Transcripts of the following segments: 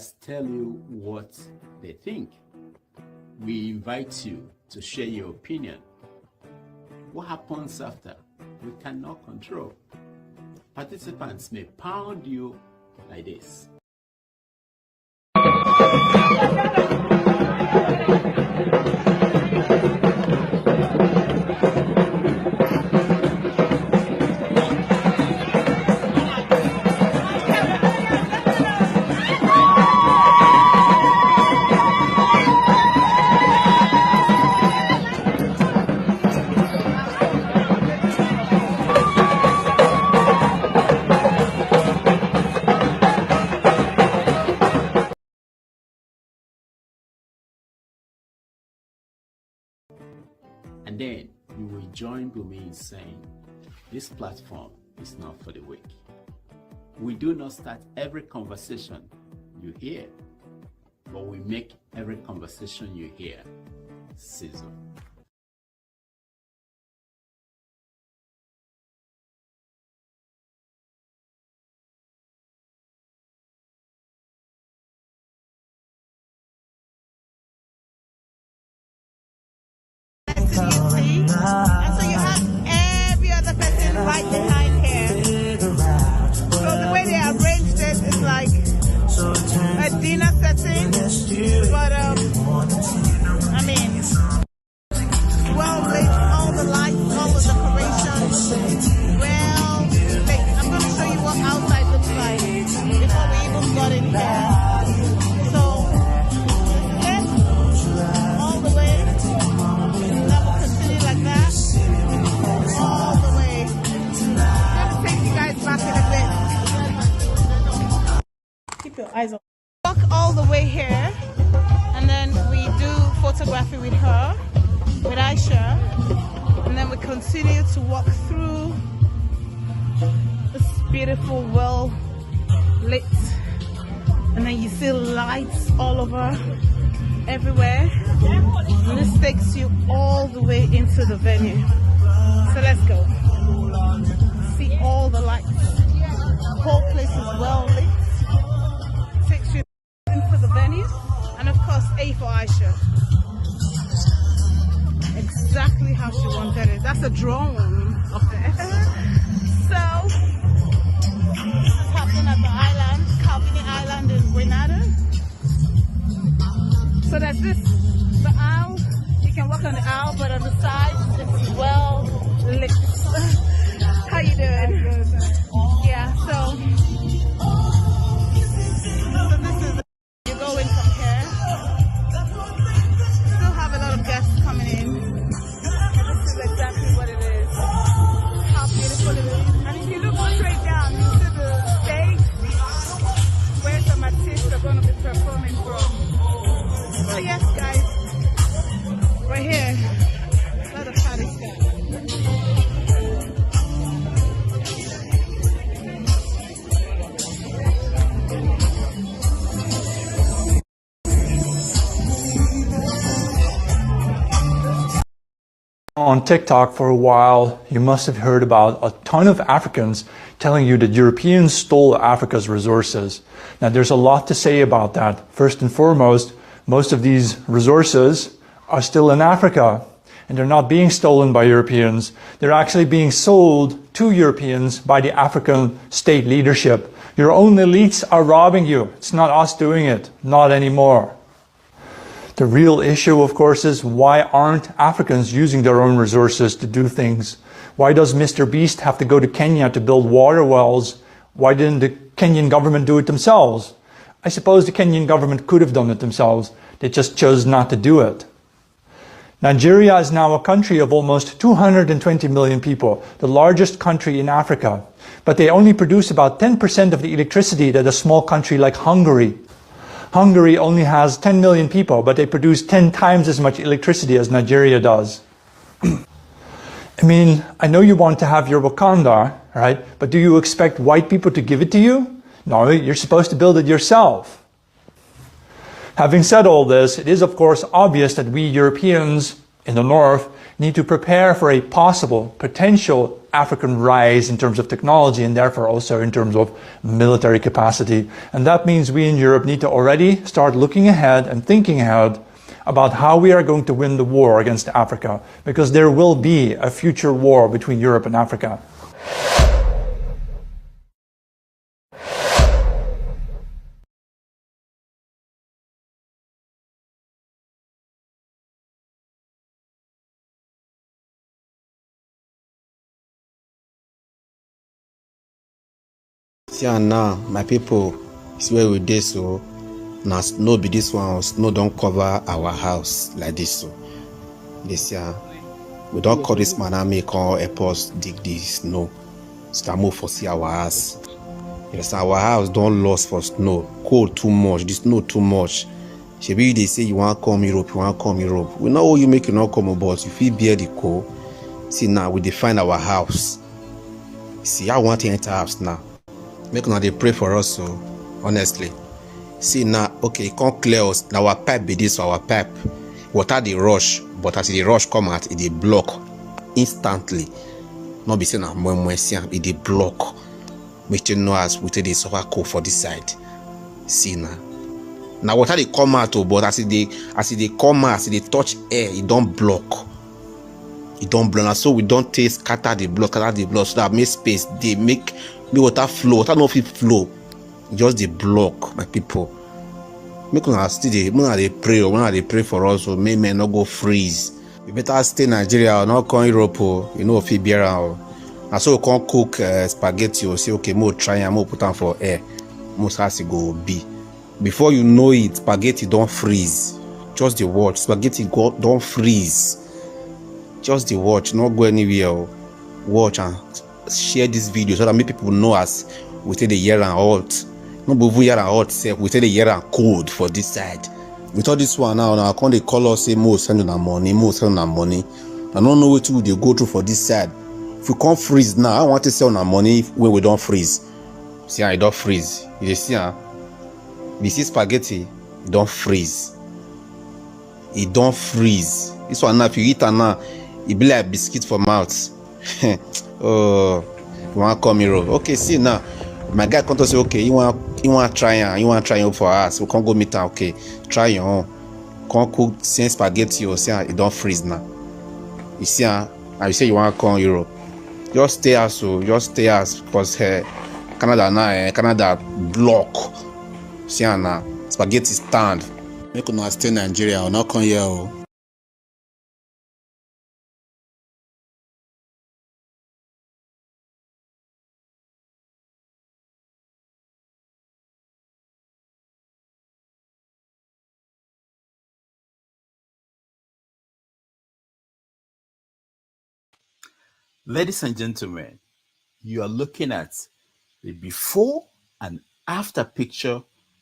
leaders tell you what they think. We invite you to share your opinion. What happens after? We cannot control. Participants may pound you like this. And then you will join Ndume in saying, this platform is not for the weak. We do not start every conversation you hear, but we make every conversation you hear sizzle. And so you have every other person right behind here. So the way they arranged it is like a dinner setting, but I mean, well lit, all the lights, all the decorations, well lit. I'm going to show you what outside looks like before we even got in here. Eyes on. Walk all the way here, and then we do photography with her, with Aisha, and then we continue to walk through this beautiful, well lit, and then you see lights all over everywhere, and this takes you all the way into the venue. So let's go. See all the lights. The whole place is well lit. Takes you into the venue, and of course A for Aisha. Exactly how she wanted it. That's a drone up there. So this is happening at the island, Calvini Island in Grenada. So there's the aisle. You can walk on the aisle, but on the side it's well lit. How you doing? Yeah, so this is, you go in from here. Still have a lot of guests coming in. This is exactly what it is. How beautiful it is. And if you look straight down, you see the stage where some artists are going to be performing from. So yes, guys, right here, a lot of party stuff. On TikTok for a while, you must have heard about a ton of Africans telling you that Europeans stole Africa's resources. Now, there's a lot to say about that. First and foremost, most of these resources are still in Africa, and they're not being stolen by Europeans. They're actually being sold to Europeans by the African state leadership. Your own elites are robbing you. It's not us doing it. Not anymore. The real issue, of course, is why aren't Africans using their own resources to do things? Why does Mr. Beast have to go to Kenya to build water wells? Why didn't the Kenyan government do it themselves? I suppose the Kenyan government could have done it themselves. They just chose not to do it. Nigeria is now a country of almost 220 million people, the largest country in Africa. But they only produce about 10% of the electricity that a small country like Hungary. Hungary only has 10 million people, but they produce 10 times as much electricity as Nigeria does. I mean, I know you want to have your Wakanda, right? But do you expect white people to give it to you? No, you're supposed to build it yourself. Having said all this, it is of course obvious that we Europeans in the north need to prepare for a possible, potential African rise in terms of technology and therefore also in terms of military capacity. And that means we in Europe need to already start looking ahead and thinking ahead about how we are going to win the war against Africa, because there will be a future war between Europe and Africa. See now, my people, it's where we did so. Now snow be this one, snow don't cover our house like this. So this year, we don't call this man and make all airports dig this snow. So that move for see our house. Yes, our house don't lost for snow. Cold too much, the snow too much. Shebi they say you want come Europe, you want come Europe. We know you make you not come, but if you bear the cold, see now we define our house. See, I want to enter house now. Make now they pray for us, so honestly. See now, okay, it can't clear us. Now our pipe be this, our pipe. Water the rush, but as the rush come out, it they block instantly. Not be saying it they block. Make you know as we take the suffer cold for this side. See now. Now water they come out, but as they come out, as they touch air, it don't block. It don't block. So we don't taste scatter the block, so that make space. They make water flow. Water no fit flow. Just the block, my people. Make una still they pray, when they pray for us, so may men not go freeze. You better stay Nigeria or not come Europe, you know, if you beer out. And so you can't cook spaghetti or say, okay, more try and more put on for air. Most has to go be. Before you know it, spaghetti don't freeze. Just the watch. Spaghetti don't freeze. Just the watch, not go anywhere. Watch and share this video so that many people know us. We take the year and hot. No, but we year and hot. We take the year and cold for this side. We thought this one now. I can't they call us say more sending our money, more sending our money. I don't know what they go through for this side. If we can't freeze now, I want to sell our money when we don't freeze. See, I don't freeze. You see, this is spaghetti. It don't freeze. It don't freeze. This one now, if you eat it now, it be like biscuit for mouth. Oh, you want to come here? Okay, see now, my guy come to say, okay, you want try for us. We can't go meet her. Okay, try your own. Can't cook same spaghetti or say it don't freeze now. You see, and you say you want to come Europe. Just stay us, so just stay us because Canada now, Canada block. See now, spaghetti stand. Make you not stay Nigeria or not come here. Ladies and gentlemen, you are looking at the before and after picture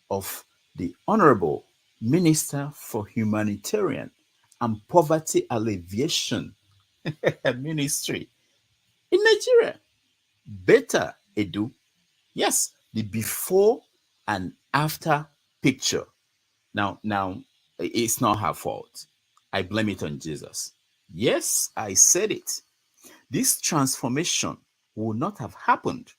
of the Honorable Minister for Humanitarian and Poverty Alleviation Ministry in Nigeria. Beta Edu. Yes, the before and after picture. Now, it's not her fault. I blame it on Jesus. Yes, I said it. This transformation would not have happened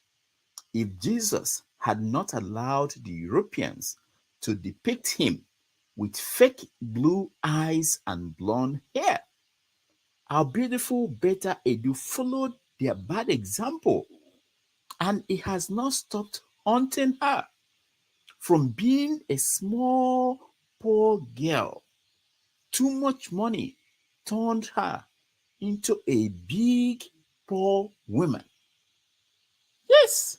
if Jesus had not allowed the Europeans to depict him with fake blue eyes and blonde hair. Our beautiful Beta Edu followed their bad example, and it has not stopped haunting her. From being a small, poor girl, too much money turned her into a big, poor woman. Yes.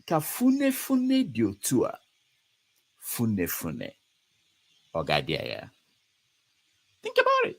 Kafune fune diotua. Fune fune. Ogadiaya. Think about it.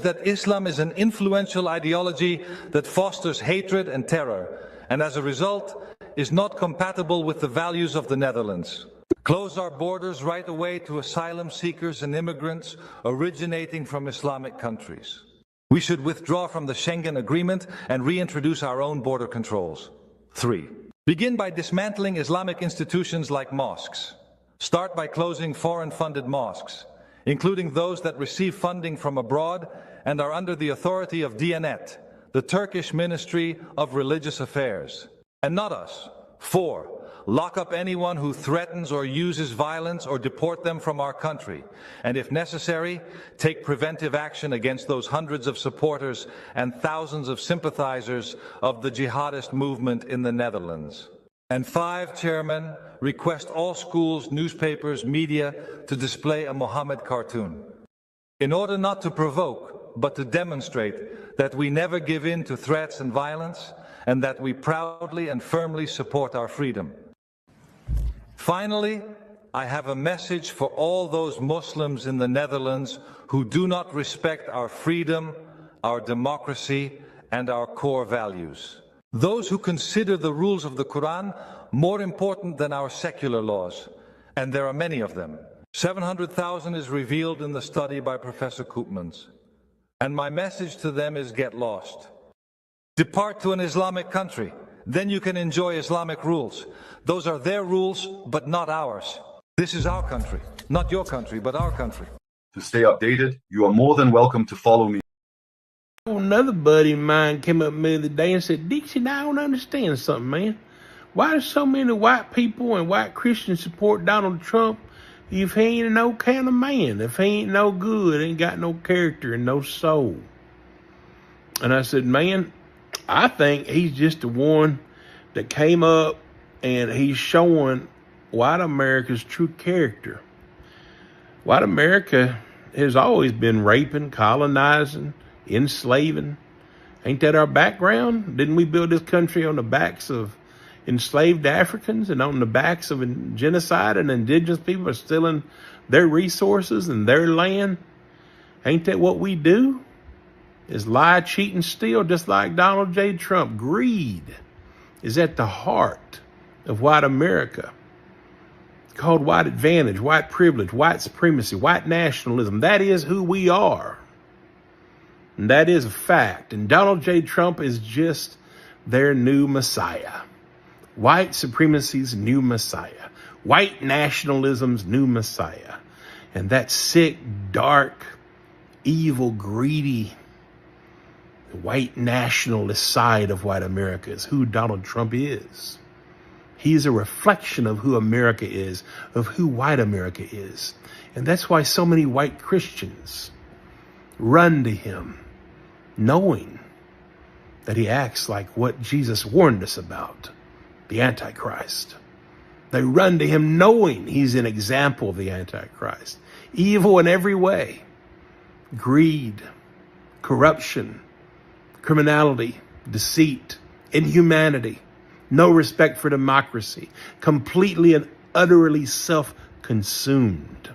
acknowledge that Islam is an influential ideology that fosters hatred and terror, and as a result, is not compatible with the values of the Netherlands. Close our borders right away to asylum seekers and immigrants originating from Islamic countries. We should withdraw from the Schengen Agreement and reintroduce our own border controls. 3. Begin by dismantling Islamic institutions like mosques. Start by closing foreign-funded mosques, including those that receive funding from abroad and are under the authority of Diyanet, the Turkish Ministry of Religious Affairs, and not us. 4. Lock up anyone who threatens or uses violence or deport them from our country, and if necessary, take preventive action against those hundreds of supporters and thousands of sympathizers of the jihadist movement in the Netherlands. And 5, Chairman, request all schools, newspapers, media to display a Mohammed cartoon. In order not to provoke, but to demonstrate that we never give in to threats and violence, and that we proudly and firmly support our freedom. Finally, I have a message for all those Muslims in the Netherlands who do not respect our freedom, our democracy, and our core values. Those who consider the rules of the Quran more important than our secular laws, and there are many of them. 700,000 is revealed in the study by Professor Koopmans. And my message to them is get lost. Depart to an Islamic country. Then you can enjoy Islamic rules. Those are their rules, but not ours. This is our country, not your country, but our country. To stay updated, you are more than welcome to follow me. Another buddy of mine came up to me the other day and said, Dixie, I don't understand something, man. Why do so many white people and white Christians support Donald Trump if he ain't no kind of man, if he ain't no good, ain't got no character and no soul? And I said, man, I think he's just the one that came up and he's showing white America's true character. White America has always been raping, colonizing, enslaving. Ain't that our background? Didn't we build this country on the backs of enslaved Africans and on the backs of genocide, and indigenous people are stealing their resources and their land? Ain't that what we do? Is lie, cheat, and steal, just like Donald J. Trump. Greed is at the heart of white America. Called white advantage, white privilege, white supremacy, white nationalism. That is who we are. And that is a fact. And Donald J. Trump is just their new messiah. White supremacy's new messiah. White nationalism's new messiah. And that sick, dark, evil, greedy, white nationalist side of white America is who Donald Trump is. He's a reflection of who America is, of who white America is. And that's why so many white Christians run to him, knowing that he acts like what Jesus warned us about, the Antichrist. They run to him knowing he's an example of the Antichrist. Evil in every way. Greed, corruption, criminality, deceit, inhumanity, no respect for democracy, completely and utterly self-consumed.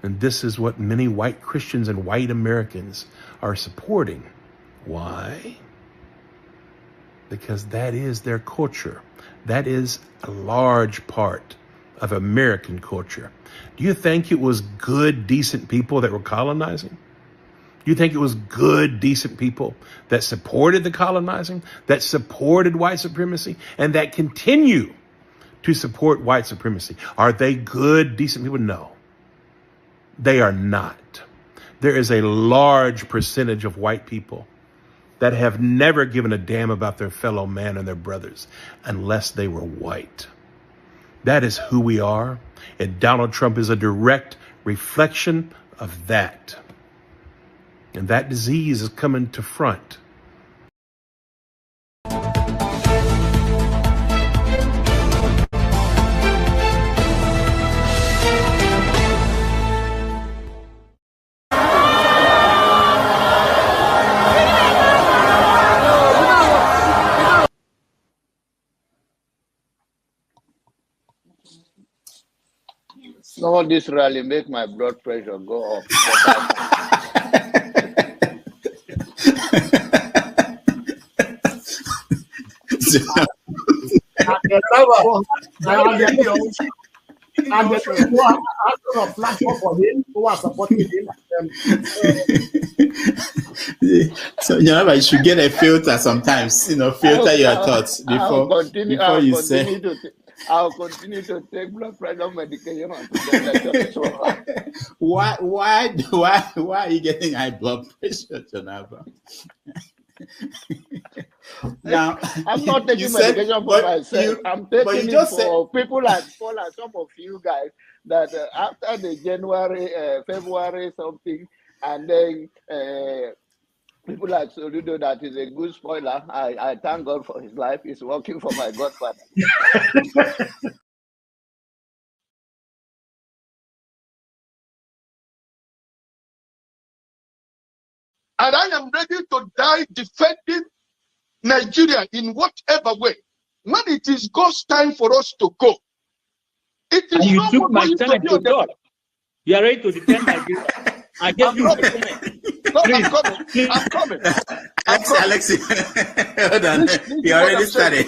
And this is what many white Christians and white Americans are supporting. Why? Because that is their culture. That is a large part of American culture. Do you think it was good, decent people that were colonizing? Do you think it was good, decent people that supported the colonizing, that supported white supremacy, and that continue to support white supremacy? Are they good, decent people? No, they are not. There is a large percentage of white people that have never given a damn about their fellow man and their brothers unless they were white. That is who we are, and Donald Trump is a direct reflection of that. And that disease is coming to front. Some of this rally make my blood pressure go up. And the people who are asking a platform for him, who are supporting him. So you should get a filter sometimes. Filter your thoughts before you say. I'll continue to take blood pressure medication. Why are you getting high blood pressure, Jonathan? Now, I'm not taking medication for myself. I'm taking it for people like Paul and some of you guys that after the January, February something, and then people like Soludo, that is a good spoiler. I thank God for his life. He's working for my godfather. And I am ready to die defending Nigeria in whatever way. When it is God's time for us to go, it is. And you took my time to God. You are ready to defend Nigeria. I gave you the no, please, I'm coming. Alexi, hold on. You already started.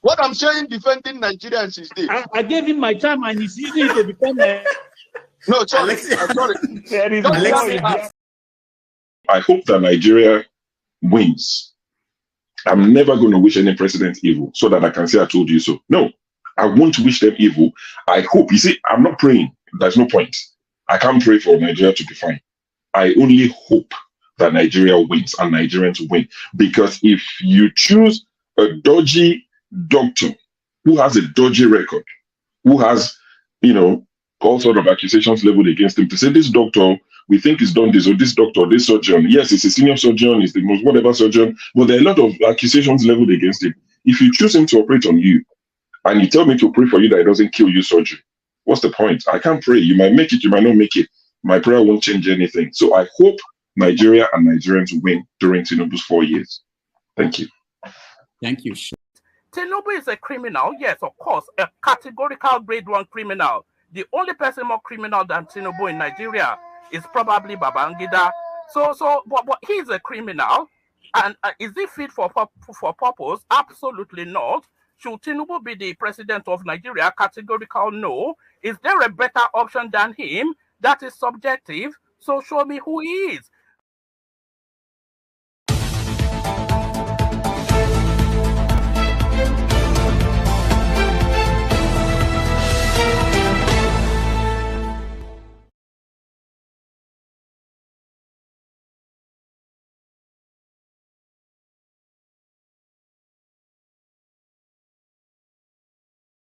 What I'm saying, defending Nigerians is this. I gave him my time and he's using it to defend No, sorry. I'm sorry. I hope that Nigeria wins. I'm never going to wish any president evil so that I can say I told you so. No, I won't wish them evil. I hope. You see, I'm not praying. There's no point. I can't pray for Nigeria to be fine. I only hope that Nigeria wins and Nigerians win. Because if you choose a dodgy doctor who has a dodgy record, who has, all sort of accusations leveled against him, to say this doctor, we think he's done this, or this doctor, this surgeon. Yes, he's a senior surgeon, he's the most whatever surgeon, but there are a lot of accusations leveled against him. If you choose him to operate on you, and you tell me to pray for you that it doesn't kill you surgery, what's the point? I can't pray. You might make it, you might not make it. My prayer won't change anything. So I hope Nigeria and Nigerians win during Tinubu's 4 years. Thank you. Thank you. Tinubu is a criminal, yes, of course, a categorical grade 1 criminal. The only person more criminal than Tinubu in Nigeria is probably Babangida. But he's a criminal, and is he fit for purpose? Absolutely not. Should Tinubu be the president of Nigeria? Categorical no. Is there a better option than him? That is subjective. So show me who he is.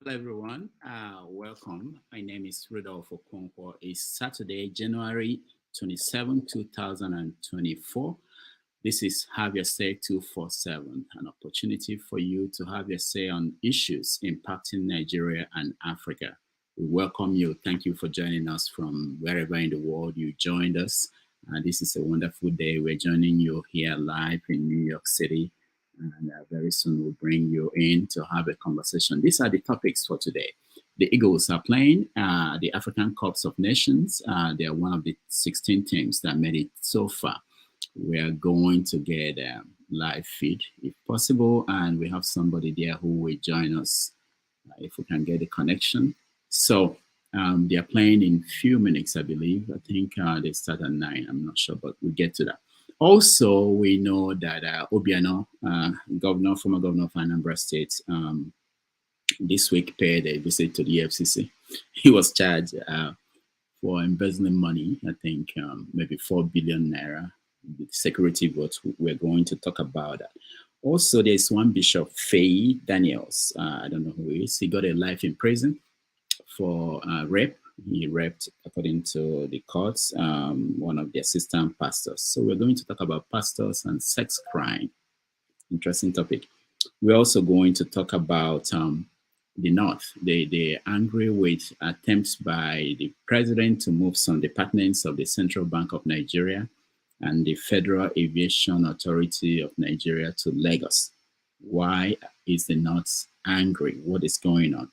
Hello everyone, welcome. My name is Rudolph Okonkwo. It's Saturday, January 27, 2024. This is Have Your Say 247, an opportunity for you to have your say on issues impacting Nigeria and Africa. We welcome you. Thank you for joining us from wherever in the world you joined us. This is a wonderful day. We're joining you here live in New York City. And very soon we'll bring you in to have a conversation. These are the topics for today. The Eagles are playing the African Cups of Nations. They are one of the 16 teams that made it so far. We are going to get a live feed if possible, and we have somebody there who will join us if we can get a connection. So they are playing in a few minutes, I believe. I think they start at 9. I'm not sure, but we'll get to that. Also, we know that Obiano, former governor of Anambra State, this week paid a visit to the EFCC. He was charged for embezzling money, I think maybe 4 billion naira. The security votes, we're going to talk about that. Also, there's one Bishop Feyi Daniels. I don't know who he is. He got a life in prison for rape. He raped, according to the courts, one of the assistant pastors. So we're going to talk about pastors and sex crime. Interesting topic. We're also going to talk about the North. They're angry with attempts by the president to move some departments of the Central Bank of Nigeria and the Federal Aviation Authority of Nigeria to Lagos. Why is the North angry? What is going on?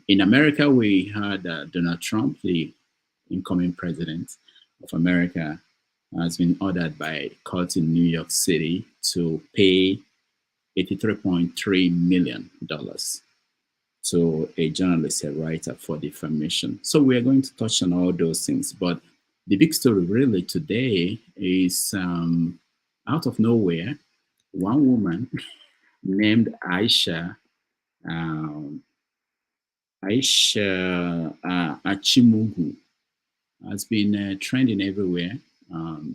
In America, we had Donald Trump, the incoming president of America, has been ordered by the court in New York City to pay $83.3 million to a journalist, a writer, for defamation. So we are going to touch on all those things. But the big story really today is out of nowhere, one woman named Aisha Achimugu has been trending everywhere.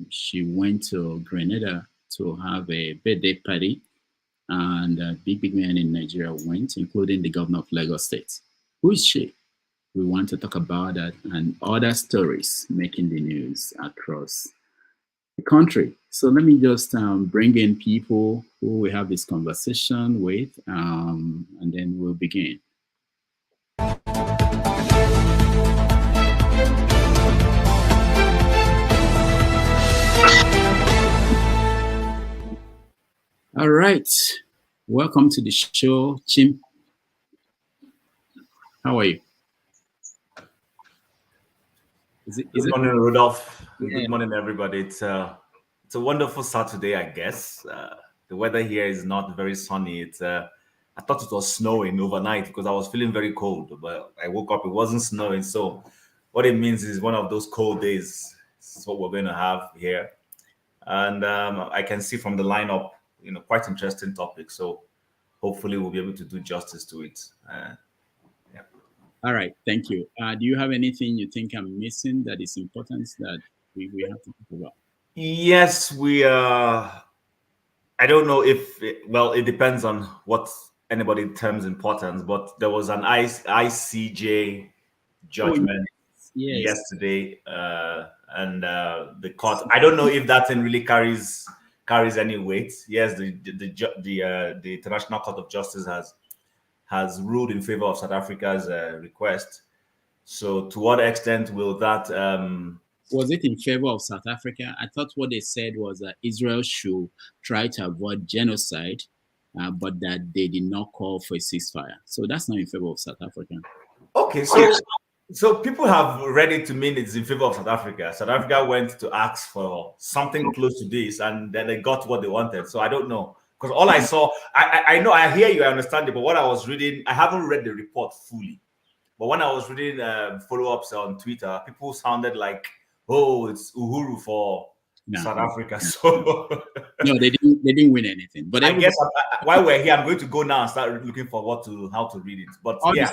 She went to Grenada to have a birthday party, and big men in Nigeria went, including the governor of Lagos State. Who is she? We want to talk about that and other stories making the news across the country. So let me just bring in people who we have this conversation with, and then we'll begin. All right, welcome to the show, Chim. How are you? Good morning, Rudolph. Yeah. Good morning, everybody. It's a wonderful Saturday, I guess. The weather here is not very sunny. I thought it was snowing overnight because I was feeling very cold, but I woke up, it wasn't snowing. So what it means is one of those cold days. This is what we're going to have here. And I can see from the lineup, quite interesting topic. So hopefully we'll be able to do justice to it. Yeah. All right. Thank you. Do you have anything you think I'm missing that is important that we have to talk about? Yes, I don't know if, it depends on what anybody terms importance, but there was an ICJ judgment yesterday, and the court, I don't know if that thing really carries any weight. Yes, the International Court of Justice has ruled in favor of South Africa's request. So to what extent will that... Was it in favor of South Africa? I thought what they said was that Israel should try to avoid genocide, but that they did not call for a ceasefire. So that's not in favor of South Africa. Okay, so people have read it to mean it's in favor of South Africa. South Africa went to ask for something close to this, and then they got what they wanted. So I don't know. Because all I saw, I know, I hear you, I understand it, but what I was reading, I haven't read the report fully. But when I was reading follow-ups on Twitter, people sounded like, oh, it's Uhuru for South Africa. So no, they didn't win anything. But I guess while we're here, I'm going to go now and start looking for how to read it. But all the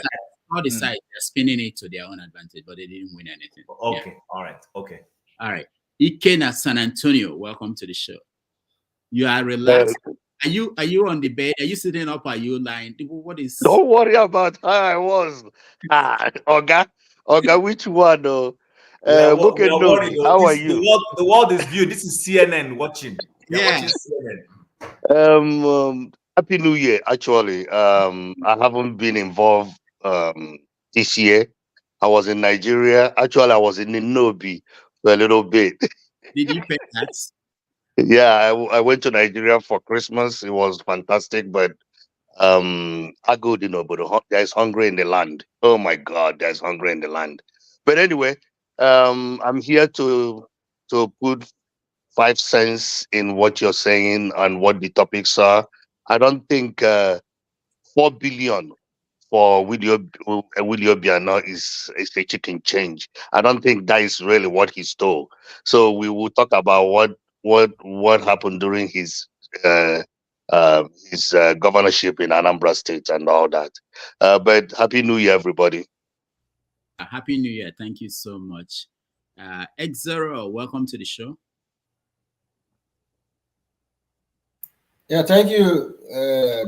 sides, they're spinning it to their own advantage, but they didn't win anything. Okay, yeah. All right, okay. All right. Ikena San Antonio, welcome to the show. You are relaxed. Are you on the bed? Are you sitting up? Are you lying? What is? Don't worry about how I was. Oga, which one though? How are you? The world is viewed. This is CNN watching. Yeah. CNN. Happy New Year. Actually, I haven't been involved this year. I was in Nigeria. Actually, I was in Nairobi for a little bit. Did you pay tax? Yeah, I went to Nigeria for Christmas. It was fantastic, but I go, but there's hunger in the land. Oh my God, there's hunger in the land. But anyway, I'm here to put 5 cents in what you're saying and what the topics are. I don't think 4 billion for Willie Obiano is a chicken change. I don't think that is really what he stole. So we will talk about what happened during his governorship in Anambra State and all that. But Happy New Year, everybody. Happy New Year. Thank you so much. X0, welcome to the show. Yeah, thank you,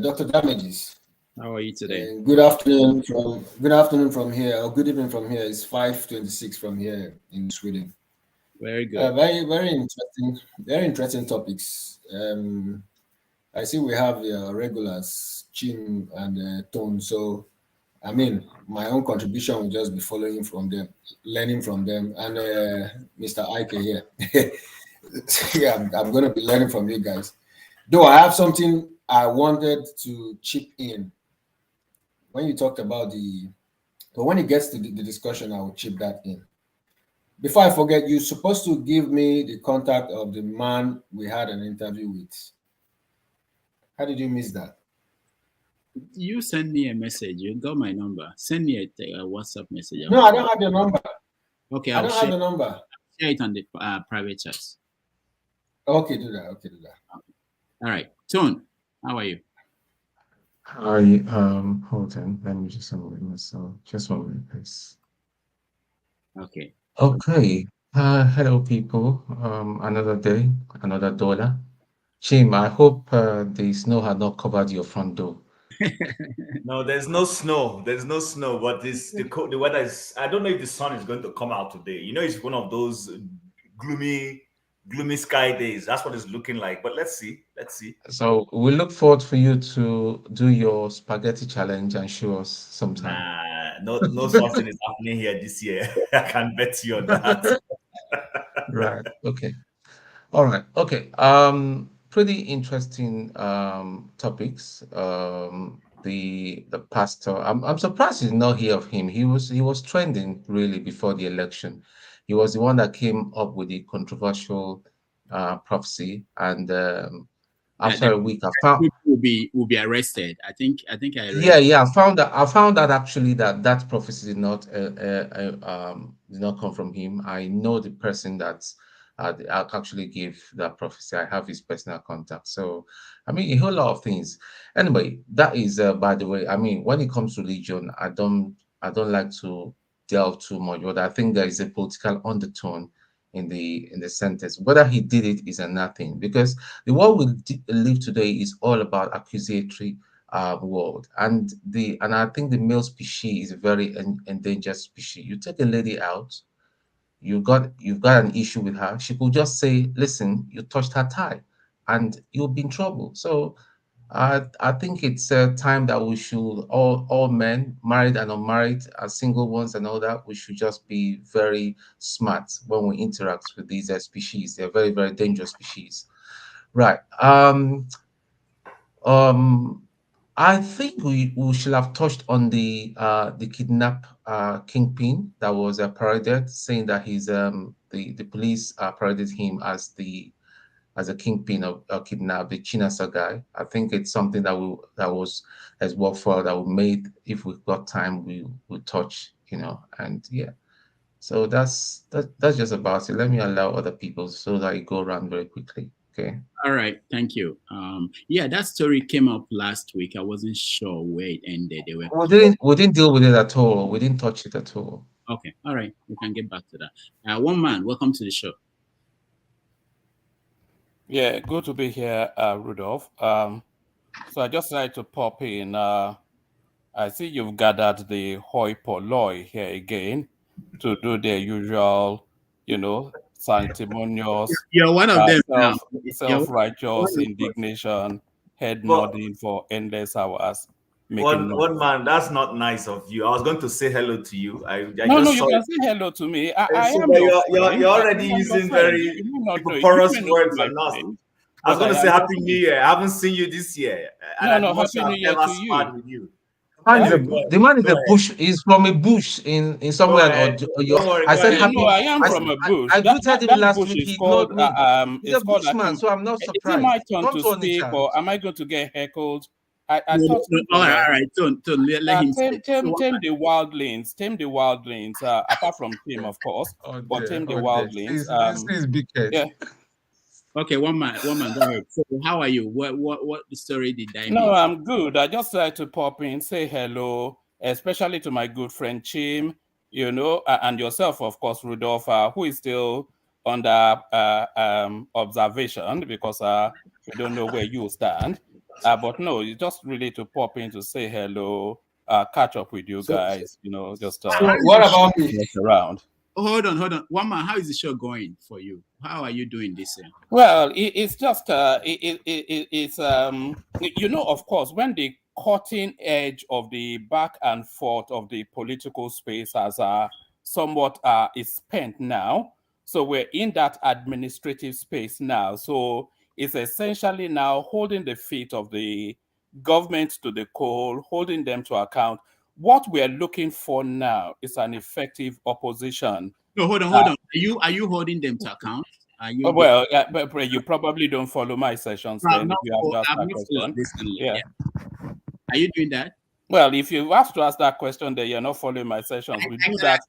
Dr. Damages. How are you today? Good afternoon from here, or good evening from here. It's 5:26 from here in Sweden. Very good. Very interesting topics. I see we have regulars, Chim and Tone. So, I mean, my own contribution will just be following from them, learning from them, and Mr. Ike here. Yeah, I'm going to be learning from you guys. Though I have something I wanted to chip in. When you talked about but when it gets to the discussion, I will chip that in. Before I forget, you're supposed to give me the contact of the man we had an interview with. How did you miss that? You send me a message. You got my number. Send me a WhatsApp message. No, I don't have your number. Okay, I don't have the number. Share it on the private chat. Okay, do that. Okay, do that. All right, Tone, how are you? Hi, hold on. Let me just unmute myself. Just 1 minute, please. Okay. Okay. Hello, people. Another day, another dollar. Chim, I hope the snow had not covered your front door. No, there's no snow. There's no snow, but the weather is. I don't know if the sun is going to come out today. You know, it's one of those gloomy sky days. That's what it's looking like. But let's see. Let's see. So we look forward for you to do your spaghetti challenge and show us sometime. Nah, no such thing is happening here this year. I can bet you on that. Right. Okay. All right. Okay. Pretty interesting topics. The pastor. I'm surprised you did not hear of him. He was trending really before the election. He was the one that came up with the controversial prophecy, and after a week, I found people will be arrested. I think I read. Yeah. I found that actually that prophecy did not come from him. I know the person that's actually gave that prophecy. I have his personal contact. So, I mean, a whole lot of things. Anyway, that is by the way. I mean, when it comes to religion, I don't like to delve too much, but I think there is a political undertone in the sentence. Whether he did it is another thing, because the world we live today is all about accusatory world, and I think the male species is a very endangered species. You take a lady out, you've got an issue with her, she could just say, listen, you touched her tie, and you'll be in trouble. So I think it's a time that we should, all men, married and unmarried, single ones and all that, we should just be very smart when we interact with these species. They're very, very dangerous species. Right. I think we should have touched on the kidnap kingpin that was paraded, saying that he's the police paraded him as a kingpin of kidnap, the Chinasa guy. I think it's something that has worked for, that we made. If we've got time, we'll touch, and yeah. So that's just about it. Let me allow other people so that I go around very quickly. Okay. All right. Thank you. Yeah, that story came up last week. I wasn't sure where it ended. We didn't deal with it at all. We didn't touch it at all. Okay. All right. We can get back to that. One man, welcome to the show. Yeah, good to be here, Rudolph. So I just like to pop in. I see you've gathered the hoi polloi here again to do their usual, sanctimonious. You're one of them now. Self-righteous indignation, head nodding for endless hours. One man, that's not nice of you. I was going to say hello to you. No, you can say hello to me. You're already using very porous words on us. I was going to say Happy New Year. I haven't seen you this year. Happy New Year to you. With you. The man is a bush. Is from a bush in somewhere. I said happy. I am from a bush. I greeted him last week. He ignored me. He's a bushman, so I'm not surprised. Is it my turn to speak, or am I going to get heckled? I thought. All right. Don't let him. Tame the wildlings. Apart from Tim, of course, but tame the wildlings. This is big head. Yeah. Okay, one man, go ahead. So how are you? What story did I No, I'm good. I just like to pop in, say hello, especially to my good friend Chim, and yourself, of course, Rudolph, who is still under observation because we don't know where you stand. But no, you just really to pop in to say hello, catch up with you guys, just what about me? Around. Hold on. One man, how is the show going for you? How are you doing this year? Well, it's just it's of course, when the cutting edge of the back and forth of the political space has somewhat is spent now. So we're in that administrative space now. So it's essentially now holding the feet of the government to the coal, holding them to account. What we're looking for now is an effective opposition. No, hold on. Are you holding them to account? You well, yeah, but you probably don't follow my sessions then if you have to ask that question. Recently, yeah. Are you doing that? Well, if you have to ask that question, then you're not following my sessions. We do that.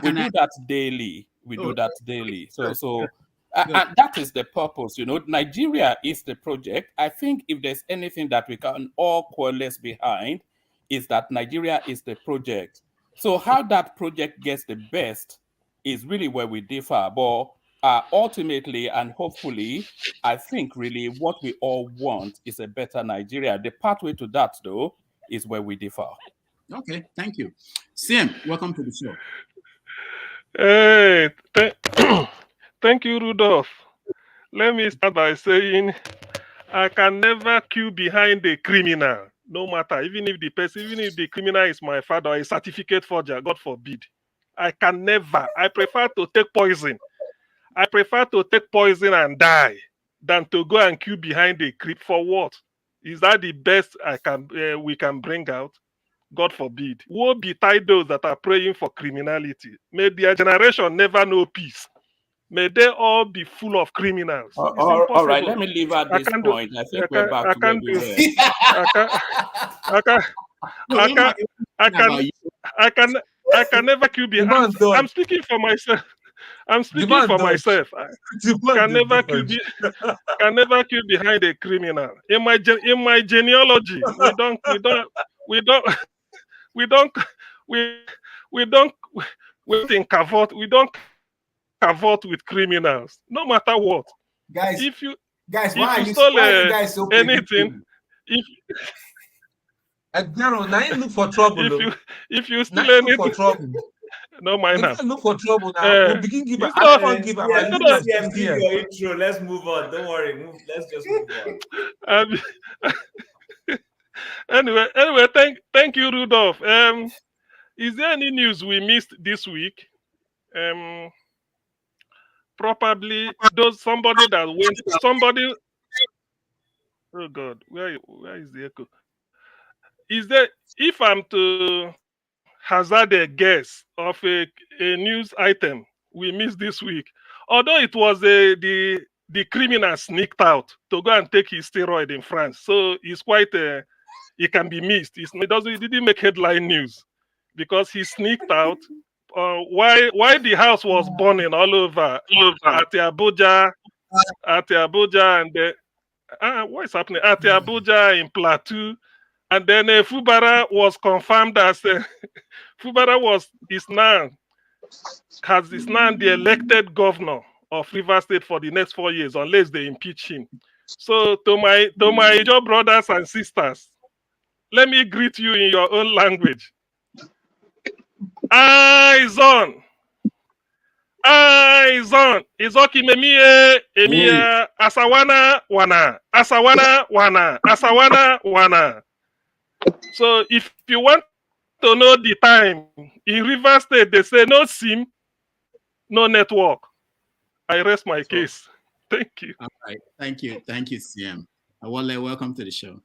We do that daily. We do that daily. So and that is the purpose. Nigeria is the project. I think if there's anything that we can all coalesce behind, is that Nigeria is the project. So how that project gets the best is really where we differ. But ultimately and hopefully, I think really what we all want is a better Nigeria. The pathway to that, though, is where we differ. Okay, thank you. Sim, welcome to the show. Hey, thank you, Rudolph. Let me start by saying I can never queue behind a criminal, no matter, even if the criminal is my father or a certificate forger, God forbid. I can never. I prefer to take poison. I prefer to take poison and die than to go and queue behind a creep. For what? Is that the best we can bring out? God forbid. Woe betide those that are praying for criminality. May their generation never know peace. May they all be full of criminals. All right, let me leave at this point. I think we're back to where we were. I can never queue behind. I'm speaking for myself. I'm speaking for myself. I can never queue behind a criminal. In my genealogy, we don't cavort with criminals, no matter what. Guys, if you why you stole guys so anything, now you look for trouble. If you steal anything, for trouble. No mind now. Look for trouble now. We'll begin give your intro. Let's move on. Don't worry. Let's just move on. Anyway, thank you, Rudolph. Is there any news we missed this week? Probably somebody. Oh God, where is the echo? Is there? If I'm to hazard a guess of a news item we missed this week, although it was the criminal sneaked out to go and take his steroid in France, so it's quite it can be missed. It didn't make headline news because he sneaked out while the house was burning all over at Abuja, and what is happening at Abuja in Plateau, and then Fubara was confirmed as Fubara is now the elected governor of Rivers State for the next 4 years, unless they impeach him. So to my Ijaw brothers and sisters, let me greet you in your own language. Eyes on. Izoki Emia Asawana Wana. So if you want to know the time, in Rivers State, they say no SIM, no network. I rest my case. Thank you. All right. Thank you, CM. Awole, welcome to the show.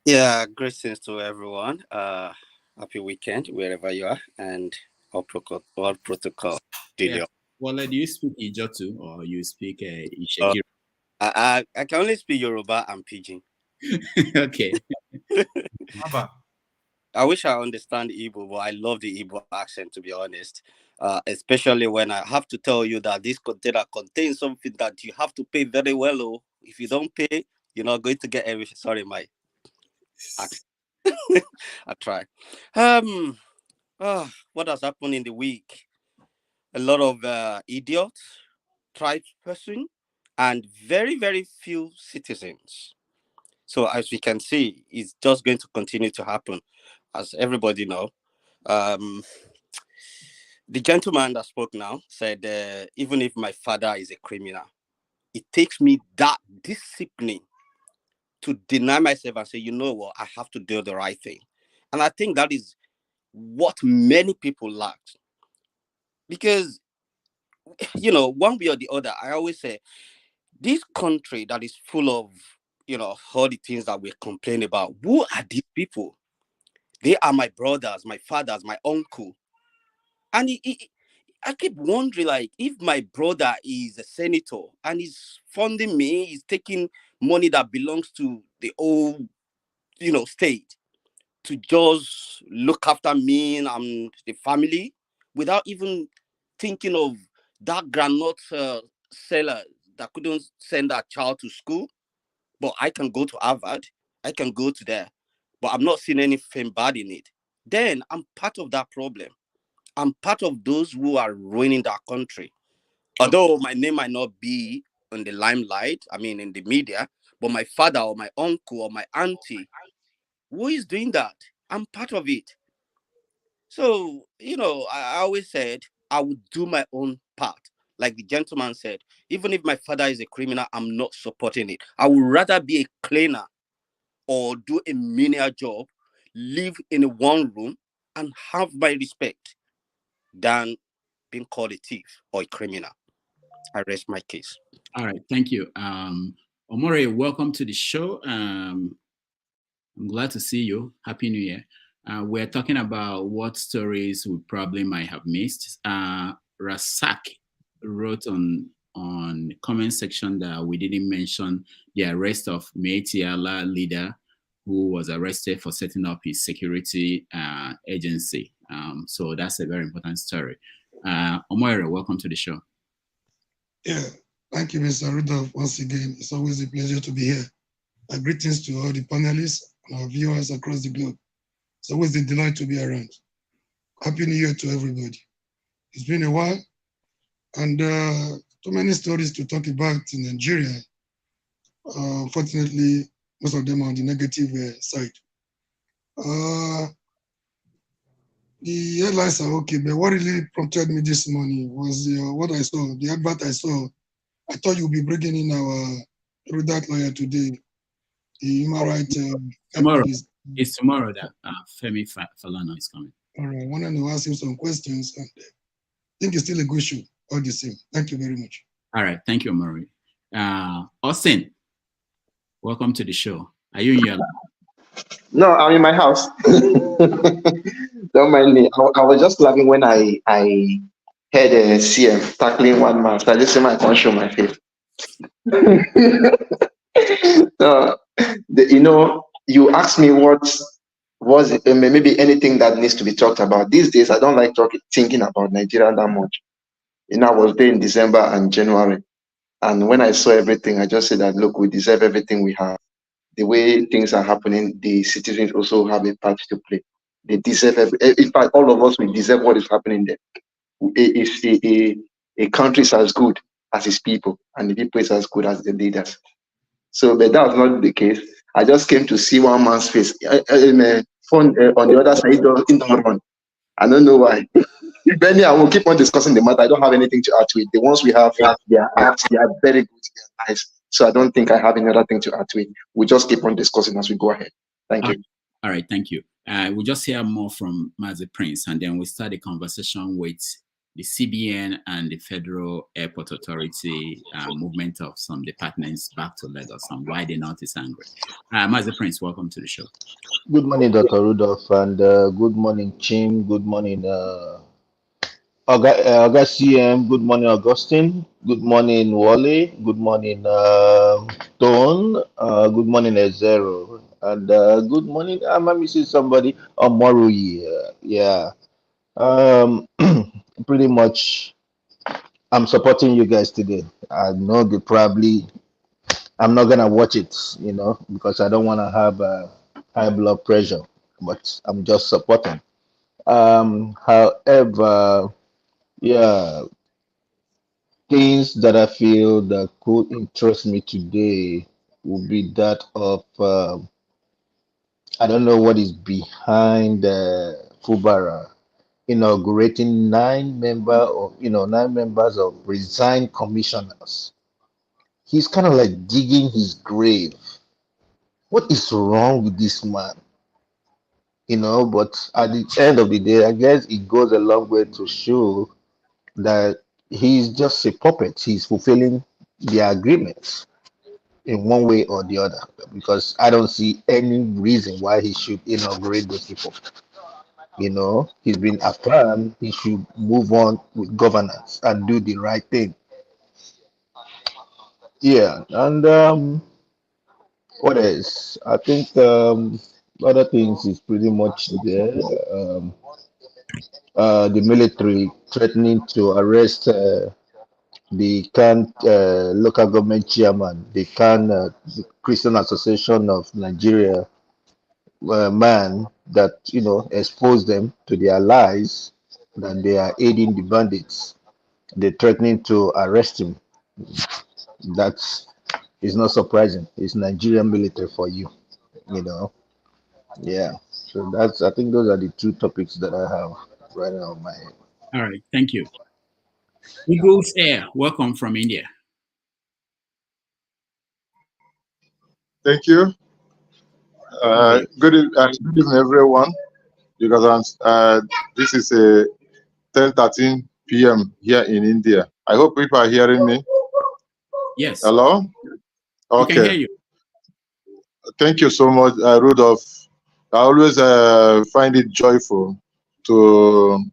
Yeah, greetings to everyone. Happy weekend, wherever you are, and all protocol. Yeah. Wale, do you speak Ijaw too, or you speak Ishekiri? I can only speak Yoruba and Pidgin. Okay. I wish I understand Igbo, but I love the Igbo accent, to be honest. Especially when I have to tell you that this container contains something that you have to pay very well. Oh, if you don't pay, you're not going to get everything. Sorry, my accent. I try. What has happened in the week? A lot of idiots, tribesperson, and very, very few citizens. So as we can see, it's just going to continue to happen, as everybody know. The gentleman that spoke now said, even if my father is a criminal, it takes me that discipline to deny myself and say, you know what, I have to do the right thing. And I think that is what many people lack. Because, one way or the other, I always say, this country that is full of, all the things that we complain about, who are these people? They are my brothers, my fathers, my uncle. And I keep wondering, like, if my brother is a senator and he's funding me, he's taking money that belongs to the old, state to just look after me and the family without even thinking of that granite seller that couldn't send that child to school. But I can go to Harvard, I can go to there, but I'm not seeing anything bad in it. Then I'm part of that problem. I'm part of those who are ruining that country. Although my name might not be in the limelight, I mean in the media, but my father or my uncle or my auntie, who is doing that? I'm part of it. So, I always said I would do my own part. Like the gentleman said, even if my father is a criminal, I'm not supporting it. I would rather be a cleaner or do a menial job, live in a one room and have my respect than being called a thief or a criminal. I rest my case. All right, thank you. Omori, welcome to the show. I'm glad to see you. Happy New Year. We're talking about what stories we probably might have missed. Rasak wrote on the comment section that we didn't mention the arrest of Meitiala leader who was arrested for setting up his security agency. So that's a very important story. Omoyere, welcome to the show. Yeah, thank you, Mr. Rudolph. Once again, it's always a pleasure to be here. Greetings to all the panelists and our viewers across the globe. It's always a delight to be around. Happy New Year to everybody. It's been a while, and too many stories to talk about in Nigeria. Unfortunately, most of them are on the negative side. The headlines are okay, but what really prompted me this morning was what I saw, the advert I saw. I thought you'd be bringing in our Rudat lawyer today, the human rights. Tomorrow. It's tomorrow that Femi Falana is coming. All right, I wanted to ask him some questions, and I think it's still a good show, all the same. Thank you very much. All right, thank you, Omori. Austin, welcome to the show. Are you in your lab? No, I'm in my house. Don't mind me. I was just laughing when I heard a CM tackling one man. So I just said I can't show my face. So, you asked me what was it, maybe anything that needs to be talked about. These days, I don't like thinking about Nigeria that much. I was there in December and January. And when I saw everything, I just said that, look, we deserve everything we have. The way things are happening, the citizens also have a part to play. They deserve in fact, all of us, we deserve what is happening there. A country is as good as its people, and the people is as good as the leaders. So, but that was not the case. I just came to see one man's face. On the other side, in the run. I don't know why. If any, I will keep on discussing the matter. I don't have anything to add to it. The ones we have, they are very good, they are nice. So I don't think I have any other thing to add to it. We just keep on discussing as we go ahead. Thank you. All right, thank you. We'll just hear more from Mazi Prince, and then we'll start a conversation with the CBN and the Federal Airport Authority movement of some departments back to Lagos and why the North is angry. Mazi Prince, welcome to the show. Good morning, Dr. Rudolph, and good morning, Chim. Good morning, August CM. Good morning, Augustine. Good morning, Wally. Good morning, Tone. Good morning, Ezero. And good morning, I'm missing somebody, Omorui. Yeah. Pretty much, I'm supporting you guys today. I know I'm not gonna watch it, because I don't want to have high blood pressure, but I'm just supporting. However, yeah, things that I feel that could interest me today would be that of I don't know what is behind Fubara inaugurating 9 members of resigned commissioners. He's kind of like digging his grave. What is wrong with this man? But at the end of the day, I guess it goes a long way to show that he's just a puppet. He's fulfilling the agreements in one way or the other, because I don't see any reason why he should inaugurate those people. You know, he's been affirmed he should move on with governance and do the right thing. Yeah, and what else? I think other things is pretty much there. The military threatening to arrest the CAN local government chairman, the CAN the Christian Association of Nigeria man that exposed them to their lies that they are aiding the bandits. They're threatening to arrest him. That is not surprising. It's Nigerian military for you, you know. Yeah. So I think those are the two topics that I have right now in my head. All right, thank you. Eagles Air, welcome from India. Thank you. Good evening, everyone. Because this is a 10:13 p.m. here in India. I hope people are hearing me. Yes. Hello? Okay. We can hear you. Thank you so much, Rudolph. I always find it joyful to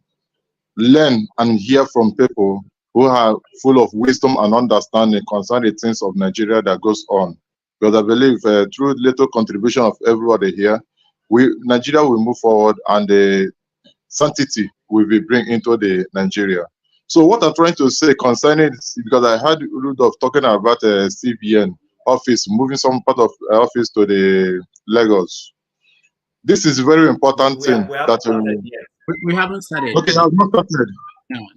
learn and hear from people who are full of wisdom and understanding concerning the things of Nigeria that goes on. Because I believe through little contribution of everybody here, Nigeria will move forward and the sanctity will be bring into the Nigeria. So what I'm trying to say concerning, because I heard Rudolph talking about CBN office, moving some part of office to the Lagos. This is a very important thing. We haven't started. Okay, I've not started. No.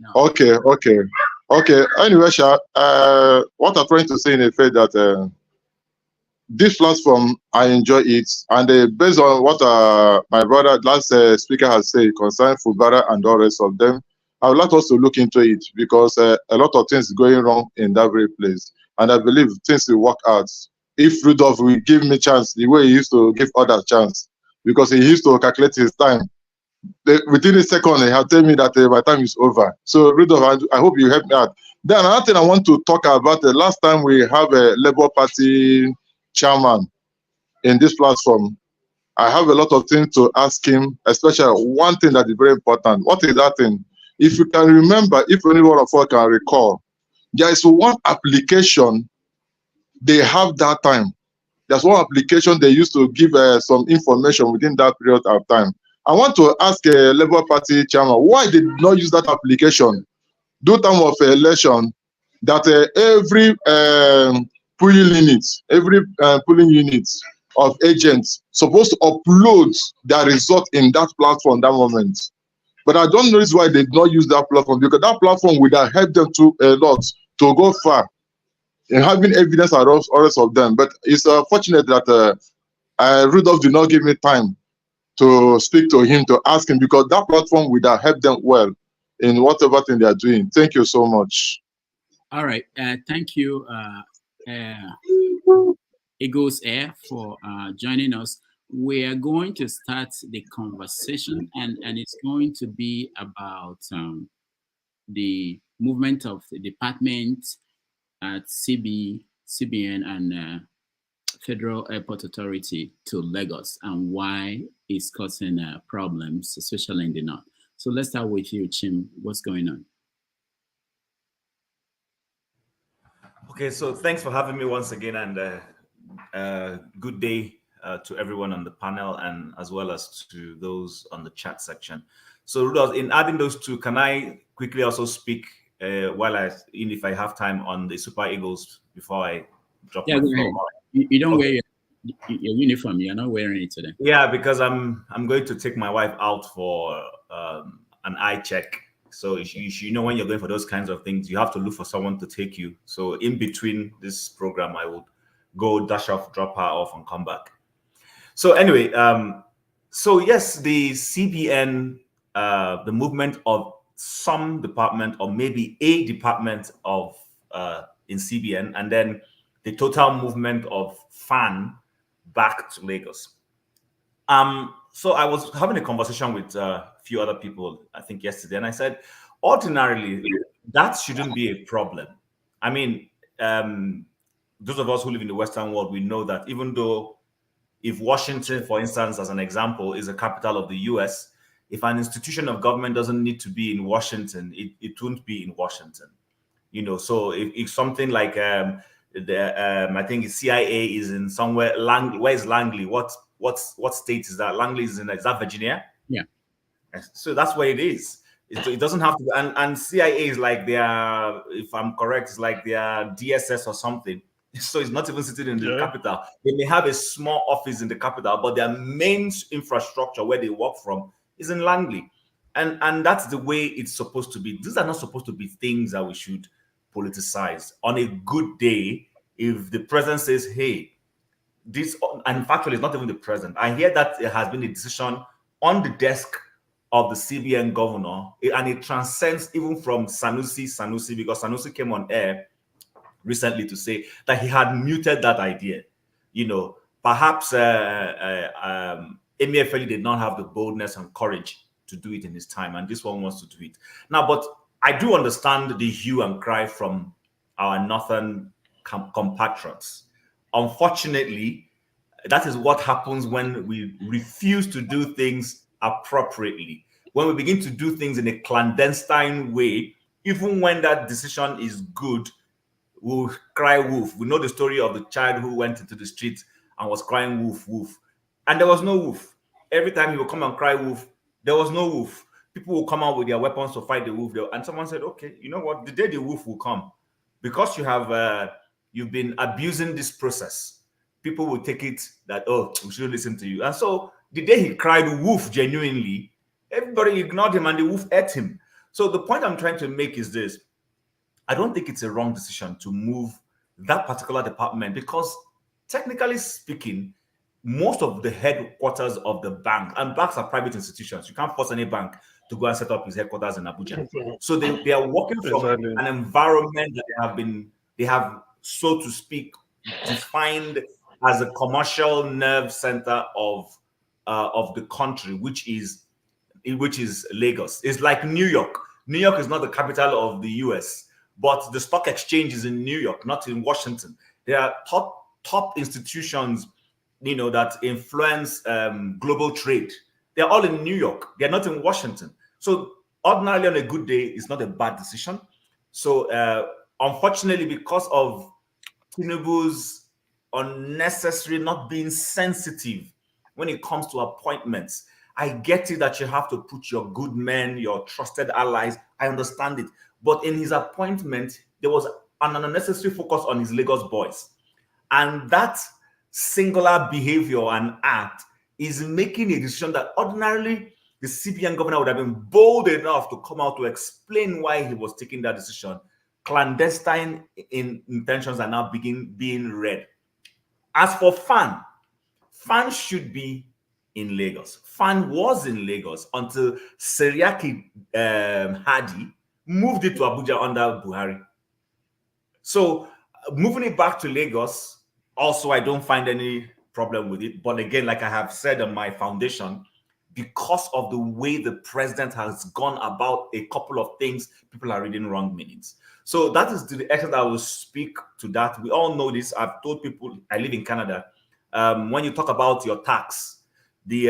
Okay. Anyway, Sha, what I'm trying to say in effect that this platform, I enjoy it, and based on what my brother, last speaker has said concerning Fubara and all the rest of them, I would like us to look into it because a lot of things going wrong in that very place, and I believe things will work out if Rudolph will give me chance the way he used to give others chance, because he used to calculate his time. Within a second, he had told me that my time is over. So Rudolph, I hope you help me out. Then another thing I want to talk about, the last time we have a Labour Party chairman in this platform, I have a lot of things to ask him, especially one thing that is very important. What is that thing? If you can remember, if any one of us can recall, there is one application they have that time. There's one application they used to give some information within that period of time. I want to ask a Labour Party chairman why they did not use that application. Do time of election that every polling unit of agents supposed to upload their result in that platform that moment. But I don't know why they did not use that platform, because that platform would have helped them to a lot to go far in having evidence and all rest of them. But it's fortunate that Rudolph did not give me time to speak to him, to ask him, because that platform would have helped them well in whatever thing they are doing. Thank you so much. All right. Thank you, Eagles Air, for joining us. We are going to start the conversation, and it's going to be about the movement of the department at CBN and Federal Airport Authority to Lagos, and why it's causing problems, especially in the north. So let's start with you, Chim. What's going on? Okay, so thanks for having me once again, and good day to everyone on the panel, and as well as to those on the chat section. So Rudolph, in adding those two, can I quickly also speak if I have time, on the Super Eagles before I drop my phone? You don't wear your uniform. You're not wearing it today. Yeah, because I'm going to take my wife out for an eye check. So you know, when you're going for those kinds of things, you have to look for someone to take you. So in between this program, I would go dash off, drop her off, and come back. So anyway, so yes, the CBN, the movement of some department, or maybe a department of in CBN, and then the total movement of FAAN back to Lagos. So I was having a conversation with a few other people, I think yesterday, and I said, ordinarily, that shouldn't be a problem. I mean, those of us who live in the Western world, we know that even though if Washington, for instance, as an example, is the capital of the US, if an institution of government doesn't need to be in Washington, it won't be in Washington. You know, so if something like I think CIA is in somewhere, Langley, where is Langley? What state is that? Langley is that Virginia? Yeah. So that's where it is. It doesn't have to, and CIA is like their, if I'm correct, it's like their DSS or something. So it's not even sitting in the capital. They may have a small office in the capital, but their main infrastructure where they work from is in Langley. And that's the way it's supposed to be. These are not supposed to be things that we should politicize. On a good day, if the president says, hey, this, and factually it's not even the president. I hear that it has been a decision on the desk of the CBN governor, and it transcends even from Sanusi, because Sanusi came on air recently to say that he had muted that idea. You know, perhaps Emir Feyi did not have the boldness and courage to do it in his time, and this one wants to do it now. But I do understand the hue and cry from our northern compatriots. Unfortunately, that is what happens when we refuse to do things appropriately. When we begin to do things in a clandestine way, even when that decision is good, we'll cry wolf. We know the story of the child who went into the street and was crying wolf, wolf. And there was no wolf. Every time he would come and cry wolf, there was no wolf. People will come out with their weapons to fight the wolf. And someone said, okay, you know what? The day the wolf will come, because you have you've been abusing this process, people will take it that, oh, we should listen to you. And so the day he cried wolf genuinely, everybody ignored him and the wolf ate him. So the point I'm trying to make is this. I don't think it's a wrong decision to move that particular department, because technically speaking, most of the headquarters of the bank, and banks are private institutions. You can't force any bank to go and set up his headquarters in Abuja. So they are working from an environment that they have, so to speak, defined as a commercial nerve center of the country, which is Lagos. It's like New York. New York is not the capital of the US, but the stock exchange is in New York, not in Washington. There are top institutions, you know, that influence global trade. They're all in New York. They're not in Washington. So ordinarily on a good day, it's not a bad decision. So unfortunately, because of Tinubu's unnecessary not being sensitive when it comes to appointments, I get it that you have to put your good men, your trusted allies. I understand it. But in his appointment, there was an unnecessary focus on his Lagos boys. And that singular behavior and act is making a decision that ordinarily the CBN governor would have been bold enough to come out to explain why he was taking that decision. Clandestine intentions are now being read. As for FAAN, FAAN should be in Lagos. FAAN was in Lagos until Seriaki Hadi moved it to Abuja under Buhari. So moving it back to Lagos, also, I don't find any problem with it. But again, like I have said on my foundation, because of the way the president has gone about a couple of things, people are reading wrong meanings. So that is to the extent I will speak to that. We all know this. I've told people, I live in Canada. When you talk about your tax, the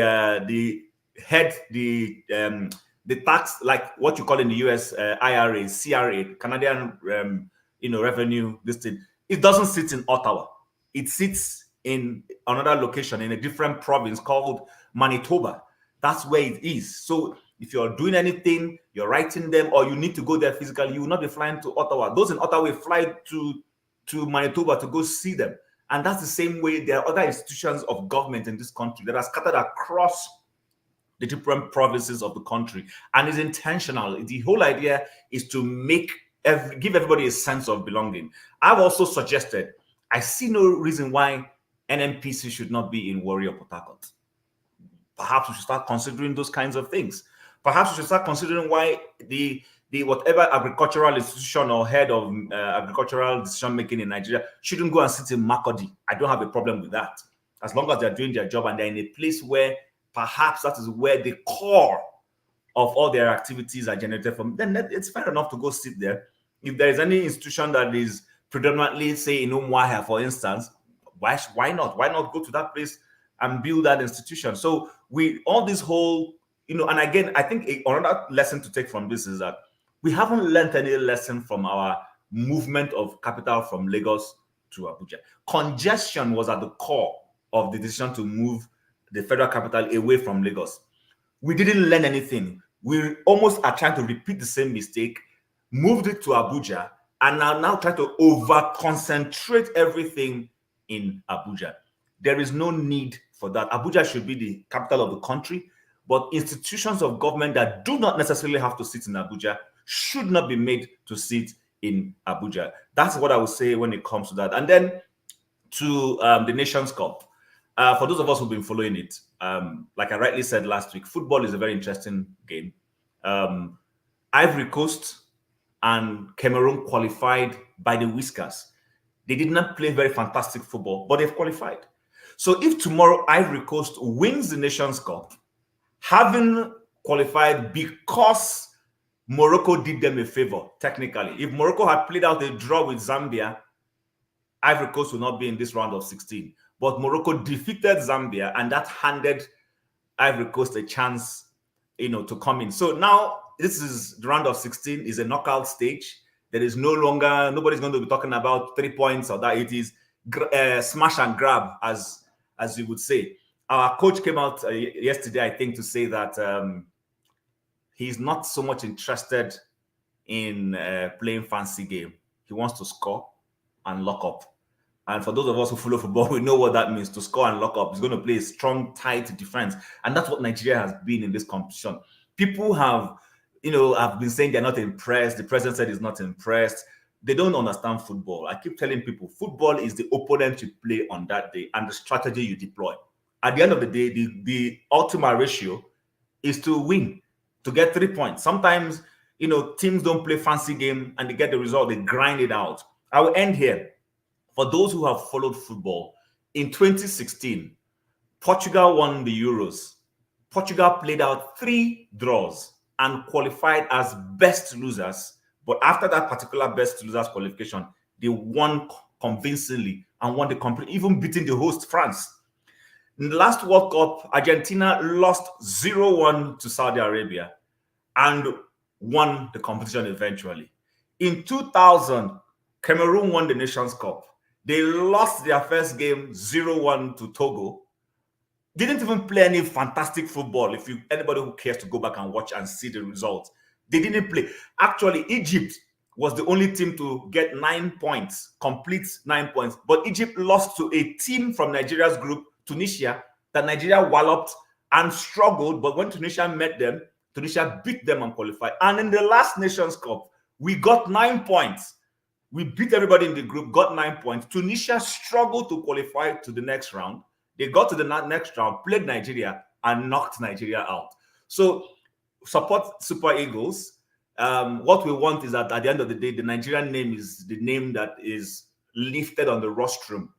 tax, like what you call in the US, IRA, CRA, Canadian revenue, this thing, it doesn't sit in Ottawa. It sits in another location in a different province called Manitoba. That's where it is. So if you're doing anything, you're writing them, or you need to go there physically, you will not be flying to Ottawa. Those in Ottawa fly to Manitoba to go see them. And that's the same way there are other institutions of government in this country that are scattered across the different provinces of the country. And it's intentional. The whole idea is to give everybody a sense of belonging. I've also suggested, I see no reason why NNPC should not be in Warrior Port Harcourt. Perhaps we should start considering those kinds of things. Perhaps we should start considering why the whatever agricultural institution or head of agricultural decision-making in Nigeria shouldn't go and sit in Makurdi. I don't have a problem with that. As long as they're doing their job and they're in a place where perhaps that is where the core of all their activities are generated from, then it's fair enough to go sit there. If there is any institution that is predominantly, say, in Umuahia, for instance, why not? Why not go to that place and build that institution? So all this whole and again, I think another lesson to take from this is that we haven't learned any lesson from our movement of capital from Lagos to Abuja. Congestion was at the core of the decision to move the federal capital away from Lagos. We didn't learn anything. We almost are trying to repeat the same mistake, moved it to Abuja, and are now trying to over-concentrate everything in Abuja. There is no need for that. Abuja should be the capital of the country, but institutions of government that do not necessarily have to sit in Abuja should not be made to sit in Abuja. That's what I would say when it comes to that. And then to the Nations Cup. For those of us who've been following it, like I rightly said last week, football is a very interesting game. Ivory Coast and Cameroon qualified by the whiskers. They did not play very fantastic football, but they've qualified. So if tomorrow Ivory Coast wins the Nations Cup, having qualified because Morocco did them a favor, technically. If Morocco had played out a draw with Zambia, Ivory Coast will not be in this round of 16. But Morocco defeated Zambia, and that handed Ivory Coast a chance, to come in. So now this is the round of 16, is a knockout stage. There is no longer, nobody's going to be talking about 3 points or that. It is smash and grab, as you would say. Our coach came out yesterday, I think, to say that he's not so much interested in playing fancy game. He wants to score and lock up. And for those of us who follow football, we know what that means. To score and lock up, he's going to play a strong, tight defense. And that's what Nigeria has been in this competition. People have been saying they're not impressed. The president said he's not impressed. They don't understand football. I keep telling people, football is the opponent you play on that day and the strategy you deploy. At the end of the day, the ultimate ratio is to win, to get 3 points. Sometimes, teams don't play fancy game and they get the result. They grind it out. I will end here. For those who have followed football, in 2016, Portugal won the Euros. Portugal played out 3 draws and qualified as best losers. But after that particular best losers qualification, they won convincingly and won the complete, even beating the host France. In the last World Cup, Argentina lost 0-1 to Saudi Arabia and won the competition eventually. In 2000, Cameroon won the Nations Cup. They lost their first game 0-1 to Togo. Didn't even play any fantastic football. If anybody who cares to go back and watch and see the results, they didn't play. Actually, Egypt was the only team to get 9 points, complete 9 points. But Egypt lost to a team from Nigeria's group, Tunisia, that Nigeria walloped and struggled. But when Tunisia met them, Tunisia beat them and qualified. And in the last Nations Cup, we got 9 points. We beat everybody in the group, got 9 points. Tunisia struggled to qualify to the next round. They got to the next round, played Nigeria, and knocked Nigeria out. So support Super Eagles. What we want is that at the end of the day, the Nigerian name is the name that is lifted on the rostrum,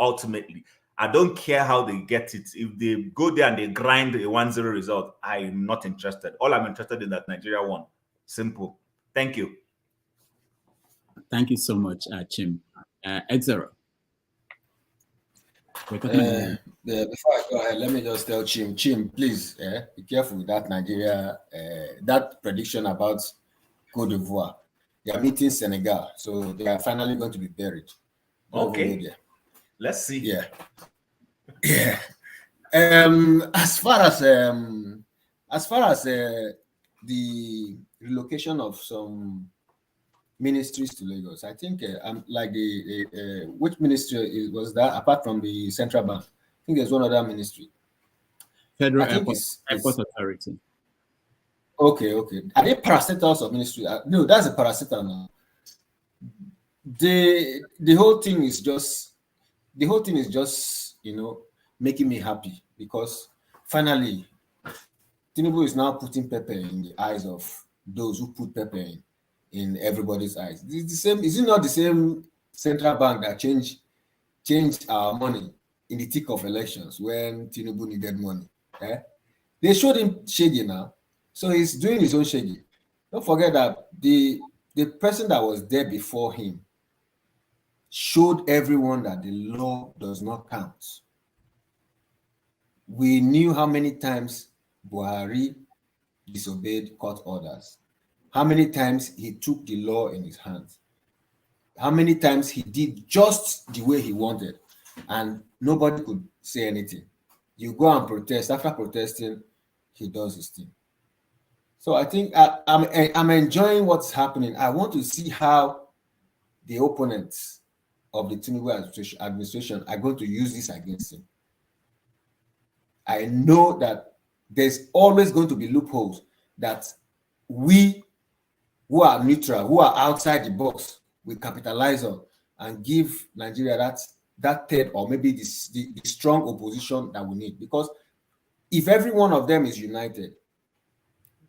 ultimately. I don't care how they get it. If they go there and they grind a 1-0 result, I'm not interested. All I'm interested in that Nigeria won. Simple. Thank you. Thank you so much, Chim. Exero. Before I go ahead, let me just tell Chim, please be careful with that Nigeria, that prediction about Cote d'Ivoire. They are meeting Senegal, so they are finally going to be buried. Okay. Let's see. Yeah. As far as the relocation of some ministries to Lagos, I think like which ministry was that apart from the central bank? I think there's one other ministry. Federal Airport Authority. Okay. Are they parastatals of ministry? No, that's a parastatal now. The whole thing is just making me happy because finally Tinubu is now putting pepper in the eyes of those who put pepper in everybody's eyes. It's the same. Is it not the same central bank that changed our money in the thick of elections when Tinubu needed money? They showed him shaggy now, so he's doing his own shaggy. Don't forget that the person that was there before him showed everyone that the law does not count. We knew how many times Buhari disobeyed court orders, how many times he took the law in his hands, how many times he did just the way he wanted, and nobody could say anything. You go and protest. After protesting, he does his thing. So I think I'm enjoying what's happening. I want to see how the opponents of the Tinubu administration are going to use this against him. I know that there's always going to be loopholes that we who are neutral, who are outside the box, we capitalize on and give Nigeria that third or maybe the strong opposition that we need. Because if every one of them is united,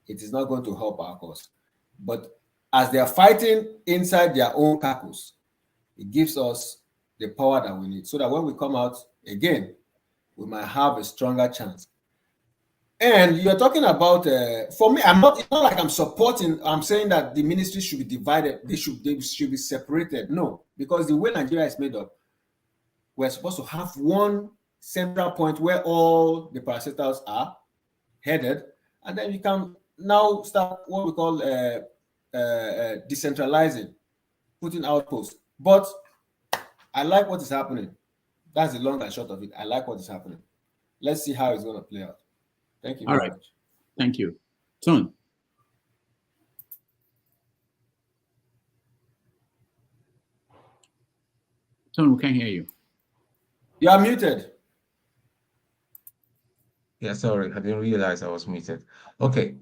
it is not going to help our cause. But as they are fighting inside their own caucus, it gives us the power that we need so that when we come out again, we might have a stronger chance. And you're talking about, for me, it's not like I'm supporting, I'm saying that the ministry should be divided, they should be separated. No, because the way Nigeria is made up, we're supposed to have one central point where all the parastatals are headed, and then you can now start what we call decentralizing, putting outposts. But I like what is happening. That's the long and short of it. I like what is happening. Let's see how it's going to play out. Thank you very much. Thank you. Tone. Tone, we can't hear you. You are muted. Yeah, sorry, I didn't realize I was muted. Okay,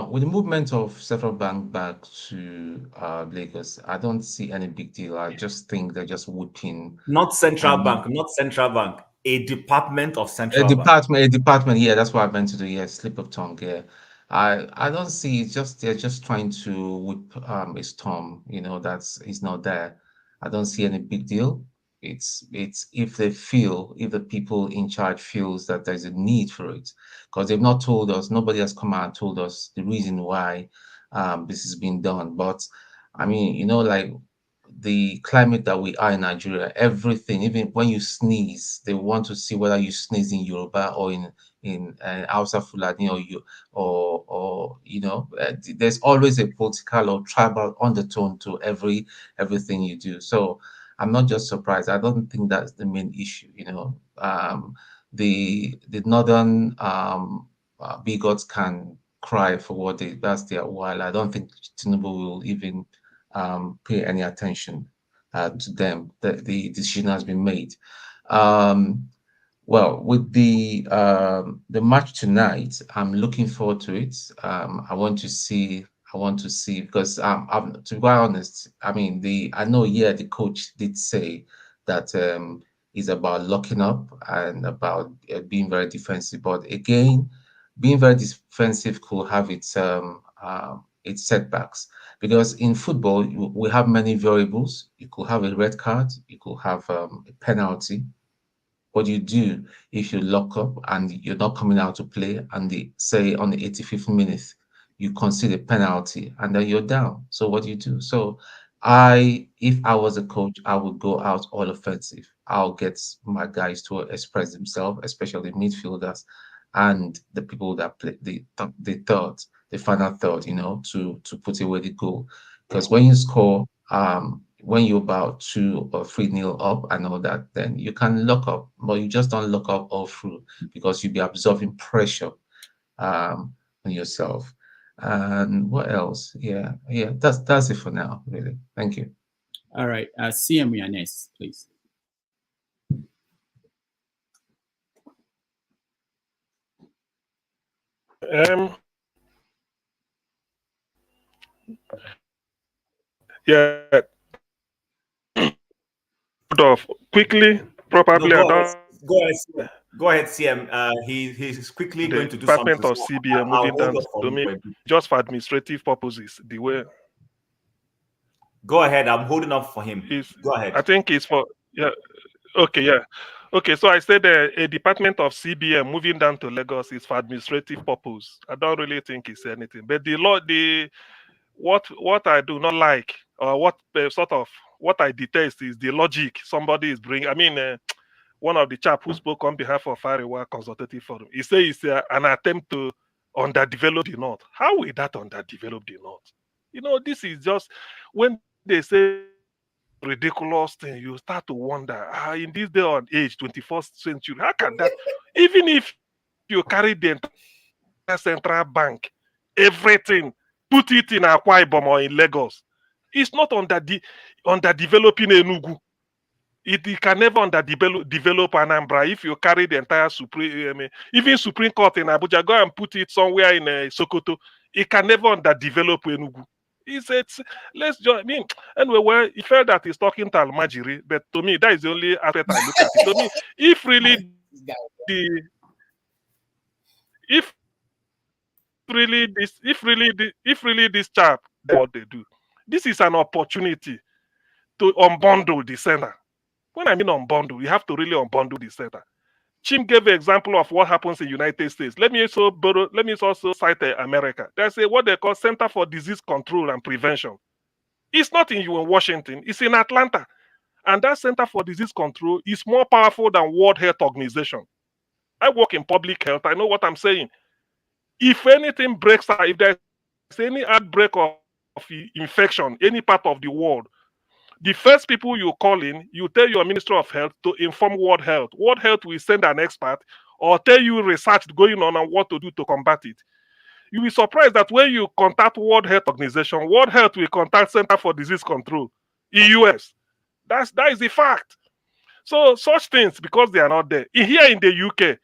with the movement of Central Bank back to Lagos, I don't see any big deal. I just think they're just whooping. Not Central Bank, not Central Bank. A department of Central Bank. A department. Yeah, that's what I meant to do. Yeah, slip of tongue. Yeah, I don't see. They're just trying to whip a storm. You know, it's not there. I don't see any big deal. It's if the people in charge feels that there's a need for it, because they've not told us, nobody has come out and told us the reason why this is being done. But I mean, you know, like the climate that we are in Nigeria, everything, even when you sneeze, they want to see whether you sneeze in Yoruba or in Hausa Fulani or you know, there's always a political or tribal undertone to everything you do. So I'm not just surprised. I don't think that's the main issue. You know, the northern bigots can cry for what that's their while. I don't think Tinubu will even pay any attention to them. The decision has been made. Well, with the match tonight, I'm looking forward to it. I want to see because to be quite honest, I mean I know the coach did say that it's about locking up and about being very defensive. But again, being very defensive could have its setbacks, because in football we have many variables. You could have a red card, you could have a penalty. What do you do if you lock up and you're not coming out to play, and they say on the 85th minute you concede a penalty and then you're down? So what do you do? So if I was a coach, I would go out all offensive. I'll get my guys to express themselves, especially midfielders and the people that play the final third, you know, to put away the goal. Because when you score, when you're about 2 or 3-0 up and all that, then you can lock up, but you just don't lock up all through, because you'll be absorbing pressure on yourself. And what else? Yeah, that's it for now, really. Thank you. All right, CM, you're next, please. Yeah. Quickly, probably. No, go ahead, CM. He's quickly going to do something. Department of CBN moving down to just for administrative purposes. The way. Go ahead. I'm holding up for him. Go ahead. I think it's for Okay. So I said a department of CBN moving down to Lagos is for administrative purpose. I don't really think it's anything. But what I do not like, or what I detest, is the logic somebody is bringing. I mean, one of the chap who spoke on behalf of Arewa Consultative Forum, he says it's an attempt to underdevelop the North. How will that underdevelop the North? You know, this is just when they say ridiculous thing, you start to wonder, in this day and age, 21st century, how can that, even if you carry the entire central bank, everything, put it in Akwa Ibom or in Lagos, it's not underdeveloping Enugu. It can never develop Anambra. If you carry the entire even Supreme Court in Abuja, go and put it somewhere in Sokoto, it can never underdevelop Enugu. Let's just, I mean, anyway, well, he felt that he's talking to Almajiri, but to me, that is the only aspect I look at it. To me, if really this chap, what they do, this is an opportunity to unbundle the center. When I mean unbundle, you have to really unbundle the center. Chim gave an example of what happens in the United States. Let me also cite America. There's what they call Center for Disease Control and Prevention. It's not in Washington, it's in Atlanta. And that Center for Disease Control is more powerful than World Health Organization. I work in public health. I know what I'm saying. If anything breaks out, if there's any outbreak of infection, any part of the world, the first people you call in, you tell your Minister of Health to inform World Health. World Health will send an expert or tell you research going on and what to do to combat it. You will be surprised that when you contact World Health Organization, World Health will contact Center for Disease Control, US. That is the fact. So such things, because they are not there. Here in the UK,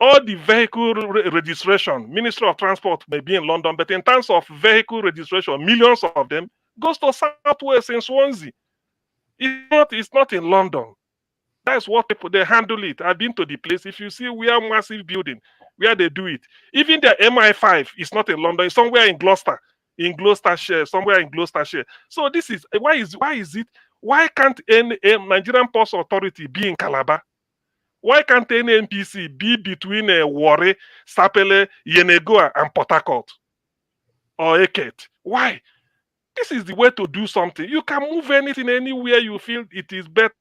all the vehicle registration, Ministry of Transport may be in London, but in terms of vehicle registration, millions of them goes to Southwest in Swansea. It's not in London. That's what people, they handle it. I've been to the place. If you see, we have massive building where they do it. Even the MI5 is not in London. It's somewhere in Gloucestershire, somewhere in Gloucestershire. So this is why can't any Nigerian Post Authority be in Calabar? Why can't any NPC be between Warri, Sapele, Yenegoa, and Port Harcourt or Eket? Why? This is the way to do something. You can move anything anywhere you feel it is better.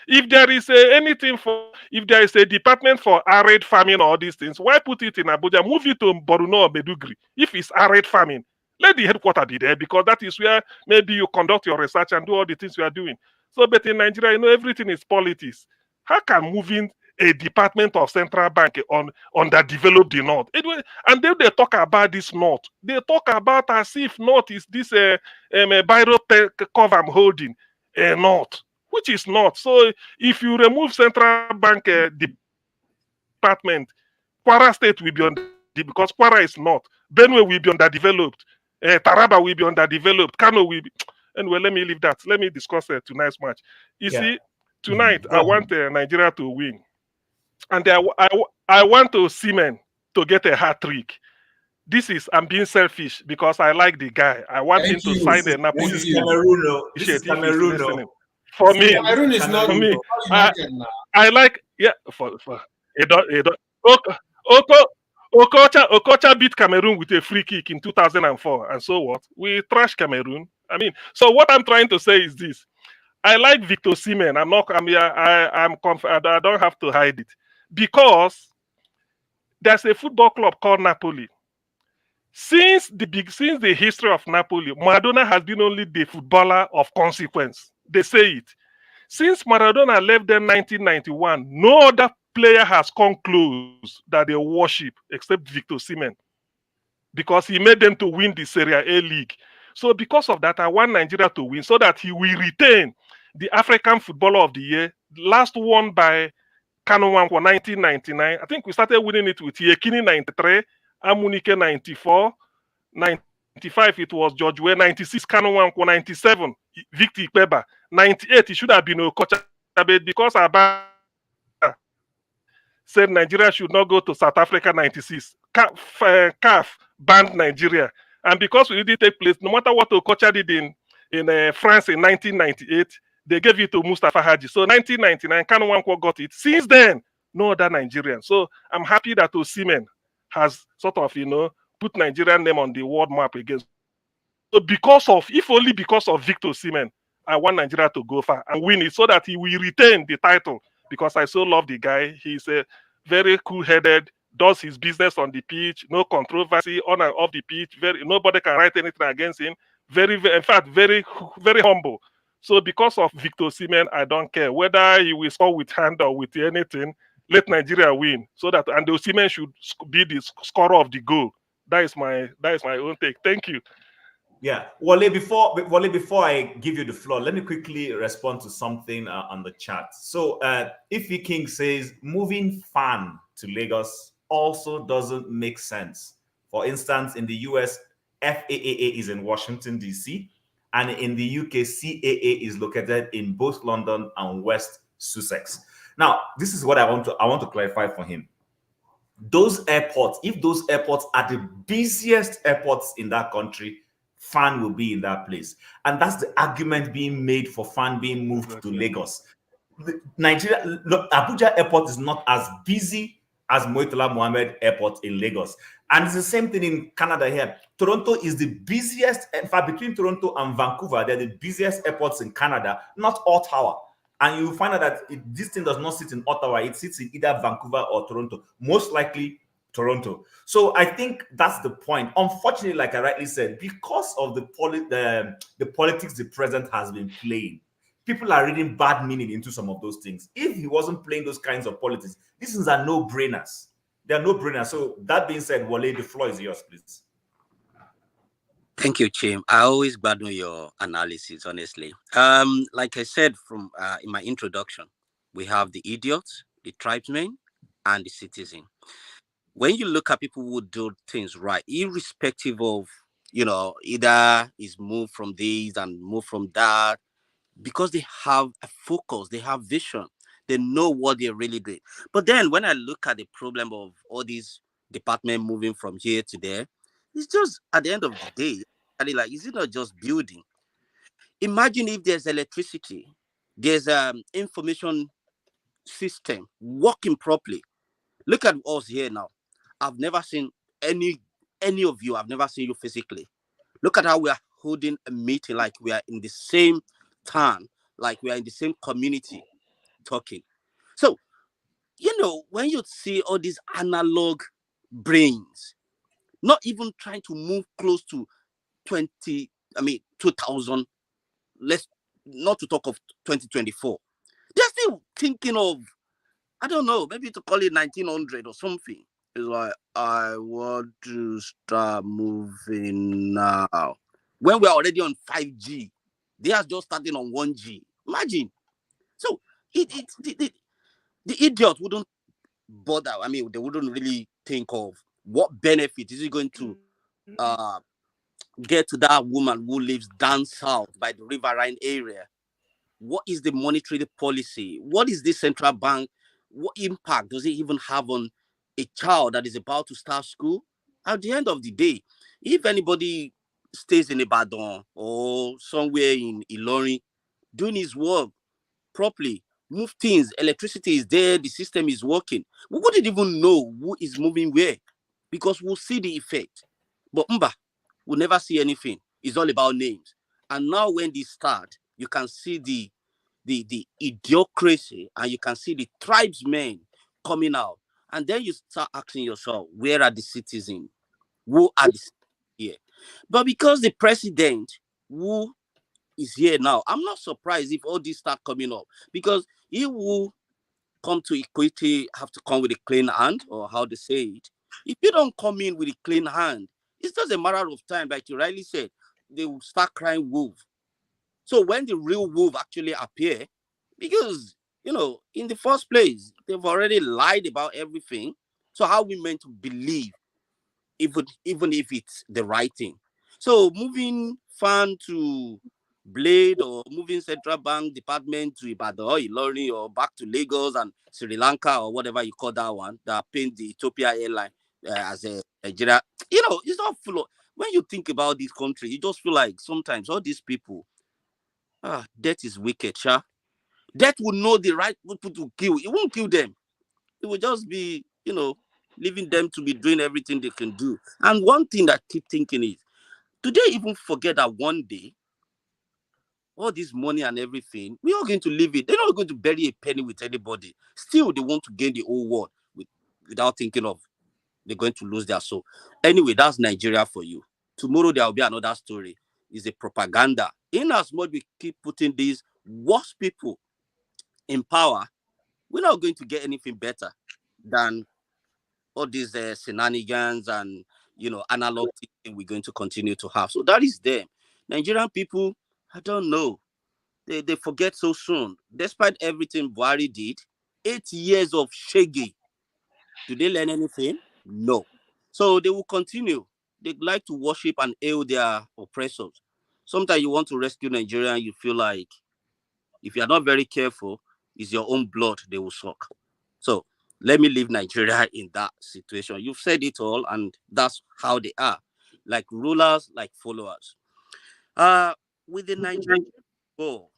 If there is if there is a department for arid farming or all these things, why put it in Abuja? Move it to Borno or Medugri. If it's arid farming, let the headquarters be there, because that is where maybe you conduct your research and do all the things you are doing. So, but in Nigeria, you know, everything is politics. How can moving a department of central bank underdevelop the North? And then they talk about this North. They talk about as if North is this biro cover I'm holding, North, which is not. So if you remove central bank department, Kwara State will be because Kwara is not. Benue will be underdeveloped. Taraba will be underdeveloped. Kano will be. Anyway, let me leave that. Let me discuss tonight's match. You see, tonight I want Nigeria to win, and I want to Seamen to get a hat trick. I'm being selfish because I like the guy. I want him to sign the Napoli. This is Cameroon. This is Cameroon. For me, Cameroon is not. For me, I like Okocha beat Cameroon with a free kick in 2004, and so what? We trashed Cameroon. I mean, so what I'm trying to say is this: I like Victor Osimhen. I don't have to hide it, because there's a football club called Napoli. Since the history of Napoli, Maradona has been only the footballer of consequence. They say it. Since Maradona left them in 1991, no other player has come close that they worship except Victor Osimhen, because he made them to win the Serie A league. So because of that, I want Nigeria to win so that he will retain the African Footballer of the Year, last won by Kano for 1999. I think we started winning it with Yekini 93, Amunike 94, 95 it was George Weah, 96 Kano 97, Victor Ikpeba, 98 it should have been Okocha, because Abba said Nigeria should not go to South Africa 96. CAF banned Nigeria. And because we didn't take place, no matter what Okocha did in France in 1998, they gave it to Mustafa Haji. So 1999, Kano Nwankwo got it. Since then, no other Nigerian. So I'm happy that Osimhen has sort of, put Nigerian name on the world map again. So if only because of Victor Osimhen, I want Nigeria to go far and win it so that he will retain the title, because I so love the guy. He's a very cool-headed, does his business on the pitch, no controversy on and off the pitch. Nobody can write anything against him. In fact, very humble. So because of Victor Osimhen, I don't care whether he will score with hand or with anything. Let Nigeria win, so that and the Osimhen should be the scorer of the goal. That is my own take. Thank you. Yeah, Wale, before I give you the floor, let me quickly respond to something on the chat. So Ife King says moving FAAN to Lagos also doesn't make sense. For instance, in the US, FAAA is in Washington, D.C., and in the UK, CAA is located in both London and West Sussex. Now, this is what I want to clarify for him. Those airports, if those airports are the busiest airports in that country, FAAN will be in that place. And that's the argument being made for FAAN being moved to Lagos. Abuja Airport is not as busy as Moitala Mohammed Airport in Lagos. And it's the same thing in Canada here. Toronto is the busiest, in fact, between Toronto and Vancouver, they're the busiest airports in Canada, not Ottawa. And you find out that this thing does not sit in Ottawa, it sits in either Vancouver or Toronto, most likely Toronto. So I think that's the point. Unfortunately, like I rightly said, because of the politics the president has been playing, people are reading bad meaning into some of those things. If he wasn't playing those kinds of politics, these things are no-brainers. They are no-brainers. So that being said, Wale, the floor is yours, please. Thank you, Chim. I always value your analysis, honestly. Like I said from in my introduction, we have the idiots, the tribesmen, and the citizen. When you look at people who do things right, irrespective of, either is moved from this and moved from that, because they have a focus, they have vision, they know what they're really doing. But then when I look at the problem of all these departments moving from here to there, it's just at the end of the day, like, is it not just building? Imagine if there's electricity, there's information system working properly. Look at us here now. I've never seen any of you. I've never seen you physically. Look at how we are holding a meeting, like we are in the same town, like we are in the same community talking. So, when you see all these analog brains, not even trying to move close to 2000, let's not to talk of 2024. They're still thinking of, I don't know, maybe to call it 1900 or something. It's like, I want to start moving now. When we're already on 5G, they are just starting on 1G. Imagine. So the idiot wouldn't bother. I mean, they wouldn't really think of what benefit is it going to get to that woman who lives down south by the riverine area. What is the monetary policy? What is the central bank? What impact does it even have on a child that is about to start school? At the end of the day, if anybody stays in Ibadan or somewhere in Ilorin doing his work properly, move things, electricity is there, the system is working, we wouldn't even know who is moving where, because we'll see the effect. But we'll never see anything. It's all about names. And now when they start, you can see the idiocracy, and you can see the tribesmen coming out. And then you start asking yourself, where are the citizens? Who are the citizens here? But because the president who is here now, I'm not surprised if all this start coming up, because he will come to equity, have to come with a clean hand, or how they say it. If you don't come in with a clean hand, it's just a matter of time, like you rightly said, they will start crying wolf. So when the real wolf actually appear, because, in the first place, they've already lied about everything. So how are we meant to believe, even if it's the right thing? So moving FAAN to Blade, or moving Central Bank Department to Ibadan or Ilorin, or back to Lagos and Sri Lanka, or whatever you call that one, that paint the Ethiopia airline as a Nigeria, it's not full of, when you think about this country, you just feel like sometimes all these people, death is wicked, sha. Death will know the right people to kill. It won't kill them. It will just be, leaving them to be doing everything they can do. And one thing that I keep thinking is, do they even forget that one day, all this money and everything, we're all going to leave it. They're not going to bury a penny with anybody. Still, they want to gain the whole world without thinking of they're going to lose their soul. Anyway, that's Nigeria for you. Tomorrow there will be another story. It's a propaganda. In as much we keep putting these worst people in power, we're not going to get anything better than all these shenanigans and, you know, analog thing we're going to continue to have. So that is them. Nigerian people, I don't know. They forget so soon. Despite everything Buhari did, 8 years of shaggy. Do they learn anything? No. So they will continue. They like to worship and hail their oppressors. Sometimes you want to rescue Nigeria and you feel like if you're not very careful, it's your own blood they will suck. So let me leave Nigeria in that situation. You've said it all, and that's how they are. Like rulers, like followers. With the Nigerian football,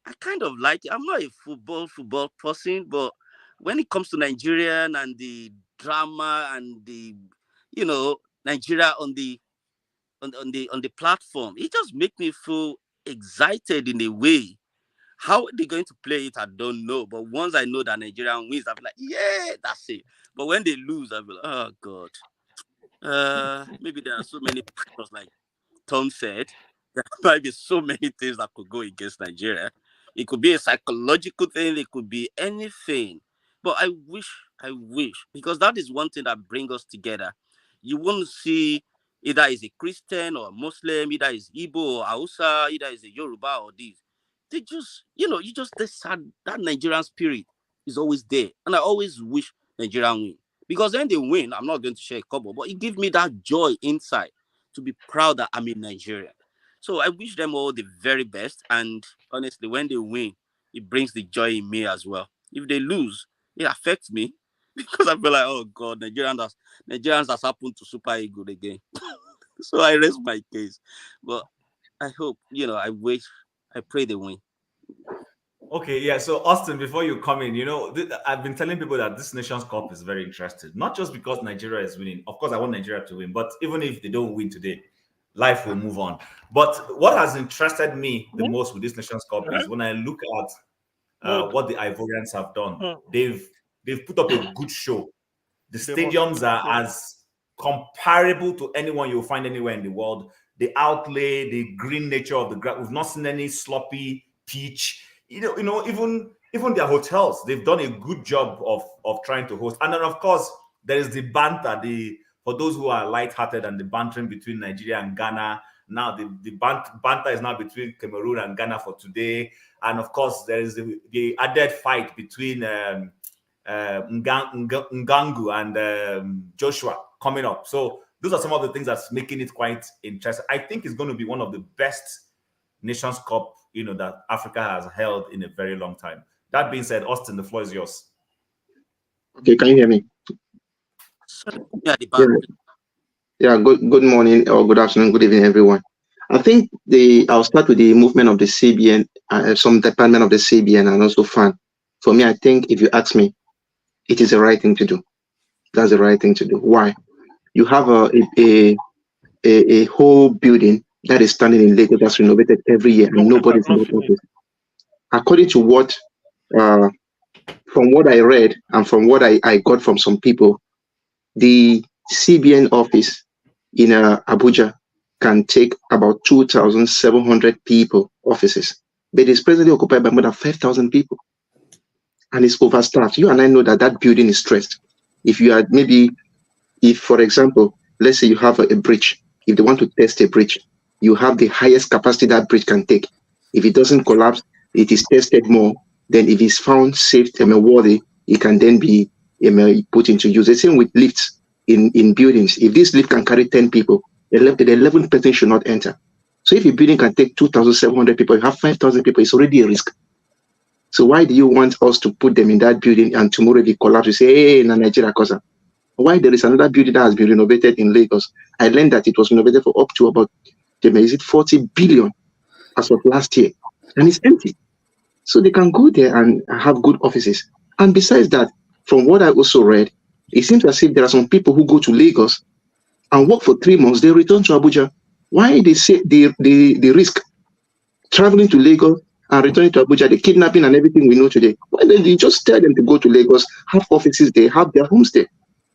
I kind of like it. I'm not a football person, but when it comes to Nigerian and the drama and the, you know, Nigeria on the platform, it just makes me feel excited in a way. How they're going to play it, I don't know. But once I know that Nigeria wins, I'll be like, yeah, that's it. But when they lose, I'll be like, oh God. Maybe there are so many factors, like Tom said. There might be so many things that could go against Nigeria. It could be a psychological thing. It could be anything. But I wish, because that is one thing that brings us together. You won't see either is a Christian or a Muslim, either is Igbo or Hausa, either is a Yoruba or this. They just, you know, that Nigerian spirit is always there. And I always wish Nigeria win. Because when they win, I'm not going to share a couple, but it gives me that joy inside to be proud that I'm in Nigeria. So I wish them all the very best. And honestly, when they win, it brings the joy in me as well. If they lose, it affects me because I feel like, oh God, Nigerians has happened to Super Eagles again. So I rest my case. But I hope, you know, I pray they win. Okay, yeah. So Austin, before you come in, you know, I've been telling people that this Nations Cup is very interesting. Not just because Nigeria is winning. Of course, I want Nigeria to win. But even if they don't win today, life will move on. But what has interested me the most with this Nations Cup is when I look at what the Ivorians have done. They've put up a good show. The stadiums are as comparable to anyone you'll find anywhere in the world. The outlay, the green nature of the ground. We've not seen any sloppy pitch. You know, even their hotels, they've done a good job of trying to host. And then, of course, there is the banter. For those who are lighthearted and the bantering between Nigeria and Ghana. Now the banter is now between Cameroon and Ghana for today. And of course, there is the added fight between Ngangu and Joshua coming up. So those are some of the things that's making it quite interesting. I think it's going to be one of the best Nations Cup, you know, that Africa has held in a very long time. That being said, Austin, the floor is yours. Okay, can you hear me? Yeah, good morning or good afternoon, good evening, everyone. I think I'll start with the movement of the CBN, some department of the CBN and also FAAN. For me, I think if you ask me, it is the right thing to do. That's the right thing to do. Why? You have a whole building that is standing in Lagos that's renovated every year and nobody's in the office. According to what, from what I read and from what I got from some people, the CBN office in Abuja can take about 2,700 people offices, but it's presently occupied by more than 5,000 people, and it's overstaffed. You and I know that building is stressed. If you are if for example, let's say you have a bridge, if they want to test a bridge, you have the highest capacity that bridge can take. If it doesn't collapse, it is tested more. Then if it's found safe and worthy, it can then be put into use. The same with lifts in buildings. If this lift can carry 10 people, the 11th person should not enter. So if a building can take 2,700 people, you have 5,000 people, it's already a risk. So why do you want us to put them in that building and tomorrow if it collapses, you say, hey, in Nigeria, Kosa? Why there is another building that has been renovated in Lagos? I learned that it was renovated for up to about, is it 40 billion as of last year, and it's empty. So they can go there and have good offices. And besides that, from what I also read, it seems as if there are some people who go to Lagos and work for 3 months, they return to Abuja. Why they say they risk traveling to Lagos and returning to Abuja, the kidnapping and everything we know today? Why don't you just tell them to go to Lagos, have offices there, have their homes there?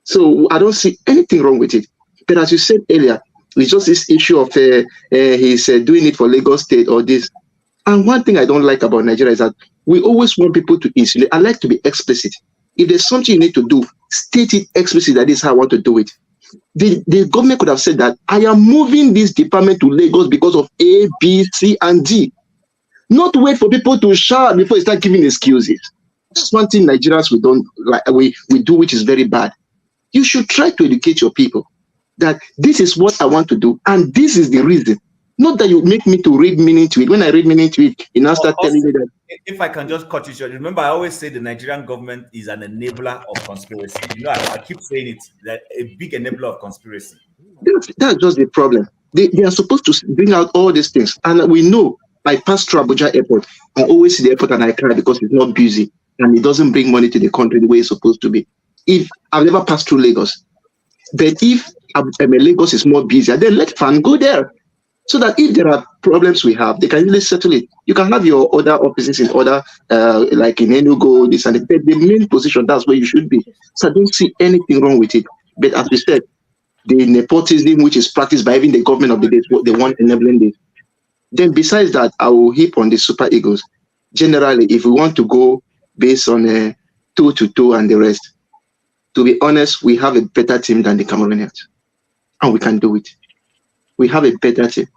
So I don't see anything wrong with it. But as you said earlier, it's just this issue of he's doing it for Lagos State or this. And one thing I don't like about Nigeria is that we always want people to insulate. I like to be explicit. If there's something you need to do, state it explicitly that this is how I want to do it. The government could have said that I am moving this department to Lagos because of A, B, C, and D. Not wait for people to shout before you start giving excuses. That's one thing Nigerians we don't like. We do, which is very bad. You should try to educate your people that this is what I want to do, and this is the reason. Not that you make me to read meaning to it. When I read meaning to it, you now start telling me that. If I can just cut you short, remember I always say the Nigerian government is an enabler of conspiracy. You know, I keep saying it, that a big enabler of conspiracy. That's just the problem. They are supposed to bring out all these things, and we know. I pass through Abuja airport. I always see the airport and I cry because it's not busy and it doesn't bring money to the country the way it's supposed to be. If I've never passed through Lagos, but if Lagos is more busy, then let FAAN go there. So that if there are problems we have, they can easily settle it. You can have your other offices in other, like in Enugu, this and that. But the main position, that's where you should be. So I don't see anything wrong with it. But as we said, the nepotism which is practiced by even the government of the day, they want enabling this. Then besides that, I will heap on the Super Eagles. Generally, if we want to go based on a 2-2 and the rest, to be honest, we have a better team than the Cameroonians. And we can do it. We have a better team.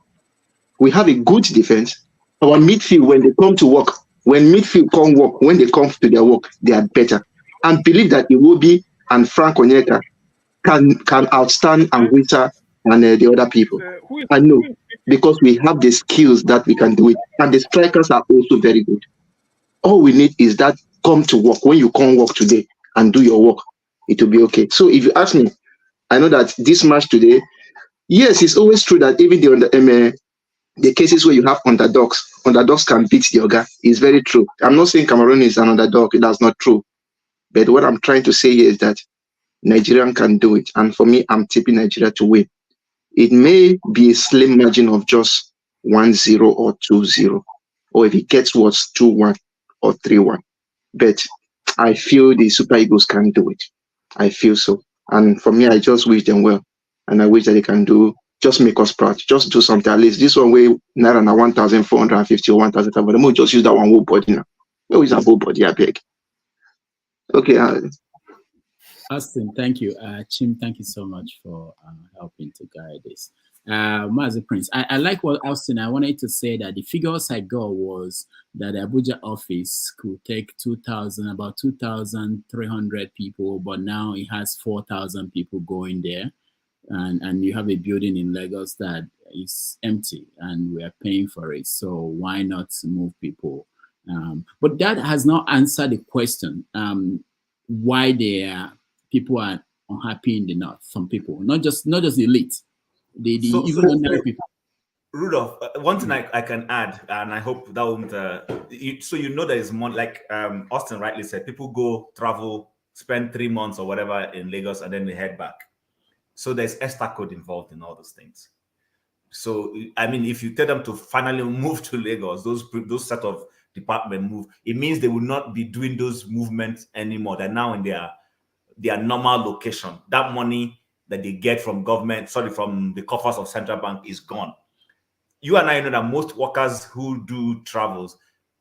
We have a good defense. Our midfield, when they come to work, when midfield come work, when they come to their work, they are better. And believe that Iwobi and Frank Onyeka can outstand and winter and the other people. I know, because we have the skills that we can do it. And the strikers are also very good. All we need is that come to work. When you come work today and do your work, it will be okay. So if you ask me, I know that this match today, yes, it's always true that even the cases where you have underdogs can beat the Oga. It's very true. I'm not saying Cameroon is an underdog. That's not true. But what I'm trying to say here is that Nigerian can do it. And for me, I'm tipping Nigeria to win. It may be a slim margin of just 1-0 or 2-0, or if it gets worse, 2-1 or 3-1. But I feel the Super Eagles can do it. I feel so. And for me, I just wish them well. And I wish that they can just make us proud. Just do something. At least this one way, Naira 1,450 or 1,500. We'll just use that one whole body now. We'll use that whole body, I beg. Okay. Austin, thank you. Chim, thank you so much for helping to guide this. Mazi Prince, I like what Austin, I wanted to say that the figures I got was that the Abuja office could take about 2,300 people, but now it has 4,000 people going there. And you have a building in Lagos that is empty and we are paying for it. So why not move people? But that has not answered the question why people are unhappy in the north. Some people, not just the elite, even ordinary people. Rudolph, one thing I can add, and I hope that won't. So you know there is more, like Austin rightly said, people travel, spend 3 months or whatever in Lagos, and then they head back. So there's ESTA code involved in all those things. So I mean, if you tell them to finally move to Lagos, those set of department move, it means they will not be doing those movements anymore. They're now in their normal location. That money that they get from government, from the coffers of central bank is gone. You and I know that most workers who do travels,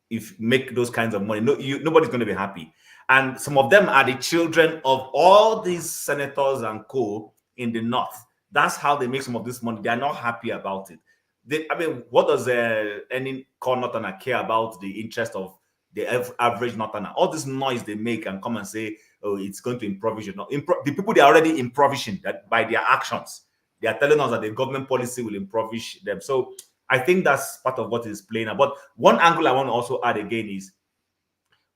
if make those kinds of money, nobody's going to be happy. And some of them are the children of all these senators and co in the north. That's how they make some of this money. They are not happy about it. What does any core northerner care about the interest of the average northerner? All this noise they make and come and say, oh, it's going to impoverish. The people, they are already impoverishing that by their actions. They are telling us that the government policy will impoverish them. So I think that's part of what is playing out. But one angle I want to also add again is,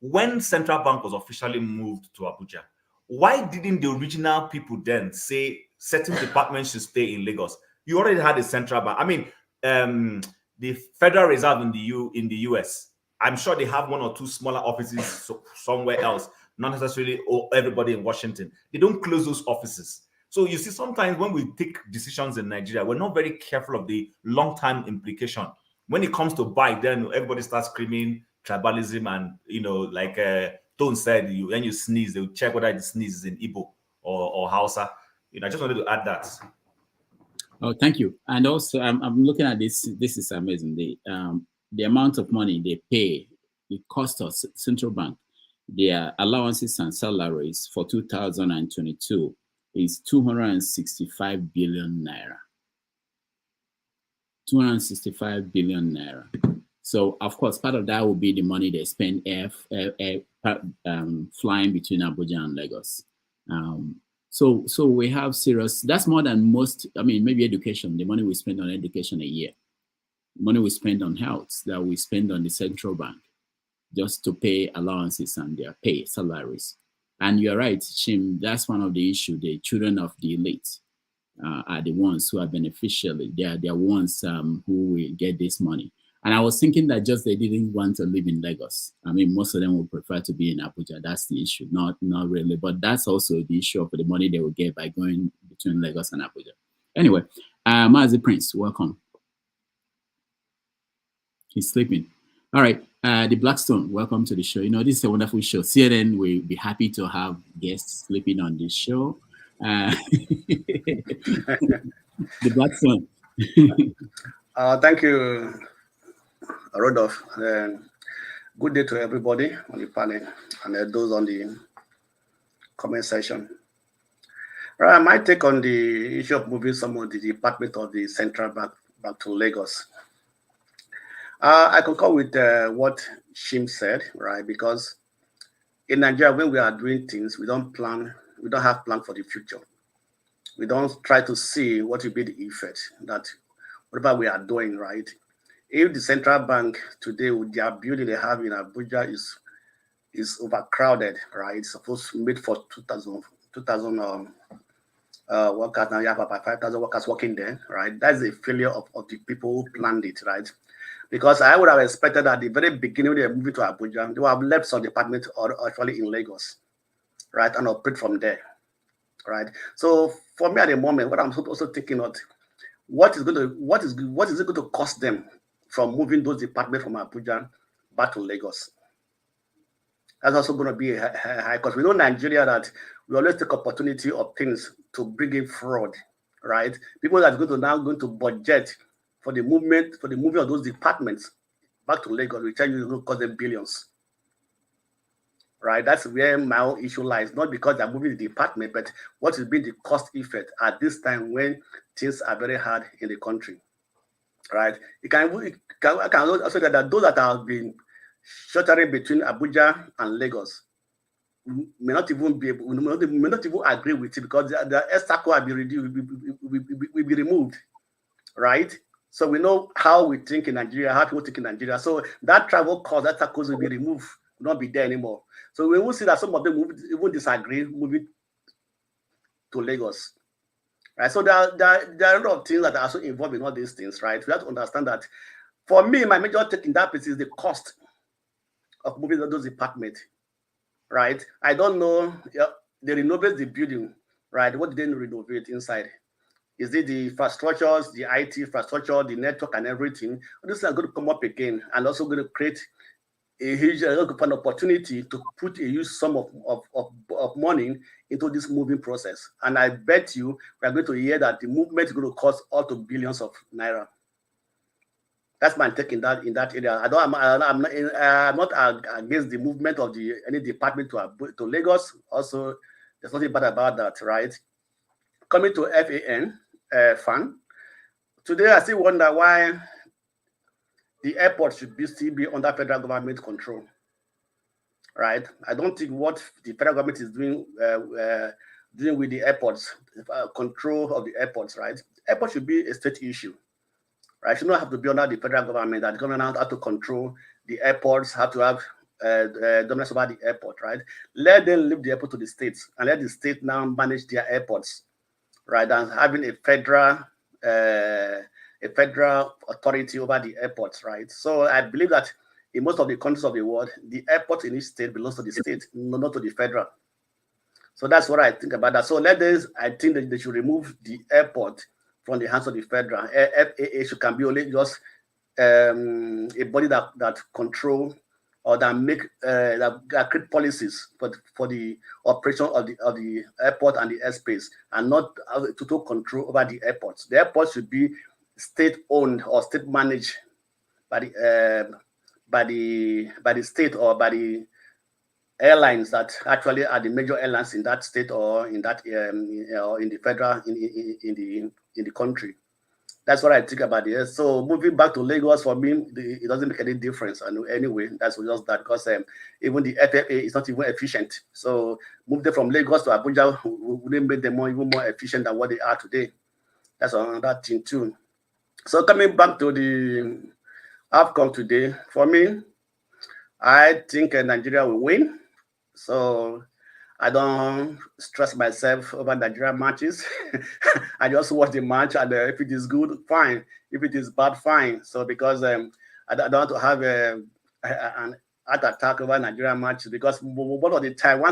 when central bank was officially moved to Abuja, why didn't the original people then say certain departments should stay in Lagos? You already had a central bank. The Federal Reserve in the US, I'm sure they have one or two smaller offices somewhere else, not necessarily everybody in Washington. They don't close those offices. So you see, sometimes when we take decisions in Nigeria, we're not very careful of the long-term implication. When it comes to buy, then everybody starts screaming tribalism, and like Tone said, when you sneeze, they'll check whether the sneeze is in Igbo or Hausa. I just wanted to add that. Oh, thank you. And also, I'm looking at this. This is amazing. The amount of money they pay, it cost us central bank, their allowances and salaries for 2022 is 265 billion naira. 265 billion naira. So, of course, part of that will be the money they spend flying between Abuja and Lagos. So we have serious, that's more than most, maybe education, the money we spend on education a year, money we spend on health, that we spend on the central bank, just to pay allowances and their pay, salaries. And you're right, Chim, that's one of the issues. The children of the elite are the ones who are beneficially. They are ones who will get this money. And I was thinking that just they didn't want to live in Lagos. Most of them would prefer to be in Abuja. That's the issue. Not really, but that's also the issue of the money they will get by going between Lagos and Abuja. Anyway, Mazi Prince, welcome. He's sleeping. All right, the Blackstone, welcome to the show. This is a wonderful show. CNN will be happy to have guests sleeping on this show. The Blackstone. Thank you, Rodolph. Good day to everybody on the panel and those on the comment section. My take on the issue of moving some of the department of the central bank back to Lagos. I concur with what Shim said, right? Because in Nigeria, when we are doing things, we don't have plan for the future. We don't try to see what will be the effect that whatever we are doing, right? If the central bank today, with their building they have in Abuja is overcrowded, right? It's supposed to meet for 2,000 workers. Now you have about 5,000 workers working there, right? That's a failure of the people who planned it, right? Because I would have expected at the very beginning when they moved to Abuja, they would have left some department or actually in Lagos, right, and operate from there, right? So for me at the moment, what I'm also thinking of, what is it going to cost them from moving those departments from Abuja back to Lagos? That's also going to be a high cost. We know Nigeria that we always take opportunity of things to bring in fraud, right? People that are going to budget for the movement of those departments back to Lagos, which is going to cost them billions, right? That's where my own issue lies. Not because they're moving the department, but what has been the cost effect at this time when things are very hard in the country, right? I can also say that those that have been shuttering between Abuja and Lagos may not even agree with it, because the obstacle will be removed, right? So we know how we think in Nigeria, how people think in Nigeria. So that travel cost, that tackles will be removed, will not be there anymore. So we will see that some of them will disagree moving to Lagos, right? So there are a lot of things that are also involved in all these things, right? We have to understand that. For me, my major take in that piece is the cost of moving those departments, right? I don't know. They renovate the building, right? What did they renovate inside? Is it the infrastructures, the IT infrastructure, the network, and everything? This is going to come up again, and also going to create a huge opportunity to put a huge sum of money into this moving process. And I bet you we are going to hear that the movement is going to cost up to billions of naira. That's my take in that area. I'm not against the movement of any department to Lagos. Also, there's nothing bad about that, right? Coming to FAAN, today I still wonder why the airport should still be under federal government control, right? I don't think what the federal government is doing with the airports, control of the airports, right? Airport should be a state issue, right? It should not have to be under the federal government. That the government has to control the airports, have to have dominance over the airport, right? Let them leave the airport to the states, and let the state now manage their airports, right? And having a federal authority over the airports, right? So I believe that in most of the countries of the world, the airport in each state belongs to the state, not to the federal. So that's what I think about that. So I think that they should remove the airport from the hands of the federal. FAA can be only just a body that control or that make that create policies for the operation of the airport and the airspace, and not total control over the airports. The airports should be state-owned or state-managed by the state or by the airlines that actually are the major airlines in that state or in that in the federal in the country. That's what I think about it. So moving back to Lagos, for me, it doesn't make any difference. Anyway, that's just that, because even the FAA is not even efficient. So move them from Lagos to Abuja wouldn't make them even more efficient than what they are today. That's another thing too. So coming back to the outcome today, for me, I think Nigeria will win. So I don't stress myself over Nigeria matches. I just watch the match, and if it is good, fine. If it is bad, fine. So because I don't want to have an heart attack over Nigeria matches, because most of the time,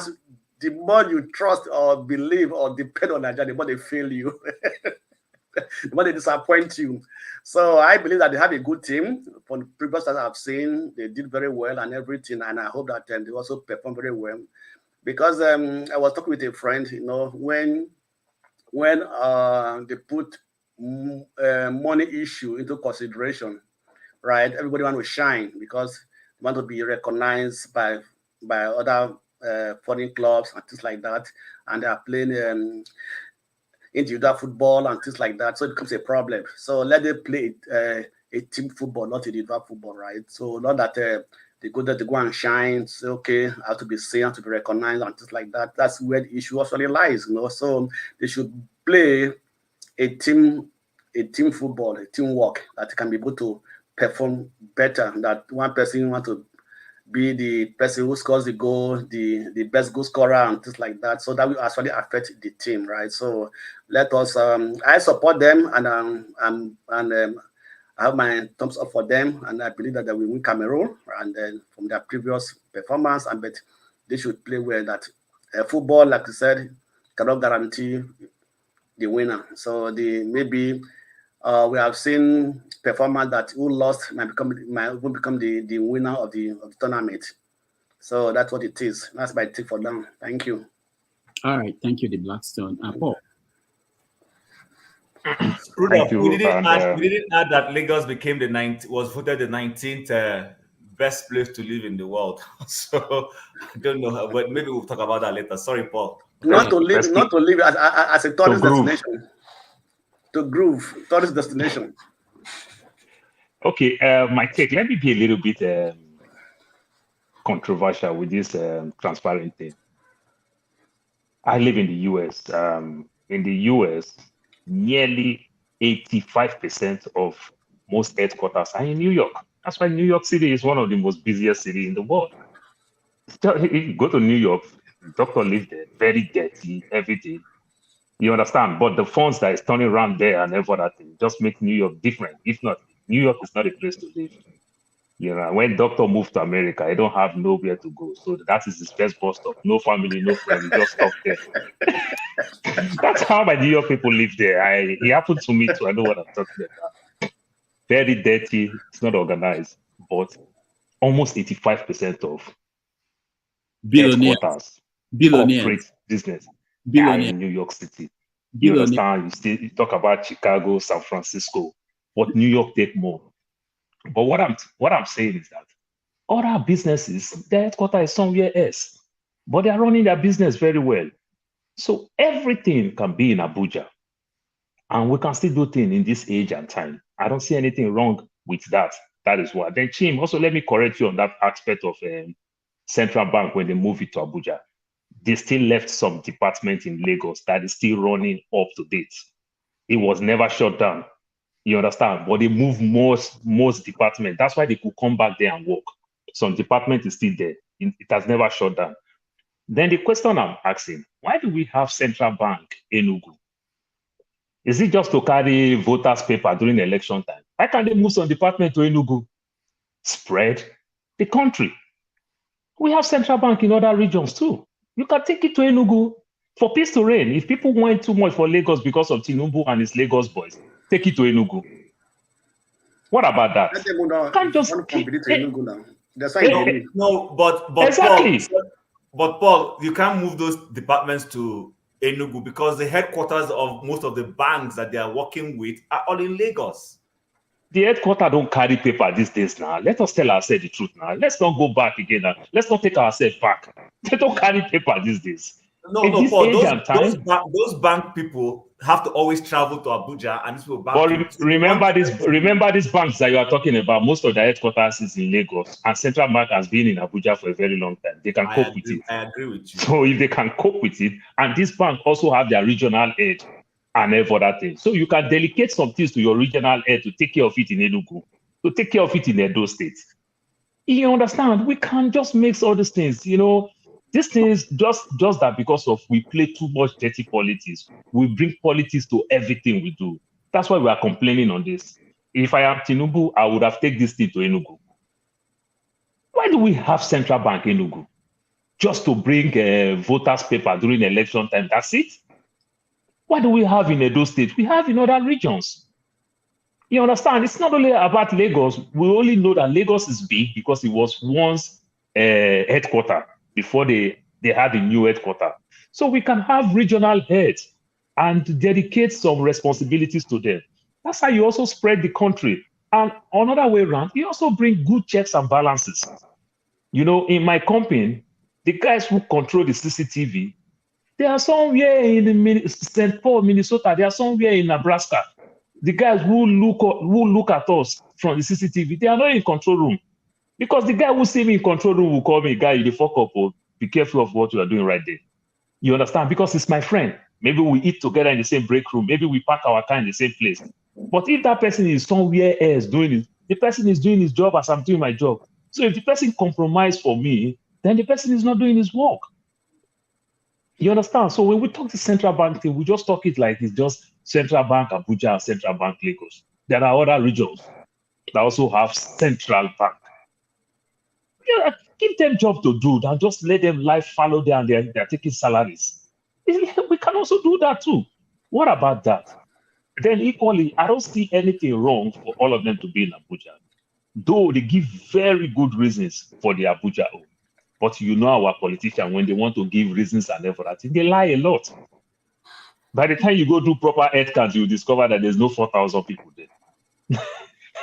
the more you trust or believe or depend on Nigeria, the more they fail you, the more they disappoint you. So I believe that they have a good team. From the previous that I've seen, they did very well and everything, and I hope that they also perform very well. Because I was talking with a friend, when they put money issue into consideration, right? Everybody want to shine because they want to be recognized by other foreign clubs and things like that, and they are playing individual football and things like that. So it becomes a problem. So let them play a team football, not individual football, right? So not that they go there to go and shine, say, okay, I have to be seen, I have to be recognized and things like that. That's where the issue actually lies, So they should play a team football, a teamwork that can be able to perform better. That one person want to be the person who scores the goal, the best goal scorer and things like that. So that will actually affect the team, right? So let us, I support them, and I have my thumbs up for them, and I believe that they will win Cameroon, and then from their previous performance, but they should play well. That football, like I said, cannot guarantee the winner. So maybe we have seen performers that who lost might become the winner of the tournament. So that's what it is. That's my tip for them. Thank you. All right, thank you, the Blackstone. Paul. Rudolph, we didn't add that Lagos became was voted the 19th best place to live in the world. So I don't know, but maybe we'll talk about that later. Sorry, Paul. Not to live as a tourist destination. To groove, tourist destination. Okay, my take. Let me be a little bit controversial with this transparent thing. I live in the US. In the US, nearly 85% of most headquarters are in New York. That's why New York City is one of the most busiest cities in the world. If you go to New York, doctor lives there, very dirty, everything. You understand? But the funds that is turning around there and every other thing just make New York different. If not, New York is not a place to live. When doctor moved to America, he don't have nowhere to go. So that is his first bus stop. No family, no friends. He just stop there. That's how my New York people live there. It happened to me too. I know what I'm talking about. Very dirty. It's not organized. But almost 85% of headquarters, corporate business are in New York City. You understand? You talk about Chicago, San Francisco, but New York take more. But what I'm saying is that other businesses, their headquarters is somewhere else, but they are running their business very well. So everything can be in Abuja, and we can still do things in this age and time. I don't see anything wrong with that. That is what. Then Chim, also let me correct you on that aspect of Central Bank when they move it to Abuja. They still left some department in Lagos that is still running up to date. It was never shut down. You understand? But they move most department. That's why they could come back there and work. Some department is still there. It has never shut down. Then the question I'm asking, why do we have Central Bank Enugu? Is it just to carry voters' paper during election time? Why can't they move some department to Enugu? Spread the country. We have Central Bank in other regions too. You can take it to Enugu for peace to reign. If people want too much for Lagos because of Tinubu and his Lagos boys, take it to Enugu. What about that? You can't just compete to Enugu now. That's why no, but exactly. Paul, you can't move those departments to Enugu because the headquarters of most of the banks that they are working with are all in Lagos. The headquarters don't carry paper these days now. Let us tell ourselves the truth now. Let's not go back again now. Let's not take ourselves back. They don't carry paper these days. No, Paul, those bank people have to always travel to Abuja and people back. But remember these banks that you are talking about, most of their headquarters is in Lagos, and Central Bank has been in Abuja for a very long time. They can cope with it. I agree with you. So if they can cope with it, and this bank also have their regional head and every other thing. So you can delegate some things to your regional head to take care of it in Enugu, to take care of it in Edo State. You understand? We can't just mix all these things, you know. This thing is just that because of we play too much dirty politics. We bring politics to everything we do. That's why we are complaining on this. If I am Tinubu, I would have taken this thing to Enugu. Why do we have Central Bank Enugu? Just to bring voters' paper during election time, that's it? What do we have in Edo State? We have in other regions. You understand? It's not only about Lagos. We only know that Lagos is big because it was once headquarters before they had a new headquarters. So we can have regional heads and dedicate some responsibilities to them. That's how you also spread the country. And another way around, you also bring good checks and balances. You know, in my company, the guys who control the CCTV, they are somewhere in St. Paul, Minnesota. They are somewhere in Nebraska. The guys who look at us from the CCTV, they are not in control room. Because the guy who see me in control room will call me, guy, you fuck up, or be careful of what you are doing right there. You understand? Because it's my friend. Maybe we eat together in the same break room. Maybe we park our car in the same place. But if that person is somewhere else doing it, the person is doing his job as I'm doing my job. So if the person compromise for me, then the person is not doing his work. You understand? So when we talk the central bank thing, we just talk it like it's just Central Bank Abuja and Central Bank Lagos. There are other regions that also have central bank. Yeah, give them job to do and just let them life follow them and they're taking salaries. We can also do that too. What about that? Then equally, I don't see anything wrong for all of them to be in Abuja. Though they give very good reasons for the Abuja. But you know our politicians, when they want to give reasons and everything, they lie a lot. By the time you go do proper head count, you discover that there's no 4,000 people there.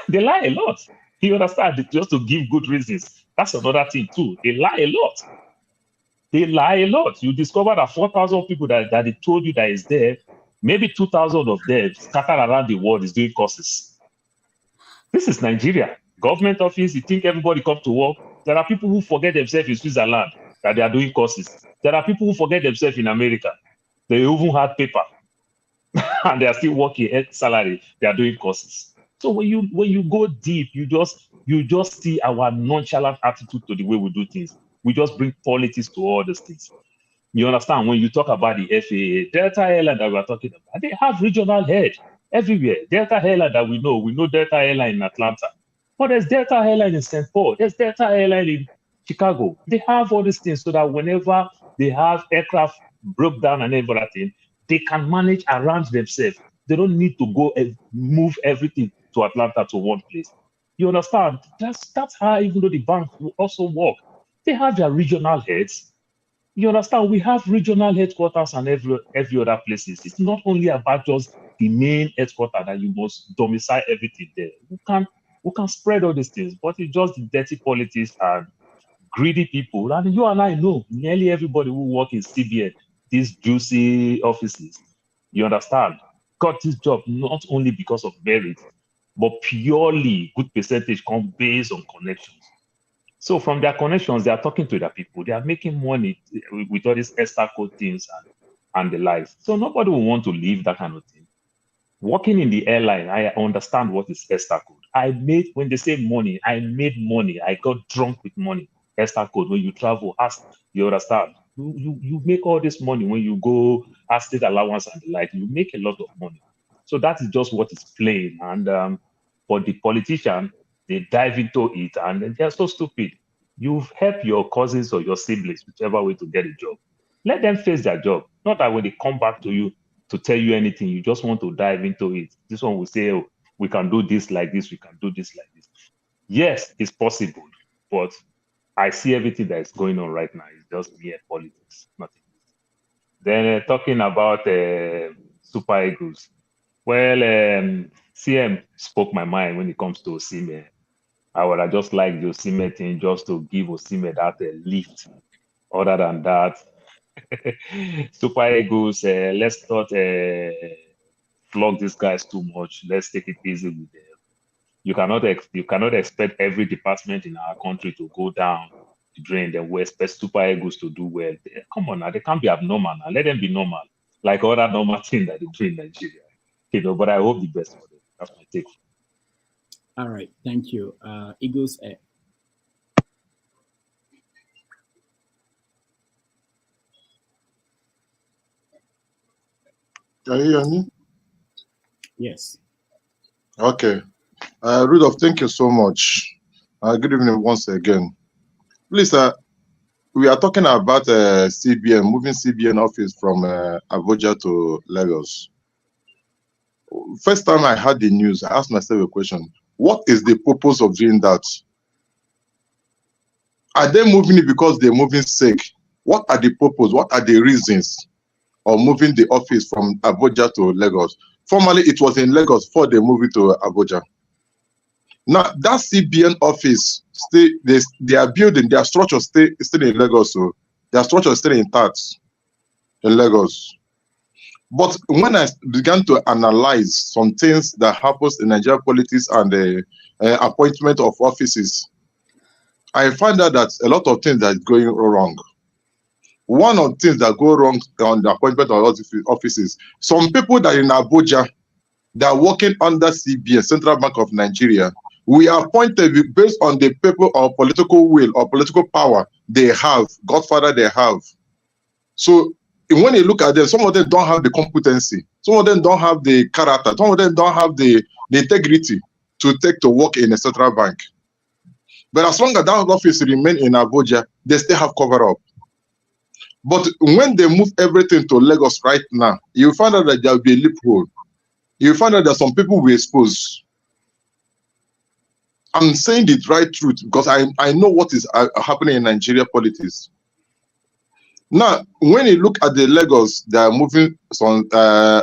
They lie a lot. You understand? Just to give good reasons. That's another thing too. They lie a lot. They lie a lot. You discover that 4,000 people that they told you that is there, maybe 2,000 of them scattered around the world is doing courses. This is Nigeria. Government office, you think everybody come to work. There are people who forget themselves in Switzerland that they are doing courses. There are people who forget themselves in America. They even had paper and they are still working at salary. They are doing courses. So when you go deep, you just see our nonchalant attitude to the way we do things. We just bring politics to all these things. You understand? When you talk about the FAA, Delta Airline that we are talking about, they have regional head everywhere. Delta Airline that we know Delta Airline in Atlanta. But there's Delta Airline in St. Paul. There's Delta Airline in Chicago. They have all these things so that whenever they have aircraft broke down and everything, they can manage around themselves. They don't need to go and move everything to Atlanta to one place. You understand? That's how, even though the bank will also work, they have their regional heads. You understand? We have regional headquarters and every other places. It's not only about just the main headquarters that you must domicile everything there. We can spread all these things, but it's just the dirty politics and greedy people. And you and I know nearly everybody who work in CBN, these juicy offices, you understand, got this job not only because of merit, but purely good percentage come based on connections. So from their connections, they are talking to their people. They are making money with all these extra code things and the likes. So nobody will want to leave that kind of thing. Working in the airline, I understand what is extra code. When they say money, I made money. I got drunk with money. Extra code, when you travel, you understand. You make all this money when you go as state allowance and the like. You make a lot of money. So that is just what is playing. And for the politician, they dive into it and they're so stupid. You've helped your cousins or your siblings, whichever way, to get a job. Let them face their job. Not that when they come back to you to tell you anything, you just want to dive into it. This one will say, oh, we can do this like this, we can do this like this. Yes, it's possible. But I see everything that is going on right now is just mere politics, nothing. Then talking about Super Eagles. Well, CM spoke my mind when it comes to Osimhen. I would have just liked the Osimhen thing just to give Osimhen that lift. Other than that, Super Eagles, let's not flog these guys too much. Let's take it easy with them. You cannot expect every department in our country to go down the drain. Then we expect Super Eagles to do well. Come on now, they can't be abnormal now. Let them be normal, like other normal things that they do in Nigeria. But I hope the best for them. That's my take. All right, thank you. Eagles Air. Can you hear me? Yes. Okay. Rudolph, thank you so much. Good evening once again. Please, we are talking about CBN, moving CBN office from Abuja to Lagos. First time I heard the news, I asked myself a question. What is the purpose of doing that? Are they moving it because they're moving sake? What are the purpose? What are the reasons of moving the office from Abuja to Lagos? Formerly, it was in Lagos before they moved it to Abuja. Now, that CBN office, they are building, their structure still in Lagos. So their structure is still intact in Lagos. But when I began to analyze some things that happens in Nigerian politics and the appointment of offices, I find out that a lot of things that is going wrong. One of the things that go wrong on the appointment of offices, some people that are in Abuja, that are working under CBN, Central Bank of Nigeria, we are appointed based on the people or political will or political power they have, Godfather they have. So when you look at them, some of them don't have the competency, some of them don't have the character, some of them don't have the integrity to take to work in a central bank. But as long as that office remain in Abuja, they still have cover up. But when they move everything to Lagos right now, you find out that there will be a loophole. You find out that some people will expose. I'm saying the right truth because I know what is happening in Nigeria politics. Now, when you look at the Lagos, they are moving some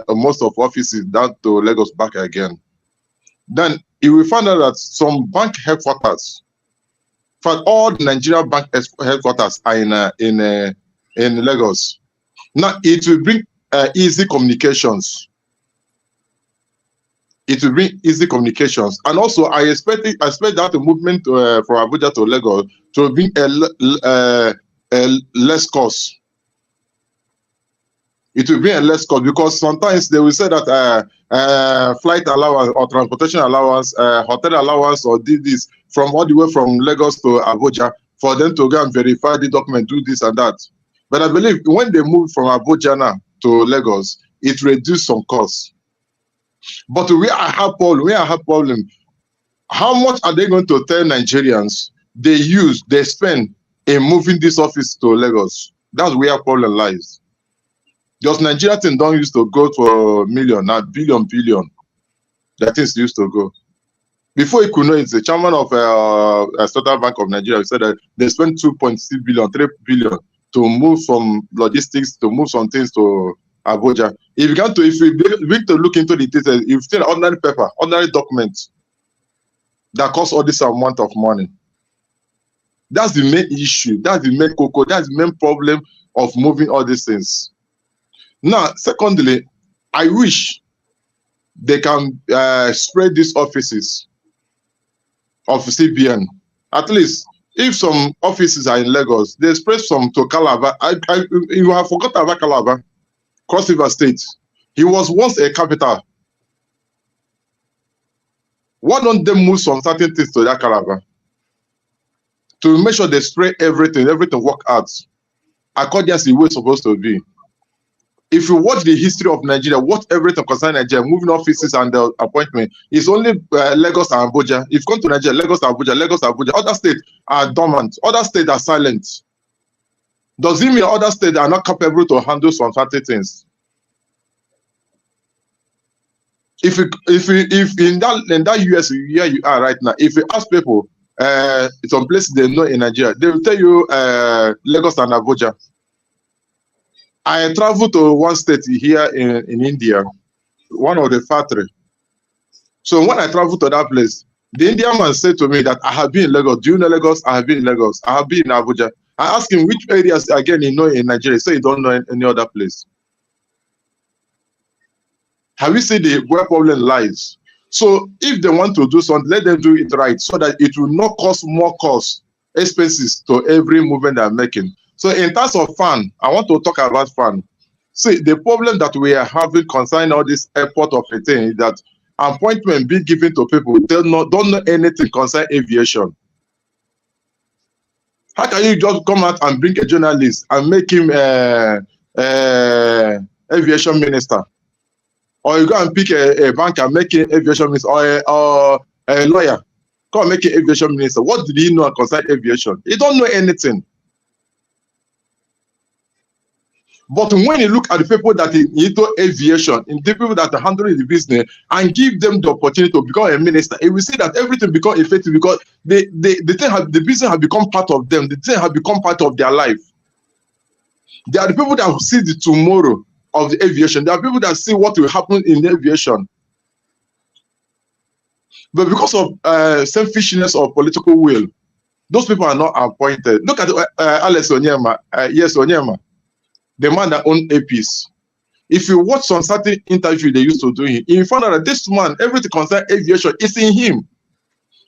most of offices down to Lagos back again. Then you will find out that some bank headquarters, for all the Nigerian bank headquarters are in Lagos. Now it will bring easy communications. It will bring easy communications, and also I expect that the movement from Abuja to Lagos to bring a less cost. It will bring a less cost because sometimes they will say that flight allowance or transportation allowance, hotel allowance, or did this from all the way from Lagos to Abuja for them to go and verify the document, do this and that. But I believe when they move from Abuja now to Lagos, it reduces some costs. But where I have problem, how much are they going to tell Nigerians they spend in moving this office to Lagos? That's where our problem lies. Just Nigeria thing don't used to go for million, not billion. That things used to go. Before you could know it, the chairman of Central Bank of Nigeria said that they spent 2.6 billion, 3 billion to move some logistics, to move some things to Abuja. If you begin to look into the details, you've seen ordinary paper, ordinary documents that cost all this amount of money. That's the main issue. That's the main cocoa. That's the main problem of moving all these things. Now, secondly, I wish they can spread these offices of CBN. At least, if some offices are in Lagos, they spread some to Calabar. You have forgotten about Calabar, Cross River State. He was once a capital. Why don't they move some certain things to that Calabar? To make sure they spray everything work out according to the way it's supposed to be. If you watch the history of Nigeria, watch everything concerning Nigeria, moving offices and the appointment, it's only Lagos and Abuja. If you come to Nigeria, Lagos, Abuja. Other states are dormant. Other states are silent. Does it mean other states are not capable to handle some certain things? If in that US where you are right now, if you ask people, some places they know in Nigeria. They will tell you Lagos and Abuja. I traveled to one state here in India, one of the factory. So when I traveled to that place, the Indian man said to me that I have been in Lagos. Do you know Lagos? I have been in Lagos. I have been in Abuja. I asked him which areas again you know in Nigeria. He said you don't know any other place. Have you seen where problem lies? So if they want to do something, let them do it right so that it will not cause more cost, expenses to every movement they're making. So in terms of FAAN, I want to talk about FAAN. See, the problem that we are having concerning all this airport of a thing is that appointment being given to people who don't know anything concerning aviation. How can you just come out and bring a journalist and make him aviation minister? Or you go and pick a banker, make him aviation minister, or a lawyer, come and make him aviation minister. What did he know concerning aviation? He don't know anything. But when you look at the people that are into aviation, in the people that are handling the business, and give them the opportunity to become a minister, you will see that everything becomes effective because the business has become part of them. The thing has become part of their life. They are the people that will see the tomorrow of the aviation. There are people that see what will happen in aviation. But because of selfishness or political will, those people are not appointed. Look at Alex Onyema. Yes, Onyema. The man that owns APs. If you watch some certain interview they used to do him, you find out that this man, everything concerning aviation is in him.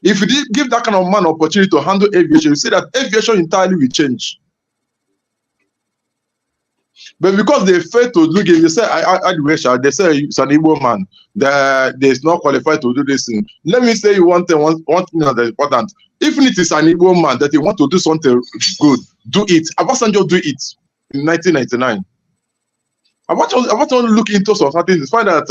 If you did give that kind of man opportunity to handle aviation, you see that aviation entirely will change. But because they fail to look at it, they say, they say it's an Igbo man, that is not qualified to do this thing. Let me say you one thing that's important. Even if it is an Igbo man that he want to do something good, do it. Abasanjo do it in 1999. I want to look into something to find out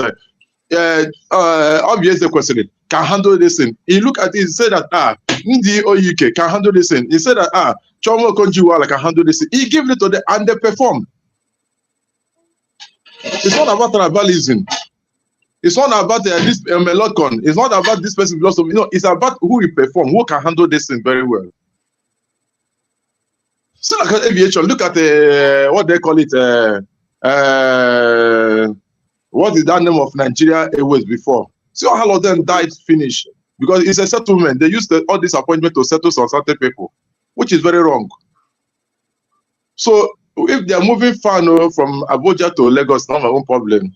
obviously the question can handle this thing. He look at it, he said that Ndi Oyuke can handle this thing. He said that Chomo Konjiwala can handle this thing. He gave it to them and they performed. It's not about tribalism. It's not about this melocon. It's not about this person philosophy. You know, it's about who will perform, who can handle this thing very well. So like aviation, look at what they call it. What is that name of Nigeria Airways before? See how all of them died finished because it's a settlement. They used all this appointment to settle some certain people, which is very wrong. So if they are moving far from Abuja to Lagos, not my own problem.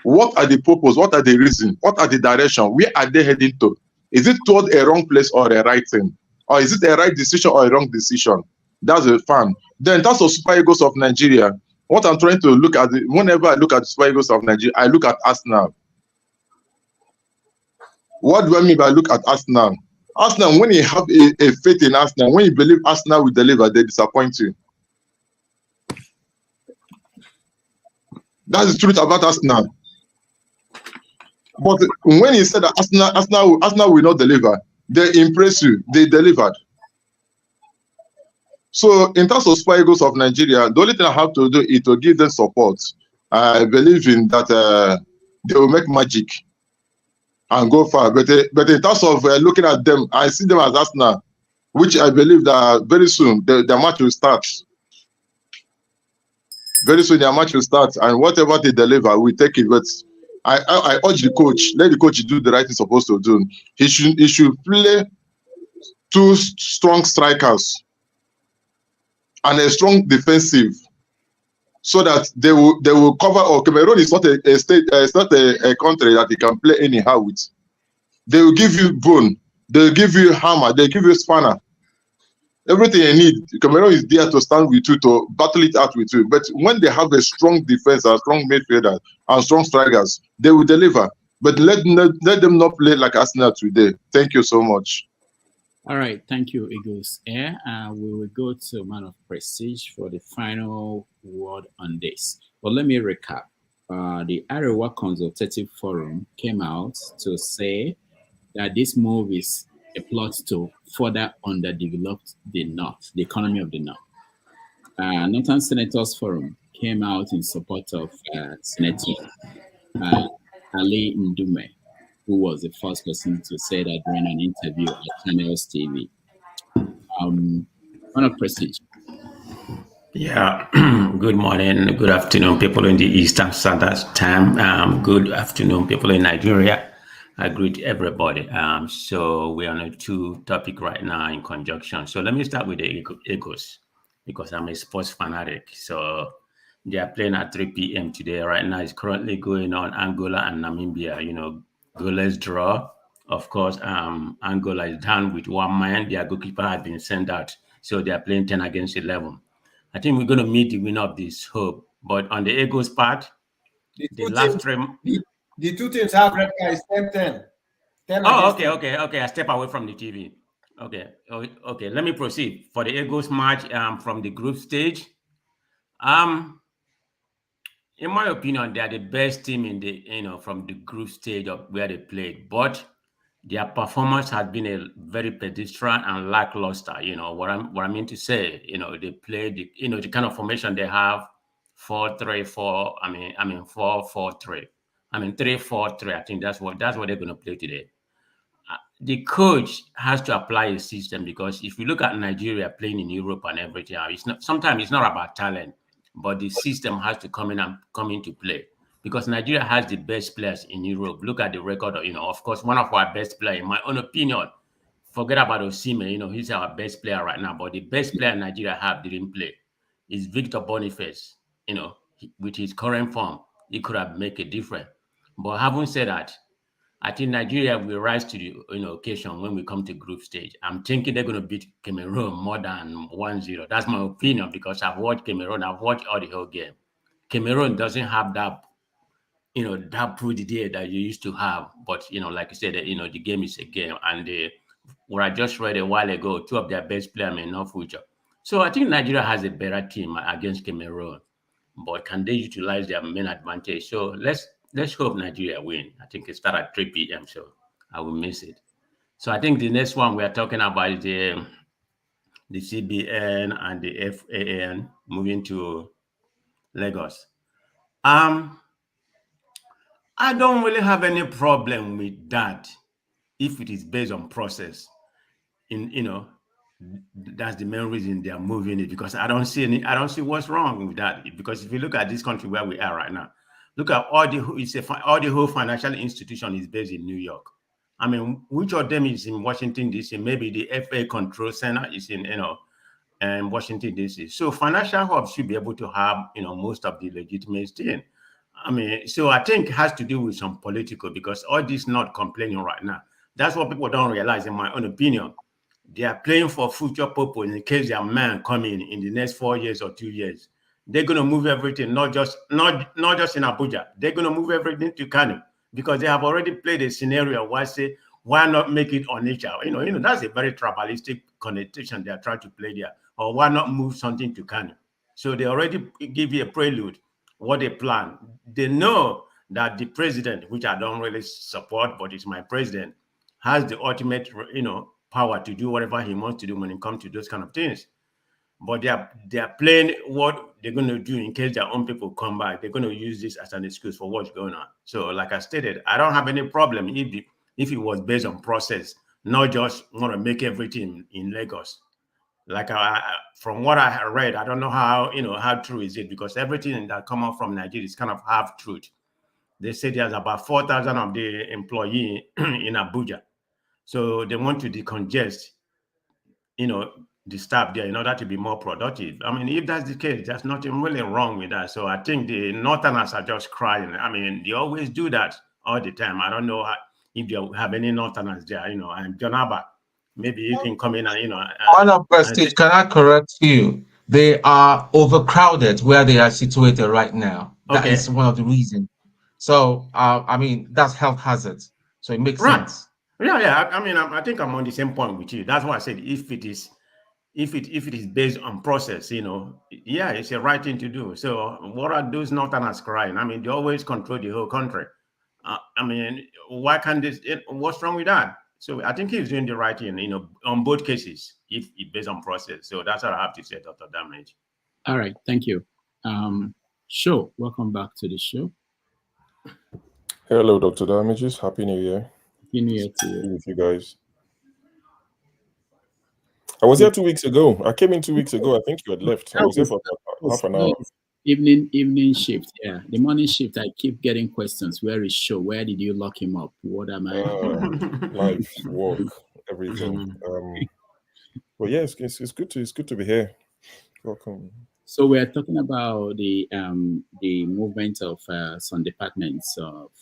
What are the purpose? What are the reasons? What are the direction? Where are they heading to? Is it toward a wrong place or a right thing? Or is it a right decision or a wrong decision? That's a fan. Then that's the Super Eagles of Nigeria. What I'm trying to look at, whenever I look at the Super Eagles of Nigeria, I look at Arsenal. What do I mean by look at Arsenal? Arsenal, when you have a faith in Arsenal, when you believe Arsenal will deliver, they disappoint you. That's the truth about Arsenal. But when he said that Arsenal will not deliver, they impress you. They delivered. So in terms of Super Eagles of Nigeria, the only thing I have to do is to give them support. I believe in that they will make magic and go far. But in terms of looking at them, I see them as Arsenal, which I believe that very soon the match will start. Very soon their match will start, and whatever they deliver, we take it. But I urge the coach, let the coach do the right thing supposed to do. He should play two strong strikers and a strong defensive, so that they will cover. Or Cameroon is not a state, it's not a country that you can play anyhow with. They will give you bone, they will give you hammer, they will give you spanner. Everything you need, Cameroon is there to stand with you, to battle it out with you. But when they have a strong defense, a strong midfielder, and strong strikers, they will deliver. But let them not play like Arsenal today. Thank you so much. All right, thank you, Eagles Air. We will go to Man of Prestige for the final word on this. But let me recap. The Arewa Consultative Forum came out to say that this move is a plot to further underdevelop the North, the economy of the North. Northern Senators Forum came out in support of Senator Ali Ndume, who was the first person to say that during an interview at Channels TV. On a prestige. Yeah, good morning, good afternoon, people in the Eastern Standard Time. Good afternoon, people in Nigeria. I greet everybody. So we're on a two topic right now in conjunction. So let me start with the Eagles because I'm a sports fanatic. So they are playing at 3 p.m. today. Right now, it's currently going on Angola and Namibia. You know, goalless draw. Of course, Angola is down with 1 man. Their goalkeeper has been sent out. So they are playing 10 against 11. I think we're going to meet the winner of this hope. But on the Eagles part, the last the two teams have red cards 10-10. Oh, okay. I step away from the TV. Okay. Let me proceed. For the Eagles match from the group stage, in my opinion, they are the best team in the from the group stage of where they played. But their performance has been a very pedestrian and lackluster. You know what I mean to say. You know, they played the kind of formation they have 4-3-4. I mean 4-4-3. I mean 3-4-3. I think that's what they're going to play today. The coach has to apply a system because if you look at Nigeria playing in Europe and everything, sometimes it's not about talent, but the system has to come into play because Nigeria has the best players in Europe. Look at the record, of course, one of our best players, in my own opinion. Forget about Osimhen, he's our best player right now, but the best player Nigeria didn't play is Victor Boniface. With his current form, he could have made a difference. But having said that, I think Nigeria will rise to the occasion when we come to group stage. I'm thinking they're going to beat Cameroon more than 1-0. That's my opinion because I've watched Cameroon. I've watched all the whole game. Cameroon doesn't have that, that prudence that you used to have. But, like you said, the game is a game. And what I just read a while ago, two of their best players may not future. So I think Nigeria has a better team against Cameroon. But can they utilize their main advantage? So let's hope Nigeria win. I think it starts at 3 p.m., so I will miss it. So I think the next one we are talking about is the CBN and the FAAN moving to Lagos. I don't really have any problem with that if it is based on process. That's the main reason they are moving it because I don't see what's wrong with that. Because if you look at this country where we are right now, look at all the whole financial institution is based in New York. I mean, which of them is in Washington D.C.? Maybe the FA Control Center is in Washington D.C. So financial hubs should be able to have most of the legitimate thing. I mean, so I think it has to do with some political because all this not complaining right now. That's what people don't realize, in my own opinion. They are playing for future purpose in case their man come in the next 4 years or 2 years. They're going to move everything, not just in Abuja. They're going to move everything to Kano because they have already played a scenario where say, why not make it on nature? That's a very tribalistic connotation they are trying to play there. Or why not move something to Kano? So they already give you a prelude, what they plan. They know that the president, which I don't really support, but it's my president, has the ultimate, power to do whatever he wants to do when it comes to those kind of things. But they are playing what they're going to do in case their own people come back. They're going to use this as an excuse for what's going on. So like I stated, I don't have any problem if it was based on process, not just want to make everything in Lagos. Like from what I read, I don't know how true is it because everything that come out from Nigeria is kind of half truth. They say there's about 4,000 of the employees in Abuja. So they want to decongest, the staff there in order to be more productive. I mean, if that's the case, there's nothing really wrong with that. So I think the Northerners are just crying. I mean, they always do that all the time. I don't know if you have any Northerners there, and John Abba, maybe you can come in and, On a prestige, can I correct you? They are overcrowded where they are situated right now. That is one of the reasons. So, I mean, that's health hazards. So it makes sense. Yeah. I mean, I think I'm on the same point with you. That's why I said if it is based on process, it's a right thing to do. So what are those Northerners crying? I mean, they always control the whole country. I mean, why can't this? What's wrong with that? So I think he's doing the right thing, on both cases, if it's based on process. So that's what I have to say, Dr. Damage. All right, thank you. Show, welcome back to the show. Hello, Dr. Damages. Happy New Year. Happy New Year to you. With you guys. I was here 2 weeks ago. I came in 2 weeks ago. I think you had left. I was here for about half an hour. Evening shift. Yeah, the morning shift. I keep getting questions. Where is Show? Where did you lock him up? What am I? Life, work, everything. But yeah, it's good to be here. Welcome. So we're talking about the movement of some departments of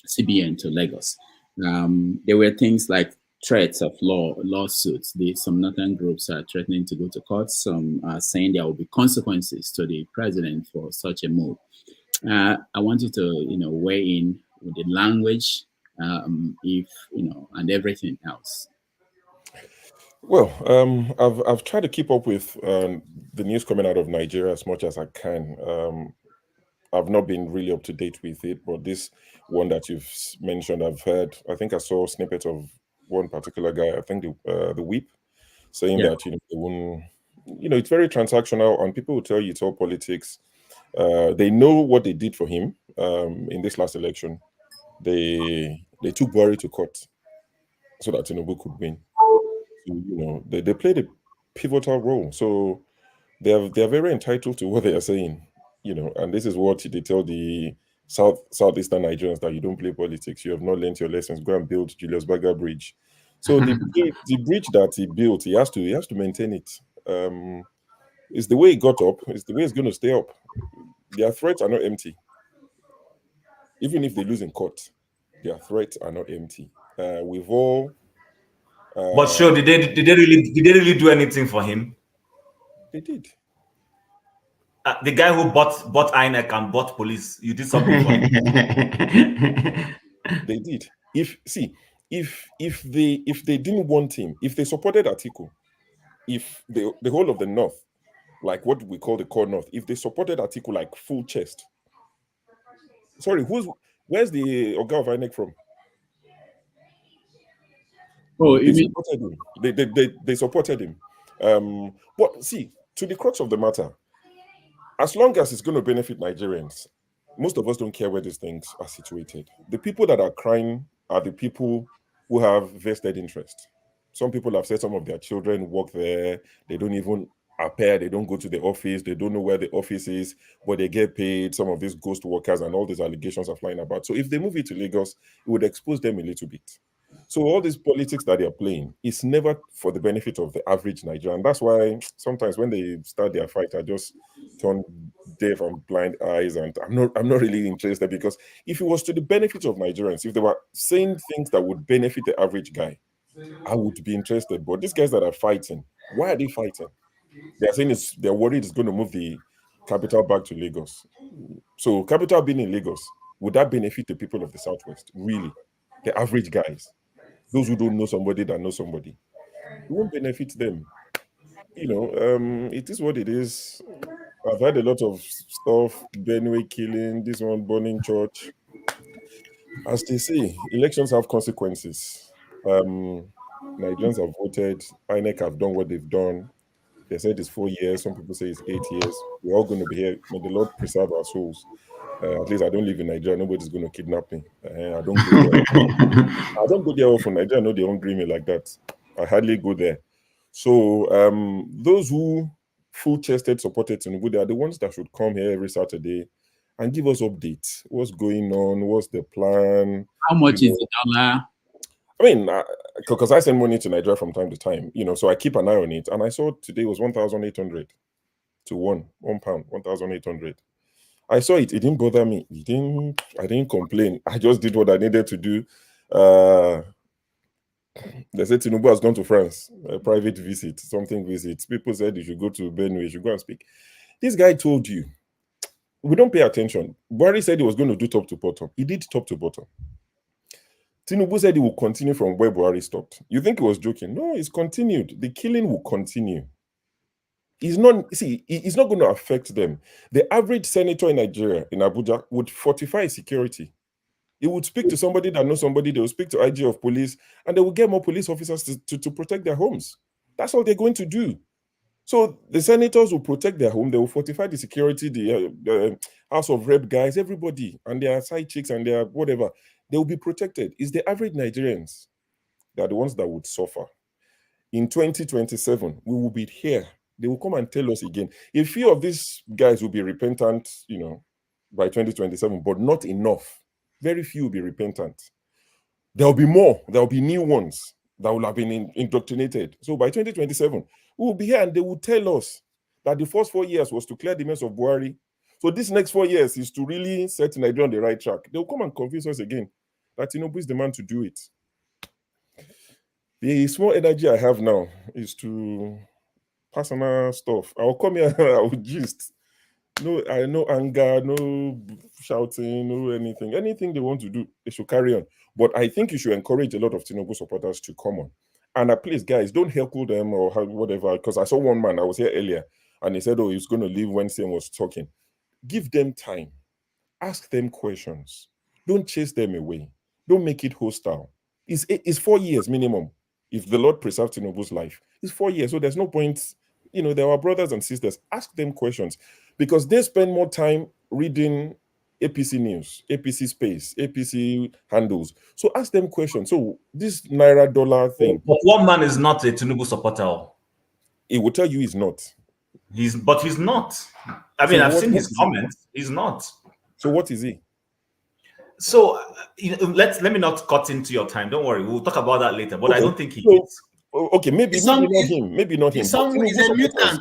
CBN to Lagos. There were things like threats of lawsuits. Some northern groups are threatening to go to court. Some are saying there will be consequences to the president for such a move. I want you to, weigh in with the language, and everything else. Well, I've tried to keep up with the news coming out of Nigeria as much as I can. I've not been really up to date with it, but this one that you've mentioned, I've heard. I think I saw snippets of one particular guy. I think the whip saying that they won't. It's very transactional, and people will tell you it's all politics. They know what they did for him in this last election. They took Buhari to court so that Tinubu could win. So, they played a pivotal role. So they are very entitled to what they are saying. And this is what they tell the southeastern Nigerians, that you don't play politics. You have not learned your lessons. Go and build Julius Berger Bridge. So the bridge that he built, he has to maintain it. It's the way it got up. It's the way it's going to stay up. Their threats are not empty. Even if they lose in court, their threats are not empty. We've all. But sure, did they really do anything for him? They did. The guy who bought INEC and bought police, you did something for him. They did. If they didn't want him, if they supported Atiku, if the whole of the North, like what we call the core North, if they supported Atiku like full chest. Sorry, where's the Oga of INEC from? Oh, they supported him. They supported him. But see, to the crux of the matter, as long as it's going to benefit Nigerians, most of us don't care where these things are situated. The people that are crying are the people who have vested interest. Some people have said some of their children work there. They don't even appear. They don't go to the office. They don't know where the office is, but they get paid. Some of these ghost workers and all these allegations are flying about. So if they move it to Lagos, it would expose them a little bit. So all these politics that they're playing is never for the benefit of the average Nigerian. That's why sometimes when they start their fight, I just turn deaf and blind eyes, and I'm not really interested, because if it was to the benefit of Nigerians, if they were saying things that would benefit the average guy, I would be interested. But these guys that are fighting, why are they fighting? They're saying they're worried it's going to move the capital back to Lagos. So capital being in Lagos, would that benefit the people of the Southwest? Really? The average guys? Those who don't know somebody that knows somebody. It won't benefit them. It is what it is. I've had a lot of stuff, Benue killing, this one burning church. As they say, elections have consequences. Nigerians have voted, INEC have done what they've done. They said it's 4 years, some people say it's 8 years. We're all going to be here. May the Lord preserve our souls. At least I don't live in Nigeria. Nobody's going to kidnap me. I don't go there. I don't go there often. Nigeria know they don't greet me like that. I hardly go there. So those who full-chested supported Tinubu, they are the ones that should come here every Saturday and give us updates. What's going on? What's the plan? How much is the dollar? I mean, because I send money to Nigeria from time to time, so I keep an eye on it. And I saw today was 1,800 to £1 pound, 1,800. I saw it. It didn't bother me. I didn't complain. I just did what I needed to do. They said Tinubu has gone to France, a private visit, something visit. People said you should go to Benue, you should go and speak. This guy told you, we don't pay attention. Buhari said he was going to do top to bottom. He did top to bottom. Tinubu said he will continue from where Buhari stopped. You think he was joking? No, it's continued. The killing will continue. It's not going to affect them. The average senator in Nigeria, in Abuja, would fortify security. He would speak to somebody that knows somebody. They will speak to IG of police, and they will get more police officers to protect their homes. That's all they're going to do. So the senators will protect their home. They will fortify the security, the House of Rep guys, everybody, and their side chicks and their whatever. They will be protected. It's the average Nigerians that are the ones that would suffer. in 2027, we will be here. They will come and tell us again. A few of these guys will be repentant, by 2027, but not enough. Very few will be repentant. There will be more. There will be new ones that will have been indoctrinated. So by 2027, we will be here and they will tell us that the first 4 years was to clear the mess of Buhari. So this next 4 years is to really set Nigeria on the right track. They will come and convince us again that Tinubu is the man to do it. The small energy I have now is to personal stuff. I'll come here and I'll gist. No anger, no shouting, no anything. Anything they want to do, they should carry on. But I think you should encourage a lot of Tinubu supporters to come on. And please, guys, don't heckle them or whatever. Because I saw one man, I was here earlier, and he said, oh, he's going to leave Wednesday and was talking. Give them time. Ask them questions. Don't chase them away. Don't make it hostile. It's 4 years minimum. If the Lord preserves Tinubu's life, it's 4 years. So there's no point, there are brothers and sisters. Ask them questions because they spend more time reading APC news, APC space, APC handles. So ask them questions. So this Naira dollar thing. But one man is not a Tinubu supporter. He will tell you he's not. But he's not. I mean, I've seen his comments. He's not. So what is he? So let me not cut into your time. Don't worry. We'll talk about that later. But okay. I don't think he is. Okay, maybe not him. Maybe not him. He's a mutant.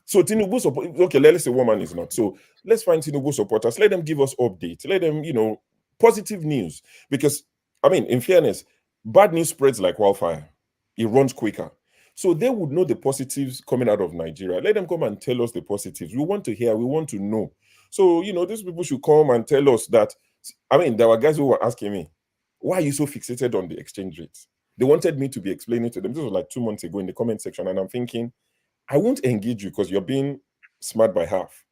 So Tinubu support. Okay, let's say woman is not. So let's find Tinubu supporters. Let them give us updates. Let them, positive news. Because I mean, in fairness, bad news spreads like wildfire. It runs quicker. So they would know the positives coming out of Nigeria. Let them come and tell us the positives. We want to hear. We want to know. So these people should come and tell us that. I mean, there were guys who were asking me, why are you so fixated on the exchange rates? They wanted me to be explaining to them. This was like 2 months ago in the comment section. And I'm thinking, I won't engage you because you're being smart by half.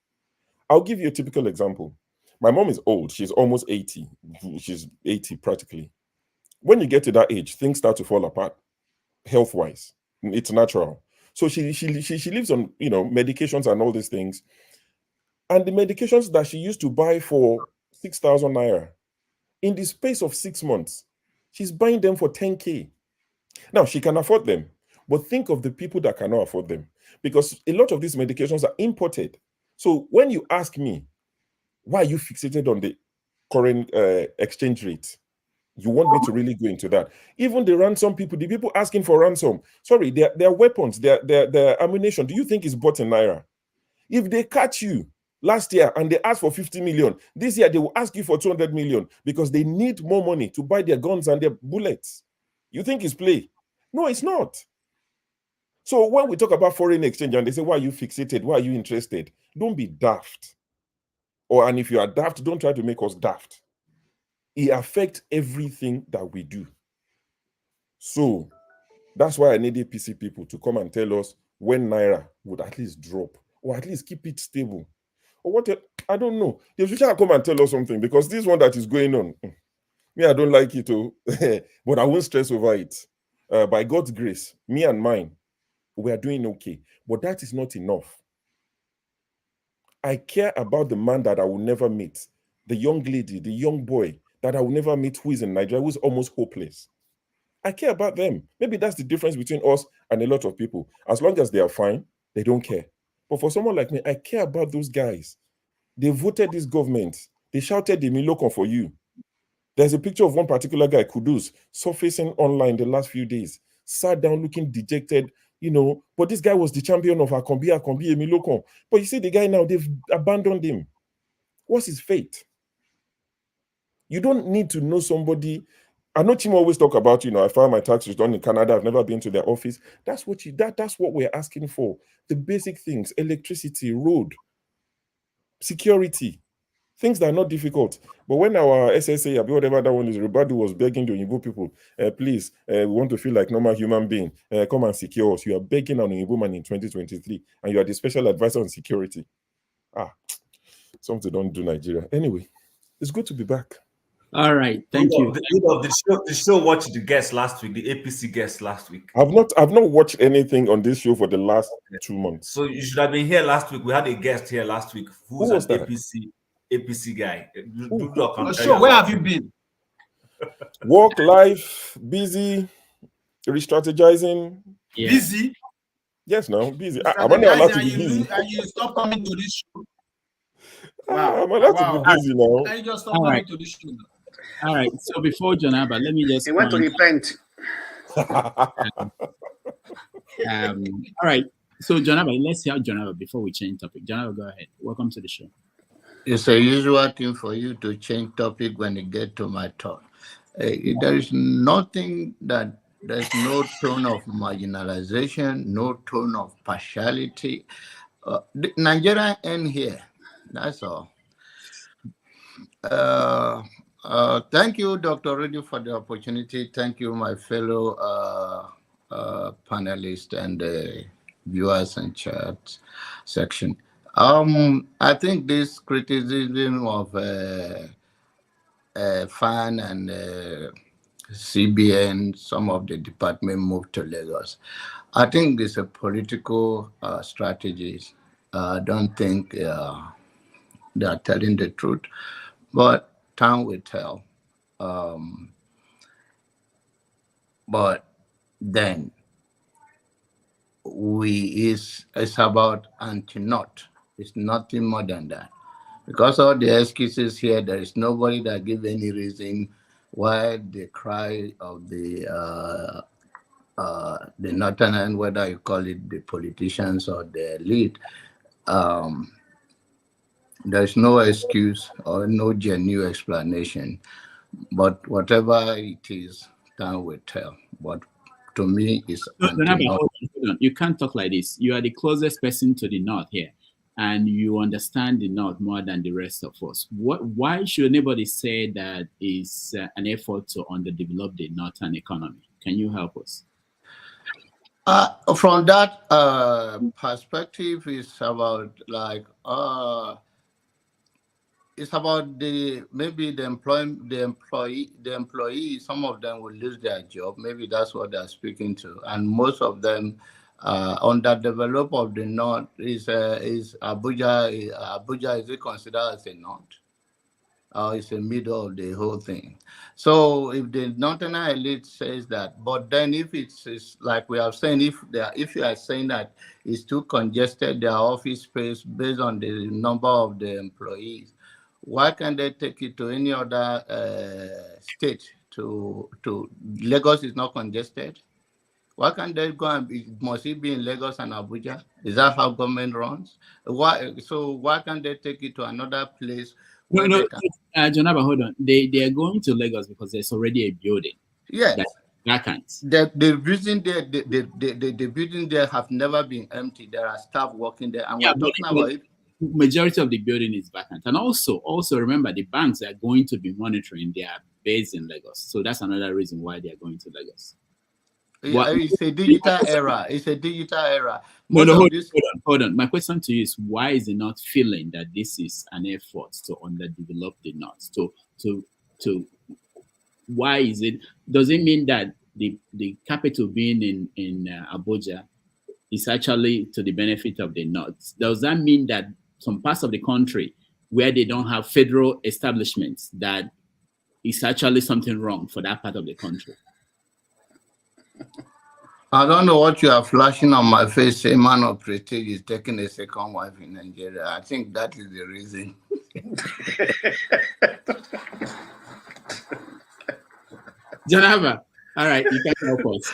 I'll give you a typical example. My mom is old. She's almost 80. She's 80 practically. When you get to that age, things start to fall apart health-wise. It's natural. So she lives on, medications and all these things. And the medications that she used to buy for 6,000 naira, in the space of 6 months, she's buying them for 10K. Now, she can afford them, but think of the people that cannot afford them, because a lot of these medications are imported. So when you ask me, why are you fixated on the current exchange rate? You want me to really go into that? Even the ransom people, the people asking for ransom, sorry, their weapons, their ammunition, do you think is bought in naira? If they catch you last year and they asked for 50 million, this year they will ask you for 200 million because they need more money to buy their guns and their bullets. You think it's play? No, it's not. So when we talk about foreign exchange and they say, why are you fixated? Why are you interested? Don't be daft. And if you are daft, don't try to make us daft. It affects everything that we do. So that's why I need APC people to come and tell us when Naira would at least drop or at least keep it stable. Or what? I don't know. They should come and tell us something, because this one that is going on, me, I don't like it too, but I won't stress over it. By God's grace, me and mine, we are doing okay. But that is not enough. I care about the man that I will never meet, the young lady, the young boy that I will never meet who is in Nigeria, who is almost hopeless. I care about them. Maybe that's the difference between us and a lot of people. As long as they are fine, they don't care. But for someone like me, I care about those guys. They voted this government. They shouted the Miloko for you. There's a picture of one particular guy, Kudus, surfacing online the last few days. Sat down looking dejected, but this guy was the champion of Akombi Miloko. But you see the guy now, they've abandoned him. What's his fate? You don't need to know somebody. I know Tim always talk about, I filed my tax return in Canada. I've never been to their office. That's what that's what we're asking for. The basic things: electricity, road, security, things that are not difficult. But when our SSA, whatever that one is, Ribadu was begging the Oyinbo people, please, we want to feel like normal human being. Come and secure us. You are begging on Oyinbo man in 2023, and you are the special advisor on security. Something don't do Nigeria. Anyway, it's good to be back. All right, thank you. The show watched the guest last week, the APC guest last week. I've not watched anything on this show for the last 2 months. So you should have been here last week. We had a guest here last week who's an APC guy. Sure, where have you been? Work, life, busy. Re-strategizing. Yeah. Busy. Yes, no, busy. Am I not allowed to be busy? And you stop coming to this show. Wow. I'm allowed to be busy now. And you just stop All coming right. to this show. All right. So before Jonaba, let me just. He went to repent. All right. So Jonaba, let's hear Jonaba before we change topic. Jonaba, go ahead. Welcome to the show. It's a usual thing for you to change topic when you get to my talk. There is nothing that there's no tone of marginalization, no tone of partiality. Nigeria end here. That's all. Thank you, Dr. Reddy, for the opportunity. Thank you, my fellow panelists and viewers and chat section. I think this criticism of FAAN and CBN, some of the department moved to Lagos. I think it's a political strategy. I don't think they are telling the truth, but time will tell. But then it's about anti-not. It's nothing more than that. Because of the excuses here, there is nobody that gives any reason why the cry of the northern end, whether you call it the politicians or the elite, there's no excuse or no genuine explanation. But whatever it is, time will tell. But to me, it's hold on. You can't talk like this. You are the closest person to the north here, and you understand the north more than the rest of us. Why should anybody say that is an effort to underdevelop the northern economy? Can you help us? From that perspective, it's about like it's about the employee. Some of them will lose their job. Maybe that's what they're speaking to, and most of them underdeveloped of the north is Abuja. Abuja, is it considered as a north? It's the middle of the whole thing. So if the northern elite says that, but then if it's like we are saying, if you are saying that it's too congested, their office space based on the number of the employees, why can't they take it to any other state? To Lagos is not congested. Why can't they go and must it be in Lagos and Abuja? Is that how government runs? Why can't they take it to another place? No, Jonaba, hold on. They are going to Lagos because there's already a building. Yes. Vacant. The building there have never been empty. There are staff working there, and we're talking about it. Majority of the building is vacant, and also remember the banks are going to be monitoring. They are based in Lagos, so that's another reason why they are going to Lagos. It's a digital era. It's a digital era. Hold on. My question to you is, why is it not feeling that this is an effort to underdevelop the north? To why is it? Does it mean that the capital being in Abuja is actually to the benefit of the north? Does that mean that some parts of the country where they don't have federal establishments, that is actually something wrong for that part of the country? I don't know what you are flashing on my face. A man of prestige is taking a second wife in Nigeria. I think that is the reason. Jonaba, all right, you can help us.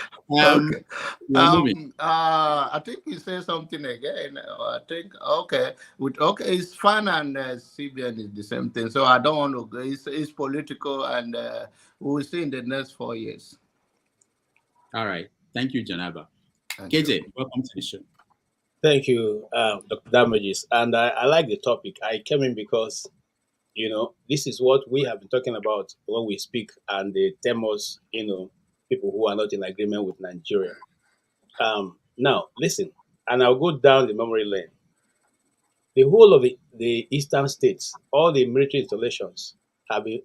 I think you say something again. I think it's FAAN and CBN is the same thing. So I don't want to go. It's political, and we'll see in the next 4 years. All right. Thank you, Jonaba. KJ, welcome to the show. Thank you, Dr. Damages. And I like the topic. I came in because, this is what we have been talking about when we speak, and they tell us, people who are not in agreement with Nigeria. Now, listen, and I'll go down the memory lane. The whole of the eastern states, all the military installations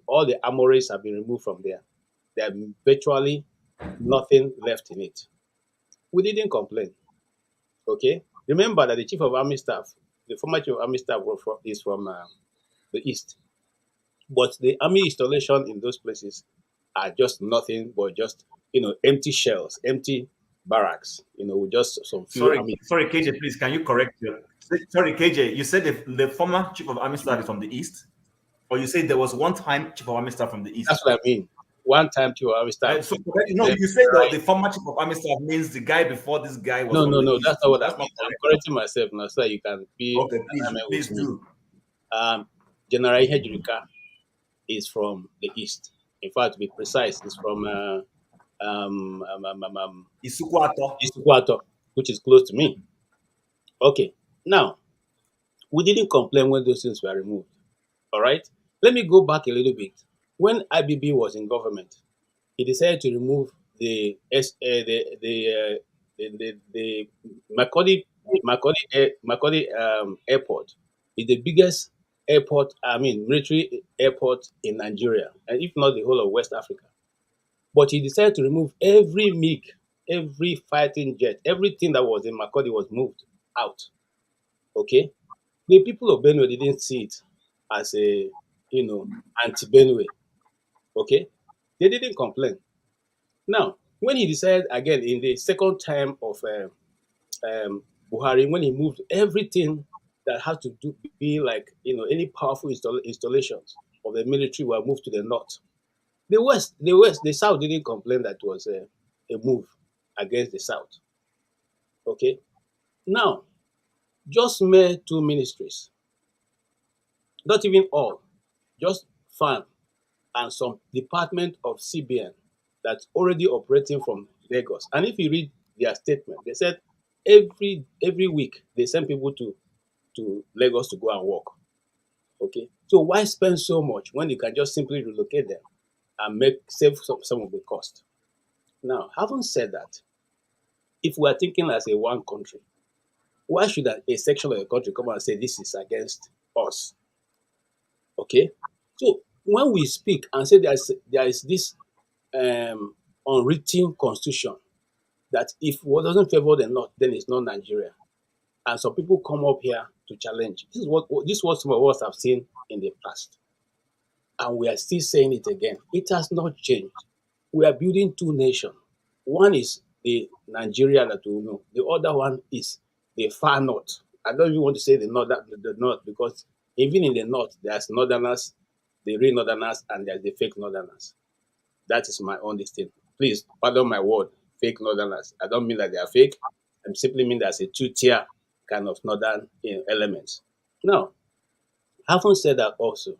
all the armories have been removed from there. There have been virtually nothing left in it. We didn't complain. Okay? Remember that the chief of army staff, the former chief of army staff is from the east. But the army installation in those places are just nothing but just, empty shells, empty barracks, with just some few. Sorry, KJ, please, can you correct you? Sorry, KJ, you said the former chief of army staff is from the east, or you said there was one time chief of army staff from the east? That's what I mean. One time chief of army staff. So you said the former chief of army staff means the guy before this guy was. No, that's not what I mean. I'm correcting myself now, so you can be. Okay, please do. General Hejurika is from the east. In fact, to be precise, is from Isukwato, which is close to me. Okay, now we didn't complain when those things were removed. All right, let me go back a little bit. When IBB was in government, he decided to remove the Makurdi airport. Is the biggest airport, military airport in Nigeria, and if not the whole of West Africa. But he decided to remove every MiG, every fighting jet, everything that was in Makurdi was moved out. Okay, the people of Benue didn't see it as a anti-Benue. Okay, they didn't complain. Now, when he decided again in the second time of Buhari, when he moved everything that had to be like any powerful installations of the military were moved to the north. The south didn't complain that it was a move against the south. Okay, now just mere 2 ministries, not even all, just FAAN and some department of CBN that's already operating from Lagos. And if you read their statement, they said every week they send people to Lagos to go and work. Okay, so why spend so much when you can just simply relocate them and save some of the cost? Now, having said that, if we are thinking as a one country, why should a section of the country come and say this is against us? Okay, so when we speak and say there is this unwritten constitution that if what doesn't favor the north, then it's not Nigeria, and some people come up here to challenge. This is what some of us have seen in the past, and we are still saying it again. It has not changed. We are building 2 nations. One is the Nigeria that we know. The other one is the far north. I don't even want to say the north, because even in the north, there's northerners, the real northerners, and there's the fake northerners. That is my own thing. Please pardon my word, fake northerners. I don't mean that they are fake. I simply mean there's a 2-tier kind of northern elements. Now, having said that also,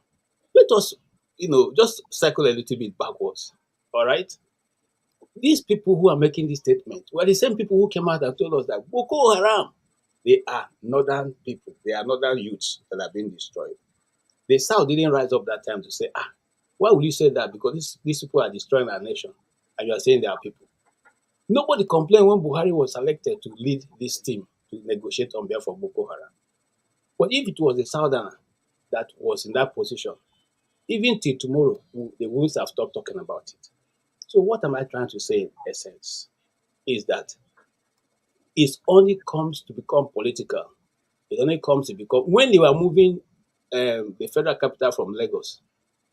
let us, just cycle a little bit backwards. All right? These people who are making this statement were the same people who came out and told us that Boko Haram, they are northern people. They are northern youths that are being destroyed. The South didn't rise up that time to say, why would you say that? Because these people are destroying our nation, and you are saying they are people. Nobody complained when Buhari was selected to lead this team to negotiate on behalf of Boko Haram. But if it was the Southerner that was in that position, even till tomorrow, they wouldn't have stopped talking about it. So what am I trying to say in essence is that it only comes to become political. It only comes to become, when they were moving the federal capital from Lagos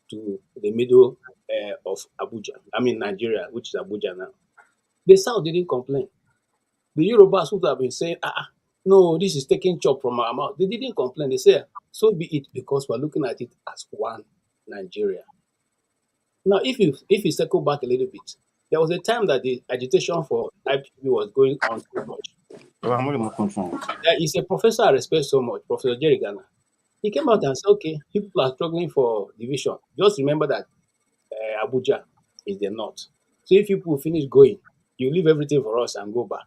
to the middle of Nigeria, which is Abuja now, the South didn't complain. The Yorubas would have been saying, no, this is taking chop from our mouth. They didn't complain. They said, so be it, because we're looking at it as one Nigeria. Now, if you circle back a little bit, there was a time that the agitation for IPB was going on too much. There is a professor I respect so much, Professor Jerry Ghana. He came out and said, okay, people are struggling for division. Just remember that Abuja is the north. So if people finish going, you leave everything for us and go back.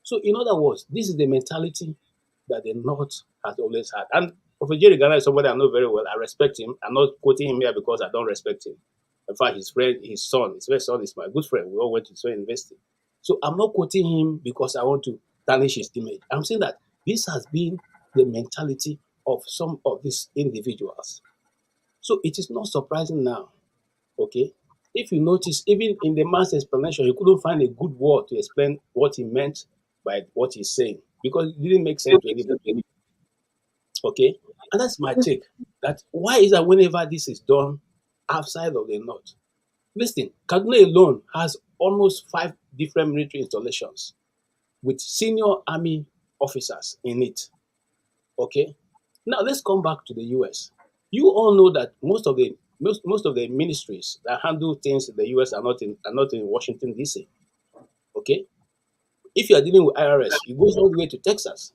So in other words, this is the mentality that the north has always had. And Professor Jerry Ghana is somebody I know very well. I respect him. I'm not quoting him here because I don't respect him. In fact, his first son is my good friend. We all went to the same university. So I'm not quoting him because I want to tarnish his image. I'm saying that this has been the mentality of some of these individuals. So it is not surprising now, okay? If you notice, even in the man's explanation, he couldn't find a good word to explain what he meant by what he's saying, because it didn't make sense to anybody. Okay? And that's my take. That why is that whenever this is done outside of the north, Listen, Kaduna alone has almost 5 different military installations with senior army officers in it. Okay? Now let's come back to the US. You all know that most of the ministries that handle things in the US are not in Washington, DC. Okay? If you are dealing with IRS, it goes all the way to Texas.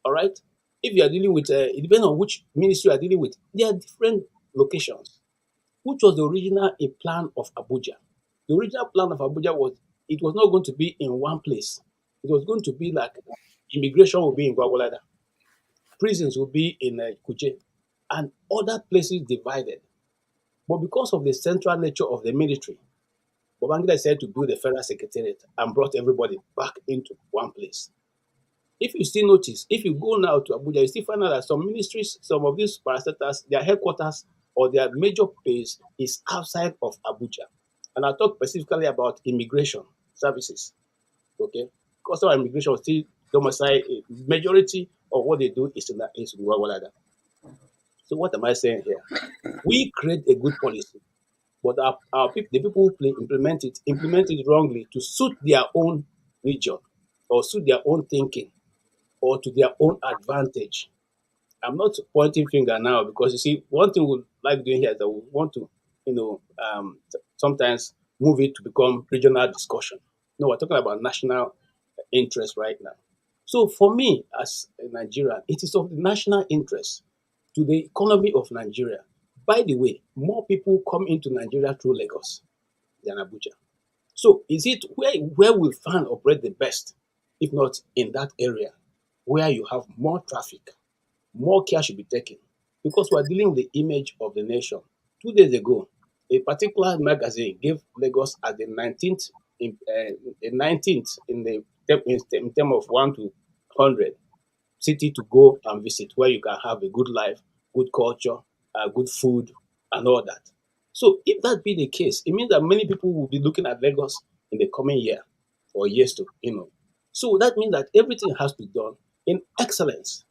All right? If you are dealing with, it depends on which ministry you are dealing with. There are different locations. Which was the original plan of Abuja? The original plan of Abuja was it was not going to be in one place. It was going to be like immigration will be in Gwagwalada, prisons will be in Kuje, and other places divided. But because of the central nature of the military, Babangida decided to build a federal secretariat and brought everybody back into one place. If you still notice, if you go now to Abuja, you still find out that some ministries, some of these parastatals, their headquarters or their major base is outside of Abuja. And I'll talk specifically about immigration services. Okay? Customer immigration will still domicile. Majority of what they do is in Gwagwalada. So what am I saying here? We create a good policy, but our people, the people who implement it wrongly to suit their own region or suit their own thinking or to their own advantage. I'm not pointing finger now because you see, one thing we like doing here is that we want to, sometimes move it to become regional discussion. No, we're talking about national interest right now. So for me, as a Nigerian, it is of the national interest to the economy of Nigeria. By the way, more people come into Nigeria through Lagos than Abuja. So is it where will FAAN operate the best, if not in that area where you have more traffic, more care should be taken? Because we're dealing with the image of the nation. 2 days ago, a particular magazine gave Lagos as the 19th in terms of 1 to 100 city to go and visit, where you can have a good life, good culture, good food, and all that. So if that be the case, it means that many people will be looking at Lagos in the coming year or years to, So that means that everything has to be done in excellence.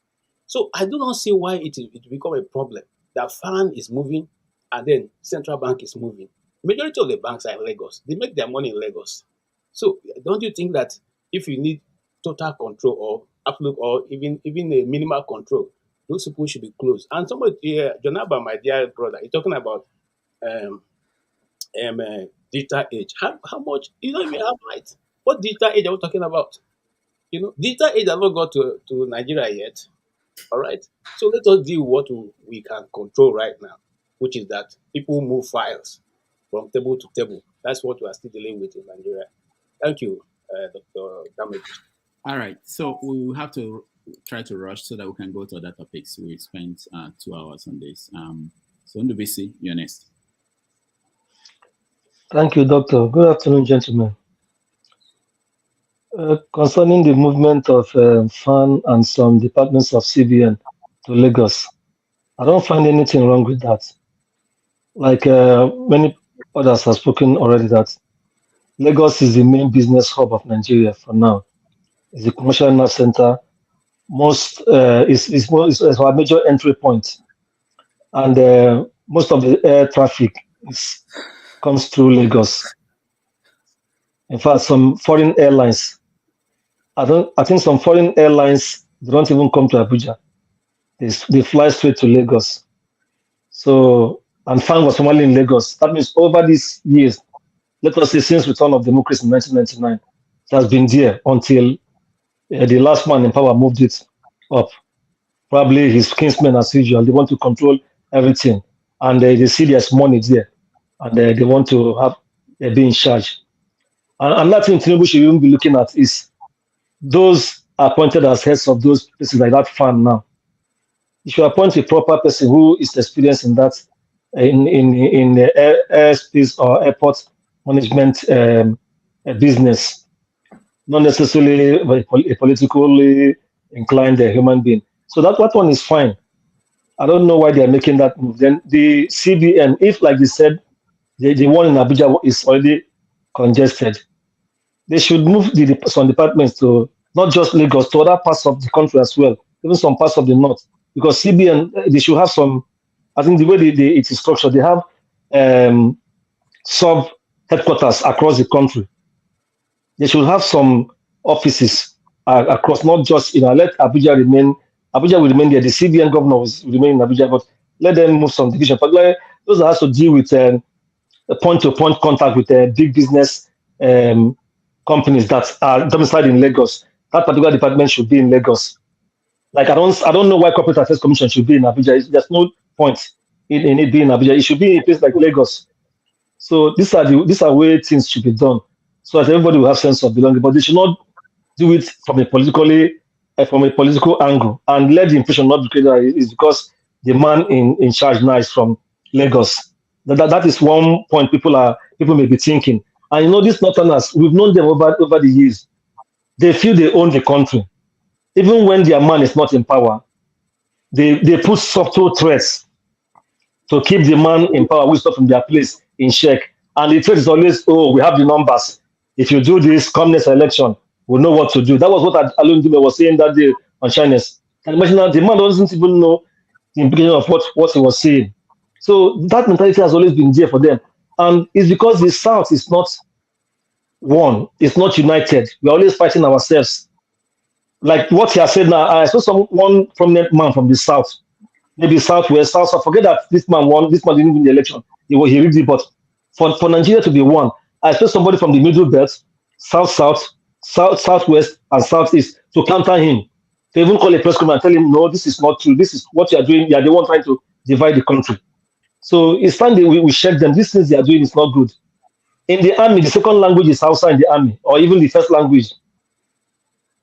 So I do not see why it become a problem that FAAN is moving and then central bank is moving. Majority of the banks are in Lagos. They make their money in Lagos. So don't you think that if you need total control or absolute or even a minimal control, those people should be closed? And somebody here, Jonaba, my dear brother, he's talking about digital age. How much? You don't even have right. What digital age are we talking about? Digital age has not got to Nigeria yet. All right. So let us deal with what we can control right now, which is that people move files from table to table. That's what we are still dealing with in Nigeria. Thank you, Dr. Damage. All right. So we will have to try to rush so that we can go to other topics. We spent 2 hours on this. So Ndubisi, you're next. Thank you, Doctor. Good afternoon, gentlemen. Concerning the movement of FAAN and some departments of CBN to Lagos, I don't find anything wrong with that. Like many others have spoken already, that Lagos is the main business hub of Nigeria for now. It's the commercial nerve center. It's our major entry point, and most of the air traffic comes through Lagos. In fact, some foreign airlines, I think some foreign airlines, they don't even come to Abuja. They fly straight to Lagos. So, and FAAN was formerly in Lagos. That means over these years, let us say since return of democracy in 1999, it has been there until the last man in power moved it up. Probably his kinsmen, as usual, they want to control everything. And they see there's money there. And they want to be in charge. And another thing Tinubu should even be looking at is those appointed as heads of those places like that FAAN now. You should appoint a proper person who is experienced in that, in the airspace or airport management business, not necessarily a politically inclined human being. So that one is fine. I don't know why they are making that move. Then the CBN, if like they said, the one in Abuja is already congested, they should move some departments to not just Lagos, to other parts of the country as well, even some parts of the north. Because CBN, they should have some, I think the way it is structured, they have sub headquarters across the country. They should have some offices across, not just, let Abuja remain. Abuja will remain there. The CBN governor will remain in Abuja, but let them move some division. Particularly those that has to deal with a point-to-point contact with big business companies that are domiciled in Lagos. That particular department should be in Lagos. Like I don't know why Corporate Affairs Commission should be in Abuja. There's no point in it being in Abuja. It should be in a place like Lagos. So these are where things should be done, so that everybody will have sense of belonging. But they should not do it from a political angle and let the impression not be created that it's because the man in charge now is from Lagos. That is one point people may be thinking. And these Northerners, we've known them over the years. They feel they own the country. Even when their man is not in power, they put subtle threats to keep the man in power who is not from their place in check. And the threat is always, we have the numbers. If you do this, come next election, we'll know what to do. That was what Ali Ndume was saying that day on Chinese. And imagine that the man doesn't even know the implication of what he was saying. So that mentality has always been there for them. And it's because the South is not one, it's not united. We're always fighting ourselves. Like what he has said now, I saw one prominent man from the South, maybe Southwest, South. Forget that this man won, this man didn't win the election. He rigged it, but for Nigeria to be one, I saw somebody from the Middle Belt, Southwest, and Southeast to counter him. They even call a press conference and tell him, no, this is not true. This is what you are doing. You are the one trying to divide the country. So it's time that we check them. These things they are doing is not good. In the army, the second language is Hausa in the army, or even the first language.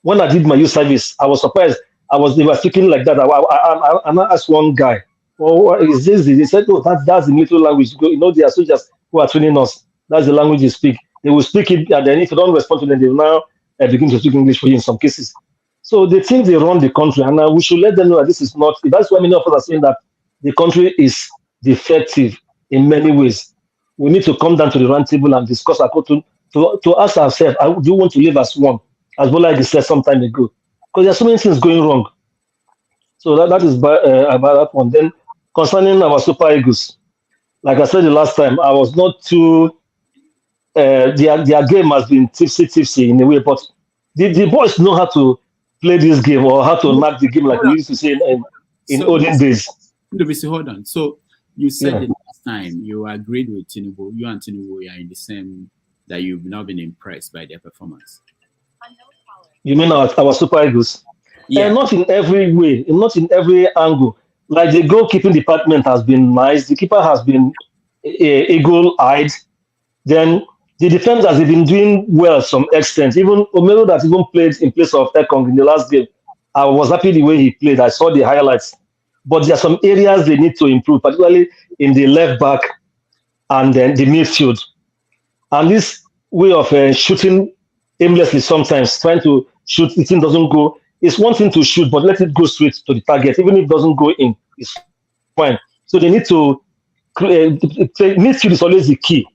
When I did my youth service, I was surprised. They were speaking like that. I asked one guy, what is this? He said, oh, that's the military language. They are soldiers who are training us. That's the language they speak. They will speak it, and then if you don't respond to them, they will now begin to speak English for you in some cases. So they think they run the country, and we should let them know that this is not. That's why many of us are saying that the country is defective in many ways. We need to come down to the round table and discuss to ask ourselves, do you want to live as one? As Bola said some time ago. Because there are so many things going wrong. So that is about that one. Then concerning our Super Eagles, like I said the last time, I was not too their game has been tipsy in a way, but the boys know how to play this game or how to knock the game like we used to say in olden days. Hold on. So you said the last time you agreed with Tinubu, you and Tinubu are in the same, that you've not been impressed by their performance. You mean our Super Eagles? Yeah. Not in every way, not in every angle. Like the goalkeeping department has been nice. The keeper has been eagle-eyed. Then the defense has been doing well to some extent. Even Omero that even played in place of Ekong in the last game, I was happy the way he played. I saw the highlights. But there are some areas they need to improve, particularly in the left back and then the midfield. And this way of shooting aimlessly sometimes, trying to shoot, the thing doesn't go. It's one thing to shoot, but let it go straight to the target. Even if it doesn't go in, it's fine. So they need to midfield is always the key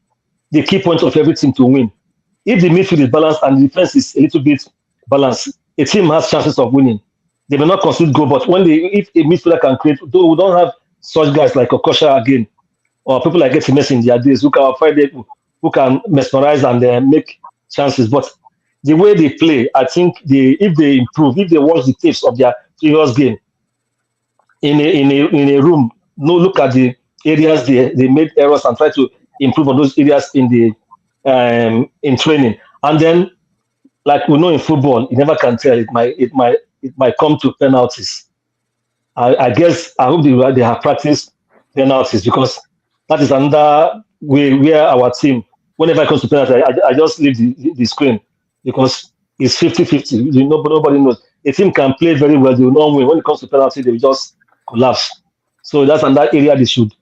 point of everything to win. If the midfield is balanced and the defense is a little bit balanced, a team has chances of winning. They may not concede goal, but if a midfielder can create, though we don't have such guys like Okosha again, or people like Etimes in their days who can mesmerize and make chances. But the way they play, I think if they improve, if they watch the tapes of their previous game in a room, look at the areas they made errors and try to improve on those areas in training. And then, like we know in football, you never can tell. It might come to penalties. I hope they have practiced penalties, because that is another way where our team, whenever it comes to penalty, I just leave the screen, because it's 50-50. Nobody knows. A team can play very well, they will not win. When it comes to penalty, they will just collapse. So that's another area they should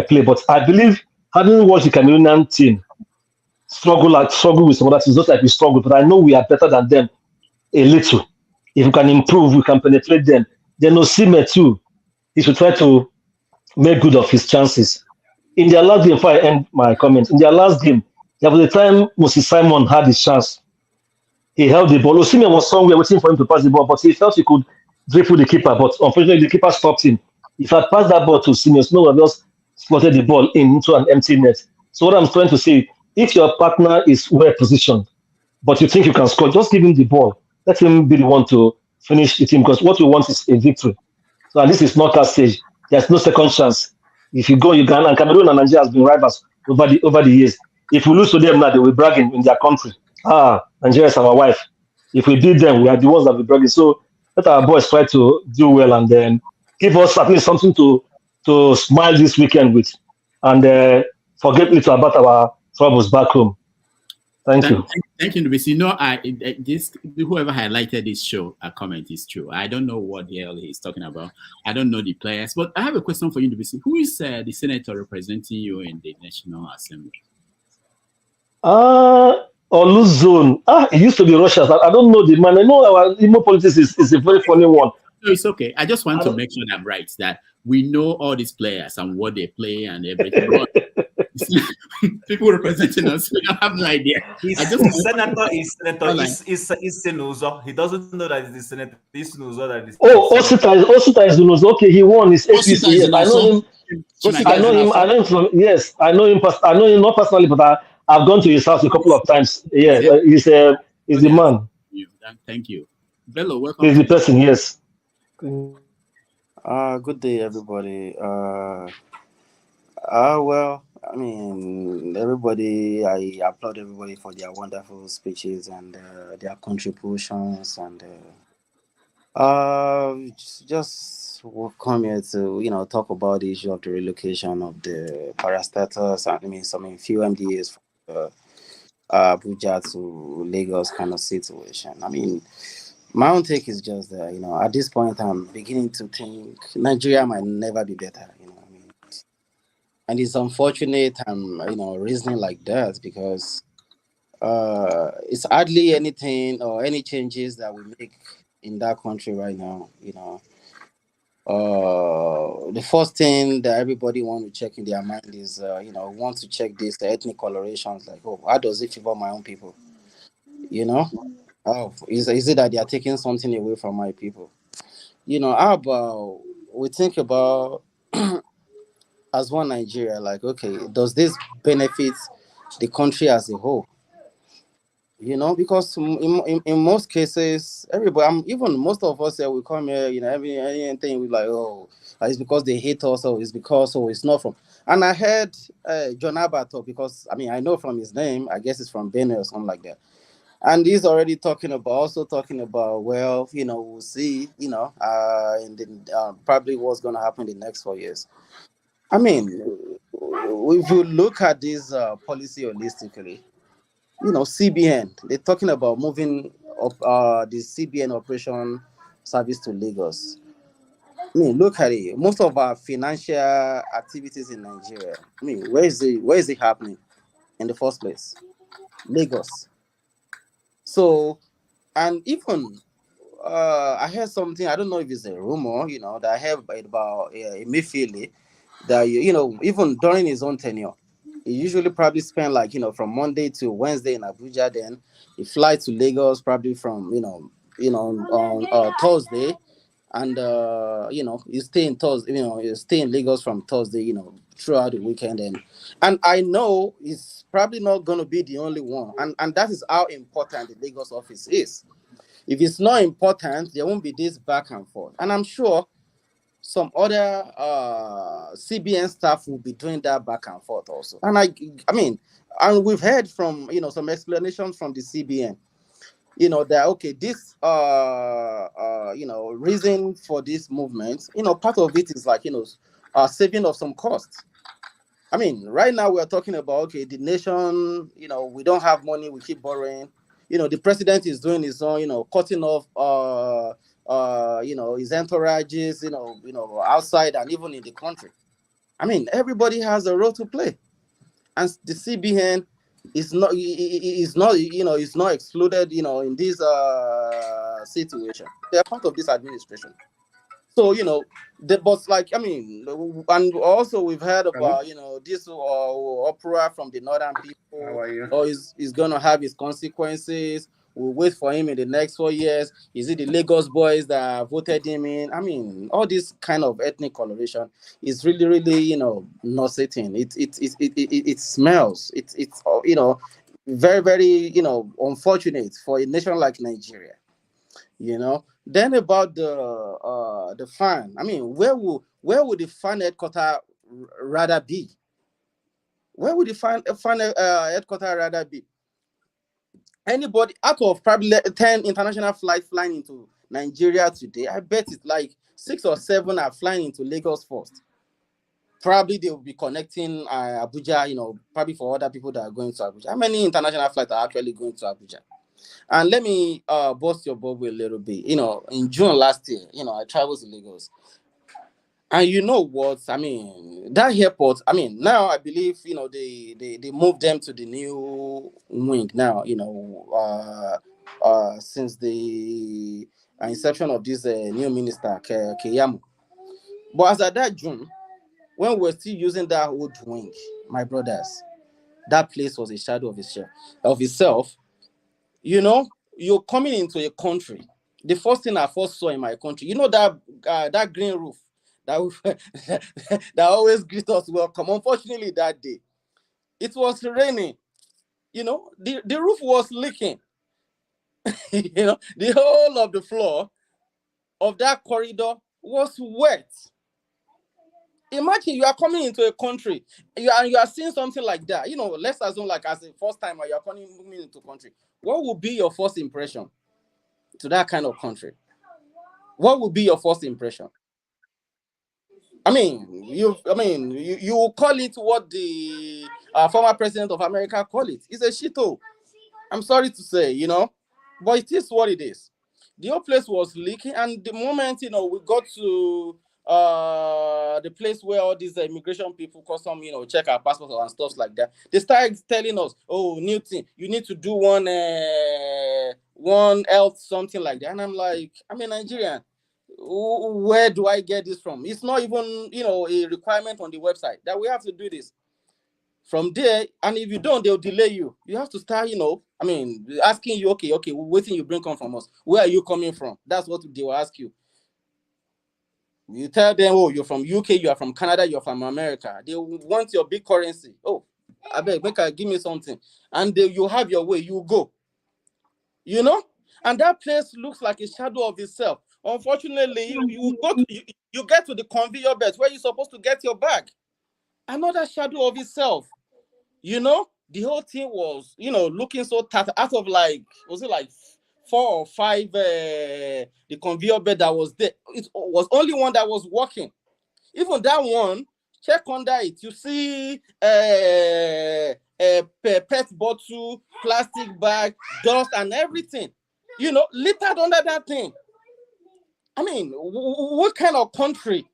play. But I believe, having watched the Cameroonian team struggle with some other teams, not like we struggle, but I know we are better than them a little. If we can improve, we can penetrate them. Then Osimhen too, he should try to make good of his chances. In their last game, before I end my comments, in their last game, there was a time Moses Simon had his chance. He held the ball. Osimhen was somewhere waiting for him to pass the ball, but he felt he could dribble the keeper, but unfortunately the keeper stopped him. If I passed that ball to Osimhen, no one else slotted the ball into an empty net. So what I'm trying to say, if your partner is well positioned, but you think you can score, just give him the ball. Let him be the one to finish the team, because what we want is a victory. So at least it's knockout stage. There's no second chance. If you go Uganda, and Cameroon and Nigeria has been rivals over the years. If we lose to them now, they will brag in their country. Nigeria is our wife. If we beat them, we are the ones that will brag. So let our boys try to do well and then give us at least something to smile this weekend with, and forget little about our troubles back home. Thank you. Thank you, Ndume. You know, this whoever highlighted this show, a comment is true. I don't know what the hell he's talking about. I don't know the players, but I have a question for you, Ndume. Who is the senator representing you in the National Assembly? Oluzone. It used to be Russia. I don't know the man. I know our Imo politics is a very funny one. No, it's okay. I just want to make sure I'm right, that we know all these players and what they play and everything. People representing us, we don't have no idea. Senator. He's Senuzo. He doesn't know that he's the senator. He's Senuzo that is. Osita is Senuzo. Okay, he won his APC. Yes, I know him. I know him from. Yes, I know him. I know him not personally, but I've gone to his house a couple of times. Yeah, he's the man. Thank you. Bello, welcome. He's the person. Yes. Good day, everybody. Well, I mean, everybody, I applaud everybody for their wonderful speeches and their contributions, and just we've come here to, talk about the issue of the relocation of the parastatals, and I mean, some few MDAs from Abuja to Lagos kind of situation. I mean, my own take is just that, at this point, I'm beginning to think Nigeria might never be better, And it's unfortunate I'm, reasoning like that, because it's hardly anything or any changes that we make in that country right now, The first thing that everybody want to check in their mind is, want to check this ethnic colorations, like, how does it favor my own people? Is it that they are taking something away from my people? How about we think about as one Nigeria, like, okay, does this benefit the country as a whole? Because in most cases, everybody, even most of us here, we come here, anything we like, it's because they hate us, or it's because, it's not from. And I heard John Abato, because I know from his name, I guess it's from Benue or something like that. And he's already talking about, well, we'll see, and then probably what's going to happen in the next 4 years. If you look at this policy holistically, CBN, they're talking about moving up the CBN operation service to Lagos. Look at it. Most of our financial activities in Nigeria, where is it happening in the first place? Lagos. So, and even I heard something, I don't know if it's a rumor, that I heard about Emefiele, that, even during his own tenure, he usually probably spend from Monday to Wednesday in Abuja, then he fly to Lagos probably from, on Thursday, and, you stay in Thursday, you stay in Lagos from Thursday, throughout the weekend. And I know he's probably not going to be the only one. And that is how important the Lagos office is. If it's not important, there won't be this back and forth. And I'm sure some other CBN staff will be doing that back and forth also. And and we've heard from, some explanations from the CBN, that, okay, this, reason for this movement, part of it is saving of some costs. Right now we are talking about, okay, the nation, we don't have money, we keep borrowing. The president is doing his own, cutting off, his entourages, outside and even in the country. Everybody has a role to play, and the CBN is not excluded, in this situation. They are part of this administration. So, and also we've heard about, this uproar from the northern people, or is going to have its consequences, we'll wait for him in the next 4 years. Is it the Lagos boys that voted him in? I mean, all this kind of ethnic coloration is really, really, nauseating. It smells. It's very, very, unfortunate for a nation like Nigeria. Then about the FAAN. I mean, where would the FAAN headquarters rather be? Where would the FAAN headquarters rather be? Anybody out of probably 10 international flights flying into Nigeria today, I bet it's like 6 or 7 are flying into Lagos first. Probably they will be connecting Abuja, probably for other people that are going to Abuja. How many international flights are actually going to Abuja? And let me bust your bubble a little bit. In June last year, I traveled to Lagos. And you know what? I mean, that airport, now I believe, they moved them to the new wing now, since the inception of this new minister, Keyamo. But as at that June, when we were still using that old wing, my brothers, that place was a shadow of itself. You're coming into a country. The first thing I first saw in my country, that green roof that always greet us welcome. Unfortunately, that day it was raining. The roof was leaking. The whole of the floor of that corridor was wet. Imagine you are coming into a country, you are seeing something like that. Let's assume like as a first timer you are coming into a country. What would be your first impression to that kind of country? What would be your first impression? You call it what the former president of America call it. It's a shithole. I'm sorry to say, but it is what it is. The whole place was leaking, and the moment we got to the place where all these immigration people custom check our passports and stuff like that, they started telling us, oh, new thing, you need to do one health something like that. And I'm like, I'm a Nigerian. Where do I get this from? It's not even a requirement on the website that we have to do this. From there, and if you don't, they'll delay you. You have to start, asking you, okay, waiting you bring come from us. Where are you coming from? That's what they will ask you. You tell them, oh, you're from UK, you are from Canada, you're from America. They want your big currency. Oh, I beg, give me something. And you have your way, you go. And that place looks like a shadow of itself. Unfortunately, you get to the conveyor belt where you're supposed to get your bag. Another shadow of itself. The whole thing was, looking so tattered. Out of was it like 4 or 5 the conveyor belt that was there? It was only one that was working. Even that one, check under it. You see a pet bottle, plastic bag, dust and everything. Littered under that thing. What kind of country?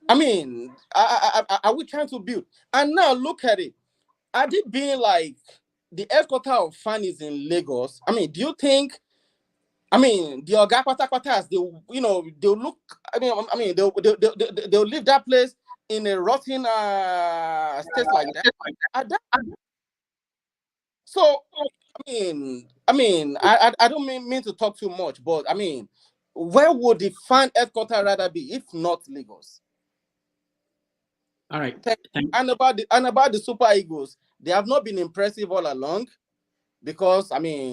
Are we trying to build? And now look at it. Had it been like the headquarters of FAAN is in Lagos, do you think? The Oga Kwatas, they'll look. They'll leave that place in a rotten state like that. So, I don't mean to talk too much, but where would the FAAN headquarters rather be if not Lagos? All right. And about the Super Eagles, they have not been impressive all along, because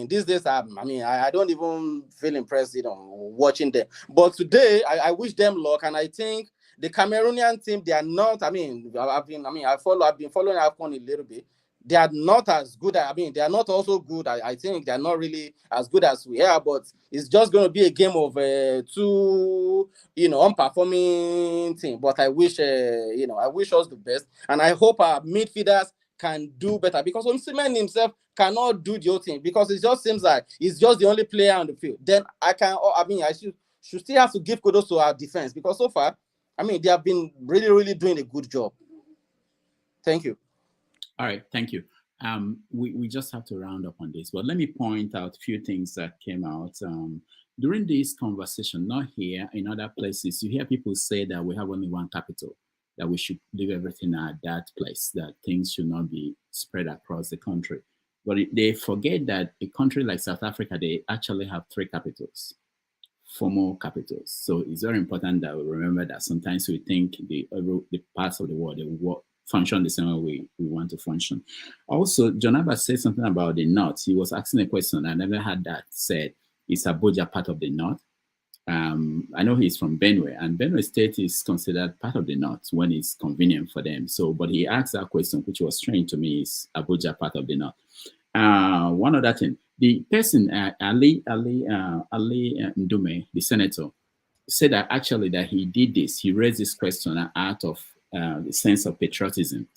these days I don't even feel impressed watching them. But today I wish them luck, and I think the Cameroonian team, they are not. I've been following AFCON a little bit. They are not as good. They are not also good. I think they are not really as good as we are, but it's just going to be a game of 2, unperforming team. But I wish, I wish us the best, and I hope our midfielders can do better, because Osimhen himself cannot do the whole thing, because it just seems like he's just the only player on the field. Then I should still have to give kudos to our defense, because so far, they have been really, really doing a good job. Thank you. All right, thank you. We just have to round up on this, but let me point out a few things that came out during this conversation, not here, in other places. You hear people say that we have only one capital, that we should leave everything at that place, that things should not be spread across the country. But they forget that a country like South Africa, they actually have 3 capitals, formal capitals. So it's very important that we remember that sometimes we think the parts of the world, they function the same way we want to function. Also, John Abbas said something about the North. He was asking a question. I never had that said. Is Abuja part of the North? I know he's from Benue, and Benue State is considered part of the North when it's convenient for them. So, but he asked that question, which was strange to me: is Abuja part of the North? One other thing, the person, Ali Ndume, the senator, said that actually that he did this. He raised this question out of the sense of patriotism,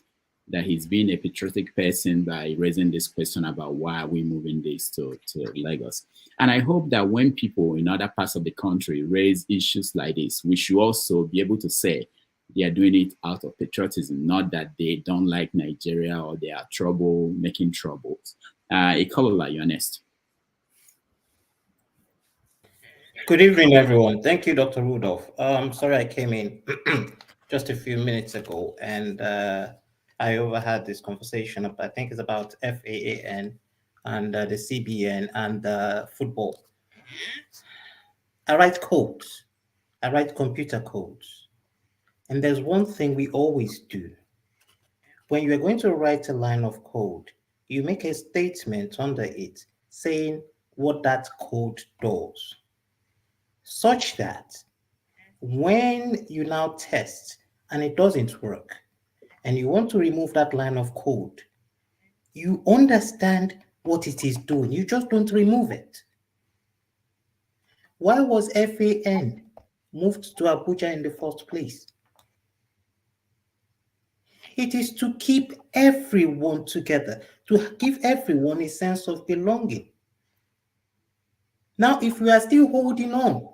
that he's been a patriotic person by raising this question about why are we moving this to Lagos. And I hope that when people in other parts of the country raise issues like this, we should also be able to say they are doing it out of patriotism, not that they don't like Nigeria or they are making troubles. Ikolola, you're next. Good evening, everyone. Thank you, Dr. Rudolph. Sorry I came in just a few minutes ago, and I overheard this conversation. I think it's about FAAN and the CBN and football. I write codes. I write computer codes. And there's one thing we always do. When you are going to write a line of code, you make a statement under it saying what that code does, such that when you now test and it doesn't work, and you want to remove that line of code, you understand what it is doing. You just don't remove it. Why was FAN moved to Abuja in the first place? It is to keep everyone together, to give everyone a sense of belonging. Now, if we are still holding on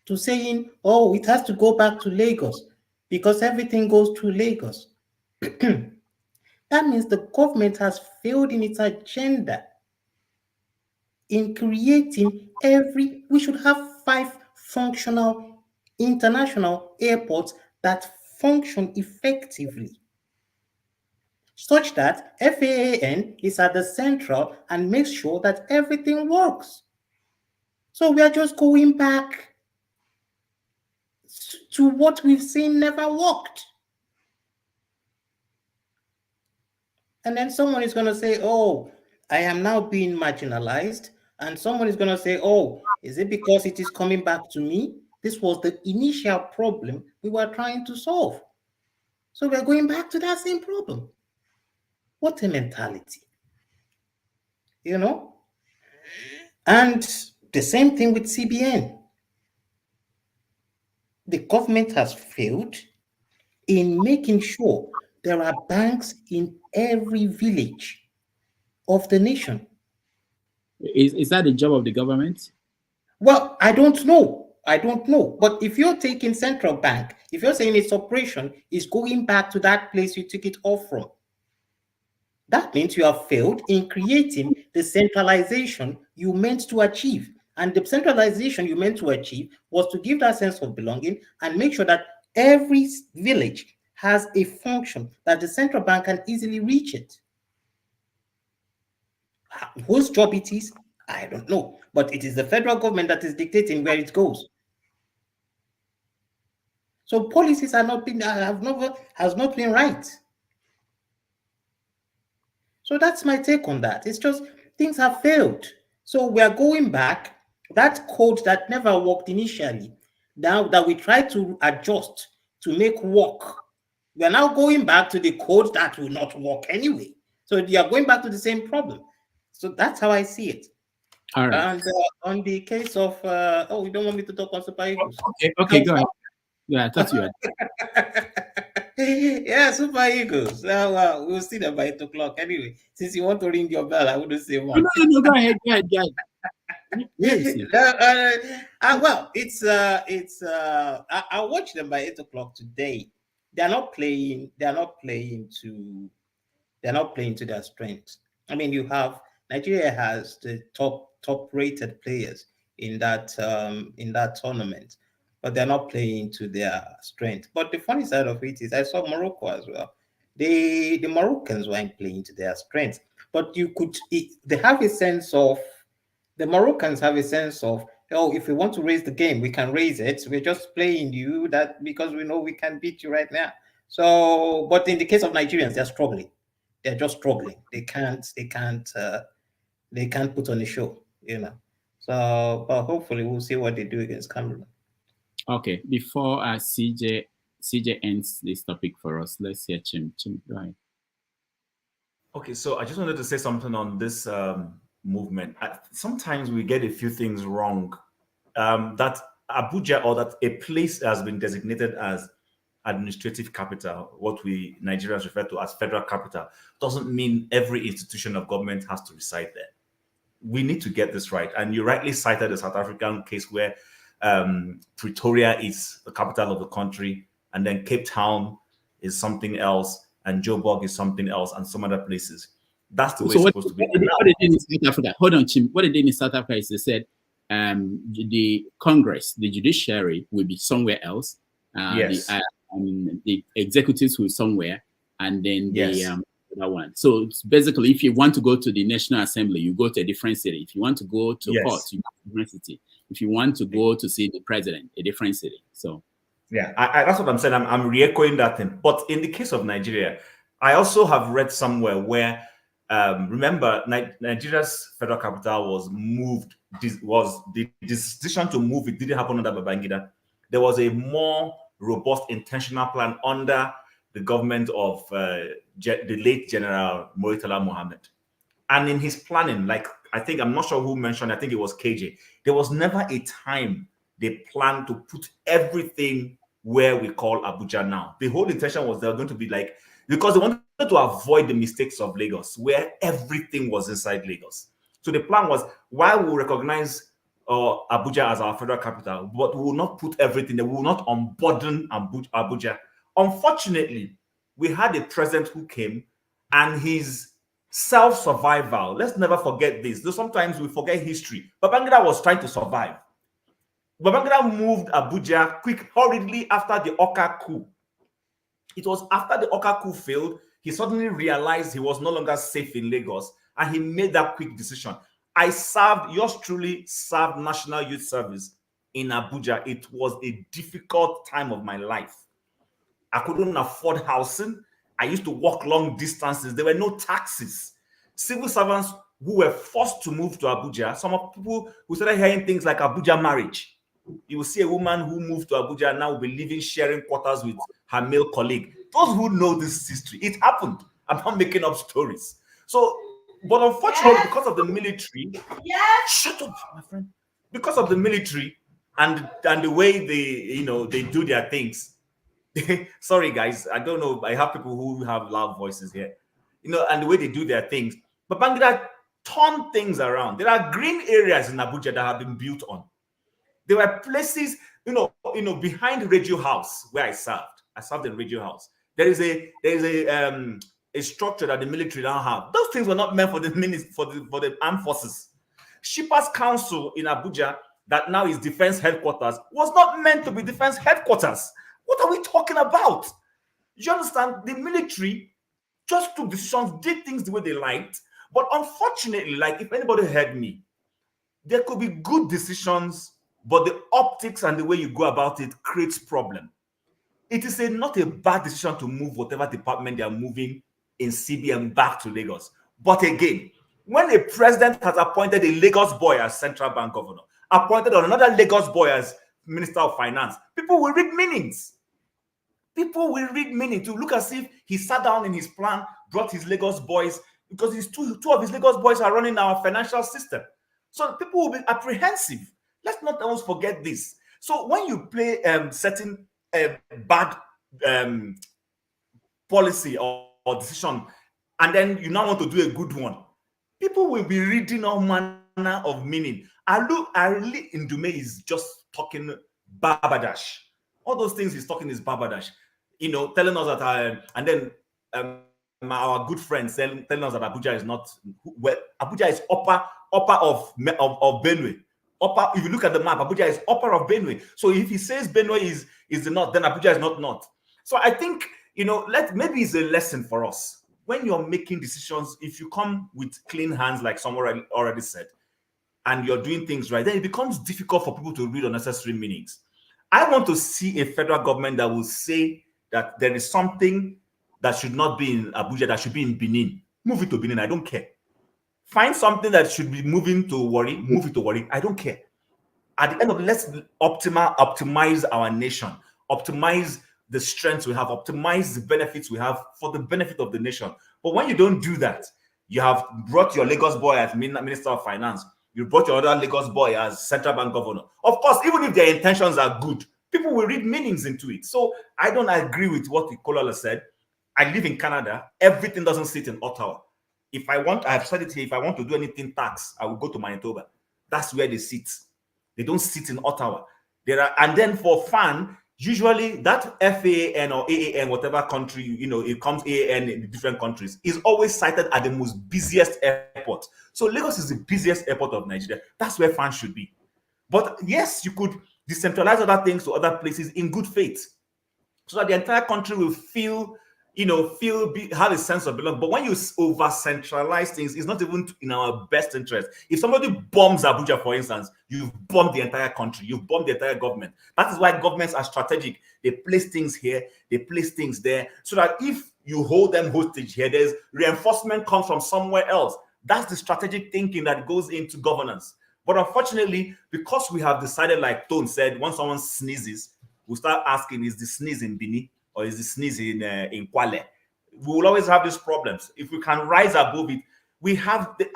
to saying, oh, it has to go back to Lagos because everything goes through Lagos, that means the government has failed in its agenda in creating we should have 5 functional international airports that function effectively, such that FAAN is at the central and makes sure that everything works. So we are just going back to what we've seen never worked. And then someone is going to say, oh, I am now being marginalized. And someone is going to say, oh, is it because it is coming back to me? This was the initial problem we were trying to solve. So we're going back to that same problem. What a mentality, you know? And the same thing with CBN. The government has failed in making sure there are banks in every village of the nation. Is that the job of the government? Well, I don't know. But if you're taking central bank, if you're saying its operation is going back to that place you took it off from, that means you have failed in creating the centralization you meant to achieve. And the centralization you meant to achieve was to give that sense of belonging and make sure that every village has a function that the central bank can easily reach it. Whose job it is, I don't know. But it is the federal government that is dictating where it goes. So policies has not been right. So that's my take on that. It's just things have failed. So we are going back. That code that never worked initially, now that we try to adjust to make work, we are now going back to the code that will not work anyway. So you are going back to the same problem. So that's how I see it. All right. And on the case of, oh, you don't want me to talk on Super Eagles? Okay, go ahead. Yeah, I thought you had. Yeah, Super Eagles. We'll see them by 8 o'clock anyway. Since you want to ring your bell, I wouldn't say one. No, go ahead. Yes. Well, I'll watch them by 8 o'clock today. They're not playing to their strengths. I mean, Nigeria has the top rated players in that tournament, but they're not playing to their strength. But the funny side of it is I saw Morocco as well. The Moroccans weren't playing to their strength, But they have a sense of, the Moroccans have a sense of, oh, if we want to raise the game, we can raise it. We're just playing you that because we know we can beat you right now. So, but in the case of Nigerians, they're struggling. They're just struggling. They can't put on a show, So, but hopefully we'll see what they do against Cameroon. Okay, before CJ ends this topic for us, let's hear Chim. Chim, go ahead. Okay, so I just wanted to say something on this movement. Sometimes we get a few things wrong. That Abuja, or that a place has been designated as administrative capital, what we Nigerians refer to as federal capital, doesn't mean every institution of government has to reside there. We need to get this right. And you rightly cited the South African case where Pretoria is the capital of the country, and then Cape Town is something else, and Joburg is something else, and some other places. That's the way it's supposed to be. What they did in South Africa, hold on, Chim. What they did in South Africa is they said the Congress, the judiciary will be somewhere else. Yes. The executives will be somewhere, and then the other one. So basically, if you want to go to the National Assembly, you go to a different city. If you want to go to court, you go to a different city. If you want to go to see the president, a different city. So yeah, that's what I'm saying. I'm re-echoing that thing. But in the case of Nigeria, I also have read somewhere where remember, Nigeria's federal capital was moved. The decision to move it didn't happen under Babangida. There was a more robust intentional plan under the government of the late General Murtala Mohammed. And in his planning, I'm not sure who mentioned, I think it was KJ, there was never a time they planned to put everything where we call Abuja now. The whole intention was they were going to be because they wanted to avoid the mistakes of Lagos, where everything was inside Lagos. So the plan was, while we recognize Abuja as our federal capital, but we will not put everything there. We will not unburden Abuja. Unfortunately, we had a president who came, and his self-survival, let's never forget this, though sometimes we forget history. Babangida was trying to survive. Babangida moved Abuja hurriedly after the Oka coup. It was after the Oka coup failed, he suddenly realized he was no longer safe in Lagos, and he made that quick decision. Yours truly served National Youth Service in Abuja. It was a difficult time of my life. I couldn't afford housing. I used to walk long distances. There were no taxis. Civil servants who were forced to move to Abuja, some of people who started hearing things like Abuja marriage. You will see a woman who moved to Abuja and now will be living, sharing quarters with her male colleague. Those who know this history, it happened. I'm not making up stories. So, but unfortunately, because of the military, shut up, my friend. Because of the military and the way they do their things. Sorry, guys, I don't know. I have people who have loud voices here, and the way they do their things. But Babangida turned things around. There are green areas in Abuja that have been built on. There were places, behind Radio House where I served. I served in Radio House. There is a structure that the military now have. Those things were not meant for the armed forces. Shippers Council in Abuja, that now is defense headquarters, was not meant to be defense headquarters. What are we talking about? You understand? The military just took decisions, did things the way they liked. But unfortunately, if anybody heard me, there could be good decisions, but the optics and the way you go about it creates problem. It is not a bad decision to move whatever department they are moving in CBN back to Lagos. But again, when a president has appointed a Lagos boy as central bank governor, appointed another Lagos boy as minister of finance, people will read meanings. People will read meaning to look as if he sat down in his plan, brought his Lagos boys, because his two of his Lagos boys are running our financial system. So people will be apprehensive. Let's not always forget this. So when you play certain bad policy or decision, and then you now want to do a good one, people will be reading all manner of meaning. Ali Ndume is just talking Barbadash. All those things he's talking is Barbadash. Telling us that, and then our good friends telling us that Abuja is not, Abuja is upper of Benue. If you look at the map, Abuja is upper of Benue. So if he says Benue is the north, then Abuja is not north. So I think, maybe it's a lesson for us. when you're making decisions, if you come with clean hands, like someone already said, and you're doing things right, then it becomes difficult for people to read unnecessary meanings. I want to see a federal government that will say that there is something that should not be in Abuja, that should be in Benin. Move it to Benin, I don't care. Find something that should be moving to Warri, move it to Warri, I don't care. At the end of it, let's optimize our nation, optimize the strengths we have, optimize the benefits we have for the benefit of the nation. But when you don't do that, you have brought your Lagos boy as Minister of Finance, you brought your other Lagos boy as Central Bank Governor. Of course, even if their intentions are good, people will read meanings into it. So I don't agree with what Ikolola said. I live in Canada. Everything doesn't sit in Ottawa. If I want, I've said it here, if I want to do anything tax, I will go to Manitoba. That's where they sit. They don't sit in Ottawa. And then for FAAN, usually that FAAN or AAN, whatever country, it comes AAN in different countries, is always cited at the most busiest airport. So Lagos is the busiest airport of Nigeria. That's where FAAN should be. But yes, you could decentralize other things to other places in good faith, so that the entire country will feel, have a sense of belonging. But when you over-centralize things, it's not even in our best interest. If somebody bombs Abuja, for instance, you've bombed the entire country, you've bombed the entire government. That is why governments are strategic. They place things here, they place things there, so that if you hold them hostage here, there's reinforcement comes from somewhere else. That's the strategic thinking that goes into governance. But unfortunately, because we have decided, like Tone said, when someone sneezes, we'll start asking, is the sneeze in Bini or is the sneeze in Kwale? We will always have these problems. If we can rise above it,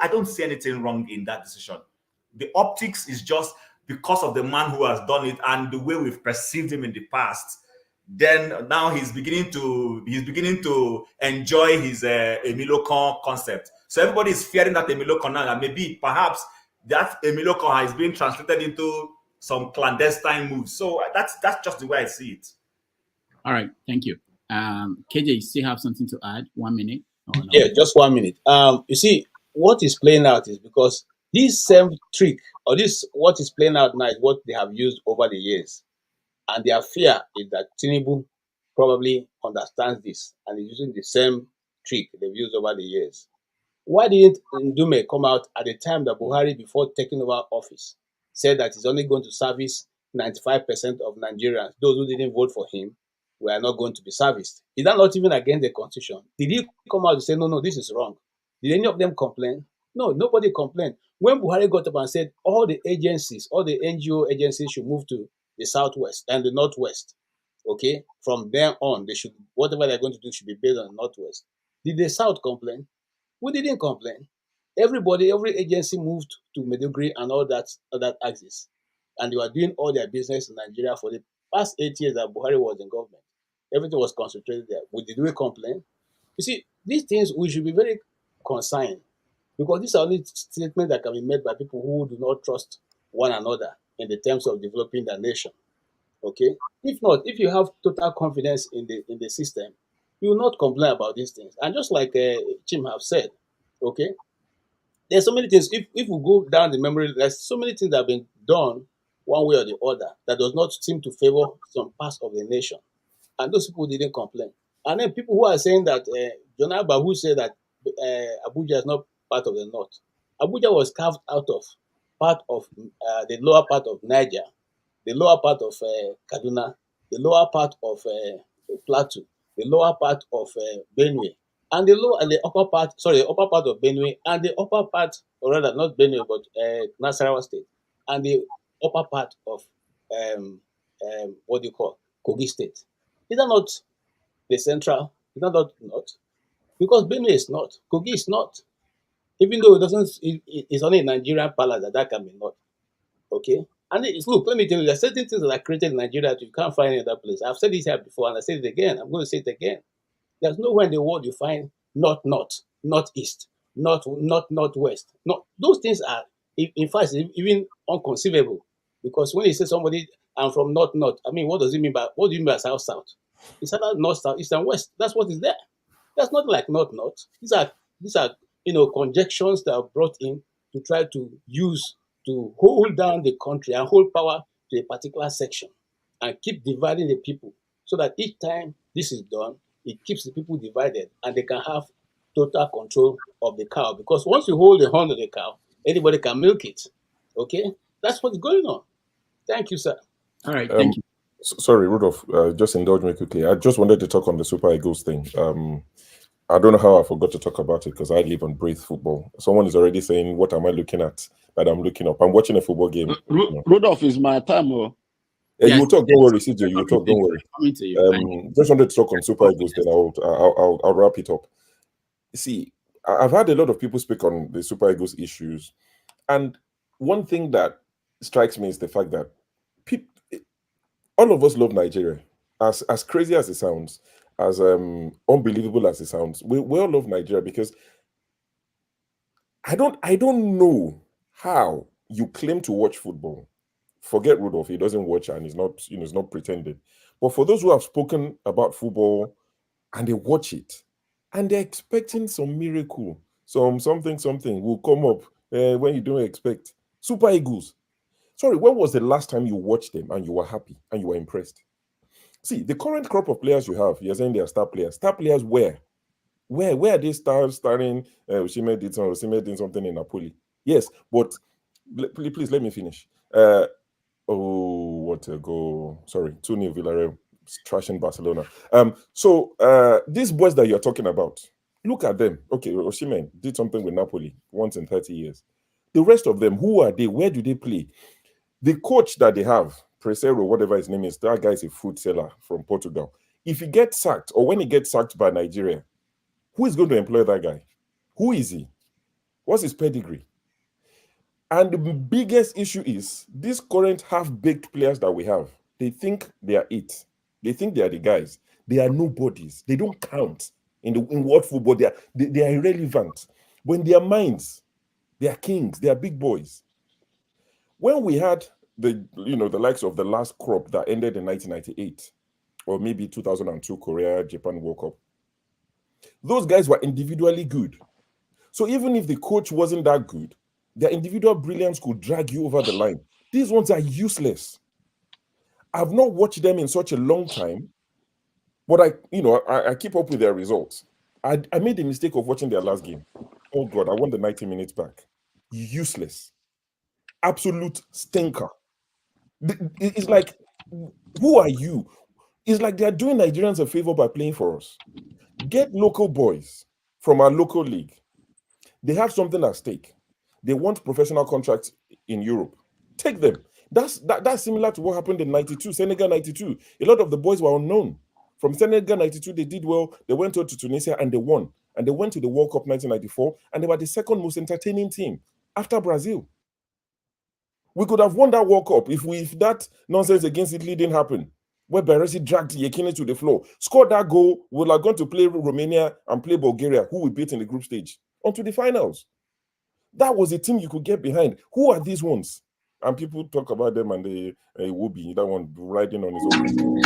I don't see anything wrong in that decision. The optics is just because of the man who has done it and the way we've perceived him in the past. Then now he's beginning to enjoy his Emilio Con concept. So everybody is fearing that Emilio Con now, and maybe perhaps that Emilio Con is being translated into some clandestine moves. So that's just the way I see it. All right, thank you. KJ, you still have something to add? 1 minute? No? Yeah, just 1 minute. You see, what is playing out is because this same trick, or what is playing out now is what they have used over the years. And their fear is that Tinubu probably understands this and is using the same trick they've used over the years. Why didn't Ndume come out at the time that Buhari, before taking over office, said that he's only going to service 95% of Nigerians? Those who didn't vote for him were not going to be serviced. Is that not even against the constitution? Did he come out and say, no, this is wrong? Did any of them complain? No, nobody complained. When Buhari got up and said all the agencies, all the NGO agencies should move to the southwest and the northwest, okay? From there on, they should, whatever they're going to do should be based on the northwest. Did the south complain? We didn't complain. Every agency moved to Maiduguri and all that axis. And they were doing all their business in Nigeria for the past 8 years that Buhari was in government. Everything was concentrated there. Did we complain? You see, these things we should be very concerned, because these are only statements that can be made by people who do not trust one another in the terms of developing their nation. Okay? If not, if you have total confidence in the system, you will not complain about these things. And just like Chim have said, okay, there's so many things. If we go down the memory, there's so many things that have been done one way or the other that does not seem to favor some parts of the nation. And those people didn't complain. And then people who are saying that, John Abba, who said that Abuja is not part of the north. Abuja was carved out of part of the lower part of Niger, the lower part of Kaduna, the lower part of Plateau, the lower part of Benue, and the upper part of Benue, and the upper part, or rather not Benue, but Nasarawa State, and the upper part of what do you call Kogi State. Is that not the central? Is that not north? Because Benue is not, Kogi is not. Even though it's only in Nigerian palace that can be not. Okay? And look, let me tell you, there are certain things that are created in Nigeria that you can't find in other place. I've said this here before, and I say it again. I'm going to say it again. There's nowhere in the world you find north, northeast, northwest. Not those things are, in fact, even inconceivable. Because when you say somebody, I'm from north, I mean, what do you mean by south? It's either north, south, east, and west. That's what is there. That's not like north. These are conjections that are brought in to try to use to hold down the country and hold power to a particular section and keep dividing the people, so that each time this is done, it keeps the people divided and they can have total control of the cow, because once you hold the horn of the cow, anybody can milk it. Okay, that's what's going on. Thank you, sir. All right, thank you. Sorry, Rudolph, just indulge me quickly. I just wanted to talk on the Super Eagles thing. I don't know how I forgot to talk about it because I live and breathe football. Someone is already saying, what am I looking at that I'm looking up? I'm watching a football game. Rudolph is my time. You will talk, don't worry, CJ, you will talk, don't worry. Just wanted to talk on Super Eagles, then I'll wrap it up. See, I've had a lot of people speak on the Super Eagles issues, and one thing that strikes me is the fact that all of us love Nigeria. As crazy as it sounds, as unbelievable as it sounds, we all love Nigeria because I don't know how you claim to watch football. Forget Rudolph, he doesn't watch and he's not, he's not pretending. But for those who have spoken about football and they watch it and they're expecting some miracle, something will come up when you don't expect. Super Eagles. Sorry, when was the last time you watched them and you were happy and you were impressed? See, the current crop of players you have, you're saying they are star players. Star players where? Where are they starting? Osimhen did something in Napoli. Yes, but please let me finish. What a goal. Sorry, 2-0 Villarreal, trashing Barcelona. So these boys that you're talking about, look at them. Okay, Osimhen did something with Napoli once in 30 years. The rest of them, who are they? Where do they play? The coach that they have, Presero, whatever his name is, that guy is a fruit seller from Portugal. If he gets sacked, or when he gets sacked by Nigeria, who is going to employ that guy? Who is he? What's his pedigree? And the biggest issue is these current half-baked players that we have, they think they are it. They think they are the guys. They are nobodies. They don't count in world football. They are irrelevant. But in their minds, they are kings. They are big boys. When we had the likes of the last crop that ended in 1998, or maybe 2002 Korea, Japan World Cup, those guys were individually good. So even if the coach wasn't that good, their individual brilliance could drag you over the line. These ones are useless. I've not watched them in such a long time, but I keep up with their results. I made the mistake of watching their last game. Oh God, I won the 90 minutes back. Useless. Absolute stinker. It's like, who are you? It's like they're doing Nigerians a favor by playing for us. Get local boys from our local league. They have something at stake. They want professional contracts in Europe. Take them. That's similar to what happened in 92, Senegal 92. A lot of the boys were unknown. From Senegal 92, they did well. They went out to Tunisia and they won. And they went to the World Cup 1994 and they were the second most entertaining team after Brazil. We could have won that World Cup if that nonsense against Italy didn't happen, where Baresi dragged Yekini to the floor. Scored that goal, we are going to play Romania and play Bulgaria, who we beat in the group stage, onto the finals. That was a team you could get behind. Who are these ones? And people talk about them and they will be that one riding on his own.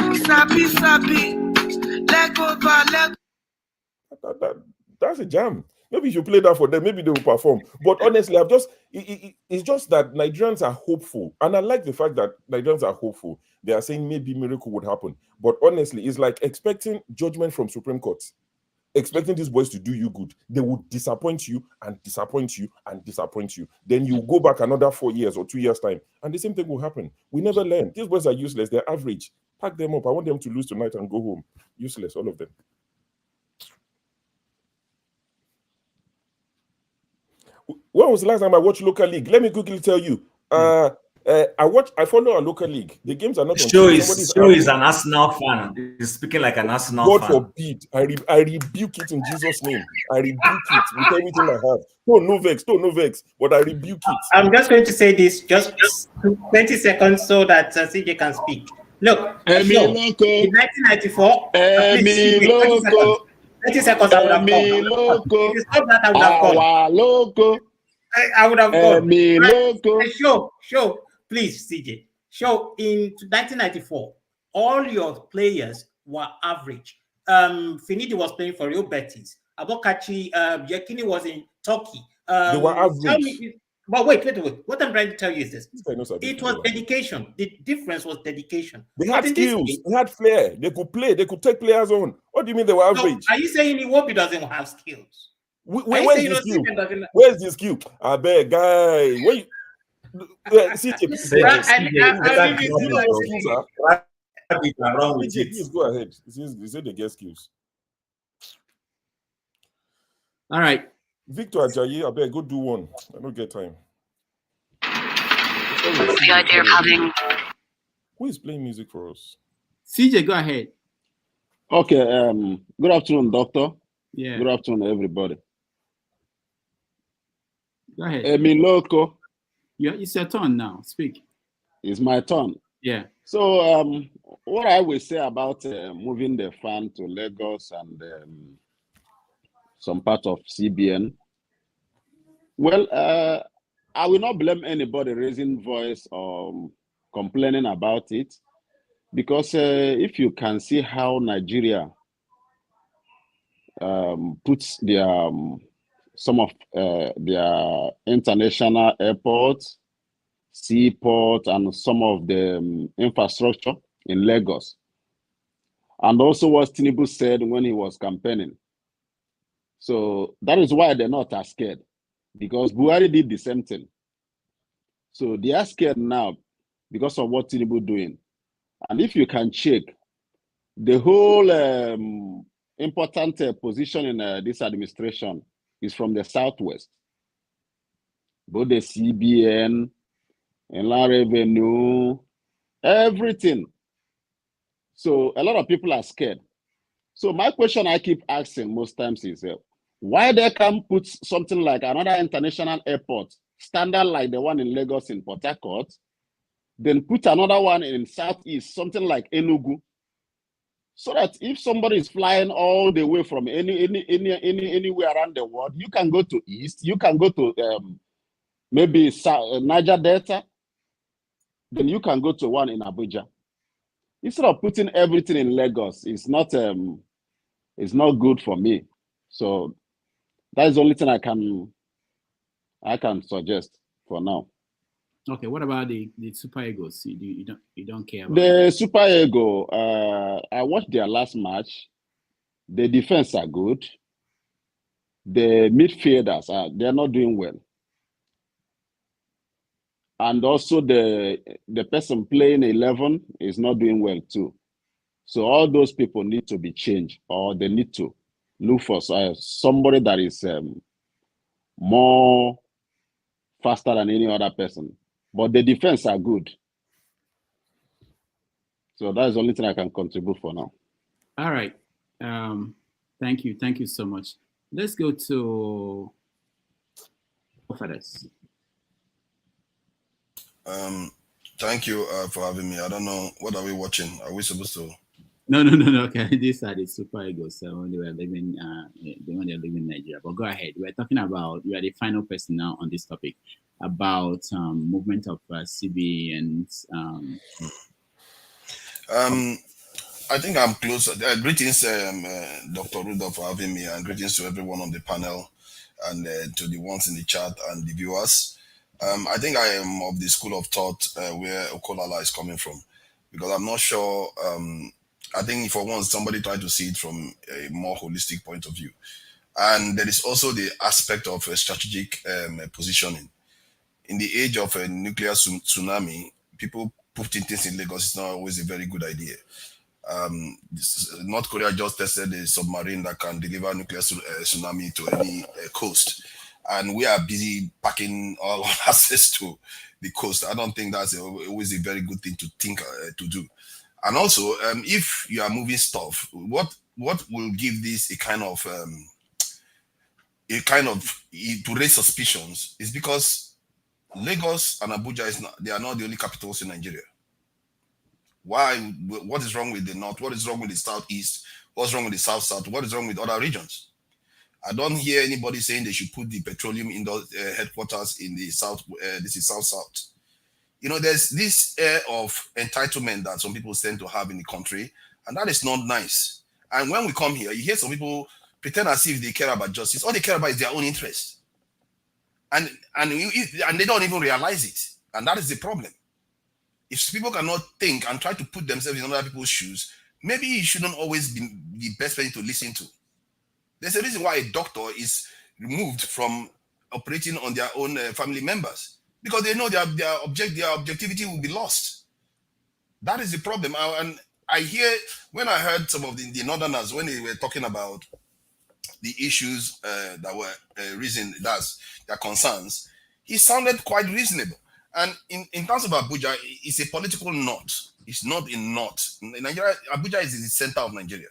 That's a jam. Maybe you should play that for them. Maybe they will perform. But honestly, it's just that Nigerians are hopeful. And I like the fact that Nigerians are hopeful. They are saying maybe miracle would happen. But honestly, it's like expecting judgment from Supreme Court. Expecting these boys to do you good. They will disappoint you and disappoint you and disappoint you. Then you go back another 4 years or 2 years' time. And the same thing will happen. We never learn. These boys are useless. They're average. Pack them up. I want them to lose tonight and go home. Useless, all of them. When was the last time I watched local league? Let me quickly tell you. I follow a local league. The games are not on Show is an Arsenal fan. He's speaking like an Arsenal fan. God forbid. I rebuke it in Jesus' name. I rebuke it with everything I have. No vex, but I rebuke it. I'm just going to say this just 20 seconds so that CJ can speak. Look, in 1994, 30 seconds I would have gone. If you stop that, I would have gone. I would have gone. Show, please, CJ. Show in 1994, all your players were average. Finidi was playing for Real Betis. Abokachi, Yekini was in Turkey. They were average. But wait. What I'm trying to tell you is this. It was dedication. The difference was dedication. They had skills. They had flair. They could play. They could take players on. What do you mean they were average? So are you saying Iwobi doesn't have skills? Where's this queue? Where's this queue? I beg, guy. Where you? Please go ahead. He said the guest queues. All right. Victor Ajayi, I beg, go do one. I don't get time. What's the idea of having... Who is playing music for us? CJ, go ahead. Okay. Good afternoon, Doctor. Yeah. Good afternoon, everybody. Go ahead. Emiloko. Yeah, it's your turn now. Speak. It's my turn. Yeah. So, what I will say about moving the FAAN to Lagos and some part of CBN. Well, I will not blame anybody raising voice or complaining about it, because if you can see how Nigeria puts their some of their international airports, seaport, and some of the infrastructure in Lagos, and also what Tinubu said when he was campaigning. So that is why they're not as scared, because Buhari did the same thing. So they are scared now because of what Tinubu doing. And if you can check, the whole important position in this administration is from the Southwest. Both the CBN, Inland Revenue, everything. So a lot of people are scared. So my question I keep asking most times is, why they can't put something like another international airport, standard like the one in Lagos in Port Harcourt, then put another one in Southeast, something like Enugu, so that if somebody is flying all the way from anywhere around the world, you can go to East, you can go to maybe Niger Delta, then you can go to one in Abuja. Instead of putting everything in Lagos, it's not good for me. So that is the only thing I can suggest for now. Okay, what about the Super Eagles? You don't care about the Super Eagles? I watched their last match. The defense are good. The midfielders they're not doing well, and also the person playing 11 is not doing well too. So all those people need to be changed, or they need to look for somebody that is more faster than any other person. But the defense are good. So that is the only thing I can contribute for now. All right. Thank you. Thank you so much. Let's go to Fathers. Thank you for having me. I don't know, what are we watching? Are we supposed to? No. Okay, these are the Super Eagles. When they were living, when they're living in Nigeria. But go ahead. We're talking about, you are the final person now on this topic, about movement of CBN and. I think I'm close. Greetings, Dr. Rudolph, for having me, and greetings to everyone on the panel, and to the ones in the chat and the viewers. I think I am of the school of thought where Okolala is coming from, because I'm not sure. I think for once somebody tried to see it from a more holistic point of view, and there is also the aspect of strategic positioning. In the age of a nuclear tsunami, people putting things in Lagos is not always a very good idea. North Korea just tested a submarine that can deliver nuclear tsunami to any coast, and we are busy packing all access to the coast. I don't think that's always a very good thing to think to do. And also, if you are moving stuff, what will give this a kind of to raise suspicions is because Lagos and Abuja they are not the only capitals in Nigeria. Why? What is wrong with the north? What is wrong with the southeast? What's wrong with the south? What is wrong with other regions? I don't hear anybody saying they should put the petroleum in the headquarters in the south. This is south. You know, there's this air of entitlement that some people tend to have in the country, and that is not nice. And when we come here, you hear some people pretend as if they care about justice. All they care about is their own interest, and they don't even realize it. And that is the problem. If people cannot think and try to put themselves in other people's shoes, maybe you shouldn't always be the best person to listen to. There's a reason why a doctor is removed from operating on their own family members because they know their objectivity will be lost. That is the problem. And I hear, when I heard some of the Northerners, when they were talking about the issues that were reason, that's their concerns, he sounded quite reasonable. And in terms of Abuja, it's a political knot. It's not a knot. Nigeria, Abuja is in the center of Nigeria.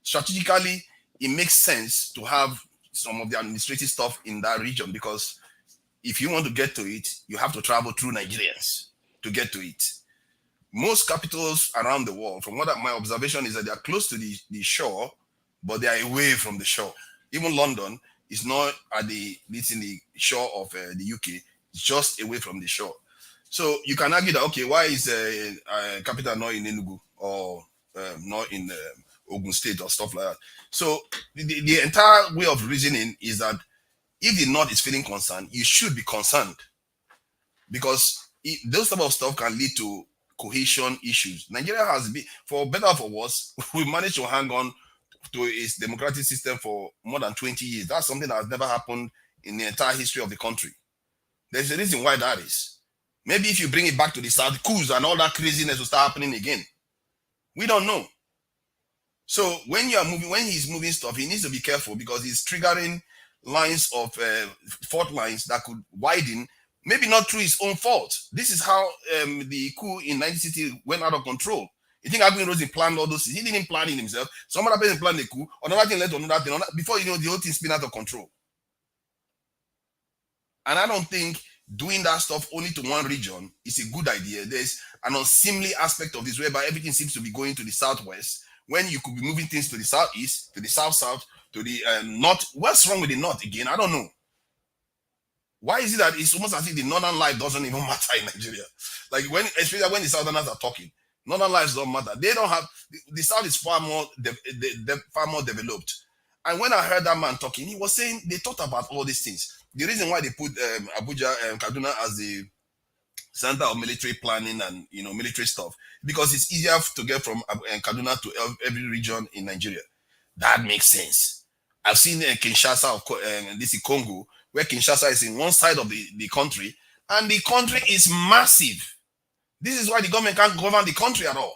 Strategically, it makes sense to have some of the administrative stuff in that region because if you want to get to it, you have to travel through Nigerians to get to it. Most capitals around the world, from what my observation is, that they are close to the shore, but they are away from the shore. Even London is not it's in the shore of the UK, it's just away from the shore. So you can argue that, okay, why is capital not in Enugu or not in Ogun State or stuff like that? So the entire way of reasoning is that if the North is feeling concerned, you should be concerned because those type of stuff can lead to cohesion issues. Nigeria has been, for better or for worse, we managed to hang on to its democratic system for more than 20 years. That's something that has never happened in the entire history of the country. There's a reason why that is. Maybe if you bring it back to the South, coups and all that craziness will start happening again. We don't know. So when he's moving stuff, he needs to be careful because he's triggering lines of fault lines that could widen, maybe not through his own fault. This is how the coup in 1960 went out of control. You think Aguiyi Ironsi planned all those things? He didn't plan it himself. Some other person planned the coup, another thing led to another thing. Before you know, the whole thing spin out of control. And I don't think doing that stuff only to one region is a good idea. There's an unseemly aspect of this whereby everything seems to be going to the southwest when you could be moving things to the southeast, to the south-south, to the north. What's wrong with the north again? I don't know. Why is it that it's almost as if the northern life doesn't even matter in Nigeria? Like especially when the southerners are talking, northern lives don't matter. They don't have, the south is far more developed. And when I heard that man talking, he was saying they thought about all these things. The reason why they put Abuja and Kaduna as the center of military planning and military stuff, because it's easier to get from Kaduna to every region in Nigeria. That makes sense. I've seen Kinshasa of this is Congo, where Kinshasa is in one side of the country, and the country is massive. This is why the government can't govern the country at all.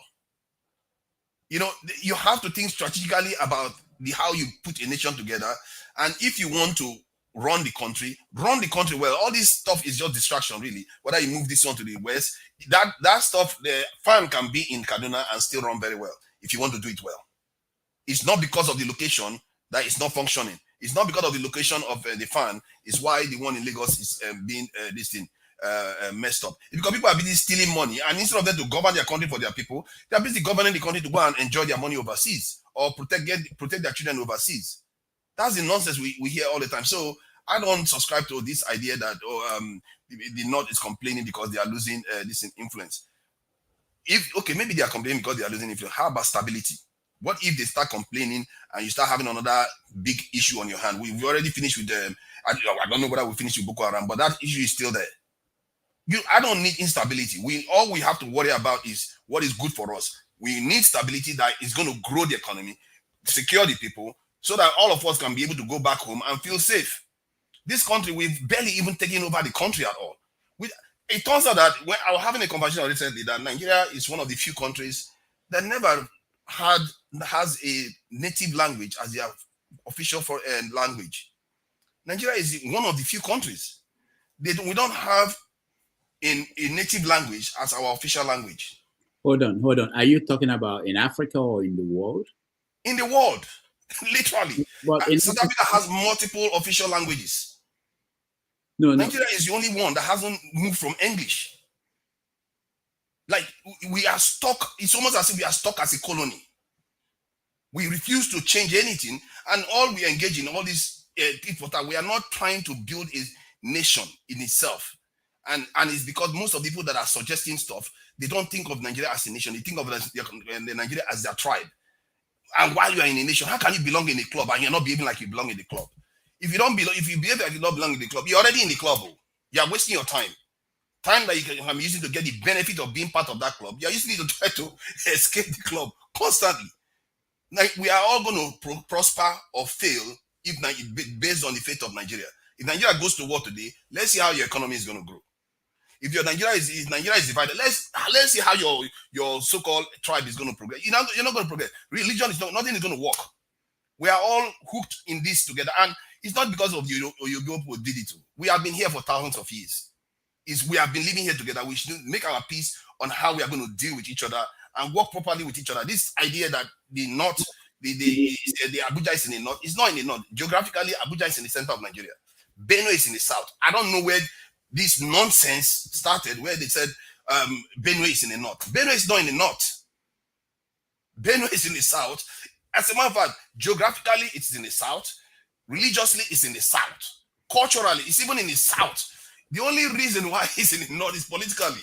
You have to think strategically about how you put a nation together, and if you want to run the country well. All this stuff is just distraction, really. Whether you move this one to the west, that stuff, the FAAN can be in Kaduna and still run very well if you want to do it well. It's not because of the location that it's not functioning. It's not because of the location of the FAAN. It's why the one in Lagos is being messed up. It's because people are busy stealing money, and instead of them to govern their country for their people, they are busy governing the country to go and enjoy their money overseas or protect their children overseas. That's the nonsense we hear all the time. So I don't subscribe to this idea that the North is complaining because they are losing this influence. Maybe they are complaining because they are losing influence. How about stability? What if they start complaining and you start having another big issue on your hand? We've already finished with them. I don't know whether we finished with Boko Haram, but that issue is still there. I don't need instability. All we have to worry about is what is good for us. We need stability that is going to grow the economy, secure the people, so that all of us can be able to go back home and feel safe. This country, we've barely even taken over the country at all. It turns out that when I was having a conversation recently that Nigeria is one of the few countries that never has a native language as their official language. Nigeria is one of the few countries. We don't have a native language as our official language. Hold on. Are you talking about in Africa or in the world? In the world. Literally. But South Africa has multiple official languages. Nigeria is the only one that hasn't moved from English. Like, we are stuck. It's almost as if we are stuck as a colony. We refuse to change anything, and all we engage in all this we are not trying to build a nation in itself. And it's because most of the people that are suggesting stuff, they don't think of Nigeria as a nation. They think of Nigeria as their tribe. And while you are in a nation, how can you belong in a club and you're not behaving like you belong in the club? If you behave like you don't belong in the club, you're already in the club. You are wasting your time. Time that you can be using to get the benefit of being part of that club. You're using it to try to escape the club constantly. Like, we are all going to prosper or fail if based on the fate of Nigeria. If Nigeria goes to war today, let's see how your economy is going to grow. If Nigeria is divided, let's see how your so-called tribe is going to progress. You're not going to progress. Religion is nothing is going to work. We are all hooked in this together, and it's not because of you who did it. We have been here for thousands of years. We have been living here together. We should make our peace on how we are going to deal with each other and work properly with each other. This idea that the north, the Abuja is in the north, it's not in the north. Geographically, Abuja is in the center of Nigeria. Benue is in the south. I don't know where this nonsense started, where they said Benue is in the north. Benue is not in the north. Benue is in the south. As a matter of fact, geographically, it's in the south. Religiously, it's in the south. Culturally, it's even in the south. The only reason why it's in the north is politically.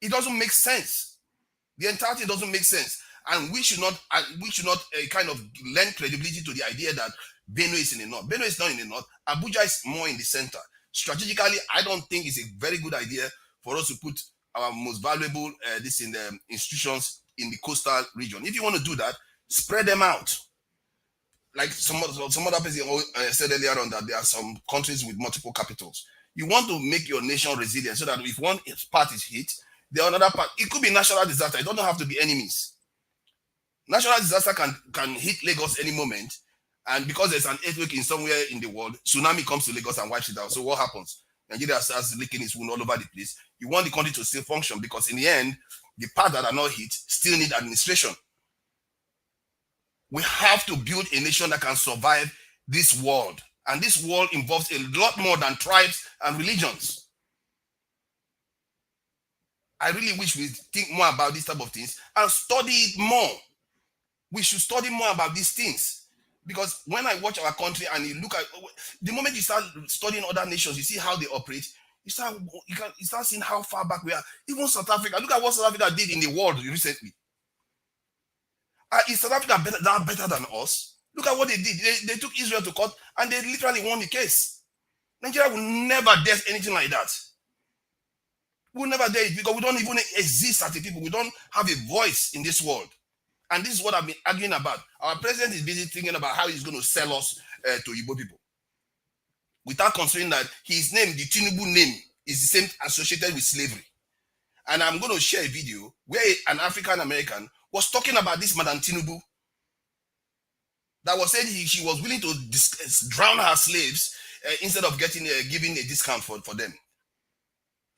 It doesn't make sense. The entirety doesn't make sense. And we should not kind of lend credibility to the idea that Benue is in the north. Benue is not in the north. Abuja is more in the center. Strategically, I don't think it's a very good idea for us to put our most valuable institutions in the coastal region. If you want to do that, spread them out. Like some other person said earlier on, that there are some countries with multiple capitals. You want to make your nation resilient so that if one part is hit, the another part, it could be natural disaster. It doesn't have to be enemies. Natural disaster can hit Lagos any moment, and because there's an earthquake in somewhere in the world, tsunami comes to Lagos and wipes it out. So what happens? Nigeria starts licking its wound all over the place. You want the country to still function, because in the end, the parts that are not hit still need administration. We have to build a nation that can survive this world. And this world involves a lot more than tribes and religions. I really wish we think more about this type of things and study it more. We should study more about these things. Because when I watch our country and you look at, the moment you start studying other nations, you see how they operate, you start seeing how far back we are. Even South Africa, look at what South Africa did in the world recently. Is South Africa better than us? Look at what they did. They took Israel to court and they literally won the case. Nigeria will never dare anything like that. We'll never dare it because we don't even exist as a people. We don't have a voice in this world. And this is what I've been arguing about. Our president is busy thinking about how he's going to sell us to Igbo people, without considering that his name, the Tinubu name, is the same associated with slavery. And I'm going to share a video where an African American was talking about this Madam Tinubu, that was saying she was willing to drown her slaves instead of giving a discount for them.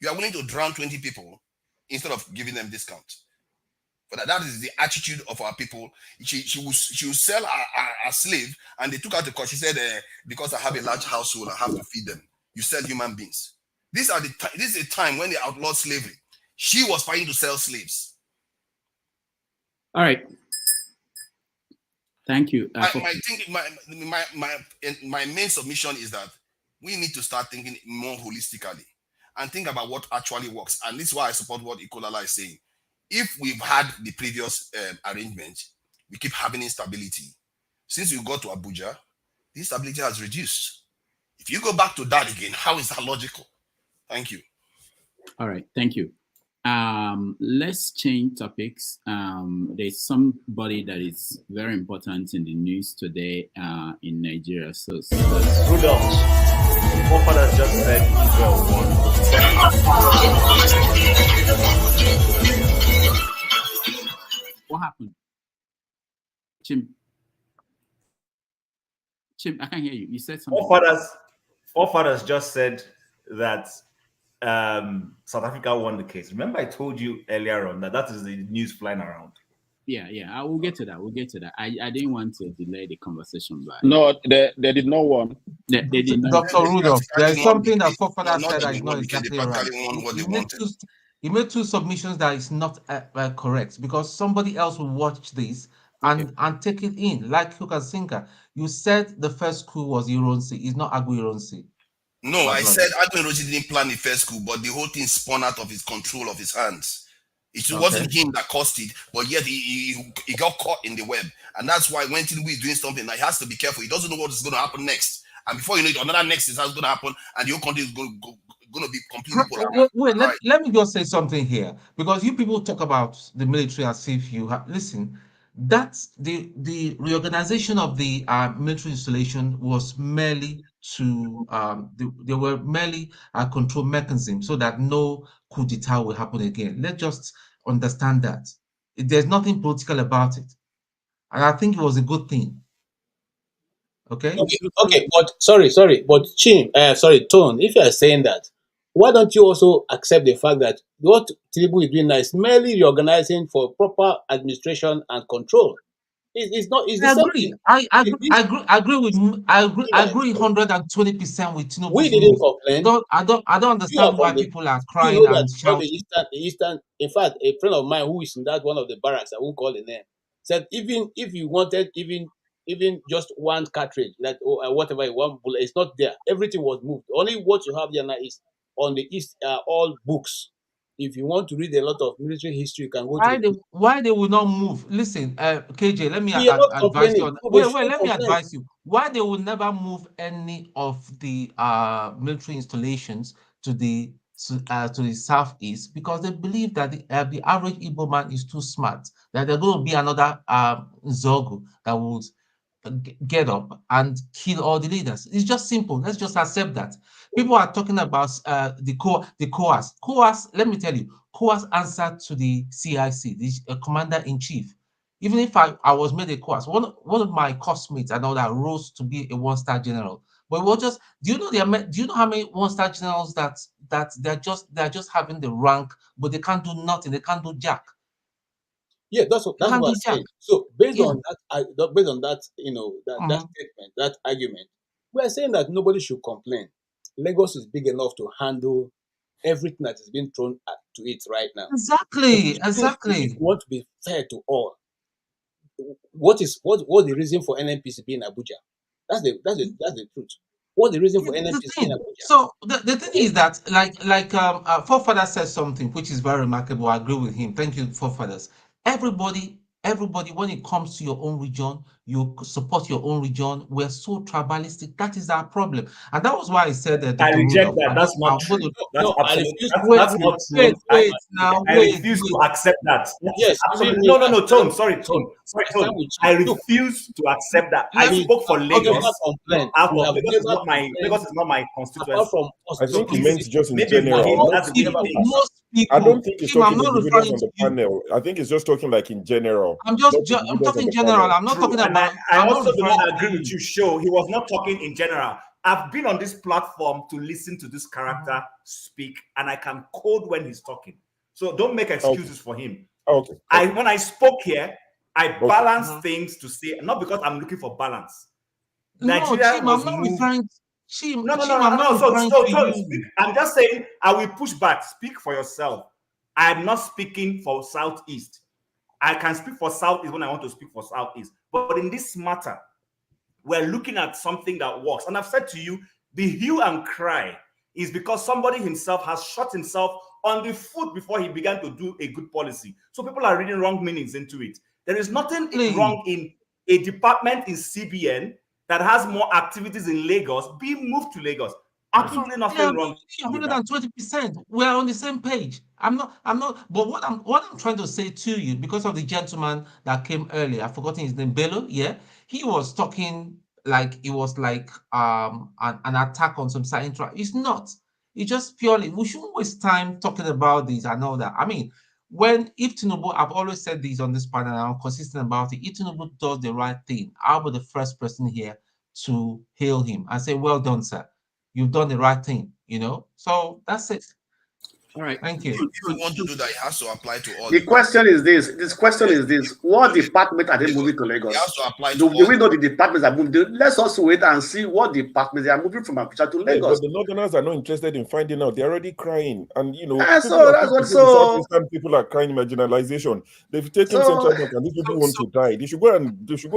You are willing to drown 20 people instead of giving them discount. But that is the attitude of our people. She will sell a slave, and they took out the court. She said, because I have a large household, I have to feed them. You sell human beings. This is a time when they outlawed slavery. She was fighting to sell slaves. All right. Thank you. My main submission is that we need to start thinking more holistically and think about what actually works. And this is why I support what Ikolala is saying. If we've had the previous arrangement, we keep having instability. Since we got to Abuja, the instability has reduced. If you go back to that again, how is that logical? Thank you. All right, thank you. Let's change topics. There's somebody that is very important in the news today in Nigeria. So Rudolph, what father just said Israel won. What happened? Chim, I can't hear you. You said something. All fathers just said that South Africa won the case. Remember, I told you earlier on that is the news flying around. Yeah. I will get to that. We'll get to that. I didn't want to delay the conversation. But no, they did not win. They did not. Dr. Rudolph, there is something that Fofather said that is not exactly right. He made two submissions that is not correct, because somebody else will watch this and take it in. Like Yukasinka, you said the first coup was Ironsi. It's not Agui Ironsi. No, I said Agui Ironsi didn't plan the first coup, but the whole thing spun out of his control of his hands. It wasn't him that caused it, but yet he got caught in the web. And that's why when Tinubu is doing something, he has to be careful. He doesn't know what is going to happen next. And before you know it, another next is going to happen, and the whole country is going to be completely polarized. Wait, let me just say something here, because you people talk about the military as if you have. Listen, That's the reorganization of the military installation was merely to they were merely a control mechanism so that no coup d'etat will happen again. Let's just understand that there's nothing political about it, and I think it was a good thing. Okay. Okay, but sorry, but Tone, if you are saying that, why don't you also accept the fact that what Tinubu is doing now is merely reorganizing for proper administration and control? It's not. It's the I same agree. thing. I agree with. I agree 120% with We Tinubu's didn't move. complain. I don't You are understand why from the. people are You crying know that and all shouting. the eastern. In fact, a friend of mine who is in that one of the barracks, I won't call the name, said even if you wanted even just one cartridge, that or whatever, one bullet, it's not there. Everything was moved. Only what you have there now is on the east, all books. If you want to read a lot of military history, you can go to the. Why they will not move? Listen, KJ, let me We are not advise you complaining. on. So they Wait, should let me complain. advise you. Why they will never move any of the military installations to the southeast? Because they believe that the average Igbo man is too smart. That there's going to be another Zogu that will get up and kill all the leaders. It's just simple. Let's just accept that. People are talking about the COAS. COAS, let me tell you, COAS answered to the CIC, the commander-in-chief. Even if I was made a COAS, one of my classmates and all that rose to be a one-star general. But we're just, do you know how many one-star generals that they're just having the rank, but they can't do nothing, they can't do jack. Yeah, that's what I'm saying. So based on that, that statement, that argument, we are saying that nobody should complain. Lagos is big enough to handle everything that is being thrown to it right now. Exactly. If you want to be fair to all, what the reason for NNPC being Abuja? That's the truth. What the reason for NNPC being Abuja? So the thing is that like Forefather says something which is very remarkable. I agree with him. Thank you, Forefathers. Everybody, when it comes to your own region, you support your own region. We're so tribalistic. That is our problem, and that was why I said that. I reject that. That's not true. That's absolutely. That's not true. I refuse to accept that. Yes, absolutely. No, Tone. Sorry, Tone. I refuse to accept that. I spoke for Lagos. Lagos is not my constituency. I think he meant just in general. I don't think he's talking individuals on the panel. I think he's just talking like in general. I'm talking general. I'm not talking about. I also do not agree with you, Show. He was not talking in general. I've been on this platform to listen to this character speak, and I can code when he's talking. So don't make excuses for him. Okay. When I spoke here, I balanced things to say, not because I'm looking for balance. Nigeria was moved. I'm just saying, I will push back. Speak for yourself. I'm not speaking for Southeast. I can speak for Southeast when I want to speak for Southeast. But in this matter, we're looking at something that works. And I've said to you, the hue and cry is because somebody himself has shot himself on the foot before he began to do a good policy. So people are reading wrong meanings into it. There is nothing wrong in a department in CBN that has more activities in Lagos being moved to Lagos. Absolutely nothing wrong. 120%. We're on the same page. I'm not. But what I'm trying to say to you, because of the gentleman that came earlier, I've forgotten his name, Bello. Yeah, he was talking like it was like an attack on some side. It's not. It's just purely. We shouldn't waste time talking about this and all that. I mean, if Tinubu, I've always said this on this panel, and I'm consistent about it. If Tinubu does the right thing, I'll be the first person here to hail him and say, "Well done, sir. You've done the right thing," So that's it. All right. Thank you. If you want to do that, it has to apply to all. The question is this. What department are they moving to Lagos? It has to apply to do we know the departments are moving? Let's also wait and see what departments they are moving from Abuja to Lagos. But the Northerners are not interested in finding out. They're already crying. And, Southeastern people are crying marginalization. They've taken Central Bank and these people want to die. They should go and do Sure,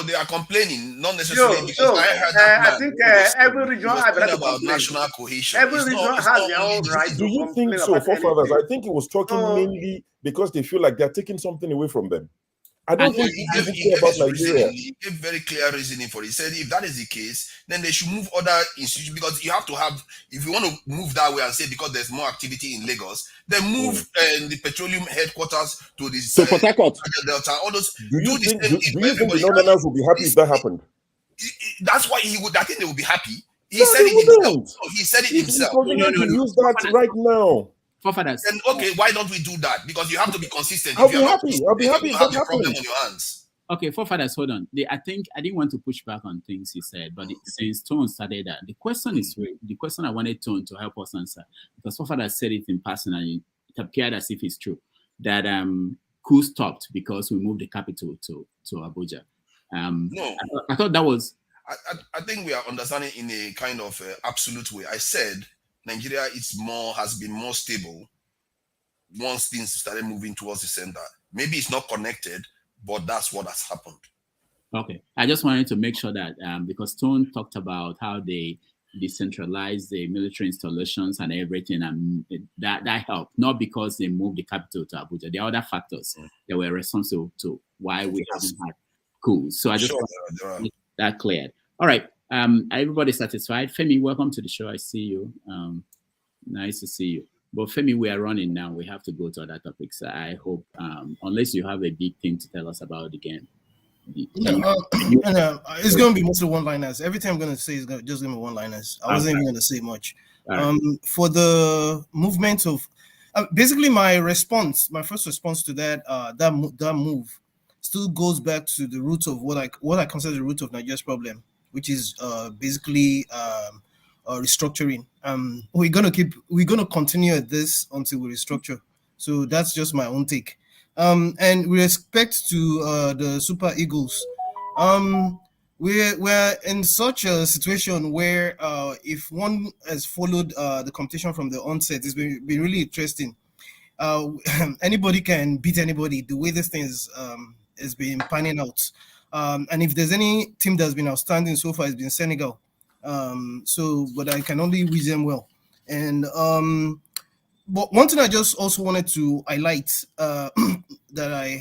they are complaining. Not necessarily because I heard that. I think every region has about national cohesion. Every region has their own right. Do you think so, Forefathers? I think he was talking mainly because they feel like they're taking something away from them. I don't think these people care about Nigeria. He gave very clear reasoning for it. He said if that is the case, then they should move other institutions, because you have to have, if you want to move that way and say because there's more activity in Lagos, then move the petroleum headquarters to the Port Harcourt. Delta. All those. Do you think the Northerners would be happy if that happened? That's why he would. I think they would be happy. He No, said they it himself. wouldn't. No, he said it It's himself. inconvenient to use that right now. Then okay, why don't we do that? Because you have to be consistent. I'll be happy. I'll be happy You if have that a problem happens. on your hands. Okay, forefathers, hold on. I think I didn't want to push back on things he said, but since Tone started that, the question is the question I wanted Tone to help us answer, because forefathers said it in person and it appeared as if it's true, that coup stopped because we moved the capital to Abuja. No, I thought that was. I think we are understanding in a kind of absolute way. I said Nigeria has been more stable once things started moving towards the center. Maybe it's not connected, but that's what has happened. Okay, I just wanted to make sure that because Tone talked about how they decentralized the military installations and everything, and that helped, not because they moved the capital to Abuja. There are other factors that were responsible to why we haven't had coups. So I just want to make that cleared. All right, everybody satisfied? Femi, welcome to the show. I see you. Nice to see you. But Femi, we are running now. We have to go to other topics. I hope, unless you have a big thing to tell us about the game. It's going to be mostly one-liners. Everything I'm going to say is just going to be one-liners. I wasn't even going to say much. For the movement of, basically my first response to that move still goes back to the root of what I consider the root of Nigeria's problem, which is basically restructuring. We're gonna continue at this until we restructure. So that's just my own take. And with respect to the Super Eagles, we're in such a situation where if one has followed the competition from the onset, it's been really interesting. Anybody can beat anybody. The way this thing has been panning out. And if there's any team that's been outstanding so far, it's been Senegal. But I can only wish them well. And but one thing I just also wanted to highlight that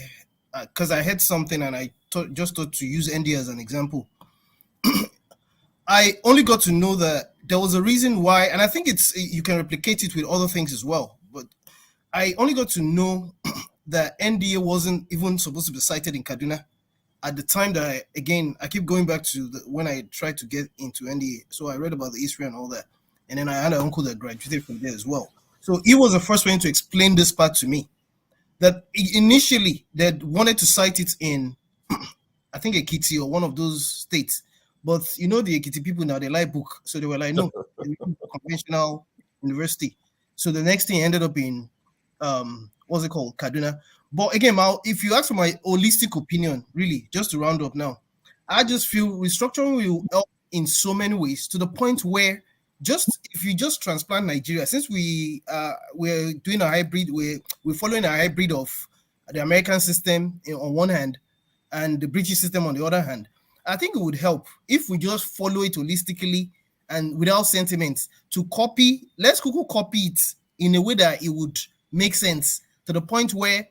because I heard something and I just thought to use ND as an example. I only got to know that there was a reason why, and I think you can replicate it with other things as well. But I only got to know that NDA wasn't even supposed to be cited in Kaduna at the time that I keep going back to when I tried to get into NDA. So I read about the history and all that. And then I had an uncle that graduated from there as well. So he was the first one to explain this part to me. That initially they wanted to cite it in, I think Ekiti or one of those states. But the Ekiti people now, they like book. So they were like, no, conventional university. So the next thing ended up in, what's it called? Kaduna. But again, if you ask for my holistic opinion, really, just to round up now, I just feel restructuring will help in so many ways to the point where if you just transplant Nigeria, since we're doing a hybrid, we're following a hybrid of the American system on one hand and the British system on the other hand, I think it would help if we just follow it holistically and without sentiments to copy. Let's copy it in a way that it would make sense to the point where,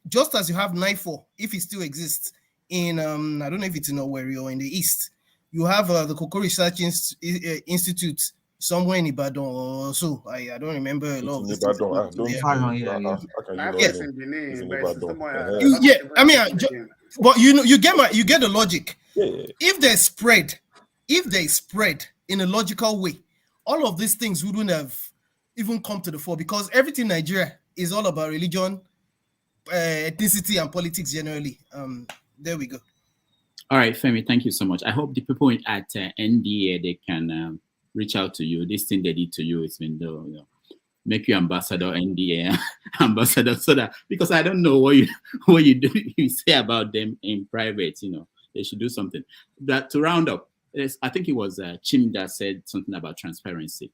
just as you have NIFO, if it still exists in, I don't know if it's in Owerri or in the East, you have the Cocoa Research Institute somewhere in Ibadan or so. I don't remember a lot of this. But you get the logic. Yeah. If there's spread in a logical way, all of these things wouldn't have even come to the fore, because everything in Nigeria is all about religion, ethnicity, and politics generally. There we go. All right, Femi, thank you so much. I hope the people at NDA, they can reach out to you. This thing they did to you, it's been make you ambassador NDA, ambassador, so that, because I don't know what you say about them in private. They should do something. But to round up, I think it was Chim that said something about transparency.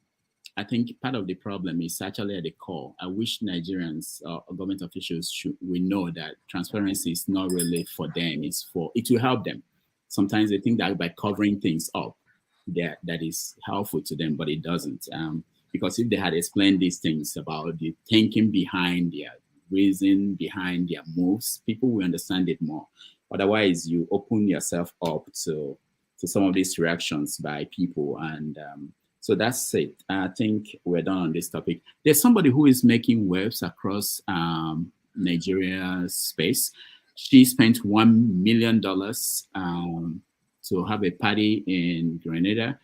I think part of the problem is actually at the core. I wish Nigerians or government officials we know that transparency is not really for them. It will help them. Sometimes they think that by covering things up, that is helpful to them, but it doesn't. Because if they had explained these things about the thinking behind reason behind their moves, people will understand it more. Otherwise, you open yourself up to some of these reactions by people. And so that's it. I think we're done on this topic. There's somebody who is making waves across Nigeria's space. She spent $1 million to have a party in Grenada.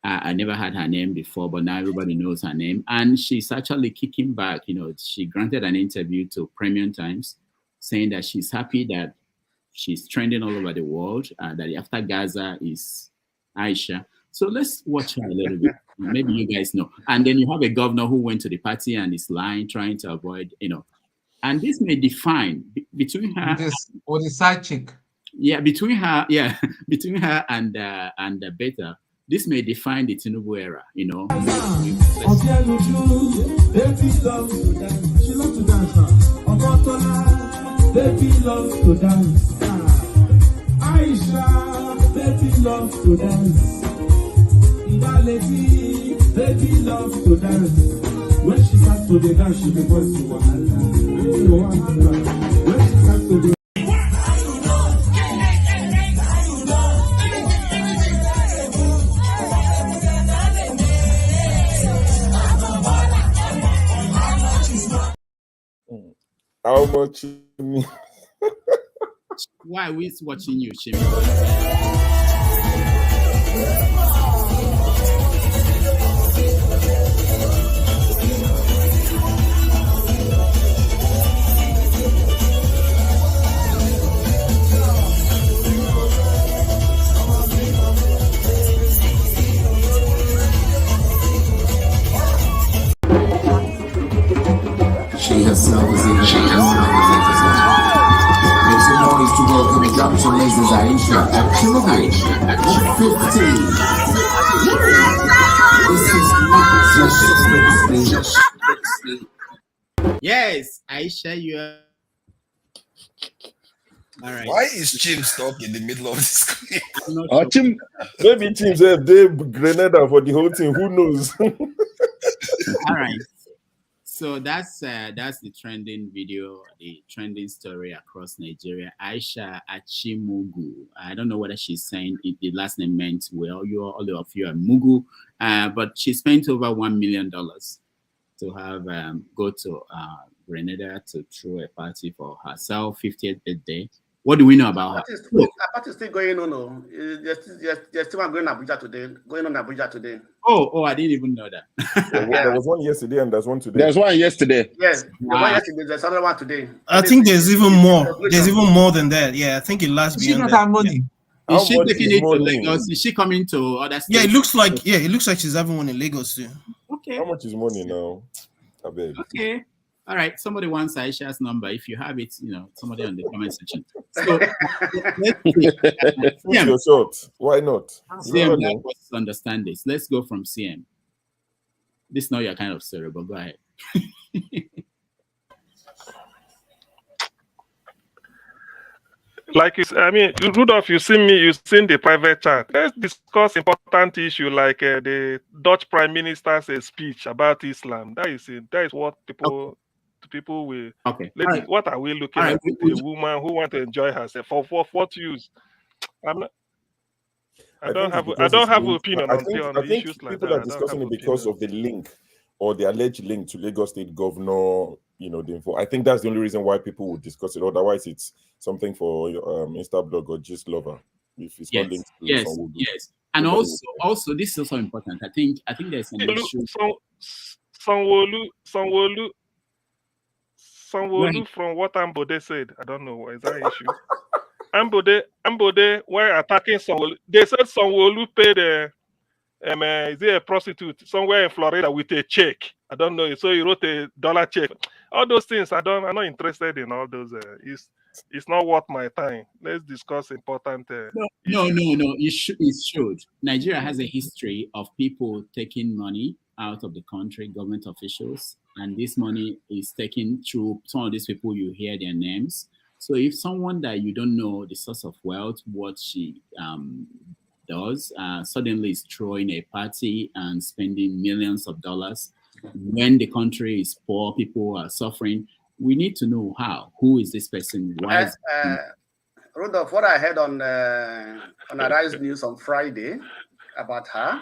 I never had her name before, but now everybody knows her name. And she's actually kicking back. You know, she granted an interview to Premium Times saying that she's happy that she's trending all over the world, that after Gaza is Aisha. So let's watch her a little bit. Maybe you guys know. And then you have a governor who went to the party and is lying, trying to avoid, you know. And this may define between her or the side chick. Yeah, between her and the Beta, this may define the Tinubu era, you know. She loves to dance. Aisha, baby loves to dance. Ibaleti, baby loves to dance. When she starts to dance, she becomes to wahala. When she starts to How much you mean? Why are we watching you, Shimi? She herself is in the Make some noise to welcome Dr. Mrs. Aisha at Kilometer 15. This is Yes, Aisha, you are. All right. Why is Chim stuck in the middle of the screen? Chim, maybe Chim said they Grenada for the whole thing. Who knows? All right. So that's the trending video, the trending story across Nigeria. Aisha Achimugu. I don't know whether she's saying it, the last name meant well. All of you are Mugu, but she spent over $1 million to have go to Grenada to throw a party for herself, 50th birthday. What do we know about her? The party is still going on. No, there's still one going on Abuja today. Oh, I didn't even know that. There was one yesterday and there's one today. There's one yesterday. Yes, there's one yesterday. There's another one today. I think there's even more. There's even more than that. Yeah, I think it lasts She beyond not that. have money. Is she taking it to Lagos? Is she coming to other states? Yeah, it looks like she's having one in Lagos too. Okay. How much is money now? I beg. Okay. All right. Somebody wants Aisha's number. If you have it, somebody on the comment section. So Shoot your shot. Why not? CM, help us understand this. Let's go from CM. This is not your kind of story, but go ahead. Like Rudolph, you've seen the private chat. Let's discuss important issue like the Dutch Prime Minister's speech about Islam. That is what people will. Okay. Right. What are we looking at? A woman who wants to enjoy herself for what use? I don't have an opinion on the issues like that. People are discussing it because of the link or the alleged link to Lagos State Governor. The info. I think that's the only reason why people would discuss it. Otherwise, it's something for Instablog or Gist Lover. If it's not linked to yes. And also, this is also important. I think there's an issue. Sanwo-Olu from what Ambode said. I don't know. What is that issue? Ambode, why attacking Sanwo-Olu? They said Sanwo-Olu paid is it a prostitute somewhere in Florida with a check? I don't know. So he wrote $1 check. All those things, I'm not interested in all those. It's not worth my time. Let's discuss important. No. It should. Nigeria has a history of people taking money out of the country, government officials, and this money is taken through some of these people. You hear their names. So if someone that you don't know the source of wealth, what she does, suddenly is throwing a party and spending millions of dollars when the country is poor, people are suffering, we need to know who is this person? Why is Rudolph, what I heard on Arise News on Friday about her,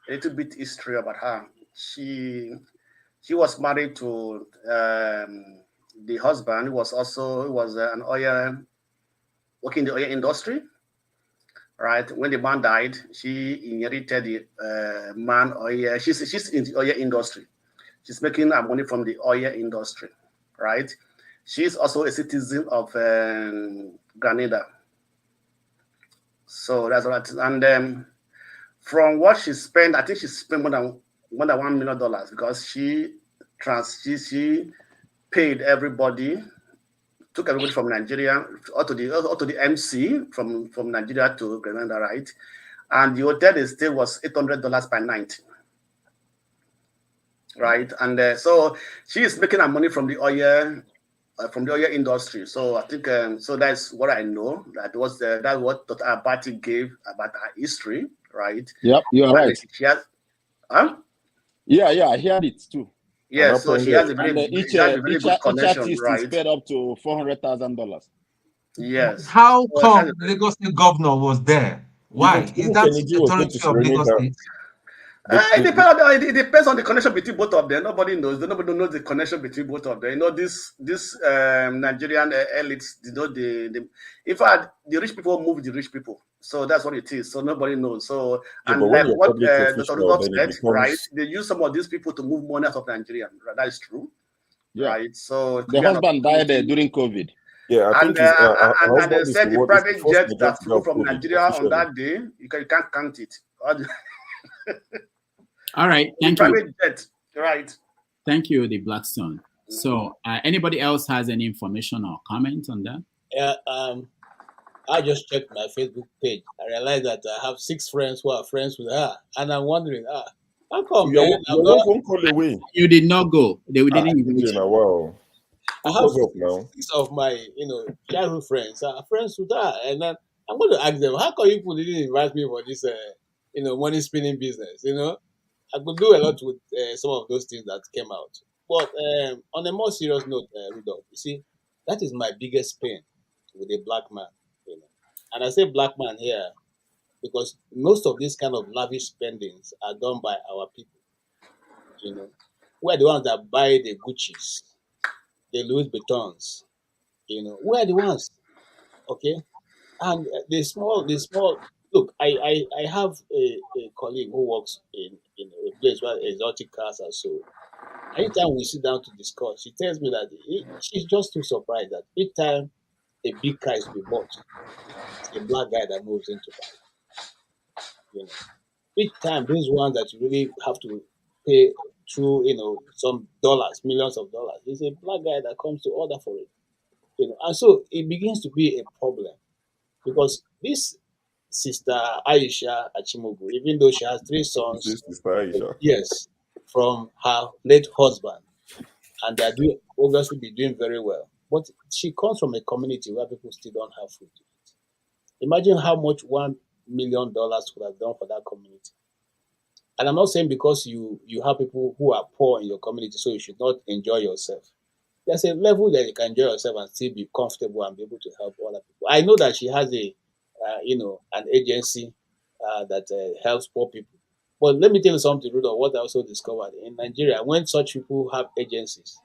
a little bit history about her. She was married to the husband, who was an oil, working in the oil industry. Right, when the man died, she inherited the man oil. She's in the oil industry. She's making her money from the oil industry, right? She's also a citizen of Grenada. So that's what. And from what she spent, I think she spent more than $1 million because she paid everybody. Took everybody from Nigeria or to the MC from Nigeria to Grenada, right? And the hotel they stayed was $800 per night, right? And so she is making her money from the oil industry. So I think so that's what I know. That's what Dr. Abati gave about her history, right? Yep, you are right. She has, huh? Yeah, I heard it too. Yeah, so she has a very good connection, artist right? is paid up to $400,000. Yes. How come Lagos State governor was there? Why? Is that authority of Lagos State? It depends on the connection between both of them. Nobody knows the connection between both of them. You know, this Nigerian elites, you know, in fact, the rich people move the rich people. So that's what it is. So nobody knows. So, and like what Dr. Rudolph said, right? They use some of these people to move money out of Nigeria. Right? That is true. Yeah. Right. So the husband died during COVID. Yeah, I think and they said the private jet that flew from Nigeria on that day, you can't count it. All right, thank you. Private jet, right. Thank you, the Blackstone. So, anybody else has any information or comment on that? Yeah, I just checked my Facebook page. I realized that I have 6 friends who are friends with her, and I'm wondering, how come? You're one phone call away. You did not go. They didn't invite you. Wow. I have 6 of my, childhood friends are friends with her, and then I'm going to ask them, how come you people didn't invite me for this, money spinning business? I could do a lot with some of those things that came out. But on a more serious note, Rudolph, you see, that is my biggest pain with a black man. And I say black man here because most of these kind of lavish spendings are done by our people. We're the ones that buy the Gucci's, the Louis Vuittons. We're the ones, okay? And the small. Look, I have a colleague who works in a place where exotic cars are sold. Anytime we sit down to discuss, she tells me that she's just too surprised that each time a big car is to be bought, it's a black guy that moves into that. Each time, those ones that you really have to pay through, some dollars, millions of dollars, it's a black guy that comes to order for it. And so it begins to be a problem because this Sister Aisha Achimogu, even though she has 3 sons, Sister Aisha. yes, from her late husband, and they're obviously be doing very well. But she comes from a community where people still don't have food to eat. Imagine how much $1 million would have done for that community. And I'm not saying because you have people who are poor in your community, so you should not enjoy yourself. There's a level that you can enjoy yourself and still be comfortable and be able to help other people. I know that she has an agency that helps poor people. But let me tell you something, Rudolph, what I also discovered in Nigeria, when such people have agencies,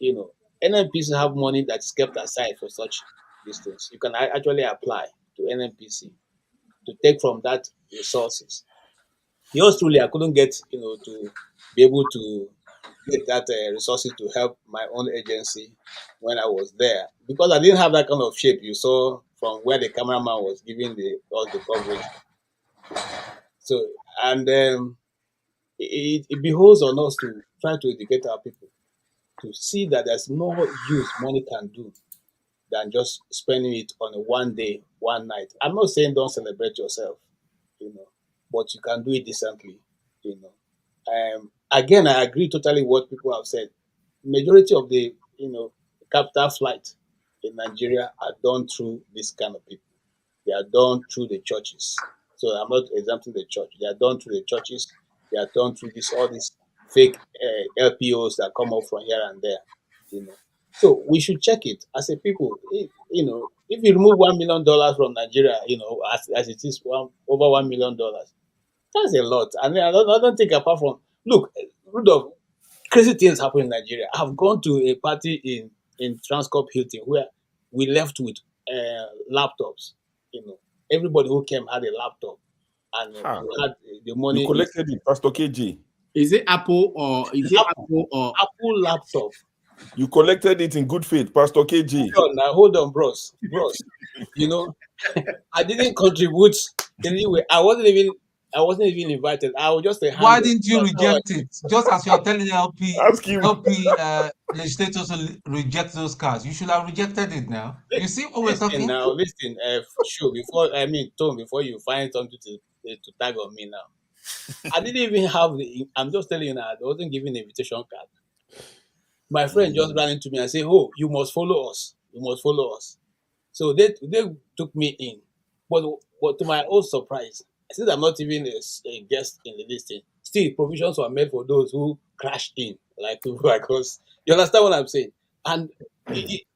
NNPC have money that is kept aside for such things. You can actually apply to NNPC to take from that resources. Yours truly, I couldn't get, to be able to get that resources to help my own agency when I was there because I didn't have that kind of shape you saw from where the cameraman was giving us the coverage. So, and it behoves on us to try to educate our people to see that there's more use money can do than just spending it on a one day, one night. I'm not saying don't celebrate yourself, but you can do it decently, Again, I agree totally what people have said. Majority of the, capital flight in Nigeria are done through this kind of people. They are done through the churches. So I'm not exempting the church. They are done through the churches. They are done through all these fake LPOs that come up from here and there, So we should check it as a people. If you remove $1 million from Nigeria, as it is over $1 million, that's a lot. And I don't think apart from look, Rudolph, crazy things happen in Nigeria. I've gone to a party in Transcorp Hilton where we left with laptops. Everybody who came had a laptop, and we had the money. You collected it, Pastor KG. Is it Apple or Apple laptop? You collected it in good faith, Pastor KG. Hold on, bros. I didn't contribute anyway. I wasn't even invited. I was just Why didn't you reject it? Just as you're telling LP legislators to reject those cards, you should have rejected it now. You see what we're talking? Now, listen, sure. Tom, before you find something to tag on me now, I didn't even have I'm just telling you now. I wasn't given an invitation card. My friend just ran into me and said, "Oh, you must follow us. You must follow us." So they took me in, but to my own surprise, since I'm not even a guest in the listing, still provisions were made for those who crashed in, like people like us. You understand what I'm saying? And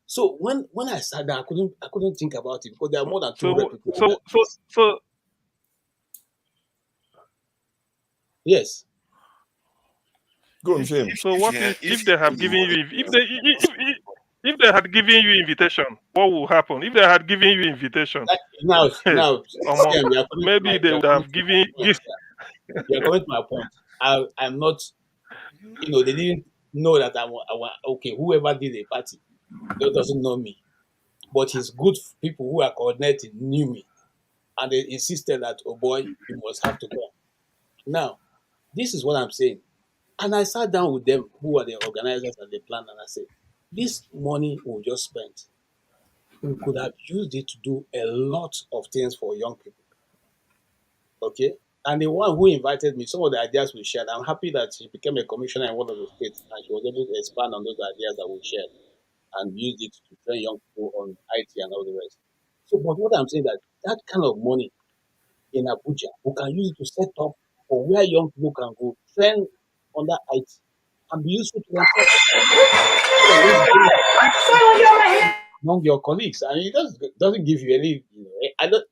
so when I sat down, I couldn't think about it because there are more than 200 people. So yes. Go on, Shane. So what if they have given you if they had given you invitation? What will happen if they had given you invitation? Now, maybe they would have given. You're coming to my point. I'm not. They didn't know that I'm okay. Whoever did the party, they doesn't know me, but his good people who are coordinating knew me, and they insisted that, oh boy, you must have to go. Now, this is what I'm saying. And I sat down with them, who are the organizers and the plan, and I said, this money we just spent, we could have used it to do a lot of things for young people. Okay? And the one who invited me, some of the ideas we shared, I'm happy that she became a commissioner in one of the states, and she was able to expand on those ideas that we shared and use it to train young people on IT and all the rest. So, but what I'm saying that kind of money in Abuja, we can use it to set up for where young people can go, train under IT, and be useful to among your colleagues. And it doesn't give you any,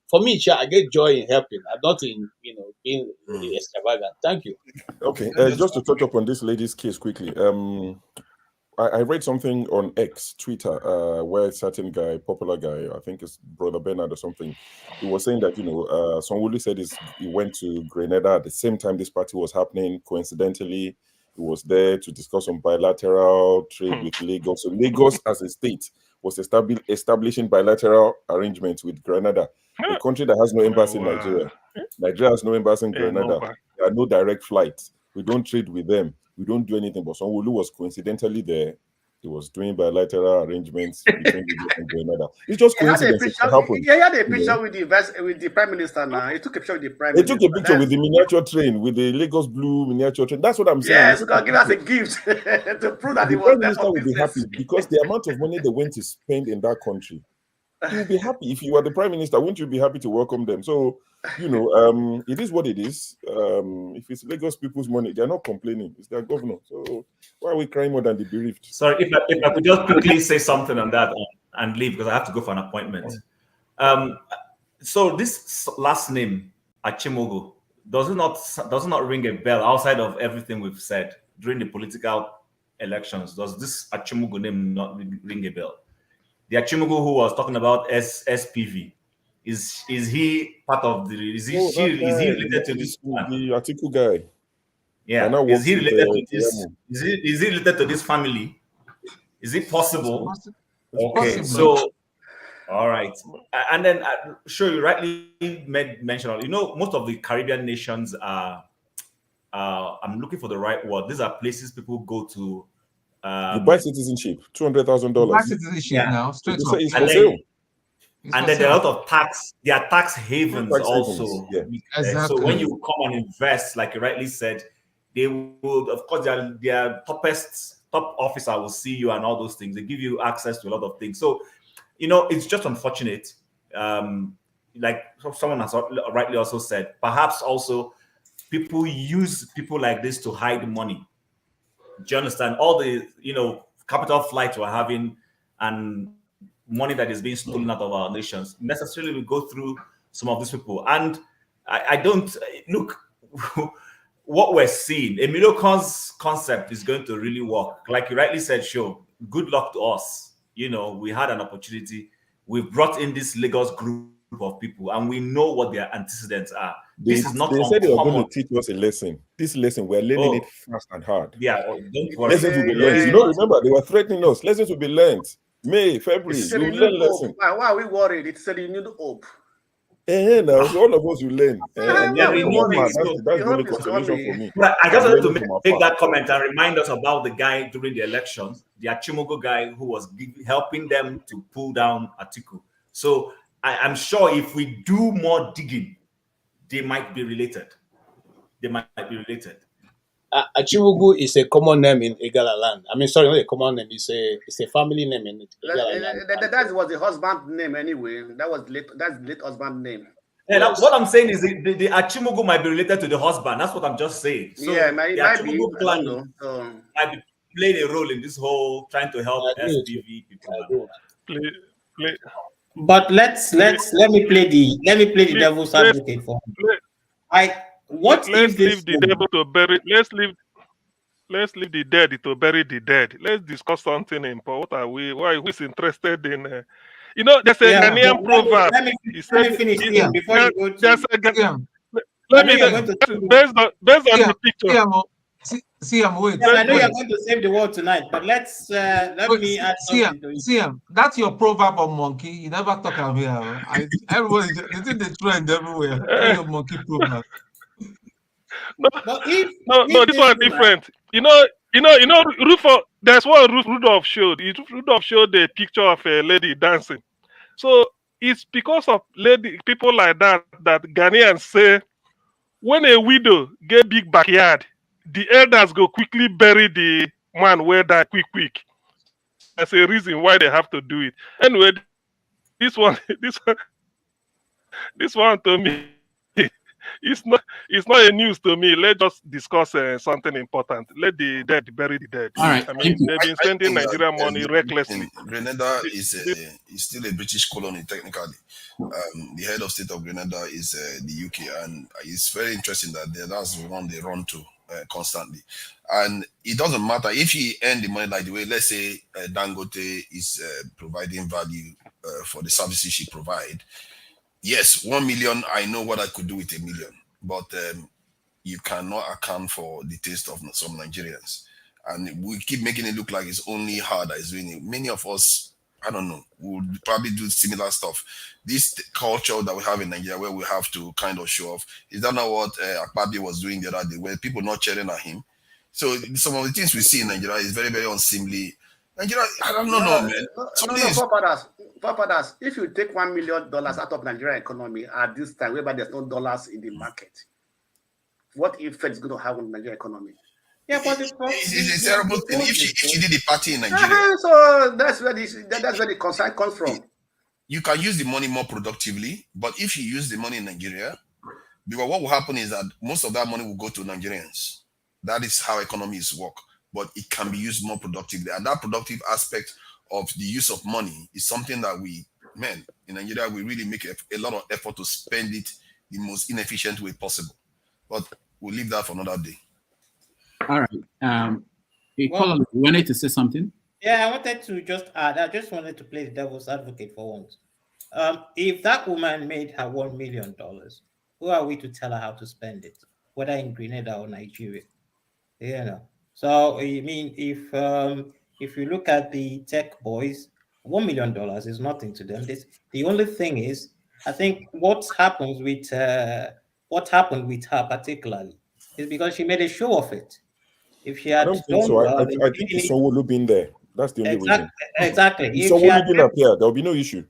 for me, I get joy in helping. I'm not in, being extravagant. Thank you. Okay, just to touch up on this lady's case quickly. I read something on X, Twitter, where a certain guy, popular guy, I think it's Brother Bernard or something, he was saying that, Sanwo-Olu said he went to Grenada at the same time this party was happening. Coincidentally, he was there to discuss on bilateral trade with Lagos. So Lagos as a state was establishing bilateral arrangements with Grenada, a country that has no embassy in Nigeria. Nigeria has no embassy in Grenada. There are no direct flights. We don't trade with them. We don't do anything. But Sanwo-Olu was coincidentally there. He was doing bilateral arrangements between Lagos and Grenada. It's just coincidence. He had a picture with the Prime Minister now. He took a picture with the Prime Minister. He took a picture with the miniature train, with the Lagos Blue miniature train. That's what I'm saying. Yes, you can give us a gift to prove that the Prime Minister will be happy because the amount of money they went to spend in that country. He will be happy. If you were the Prime Minister, wouldn't you be happy to welcome them? So, it is what it is. If it's Lagos people's money, they're not complaining. It's their governor. So why are we crying more than the bereaved? Sorry, if I could just quickly say something on that and leave because I have to go for an appointment. So this last name, Achimogo, does it not ring a bell outside of everything we've said during the political elections? Does this Achimogo name not ring a bell? The Achimogo who was talking about SPV, is he part of the? Is he related to this one? The Atiku guy. Yeah. Is he related to this? Is he related to this family? Is it possible? Okay, so all right, and then sure, you rightly made mention of. Most of the Caribbean nations are. I'm looking for the right word. These are places people go to. You buy citizenship, $200,000. Buy citizenship now, straight up. It's for sale. And then there are a lot of tax. There are tax havens also. Yeah. Exactly. So when you come and invest, like you rightly said, they will, of course, their top officer will see you and all those things. They give you access to a lot of things. So, it's just unfortunate. Like someone has rightly also said, perhaps also people use people like this to hide money. Do you understand? All the, capital flights we're having and money that is being stolen out of our nations necessarily will go through some of these people. And I don't look what we're seeing. Emilio Khan's concept is going to really work. Like you rightly said, sure, good luck to us. You know, we had an opportunity. We've brought in this Lagos group of people, and we know what their antecedents are. This is not They said they were uncommon. going to teach us a lesson. This lesson, we're learning it fast and hard. Yeah, don't worry. Lessons will be learned. You don't remember, they were threatening us. Lessons will be learned. May, February, It's a you renewed learn hope. lesson. Why are we worried? It's a renewed hope. Now, so all of us will learn. And Yeah, that's we know that's it. the only consolation for me. But I just I'm wanted to learning from make afar. that comment and remind us about the guy during the election, the Achimogo guy who was helping them to pull down Atiku. So I'm sure if we do more digging, they might be related. They might be related. Achimugu is a common name in Igala land. I mean, sorry, not a common name. It's a family name in Igala land. That was the husband name anyway. That's the late husband name. Yeah, what I'm saying is the Achimogo might be related to the husband. That's what I'm just saying. So yeah, the might be. Achimogo clan might be playing a role in this whole trying to help SPV people. But let me play the devil's advocate for him. Let's leave the devil to bury. Let's leave the dead to bury the dead. Let's discuss something important. What are we? Who's interested in? You know, there's a Ghanaian proverb. Let me finish here before you go to. Based on the picture. Wait. I know you're going to save the world tonight, but let me add something to it. CM, that's your proverb of monkey. You never talk about here. Everybody, they think they trend everywhere. That's your monkey proverb. No, this one different. You know, Rufo. That's what Rudolph showed. Rudolph showed the picture of a lady dancing. So it's because of people like that Ghanaians say, when a widow get big backyard, the elders go quickly bury the man where die quick. That's a reason why they have to do it. Anyway, this one to me, it's not a news to me. Let's just discuss something important. Let the dead bury the dead. All right. I mean, they've been spending Nigerian money recklessly. Grenada is still a British colony technically. The head of state of Grenada is the UK, and it's very interesting that that's the one they run to constantly. And it doesn't matter if he earn the money like the way, let's say Dangote is providing value for the services she provide. Yes, 1 million, I know what I could do with 1 million, but you cannot account for the taste of some Nigerians. And we keep making it look like it's only her that is doing it. Many of us, I don't know, would probably do similar stuff. This culture that we have in Nigeria where we have to kind of show off, is that not what Akpabio was doing the other day, where people not cheering at him? So some of the things we see in Nigeria is very, very unseemly. Nigeria, I don't know, man. Papadas, if you take $1 million out of Nigerian economy at this time, whereby there's no dollars in the market, what effect is going to have on the Nigerian economy? Yeah, but it's a terrible thing. If she did the party in Nigeria, so that's where the concern comes from. You can use the money more productively, but if you use the money in Nigeria, because what will happen is that most of that money will go to Nigerians. That is how economies work. But it can be used more productively, and that productive aspect of the use of money is something that in Nigeria, we really make a lot of effort to spend it the most inefficient way possible. But we'll leave that for another day. All right. Colin, you wanted to say something? Yeah, I wanted to just add. I just wanted to play the devil's advocate for once. If that woman made her $1 million, who are we to tell her how to spend it, whether in Grenada or Nigeria? You know. So I mean, if you look at the tech boys, $1 million is nothing to them. The only thing is, I think what happened with her particularly is because she made a show of it. If she had I don't think so. I think it's someone been there. That's the only reason. Exactly. If someone didn't appear, there'll be no issue.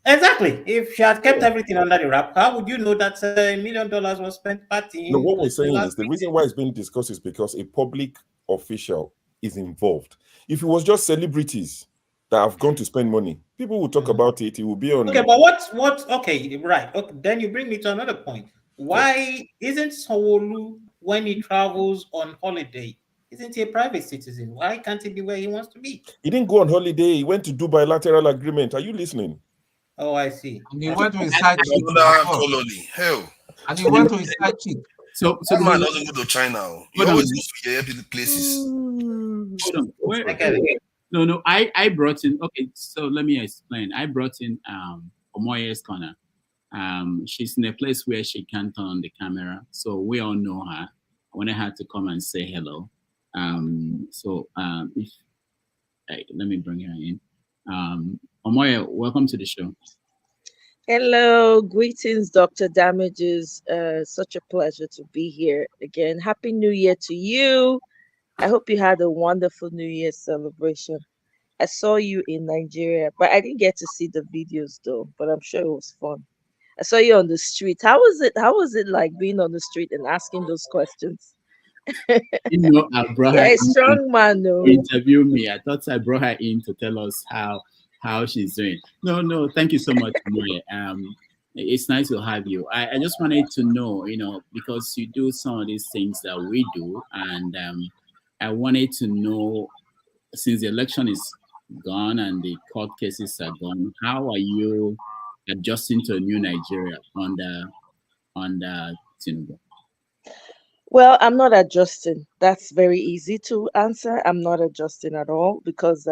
Exactly. If she had kept everything under the wrap, how would you know that $1 million was spent partying? No, what we're saying is the reason why it's being discussed is because a public official is involved. If it was just celebrities that have gone to spend money, people will talk about it. It will be on. Okay, but what? Okay, right. Okay, then you bring me to another point. Why isn't Sanwo-Olu, when he travels on holiday, Isn't he a private citizen? Why can't he be where he wants to be? He didn't go on holiday. He went to do bilateral agreement. Are you listening? Oh, I see. And he went to his side chick. Another colony. Hell. And he went to his side chick. So that man doesn't go to China. He always goes to places. Hold on. No, I brought in, okay, so let me explain. I brought in Omoye's Corner. She's in a place where she can't turn on the camera, so we all know her. I wanted her to come and say hello. Let me bring her in. Omoye, welcome to the show. Hello, greetings, Dr. Damages. Such a pleasure to be here again. Happy New Year to you. I hope you had a wonderful New Year celebration. I saw you in Nigeria, but I didn't get to see the videos though, but I'm sure it was fun. I saw you on the street. How was it like being on the street and asking those questions? You know, I brought her a strong man, no. Interview me. I thought I brought her in to tell us how she's doing. No, thank you so much, Moye. It's nice to have you. I just wanted to know, because you do some of these things that we do, and I wanted to know, since the election is gone and the court cases are gone, how are you adjusting to a new Nigeria under Tinubu? Well, I'm not adjusting. That's very easy to answer. I'm not adjusting at all because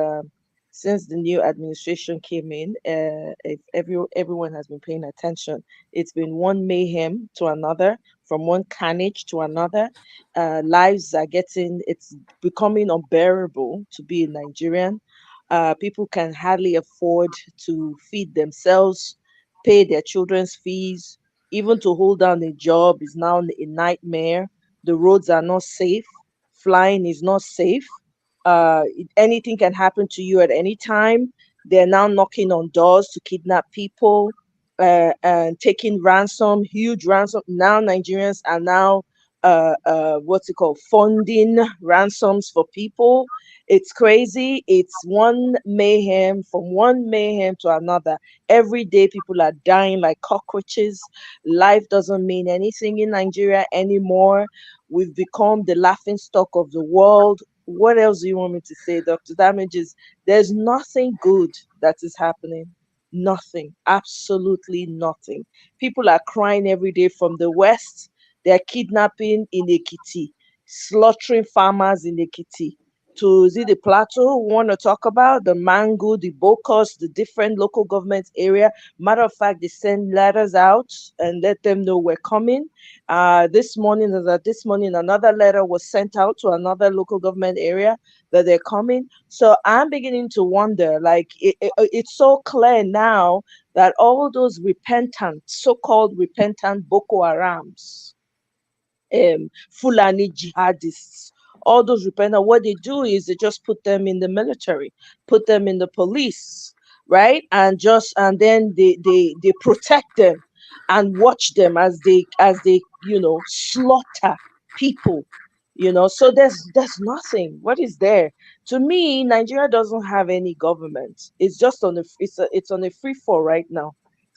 since the new administration came in, if everyone has been paying attention, it's been one mayhem to another, from one carnage to another. Lives are it's becoming unbearable to be a Nigerian. People can hardly afford to feed themselves, pay their children's fees, even to hold down a job is now a nightmare. The roads are not safe. Flying is not safe. Anything can happen to you at any time. They're now knocking on doors to kidnap people and taking ransom, huge ransom. Now Nigerians are now funding ransoms for people. It's crazy. It's one mayhem to another. Every day people are dying like cockroaches. Life doesn't mean anything in Nigeria anymore. We've become the laughing stock of the world. What else do you want me to say, Dr. Damages? There's nothing good that is happening. Nothing. Absolutely nothing. People are crying every day from the West. They're kidnapping in Ekiti, slaughtering farmers in Ekiti. To the plateau, we want to talk about the Mango, the Bokos, the different local government area. Matter of fact, they send letters out and let them know we're coming. This morning, another letter was sent out to another local government area that they're coming. So I'm beginning to wonder, it's so clear now that all those so-called repentant Boko Harams, Fulani jihadists, all those repentant, what they do is they just put them in the military, put them in the police, right? And then they protect them and watch them as they slaughter people. So there's nothing. What is there? To me, Nigeria doesn't have any government. It's just it's on a free fall right now.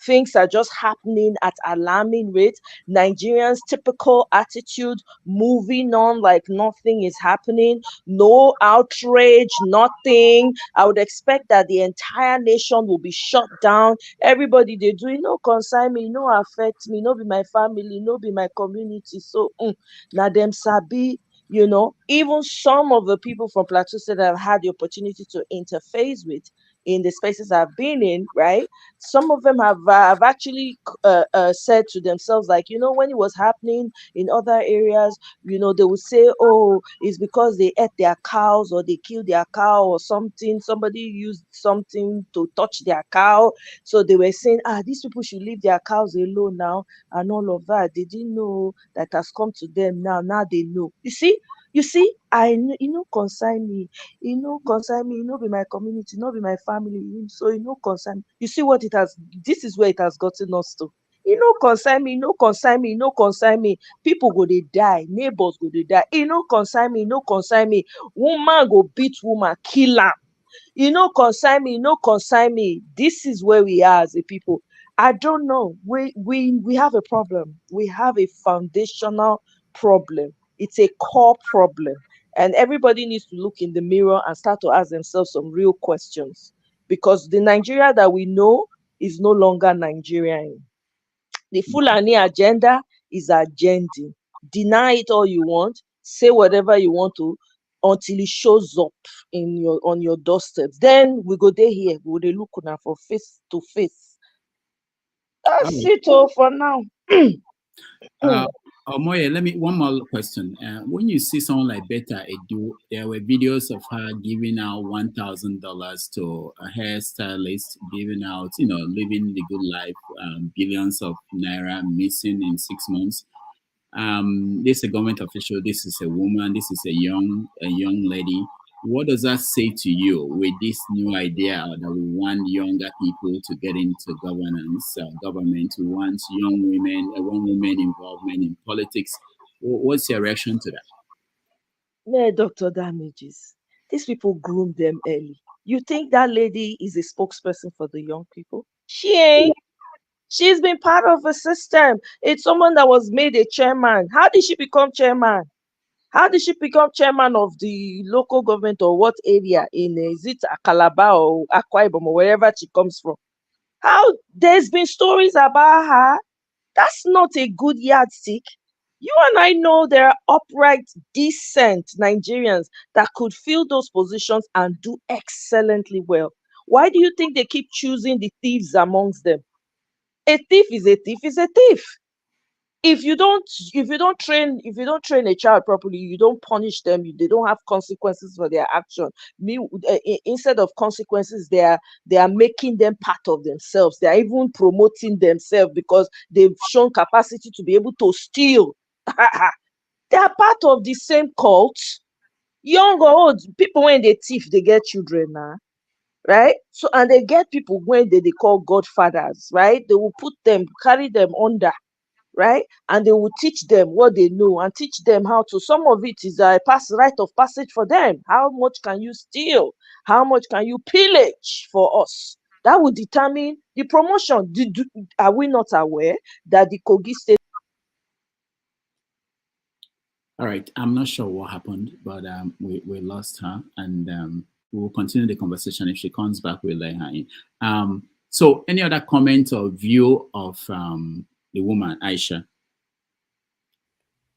Things are just happening at alarming rate. Nigerians' typical attitude, moving on like nothing is happening, no outrage, nothing. I would expect that the entire nation will be shut down. Everybody they do, concern me, affect me, no be my family, no be my community. So na them sabi. Even some of the people from Plateau State that I've had the opportunity to interface with in the spaces I've been in, right? Some of them have actually said to themselves, when it was happening in other areas, they would say, oh, it's because they ate their cows or they killed their cow or something. Somebody used something to touch their cow. So they were saying, these people should leave their cows alone now and all of that. They didn't know that has come to them now. Now they know. You see, concern me, be my community, be my family, so concern. You see what this is where it has gotten us to. Concern me, concern me. People go they die, neighbors go they die. Concern me. Woman go beat woman, kill her. Concern me. This is where we are as a people. I don't know. We have a problem. We have a foundational problem. It's a core problem. And everybody needs to look in the mirror and start to ask themselves some real questions, because the Nigeria that we know is no longer Nigerian. The Fulani agenda is agending. Deny it all you want, say whatever you want to, until it shows up on your doorstep. Then we go there here, we will look now for face to face. That's it all for now. Omoye, let me one more question. When you see someone like Betta Edu, there were videos of her giving out $1,000 to a hairstylist, giving out, living the good life, billions of naira missing in 6 months. This is a government official. This is a woman. This is a young lady. What does that say to you with this new idea that we want younger people to get into governance, government? We want young women involvement in politics. What's your reaction to that? Yeah, Dr. Damages. These people groom them early. You think that lady is a spokesperson for the young people? She ain't. She's been part of a system. It's someone that was made a chairman. How did she become chairman? How did she become chairman of the local government, or what area is it Calabar or Akwa Ibom or wherever she comes from? How? There's been stories about her. That's not a good yardstick. You and I know there are upright, decent Nigerians that could fill those positions and do excellently well. Why do you think they keep choosing the thieves amongst them? A thief is a thief is a thief. If you don't train a child properly, you don't punish them, they don't have consequences for their action. Instead of consequences, they are making them part of themselves. They are even promoting themselves because they've shown capacity to be able to steal. They are part of the same cult. Young or old people, when they thief, they get children now. Right? So, and they get people when they call godfathers, right? They will carry them under, right? And they will teach them what they know and teach them how to. Some of it is a rite of passage for them. How much can you steal? How much can you pillage for us? That will determine the promotion. Are we not aware that the Kogi State? All right, I'm not sure what happened, but we lost her, and we will continue the conversation. If she comes back, we'll let her in. So any other comment or view of the woman, Aisha?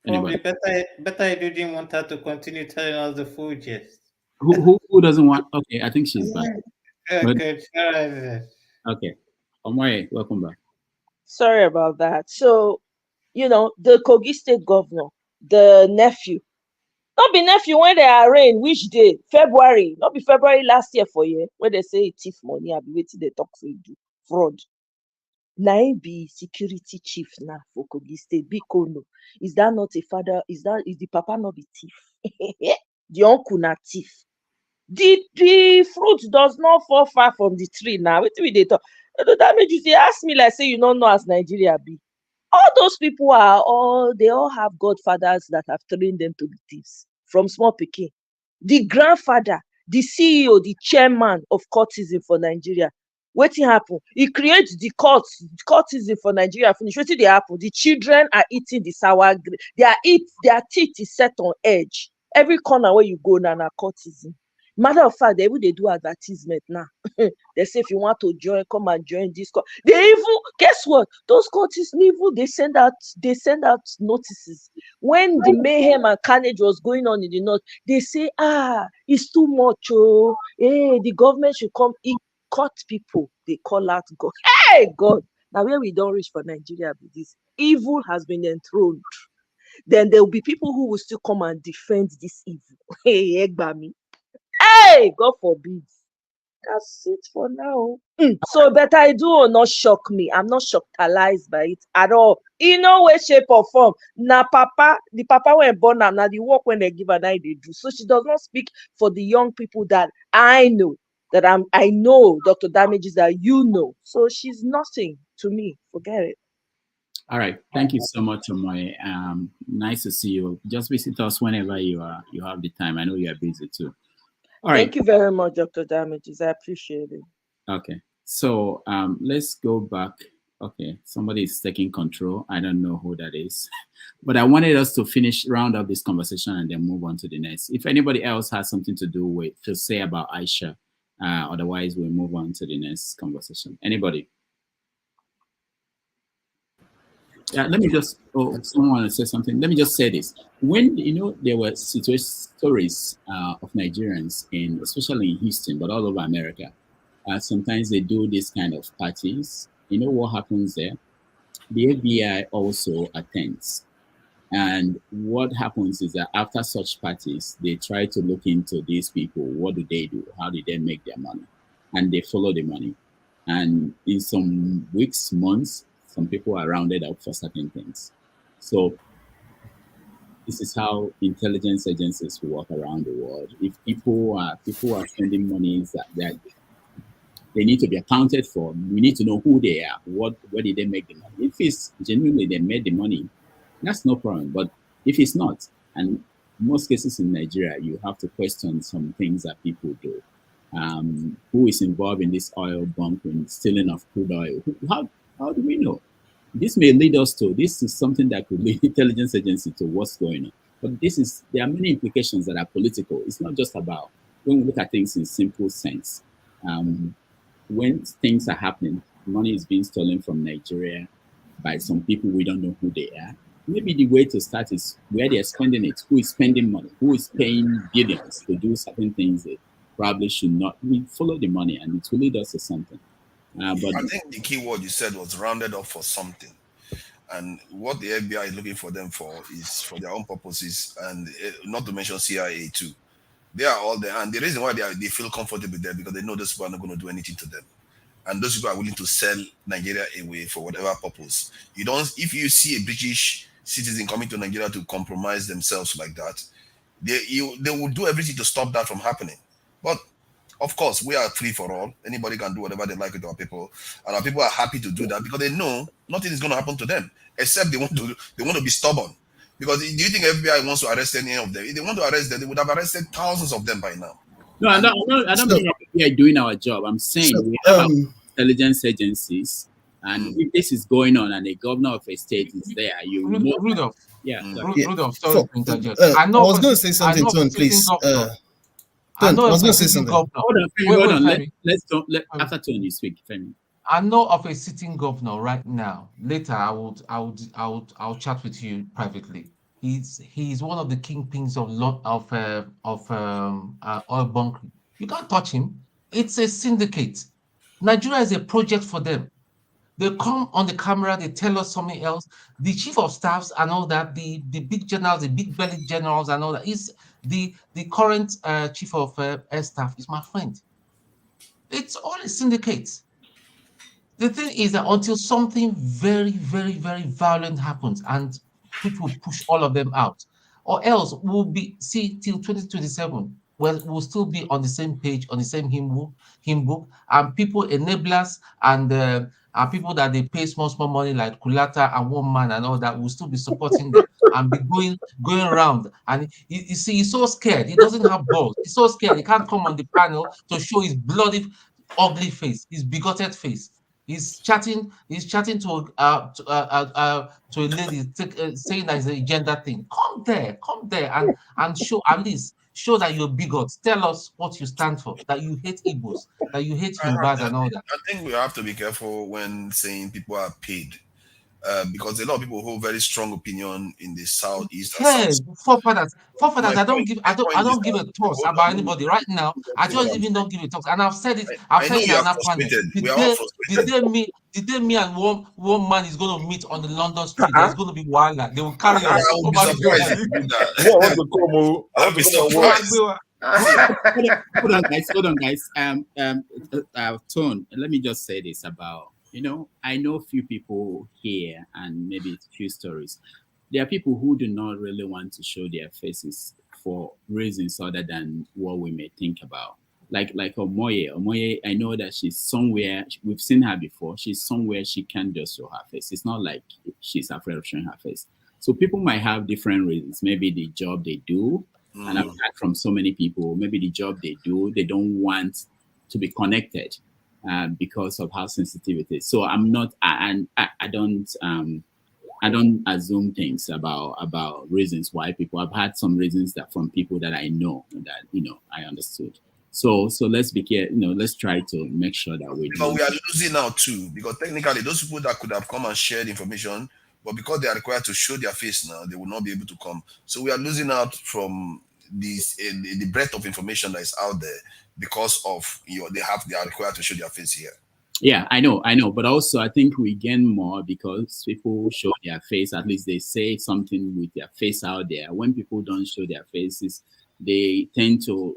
Probably better you didn't want her to continue telling us the food, yes. Who doesn't want? Okay, I think she's back. Good. All right. Okay. Omoye, welcome back. Sorry about that. So, the Kogi State governor, the nephew, not be nephew when they arraign, which day? February, not be February last year for you, when they say thief money, I be waiting they talk for you do fraud. Now be security chief now for Kogi State. Bikono. Is that not a father? Is the papa not the thief? The uncle not thief. The fruit does not fall far from the tree now. What do they talk? That made you say, ask me like say you don't know as Nigeria be. All those people they all have godfathers that have trained them to be thieves from small pikin. The grandfather, the CEO, the chairman of courtism for Nigeria. Wetin happen? He creates the courtism for Nigeria. Finish. Wetin dey happen? The children are eating the sour grape. Their teeth is set on edge. Every corner where you go now, courtism. Matter of fact, they do advertisement now. They say if you want to join, come and join this. They even, guess what? Those courtists even they send out notices. When the mayhem and carnage was going on in the north, they say, it's too much. The government should come. It cut people. They call out God. Hey, God. Now where we don't reach for Nigeria with this. Evil has been enthroned. Then there will be people who will still come and defend this evil. Hey, Egbami. Hey, God forbid. That's it for now. So better I do or not shock me. I'm not shockalized by it at all. In no way, shape, or form. The papa when born now the work when they give and I they do. So she does not speak for the young people that I know. I know Dr. Damages that you know. So she's nothing to me. Forget it. All right. Thank you so much, Omoye. Nice to see you. Just visit us whenever you have the time. I know you are busy too. All right. Thank you very much, Dr. Damages. I appreciate it. Okay. So let's go back Okay, somebody is taking control. I don't know who that is. But I wanted us to round up this conversation and then move on to the next. If anybody else has something to say about Aisha, otherwise we'll move on to the next conversation. Anybody? Yeah, let me just, someone want to say something. Let me just say this. When, there were stories of Nigerians, especially in Houston, but all over America, sometimes they do this kind of parties. You know what happens there? The FBI also attends. And what happens is that after such parties, they try to look into these people. What do they do? How do they make their money? And they follow the money. And in some weeks, months, some people are rounded up for certain things. So this is how intelligence agencies work around the world. If people are spending monies that they need to be accounted for, we need to know who they are. Where did they make the money? If it's genuinely they made the money, that's no problem. But if it's not, and in most cases in Nigeria, you have to question some things that people do. Who is involved in this oil bunkering, stealing of crude oil? How do we know? This may lead us to, this is something that could lead intelligence agency to what's going on. But there are many implications that are political. It's not just about, when we look at things in simple sense, when things are happening, money is being stolen from Nigeria by some people we don't know who they are. Maybe the way to start is where they're spending it, who is spending money, who is paying billions to do certain things they probably should not. We follow the money and it will lead us to something. But I think the key word you said was rounded up for something. And what the FBI is looking for them for is for their own purposes, and not to mention CIA too. They are all there. And the reason why they feel comfortable there because they know those people are not going to do anything to them. And those people are willing to sell Nigeria away for whatever purpose. If you see a British citizen coming to Nigeria to compromise themselves like that, they will do everything to stop that from happening. But of course, we are free for all. Anybody can do whatever they like with our people, and our people are happy to do that because they know nothing is going to happen to them, except they want to be stubborn. Because do you think FBI wants to arrest any of them? If they want to arrest them, they would have arrested thousands of them by now. No, I don't mean we are doing our job. I'm saying we have our intelligence agencies, and if this is going on and the governor of a state is there, you know. Rudolph. Yeah. Rudolph, sorry to interject. I was going to say something, Tone, please. I was going to say something. Hold on. After Tone, you speak, Femi. I know of a sitting governor right now. Later, I'll chat with you privately. He's one of the kingpins of oil bunkering. You can't touch him. It's a syndicate. Nigeria is a project for them. They come on the camera, they tell us something else. The chief of staffs and all that, the big generals, the big belly generals and all that, is the current chief of air staff is my friend. It's all a syndicate. The thing is that until something very, very, very violent happens and people push all of them out, or else we'll be, till 2027, we'll still be on the same page, on the same hymn book, and people enablers and people that they pay small money like Kulata and One Man and all that will still be supporting them and be going around. And you see, he's so scared. He doesn't have balls. He's so scared. He can't come on the panel to show his bloody, ugly face, his bigoted face. He's chatting to a lady saying that it's a gender thing. Come there and show, at least show that you're bigot. Tell us what you stand for, that you hate Igbos, that you hate Yorubas and all that. I think we have to be careful when saying people are paid. Because a lot of people hold very strong opinion in the southeast. Yes, forefathers. I don't give a toss about anybody right now. I just even don't give a toss, and I've said it. I've said it on that panel. Did they me and one man is going to meet on the London street? There's going to be wild. They will carry us. Hold on, guys. Tone, let me just say this about. I know a few people here and maybe a few stories. There are people who do not really want to show their faces for reasons other than what we may think about. Like Omoye. Omoye, I know that she's somewhere, we've seen her before, she's somewhere she can't just show her face. It's not like she's afraid of showing her face. So people might have different reasons. Maybe the job they do, and I've heard from so many people, maybe the job they do, they don't want to be connected. because of how sensitive it is. So I'm not, and I don't assume things about reasons why people. I've had some reasons that from people that I know that I understood. So let's be careful. Let's try to make sure that we. But we are losing now too, because technically those people that could have come and shared information, but because they are required to show their face now, they will not be able to come. So we are losing out from this the breadth of information that is out there because of they are required to show their face here. Yeah, I know, but also I think we gain more because people show their face. At least they say something with their face out there. When people don't show their faces, they tend to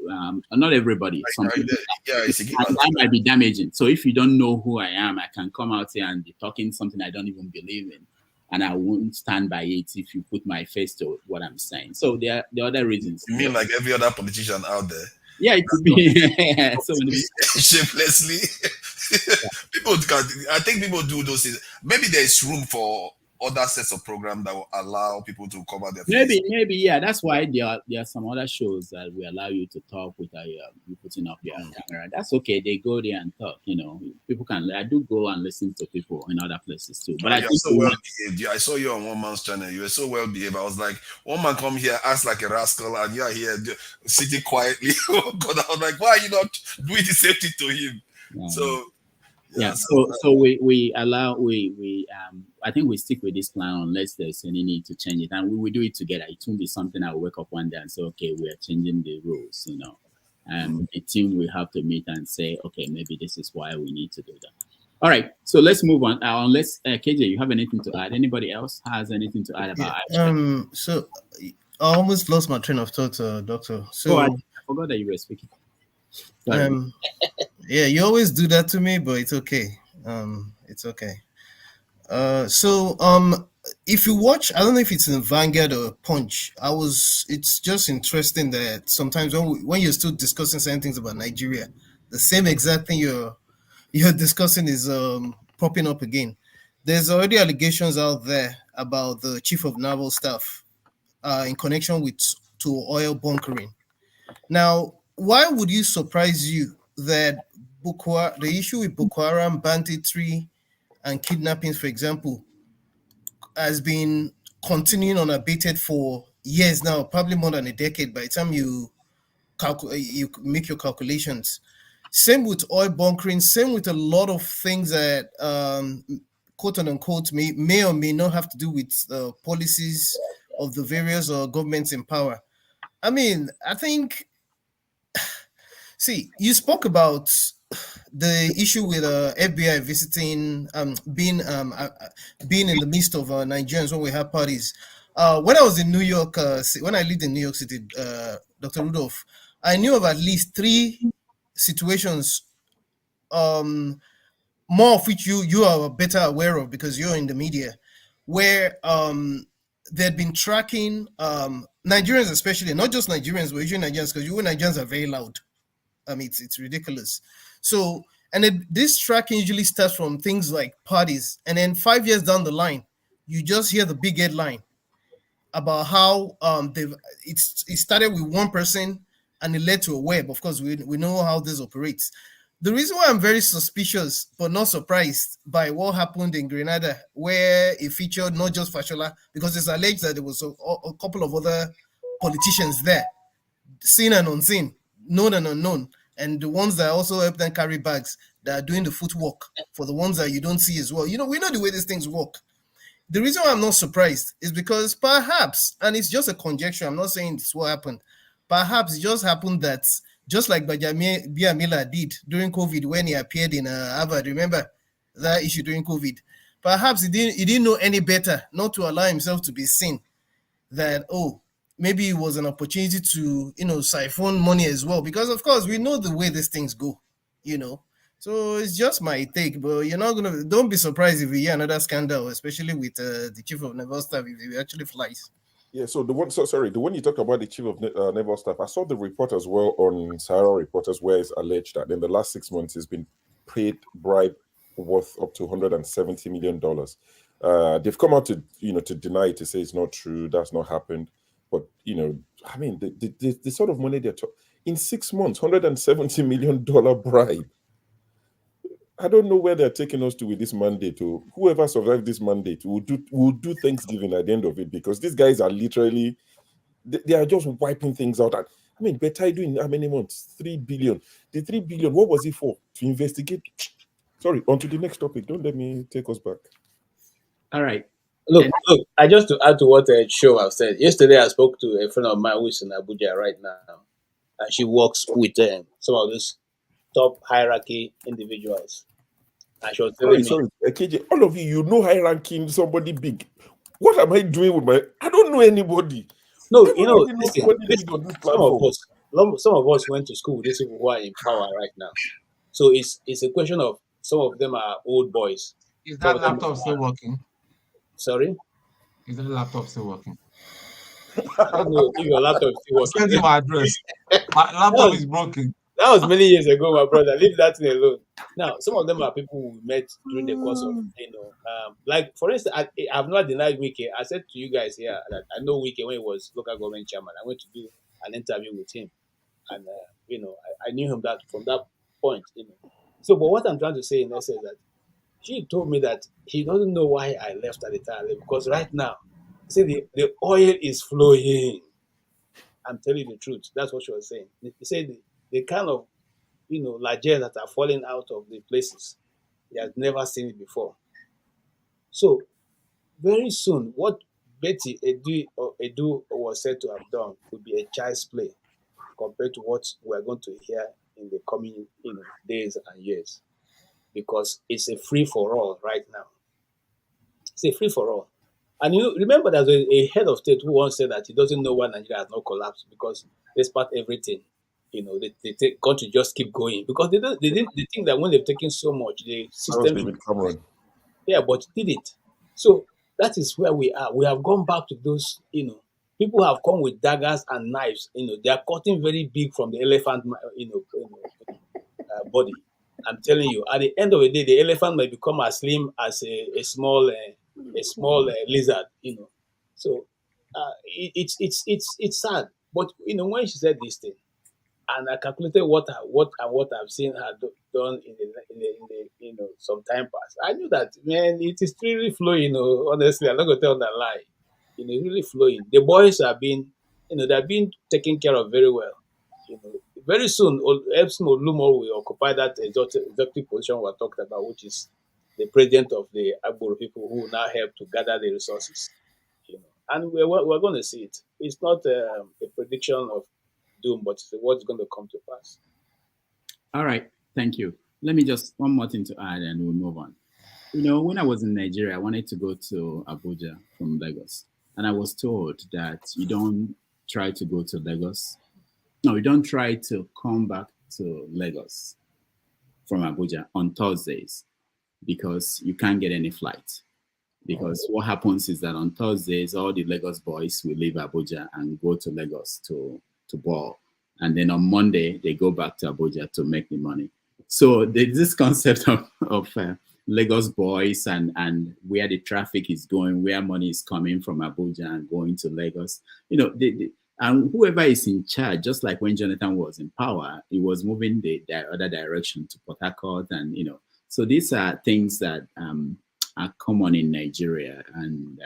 not everybody. Some people, that might be damaging. So if you don't know who I am, I can come out here and be talking something I don't even believe in, and I won't stand by it if you put my face to what I'm saying. So there are the other reasons. You mean like every other politician out there? Yeah, it could be. Shamelessly. People can. I think people do those things. Maybe there is room for other sets of programs that will allow people to cover their face. Maybe, yeah. That's why there are some other shows that will allow you to talk without you putting up your camera. That's okay. They go there and talk. People can. I do go and listen to people in other places too. But I think so well behaved. I saw you on one man's channel. You were so well behaved. I was like, one man come here, act like a rascal, and you are here sitting quietly. Oh God, I was like, why are you not doing the same thing to him? Yeah. So. Yeah, so we allow I think we stick with this plan unless there's any need to change it, and we will do it together. It won't be something I will wake up one day and say, okay, we are changing the rules, the team will have to meet and say, okay, maybe this is why we need to do that. All right, so let's move on. Unless KJ, you have anything to add? Anybody else has anything to add about? So I almost lost my train of thought, Doctor. So I forgot that you were speaking. Yeah, you always do that to me, but it's okay. It's okay. If you watch, I don't know if it's in Vanguard or Punch. It's just interesting that sometimes when you're still discussing certain things about Nigeria, the same exact thing you're discussing is popping up again. There's already allegations out there about the Chief of Naval Staff in connection to oil bunkering. Now, why would you surprise you that the issue with Boko Haram, banditry, and kidnappings, for example, has been continuing unabated for years now, probably more than a decade by the time you make your calculations. Same with oil bunkering, same with a lot of things that, quote unquote, may or may not have to do with policies of the various governments in power. I mean, I think, see, you spoke about the issue with FBI visiting, being in the midst of Nigerians when we have parties. When I was in New York, when I lived in New York City, Dr. Rudolph, I knew of at least 3 situations, more of which you are better aware of because you're in the media, where they'd been tracking Nigerians, especially, not just Nigerians, but usually Nigerians, because Nigerians are very loud. I mean, it's ridiculous. So, and this tracking usually starts from things like parties, and then 5 years down the line, you just hear the big headline about how it started with one person and it led to a web. Of course, we know how this operates. The reason why I'm very suspicious but not surprised by what happened in Grenada, where it featured not just Fashola, because it's alleged that there was a couple of other politicians there, seen and unseen, known and unknown, and the ones that also help them carry bags, that are doing the footwork for the ones that you don't see as well. We know the way these things work. The reason why I'm not surprised is because perhaps, and it's just a conjecture, I'm not saying it's what happened, perhaps it just happened that, just like Biamila did during COVID when he appeared in Harvard, remember that issue during COVID? Perhaps he didn't know any better not to allow himself to be seen, that, maybe it was an opportunity to, siphon money as well, because of course we know the way these things go, So it's just my take, but don't be surprised if we hear another scandal, especially with the Chief of Naval Staff, if it actually flies. Yeah, so the one you talk about, the Chief of Naval Staff, I saw the report as well on Sahara Reporters, where it's alleged that in the last 6 months he's been paid bribe worth up to $170 million. They've come out to deny it, to say it's not true, that's not happened. But I mean, the sort of money they're talking in 6 months, $170 million bribe. I don't know where they're taking us to with this mandate. Or whoever survived this mandate will do Thanksgiving at the end of it, because these guys are literally they are just wiping things out. I mean, better doing how many months? 3 billion. The 3 billion, what was it for? To investigate? Sorry, on to the next topic. Don't let me take us back. All right. Look, I just to add to what Show have said. Yesterday, I spoke to a friend of mine who is in Abuja right now, and she works with some of these top hierarchy individuals. And she was telling Sorry, KJ, all of you know high ranking somebody big. What am I doing with my? I don't know anybody. No, I you know, don't listen, somebody big on this platform. some of us went to school with these people who are in power right now. So it's a question of some of them are old boys. Is that laptop still working? Sorry? Is that laptop still working? I don't know if your laptop is still working. Send you my address. My laptop is broken. That was many years ago, my brother. Leave that thing alone. Now, some of them are people we met during the course of, like, for instance, I've not denied Wike. I said to you guys here that I know Wike when he was local government chairman. I went to do an interview with him. And, I knew him that from that point, So, but what I'm trying to say in essence is that she told me that he doesn't know why I left at the time. Because right now, see, the oil is flowing. I'm telling you the truth. That's what she was saying. He said the kind of, largesse that are falling out of the places, he has never seen it before. So, very soon, what Betty Edu was said to have done would be a child's play compared to what we're going to hear in the coming, days and years, because it's a free-for-all right now. It's a free-for-all. And you remember there's a head of state who once said that he doesn't know why Nigeria has not collapsed, because despite everything, they take country just keep going, because they think that when they've taken so much, the system. Yeah, but did it. So that is where we are. We have gone back to those, people have come with daggers and knives. They are cutting very big from the elephant, body. I'm telling you, at the end of the day, the elephant may become as slim as a small lizard. So it's sad. But when she said this thing, and I calculated what I've seen her done in the some time past, I knew that, man, it is really flowing. Honestly, I'm not gonna tell that lie. It's really flowing. The boys are being, they're being taken care of very well. Very soon, Epson Olumo will occupy that executive position we're talking about, which is the president of the Agboro people, who will now help to gather the resources. And we're going to see it. It's not a prediction of doom, but it's what's going to come to pass. All right, thank you. Let me just one more thing to add, and we'll move on. When I was in Nigeria, I wanted to go to Abuja from Lagos, and I was told that you don't try to go to Lagos. No, you don't try to come back to Lagos from Abuja on Thursdays, because you can't get any flight. Because what happens is that on Thursdays, all the Lagos boys will leave Abuja and go to Lagos to ball. And then on Monday, they go back to Abuja to make the money. So there's this concept of Lagos boys and where the traffic is going, where money is coming from Abuja and going to Lagos. And whoever is in charge, just like when Jonathan was in power, he was moving the other direction to Port Harcourt. And, so these are things that are common in Nigeria, and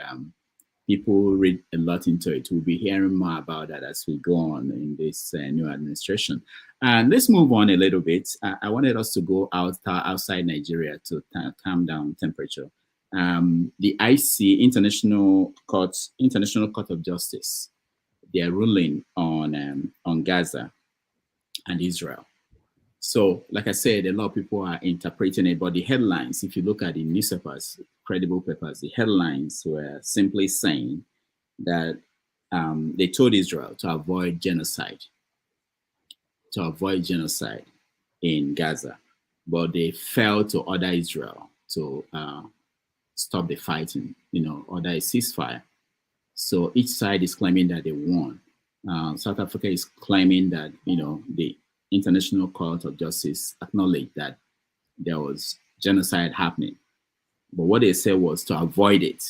people read a lot into it. We'll be hearing more about that as we go on in this new administration. And let's move on a little bit. I wanted us to go outside Nigeria to calm down temperature. The IC, International Court of Justice, they are ruling on Gaza and Israel. So, like I said, a lot of people are interpreting it, but the headlines, if you look at the newspapers, credible papers, the headlines were simply saying that they told Israel to avoid genocide in Gaza, but they failed to order Israel to stop the fighting, order a ceasefire. So each side is claiming that they won. South Africa is claiming that, the International Court of Justice acknowledged that there was genocide happening. But what they said was to avoid it,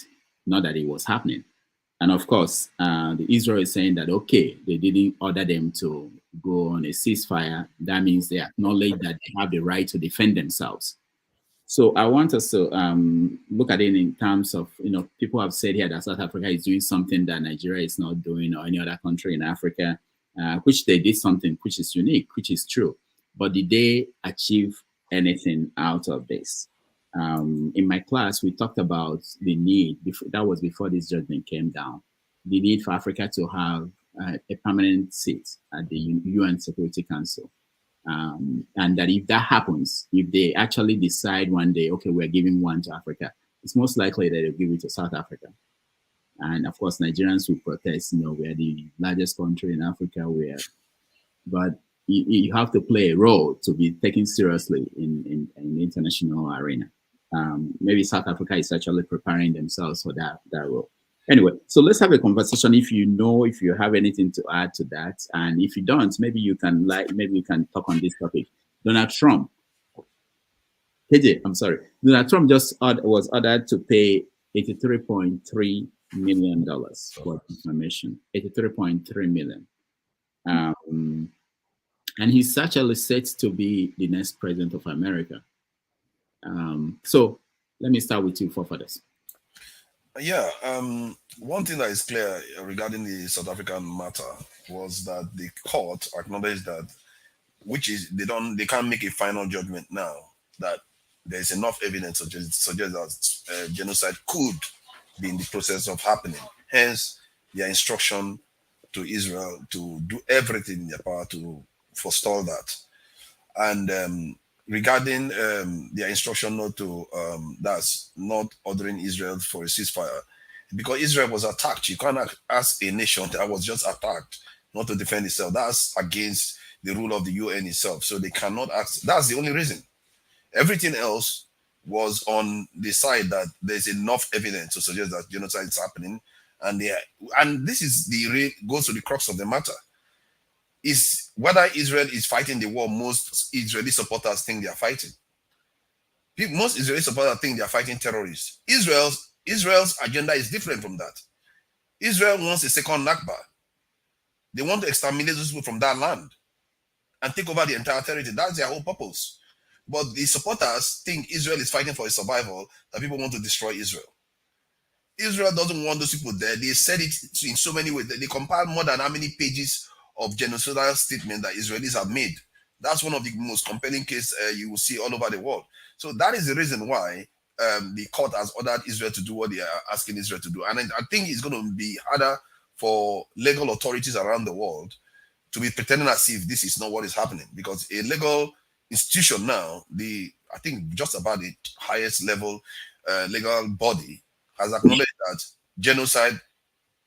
not that it was happening. And of course, the Israel is saying that, okay, they didn't order them to go on a ceasefire. That means they acknowledge that they have the right to defend themselves. So I want us to look at it in terms of, people have said here that South Africa is doing something that Nigeria is not doing, or any other country in Africa, which they did something which is unique, which is true. But did they achieve anything out of this? In my class, we talked about the need, that was before this judgment came down, the need for Africa to have a permanent seat at the UN Security Council. And that if that happens, if they actually decide one day, okay, we're giving one to Africa, it's most likely that they'll give it to South Africa. And of course, Nigerians will protest, we're the largest country in Africa, but you have to play a role to be taken seriously in the international arena. Maybe South Africa is actually preparing themselves for that role. Anyway, so let's have a conversation. If you have anything to add to that, and if you don't, maybe you can talk on this topic. Donald Trump, Donald Trump just was ordered to pay $83.3 million for information. $83.3 million, and he's actually set to be the next president of America. So let me start with you, forefathers. Yeah, one thing that is clear regarding the South African matter was that the court acknowledged that, they can't make a final judgment now, that there is enough evidence to suggest that genocide could be in the process of happening. Hence, their instruction to Israel to do everything in their power to forestall that. And regarding their instruction that's not ordering Israel for a ceasefire, because Israel was attacked. You cannot ask a nation that was just attacked not to defend itself. That's against the rule of the UN itself. So they cannot ask. That's the only reason. Everything else was on the side that there's enough evidence to suggest that genocide is happening, and this is goes to the crux of the matter. Is whether Israel is fighting the war most Israeli supporters think they are fighting. Most Israeli supporters think they are fighting terrorists. Israel's agenda is different from that. Israel wants a second Nakba. They want to exterminate those people from that land and take over the entire territory. That's their whole purpose. But the supporters think Israel is fighting for its survival, that people want to destroy Israel. Israel doesn't want those people there. They said it in so many ways. They compiled more than how many pages of genocidal statement that Israelis have made. That's one of the most compelling cases you will see all over the world. So that is the reason why the court has ordered Israel to do what they are asking Israel to do. And I think it's going to be harder for legal authorities around the world to be pretending as if this is not what is happening, because a legal institution now, I think just about the highest level legal body, has acknowledged that genocide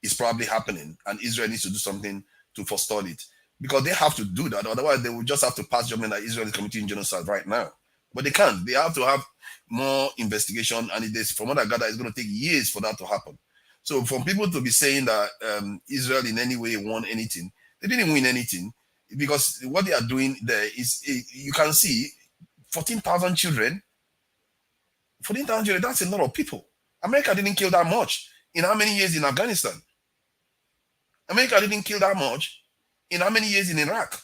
is probably happening and Israel needs to do something to forestall it, because they have to do that. Otherwise, they will just have to pass judgment that Israel is committing genocide right now. But they can't. They have to have more investigation, and from what I gather, it's going to take years for that to happen. So for people to be saying that Israel in any way won anything, they didn't win anything, because what they are doing there is, you can see 14,000 children. 14,000 children, that's a lot of people. America didn't kill that much in how many years in Afghanistan? America didn't kill that much in how many years in Iraq?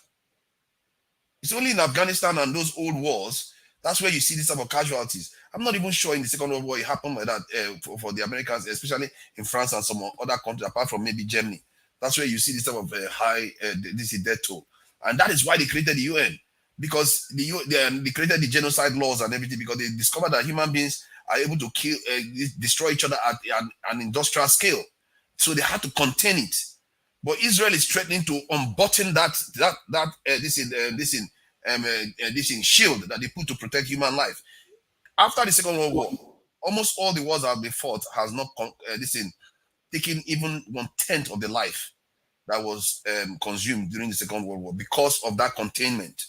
It's only in Afghanistan and those old wars, that's where you see this type of casualties. I'm not even sure in the Second World War it happened like that for the Americans, especially in France and some other countries, apart from maybe Germany. That's where you see this type of high death toll. And that is why they created the UN, because they created the genocide laws and everything, because they discovered that human beings are able to destroy each other at an industrial scale. So they had to contain it. But Israel is threatening to unbutton this shield that they put to protect human life. After the Second World War, almost all the wars that have been fought has not taken even 1/10 of the life that was consumed during the Second World War, because of that containment.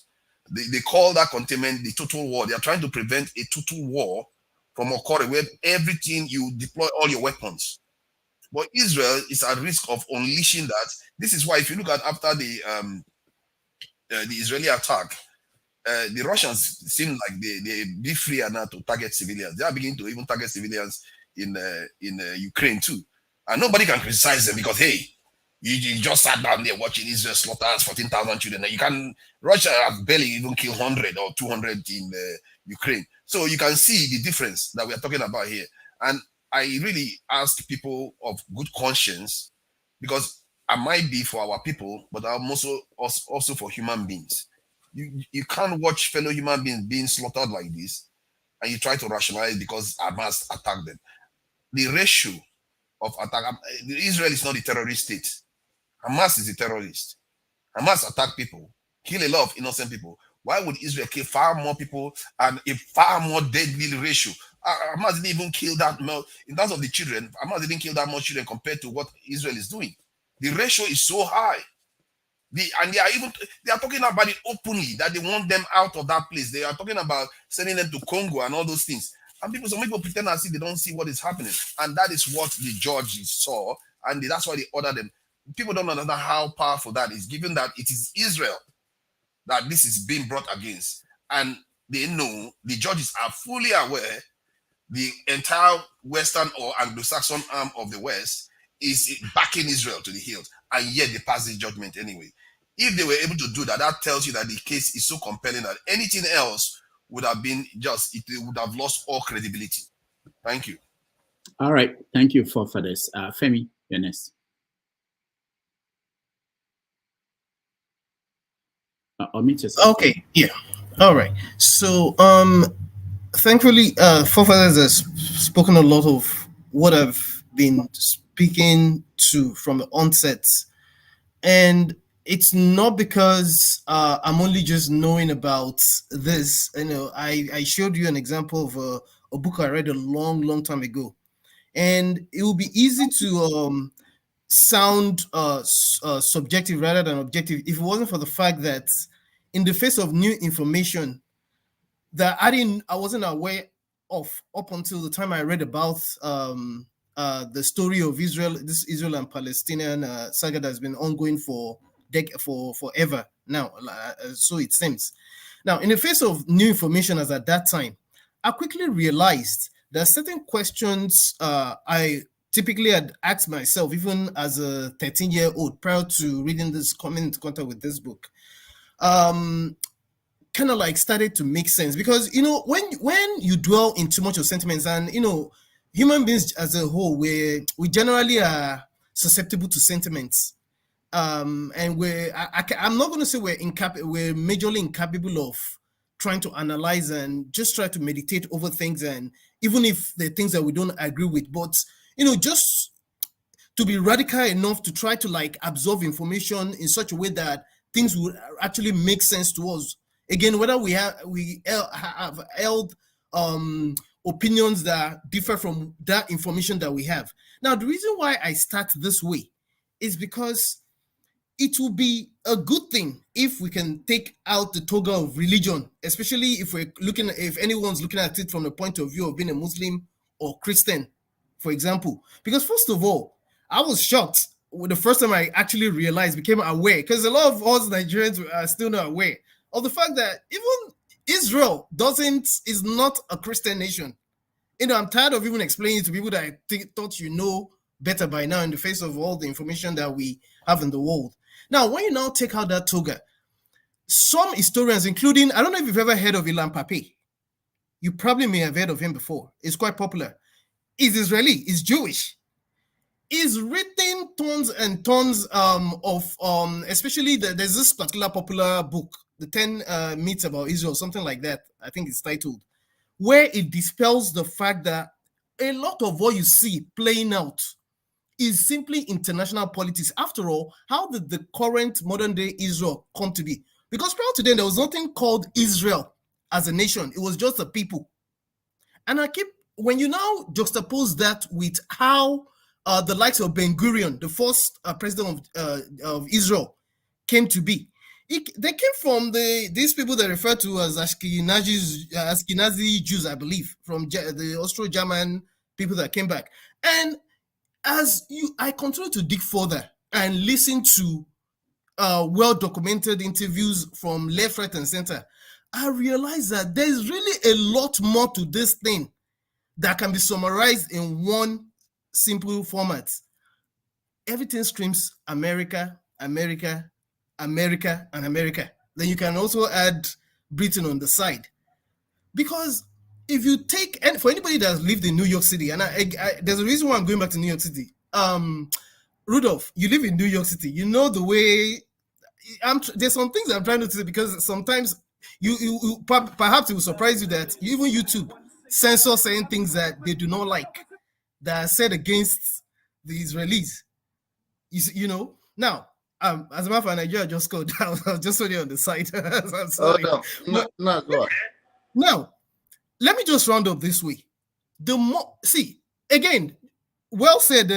They call that containment the total war. They are trying to prevent a total war from occurring, where everything, you deploy all your weapons. But Israel is at risk of unleashing that. This is why, if you look at after the Israeli attack, the Russians seem like they be freer now to target civilians. They are beginning to even target civilians in Ukraine too. And nobody can criticize them, because, hey, you just sat down there watching Israel slaughter 14,000 children. Russia has barely even killed 100 or 200 in Ukraine. So you can see the difference that we are talking about here. And I really ask people of good conscience, because I might be for our people, but I'm also for human beings. You can't watch fellow human beings being slaughtered like this, and you try to rationalize because Hamas attacked them. The ratio of attack, Israel is not a terrorist state. Hamas is a terrorist. Hamas attack people, kill a lot of innocent people. Why would Israel kill far more people and a far more deadly ratio? Hamas didn't even kill that much. In terms of the children, Hamas didn't kill that much children compared to what Israel is doing. The ratio is so high. They are talking about it openly, that they want them out of that place. They are talking about sending them to Congo and all those things. And some people pretend as if they don't see what is happening. And that is what the judges saw, and that's why they ordered them. People don't understand how powerful that is, given that it is Israel that this is being brought against. And they know, the judges are fully aware, the entire Western or Anglo-Saxon arm of the West is backing Israel to the hilt, and yet they pass the judgment anyway. If they were able to do that, that tells you that the case is so compelling that anything else would have been it would have lost all credibility. Thank you. All right. Thank you for this. Femi, you're next. Okay, yeah. All right. So, thankfully, forefathers has spoken a lot of what I've been speaking to from the onset. And it's not because I'm only just knowing about this. You know, I showed you an example of a book I read a long time ago. And it will be easy to sound subjective rather than objective if it wasn't for the fact that in the face of new information that I wasn't aware of up until the time I read about the story of Israel, this Israel and Palestinian saga that's been ongoing for forever now, so it seems. Now, in the face of new information as at that time, I quickly realized there are certain questions I typically had asked myself, even as a 13-year-old, prior to reading this, coming into contact with this book. Kind of like started to make sense, because you know, when you dwell in too much of sentiments, and you know, human beings as a whole, we generally are susceptible to sentiments, and I'm not going to say we're majorly incapable of trying to analyze and just try to meditate over things, and even if the things that we don't agree with, but you know, just to be radical enough to try to like absorb information in such a way that things would actually make sense to us. Again, whether we have held opinions that differ from that information that we have. Now, the reason why I start this way is because it will be a good thing if we can take out the toga of religion, especially if anyone's looking at it from the point of view of being a Muslim or Christian, for example. Because first of all, I was shocked with the first time I actually became aware, because a lot of us Nigerians are still not aware of the fact that even Israel is not a Christian nation. You know, I'm tired of even explaining to people that I thought you know better by now in the face of all the information that we have in the world. Now, when you now take out that toga, some historians, including, I don't know if you've ever heard of Ilan Pappé. You probably may have heard of him before. It's quite popular. He's Israeli. He's Jewish. He's written tons and tons of, especially there's this particular popular book, The 10 Myths About Israel, something like that, I think it's titled, where it dispels the fact that a lot of what you see playing out is simply international politics. After all, how did the current modern day Israel come to be? Because prior to then, there was nothing called Israel as a nation. It was just a people. And when you now juxtapose that with how the likes of Ben Gurion, the first president of Israel, came to be, they came from these people that refer to as Ashkenazi Jews, I believe, from the Austro-German people that came back. And I continue to dig further and listen to well-documented interviews from left, right, and center, I realize that there's really a lot more to this thing that can be summarized in one simple format. Everything screams America, America, America, and America. Then you can also add Britain on the side. Because if you take, and for anybody that's lived in New York City, and there's a reason why I'm going back to New York City. Rudolph, you live in New York City. You know the way. There's some things I'm trying to say, because sometimes you perhaps it will surprise you that even YouTube censor certain things that they do not like, that are said against the Israelis. You know, now as a matter of fact, Nigeria just scored. I was just already on the site. I'm sorry. No, now, let me just round up this way. The more, see, again, well said,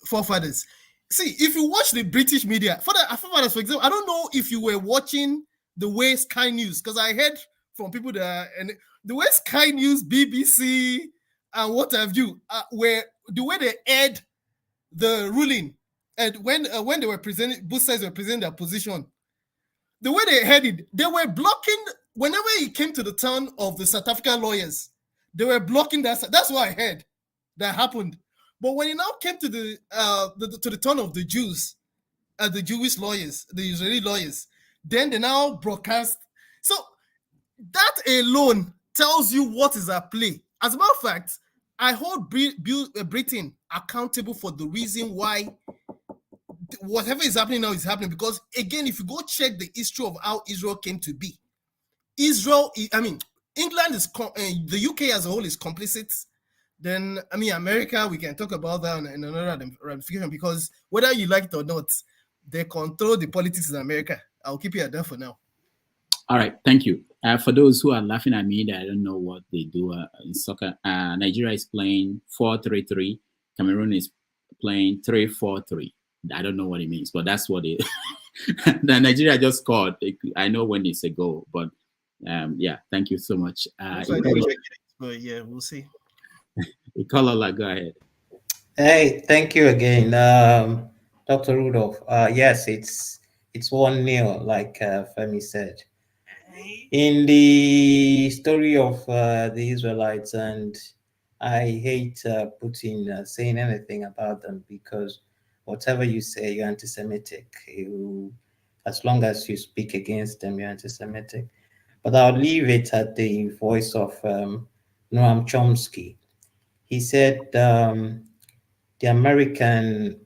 forefathers. See, if you watch the British media, forefathers, for example, I don't know if you were watching the way Sky News, because I heard from people that, and the way Sky News, BBC, and what have you, where the way they aired the ruling, and when they were presenting, both sides were presenting their position, the way they had it, they were blocking, whenever it came to the turn of the South African lawyers, they were blocking that. That's what I heard that happened. But when it now came to the turn of the Jews, the Jewish lawyers, the Israeli lawyers, then they now broadcast. So that alone tells you what is at play. As a matter of fact, I hold Britain accountable for the reason why whatever is happening now is happening, because again, if you go check the history of how Israel came to be, England is, the UK as a whole is complicit. Then, America, we can talk about that in another ramification, because whether you like it or not, they control the politics in America. I'll keep you at that for now. All right, thank you. For those who are laughing at me that I don't know what they do in soccer, Nigeria is playing 4-3-3. Cameroon is playing 3-4-3. I don't know what it means, but that's what it the Nigeria just scored. I know when it's a goal, but yeah, thank you so much. But yeah, we'll see. Ikola, go ahead. Hey, thank you again, Dr. Rudolph. Yes, it's 1-0, like Femi said. In the story of the Israelites, and I hate Putin saying anything about them, because whatever you say, you're anti-Semitic. As long as you speak against them, you're anti-Semitic. But I'll leave it at the voice of Noam Chomsky. He said the American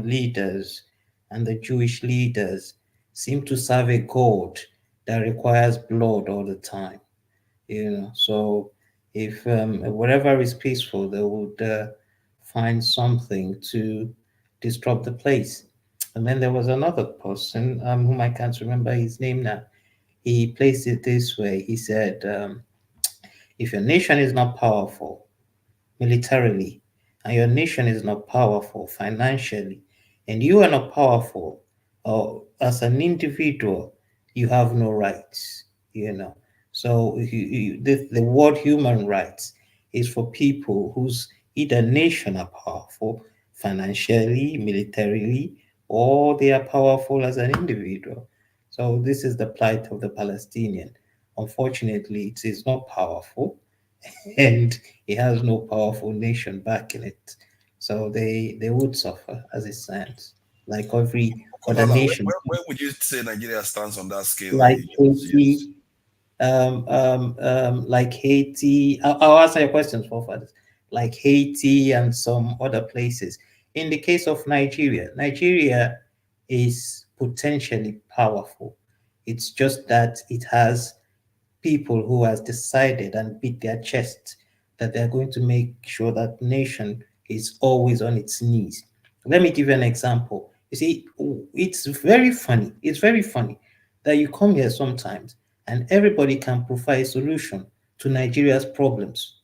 leaders and the Jewish leaders seem to serve a God that requires blood all the time. So if wherever is peaceful, they would find something to disrupt the place. And then there was another person whom I can't remember his name now. He placed it this way. He said, if your nation is not powerful militarily, and your nation is not powerful financially, and you are not powerful as an individual, you have no rights. So the word human rights is for people whose either nation are powerful financially, militarily, or they are powerful as an individual. So this is the plight of the Palestinian. Unfortunately, it is not powerful, and it has no powerful nation backing it. So they would suffer as it stands, like every other nation. Where would you say Nigeria stands on that scale? Like Haiti, like Haiti. I'll answer your questions, forefathers. Like Haiti and some other places. In the case of Nigeria, Nigeria is potentially powerful. It's just that it has people who has decided and beat their chest that they're going to make sure that nation is always on its knees. Let me give you an example. You see, it's very funny. It's very funny that you come here sometimes and everybody can provide a solution to Nigeria's problems.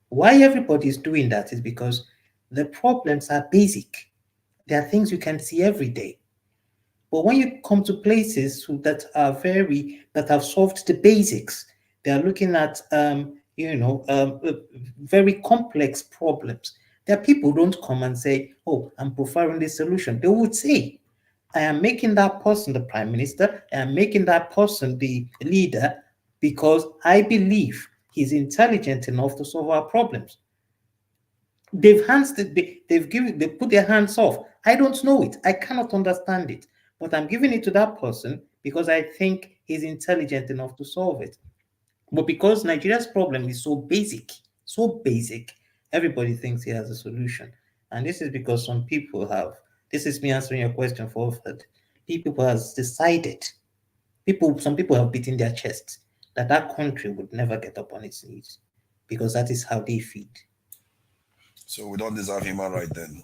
Why everybody is doing that is because the problems are basic. There are things you can see every day. But when you come to places that are that have solved the basics, they are looking at very complex problems. There are people who don't come and say, "Oh, I'm providing the solution." They would say, "I am making that person the prime minister. I am making that person the leader because I believe he's intelligent enough to solve our problems." They put their hands off. I don't know it. I cannot understand it. But I'm giving it to that person because I think he's intelligent enough to solve it. But because Nigeria's problem is so basic, everybody thinks he has a solution. And this is because some people have, this is me answering your question forward, people have decided, some people have beaten their chests that that country would never get up on its knees because that is how they feed. So we don't deserve human right then.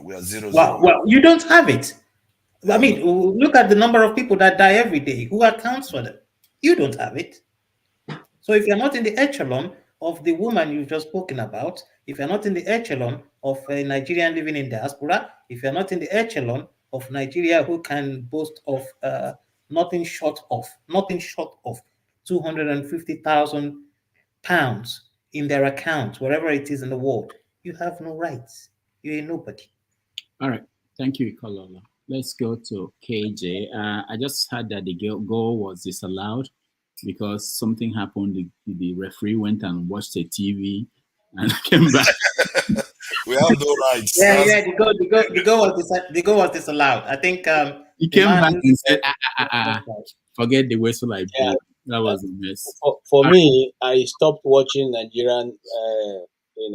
We are 0-0. Well, you don't have it. I mean, look at the number of people that die every day. Who accounts for them? You don't have it. So if you're not in the echelon of the woman you've just spoken about, if you're not in the echelon of a Nigerian living in diaspora, if you're not in the echelon of Nigeria who can boast of nothing short of 250,000 pounds in their account, wherever it is in the world, you have no rights. You're a nobody. All right. Thank you, Ikolola. Let's go to KJ. I just heard that the goal was disallowed because something happened. The referee went and watched a TV and came back. We have no rights. Yeah. The goal was disallowed. I think he came back and said, forget the whistle I blew. Yeah. That was a mess. For me, I stopped watching Nigerian,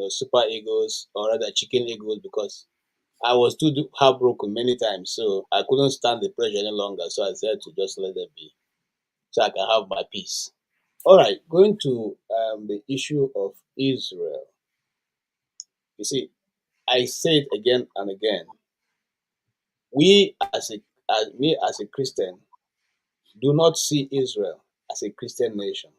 Super Eagles or rather Chicken Eagles because I was too heartbroken many times, so I couldn't stand the pressure any longer. So I said to just let them be, so I can have my peace. All right, going to the issue of Israel. You see, I say it again and again. Me as a Christian, do not see Israel as a Christian nation,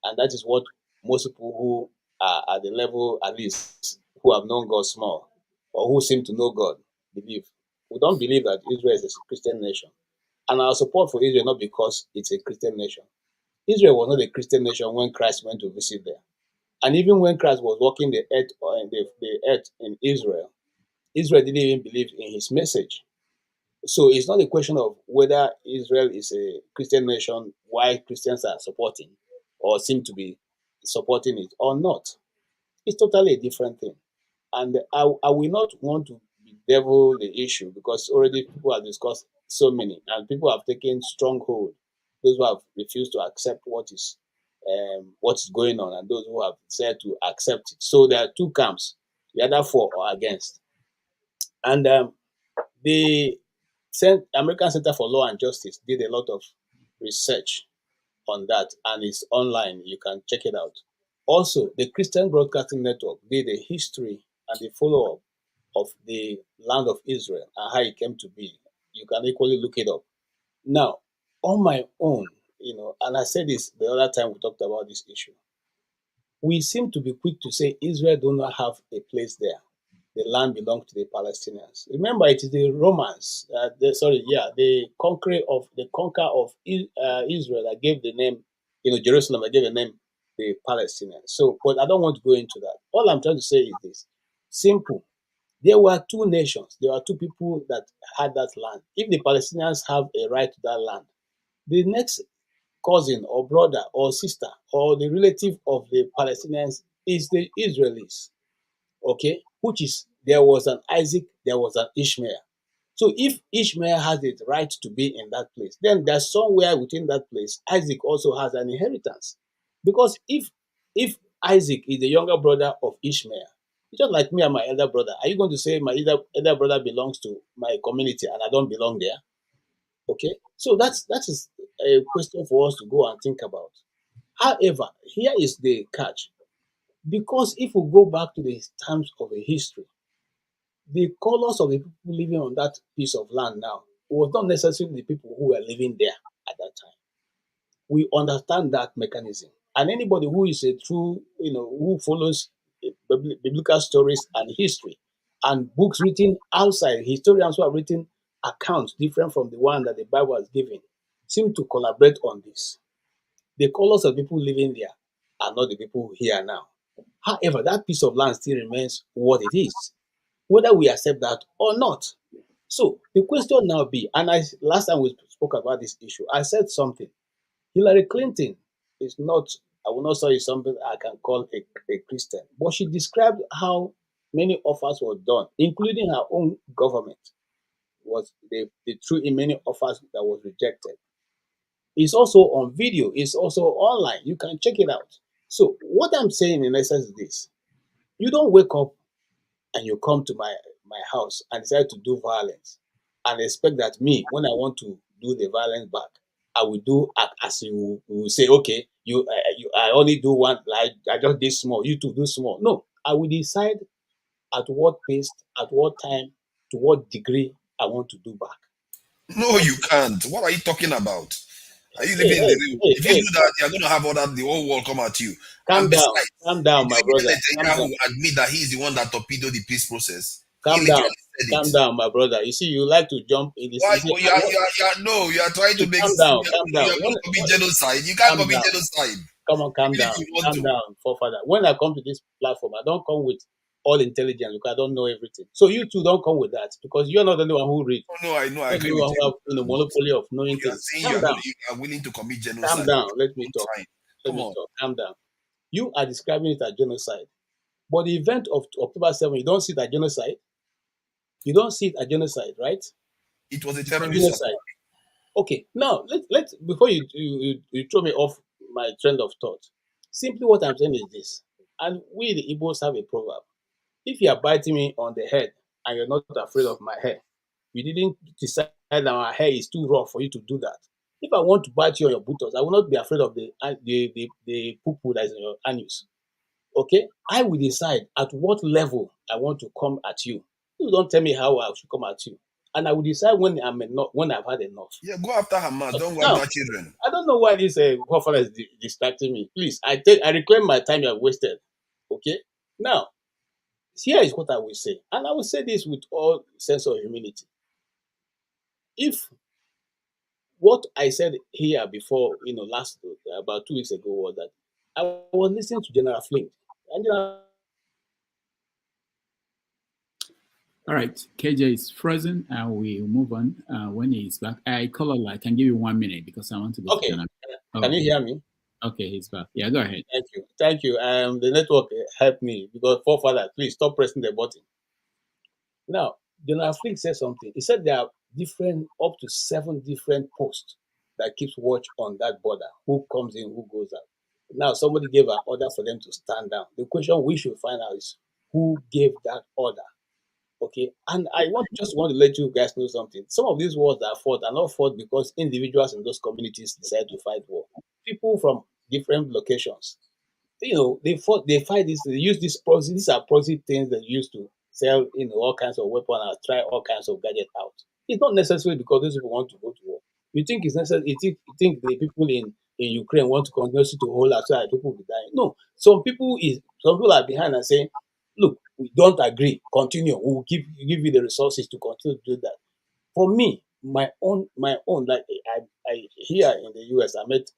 and that is what most people who are at the level, at least, who have known God small or who seem to know God believe. We don't believe that Israel is a Christian nation. And our support for Israel not because it's a Christian nation. Israel was not a Christian nation when Christ went to visit there. And even when Christ was walking the earth in Israel, Israel didn't even believe in his message. So it's not a question of whether Israel is a Christian nation, why Christians are supporting or seem to be supporting it or not. It's totally a different thing. And I will not want to bedevil the issue because already people have discussed so many and people have taken stronghold. Those who have refused to accept what is going on and those who have said to accept it. So there are two camps, the other for or against. And the American Center for Law and Justice did a lot of research on that and it's online. You can check it out. Also, the Christian Broadcasting Network did a history and the follow-up of the land of Israel and how it came to be. You can equally look it up. Now, on my own, and I said this the other time we talked about this issue, we seem to be quick to say Israel do not have a place there. The land belongs to the Palestinians. Remember, it is the Romans, the conqueror of Israel that gave the name, Jerusalem, that gave the name the Palestinians. So, but I don't want to go into that. All I'm trying to say is this: simple. There were two nations. There were two people that had that land. If the Palestinians have a right to that land, the next cousin or brother or sister or the relative of the Palestinians is the Israelis. Okay, which is there was an Isaac, there was an Ishmael. So if Ishmael has the right to be in that place, then there's somewhere within that place Isaac also has an inheritance. Because if Isaac is the younger brother of Ishmael, it's just like me and my elder brother. Are you going to say my elder brother belongs to my community and I don't belong there? Okay, so that is a question for us to go and think about. However, here is the catch. Because if we go back to the times of a history, the colors of the people living on that piece of land now was not necessarily the people who were living there at that time. We understand that mechanism. And anybody who is a true, who follows biblical stories and history and books written outside, historians who have written accounts different from the one that the Bible has given, seem to collaborate on this. The colors of people living there are not the people here now. However, that piece of land still remains what it is, whether we accept that or not. So the question now be, and last time we spoke about this issue, I said something. Hillary Clinton is not, I will not say something I can call a Christian, but she described how many offers were done, including her own government. They threw in many offers that was rejected. It's also on video. It's also online. You can check it out. So what I'm saying in essence is this: you don't wake up and you come to my house and decide to do violence and expect that me, when I want to do the violence back, I will do as you will say, okay, I only do one, like I just did small, you two do small. No, I will decide at what pace, at what time, to what degree I want to do back. No, you can't. What are you talking about? Are you living in the real? If you do that, you're going to have the whole world come at you. Calm down, my brother. Netanyahu will admit that he's the one that torpedoed the peace process. Calm down, my brother. You see, you like to jump in this. Why? You are trying to make. Calm down. You're going to commit genocide. You can't commit genocide. Come on, calm down, forefather. When I come to this platform, I don't come with all intelligence because I don't know everything. So you two don't come with that because you're not the only one who reads. Oh, no, I know. I agree with you. Who have monopoly of knowing things. Calm down. You are willing to commit genocide. Calm down. Let me talk. Calm down. You are describing it as genocide, but the event of October 7, you don't see it as genocide. You don't see it as genocide, right? It was a terrorist genocide. Okay, now let's before you throw me off my trend of thought. Simply what I'm saying is this, and we the Igbos have a proverb: if you are biting me on the head and you're not afraid of my hair, you didn't decide that my hair is too rough for you to do that. If I want to bite you on your buttocks, I will not be afraid of the poo-poo that is in your anus. Okay, I will decide at what level I want to come at you. You don't tell me how I should come at you, and I will decide when I've had enough. Yeah, go after Hamas. Don't worry about children. I don't know why this buffalo is distracting me. Please, I reclaim my time you have wasted. Okay, now here is what I will say, and I will say this with all sense of humility. If what I said here before, last about 2 weeks ago, was that I was listening to General Flynn, and all right, KJ is frozen, and we'll move on when he's back. I can give you 1 minute because I want to go. Okay. Can you hear me? Okay, he's back. Yeah, go ahead. Thank you. The network helped me because forefather, please stop pressing the button. Now, General Flynn said something. He said there are up to 7 different posts that keeps watch on that border. Who comes in, who goes out. Now, somebody gave an order for them to stand down. The question we should find out is who gave that order. Okay, and I just want to let you guys know something. Some of these wars that are fought are not fought because individuals in those communities decide to fight war. People from different locations, they fight this. They use these proxy. These are proxy things that used to sell, all kinds of weapons and try all kinds of gadgets out. It's not necessarily because those people want to go to war. You think it's necessary? You think the people in Ukraine want to continue to hold out so that people will be dying? No. Some people are behind and saying, look, we don't agree. Continue. We will give you the resources to continue to do that. For me, my own, like I here in the US, I met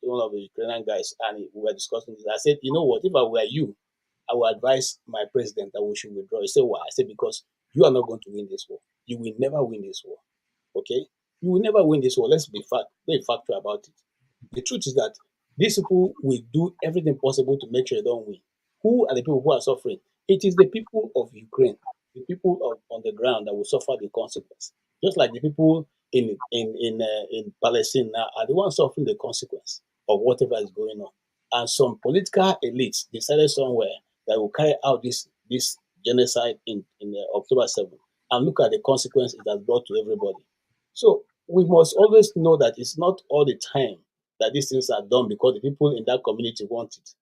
one of the Ukrainian guys, and we were discussing this. I said, you know what? If I were you, I would advise my president that we should withdraw. He said, why? I said, because you are not going to win this war. You will never win this war. Okay? You will never win this war. Let's be factual about it. The truth is that these people will do everything possible to make sure they don't win. Who are the people who are suffering? It is the people of Ukraine, the people on the ground that will suffer the consequence. Just like the people in Palestine now are the ones suffering the consequence of whatever is going on. And some political elites decided somewhere that will carry out this genocide in October 7th. And look at the consequence it has brought to everybody. So we must always know that it's not all the time that these things are done because the people in that community want it.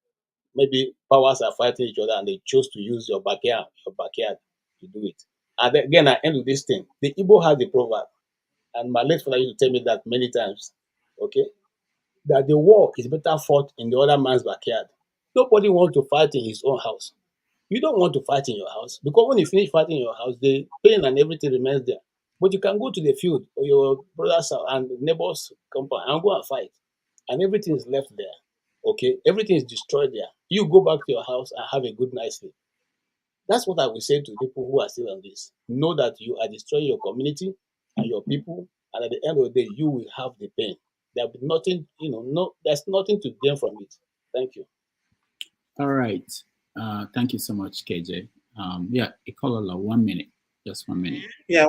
Maybe powers are fighting each other and they chose to use your backyard to do it. And again, I end with this thing. The Igbo has the proverb, and my late father used to tell me that many times, okay, that the war is better fought in the other man's backyard. Nobody wants to fight in his own house. You don't want to fight in your house because when you finish fighting in your house, the pain and everything remains there. But you can go to the field or your brother's and neighbor's compound and go and fight, and everything is left there. Okay, everything is destroyed there. You go back to your house and have a good night's sleep. That's what I will say to people who are still on this. Know that you are destroying your community and your people, and at the end of the day, you will have the pain. There'll be nothing, there's nothing to gain from it. Thank you. All right. Thank you so much, KJ. Yeah, Ikolola, 1 minute. Just 1 minute. Yeah,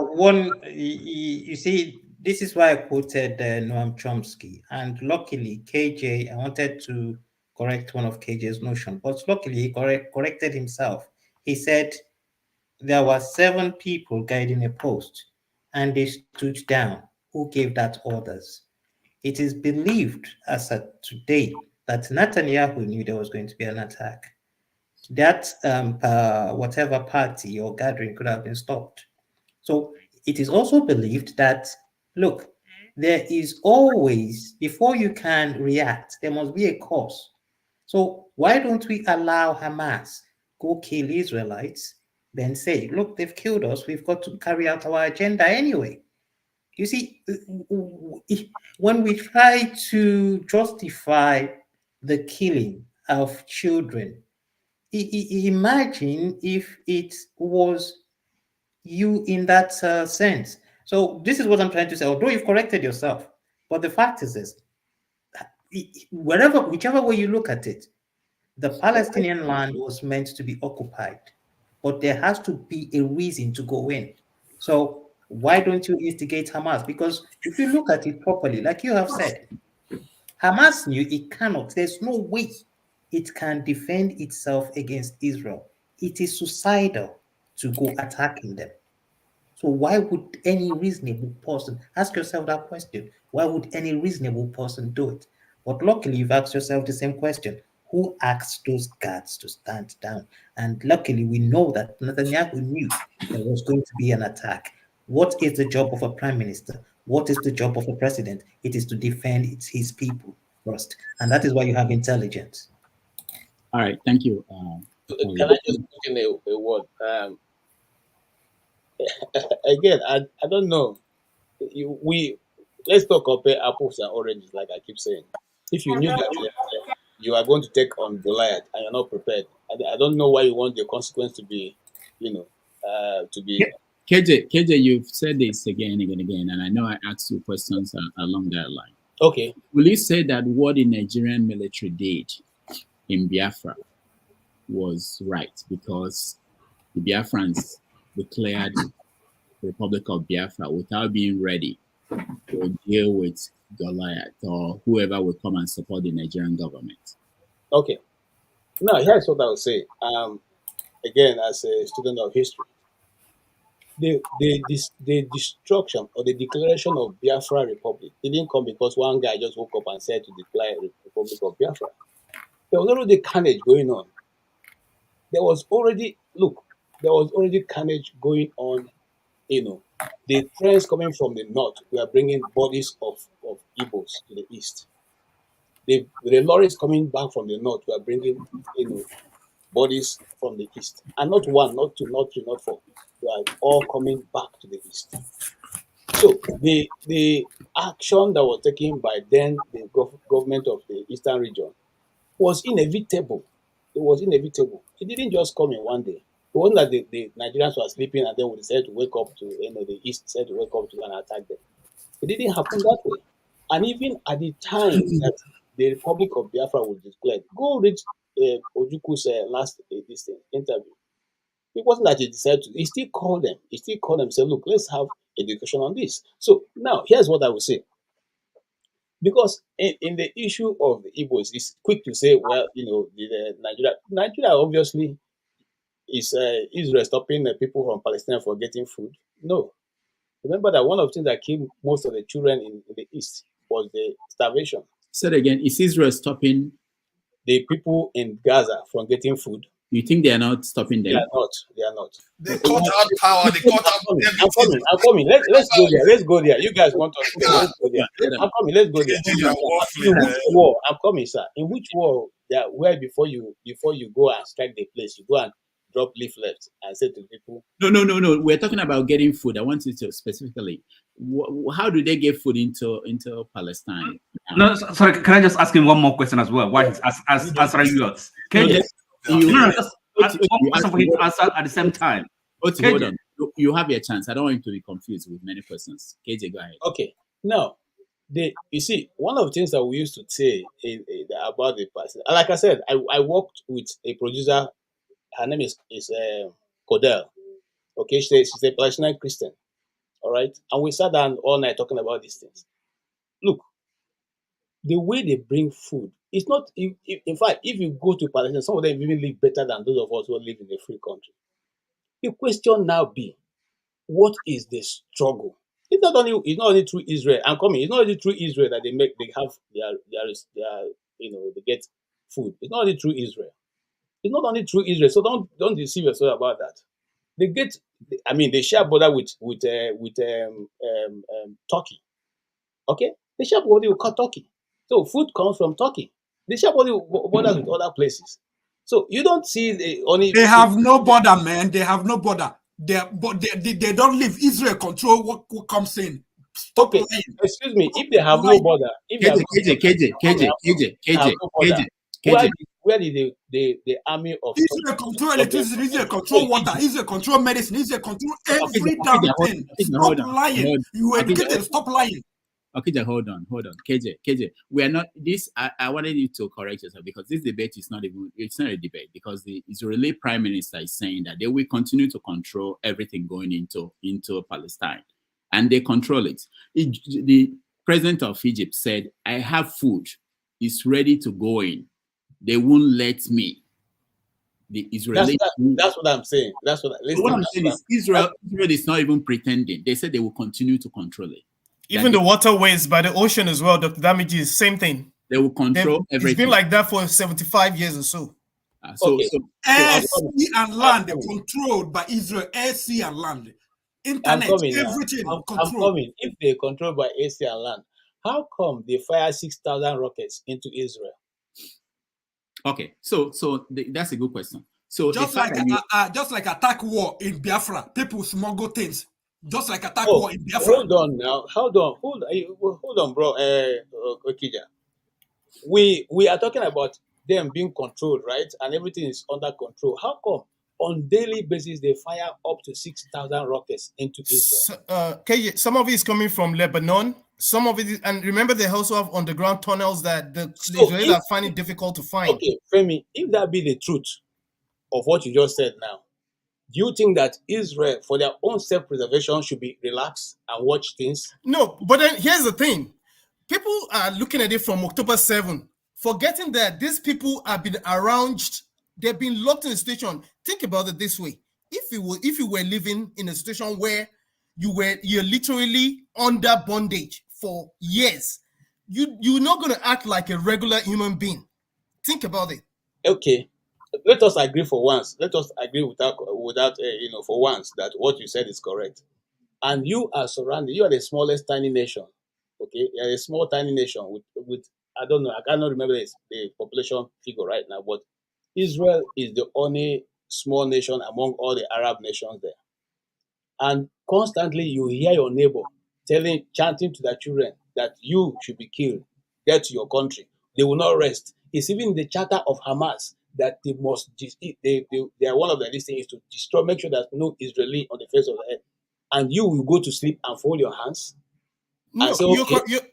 you see, this is why I quoted Noam Chomsky. And luckily, KJ, I wanted to correct one of KJ's notion, but luckily he corrected himself. He said there were 7 people guiding a post, and they stood down. Who gave that orders? It is believed as of today that Netanyahu knew there was going to be an attack. That whatever party or gathering could have been stopped. So it is also believed that, look, there is always, before you can react, there must be a cause. So why don't we allow Hamas go kill Israelites, then say, look, they've killed us, we've got to carry out our agenda anyway. You see, when we try to justify the killing of children, imagine if it was you in that sense. So this is what I'm trying to say. Although you've corrected yourself, but the fact is this: whichever way you look at it, the Palestinian land was meant to be occupied, but there has to be a reason to go in. So why don't you instigate Hamas? Because if you look at it properly, like you have said, Hamas knew it cannot. There's no way it can defend itself against Israel. It is suicidal to go attacking them. So why would any reasonable person, ask yourself that question, why would any reasonable person do it? But luckily, you've asked yourself the same question. Who asked those guards to stand down? And luckily, we know that Netanyahu knew there was going to be an attack. What is the job of a prime minister? What is the job of a president? It is to defend his people first. And that is why you have intelligence. All right, thank you. Can I just put in a word? Again, I don't know. Let's not compare apples and oranges, like I keep saying. If you knew that you are going to take on Goliath and you're not prepared, I don't know why you want the consequence to be, to be. KJ, you've said this again and again, and I know I asked you questions along that line. Okay. Will you say that what the Nigerian military did in Biafra was right because the Biafrans declared the Republic of Biafra without being ready to deal with Goliath or whoever will come and support the Nigerian government? Okay. Now, here's what I would say. Again, as a student of history, the destruction or the declaration of Biafra Republic didn't come because one guy just woke up and said to declare Republic of Biafra. There was already carnage going on. There was already carnage going on. The trains coming from the north were bringing bodies of Igbos to the east. The lorries coming back from the north were bringing, bodies from the east. And not one, not two, not three, not four. They are all coming back to the east. So the action that was taken by then the government of the eastern region was inevitable. It was inevitable. It didn't just come in one day. It wasn't that the Nigerians were sleeping and then we decided to wake up to, the East decided to wake up to and attack them. It didn't happen that way. And even at the time that the Republic of Biafra was declared, go read Ojuku's last interview. It wasn't that he decided to, he still called them. He still called them and said, look, let's have education on this. So now, here's what I would say. Because in the issue of the Igbos, it's quick to say, well, Nigeria obviously is Israel stopping people from Palestine for getting food? No. Remember that one of the things that killed most of the children in the East was the starvation. Say it again, is Israel stopping the people in Gaza from getting food? You think they are not stopping them? They are not. They cut out power. They cut out everything. I'm coming. Let's go there. Let's go there. You guys want us to go? Let's go there. I'm coming. Let's go there. In which war? I'm coming, sir. In which war? Where before you go and strike the place, you go and drop leaflets and say to people. No. We're talking about getting food. I want you to specifically. How do they get food into Palestine? No, sorry. Can I just ask him one more question as well? Why he's answering yours? Can you? Just one question for him to answer at the same time. Hold on. You have your chance. I don't want you to be confused with many questions. KJ, go ahead. Okay. Now, you see, one of the things that we used to say about the person, like I said, I worked with a producer. Her name is Codell. Okay, she's a Palestinian Christian. all right? And we sat down all night talking about these things. Look, the way they bring food, it's not, in fact, if you go to Palestine, some of them even live better than those of us who live in a free country. The question now be, what is the struggle? It's not only through Israel. I'm coming. It's not only through Israel that they get food. It's not only through Israel. It's not only through Israel. So don't deceive yourself about that. They get. I mean, they share border with Turkey. Okay, they share border with Turkey. So food comes from Turkey. They share borders with other places. So you don't see They have no border, man. They have no border. They don't leave. Israel control what comes in. Stop lying. Excuse me. If they have no border, where did the army of Israel control electricity? Israel control water. Israel control medicine. Israel control every damn thing. Stop lying. You educated. Stop lying. Okay, hold on. KJ, we are not this. I wanted you to correct yourself because this debate is not a debate because the Israeli Prime Minister is saying that they will continue to control everything going into Palestine, and they control it. The president of Egypt said, "I have food. It's ready to go in. They won't let me." The Israeli. That's what I'm saying. What I'm saying is Israel is not even pretending. They said they will continue to control it. Even the waterways by the ocean as well, Dr. Damages, same thing. They will control everything. It's been like that for 75 years or so. Air, sea, and land, they're controlled by Israel. Air, sea, and land. Internet, everything controlled. If they're controlled by air, sea, and land, how come they fire 6,000 rockets into Israel? Okay, so that's a good question. So just like attack war in Biafra, people smuggle things. Just like attack war in Biafra. Hold on now. Hold on, bro. Okija. We are talking about them being controlled, right? And everything is under control. How come on daily basis they fire up to 6,000 rockets into Israel? Some of it is coming from Lebanon. Some of it is, and remember they also have underground tunnels that the Israelis are finding difficult to find. Okay, Femi, if that be the truth of what you just said now, do you think that Israel, for their own self-preservation, should be relaxed and watch things? No, but then here's the thing. People are looking at it from October 7, forgetting that these people have been around, they've been locked in a situation. Think about it this way. If you were living in a situation where you're literally under bondage for years, you're not going to act like a regular human being. Think about it. Okay. Let us agree for once. Let us agree without for once that what you said is correct. And you are surrounded. You are the smallest tiny nation. Okay, you are a small tiny nation with I don't know. I cannot remember the population figure right now. But Israel is the only small nation among all the Arab nations there. And constantly you hear your neighbor chanting to their children that you should be killed. Get to your country. They will not rest. It's even in the charter of Hamas that they must, they are one of their listings is to destroy, make sure there's no Israeli on the face of the earth. And you will go to sleep and fold your hands. No, say,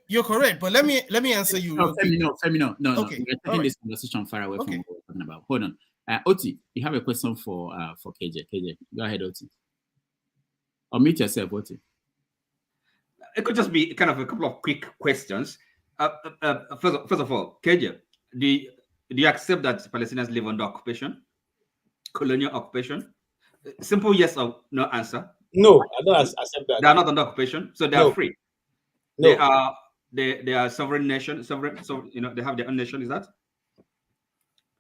you're correct. But let me answer you. No. Okay. We're taking this conversation far away from what we're talking about. Hold on. Oti, you have a question for KJ. KJ, go ahead, Oti. Unmute yourself, Oti. It could just be kind of a couple of quick questions. First of all, KJ, do you accept that Palestinians live under occupation, colonial occupation? Simple yes or no answer. No, I don't accept that. They are not under occupation, so they are free. No. They are sovereign nation, so they have their own nation. Is that?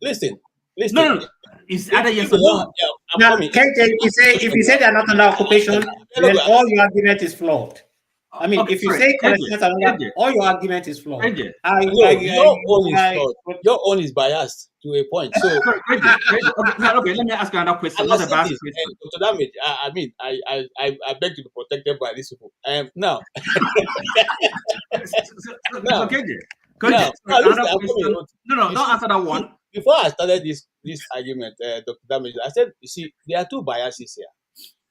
Listen. No. It's either yes or no. Now, if you say they are not under occupation, then all your argument is flawed. I mean, if you say all your argument is flawed. Your own is biased to a point. So okay, let me ask you another question. Not a biased question. To damage. I beg to be protected by these people. Now. Don't answer that one. Before I started this argument, Dr. Damage, I said, you see, there are two biases here.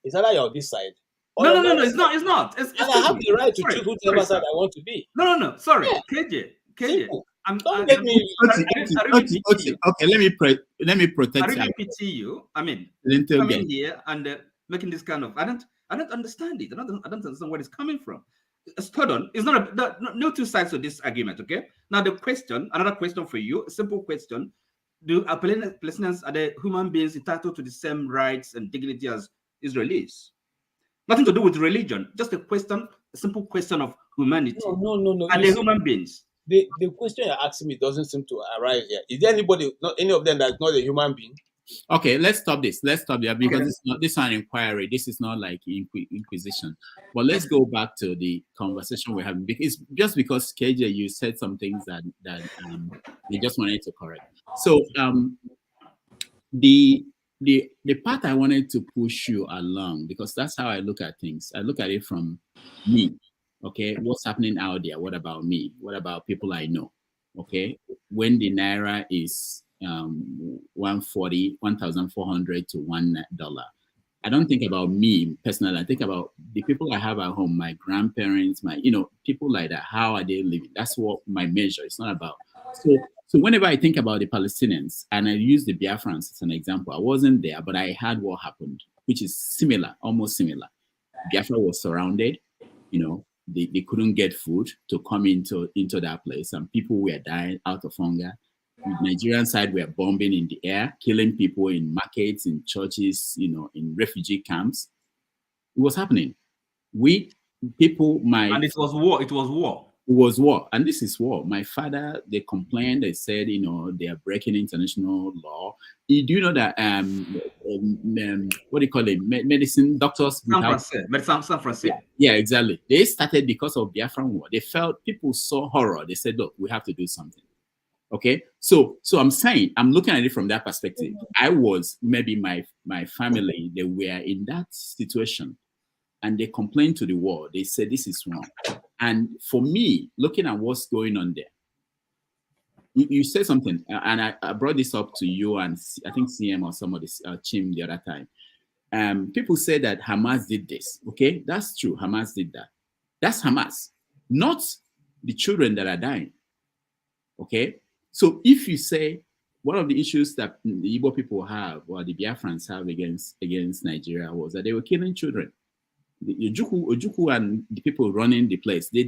It's either you're on this side. No, it's not. It's I have the right to choose whichever side I want to be. No. Sorry, yeah. KJ. Don't get me. Okay. Let me protect. I really pity you. I mean, coming here and making this kind of? I don't understand it. I don't understand where it's coming from. Hold on, it's not no two sides to this argument. Okay. Now the question, another question for you, a simple question: do Palestinians, are they human beings entitled to the same rights and dignity as Israelis? Nothing to do with religion. Just a question, a simple question of humanity. No. Are they human beings? The question you're asking me doesn't seem to arrive here. Is there anybody, not any of them, that's not a human being? Okay, let's stop this. Let's stop there because this is an inquiry. This is not like inquisition. But let's go back to the conversation we're having. Because just because KJ, you said some things that you just wanted to correct. So the part I wanted to push you along, because that's how I look at things. I look at it from me. Okay, what's happening out there? What about me? What about people I know? Okay, when the naira is 1,400 to $1, I don't think about me personally. I think about the people I have at home, my grandparents, my people like that. How are they living? That's what my measure. It's not about. So whenever I think about the Palestinians, and I use the Biafrans as an example, I wasn't there, but I heard what happened, which is similar, almost similar. Biafra was surrounded. They couldn't get food to come into that place, and people were dying out of hunger. The Nigerian side were bombing in the air, killing people in markets, in churches, in refugee camps. It was happening. And it was war. It was war. It was war, and this is war. My father, they complained. They said, they are breaking international law. Do you know that what do you call it? Medicine doctors. San Francisco. Yeah, exactly. They started because of Biafran war. They felt people saw horror. They said, look, we have to do something. Okay, so I'm saying, I'm looking at it from that perspective. I was, maybe my family, they were in that situation, and they complained to the world. They said this is wrong. And for me, looking at what's going on there, you said something, and I brought this up to you and I think CM or somebody, Chim, the other time. People say that Hamas did this. Okay, that's true. Hamas did that. That's Hamas, not the children that are dying. Okay. So if you say one of the issues that the Igbo people have, or the Biafrans have against Nigeria, was that they were killing children. The Ojukwu and the people running the place, the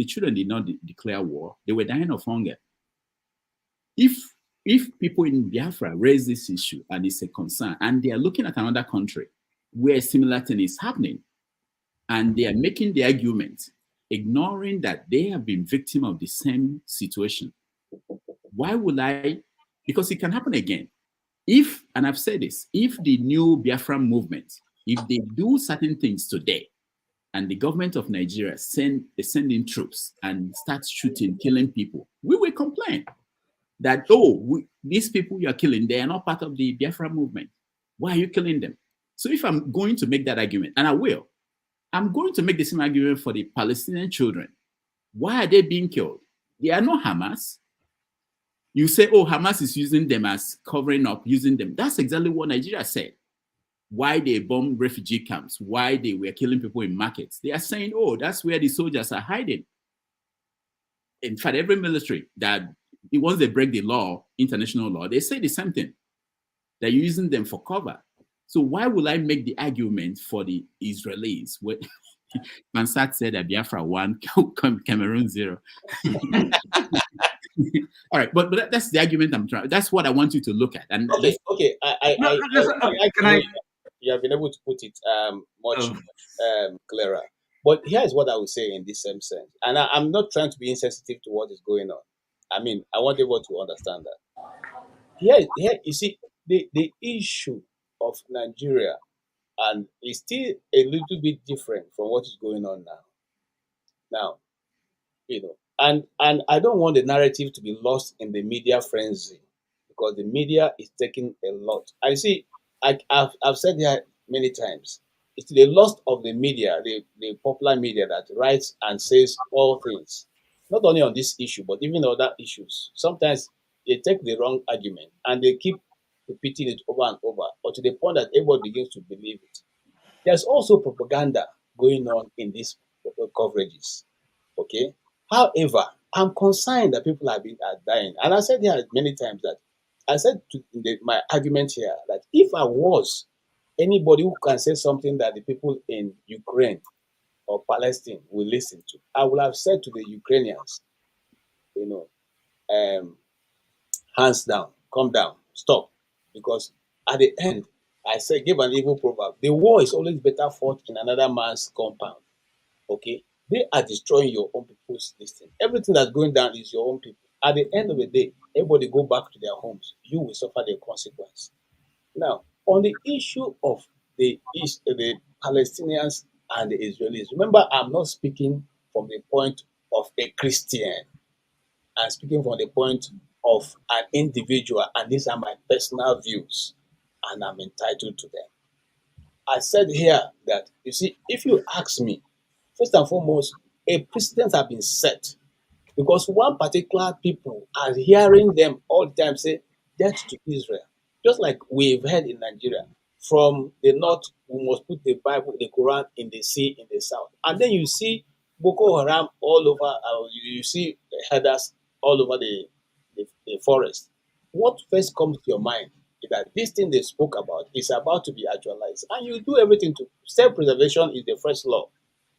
children did not declare war. They were dying of hunger. If people in Biafra raise this issue and it's a concern, and they are looking at another country where a similar thing is happening, and they are making the argument, ignoring that they have been victim of the same situation, why would I? Because it can happen again. And I've said this, if the new Biafran movement, if they do certain things today, and the government of Nigeria send in troops and start shooting, killing people, we will complain that, these people you are killing, they are not part of the Biafran movement. Why are you killing them? So if I'm going to make that argument, and I will, I'm going to make the same argument for the Palestinian children. Why are they being killed? They are not Hamas. You say, Hamas is using them as covering up, using them. That's exactly what Nigeria said. Why they bombed refugee camps, why they were killing people in markets. They are saying, that's where the soldiers are hiding. In fact, every military that once they break the law, international law, they say the same thing. They're using them for cover. So why will I make the argument for the Israelis? Mansat said that Biafra 1, Cameroon 0. All right, but that's the argument I'm trying. That's what I want you to look at. And okay. You have been able to put it much clearer. But here's what I would say in this same sense. And I'm not trying to be insensitive to what is going on. I mean, I want everyone to understand that. Here, you see, the issue of Nigeria and is still a little bit different from what is going on now. And I don't want the narrative to be lost in the media frenzy, because the media is taking a lot. I see, I've said that many times. It's the loss of the media, the popular media that writes and says all things, not only on this issue, but even other issues. Sometimes they take the wrong argument and they keep repeating it over and over, or to the point that everybody begins to believe it. There's also propaganda going on in these coverages. Okay. However, I'm concerned that people are dying. And I said here many times that I said my argument here that if I was anybody who can say something that the people in Ukraine or Palestine will listen to. I would have said to the Ukrainians, hands down, calm down, stop. Because at the end, I said, give an evil proverb. The war is always better fought in another man's compound. Okay? They are destroying your own people's destiny. Everything that's going down is your own people. At the end of the day, everybody go back to their homes. You will suffer the consequence. Now, on the issue of the Palestinians and the Israelis, remember, I'm not speaking from the point of a Christian. I'm speaking from the point of an individual, and these are my personal views, and I'm entitled to them. I said here that, you see, if you ask me, first and foremost, a precedent has been set because one particular people are hearing them all the time say, death to Israel. Just like we've heard in Nigeria, from the north, we must put the Bible, the Quran in the sea in the south. And then you see Boko Haram all over, you see headers all over the forest. What first comes to your mind is that this thing they spoke about is about to be actualized. And you do everything to, self-preservation is the first law.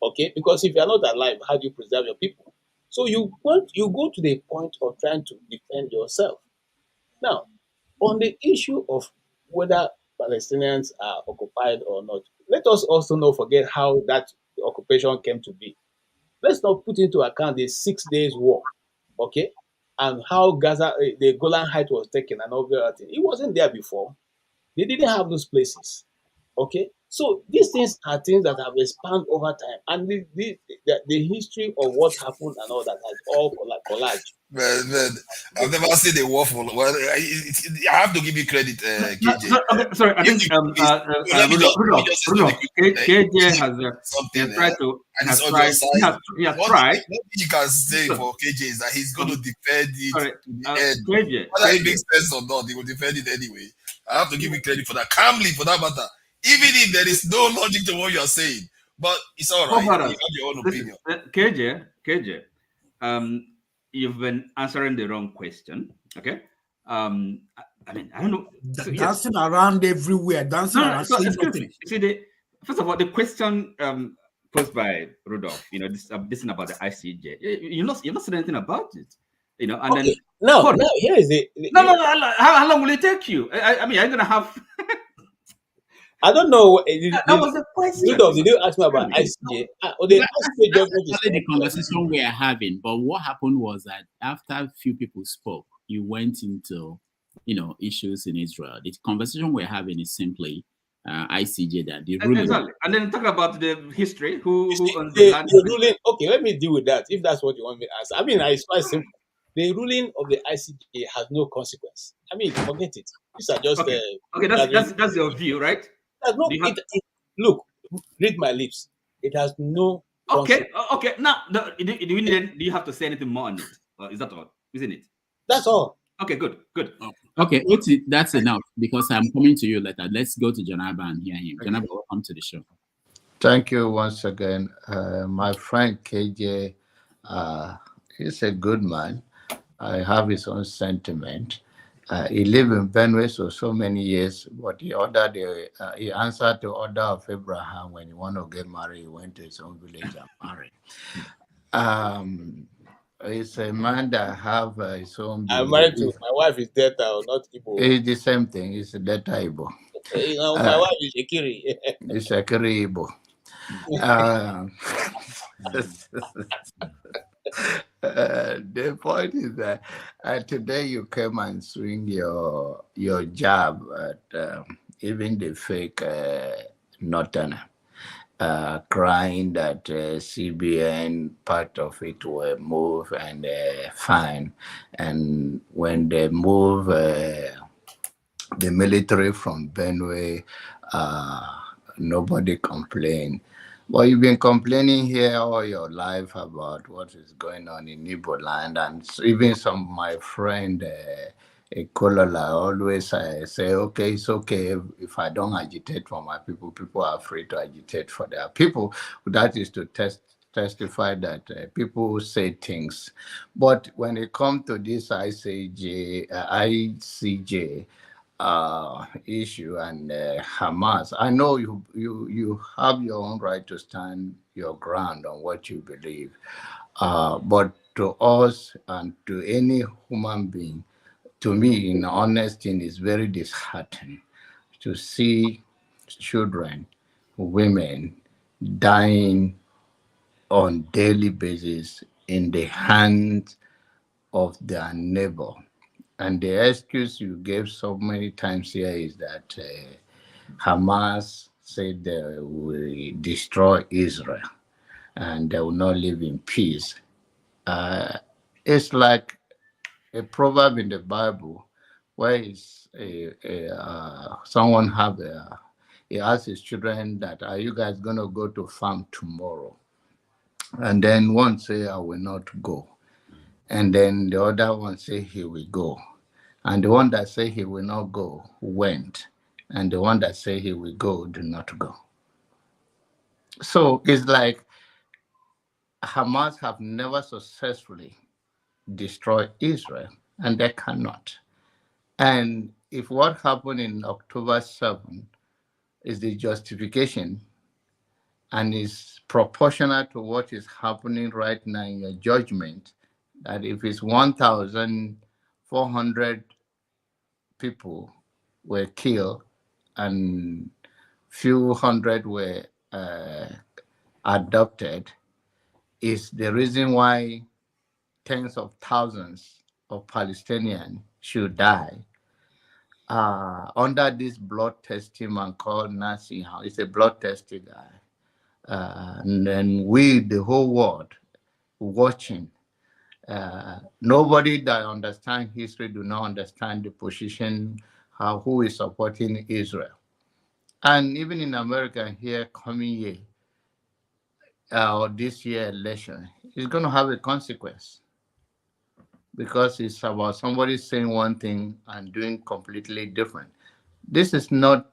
Okay? Because if you are not alive, how do you preserve your people? So you go to the point of trying to defend yourself. Now, on the issue of whether Palestinians are occupied or not, let us also not forget how that occupation came to be. Let's not put into account the 6 days war, okay, and how Gaza, the Golan Heights was taken and all the other thing. It wasn't there before. They didn't have those places, okay. So these things are things that have expanded over time, and the history of what happened and all that has all collaged. Man, I've never seen a waffle. Well, I have to give you credit, KJ. Okay, sorry, I think KJ has tried to. He has tried. What you can say for KJ is that he's going to defend it to the end. KJ, whether it makes sense or not, he will defend it anyway. I have to give you credit for that, calmly for that matter. Even if there is no logic to what you are saying, but it's all right. You have your own opinion. KJ, you've been answering the wrong question. Okay. I mean, I don't know. Dancing around everywhere. Dancing around. First of all, the question posed by Rudolph, this thing about the ICJ. You're not saying anything about it. And okay. then no, here is it. No. How long will it take you? I mean, I'm gonna have. I don't know. That was the question. Did you ask me about ICJ? The conversation we are having, but what happened was that after a few people spoke, you went into, issues in Israel. The conversation we're having is simply ICJ, that the ruling. Exactly. And then talk about the history. Who owns the land? The ruling. Okay, let me deal with that. If that's what you want me to answer. I mean, it's quite simple. The ruling of the ICJ has no consequence. I mean, forget it. These are just that's your view, right? Look, read my lips. It has no. Okay. Now, do you have to say anything more on it? Or is that all? Isn't it? That's all. Okay, good. Okay, Oti, that's enough because I'm coming to you later. Let's go to Janaba and hear him. Janaba, welcome to the show. Thank you once again. My friend KJ, he's a good man. I have his own sentiment. He lived in Benue for so many years, but he answered the order of Abraham when he wanted to get married. He went to his own village and married. He's a man that have his own. I'm married to my wife is Delta or not Igbo. It's the same thing. It's a Delta Igbo. My wife is Ekiri. It's Ekiri Igbo. The point is that today you came and swing your jab at even the fake Northerner, crying that CBN part of it will move and fine, and when they move the military from Benue, nobody complained. Well, you've been complaining here all your life about what is going on in Igbo land, and even some of my friend, Kolola, always say, okay, it's okay if I don't agitate for my people. People are free to agitate for their people. That is to testify that people say things. But when it comes to this ICJ, issue and Hamas. I know you have your own right to stand your ground on what you believe, but to us and to any human being, to me, in honesty, it's very disheartening to see children, women dying on daily basis in the hands of their neighbor. And the excuse you gave so many times here is that Hamas said they will destroy Israel and they will not live in peace. It's like a proverb in the Bible where someone he asks his children that, are you guys going to go to farm tomorrow? And then one say, I will not go. And then the other one say he will go. And the one that say he will not go went. And the one that say he will go did not go. So it's like Hamas have never successfully destroyed Israel, and they cannot. And if what happened in October 7 is the justification and is proportional to what is happening right now in your judgment, that if it's 1,400 people were killed and few hundred were adopted, is the reason why tens of thousands of Palestinians should die under this blood testing man called Nazi. He's a blood testing guy. And then we, the whole world, watching. Nobody that understands history do not understand the position, who is supporting Israel. And even in America here, coming year, or this year election, it's going to have a consequence, because it's about somebody saying one thing and doing completely different. This is not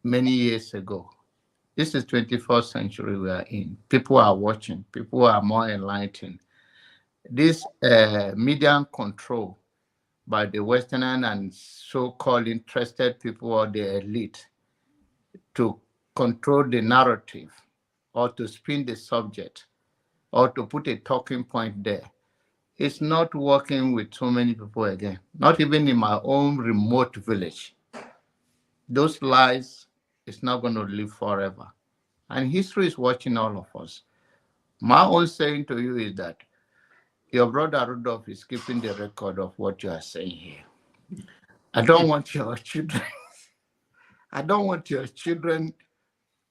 many years ago. This is 21st century we are in. People are watching. People are more enlightened. This media control by the Western and so-called interested people or the elite to control the narrative or to spin the subject or to put a talking point there. It's not working with so many people again, not even in my own remote village. Those lies is not going to live forever. And history is watching all of us. My own saying to you is that your brother Rudolph is keeping the record of what you are saying here. I don't want your children, I don't want your children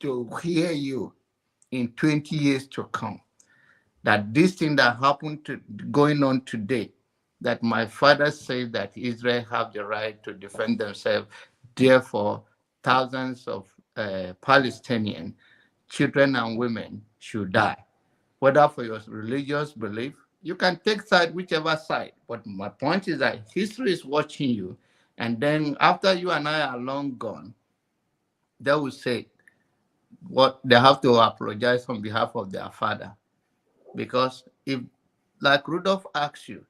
to hear you in 20 years to come, that this thing that happened going on today, that my father says that Israel have the right to defend themselves, therefore thousands of Palestinian children and women should die. Whether for your religious belief, you can take side, whichever side. But my point is that history is watching you. And then after you and I are long gone, they will say what they have to apologize on behalf of their father. Because if, like Rudolph asks you,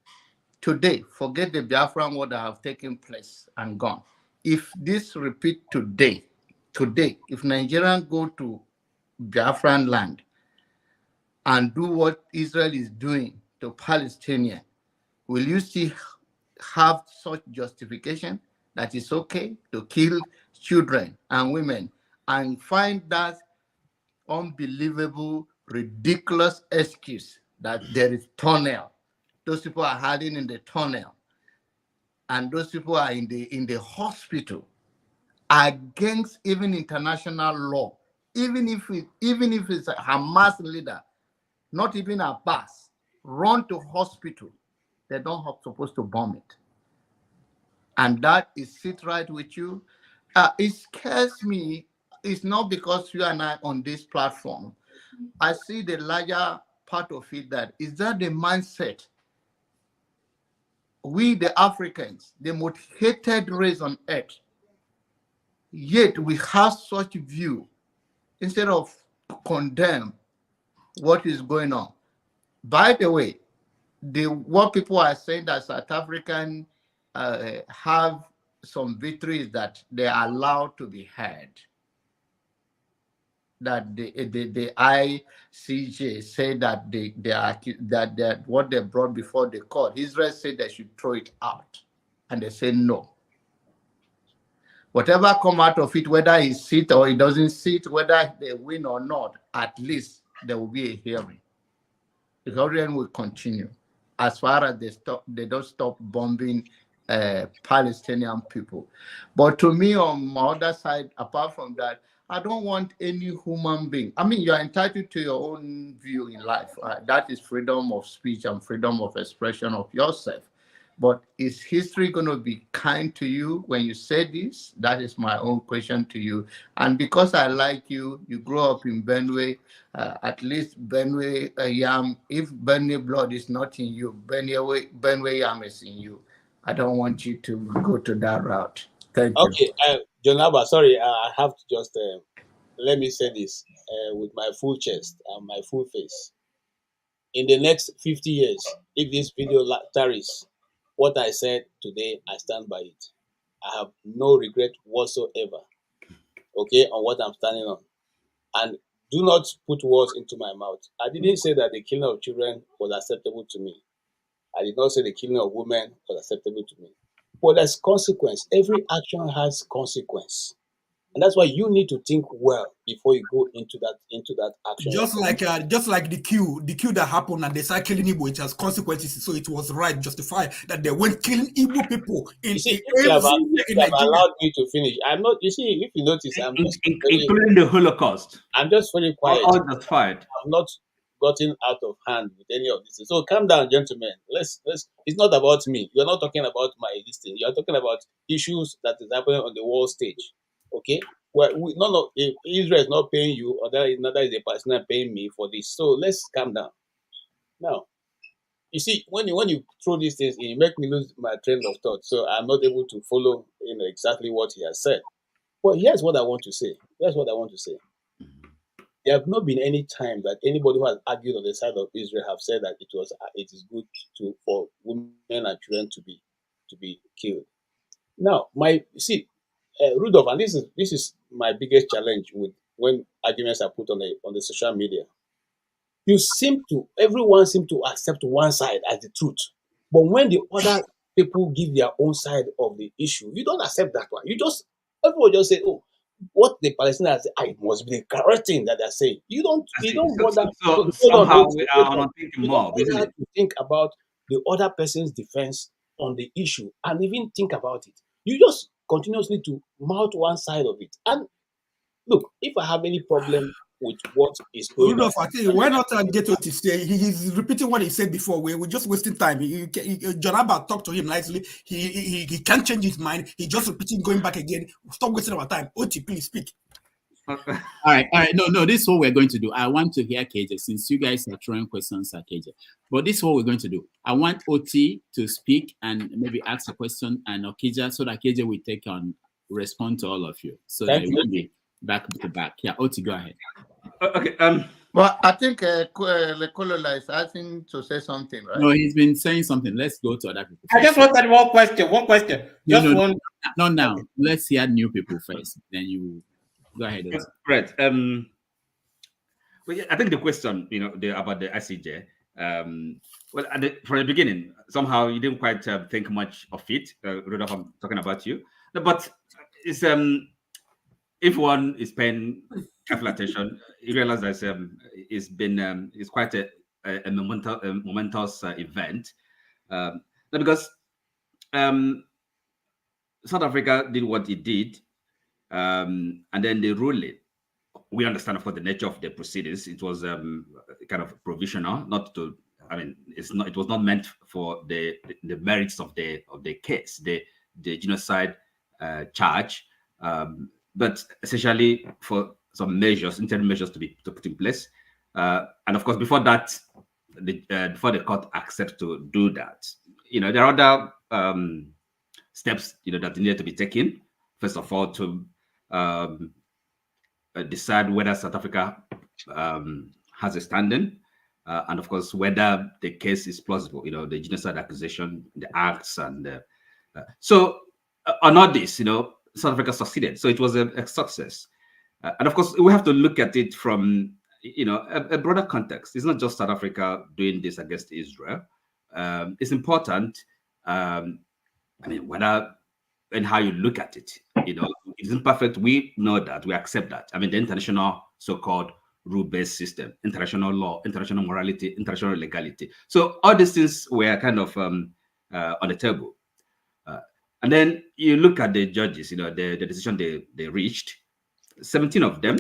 today, forget the Biafran war that have taken place and gone. If this repeat today, if Nigerians go to Biafran land and do what Israel is doing to Palestinians, will you still have such justification that it's okay to kill children and women and find that unbelievable, ridiculous excuse that there is tunnel? Those people are hiding in the tunnel, and those people are in the hospital against even international law. Even if it's a Hamas leader, not even Abbas, run to hospital, they're not supposed to bomb it. And that is sit right with you. It scares me. It's not because you and I on this platform. I see the larger part of it, that is that the mindset. We, the Africans, the most hated race on earth, yet we have such view instead of condemn what is going on. By the way, what people are saying that South African have some victories that they are allowed to be heard. That the ICJ said that that what they brought before the court, Israel said they should throw it out, and they said no. Whatever come out of it, whether he sit or he doesn't sit, whether they win or not, at least there will be a hearing. The hearing will continue as far as they don't stop bombing Palestinian people. But to me, on my other side, apart from that, I don't want any human being. I mean, you are entitled to your own view in life. That is freedom of speech and freedom of expression of yourself. But is history going to be kind to you when you say this? That is my own question to you. And because I like you, you grew up in Benue, at least Benue Yam, if Benue blood is not in you, Benue Yam is in you. I don't want you to go to that route. Thank you. Okay, Jonaba, sorry, I have to just, let me say this with my full chest and my full face. In the next 50 years, if this video tarries, what I said today, I stand by it. I have no regret whatsoever, okay, on what I'm standing on. And do not put words into my mouth. I didn't say that the killing of children was acceptable to me. I did not say the killing of women was acceptable to me. But there's consequence. Every action has consequence. And that's why you need to think well before you go into that action. Just like the queue that happened and they started killing Igbo, which has consequences. So it was right, justified that they went killing Igbo people in you have allowed me to finish. I'm not. You see, if you notice, I'm just including the Holocaust. I'm just very quiet. All justified. I've not gotten out of hand with any of this. So calm down, gentlemen. Let's. It's not about me. You're not talking about my listing. You're talking about issues that is happening on the world stage. Okay. Well, if Israel is not paying you, or another is the Palestinian paying me for this. So let's calm down. Now, you see, when you throw these things in, you make me lose my train of thought. So I'm not able to follow, exactly what he has said. But here's what I want to say. There have not been any time that anybody who has argued on the side of Israel have said that it is good for women and children to be killed. Now, Rudolph, and this is my biggest challenge with when arguments are put on the social media. Everyone seems to accept one side as the truth, but when the other people give their own side of the issue, you don't accept that one. Everyone just say, "Oh, what the Palestinians say, it must be the correct thing that they're saying." You don't bother. So somehow we are not thinking more, isn't it? To think about the other person's defense on the issue and even think about it. You just continuously to mount one side of it. And look, if I have any problem with what is going Rudolph, I tell you, why not get what he said? He's repeating what he said before. We're just wasting time. John Abba talked to him nicely. He can't change his mind. He just repeating, going back again. Stop wasting our time. Oti, please speak. All right. No, this is what we're going to do. I want to hear KJ, since you guys are throwing questions at KJ. But this is what we're going to do. I want Oti to speak and maybe ask a question, and Okija, so that KJ will take on respond to all of you. So that it will be back to back. Yeah, Oti, go ahead. Okay. Well, I think Lekolola is asking to say something, right? No, he's been saying something. Let's go to other people. I just wanted one question. Not now. Let's hear new people first. Then you go ahead. Right. Well, yeah, I think the question, about the ICJ. Well, from the beginning, somehow you didn't quite think much of it. Rudolph, I'm talking about you. But it's if one is paying careful attention, you realize that it's quite a momentous event, because South Africa did what it did, and then they ruled it. We understand, of course, the nature of the proceedings. It was kind of provisional, it was not meant for the merits of the case, the genocide charge, but essentially for some interim measures to put in place. And of course, before that, before the court accepts to do that, there are other steps that needed to be taken. First of all, to decide whether South Africa has a standing, and of course whether the case is plausible. The genocide accusation, the acts, and so on all this, South Africa succeeded. So it was a success. And of course, we have to look at it from, a broader context. It's not just South Africa doing this against Israel. It's important, whether and how you look at it. It isn't perfect. We know that. We accept that. The international so-called rule-based system, international law, international morality, international legality. So all these things were kind of on the table. And then you look at the judges, the decision they reached. 17 of them,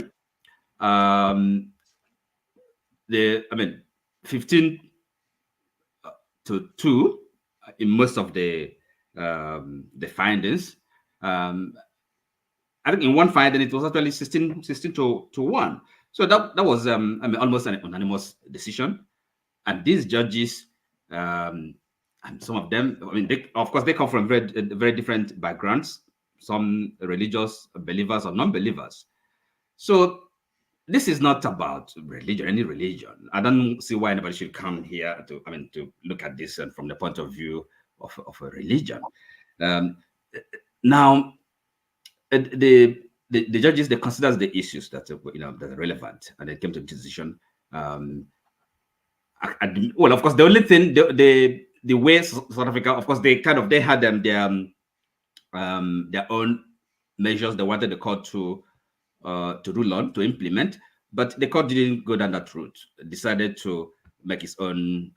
15 to 2 in most of the findings. I think in one finding it was actually 16 to 1. So that was almost an unanimous decision. And these judges, and some of them, of course, they come from very different backgrounds. Some religious believers or non-believers. So this is not about religion, any religion. I don't see why anybody should come here to look at this from the point of view of a religion. Now, the judges, they consider the issues that that are relevant, and they came to the decision. Well, of course, the only thing, the way South Africa, of course, they had their own measures they wanted the court to rule on, to implement, but the court didn't go down that route. It decided to make its own,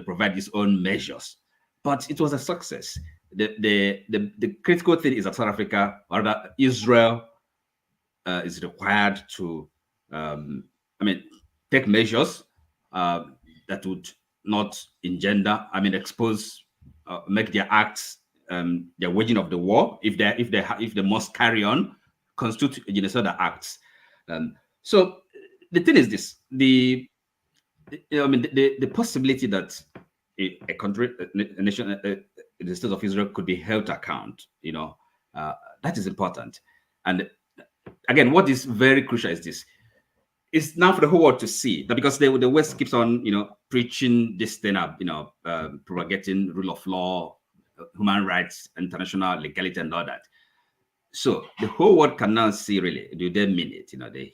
provide its own measures. But it was a success. The critical thing is that South Africa, or that Israel, is required to, take measures that would not engender, expose, make their acts, their waging of the war, if they must carry on, constitute genocidal acts. So the thing is this: the possibility that a country, a nation, the state of Israel could be held to account, that is important. And again, what is very crucial is this: it's now for the whole world to see that, because the West keeps on, preaching this thing up, propagating rule of law, human rights, international legality, and all that. So the whole world can now see, really, do they mean it? The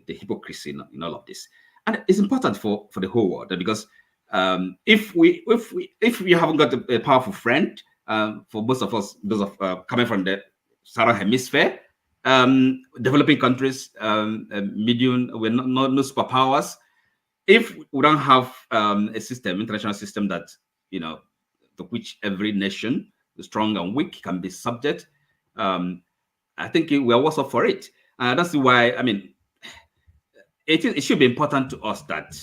hypocrisy in all of this, and it's important for the whole world, because if we haven't got a powerful friend, for most of us, those of coming from the southern hemisphere, developing countries, medium, we're no superpowers. If we don't have a system, international system that to which every nation, strong and weak, can be subject, I think we are worse off for it. That's why it should be important to us that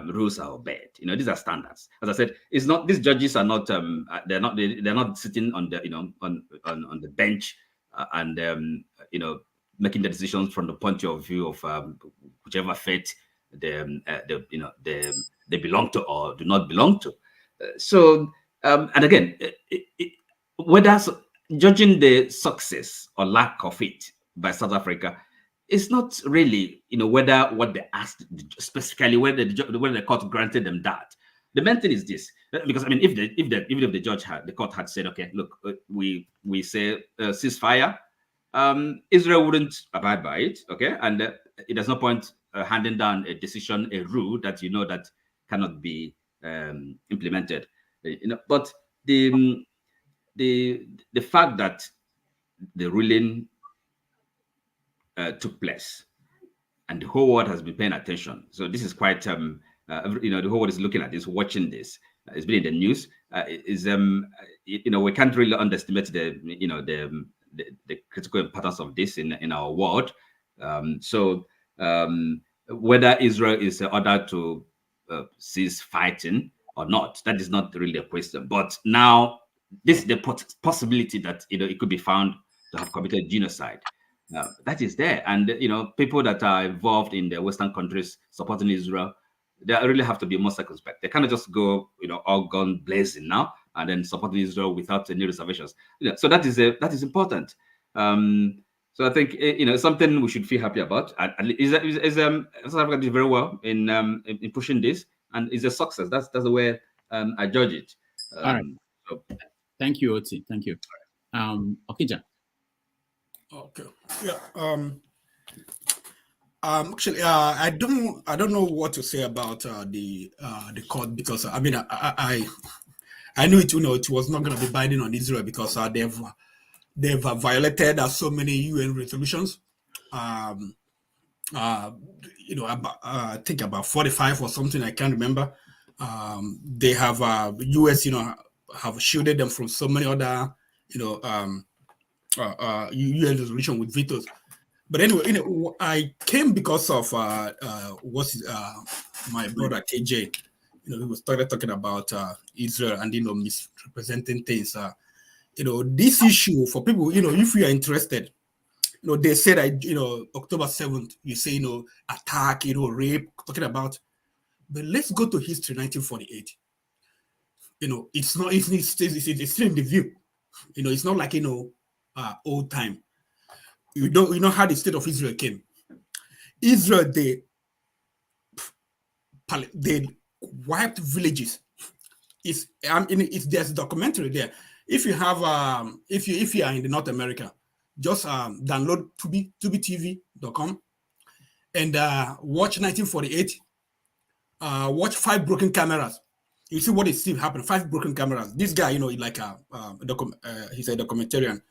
rules are obeyed. These are standards. As I said, it's not, these judges are not they're not sitting on the on the bench and making the decisions from the point of view of whichever faith they belong to or do not belong to. And again, whether judging the success or lack of it by South Africa, it's not really whether what they asked specifically, whether the court granted them that. The main thing is this, because even if the court had said, okay, look, we say ceasefire, Israel wouldn't abide by it, okay, and there's no point handing down a decision, a rule that that cannot be implemented. But the fact that the ruling took place and the whole world has been paying attention, so this is quite the whole world is looking at this, watching this. It's been in the news. We can't really underestimate the critical importance of this in our world. Whether Israel is ordered to cease fighting or not, that is not really a question. But now this is the possibility that it could be found to have committed genocide. That is there, and people that are involved in the Western countries supporting Israel, they really have to be more circumspect. They cannot just go, all gun blazing now and then supporting Israel without any reservations. So that is important. So I think something we should feel happy about. South Africa did very well in pushing this, and it's a success. That's the way I judge it. All right. So, thank you, Oti. Thank you. Okija. Okay. Yeah. Actually, I don't know what to say about the court, because I mean I knew it. It was not going to be binding on Israel, because they've violated so many UN resolutions. I think about 45 or something. I can't remember. They have US, have shielded them from so many other, UN resolution with vetoes. But anyway, I came because of my brother KJ. He was started talking about Israel and misrepresenting things. This issue for people, if you are interested, they said that October 7th, you say attack, rape, talking about. But let's go to history, 1948. It's not. It's still in the view. It's not like old time. You know how the state of Israel came. Israel, they wiped villages. There's a documentary there. If you have if you are in the North America, just download tubitv.com and watch 1948. Watch 5 broken cameras. You see what is still happening. 5 broken cameras. This guy, like he's a documentarian.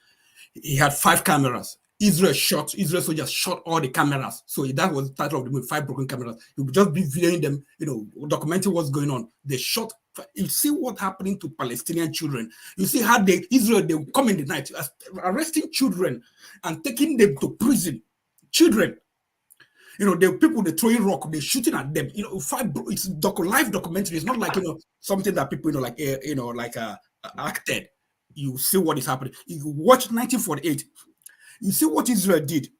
He had 5 cameras. Israel soldiers shot all the cameras. So that was the title of the movie, 5 broken cameras. You would just be viewing them, documenting what's going on. They shot. You see what's happening to Palestinian children. You see how Israel, they come in the night, arresting children and taking them to prison. Children. The people, they throwing rock, they're shooting at them. It's live documentary. It's not like something that people acted. You see what is happening. You watch 1948. You see what Israel did.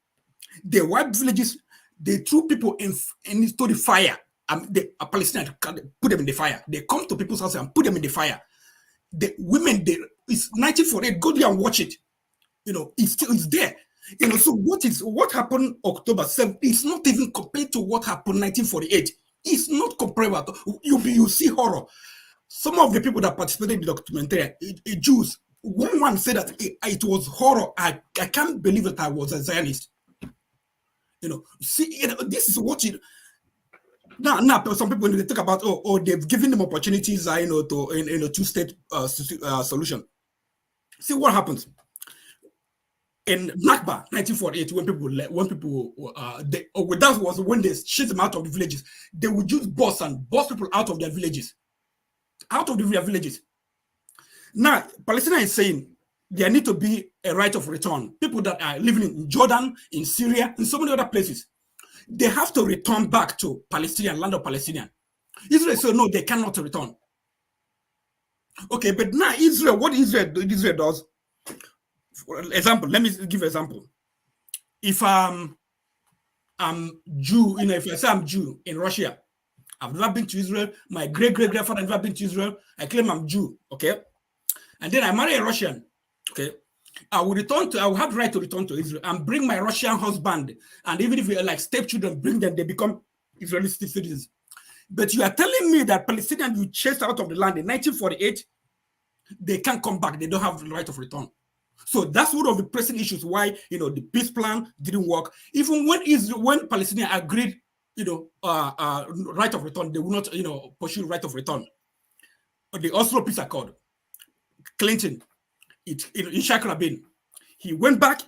They wiped villages. They threw people into the fire. The Palestinians put them in the fire. They come to people's houses and put them in the fire. The women, it's 1948. Go there and watch it. It's there. So what happened October 7th? It's not even compared to what happened 1948. It's not comparable. You see horror. Some of the people that participated in the documentary, Jews, one said that it was horror. I can't believe that I was a Zionist. This is what now some people, when they talk about they've given them opportunities, to two-state solution. See what happens. In Nakba, 1948, that was when they shit them out of the villages. They would use boss people out of their villages. Now, Palestine is saying there need to be a right of return. People that are living in Jordan, in Syria, and so many other places, they have to return back to Palestinian, land of Palestinian. Israel said, no, they cannot return. Okay, but now Israel, what Israel does, for example, let me give an example. If I'm Jew, if I say I'm Jew in Russia, I've never been to Israel, my great-great-grandfather never been to Israel, I claim I'm Jew, okay? And then I marry a Russian, okay? I will have the right to return to Israel and bring my Russian husband. And even if you're like stepchildren, bring them, they become Israeli citizens. But you are telling me that Palestinians you chased out of the land in 1948, they can't come back, they don't have the right of return. So that's one of the pressing issues why the peace plan didn't work. Even when Palestinians agreed, right of return, they will not, pursue right of return. But the Oslo Peace Accord, Clinton, Ishaq Rabin, he went back.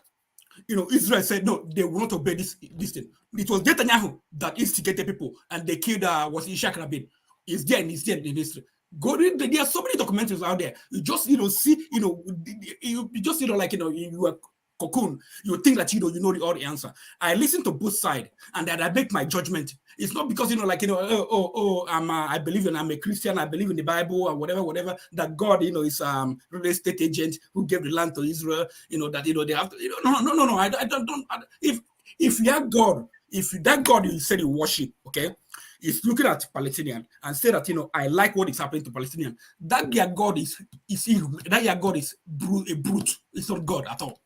Israel said no, they will not obey this thing. It was Netanyahu that instigated people, and they killed was Ishaq Rabin. It's there in history. Go read. There are so many documentaries out there. You just see, you just like you are cocoon. You think that you know all the answer. I listen to both sides, and then I make my judgment. It's not because I believe I'm a Christian. I believe in the Bible or whatever. That God is real estate agent who gave the land to Israel. That they have to. No. I don't. If that God you said you worship, okay, is looking at Palestinian and say that I like what is happening to Palestinian. That their God is a brute. It's not God at all.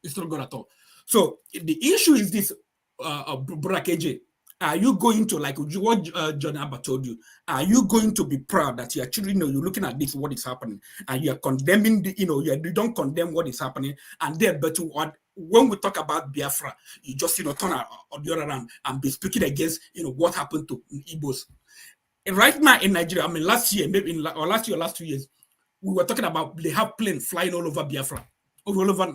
It's not God at all. So the issue is this, Brother KJ. Are you going to, like what John Abba told you, are you going to be proud that your children, you're looking at this, what is happening, and you're condemning, you don't condemn what is happening, and then, but when we talk about Biafra, you just, turn on the other around and be speaking against, what happened to Igbos. Right now in Nigeria, I mean, last year, maybe last 2 years, we were talking about they have planes flying all over Biafra, all over,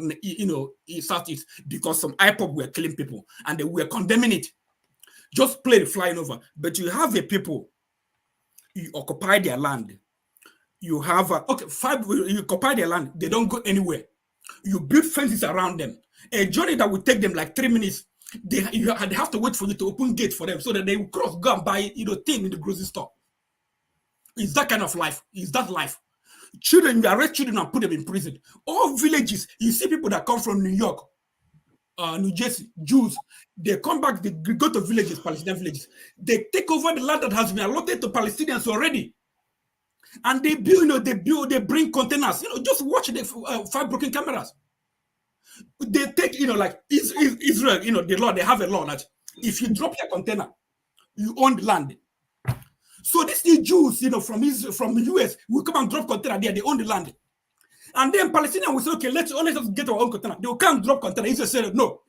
Southeast, because some IPOB were killing people, and they were condemning it. Just plane flying over. But you have a people, you occupy their land. You have, you occupy their land. They don't go anywhere. You build fences around them. A journey that would take them like 3 minutes, they have to wait for you to open gates for them so that they will cross, go and buy, thing in the grocery store. It's that kind of life. It's that life. Children, you arrest children and put them in prison. All villages, you see people that come from New York, New Jersey, Jews, they come back, they go to villages, Palestinian villages. They take over the land that has been allotted to Palestinians already. And they build, they bring containers, just watch the 5 broken cameras. They take, like Israel, the law, they have a law that if you drop your container, you own the land. So these Jews, from the US, will come and drop container there, they own the land. And then Palestinians will say, okay, let us get our own container. They can't drop container. Israel said, no,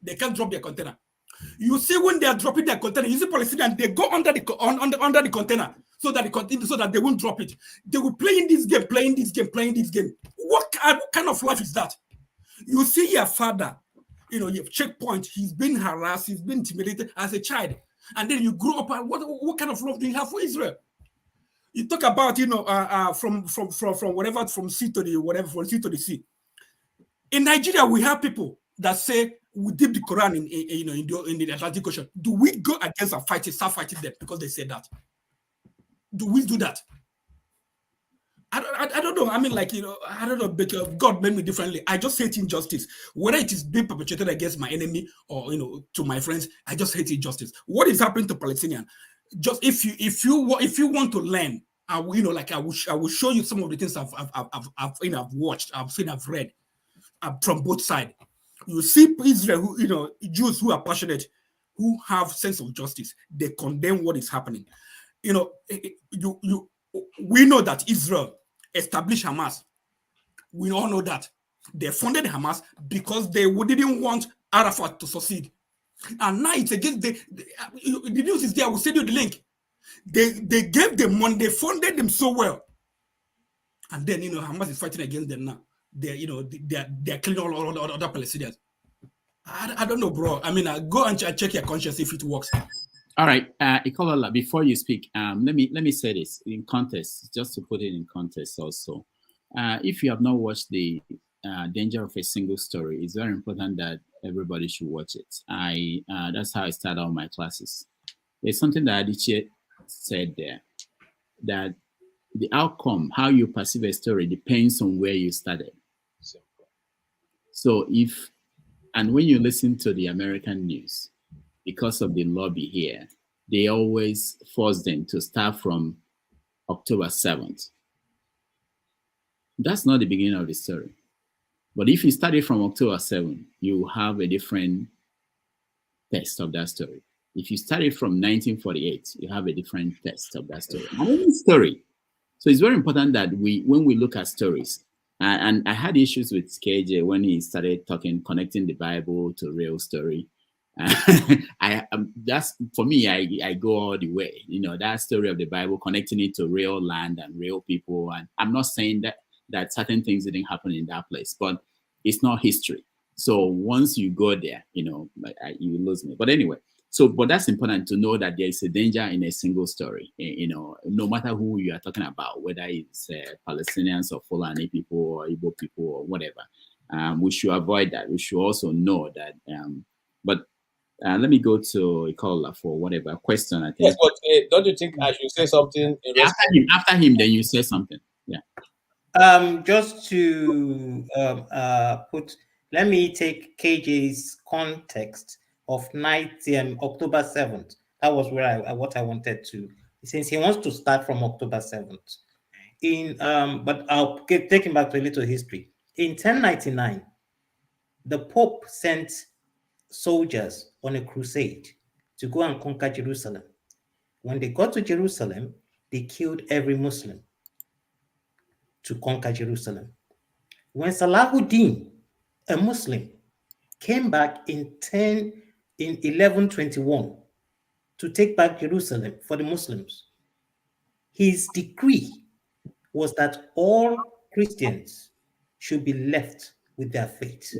they can't drop their container. You see, when they are dropping their container, you see Palestinians, they go under the container so that they won't drop it. They will play in this game, playing this game. What kind of life is that? You see your father, your checkpoint, he's been harassed, he's been intimidated as a child. And then you grow up, and what kind of love do you have for Israel? You talk about, from whatever, from sea to the whatever, from sea to the sea. In Nigeria, we have people that say we dip the Quran in the Atlantic Ocean. Do we go against and start fighting them because they say that? Do we do that? I don't know. I mean, I don't know. But God made me differently. I just hate injustice. Whether it is being perpetrated against my enemy or to my friends, I just hate injustice. What is happening to Palestinians? Just if you want to learn, I will show you some of the things I've watched, I've seen, I've read from both sides. You see Israel, who Jews who are passionate, who have sense of justice. They condemn what is happening. We know that Israel established Hamas. We all know that they funded Hamas because they didn't want Arafat to succeed. And now it's against the news is there. I will send you the link. They gave them money, they funded them so well. And then Hamas is fighting against them now. They're killing all other Palestinians. I don't know, bro. I mean, go and check your conscience if it works. All right, Ikola, before you speak, let me say this in context, just to put it in context also. If you have not watched the Danger of a Single Story, it's very important that everybody should watch it. That's how I start out my classes. There's something that Adichie said there, that the outcome, how you perceive a story, depends on where you started. So when you listen to the American news, because of the lobby here, they always force them to start from October 7th. That's not the beginning of the story. But if you study from October 7th, you have a different text of that story. If you study from 1948, you have a different text of that story. Any story. So it's very important that when we look at stories, and I had issues with KJ when he started connecting the Bible to real story. That's for me. I go all the way. That story of the Bible, connecting it to real land and real people. And I'm not saying that certain things didn't happen in that place, but it's not history. So once you go there, you lose me. But anyway, but that's important to know that there is a danger in a single story. No matter who you are talking about, whether it's Palestinians or Fulani people or Igbo people or whatever, we should avoid that. We should also know that. Let me go to Ikola for whatever question. I think. Yes, but don't you think I should say something? After him, then you say something. Yeah. Just to let me take KJ's context of October 7th. That was what I wanted to, since he wants to start from October 7th. But I'll take him back to a little history. In 1099, the Pope sent soldiers on a crusade to go and conquer Jerusalem. When they got to Jerusalem, they killed every Muslim to conquer Jerusalem. When Salahuddin, a Muslim, came back in 1121 to take back Jerusalem for the Muslims, his decree was that all Christians should be left with their faith.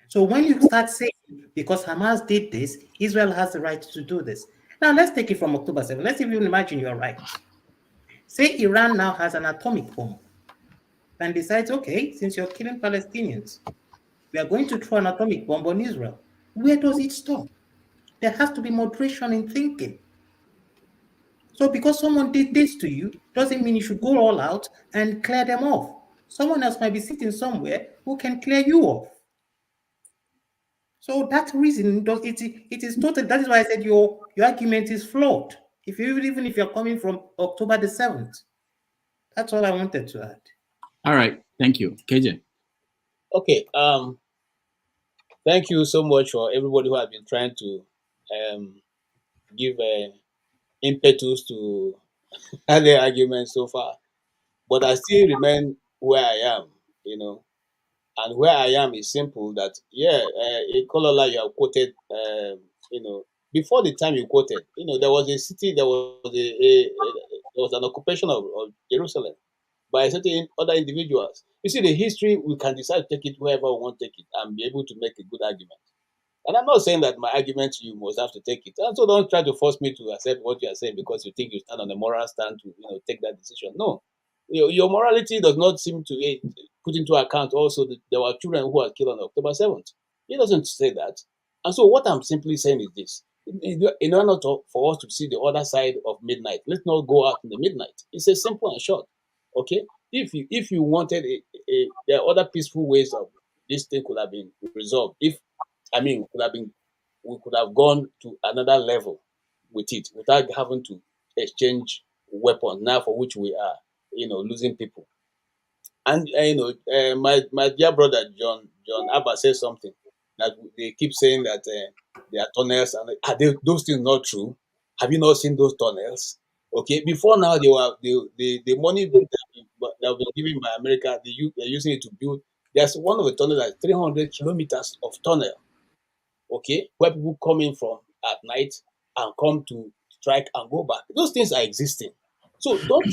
So when you start saying, because Hamas did this, Israel has the right to do this. Now let's take it from October 7. Let's even imagine you're right. Say Iran now has an atomic bomb and decides, okay, since you're killing Palestinians, we are going to throw an atomic bomb on Israel. Where does it stop? There has to be moderation in thinking. So because someone did this to you, doesn't mean you should go all out and clear them off. Someone else might be sitting somewhere who can clear you off. So that reason, it is total. That is why I said your argument is flawed. Even if you're coming from October the 7th. That's all I wanted to add. All right. Thank you. KJ. Okay. Thank you so much for everybody who has been trying to give impetus to the argument so far. But I still remain where I am, and where I am is simple. That in Kolola you have quoted, before the time you quoted, there was a city, there was an occupation of Jerusalem by certain other individuals. You see, the history, we can decide to take it wherever we want to take it and be able to make a good argument. And I'm not saying that my argument you must have to take it. And so don't try to force me to accept what you are saying because you think you stand on a moral stand to take that decision. No. Your morality does not seem to put into account also that there were children who were killed on October 7th. It doesn't say that. And so what I'm simply saying is this. In order for us to see the other side of midnight, let's not go out in the midnight. It's a simple and short. Okay? If you wanted there are other peaceful ways of this thing could have been resolved. We could have gone to another level with it without having to exchange weapons now for which we are, losing people. And my dear brother John Abba says something that they keep saying that there are tunnels, and are those things not true? Have you not seen those tunnels? Okay, before now the money that have been given by America, they're using it to build. There's one of the tunnels that's 300 kilometers of tunnel. Okay, where people come in from at night and come to strike and go back. Those things are existing. So don't,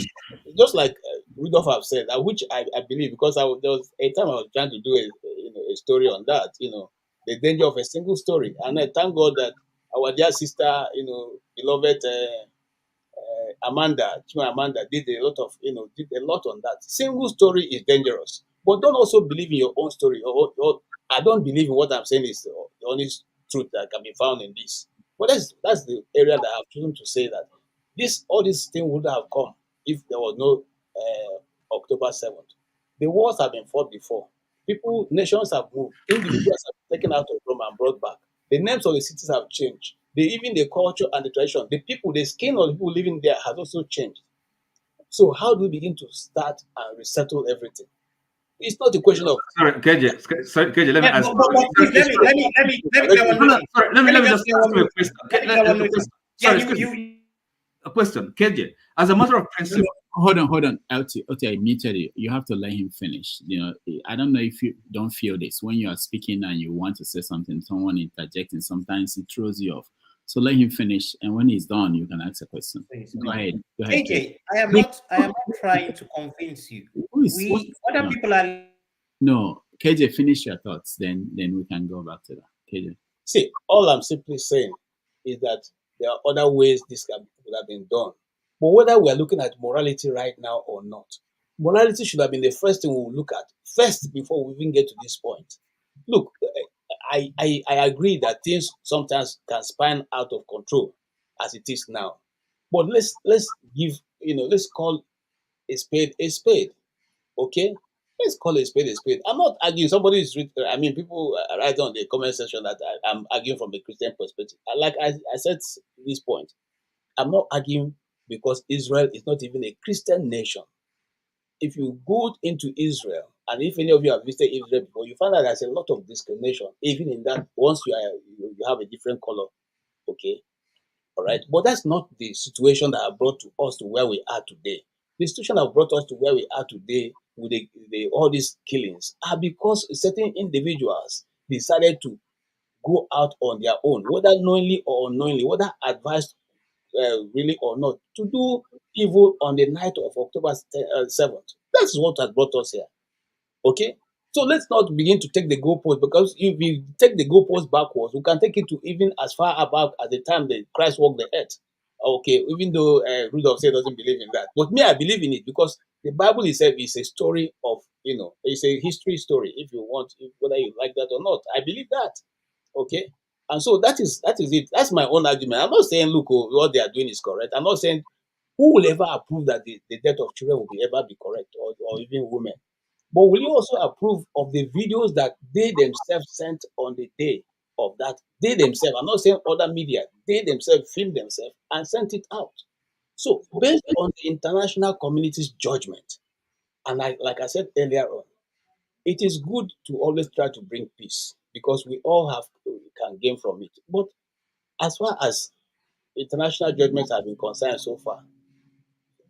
just like Rudolph have said, which I believe, because there was a time I was trying to do a story on that, the danger of a single story. And I thank God that our dear sister, beloved Amanda did a lot on that. Single story is dangerous, but don't also believe in your own story. Or I don't believe in what I'm saying is the honest truth that can be found in this. But that's the area that I've chosen to say that all this thing would have come if there was no October 7th. The wars have been fought before. Nations have moved. Individuals have been taken out of Rome and brought back. The names of the cities have changed. Even the culture and the tradition, the skin of the people living there has also changed. So how do we begin to start and resettle everything? It's not a question of. Sorry, KJ, let me ask. A question, KJ. As a matter of principle. Hold on, LT, I muted you. You have to let him finish. I don't know if you don't feel this. When you are speaking and you want to say something, someone interjecting, sometimes it throws you off. So let him finish, and when he's done, you can ask a question. Go ahead. KJ, I am not trying to convince you. Other people are. No, KJ, finish your thoughts. Then we can go back to that. KJ. See, all I'm simply saying is that there are other ways this could have been done. But whether we are looking at morality right now or not, morality should have been the first thing we will look at first before we even get to this point. Look, I agree that things sometimes can spin out of control as it is now. But let's call a spade a spade. Okay? Let's call a spade a spade. I'm not arguing. People write on the comment section that I'm arguing from a Christian perspective. Like I said this point, I'm not arguing because Israel is not even a Christian nation. If you go into Israel And if any of you have visited Israel before, you find that there's a lot of discrimination, even in that once you have a different color, okay, all right. But that's not the situation that brought us to where we are today. The situation that brought us to where we are today with all these killings are because certain individuals decided to go out on their own, whether knowingly or unknowingly, whether advised really or not, to do evil on the night of October 7th. That's what has brought us here. Okay? So let's not begin to take the goalpost, because if we take the goalpost backwards, we can take it to even as far back as the time that Christ walked the earth. Okay, even though Rudolph said doesn't believe in that. But me, I believe in it, because the Bible itself is a story of, it's a history story, if you want, whether you like that or not. I believe that. Okay? And so that is it. That's my own argument. I'm not saying, look, what they are doing is correct. I'm not saying who will ever approve that the death of children will ever be correct, or even women. But will you also approve of the videos that they themselves sent on the day of that? They themselves, I'm not saying other media, they themselves filmed themselves and sent it out. So based on the international community's judgment, and like I said earlier on, it is good to always try to bring peace, because we all can gain from it. But as far as international judgments have been concerned so far,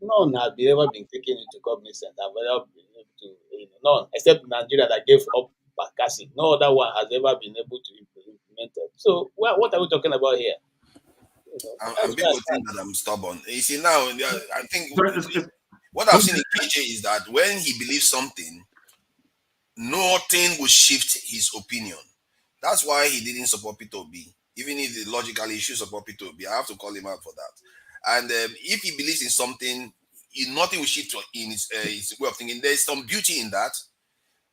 none have ever been taken into cognizance. Have ever been able to, none, except Nigeria that gave up Bakassi. No other one has ever been able to implement it. So what are we talking about here? And people think that I'm stubborn. You see, now I think what I've seen in KJ is that when he believes something, nothing will shift his opinion. That's why he didn't support Peter Obi. Even if logically he should support Peter Obi, I have to call him out for that. And if he believes in something, nothing will shift in his way of thinking. There's some beauty in that,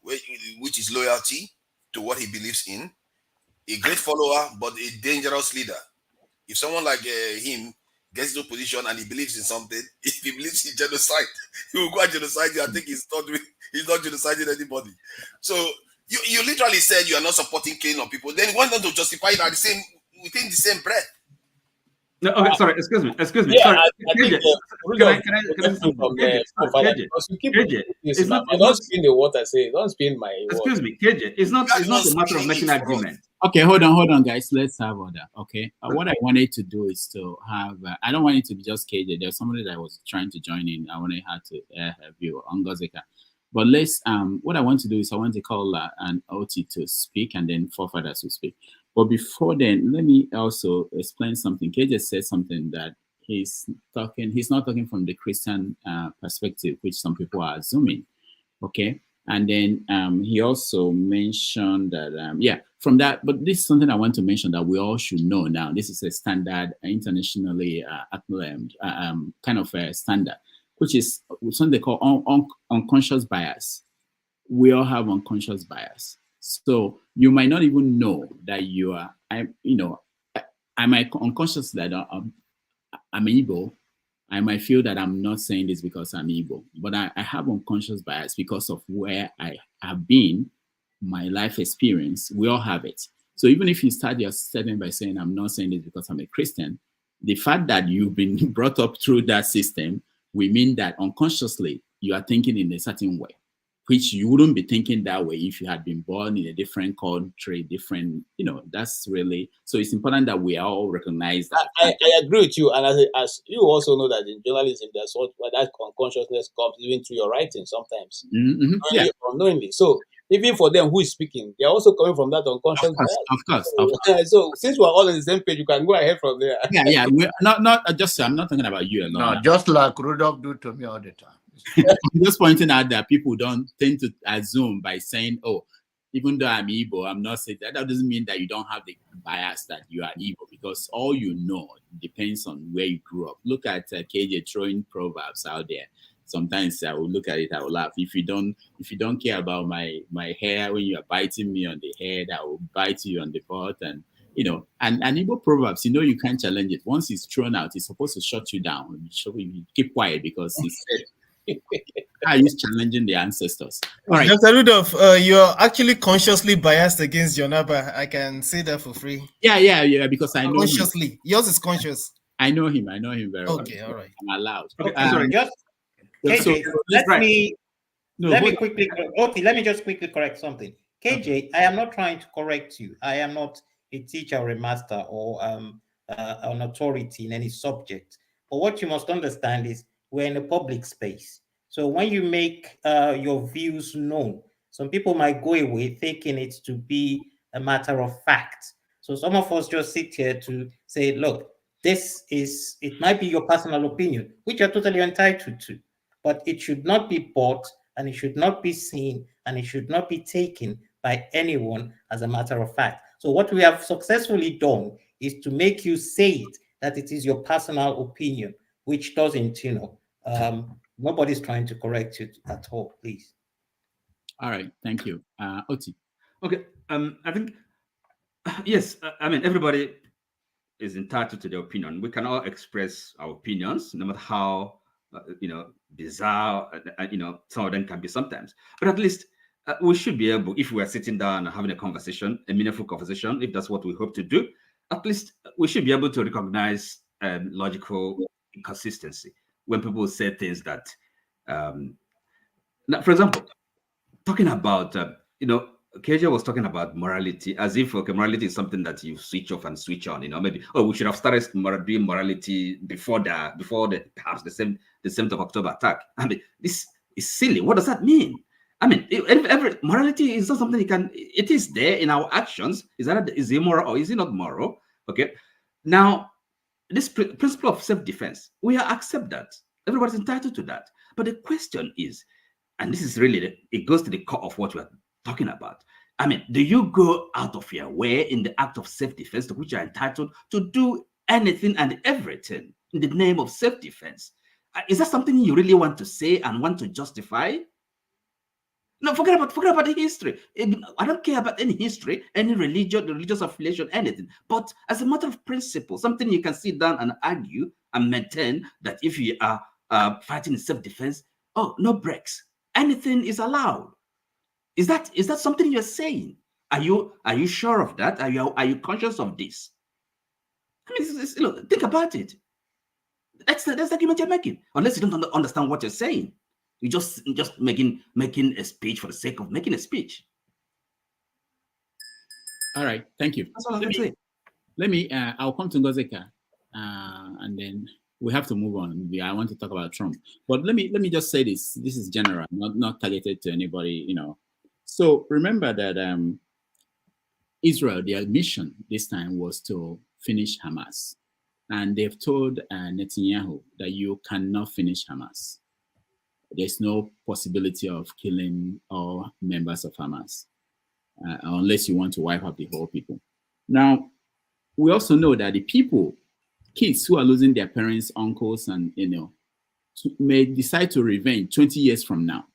which is loyalty to what he believes in. A great follower, but a dangerous leader. If someone like him gets into a position and he believes in something, if he believes in genocide, he will go and genocide you. I think he's not genociding anybody. So you literally said you are not supporting killing of people. Then went on to justify it within the same breath. No, okay, sorry, excuse me. Yeah, sorry. I think don't spin the what I say. Don't spin my word. Excuse me, KJ. It's not a matter of making argument. Okay, hold on, guys. Let's have order. Okay, what I wanted to do is to have. I don't want it to be just KJ. There's somebody that was trying to join in. I wanted her to have you on Ngozika. But let's. What I want to do is I want to call an OT to speak, and then forefathers to speak. But before then, let me also explain something. KJ said something that he's not talking from the Christian perspective, which some people are assuming. Okay. And then he also mentioned that, from that, but this is something I want to mention that we all should know now. This is a standard, internationally acclaimed kind of a standard, which is something they call unconscious bias. We all have unconscious bias. So you might not even know that you are, I might unconscious that I'm Igbo. I might feel that I'm not saying this because I'm Igbo, but I have unconscious bias because of where I have been, my life experience. We all have it. So even if you start your statement by saying I'm not saying this because I'm a Christian, the fact that you've been brought up through that system will mean that unconsciously you are thinking in a certain way, which you wouldn't be thinking that way if you had been born in a different country, different, that's really, so it's important that we all recognize that. I agree with you. And as you also know that in journalism, there's where that unconsciousness comes even through your writing sometimes, unknowingly. So even for them who is speaking, they're also coming from that unconscious bias. Of course. So since we're all on the same page, you can go ahead from there. Yeah. We're not just, I'm not talking about you alone. No, just like Rudolph do to me all the time. I'm just pointing out that people don't tend to assume by saying, oh, even though I'm Igbo, I'm not saying that. That doesn't mean that you don't have the bias that you are Igbo, because all you know depends on where you grew up. Look at KJ throwing proverbs out there. Sometimes I will look at it, I will laugh. If you don't care about my hair when you are biting me on the head, I will bite you on the butt. And and Igbo proverbs, you can't challenge it. Once it's thrown out, it's supposed to shut you down. You keep quiet because it's said. Are you challenging the ancestors? All right. Dr. Rudolph, you're actually consciously biased against Jonaba. I can say that for free. Yeah, because I know consciously. him. Yours is conscious. I know him very well. Okay, all right. I'm allowed. Okay, sorry, just KJ, let me No, let me quickly, okay, let me just quickly correct something. KJ, I am not trying to correct you. I am not a teacher or a master or an authority in any subject. But what you must understand is we're in a public space. So when you make your views known, some people might go away thinking it to be a matter of fact. So some of us just sit here to say, look, it might be your personal opinion, which you're totally entitled to, but it should not be bought and it should not be seen and it should not be taken by anyone as a matter of fact. So what we have successfully done is to make you say it, that it is your personal opinion, which doesn't, nobody's trying to correct you at all, please. All right, thank you. Oti. Okay, I think, yes, I mean, everybody is entitled to their opinion. We can all express our opinions, no matter how, bizarre, some of them can be sometimes. But at least we should be able, if we are sitting down and having a conversation, a meaningful conversation, if that's what we hope to do, at least we should be able to recognize logical inconsistency when people say things that, now, for example, talking about, KJ was talking about morality as if, okay, morality is something that you switch off and switch on, maybe, we should have started doing morality before perhaps the 7th of October attack. I mean, this is silly. What does that mean? I mean, every morality is not something it is there in our actions. Is it moral or is it not moral? Okay. Now, this principle of self-defense, we accept that. Everybody's entitled to that. But the question is, and this is really, it goes to the core of what we're talking about. I mean, do you go out of your way in the act of self-defense to which you're entitled to do anything and everything in the name of self-defense? Is that something you really want to say and want to justify? No, forget about the history. I don't care about any history, any religion, religious affiliation, anything. But as a matter of principle, something you can sit down and argue and maintain that if you are fighting in self-defense, no breaks. Anything is allowed. Is that something you're saying? Are you sure of that? Are you conscious of this? I mean, think about it. That's the argument you're making. Unless you don't understand what you're saying, you're just making a speech for the sake of making a speech. All right, thank you. That's all I can say. Let me. I'll come to Ngozeka, and then we have to move on. I want to talk about Trump, but let me just say this. This is general, not targeted to anybody. So remember that Israel, their mission this time was to finish Hamas. And they've told Netanyahu that you cannot finish Hamas. There's no possibility of killing all members of Hamas unless you want to wipe out the whole people. Now, we also know that the kids who are losing their parents, uncles, and may decide to revenge 20 years from now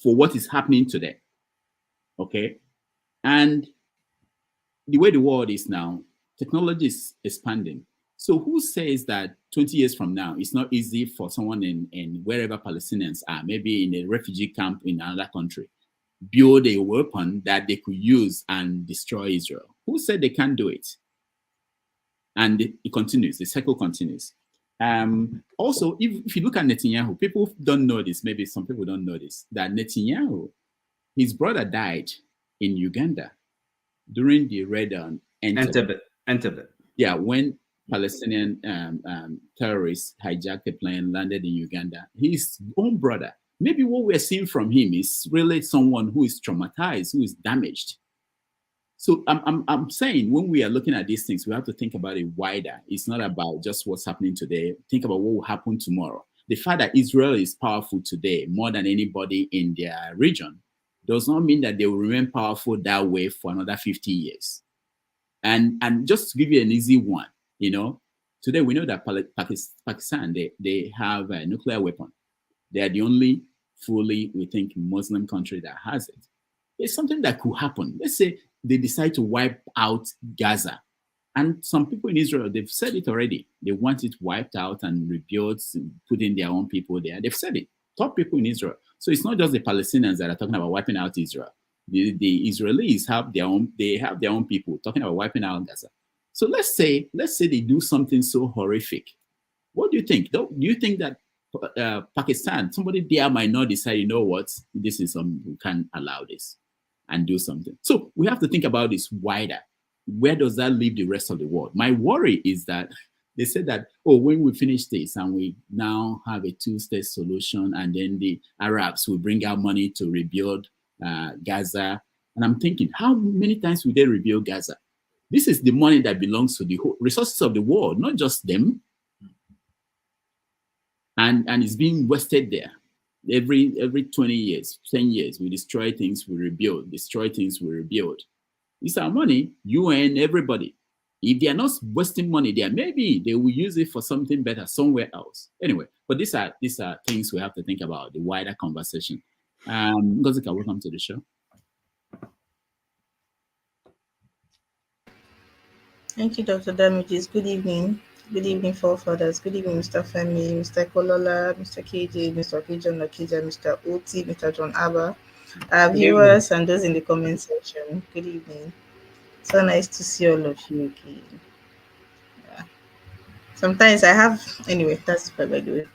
for what is happening to them. Okay, and the way the world is now, technology is expanding. So who says that 20 years from now, it's not easy for someone in wherever Palestinians are, maybe in a refugee camp in another country, build a weapon that they could use and destroy Israel? Who said they can't do it? And it continues, the cycle continues. Also, if you look at Netanyahu, people don't know this, maybe some people don't know this, that Netanyahu, his brother died in Uganda during the raid on Entebbe. Yeah, when Palestinian terrorists hijacked a plane, landed in Uganda. His own brother. Maybe what we're seeing from him is really someone who is traumatized, who is damaged. So I'm saying when we are looking at these things, we have to think about it wider. It's not about just what's happening today. Think about what will happen tomorrow. The fact that Israel is powerful today more than anybody in their region does not mean that they will remain powerful that way for another 50 years. And just to give you an easy one, today we know that Pakistan, they have a nuclear weapon. They are the only fully, we think, Muslim country that has it. It's something that could happen. Let's say they decide to wipe out Gaza. And some people in Israel, they've said it already. They want it wiped out and rebuilt, put in their own people there. They've said it. Top people in Israel. So it's not just the Palestinians that are talking about wiping out Israel. The Israelis have their own people talking about wiping out Gaza. So let's say they do something so horrific. What do you think? Do you think that Pakistan, somebody there might not decide, you know what, this is we can't allow this and do something. So we have to think about this wider. Where does that leave the rest of the world? My worry is that they said that, oh, when we finish this and we now have a two-state solution, and then the Arabs will bring out money to rebuild Gaza. And I'm thinking, how many times will they rebuild Gaza? This is the money that belongs to the whole resources of the world, not just them. And it's being wasted there. Every 20 years, 10 years, we destroy things, we rebuild, destroy things, we rebuild. It's our money, UN, everybody. If they are not wasting money there, maybe they will use it for something better somewhere else. Anyway, but these are things we have to think about, the wider conversation. Ngozika, welcome to the show. Thank you, Dr. Damages. Good evening. Good evening, forefathers. Good evening, Mr. Femi, Mr. Kolola, Mr. KJ, Mr. Kijan Nakija, Mr. Oti, Mr. John Abba, our viewers, and those in the comment section. Good evening. So nice to see all of you again. Yeah. Sometimes I have, anyway, that's by the way.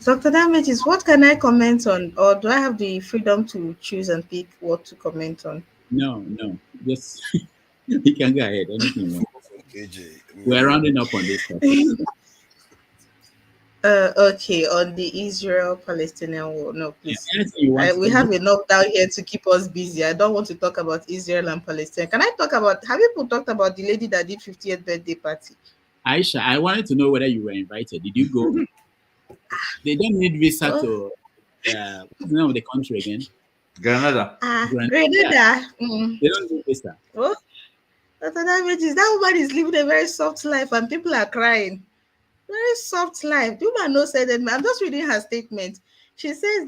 Dr. Damages, what can I comment on, or do I have the freedom to choose and pick what to comment on? No, just you can go ahead. Anything. We're rounding up on this topic. Okay, on the Israel-Palestinian war. No, please. Yeah, we have enough down here to keep us busy. I don't want to talk about Israel and Palestine. Can I talk about, have people talked about the lady that did 50th birthday party? Aisha, I wanted to know whether you were invited. Did you go? They don't need visa to, what's the name of the country again? Grenada. Grenada. They don't need visa. Oh, that woman is living a very soft life and people are crying. Very soft life. The woman knows that. I'm just reading her statement. She says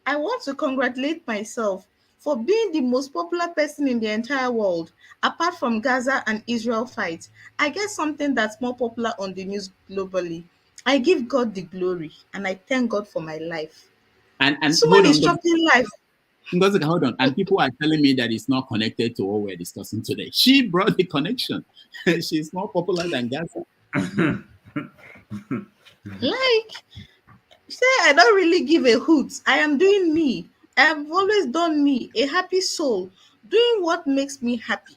I want to congratulate myself for being the most popular person in the entire world, apart from Gaza and Israel fight. I get something that's more popular on the news globally. I give God the glory and I thank God for my life. And someone is chopping life. Hold on. And people are telling me that it's not connected to what we're discussing today. She brought the connection. She's more popular than Gaza. Like, say I don't really give a hoot. I am doing me. I have always done me, a happy soul, doing what makes me happy.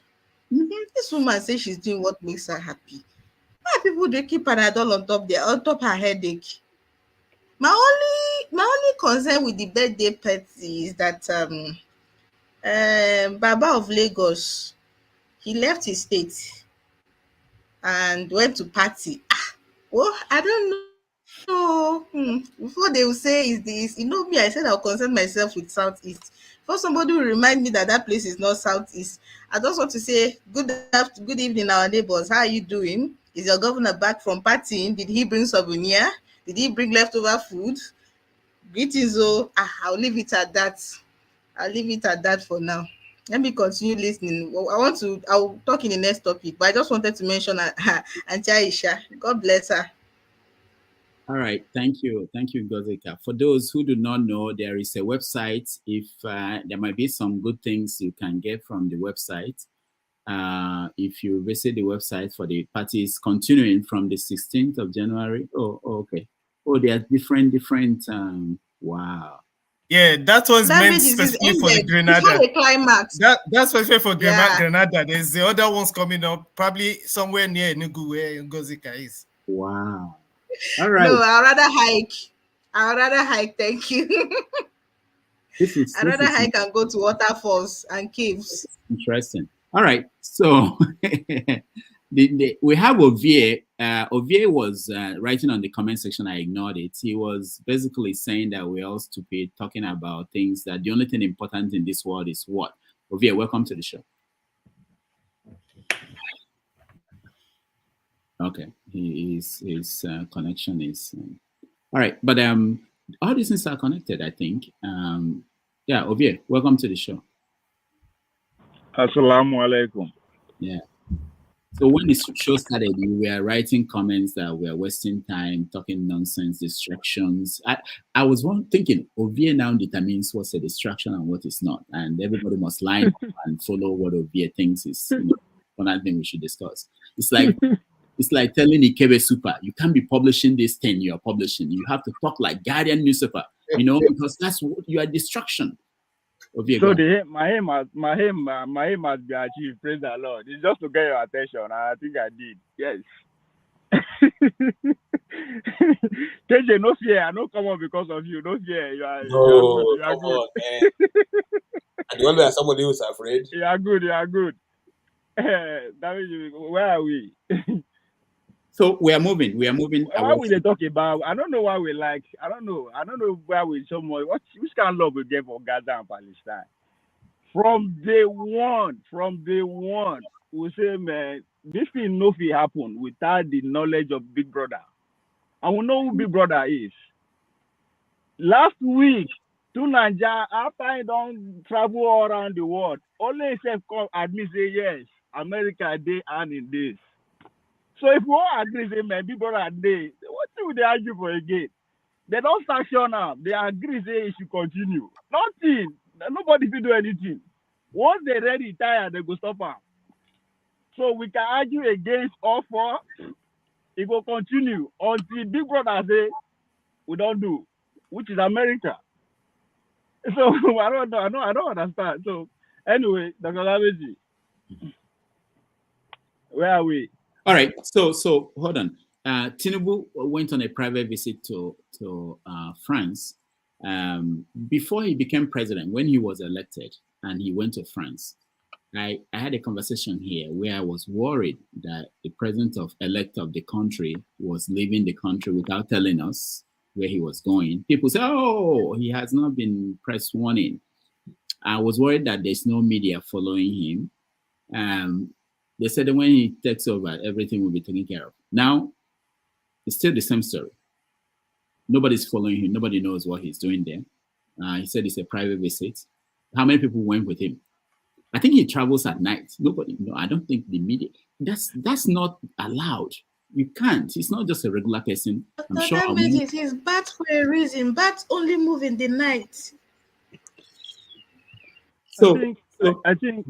This woman says she's doing what makes her happy. Why people do keep Panadol on top her headache? My only concern with the birthday party is that Baba of Lagos, he left his state and went to party. Well, I don't know. Before they will say is this, me, I said I'll concern myself with Southeast. For somebody will remind me that place is not Southeast. I just want to say good evening, our neighbors. How are you doing? Is your governor back from partying? Did he bring souvenir? Did he bring leftover food? Greetings, I'll leave it at that. I'll leave it at that for now. Let me continue listening. I'll talk in the next topic, but I just wanted to mention Auntie Aisha. God bless her. All right, thank you, Ngozika. For those who do not know, there is a website. If there might be some good things you can get from the website, if you visit the website for the parties continuing from the 16th of January. Oh, okay. Oh, there are different. Wow. Yeah, that was meant specifically for the Grenada. The climax. That's specifically for Grenada. There's the other ones coming up, probably somewhere near Enugu where Ngozika is. Wow. All right. No, I'd rather hike. Thank you. I'd rather hike and go to waterfalls and caves. Interesting. All right. So we have Ovie. Ovie was writing on the comment section. I ignored it. He was basically saying that we're all stupid, talking about things that the only thing important in this world is what? Ovie, welcome to the show. Okay, his connection is all right, but all these things are connected, I think. Yeah, Ovie, welcome to the show. Assalamu alaikum. Yeah. So when the show started, we were writing comments that we are wasting time, talking nonsense, distractions. I was thinking, Ovie now determines what's a distraction and what is not, and everybody must line up and follow what Ovie thinks is one thing we should discuss. It's like It's like telling Ikebe Super, you can't be publishing this thing you're publishing. You have to talk like Guardian newspaper, you know, because that's what you are distraction. So my aim must be achieved. Praise the Lord. It's just to get your attention. And I think I did. Yes. KJ, no fear. I don't come on because of you. No fear. You are good. You are good. On, and the one where somebody who's afraid. You are good. You are good. Where are we? So we are moving. We are moving. Why will they talk about? I don't know why we like. I don't know why we so much. Which kind of love we get for Gaza and Palestine? From day one, we say, man, this thing no fit happen without the knowledge of Big Brother. And we know who Big Brother is. Last week, to Nigeria, after I don't travel all around the world, only himself come admit say yes, America they and in this. So if we all agree, say, man, Big Brother they, what do they argue for again? They don't sanction them. They agree, say it should continue. Nothing. Nobody will do anything. Once they're ready, tired, they go stop them. So we can argue against all four. It will continue until Big Brother say we don't do, which is America. So I don't know. I don't understand. So anyway, Dr. Labeji, where are we? All right, so hold on. Tinubu went on a private visit to France before he became president. When he was elected, and he went to France, I had a conversation here where I was worried that the president-elect of the country was leaving the country without telling us where he was going. People say, "Oh, he has not been press warning." I was worried that there's no media following him. They said that when he takes over, everything will be taken care of. Now, it's still the same story. Nobody's following him. Nobody knows what he's doing there. He said it's a private visit. How many people went with him? I think he travels at night. Nobody. No, I don't think the media. That's not allowed. You can't. He's not just a regular person. I'm sure. That means he's bad for a reason. Bats only move in the night. So I think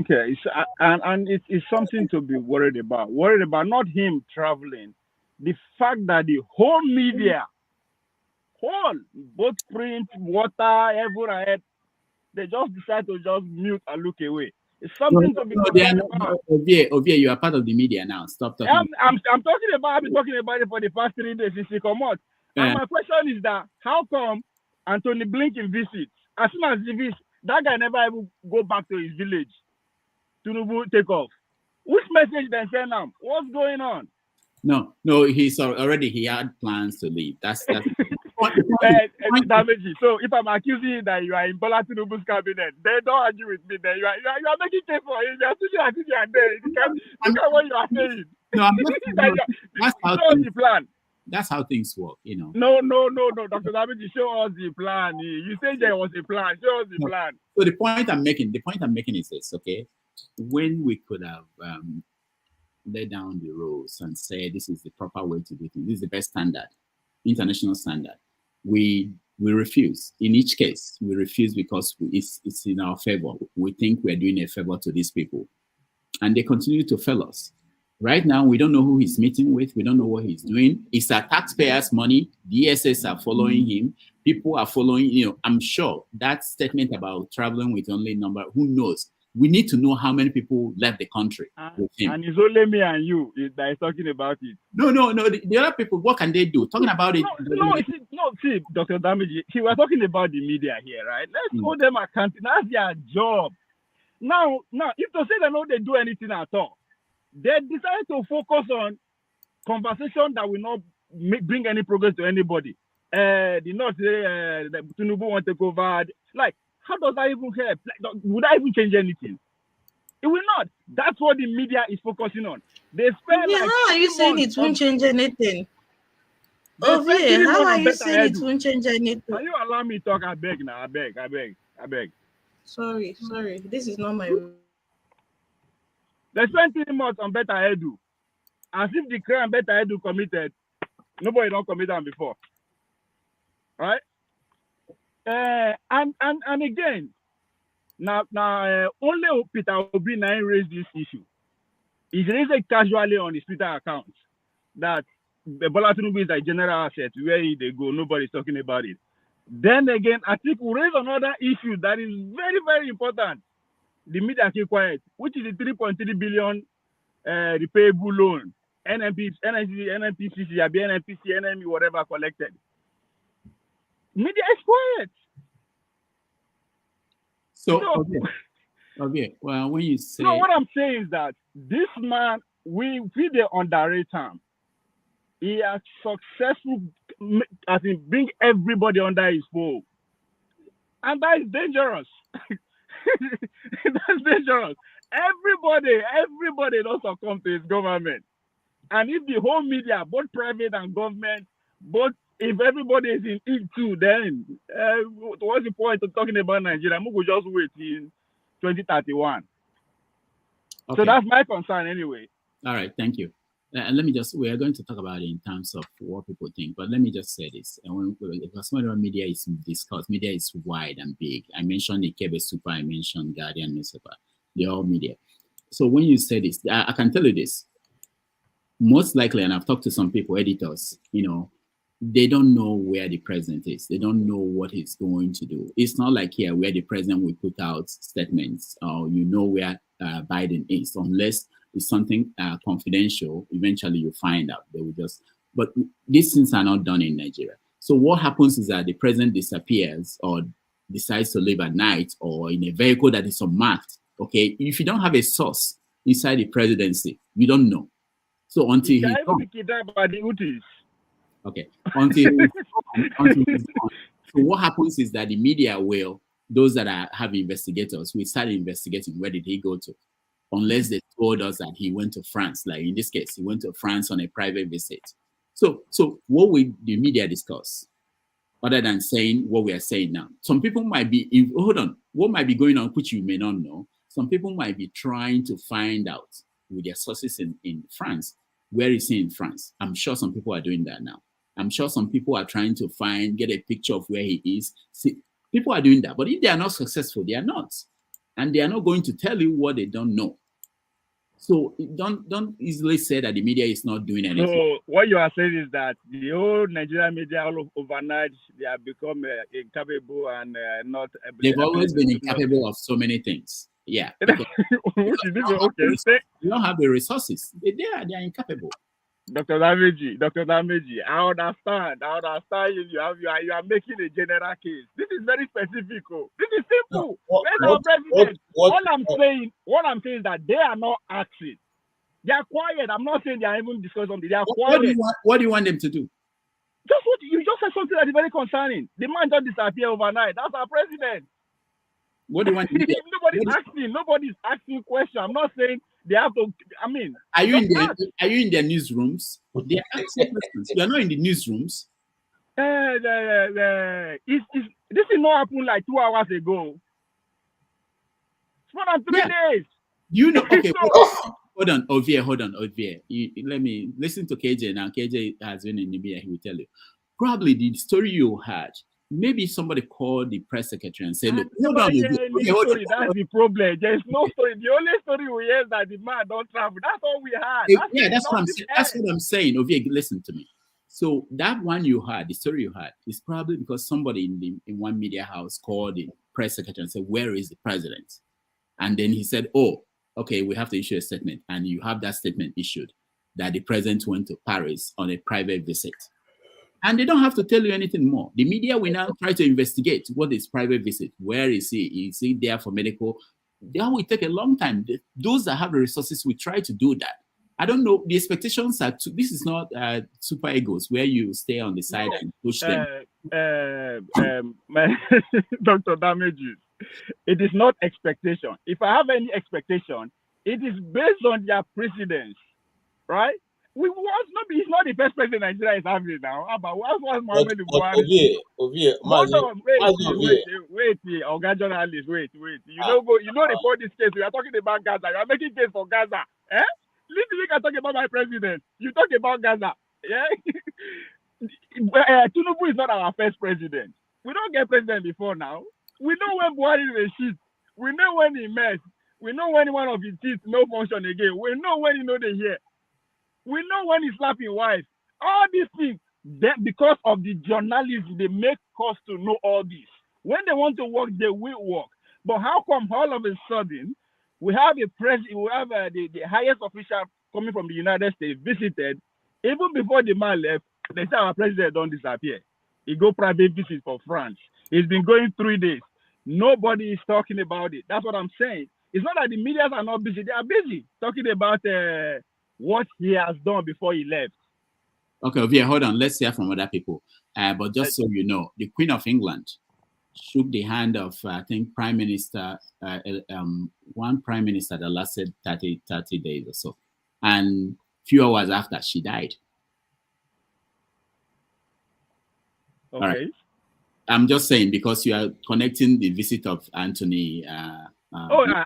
it's something to be worried about. Worried about not him traveling, the fact that the whole media, both print, water, everywhere, they just decide to just mute and look away. It's something to be worried about. Ovie, you are part of the media now. Stop talking. I'm talking about. I've been talking about it for the past 3 days since he come out. And my question is that how come Anthony Blinken visits? As soon as he visits, that guy never even go back to his village. Tinubu take off. Which message they send him? What's going on? No, he's already, he had plans to leave. That's damage. So if I'm accusing you that you are in Bola Tinubu's cabinet, they don't argue with me. Then you are making case for it. You are sitting as if you are there. Look at what you are saying. No, I'm not. That's how things work, you know. No, Dr. David, show us the plan. You said there was a plan. Show us the plan. So the point I'm making is this, okay? When we could have laid down the rules and said this is the proper way to do things, this is the best standard, international standard, we refuse. In each case, we refuse because it's in our favor. We think we're doing a favor to these people. And they continue to fail us. Right now, we don't know who he's meeting with. We don't know what he's doing. It's our taxpayers' money. DSS are following him. People are following, I'm sure that statement about traveling with only number, who knows? We need to know how many people left the country with him. And it's only me and you that is talking about it. No. The other people, what can they do? Talking about it. See, Dr. Damage, we were talking about the media here, right? Let's hold them accountable. That's their job. Now, if to say they know they do anything at all, they decided to focus on conversation that will not bring any progress to anybody. The North say that Tinubu want to take over. Like, how does that even help? Like, would that even change anything? It will not. That's what the media is focusing on. They spend how are you saying it won't change anything? How are you saying it won't change anything? Can you allow me to talk? I beg now. I beg. Sorry. This is not my. They spent 3 months on Better Edu. As if the crime Better Edu committed, nobody don't commit them before. Right? And again, now only Peter Obi now raised this issue. He raised it casually on his Twitter account that the Bola Tinubu is a general asset. Where they go, nobody's talking about it. Then again, I think we raise another issue that is very, very important. The media keep quiet, which is the 3.3 billion repayable loan, NPCC, NNPC, NME, whatever collected. Media is quiet. So, okay. Well, when you say... No, what I'm saying is that this man, we the underrate him. He has successful, as in bring everybody under his fold. And that is dangerous. That's dangerous. Everybody does succumb to his government. And if the whole media, both private and government, if everybody is in it too, then what's the point of talking about Nigeria? We will just wait in 2031. Okay. So that's my concern anyway. All right, thank you. And we are going to talk about it in terms of what people think, but let me just say this. And because whenever media is discussed, media is wide and big. I mentioned Ikebe Super, I mentioned Guardian newspaper, they're all media. So when you say this, I can tell you this. Most likely, and I've talked to some people, editors, they don't know where the president is. They don't know what he's going to do. It's not like here where the president will put out statements or where Biden is, unless it's something confidential. Eventually you find out. They will but these things are not done in Nigeria. So what happens is that the president disappears or decides to live at night or in a vehicle that is unmarked. Okay, if you don't have a source inside the presidency, you don't know. So until he's gone. Okay, until he's gone. So what happens is that the media those that have investigators, will start investigating where did he go to, unless they told us that he went to France. Like in this case, he went to France on a private visit. So what will the media discuss, other than saying what we are saying now? Some people might be, what might be going on, which you may not know. Some people might be trying to find out with their sources in France, where is he in France? I'm sure some people are doing that now. I'm sure some people are trying to get a picture of where he is. See, people are doing that, but if they are not successful, they are not. And they are not going to tell you what they don't know. So don't easily say that the media is not doing anything. So what you are saying is that the whole Nigerian media, all of overnight, they have become incapable and not able. They've always been incapable of so many things. Yeah. They don't have the resources. They are incapable. Dr. Dameji, I understand you are making a general case. This is very specific. This is simple. Where's our president? What I'm saying is that they are not acting. They are quiet. I'm not saying they are even discussing something. They are quiet. What do you want them to do? Just what you just said, something that is very concerning. The man just disappeared overnight. That's our president. What do you want? Nobody's asking questions. I'm not saying they have to. I mean, are you in their newsrooms? They are asking questions. You are not in the newsrooms. This is not happened like 2 hours ago. It's more than 3 days. You know? Okay. Hold on, Ovie. Let me listen to KJ now. KJ has been in Libya. He will tell you. Probably the story you had. Maybe somebody called the press secretary and said, "Look, hold on." That's the problem. There's no story. The only story we hear is that the man don't travel. That's all we had. That's what I'm saying. That's what I'm saying. Ovie, listen to me. So that one you had, the story you had, is probably because somebody in one media house called the press secretary and said, "Where is the president?" And then he said, "Oh, okay, we have to issue a statement." And you have that statement issued that the president went to Paris on a private visit. And they don't have to tell you anything more. The media will now try to investigate what is private visit. Where is he? Is he there for medical? That will take a long time. Those that have the resources will try to do that. I don't know. The expectations are this is not super egos where you stay on the side and push them. Dr. Damages, it is not expectation. If I have any expectation, it is based on their precedence, right? He's not the first president Nigeria is having now. But what was Muhammad Buhari? Wait, Oga journalist, wait. You know, report this case. We are talking about Gaza. You are making case for Gaza. You can talk about my president. You talk about Gaza. Yeah. Tinubu is not our first president. We don't get president before now. We know when Buhari is a shit. We know when he messed. We know when one of his teeth no function again. We know when they hear. We know when he's slapping wife. All these things. Then because of the journalists, they make us to know all this. When they want to work, they will work. But how come all of a sudden we have the highest official coming from the United States visited, even before the man left, they say our president don't disappear. He go private visit for France. He's been going 3 days. Nobody is talking about it. That's what I'm saying. It's not that the media are not busy. They are busy talking about what he has done before he left. Okay, Ovia, hold on. Let's hear from other people. But just so you know, the Queen of England shook the hand of, I think, Prime Minister, one Prime Minister that lasted 30 days or so. And few hours after, she died. Okay. All right. I'm just saying, because you are connecting the visit of Anthony. When the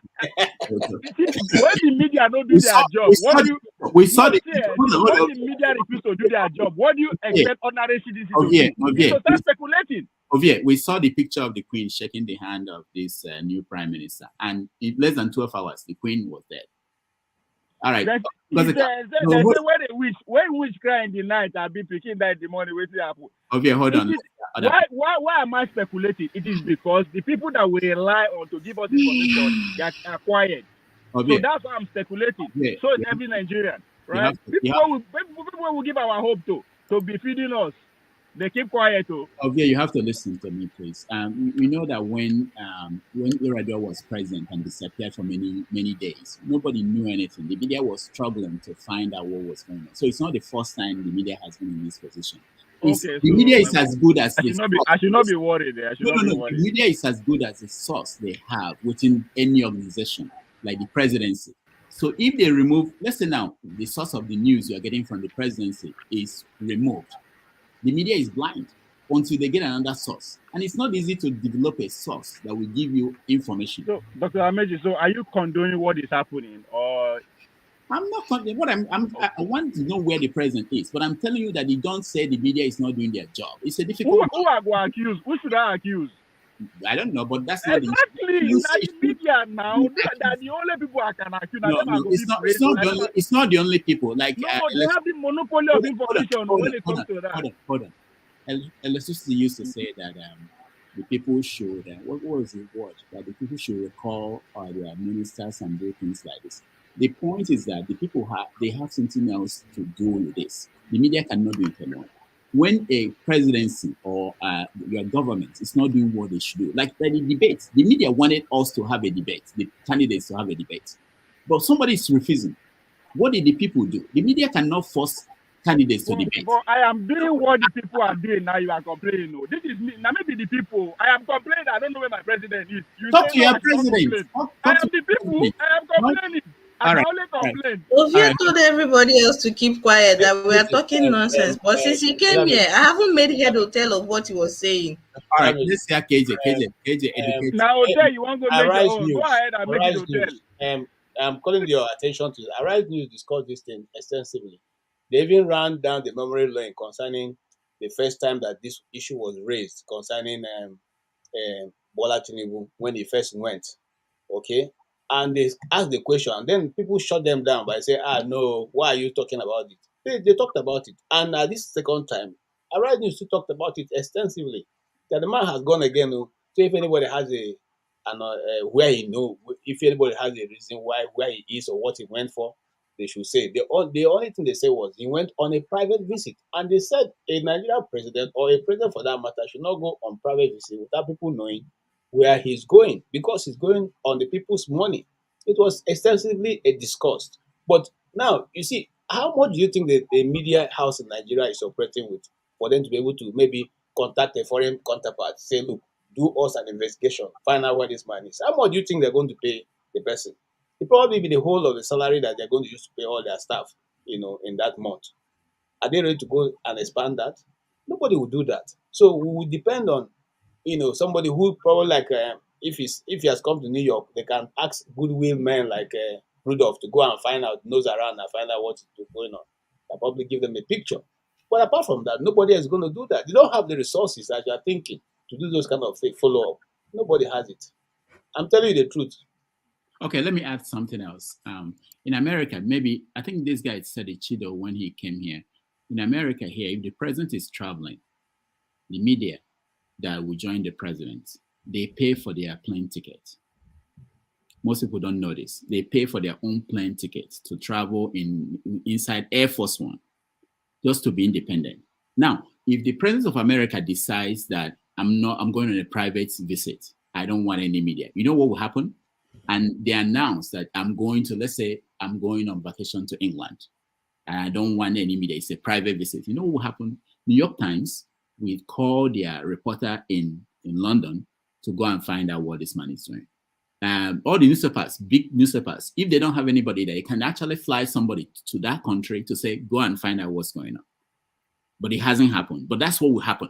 media don't do their job, what do you? We saw the when the media refuse to do their job, what do you expect ordinary citizens to do? You start speculating. Ovie, we saw the picture of the Queen shaking the hand of this new Prime Minister, and in less than 12 hours, the Queen was dead. All right. When witch cry in the night, I'll be picking that in the morning. Wait till happen. Okay, hold on. Why am I speculating? It is because the people that we rely on to give us information are quiet. Okay. So that's why I'm speculating. Okay. So is every Nigerian, right? People will give our hope to be feeding us. They keep quiet too. Okay, you have to listen to me, please. We know that when Iradua was president and disappeared for many days, nobody knew anything. The media was struggling to find out what was going on. So it's not the first time the media has been in this position. The media is as good as I should not be worried. The media is as good as the source they have within any organization, like the presidency. So if they remove, let's say now, the source of the news you are getting from the presidency is removed, the media is blind until they get another source. And it's not easy to develop a source that will give you information. So, Dr. Ameji, so are you condoning what is happening? Or I'm not condoning. I want to know where the president is, but I'm telling you that you don't say the media is not doing their job. It's a difficult Who are going to accuse? Who should I accuse? I don't know, but that's not exactly the media now. They're the only people I can accuse. It's not the only people. Like they have the monopoly of information when it comes to that. Hold on. Electricity used to say that the people should what was the word that the people should recall their ministers and do things like this. The point is that the people have something else to do with this. The media cannot do it alone. When a presidency or your government is not doing what they should do, like the debate, the media wanted us to have a debate, the candidates to have a debate, but somebody is refusing. What did the people do? The media cannot force candidates to debate. But I am doing what the people are doing now. You are complaining. No, this is me. Now maybe the people. I am complaining. I don't know where my president is. Talk to your president. I am the people. I am complaining. I only complain. Ovia told everybody else to keep quiet, that we are talking nonsense. But since he came here, I haven't made head or tail of what he was saying. All right, let's hear KJ, educate. Now, hotel, you want to make your own. Go ahead and make it hotel. I'm calling your attention to Arise News discussed this thing extensively. They even ran down the memory lane concerning the first time that this issue was raised concerning Bola Tinubu when he first went. Okay? And they asked the question, and then people shut them down by saying, no, why are you talking about it? They talked about it. And this second time, Arise News still talked about it extensively. That the man has gone again. So if anybody has where he know, if anybody has a reason where he is or what he went for, they should say. The only thing they said was he went on a private visit. And they said a Nigerian president or a president for that matter should not go on private visit without people knowing where he's going, because he's going on the people's money. It was extensively discussed. But now, you see, how much do you think the media house in Nigeria is operating with for them to be able to maybe contact a foreign counterpart, say, look, do us an investigation, find out where this man is? How much do you think they're going to pay the person? It probably be the whole of the salary that they're going to use to pay all their staff, in that month. Are they ready to go and expand that? Nobody will do that. So we will depend on somebody who probably if he has come to New York, they can ask goodwill men like Rudolph to go and find out, nose around and find out what is going on. They'll probably give them a picture. But apart from that, nobody is going to do that. They don't have the resources that you are thinking to do those kind of follow-up. Nobody has it. I'm telling you the truth. Okay, let me add something else. In America, maybe, I think this guy said it, Chido, when he came here. In America here, if the president is traveling, the media that will join the president, they pay for their plane ticket. Most people don't know this. They pay for their own plane tickets to travel inside Air Force One, just to be independent. Now, if the president of America decides that I'm going on a private visit, I don't want any media, you know what will happen? And they announce that I'm going to, let's say I'm going on vacation to England, and I don't want any media, it's a private visit. You know what will happen? New York Times will call their reporter in London to go and find out what this man is doing. All the newspapers, big newspapers, if they don't have anybody there, they can actually fly somebody to that country to say, go and find out what's going on. But it hasn't happened. But that's what will happen.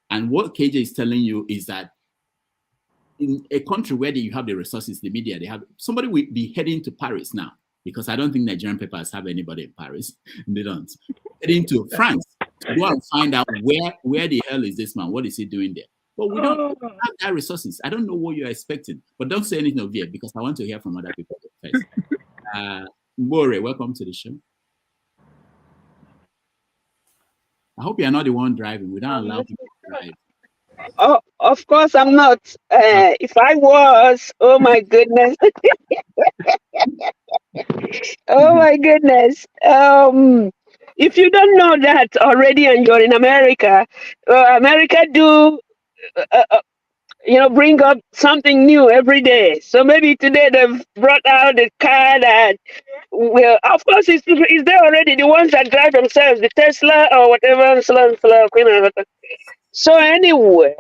And what KJ is telling you is that in a country where you have the resources, the media, they have, somebody will be heading to Paris now, because I don't think Nigerian papers have anybody in Paris. They don't. Heading to France to go and find out where the hell is this man? What is he doing there? But we don't have that resources. I don't know what you're expecting, but don't say anything of it, because I want to hear from other people first. Mbore, welcome to the show. I hope you're not the one driving. We don't allow people to drive. Oh, of course I'm not. If I was, oh my goodness. Oh my goodness. If you don't know that already and you're in America, America do, bring up something new every day. So maybe today they've brought out the car that, well, of course it's there already, the ones that drive themselves, the Tesla or whatever. So anyway,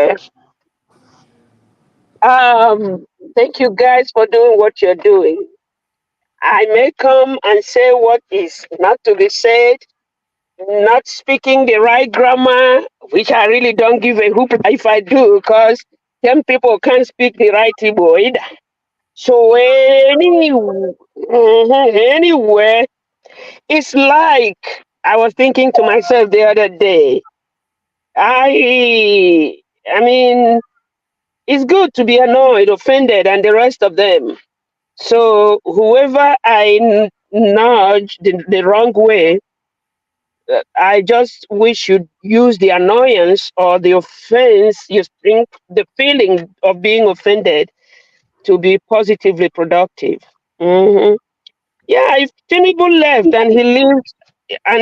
thank you guys for doing what you're doing. I may come and say what is not to be said, not speaking the right grammar, which I really don't give a hoop if I do, because some people can't speak the right Igbo either. So anyway, it's like I was thinking to myself the other day. I mean, it's good to be annoyed, offended, and the rest of them. So whoever I nudge the wrong way, I just wish you'd use the annoyance or the offense, you think the feeling of being offended, to be positively productive. Yeah, if Tinubu left and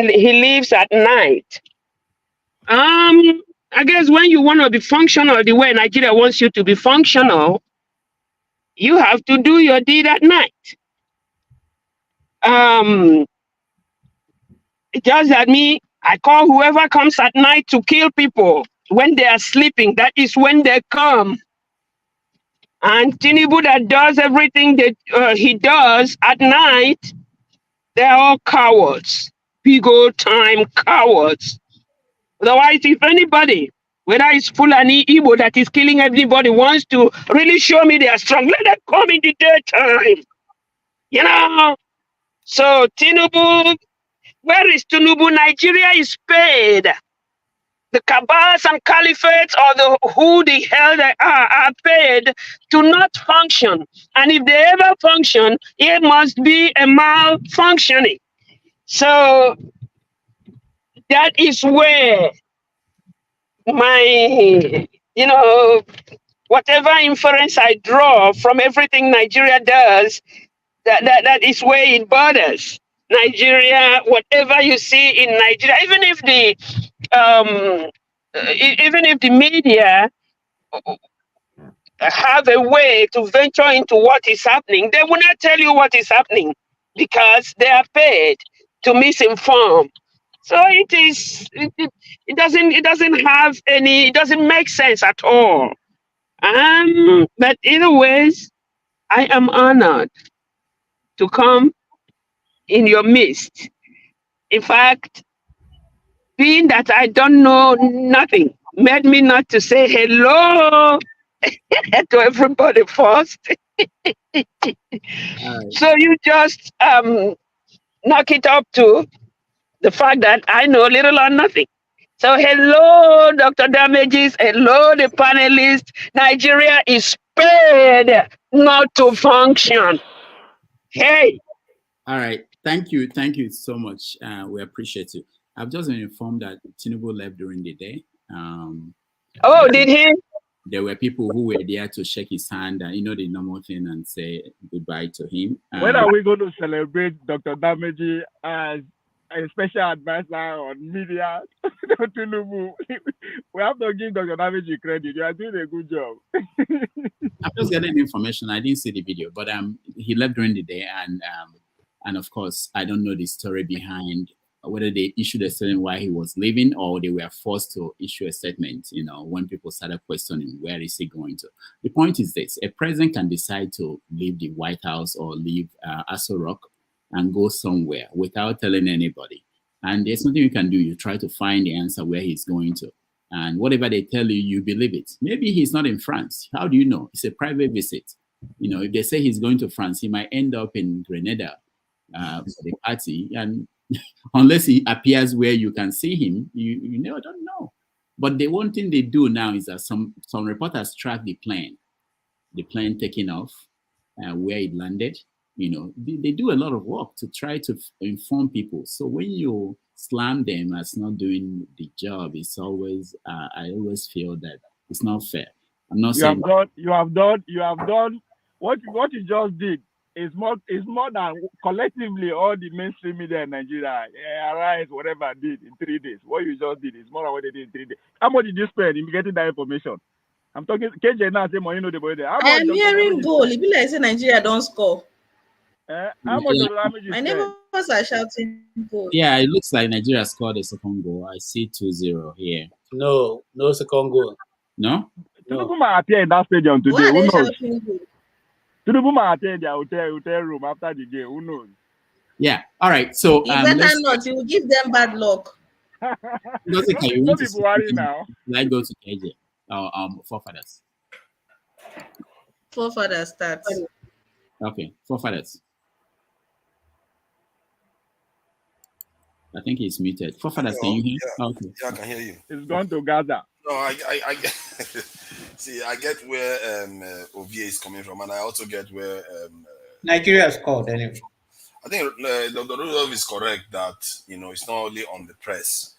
he leaves at night, I guess when you want to be functional the way Nigeria wants you to be functional, you have to do your deed at night. It just that I call whoever comes at night to kill people when they are sleeping. That is when they come. And Tinubu that does everything that he does at night, they're all cowards. Big old time cowards. Otherwise, if anybody, whether it's Fulani Igbo that is killing everybody, wants to really show me they are strong, let them come in the daytime. So Tinubu, where is Tinubu? Nigeria is paid. The cabals and caliphates, or who the hell they are paid to not function. And if they ever function, it must be a malfunctioning. So that is where my, whatever inference I draw from everything Nigeria does, that is where it borders. Nigeria, whatever you see in Nigeria, even if the media have a way to venture into what is happening, they will not tell you what is happening because they are paid to misinform. So it doesn't make sense at all. But either ways, I am honored to come in your midst. In fact, being that I don't know nothing made me not to say hello to everybody first. So you just knock it up to the fact that I know little or nothing. So hello, Dr. Damages. Hello, the panelists. Nigeria is paid not to function. Hey! All right. Thank you. Thank you so much. We appreciate you. I've just been informed that Tinubu left during the day. Oh, did he? There were people who were there to shake his hand and, the normal thing, and say goodbye to him. When are we going to celebrate Dr. Dameji as a special advisor on media? Tinubu? We have to give Dr. Dameji credit. You are doing a good job. I'm just getting information. I didn't see the video, but he left during the day, and of course, I don't know the story behind whether they issued a statement why he was leaving, or they were forced to issue a statement, when people started questioning where is he going to. The point is this: a president can decide to leave the White House or leave Aso Rock and go somewhere without telling anybody. And there's nothing you can do. You try to find the answer where he's going to. And whatever they tell you, you believe it. Maybe he's not in France. How do you know? It's a private visit. If they say he's going to France, he might end up in Grenada for the party. And unless he appears where you can see him, you never don't know. But the one thing they do now is that some reporters track the plane taking off, where it landed. They do a lot of work to try to inform people. So when you slam them as not doing the job, it's always I always feel that it's not fair. I'm not saying you have done what you just did is more than collectively all the mainstream media in Nigeria, Arise, whatever did in 3 days. What you just did is more than what they did in 3 days. How much did you spend in getting that information? I'm talking KJ now, say money no the boy there. I am hearing goal. It be like say Nigeria don't score. How much of damage you My spend? neighbors are shouting goal. Yeah, it looks like Nigeria scored a second goal. I see 2-0 here. No second goal. No? Tinubu might appear in that stadium today. Why are Who they knows? shouting goal? Tinubu might appear in their hotel room after the game. Who knows? Yeah. All right. So He better not. He will give them bad luck. Can you No want be to Buhari now. Let's go to KJ. Forefathers. Forefathers start. Okay, forefathers. I think he's muted. Forefathers, can you hear? Yeah, Okay. yeah, I can hear you. It's gone to Gaza. No, I get see, I get where OVA is coming from, and I also get where Nigeria scored anyway. I think Dr. Rudolph is correct that it's not only on the press.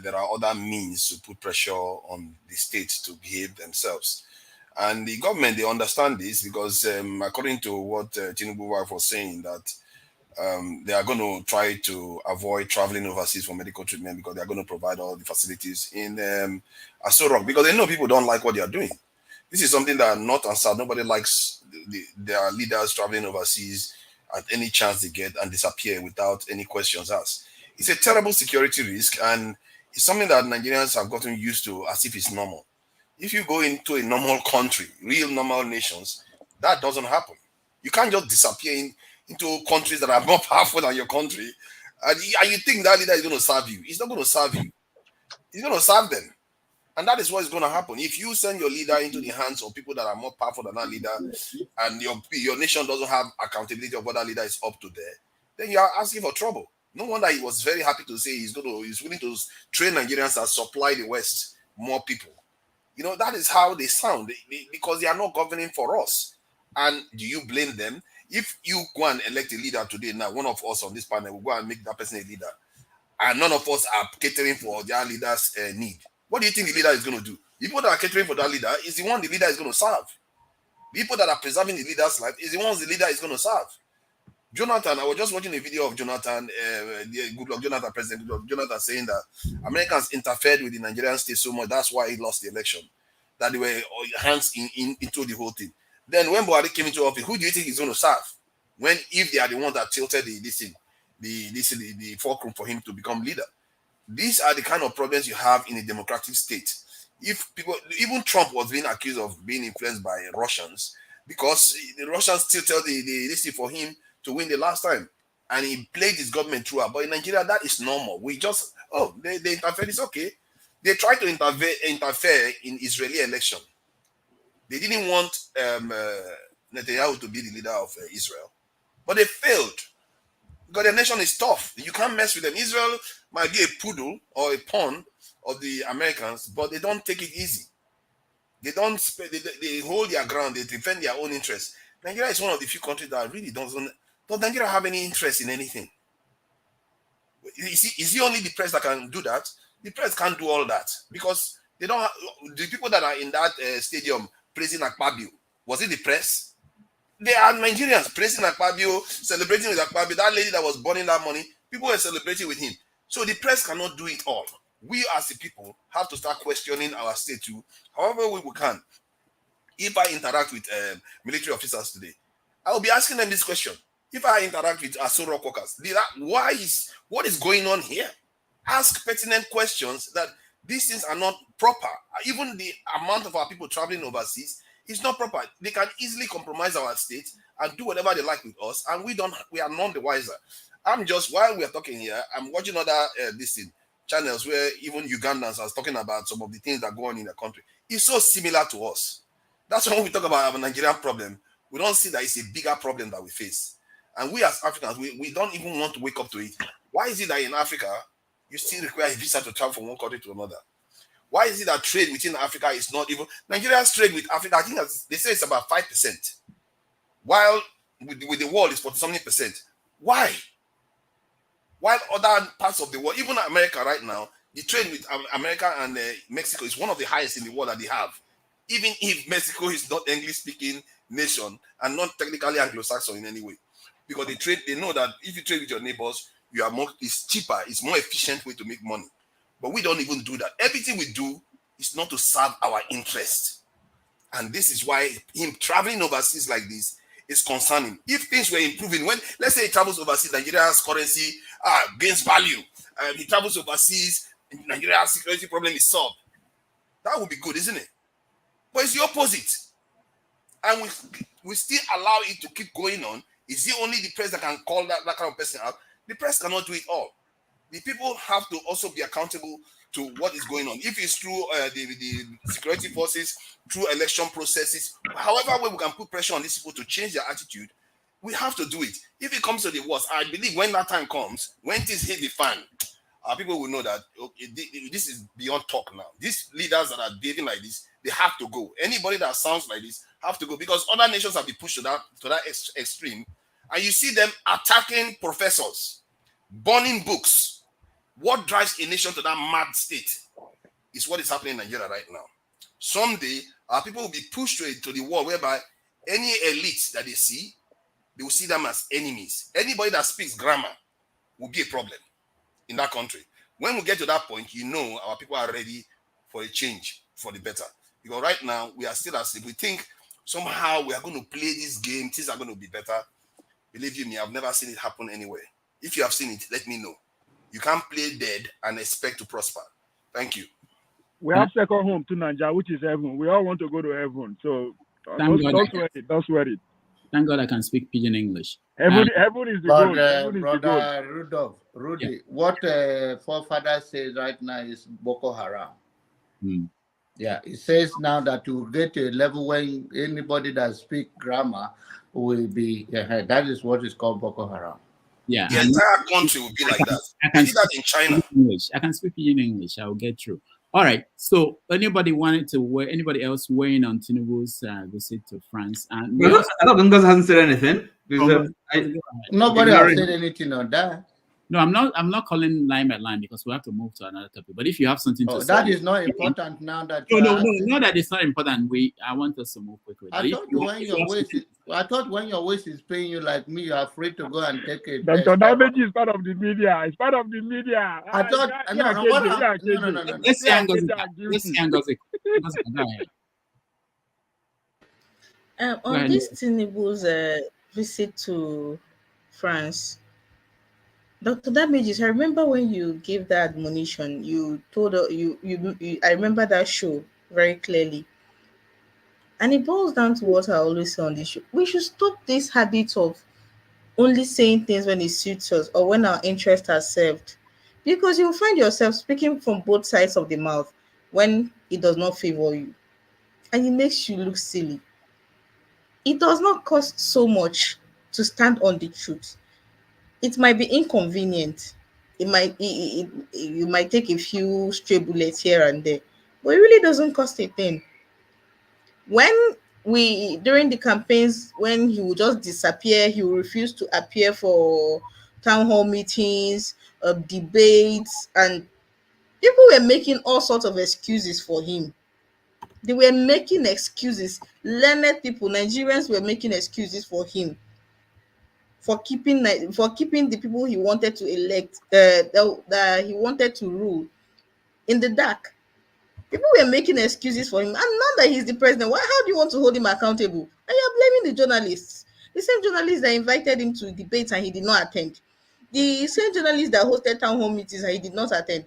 There are other means to put pressure on the states to behave themselves, and the government, they understand this because according to what Tinubu wife was saying, that they are going to try to avoid traveling overseas for medical treatment because they are going to provide all the facilities in Aso Rock, because they know people don't like what they are doing. This is something that North and South, nobody likes their leaders traveling overseas at any chance they get and disappear without any questions asked. It's a terrible security risk, and it's something that Nigerians have gotten used to as if it's normal. If you go into a normal country, real normal nations, that doesn't happen. You can't just disappear into countries that are more powerful than your country, and you think that leader is going to serve you. He's not going to serve you. He's going to serve them. And that is what is going to happen. If you send your leader into the hands of people that are more powerful than that leader, and your nation doesn't have accountability of what that leader is up to there, then you are asking for trouble. No wonder he was very happy to say he's willing to train Nigerians and supply the West more people. That is how they sound, because they are not governing for us. And do you blame them? If you go and elect a leader today, now one of us on this panel will go and make that person a leader, and none of us are catering for their leader's need, what do you think the leader is going to do? The people that are catering for that leader is the one the leader is going to serve. The people that are preserving the leader's life is the ones the leader is going to serve. Jonathan, I was just watching a video of Jonathan, President Goodluck Jonathan, saying that Americans interfered with the Nigerian state so much, that's why he lost the election, that they were hands into the whole thing. Then when Buhari came into office, who do you think he's going to serve? If they are the ones that tilted the fulcrum for him to become leader? These are the kind of problems you have in a democratic state. If people, even Trump was being accused of being influenced by Russians, because the Russians tilted this thing for him to win the last time, and he played his government throughout. But in Nigeria, that is normal. We just they interfered. It's okay. They tried to interfere in Israeli election. They didn't want Netanyahu to be the leader of Israel, but they failed because the nation is tough. You can't mess with them. Israel might be a poodle or a pawn of the Americans, but they don't take it easy. They don't. They hold their ground. They defend their own interests. Nigeria is one of the few countries that really doesn't Does Nigeria have any interest in anything? Is it only the press that can do that? The press can't do all that because they don't have, the people that are in that stadium praising Akpabio. Was it the press? They are Nigerians praising Akpabio, celebrating with Akpabio. That lady that was burning that money, people were celebrating with him. So the press cannot do it all. We as the people have to start questioning our state too, however we can. If I interact with military officers today, I will be asking them this question. If I interact with Aso Rock workers, what is going on here? Ask pertinent questions that these things are not proper. Even the amount of our people traveling overseas is not proper. They can easily compromise our state and do whatever they like with us, and we are none the wiser. While we are talking here, I'm watching other channels where even Ugandans are talking about some of the things that go on in the country. It's so similar to us. That's why when we talk about our Nigerian problem, we don't see that it's a bigger problem that we face. And we as Africans, we don't even want to wake up to it. Why is it that in Africa, you still require a visa to travel from one country to another? Why is it that trade within Africa is not even... Nigeria's trade with Africa, I think they say it's about 5%. While with the world is 40-something%. Why? While other parts of the world, even America right now, the trade with America and Mexico is one of the highest in the world that they have. Even if Mexico is not English-speaking nation and not technically Anglo-Saxon in any way. Because they know that if you trade with your neighbors, it's cheaper, it's more efficient way to make money. But we don't even do that. Everything we do is not to serve our interest. And this is why him traveling overseas like this is concerning. If things were improving, when, let's say he travels overseas, Nigeria's currency gains value. He travels overseas, Nigeria's security problem is solved. That would be good, isn't it? But it's the opposite. And we still allow it to keep going on. Is it only the press that can call that kind of person out? The press cannot do it all. The people have to also be accountable to what is going on. If it's through the security forces, through election processes, however way we can put pressure on these people to change their attitude, we have to do it. If it comes to the worst, I believe when that time comes, when things hit the fan, our people will know that okay, this is beyond talk now. These leaders that are behaving like this, they have to go. Anybody that sounds like this have to go because other nations have been pushed to that extreme. And you see them attacking professors, burning books. What drives a nation to that mad state is what is happening in Nigeria right now. Someday, our people will be pushed to the wall whereby any elite that they will see them as enemies. Anybody that speaks grammar will be a problem in that country. When we get to that point, you know our people are ready for a change for the better. Because right now, we are still asleep. We think somehow we are going to play this game, things are going to be better. Believe you me, I've never seen it happen anywhere. If you have seen it, let me know. You can't play dead and expect to prosper. Thank you. We have second home to Nigeria, which is heaven. We all want to go to heaven. So don't sweat it. Thank God I can speak Pidgin English. Heaven is the goal. Brother Rudolph, Rudy, what forefather says right now is Boko Haram. Yeah, it says now that to get to a level when anybody that speaks grammar will be, that is what is called Boko Haram. Yeah, the entire country will be like that. I see that in China. English. I can speak in English. I will get through. All right. So, anybody else weighing on Tinubu's visit to France? And I thought Ngozi hasn't said anything. Nobody has said anything on that. No, I'm not calling line by line because we have to move to another topic. But if you have something to say, that is not important now. That no, not that it's not important. I want us to move quickly. I thought when your waist is paying you like me, you're afraid to go and take it. Dr. Damage is part of the media. It's part of the media. I thought no. Let's see Ngozi. On this Tinubu's visit to France, Dr. Damages, I remember when you gave that admonition, you told I remember that show very clearly. And it boils down to what I always say on this show. We should stop this habit of only saying things when it suits us or when our interests are served. Because you'll find yourself speaking from both sides of the mouth when it does not favor you. And it makes you look silly. It does not cost so much to stand on the truth. It might be inconvenient. You might take a few stray bullets here and there, but it really doesn't cost a thing. When we during the campaigns when he would just disappear, he would refuse to appear for town hall meetings, debates, and people were making all sorts of excuses for him. They were making excuses. Learned people, Nigerians were making excuses for him for keeping the people he wanted to elect, that he wanted to rule, in the dark. People were making excuses for him, and now that he's the president, how do you want to hold him accountable? And you're blaming the journalists, the same journalists that invited him to debates and he did not attend, the same journalists that hosted town hall meetings and he did not attend.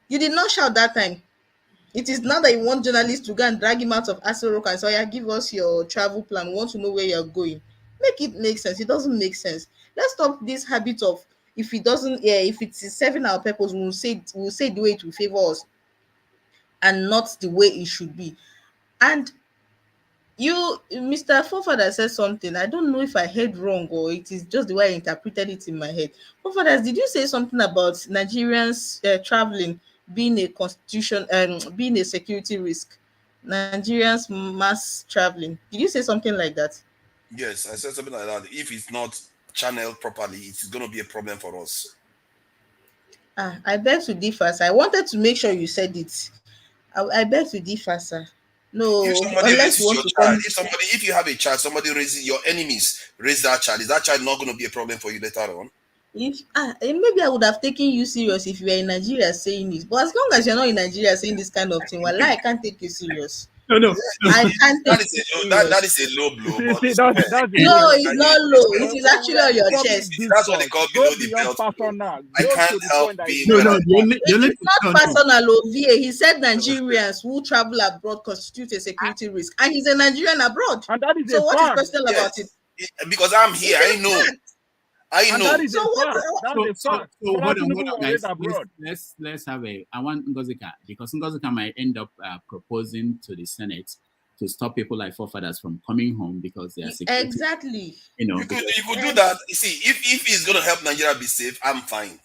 You did not shout that time. It is now that you want journalists to go and drag him out of Aso Rock and say, yeah, give us your travel plan. We want to know where you're going. Make it make sense. It doesn't make sense. Let's stop this habit of, if it doesn't, if it is serving our purpose, we'll say the way it will favor us and not the way it should be. And you, Mr. Forefather, said something. I don't know if I heard wrong or it is just the way I interpreted it in my head. Forefathers, did you say something about Nigerians traveling being a constitution and being a security risk? Nigerians mass traveling. Did you say something like that? Yes, I said something like that. If it's not channeled properly, it's going to be a problem for us. I beg to differ, sir. I wanted to make sure you said it. I beg to differ, sir. No, if somebody unless you raises want your to child, come. if you have a child, somebody raises your enemies, raise that child. Is that child not going to be a problem for you later on? If maybe I would have taken you serious if you were in Nigeria saying this, but as long as you're not in Nigeria saying this kind of thing, well, I can't take you serious. No. I can't take that you serious. that is a low blow. But no, it's not low. It is actually on your chest. That's what they call below the belt. I can't help being. It's not personal, VA. He said Nigerians who travel abroad constitute a security risk, and he's a Nigerian abroad. And that is so. What is fact. questionable about it? Because I'm here, I know. And that is a fact. So hold on, guys. Let's have a. I want Ngozika, because Ngozika might end up proposing to the Senate to stop people like forefathers from coming home because they are security. Exactly. You could do that. You see, if it's going to help Nigeria be safe, I'm fine.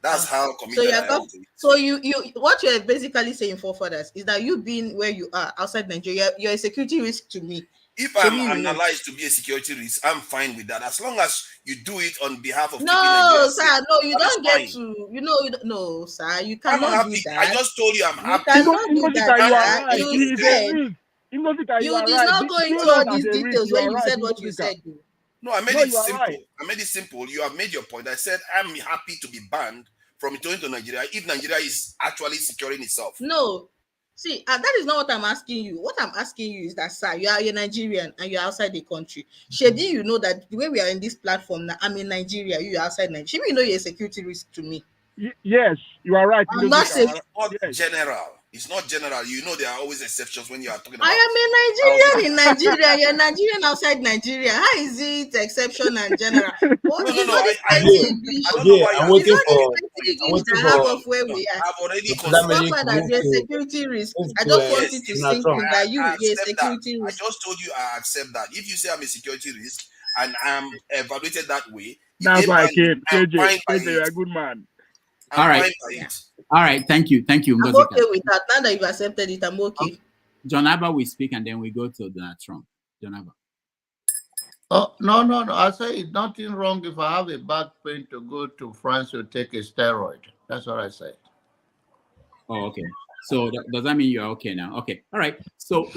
That's how committed I am. So you what you're basically saying, forefathers, is that you being where you are outside Nigeria, you're a security risk to me. If I'm analyzed to be a security risk, I'm fine with that. As long as you do it on behalf of no, sir. No, you don't get to. No, sir. You cannot do that. I just told you I'm happy. You cannot do that. You did not go into all these details when you said what you said. No, I made it simple. I made it simple. You have made your point. I said I'm happy to be banned from returning to Nigeria if Nigeria is actually securing itself. No. See, that is not what I'm asking you. What I'm asking you is that, sir, you are a Nigerian and you're outside the country. Shebi, you know that the way we are in this platform now, I'm in Nigeria, you're outside Nigeria. Shebi, you know you're a security risk to me. Yes, you are right. I'm not saying general. It's not general. You know there are always exceptions when you are talking about. I am a Nigerian in Nigeria. You're Nigerian outside Nigeria. How is it exception and general? What is I'm waiting for where we are. I've already that you're a security risk. I just want you to think that you're a security risk. I just told you I accept that. If you say I'm a security risk and I'm evaluated that way, that's why I came. KJ, you're a good man. All right. Thank you. I'm okay with that. Now that you've accepted it, I'm okay. John Abba will speak and then we go to Donald Trump. John Abba. Oh, no. I say it's nothing wrong if I have a back pain to go to France to take a steroid. That's what I said. Oh, okay. So does that mean you're okay now? Okay. All right. So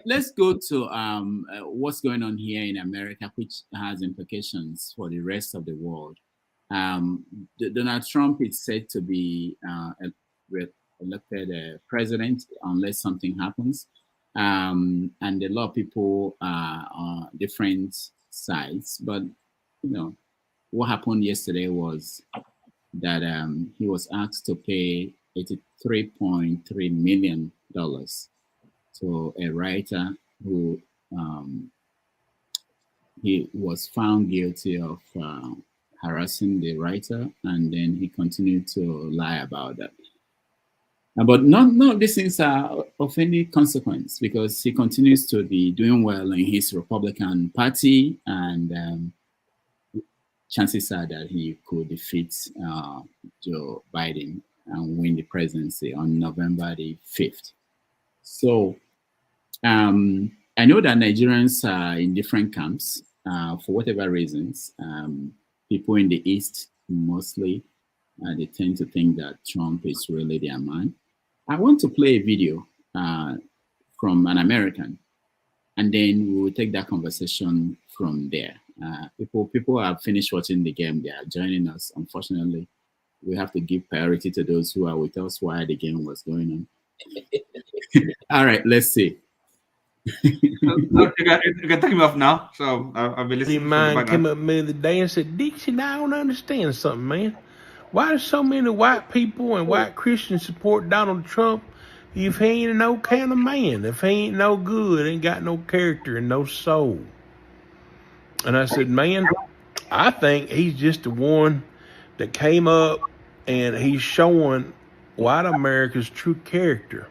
let's go to what's going on here in America, which has implications for the rest of the world. Donald Trump is said to be elected president unless something happens. And a lot of people are on different sides. But, what happened yesterday was that he was asked to pay $83.3 million to a writer who he was found guilty of harassing the writer, and then he continued to lie about that. But none of these things are of any consequence because he continues to be doing well in his Republican Party, and chances are that he could defeat Joe Biden and win the presidency on November the 5th. So I know that Nigerians are in different camps for whatever reasons. People in the East mostly, they tend to think that Trump is really their man. I want to play a video from an American, and then we will take that conversation from there. People have finished watching the game. They are joining us. Unfortunately, we have to give priority to those who are with us while the game was going on. All right, let's see. You can take him off now. So I'll be listening. Man came up the other day and said, Dixon, I don't understand something, man. Why do so many white people and white Christians support Donald Trump if he ain't no kind of man, if he ain't no good, ain't got no character and no soul? And I said, man, I think he's just the one that came up and he's showing white America's true character.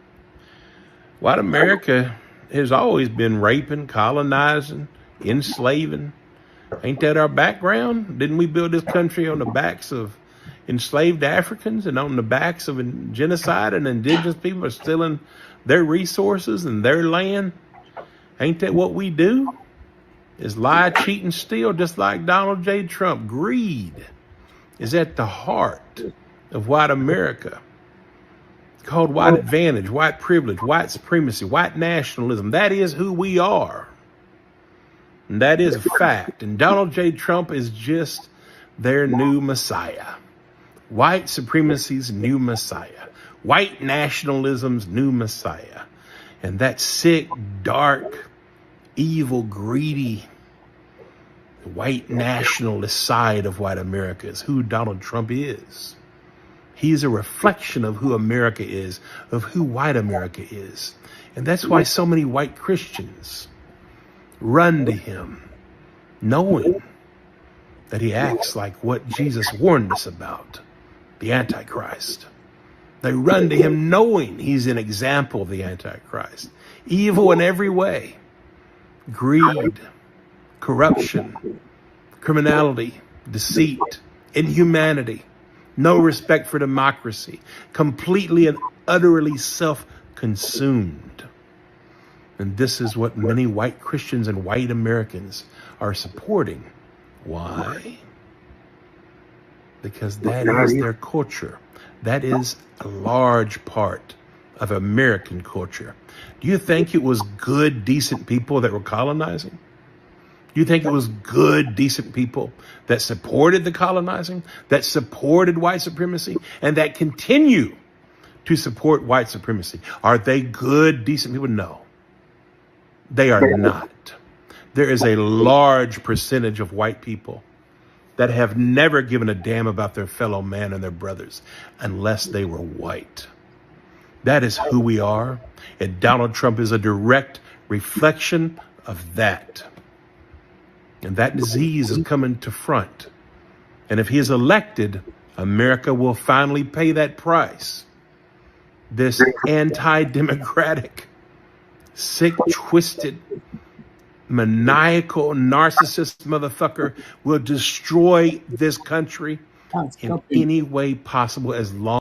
White America has always been raping, colonizing, enslaving. Ain't that our background? Didn't we build this country on the backs of enslaved Africans and on the backs of genocide, and indigenous people are stealing their resources and their land? Ain't that what we do? Is lie, cheat, and steal, just like Donald J. Trump. Greed is at the heart of white America. It's called white advantage, white privilege, white supremacy, white nationalism. That is who we are. And that is a fact. And Donald J. Trump is just their new messiah. White supremacy's new messiah. White nationalism's new messiah. And that sick, dark, evil, greedy, white nationalist side of white America is who Donald Trump is. He's a reflection of who America is, of who white America is. And that's why so many white Christians run to him, knowing that he acts like what Jesus warned us about, the Antichrist. They run to him knowing he's an example of the Antichrist. Evil in every way. Greed, corruption, criminality, deceit, inhumanity, no respect for democracy, completely and utterly self-consumed. And this is what many white Christians and white Americans are supporting. Why? Because that is their culture. That is a large part of American culture. Do you think it was good, decent people that were colonizing? Do you think it was good, decent people that supported the colonizing, that supported white supremacy, and that continue to support white supremacy? Are they good, decent people? No, they are not. There is a large percentage of white people that have never given a damn about their fellow man and their brothers unless they were white. That is who we are, and Donald Trump is a direct reflection of that. And that disease is coming to front. And if he is elected, America will finally pay that price. This anti-democratic, sick, twisted, maniacal, narcissist motherfucker will destroy this country in any way possible as long.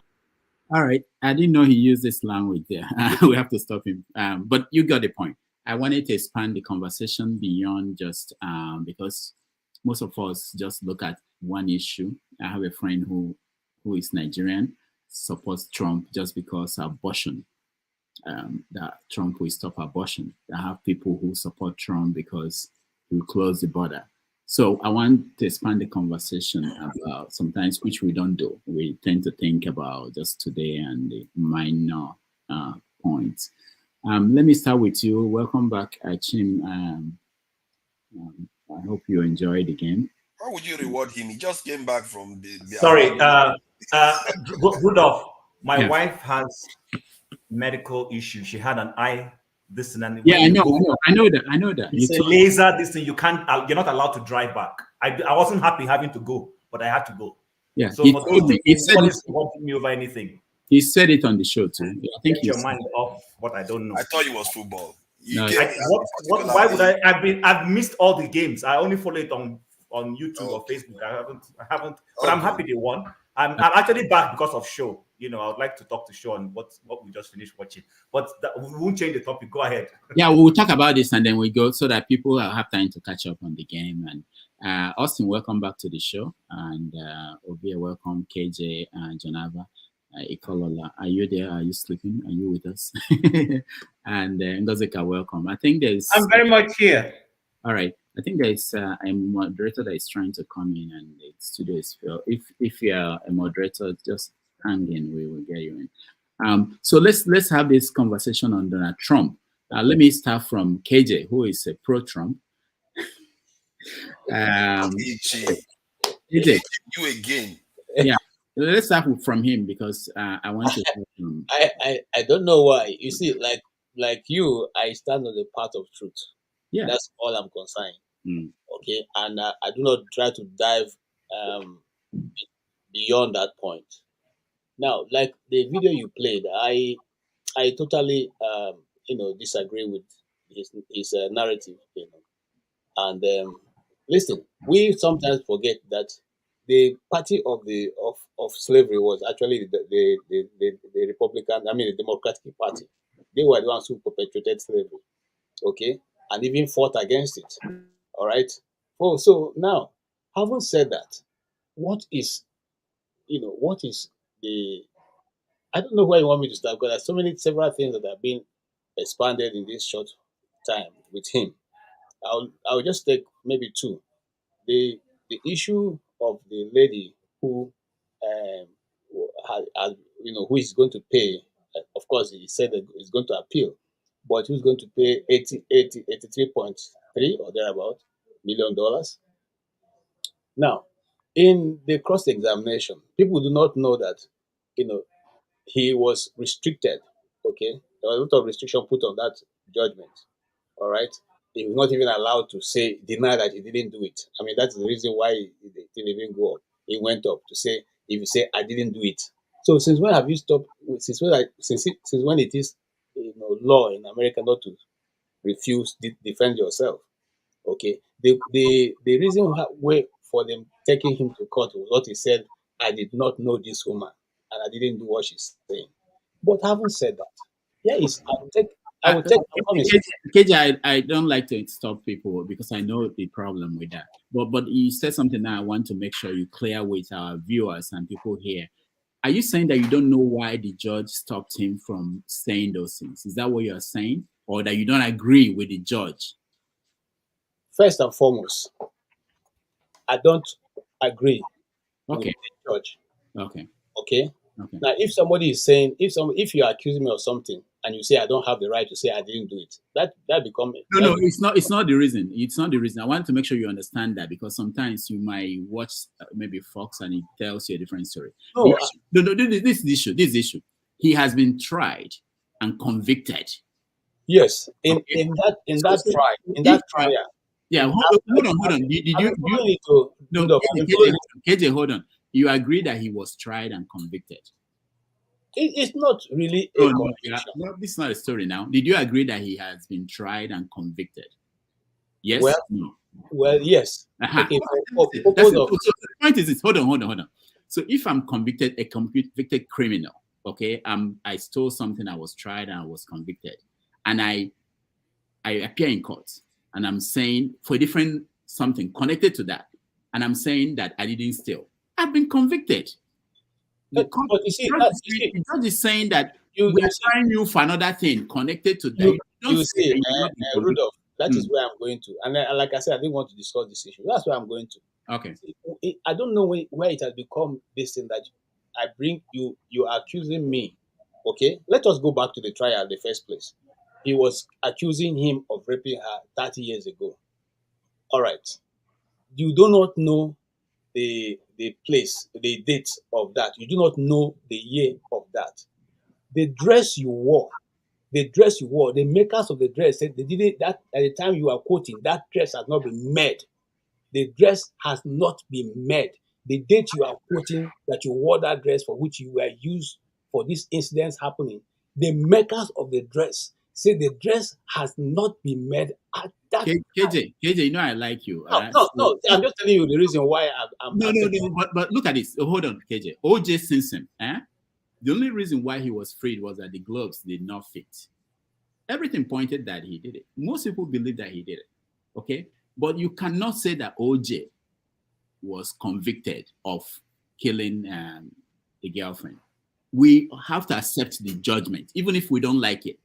All right. I didn't know he used this language there. We have to stop him. But you got the point. I wanted to expand the conversation beyond just because most of us just look at one issue. I have a friend who is Nigerian, supports Trump just because abortion, that Trump will stop abortion. I have people who support Trump because he will close the border. So I want to expand the conversation about sometimes, which we don't do. We tend to think about just today and the minor points. Let me start with you. Welcome back, Achim. I hope you enjoyed the game. How would you reward him? He just came back from the Sorry, Rudolph, my Yeah. wife has medical issues. She had an eye, this and that. Yeah, I know that. It's a laser, this thing. You're not allowed to drive back. I wasn't happy having to go, but I had to go. Yeah, So he for told those me. He things, said nobody's it. wanting me over anything. He said it on the show too. I think Get your mind off what I don't know. I thought it was football. No, Why would I? I've missed all the games. I only follow it on YouTube or Facebook. I haven't. But I'm happy they won. I'm actually back because of show. You know, I would like to talk to show on what we just finished watching, but we won't change the topic. Go ahead. Yeah, we'll talk about this and then we go so that people have time to catch up on the game. And Austin, welcome back to the show, and Obia, welcome, KJ and Janava. Ikolola, are you there? Are you sleeping? Are you with us? And Ngozika, welcome. I think there's. I'm very much here. All right. I think there's a moderator that is trying to come in, and the studio is filled. If you are a moderator, just hang in. We will get you in. So let's have this conversation on Donald Trump. Let me start from KJ, who is a pro-Trump. KJ, you again. Yeah. Let's start from him because I want to. I don't know why. You see, like you, I stand on the path of truth. Yeah, that's all I'm concerned. Okay, and I do not try to dive beyond that point. Now, like the video you played, I totally disagree with his narrative. And listen, we sometimes forget that the party of slavery was actually the Republican, the Democratic Party. They were the ones who perpetuated slavery, okay, and even fought against it. All right. Oh, so now, having said that, what is the? I don't know where you want me to start because there's several things that have been expanded in this short time with him. I'll just take maybe two. The issue of the lady who who is going to pay. Of course, he said that he's going to appeal, but who's going to pay 83.3 or thereabout $1 million? Now, in the cross-examination, people do not know that he was restricted. Okay, there was a lot of restriction put on that judgment. All right. He was not even allowed to deny that he didn't do it. That's the reason why it didn't even go up. He went up to say, if you say I didn't do it. So since when have you stopped? Since when it is law in America not to refuse to defend yourself? Okay. The reason for them taking him to court was what he said. I did not know this woman, and I didn't do what she's saying. But having said that, yes, I will take. KJ, I don't like to stop people because I know the problem with that. But you said something that I want to make sure you clear with our viewers and people here. Are you saying that you don't know why the judge stopped him from saying those things? Is that what you're saying? Or that you don't agree with the judge? First and foremost, I don't agree with the judge. Okay. Okay. Now, if somebody is saying, if you accuse me of something and you say I don't have the right to say I didn't do it, that becomes no. It's not the reason. It's not the reason. I want to make sure you understand that because sometimes you might watch maybe Fox and it tells you a different story. No, this is the issue. He has been tried and convicted. Yes, in that trial. Yeah, hold on. KJ, hold on. You agree that he was tried and convicted? It's not really a conviction. No, this is not a story now. Did you agree that he has been tried and convicted? Yes? Well, yes. Okay, so the point is this. Hold on. So if I'm a convicted criminal, okay, I stole something, I was tried and I was convicted, and I appear in court, and I'm saying for different something connected to that, and I'm saying that I didn't steal. I've been convicted. The judge is saying that we are trying you for another thing connected to that. Rudolph, that is where I'm going to. And like I said, I didn't want to discuss this issue. That's where I'm going to. Okay. I don't know where it has become this thing that I bring you are accusing me. Okay, let us go back to the trial in the first place. He was accusing him of raping her 30 years ago. All right. You do not know the place, the date of that. You do not know the year of that. The dress you wore, the makers of the dress said they didn't, that at the time you are quoting, that dress has not been made. The dress has not been made. The date you are quoting that you wore that dress for which you were used for these incidents happening, the makers of the dress say the dress has not been made at KJ, you know I like you. No. I'm just telling you the reason why I'm no. But look at this. Hold on, KJ. O.J. Simpson. The only reason why he was freed was that the gloves did not fit. Everything pointed that he did it. Most people believe that he did it. Okay, but you cannot say that O.J. was convicted of killing the girlfriend. We have to accept the judgment, even if we don't like it.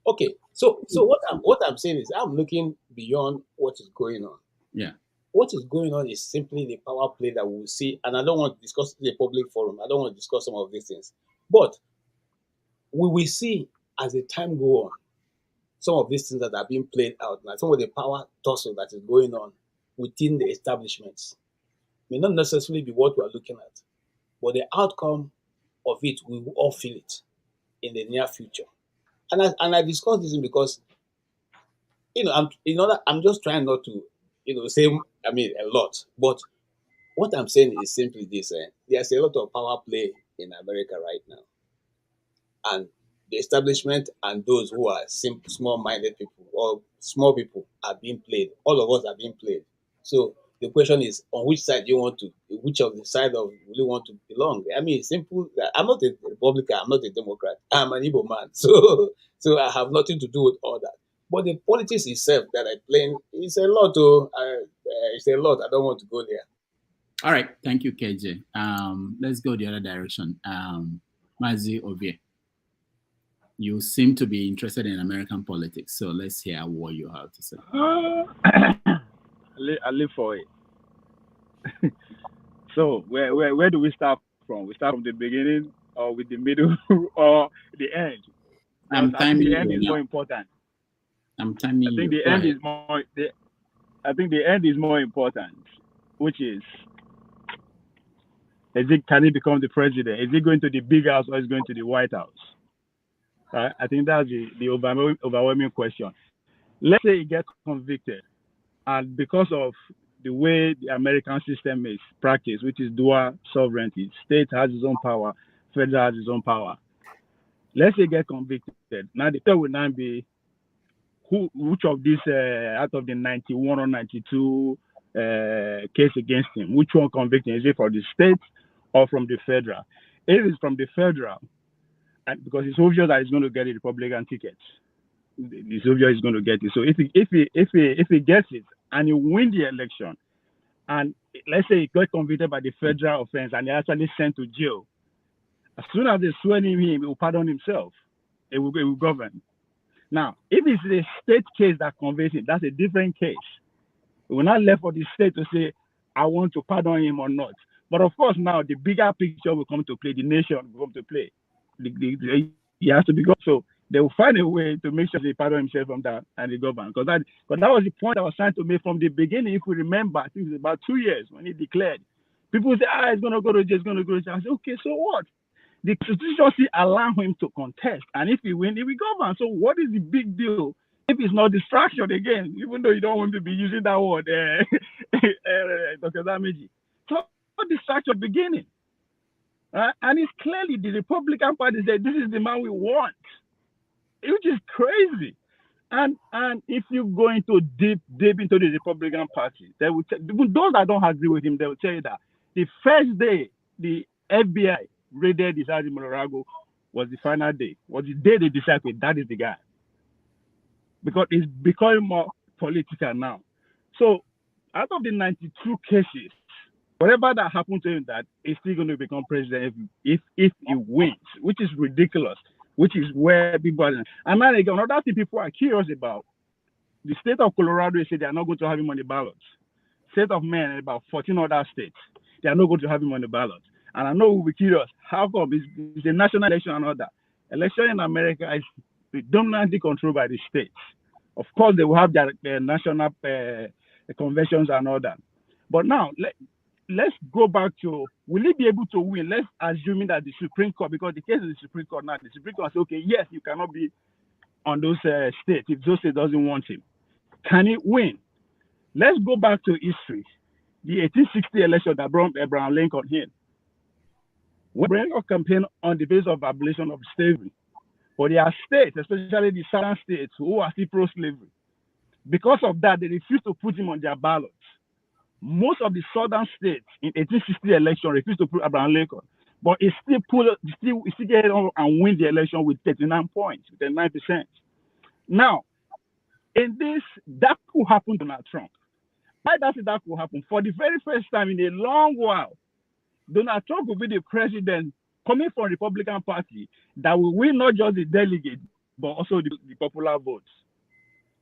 Okay, so what I'm saying is I'm looking beyond what is going on. Yeah. What is going on is simply the power play that we will see, and I don't want to discuss in a public forum. I don't want to discuss some of these things, but we will see as the time go on some of these things that are being played out now. Some of the power tussle that is going on within the establishments may not necessarily be what we are looking at, but the outcome of it, we will all feel it in the near future. And I discuss this because, I'm just trying not to, say, a lot. But what I'm saying is simply this: there's a lot of power play in America right now, and the establishment and those who are simple, small-minded people or small people are being played. All of us are being played. So the question is, on which side which of the side of you want to belong? I mean, it's simple. I'm not a Republican. I'm not a Democrat. I'm an Igbo man. So I have nothing to do with all that. But the politics itself that I play is a lot. It's a lot. I don't want to go there. All right. Thank you, KJ. Let's go the other direction. Mazi Ovie, you seem to be interested in American politics. So let's hear what you have to say. I live for it. So where do we start from? We start from the beginning, or with the middle, or the end? I think the end is more important. I'm timing you. I think the end is more. I think the end is more important, which is can he become the president? Is he going to the big house or is he going to the White House? I think that's the overwhelming question. Let's say he gets convicted, and because of the way the American system is practiced, which is dual sovereignty, state has its own power, federal has its own power. Let's say he gets convicted. Now the question will now be, which of these out of the 91 or 92 case against him, which one convicted? Is it for the state or from the federal? If it's from the federal, and because it's obvious that he's going to get a Republican ticket, it's obvious he's going to get it. So if he gets it and he wins the election, and let's say he got convicted by the federal offense and he actually sent to jail, as soon as they swear him, he will pardon himself. It will govern. Now, if it's a state case that convicts him, that's a different case. We're not left for the state to say, I want to pardon him or not. But of course, now the bigger picture will come to play. The nation will come to play. He has to be gone. So they will find a way to make sure they pardon himself from that and the government. Because that was the point I was trying to make from the beginning. If we remember, I think it was about 2 years when he declared. People say, it's going to go to jail, it's going to go to jail. I said, okay, so what? The constitution allow him to contest, and if he wins, he will govern. So what is the big deal if it's not distraction again? Even though you don't want to be using that word, Dr. Dameji. So what distraction beginning? And it's clearly the Republican Party said this is the man we want, which is crazy. And if you go into deep into the Republican Party, they will those that don't agree with him, they will tell you that the first day the FBI raided his house in Morago was the final day. Was the day they decided that is the guy. Because it's becoming more political now. So out of the 92 cases, whatever that happened to him, that is still going to become president if he wins, which is ridiculous, which is where people are. And now again, another thing people are curious about, the state of Colorado said they are not going to have him on the ballots. State of Maine and about 14 other states, they are not going to have him on the ballots. And I know we'll be curious, how come it's a national election and all that? Election in America is predominantly controlled by the states. Of course, they will have their national conventions and all that. But now, let's go back to, will he be able to win? Let's assume that the Supreme Court, because the case is the Supreme Court now, the Supreme Court says, okay, yes, you cannot be on those states if those states doesn't want him. Can he win? Let's go back to history. The 1860 election that brought Abraham Lincoln in. We bring a campaign on the basis of abolition of slavery. But there are states, especially the southern states, who are still pro-slavery. Because of that, they refused to put him on their ballots. Most of the southern states in 1860 election refused to put Abraham Lincoln, but he still get on and win the election with 39 points, 39%. Now, in this, that could happen to Donald Trump. Why does it that could happen? For the very first time in a long while, Donald Trump will be the president coming from the Republican Party that will win not just the delegate, but also the popular votes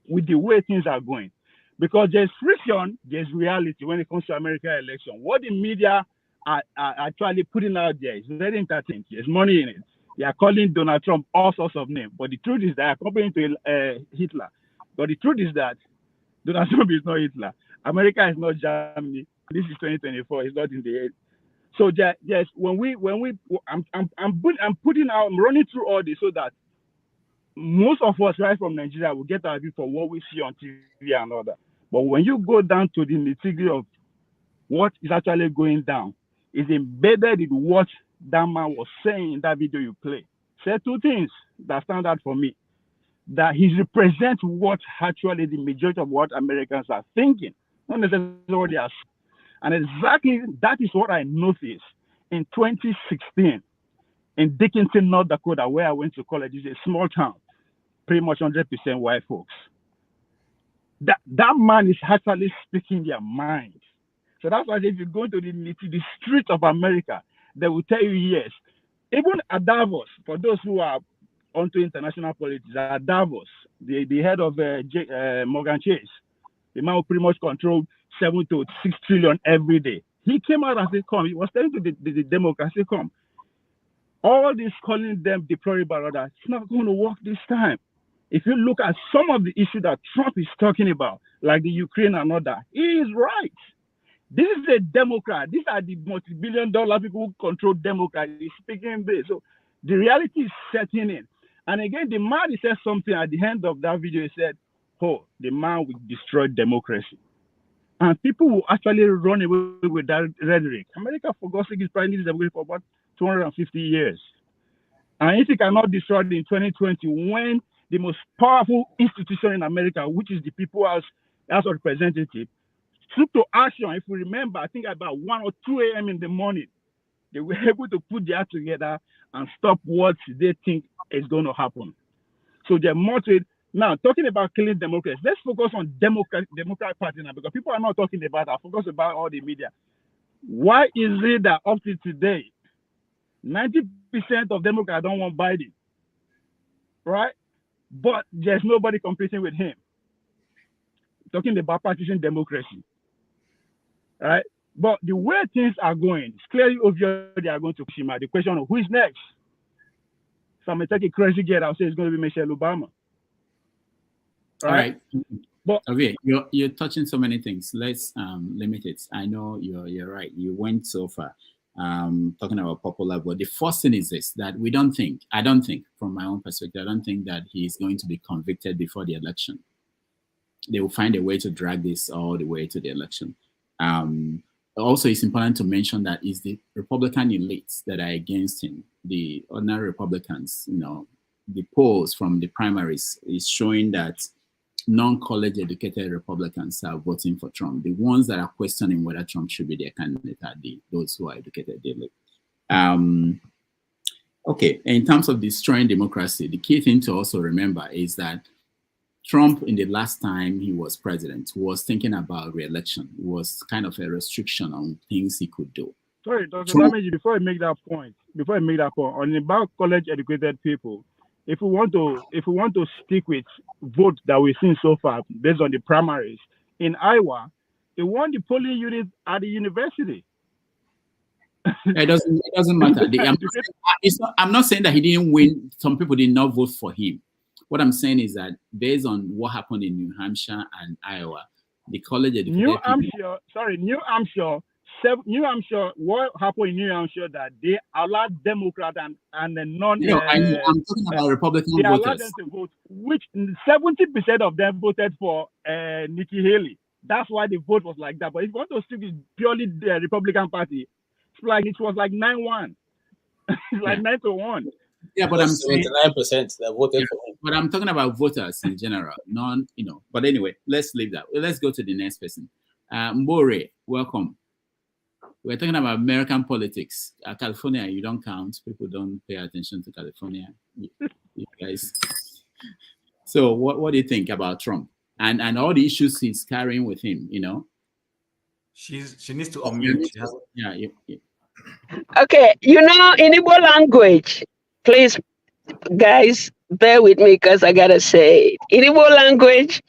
with the way things are going. Because there's friction, there's reality when it comes to American election. What the media are actually putting out there is very entertaining. There's money in it. They are calling Donald Trump all sorts of names. But the truth is that comparing to Hitler. But the truth is that Donald Trump is not Hitler. America is not Germany. This is 2024. It's not in the head. So yes, I'm running through all this so that most of us right from Nigeria will get our view for what we see on TV and all that. But when you go down to the nitty-gritty of what is actually going down, is embedded in what that man was saying in that video you play. Say two things that stand out for me. That he represents what actually the majority of what Americans are thinking, not necessarily what they are. And exactly that is what I noticed in 2016 in Dickinson, North Dakota, where I went to college. It's a small town, pretty much 100% white folks. That man is actually speaking their mind. So that's why if you go to the streets of America, they will tell you yes. Even at Davos, for those who are onto international politics, at Davos, the head of Morgan Chase, the man who pretty much controlled 7 to 6 trillion every day. He came out and said, come. He was telling to the Democrats, come. All this calling them deplorable, it's not going to work this time. If you look at some of the issues that Trump is talking about, like the Ukraine and all that, he is right. This is a Democrat. These are the multi-billion-dollar people who control Democrats. He's speaking this. So the reality is setting in. And again, the man he said something at the end of that video. He said, oh, the man will destroy democracy. And people will actually run away with that rhetoric. America, for God's sake, is probably democracy for about 250 years. And if he cannot destroy it in 2020, when the most powerful institution in America, which is the People's House of Representatives, took to action, if we remember, I think about 1 or 2 a.m. in the morning, they were able to put their together and stop what they think is going to happen. So they're motivated. Now, talking about killing democrats, let's focus on Democrat Party now, because people are not talking about that. Focus about all the media. Why is it that up to today, 90% of Democrats don't want Biden, right? But there's nobody competing with him. Talking about partisan democracy, right? But the way things are going, it's clearly obvious they are going to Fukushima. The question of who is next. So I'm going to take a crazy get. I'll say it's going to be Michelle Obama. All right. But okay, you're touching so many things. Let's limit it. I know you're right. You went so far talking about popular vote. The first thing is this, that I don't think, from my own perspective, I don't think that he's going to be convicted before the election. They will find a way to drag this all the way to the election. Also, it's important to mention that it's the Republican elites that are against him. The ordinary Republicans, the polls from the primaries is showing that non-college educated Republicans are voting for Trump. The ones that are questioning whether Trump should be their candidate are those who are educated. Okay, in terms of destroying democracy, the key thing to also remember is that Trump, in the last time he was president, was thinking about re-election. It was kind of a restriction on things he could do. Sorry, Dr. Damage, before I make that point, on about college-educated people, if we want to stick with votes that we've seen so far based on the primaries in Iowa, he won the polling unit at the university. It doesn't matter. I'm not saying that he didn't win. Some people did not vote for him. What I'm saying is that based on what happened in New Hampshire and Iowa, the college educated New Hampshire, what happened in New Hampshire that they allowed Democrat and the non. I'm talking about Republican they voters. allowed them to vote, which 70% of them voted for Nikki Haley. That's why the vote was like that. But if you want to stick with purely the Republican Party, it was like 9-1. It's like 9-1. Yeah, but I'm 79% that voted for him. but I'm talking about voters in general, but anyway, let's leave that. Let's go to the next person. Mbore, welcome. We're talking about American politics. California, you don't count. People don't pay attention to California. You guys. So what do you think about Trump and all the issues he's carrying with him, She needs to unmute. Yeah. Okay, in Igbo language, please, guys, bear with me because I gotta say, in Igbo language,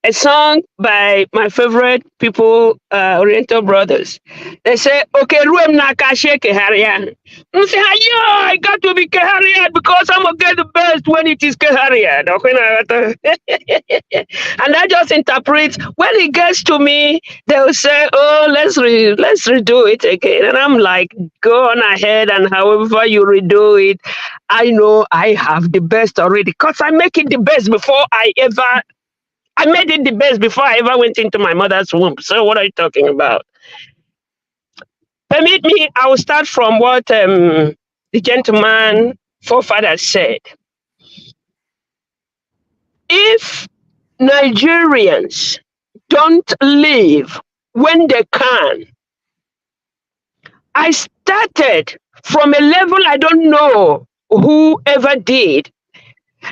a song by my favorite people, Oriental Brothers. They say, "Okay, ruem na kashe keharian." I say, "Ayo, I got to be keharian because I'm gonna get the best when it is keharian." And I just interpret. When it gets to me, they'll say, "Oh, let's redo it again." And I'm like, "Go on ahead, and however you redo it, I know I have the best already because I make it the best before I made it the best before I ever went into my mother's womb." So what are you talking about? Permit me, I will start from what the gentleman forefather said. If Nigerians don't leave when they can, I started from a level I don't know who ever did.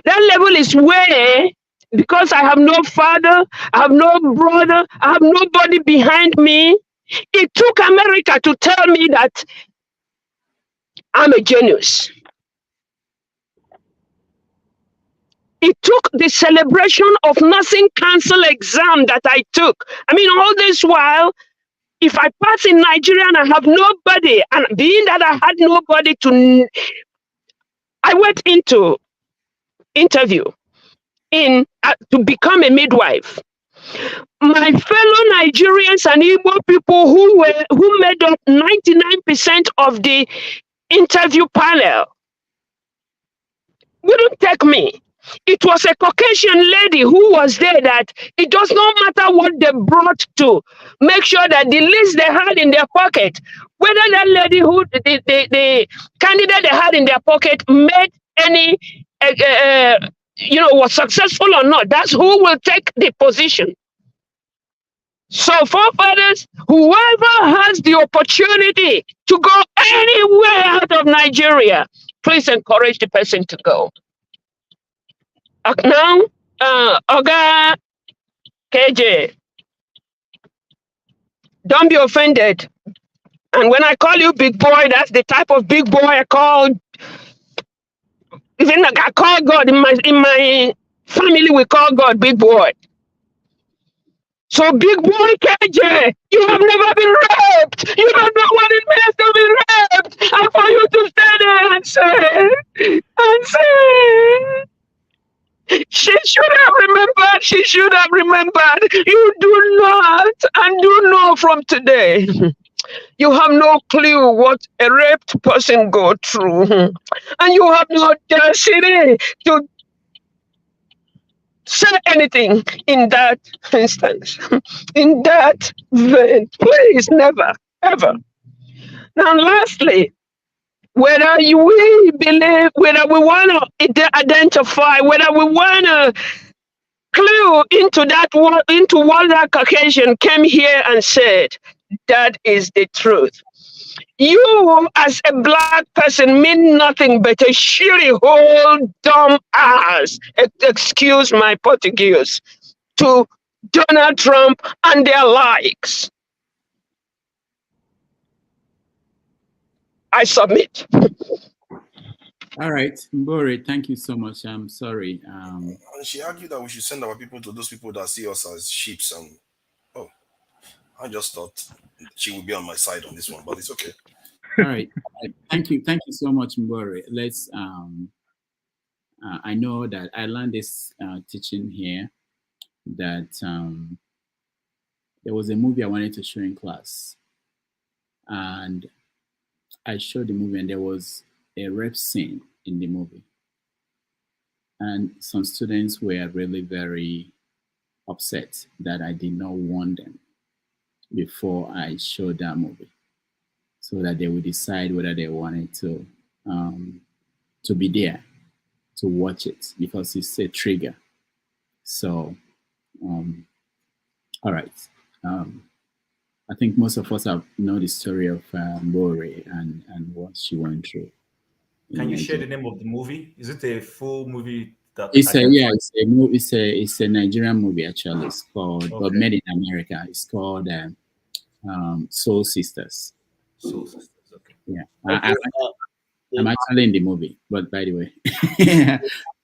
That level is where, because I have no father, I have no brother, I have nobody behind me, it took America to tell me that I'm a genius. It took the celebration of nursing council exam that I took. I mean, all this while, if I pass in Nigeria and I have nobody, and being that I had nobody I went into interview to become a midwife. My fellow Nigerians and Igbo people who made up 99% of the interview panel wouldn't take me. It was a Caucasian lady who was there that it does not matter what they brought to make sure that the list they had in their pocket, whether that lady the candidate they had in their pocket made any, was successful or not, that's who will take the position. So forefathers, whoever has the opportunity to go anywhere out of Nigeria, please encourage the person to go. Now, Oga KJ, don't be offended. And when I call you big boy, that's the type of big boy I call. Even like I call God in my family, we call God big boy. So big boy KJ, you have never been raped. You don't know what it means to be raped. And for you to stand there and say, she should have remembered. You do not, and do know from today. You have no clue what a raped person go through. And you have no audacity to say anything in that instance. In that vein. Please, never, ever. Now, lastly, whether we believe, whether we want to identify, whether we want to clue into what that Caucasian came here and said, that is the truth. You, as a black person, mean nothing but a shitty whole dumb ass, excuse my Portuguese, to Donald Trump and their likes. I submit. All right, Mbore, thank you so much. I'm sorry. And she argued that we should send our people to those people that see us as sheep. And I just thought she would be on my side on this one, but it's okay. All right, thank you so much, Mbore. Let's. I know that I learned this teaching here that there was a movie I wanted to show in class, and I showed the movie, and there was a rape scene in the movie. And some students were really very upset that I did not warn them before I showed that movie, so that they would decide whether they wanted to be there watch it because it's a trigger. So, all right. I think most of us have know the story of Bore and what she went through. Can you share the name of the movie? Is it a full movie that It's a it's a Nigerian movie actually. It's called but made in America. It's called Soul Sisters. Soul Sisters, okay. Yeah. Okay, I'm actually in the movie, but by the way,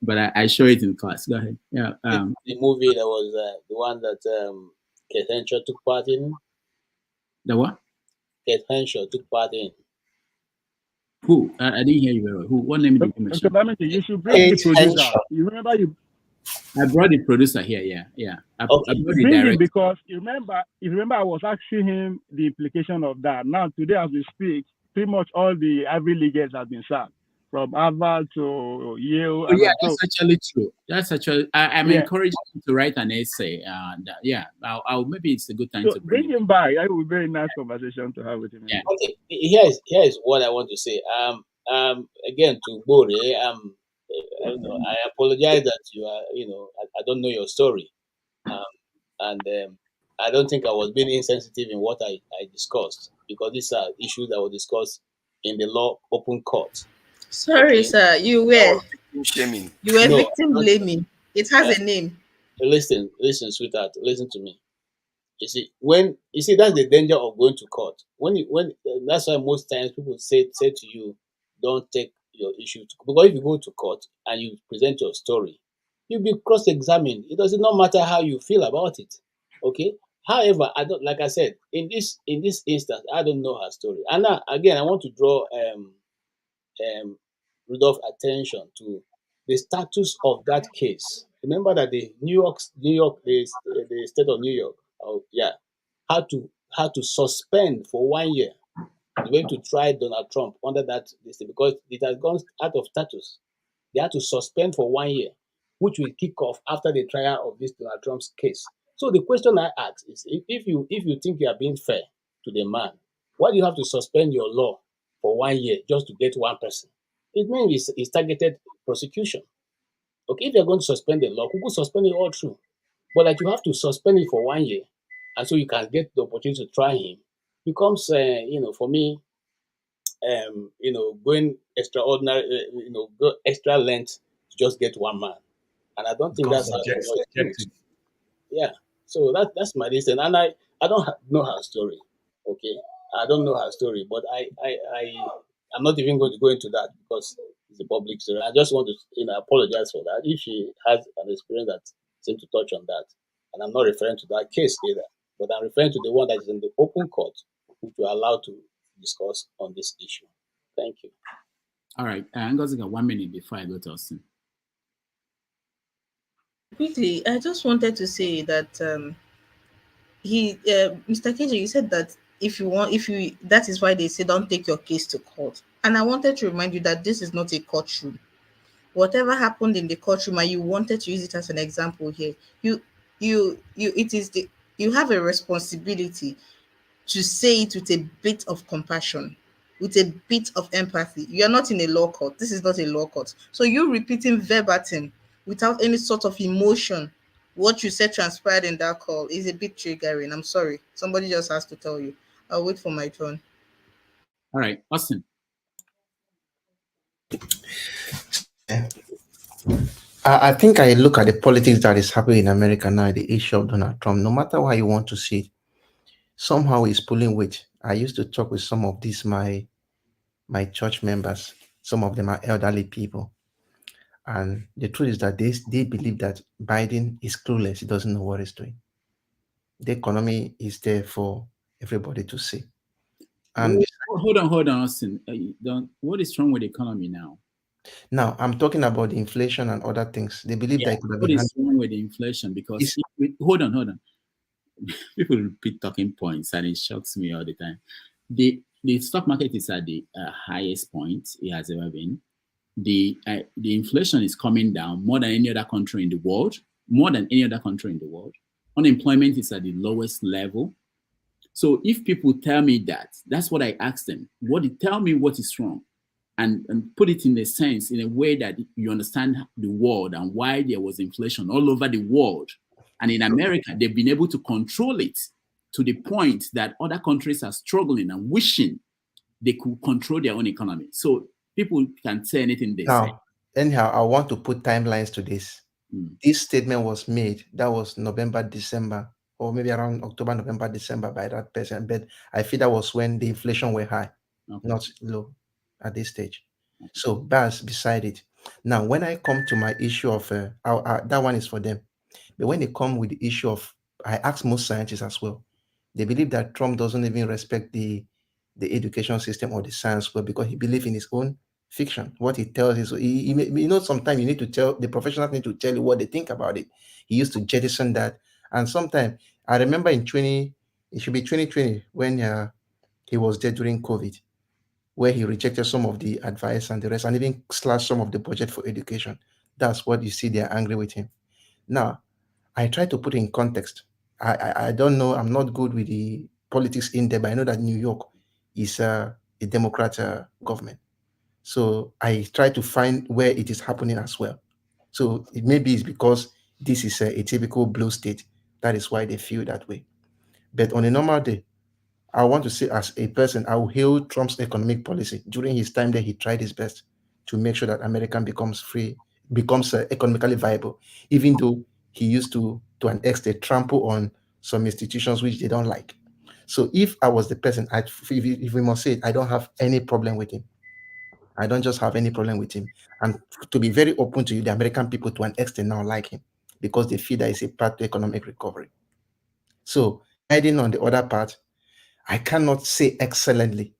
but I show it in class. Go ahead. Yeah. the movie that was the one that Kate Henshaw took part in. The what? Kate Henshaw took part in. Who? I didn't hear you very well. Who? What name did you mention? You should bring the producer. You remember I brought the producer here. Yeah. I brought the bring him director. because you remember I was asking him the implication of that. Now today as we speak, pretty much all the Ivy Leaguers have been sacked. From Harvard to Yale. Oh, yeah, that's actually true. That's actually. I'm encouraging him to write an essay. I'll maybe it's a good time to bring him back. That would be a very nice conversation to have with him. Yeah. Okay. Here is what I want to say. Again to Bore. I apologize that you are. I don't know your story. And I don't think I was being insensitive in what I discussed because these are issues that were discussed in the law open court. Sorry, sir. You were shaming. You were victim blaming. It has a name. Listen, sweetheart. Listen to me. You see, that's the danger of going to court. That's why most times people say to you, don't take your issue to court. Because if you go to court and you present your story, you'll be cross-examined. It does not matter how you feel about it. Okay. However, like I said, in this instance, I don't know her story. And now, again, I want to draw Rudolph's attention to the status of that case. Remember that the the state of New York, had to suspend for 1 year the way to try Donald Trump under that list because it has gone out of status. They had to suspend for 1 year, which will kick off after the trial of this Donald Trump's case. So the question I ask is, if you think you are being fair to the man, why do you have to suspend your law for 1 year just to get one person? It means it's targeted prosecution. Okay, if you're going to suspend the law, you could suspend it all through. But that you have to suspend it for 1 year, and so you can get the opportunity to try him, becomes, for me, going extraordinary, go extra length to just get one man. And I don't think that's how it works. Yeah. So that's my reason. And I don't know her story. Okay. I don't know her story, but I'm not even going to go into that because it's a public story. I just want to apologize for that if she has an experience that seems to touch on that. And I'm not referring to that case either, but I'm referring to the one that is in the open court, which we're allowed to discuss on this issue. Thank you. All right. I'm going to get 1 minute before I go to Austin. Quickly, I just wanted to say that Mr. KJ, you said that that is why they say don't take your case to court. And I wanted to remind you that this is not a courtroom. Whatever happened in the courtroom, and you wanted to use it as an example here, you have a responsibility to say it with a bit of compassion, with a bit of empathy. You are not in a law court. This is not a law court. So you repeating verbatim without any sort of emotion what you said transpired in that call is a bit triggering. I'm sorry. Somebody just has to tell you. I'll wait for my turn. All right, Austin. I think I look at the politics that is happening in America now, the issue of Donald Trump, no matter how you want to see it, somehow he's pulling weight. I used to talk with some of these, my church members. Some of them are elderly people. And the truth is that they believe that Biden is clueless. He doesn't know what he's doing. The economy is there for everybody to see. And hold on, Austin. What is wrong with the economy now? Now, I'm talking about the inflation and other things. They believe that it could have been. What is wrong with the inflation? Because hold on. People repeat talking points, and it shocks me all the time. The stock market is at the highest point it has ever been. The inflation is coming down more than any other country in the world. Unemployment is at the lowest level. So if people tell me that, that's what I ask them. Tell me what is wrong. and put it in a sense, in a way that you understand the world and why there was inflation all over the world. And in America, they've been able to control it to the point that other countries are struggling and wishing they could control their own economy. So people can say anything they say. Now, anyhow, I want to put timelines to this. This statement was made, that was November, December, or maybe around October, November, December by that person. But I feel that was when the inflation were high, not low at this stage. So that's beside it. Now, when I come to my issue of, that one is for them. But when they come with the issue of, I ask most scientists as well, they believe that Trump doesn't even respect the education system or the science world because he believes in his own fiction. What he tells is, sometimes you need to tell, the professionals need to tell you what they think about it. He used to jettison that. And sometimes, I remember it should be 2020, when he was there during COVID, where he rejected some of the advice and the rest, and even slashed some of the budget for education. That's what you see, they're angry with him. Now, I try to put it in context. I don't know, I'm not good with the politics in there, but I know that New York is a Democrat government. So I try to find where it is happening as well. So it maybe it's because this is a typical blue state. That is why they feel that way. But on a normal day, I want to say as a person, I will hail Trump's economic policy. During his time there, he tried his best to make sure that America becomes economically viable, even though he used to an extent, trample on some institutions which they don't like. So if I was the person, if we must say it, I don't have any problem with him. I don't just have any problem with him. And to be very open to you, the American people to an extent now like him because they feel that it's a path to economic recovery. So adding on the other part, I cannot say excellently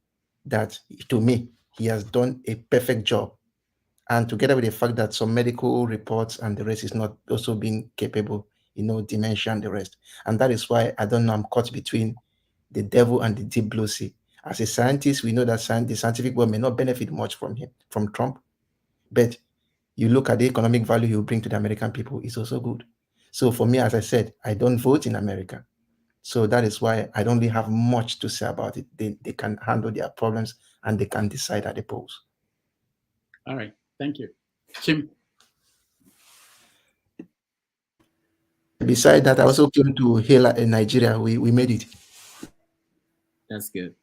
that to me, he has done a perfect job. And together with the fact that some medical reports and the rest is not also being capable, dementia and the rest. And that is why I don't know, I'm caught between the devil and the deep blue sea. As a scientist, we know that the scientific world may not benefit much from Trump. But you look at the economic value he will bring to the American people, it's also good. So for me, as I said, I don't vote in America. So that is why I don't really have much to say about it. They can handle their problems and they can decide at the polls. All right. Thank you. Chim. Besides that, I also came to hail in Nigeria. We made it. That's good.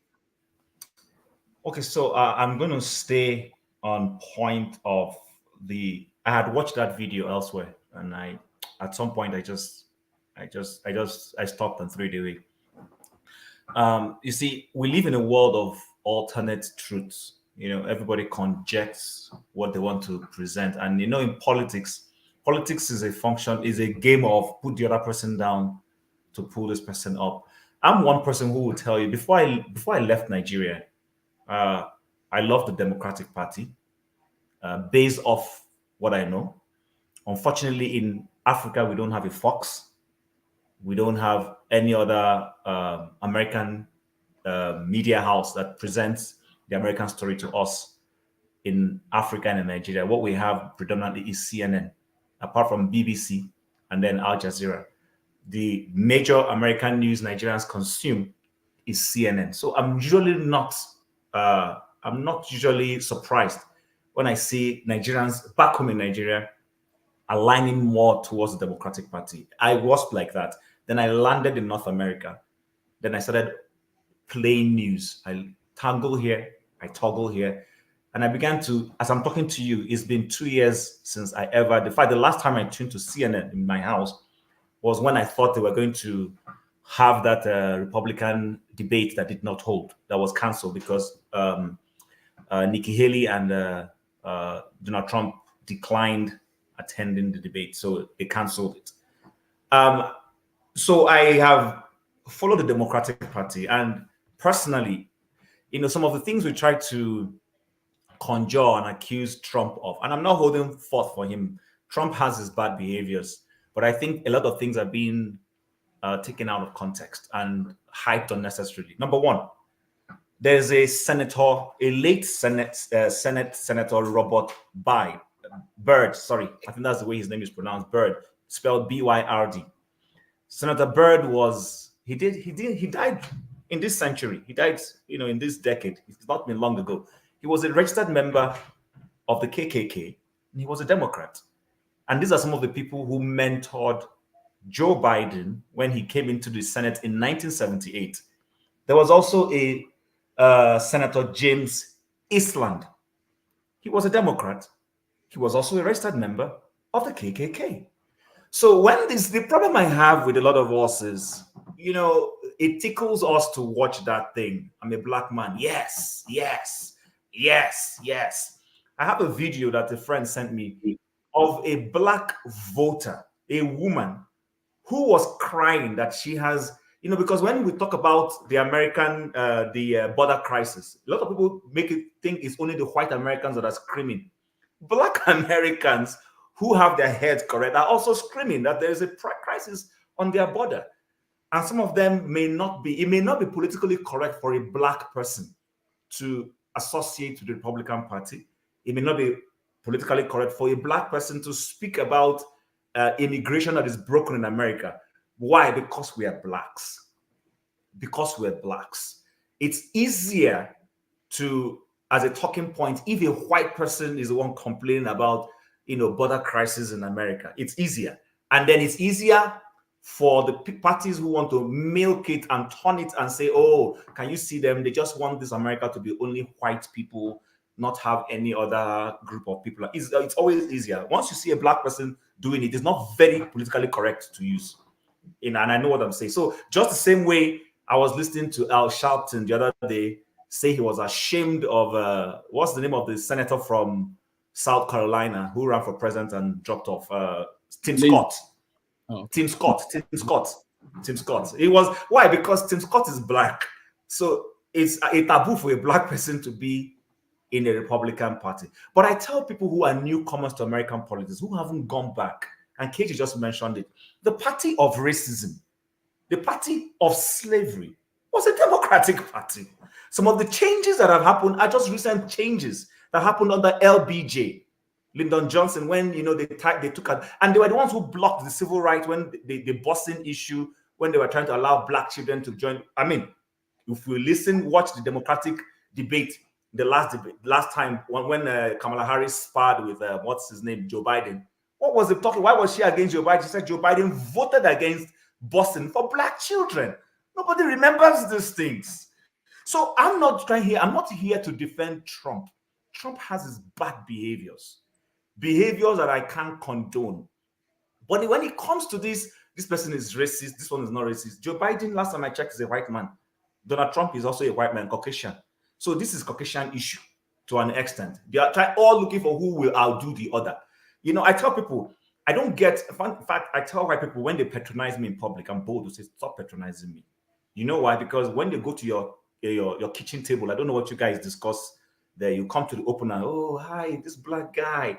Okay, so I'm going to stay on point of I had watched that video elsewhere, and at some point I stopped and threw it away. You see, we live in a world of alternate truths. Everybody conjectures what they want to present, and in politics is a game of put the other person down to pull this person up. I'm one person who will tell you before I left Nigeria, I love the Democratic Party based off what I know. Unfortunately, in Africa, we don't have a Fox. We don't have any other American media house that presents the American story to us in Africa and in Nigeria. What we have predominantly is CNN, apart from BBC and then Al Jazeera. The major American news Nigerians consume is CNN. So I'm not usually surprised when I see Nigerians back home in Nigeria aligning more towards the Democratic Party. I was like that. Then I landed in North America. Then I started playing news. I tangle here, I toggle here. And I began to, as I'm talking to you, it's been 2 years since the last time I tuned to CNN in my house was when I thought they were going to have that Republican debate that did not hold, that was canceled because Nikki Haley and Donald Trump declined attending the debate, so they canceled it. So I have followed the Democratic Party, and personally, some of the things we try to conjure and accuse Trump of, and I'm not holding forth for him. Trump has his bad behaviors, but I think a lot of things are being taken out of context and hyped unnecessarily. Number one, there's a late Senate Senator Robert Byrd. Sorry, I think that's the way his name is pronounced. Byrd, spelled B-Y-R-D. Senator Byrd he died in this century. He died, in this decade. It's not been long ago. He was a registered member of the KKK, and he was a Democrat. And these are some of the people who mentored Joe Biden when he came into the Senate in 1978. There was also a Senator James Eastland. He was a Democrat. He was also a registered member of the KKK. So when the problem I have with a lot of us is, it tickles us to watch that thing. I'm a black man. Yes, yes, yes, yes. I have a video that a friend sent me of a black voter, a woman who was crying that she has, because when we talk about the American, border crisis, a lot of people make it think it's only the white Americans that are screaming. Black Americans who have their heads correct are also screaming that there is a crisis on their border. And some of them it may not be politically correct for a black person to associate with the Republican Party. It may not be politically correct for a black person to speak about immigration that is broken in America. Why? Because we are blacks. Because we're blacks. It's easier to, as a talking point, if a white person is the one complaining about, border crisis in America, it's easier. And then it's easier for the parties who want to milk it and turn it and say, oh, can you see them? They just want this America to be only white people, not have any other group of people. It's always easier. Once you see a black person doing it, it's not very politically correct to use. And I know what I'm saying. So just the same way I was listening to Al Sharpton the other day say he was ashamed of, what's the name of the senator from South Carolina who ran for president and dropped off? Tim Scott. Oh. Tim Scott. It was, why? Because Tim Scott is black. So it's a taboo for a black person to be in a Republican Party. But I tell people who are newcomers to American politics, who haven't gone back, and Katie just mentioned it, the party of racism, the party of slavery was a Democratic Party. Some of the changes that have happened are just recent changes that happened under LBJ, Lyndon Johnson, when they took out, and they were the ones who blocked the civil rights when the busing issue, when they were trying to allow black children to join. I mean, if we watch the Democratic debate, the last time when Kamala Harris sparred with what's his name, Joe Biden. What was the talking? Why was she against Joe Biden? She said Joe Biden voted against busing for black children. Nobody remembers these things. So I'm not here to defend Trump. Trump has his bad behaviors that I can't condone. But when it comes to this person is racist, this one is not racist. Joe Biden, last time I checked, is a white man. Donald Trump is also a white man, Caucasian. So this is Caucasian issue to an extent. They are all looking for who will outdo the other. I tell people, I don't get, in fact, I tell white people when they patronize me in public, I'm bold to say, stop patronizing me. You know why? Because when they go to your kitchen table, I don't know what you guys discuss there. You come to the opener, oh, hi, this black guy,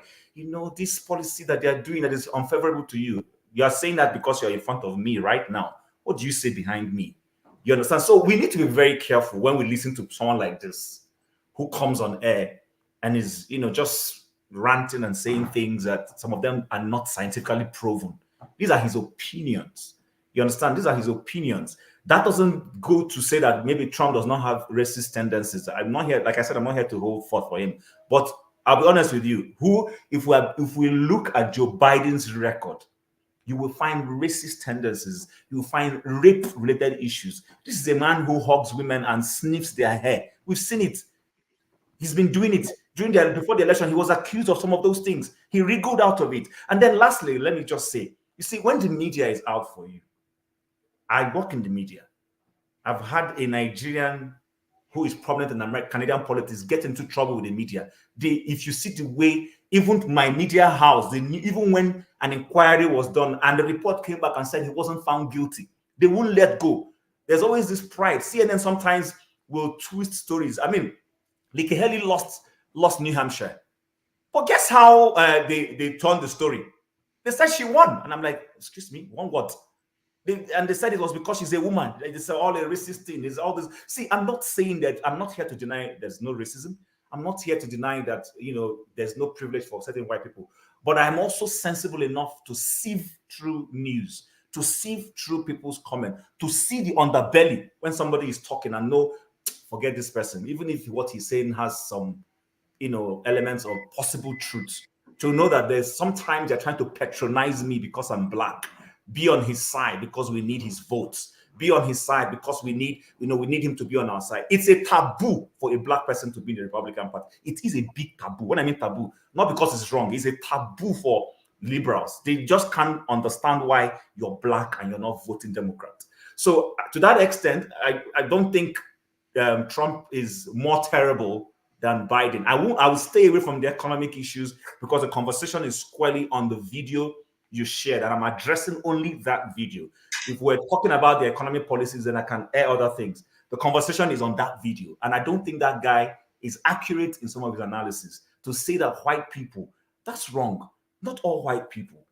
this policy that they are doing that is unfavorable to you. You are saying that because you're in front of me right now. What do you say behind me? You understand? So we need to be very careful when we listen to someone like this who comes on air and is, just ranting and saying things that some of them are not scientifically proven. These are his opinions. You understand? These are his opinions. That doesn't go to say that maybe Trump does not have racist tendencies. I'm not here, like I said, I'm not here to hold forth for him. But I'll be honest with you, if we look at Joe Biden's record, you will find racist tendencies. You will find rape-related issues. This is a man who hugs women and sniffs their hair. We've seen it. He's been doing it before the election. He was accused of some of those things. He wriggled out of it. And then lastly, let me just say, you see, when the media is out for you, I work in the media. I've had a Nigerian who is prominent in Canadian politics get into trouble with the media. If you see the way, even my media house, even when an inquiry was done and the report came back and said he wasn't found guilty, they won't let go. There's always this pride. CNN sometimes will twist stories. I mean, Nikki Haley lost New Hampshire. But guess how they turned the story? They said she won. And I'm like, excuse me, won what? And they said it was because she's a woman. They said all a racist thing. There's all this. See, I'm not saying that. I'm not here to deny there's no racism. I'm not here to deny that, there's no privilege for certain white people. But I'm also sensible enough to sieve through news, to sieve through people's comment, to see the underbelly when somebody is talking and know, forget this person. Even if what he's saying has some elements of possible truth, to know that there's sometimes they're trying to patronize me because I'm black, be on his side because we need his votes, be on his side because we need him to be on our side. It's a taboo for a black person to be in the Republican Party. It is a big taboo. When I mean taboo, not because it's wrong, it's a taboo for liberals. They just can't understand why you're black and you're not voting Democrat. So to that extent, I don't think Trump is more terrible than Biden. I will stay away from the economic issues because the conversation is squarely on the video you shared, and I'm addressing only that video. If we're talking about the economic policies, then I can air other things. The conversation is on that video, and I don't think that guy is accurate in some of his analysis to say that white people, that's wrong. Not all white people.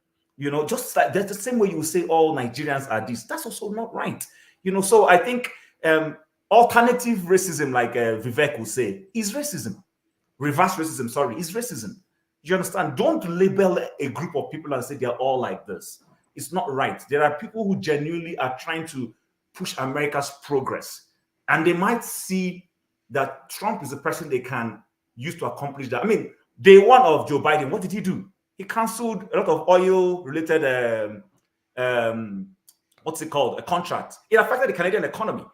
Just like that's the same way you say all Nigerians are this. That's also not right. So I think alternative racism, like Vivek will say, is racism. Reverse racism, sorry, is racism. You understand? Don't label a group of people and say they're all like this. It's not right. There are people who genuinely are trying to push America's progress. And they might see that Trump is the person they can use to accomplish that. I mean, day one of Joe Biden, what did he do? He canceled a lot of oil-related, a contract. It affected the Canadian economy,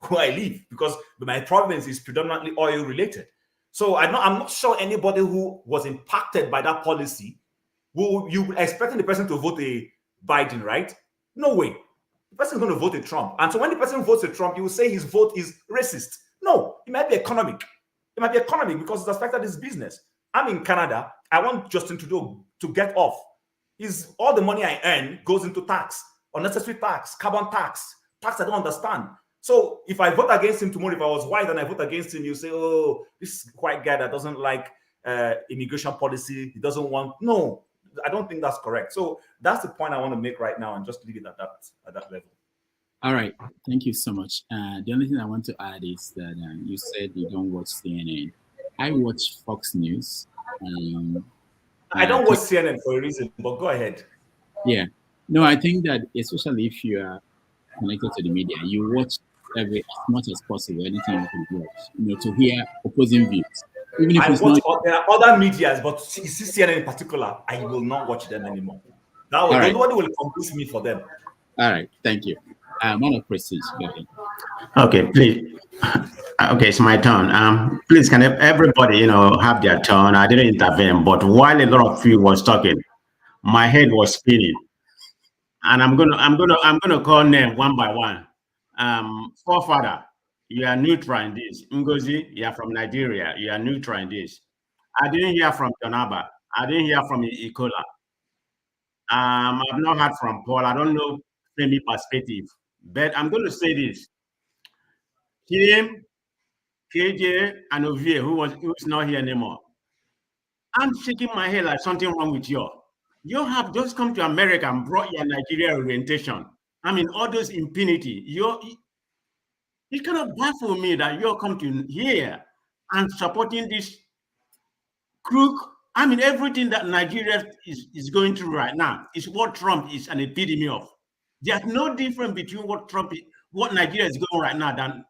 where I live, because my province is predominantly oil-related. So I'm not sure anybody who was impacted by that policy, you expecting the person to vote a Biden, right? No way. The person is going to vote a Trump. And so when the person votes a Trump, you will say his vote is racist. No, it might be economic. It might be economic because it's affected his business. I'm in Canada. I want Justin Trudeau to get off. All the money I earn goes into tax, unnecessary tax, carbon tax I don't understand. So if I vote against him tomorrow, if I was white and I vote against him, you say, oh, this white guy that doesn't like immigration policy, he doesn't want. No, I don't think that's correct. So that's the point I want to make right now, and just leave it at that level. All right, thank you so much. The only thing I want to add is that you said you don't watch CNN. I watch Fox News. I don't watch CNN for a reason, but go ahead. Yeah. No, I think that especially if you are connected to the media, you watch as much as possible, anything you can watch, to hear opposing views. Even if there are other medias, but CNN in particular, I will not watch them anymore. Nobody will convince me for them. All right, thank you. Man of Prestige, go ahead. Okay, please. Okay, it's my turn. Please, can everybody, have their turn? I didn't intervene, but while a lot of you was talking, my head was spinning, and I'm gonna call name one by one. Forefather, you are neutral in this. Ngozi, you are from Nigeria. You are neutral in this. I didn't hear from Jonaba. I didn't hear from Ikola. I've not heard from Paul. I don't know Femi perspective, but I'm going to say this. Him, KJ, and Ovie, who's not here anymore. I'm shaking my head like something wrong with you. You have just come to America and brought your Nigeria orientation. I mean, all those impunity. It kind of baffles me that you come to here and supporting this crook. I mean, everything that Nigeria is going through right now is what Trump is an epitome of. There's no difference between what Nigeria is going right now than,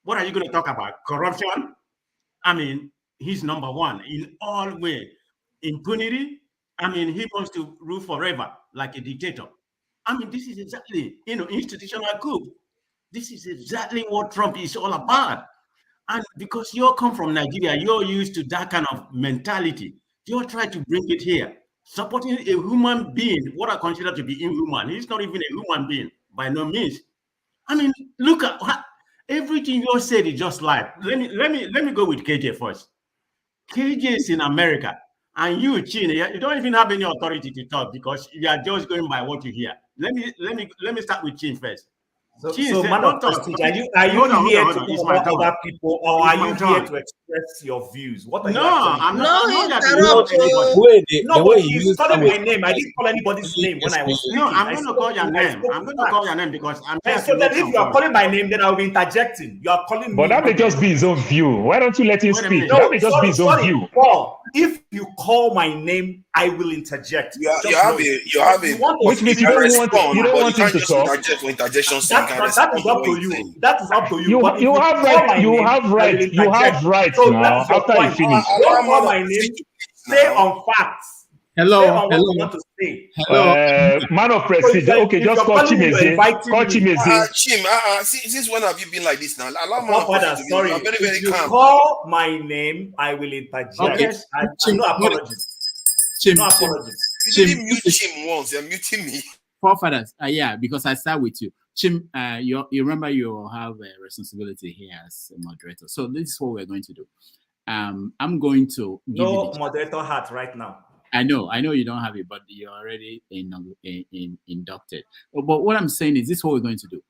what are you going to talk about? Corruption? I mean, he's number one in all ways. Impunity? I mean, he wants to rule forever like a dictator. I mean, this is exactly, institutional coup. This is exactly what Trump is all about. And because you come from Nigeria, you're used to that kind of mentality. You're trying to bring it here. Supporting a human being, what I consider to be inhuman. He's not even a human being, by no means. I mean, look at everything you said is just life. Let me go with KJ first. KJ is in America, and you, Chin, you don't even have any authority to talk because you are just going by what you hear. Let me start with Chin first. So man of Prestige, are you here to cover other people, or are you here to express your views? What are you I'm not No, but you started my name. I didn't call anybody's name when I was speaking. No, I'm going to call your name. I'm going to call your name because I'm here. So that if you are calling my name, then I'll be interjecting. You are calling me. But that may just be his own view. Why don't you let him speak? No, that may just be his own view. Paul, if you call my name, I will interject. You have a which means you don't want him to talk. Interject for interjection. That is up to you. That is up to you. You have right. You have right. You have right now. After you finish, don't call my name. Stay on facts. Hello. Stay on what you want to say. Man of Prestige. Okay, just call Chimeze. Call Chimeze. Chim, since when have you been like this now? Allow man Father, sorry. I'm very, very if you calm. call my name, I will interject. Okay. No apologies. No apologies. You didn't mute Chim once. You're muting me. Forefathers, yeah, because I start with you. Chim, you remember you have a responsibility here as a moderator. So this is what we're going to do. I'm going to give no moderator hat right now. I know you don't have it, but you're already inducted. But what I'm saying is this is what we're going to do.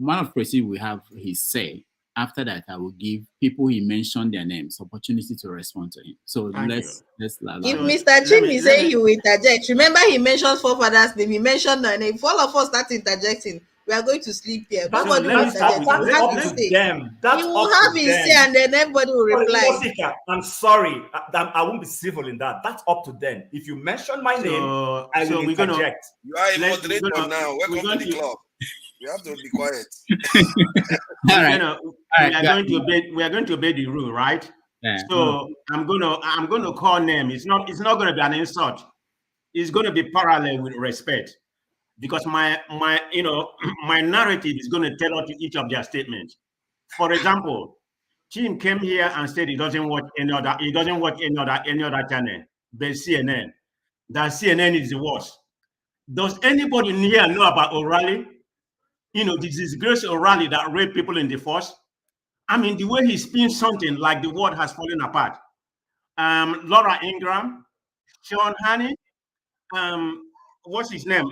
Man of Prestige will have his say. After that, I will give people he mentioned their names opportunity to respond to him. So let's if Mr. Chim is saying he will interject, remember he mentioned forefathers' name, he mentioned my name. If all of us start interjecting, we are going to sleep here. Nobody will interject. He will have his say and then everybody will reply. I'm sorry. I won't be civil in that. That's up to them. If you mention my name, I will interject. You are a moderator now. Welcome to the club. You have to be quiet. We are going to obey the rule, right? Yeah. So I'm gonna call name. It's not going to be an insult. It's going to be parallel with respect, because my narrative is going to tell out each of their statements. For example, Chim came here and said he doesn't watch any other channel, but CNN. That CNN is the worst. Does anybody here know about O'Reilly? The disgrace O'Reilly that raped people in the force. I mean, the way he spins something like the world has fallen apart. Laura Ingraham, Sean Hannity, what's his name?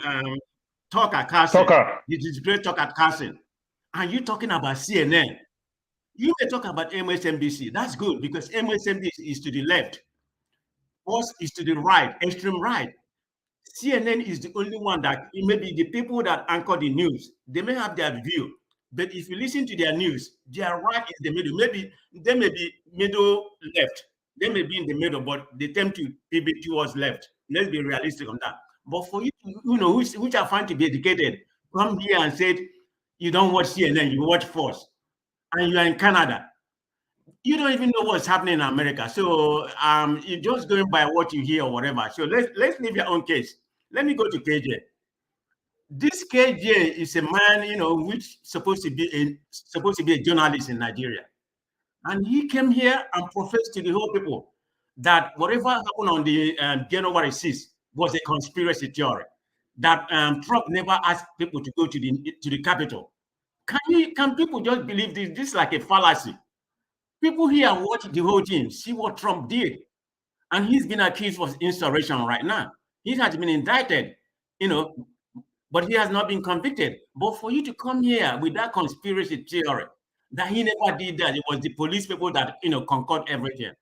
Tucker Carlson. The disgrace Tucker Carlson. And you talking about CNN? You may talk about MSNBC. That's good, because MSNBC is to the left. Us is to the right, extreme right. CNN is the only one that maybe the people that anchor the news, they may have their view, but if you listen to their news, they are right in the middle. Maybe they may be middle left, they may be in the middle, but they tend to be towards left. Let's be realistic on that. But for you, which are found to be educated, come here and said you don't watch CNN, you watch Fox, and you are in Canada. You don't even know what's happening in America. So you're just going by what you hear or whatever. So let's leave your own case. Let me go to KJ. This KJ is a man, which supposed to be a journalist in Nigeria. And he came here and professed to the whole people that whatever happened on the January 6th was a conspiracy theory. That Trump never asked people to go to the Capitol. Can people just believe this? This is like a fallacy. People here watch the whole thing, see what Trump did. And he's been accused of insurrection right now. He has been indicted, but he has not been convicted. But for you to come here with that conspiracy theory, that he never did that, it was the police people that, concord everything.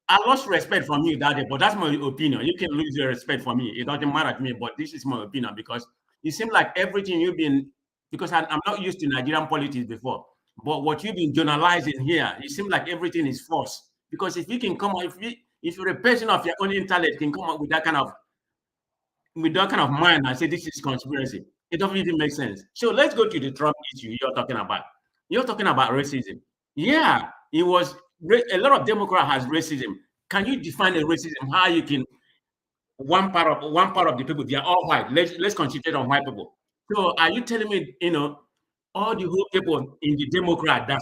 I lost respect from you that day, but that's my opinion. You can lose your respect for me. It doesn't matter to me, but this is my opinion, because it seems like everything you've been, because I'm not used to Nigerian politics before. But what you've been journalizing here, it seems like everything is false. Because if you can come up, if you're a person of your own intellect, can come up with that kind of mind and say this is conspiracy, it doesn't even make sense. So let's go to the Trump issue you're talking about. You're talking about racism. Yeah, it was a lot of Democrats has racism. Can you define a racism? How you can one part of the people, they are all white. Let's concentrate on white people. So are you telling me, all the whole people in the Democrat that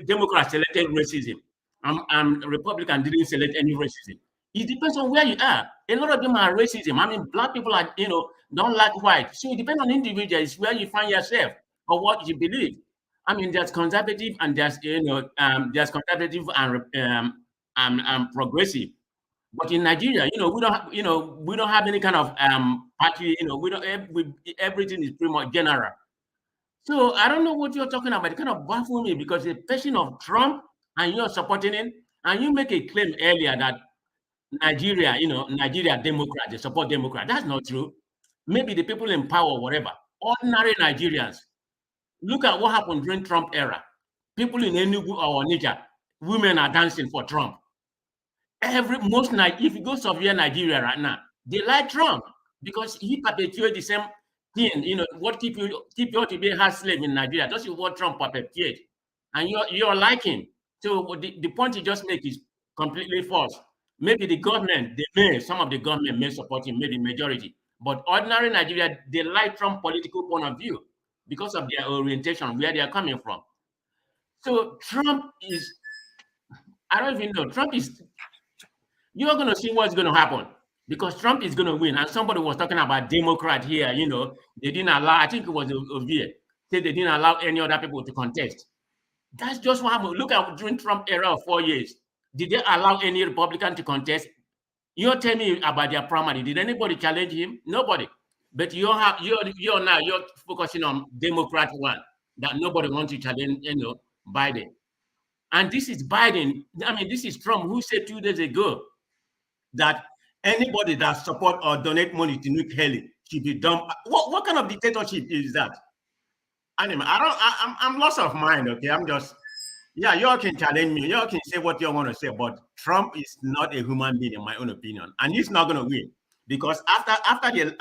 Democrats selected racism, and Republican didn't select any racism? It depends on where you are. A lot of them are racism. I mean, black people are, don't like white. So it depends on individuals where you find yourself or what you believe. I mean, there's conservative and there's conservative and progressive. But in Nigeria, we don't have any kind of party. Everything is pretty much general. So I don't know what you're talking about. It kind of baffles me, because the person of Trump and you're supporting him, and you make a claim earlier that Nigeria, Nigeria Democrats, they support Democrats. That's not true. Maybe the people in power, whatever. Ordinary Nigerians. Look at what happened during Trump era. People in Enugu or Onitsha, women are dancing for Trump. If you go survey Nigeria right now, they like Trump because he perpetuates the same thing. You know what keep you to be a hard slave in Nigeria. That's what Trump perpetuates, and you're like him. So the point he just make is completely false. Maybe the government, some of the government may support him, maybe majority, but ordinary Nigeria, they like Trump political point of view because of their orientation, where they are coming from. So Trump is, I don't even know. You're going to see what's going to happen because Trump is going to win. And somebody was talking about Democrat here, you know, they didn't allow, I think it was Ovia, said they didn't allow any other people to contest. That's just what happened. Look at during Trump era of 4 years. Did they allow any Republican to contest? You're telling me about their primary. Did anybody challenge him? Nobody. But you're focusing on Democrat one that nobody wants to challenge, you know, Biden. And this is Biden. I mean, this is Trump who said 2 days ago that anybody that support or donate money to nuke Haley should be dumb. What kind of dictatorship is that? Anyway, I'm lost of mind. Okay, I'm just, yeah, you all can challenge me. You all can say what you want to say, but Trump is not a human being, in my own opinion, and he's not going to win because after the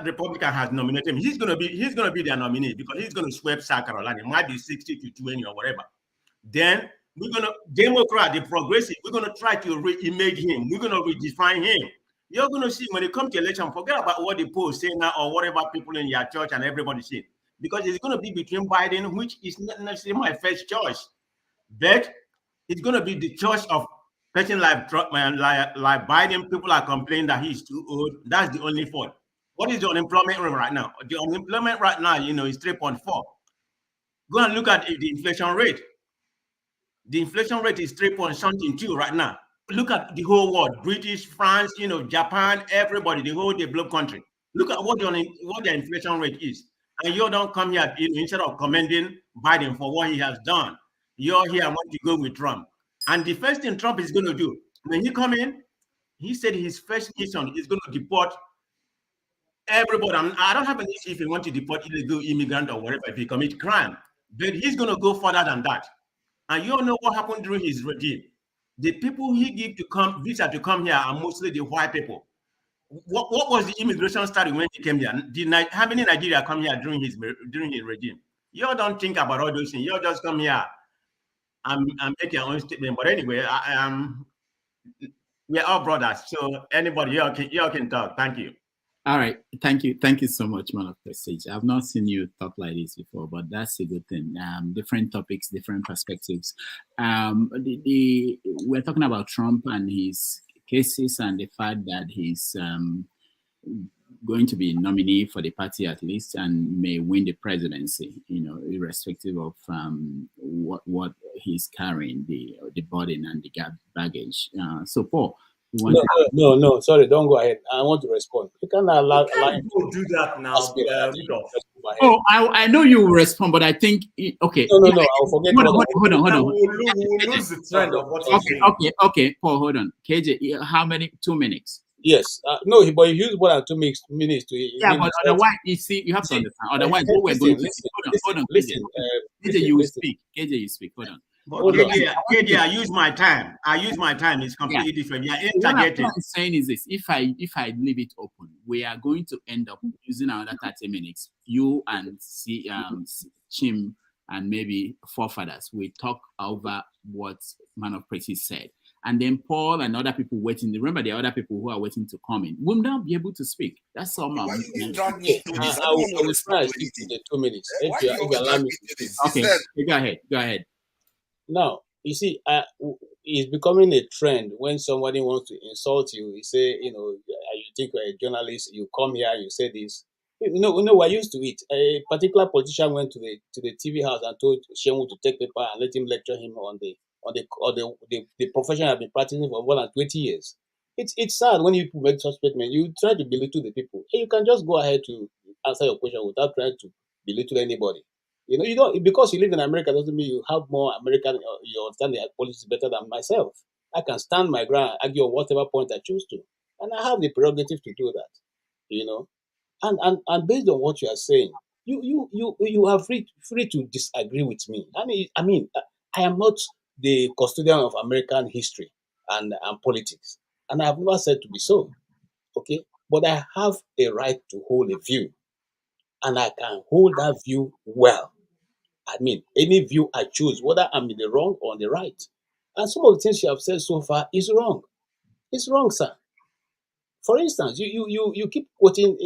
Republican has nominated him, he's going to be their nominee because he's going to sweep South Carolina. It might be 60-20 or whatever. Then we're going to, Democrat, the progressive, we're going to try to re-image him. We're going to redefine him. You're going to see when it comes to election, forget about what the polls say now or whatever people in your church and everybody say, because it's going to be between Biden, which is not necessarily my first choice, but it's going to be the choice of person like Trump, like Biden. People are complaining that he's too old. That's the only fault. What is the unemployment rate right now? The unemployment right now, you know, is 3.4. Go and look at the inflation rate. The inflation rate is 3.something2 right now. Look at the whole world, British, France, you know, Japan, everybody, the whole developed country. Look at what their inflation rate is. And you don't come here, instead of commending Biden for what he has done, you're here and want to go with Trump. And the first thing Trump is going to do, when he come in, he said his first mission is going to deport everybody. I don't have an issue if he wants to deport illegal immigrant or whatever, if he commit crime. But he's going to go further than that. And you all know what happened during his regime. The people he gave to visa to come here are mostly the white people. What was the immigration study when he came here? How many Nigeria come here during his regime? You all don't think about all those things. You all just come here and make your own statement. But anyway, we're all brothers. So anybody, you all can talk. Thank you. All right. Thank you so much, man of prestige. I've not seen you talk like this before, but that's a good thing. Different topics, different perspectives. We're talking about Trump and his cases and the fact that he's going to be nominee for the party at least and may win the presidency, you know, irrespective of what he's carrying, the burden and the baggage. So Paul, No, sorry, don't go ahead. I want to respond. You cannot allow him to do that now. Oh, I know you will respond, but I think okay. No, I'll forget. Hold on. We'll lose the trend of what you're saying. Okay, Paul, hold on. KJ, how many? 2 minutes. Yes, no, but you use more than 2 minutes to. Yeah, but otherwise, you see, you have to understand. Otherwise, what we're going to see. Hold on, KJ. KJ, you will speak. KJ, you speak. Hold on. KJ, I use my time. It's completely different. Yeah, what I'm saying is this: if I leave it open, we are going to end up using another 30 minutes. You and Chim and maybe forefathers, we talk over what Man of Praise said, and then Paul and other people waiting. Remember, there are other people who are waiting to come in. We'll not be able to speak. That's all. I will try to speak in the 2 minutes. If you allow me to speak. Okay, go ahead. Now, you see, it's becoming a trend when somebody wants to insult you. You say, you know, you think you're a journalist, you come here, you say this. We're used to it. A particular politician went to the TV house and told Shehu to take paper and let him lecture him on the profession I've been practicing for more than 20 years. It's sad when you make such statement. You try to belittle the people. You can just go ahead to answer your question without trying to belittle anybody. You know, you don't, because you live in America doesn't mean you have more American, you understand the politics better than myself. I can stand my ground, argue on whatever point I choose to, and I have the prerogative to do that. You know, and based on what you are saying, you are free to disagree with me. I mean, I am not the custodian of American history. and politics. And I've never said to be so. Okay, but I have a right to hold a view, and I can hold that view well. I mean, any view I choose, whether I'm in the wrong or on the right. And some of the things you have said so far is wrong. It's wrong, sir. For instance, you keep quoting,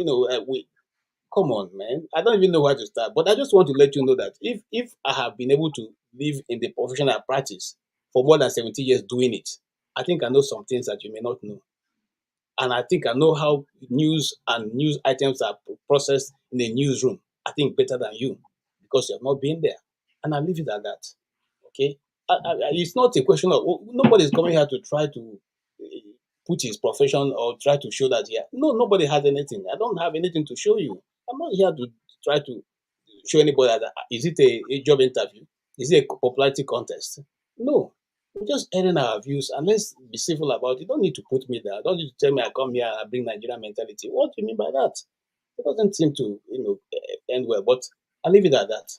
come on, man. I don't even know where to start, but I just want to let you know that if I have been able to live in the profession I practice for more than 70 years doing it, I think I know some things that you may not know. And I think I know how news and news items are processed in a newsroom. I think better than you, because you have not been there. And I'll leave it at that. Okay? It's not a question of, nobody's coming here to try to put his profession or try to show that here. No, nobody has anything. I don't have anything to show you. I'm not here to try to show anybody that, is it a job interview? Is it a popularity contest? No. We're just airing our views, and let's be civil about it. You don't need to put me there. Don't need to tell me I come here and I bring Nigerian mentality. What do you mean by that? It doesn't seem to, end well, but I'll leave it at that.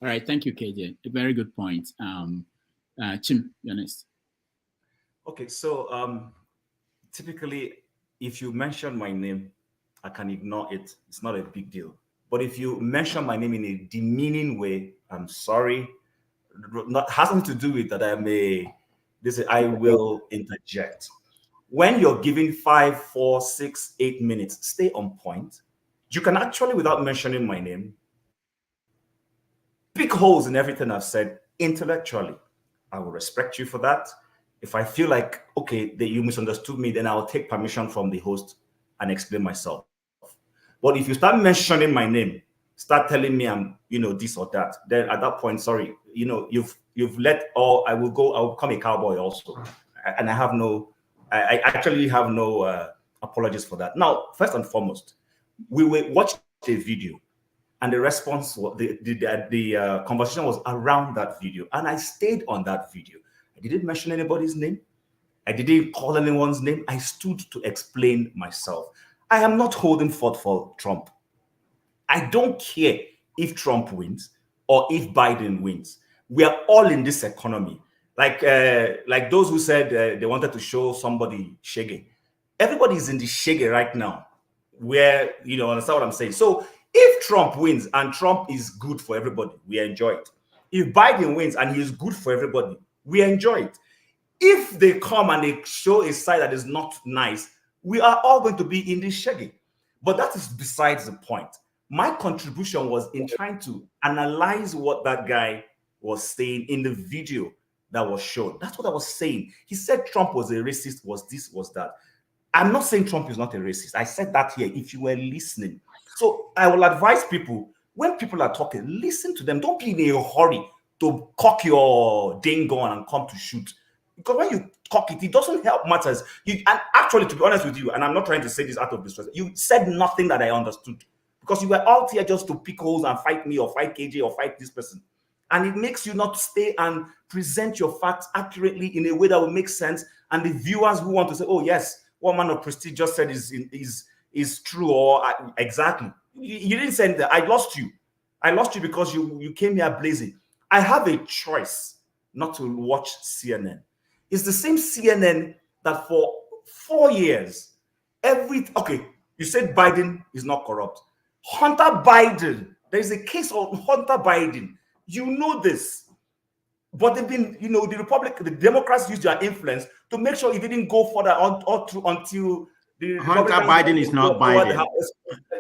All right, thank you, KJ. A very good point. Chim, you're next. Okay, so typically, if you mention my name, I can ignore it. It's not a big deal. But if you mention my name in a demeaning way, I'm sorry. Not has nothing to do with that. I will interject. When you're giving 5, 4, 6, 8 minutes, stay on point. You can actually, without mentioning my name, pick holes in everything I've said intellectually. I will respect you for that. If I feel like, okay, that you misunderstood me, then I'll take permission from the host and explain myself. But if you start mentioning my name, start telling me I'm, this or that, then at that point, sorry, you've let all, I'll become a cowboy also. And I actually have no apologies for that. Now, first and foremost, we watched a video, and the response, the conversation was around that video, and I stayed on that video. I didn't mention anybody's name. I didn't call anyone's name. I stood to explain myself. I am not holding forth for Trump. I don't care if Trump wins or if Biden wins. We are all in this economy. Like those who said they wanted to show somebody shaggy. Everybody's in the shaggy right now. Where, understand what I'm saying? So if Trump wins and Trump is good for everybody, we enjoy it. If Biden wins and he is good for everybody, we enjoy it. If they come and they show a side that is not nice, we are all going to be in this shaggy. But that is besides the point. My contribution was in trying to analyze what that guy was saying in the video that was shown. That's what I was saying. He said Trump was a racist, was this, was that. I'm not saying Trump is not a racist. I said that here if you were listening. So I will advise people, when people are talking, listen to them. Don't be in a hurry to cock your dang gun and come to shoot. Because when you cock it, it doesn't help matters. And actually, to be honest with you, and I'm not trying to say this out of distress, you said nothing that I understood. Because you were out here just to pick holes and fight me or fight KJ or fight this person. And it makes you not stay and present your facts accurately in a way that will make sense. And the viewers who want to say, oh, yes, what man of prestige just said is true or exactly. You didn't say that. I lost you. I lost you because you came here blazing. I have a choice not to watch CNN. It's the same CNN that for 4 years, you said Biden is not corrupt. Hunter Biden, there is a case of Hunter Biden. You know this. But they've been, the Democrats used their influence to make sure it didn't go further until the Hunter Biden is not Biden.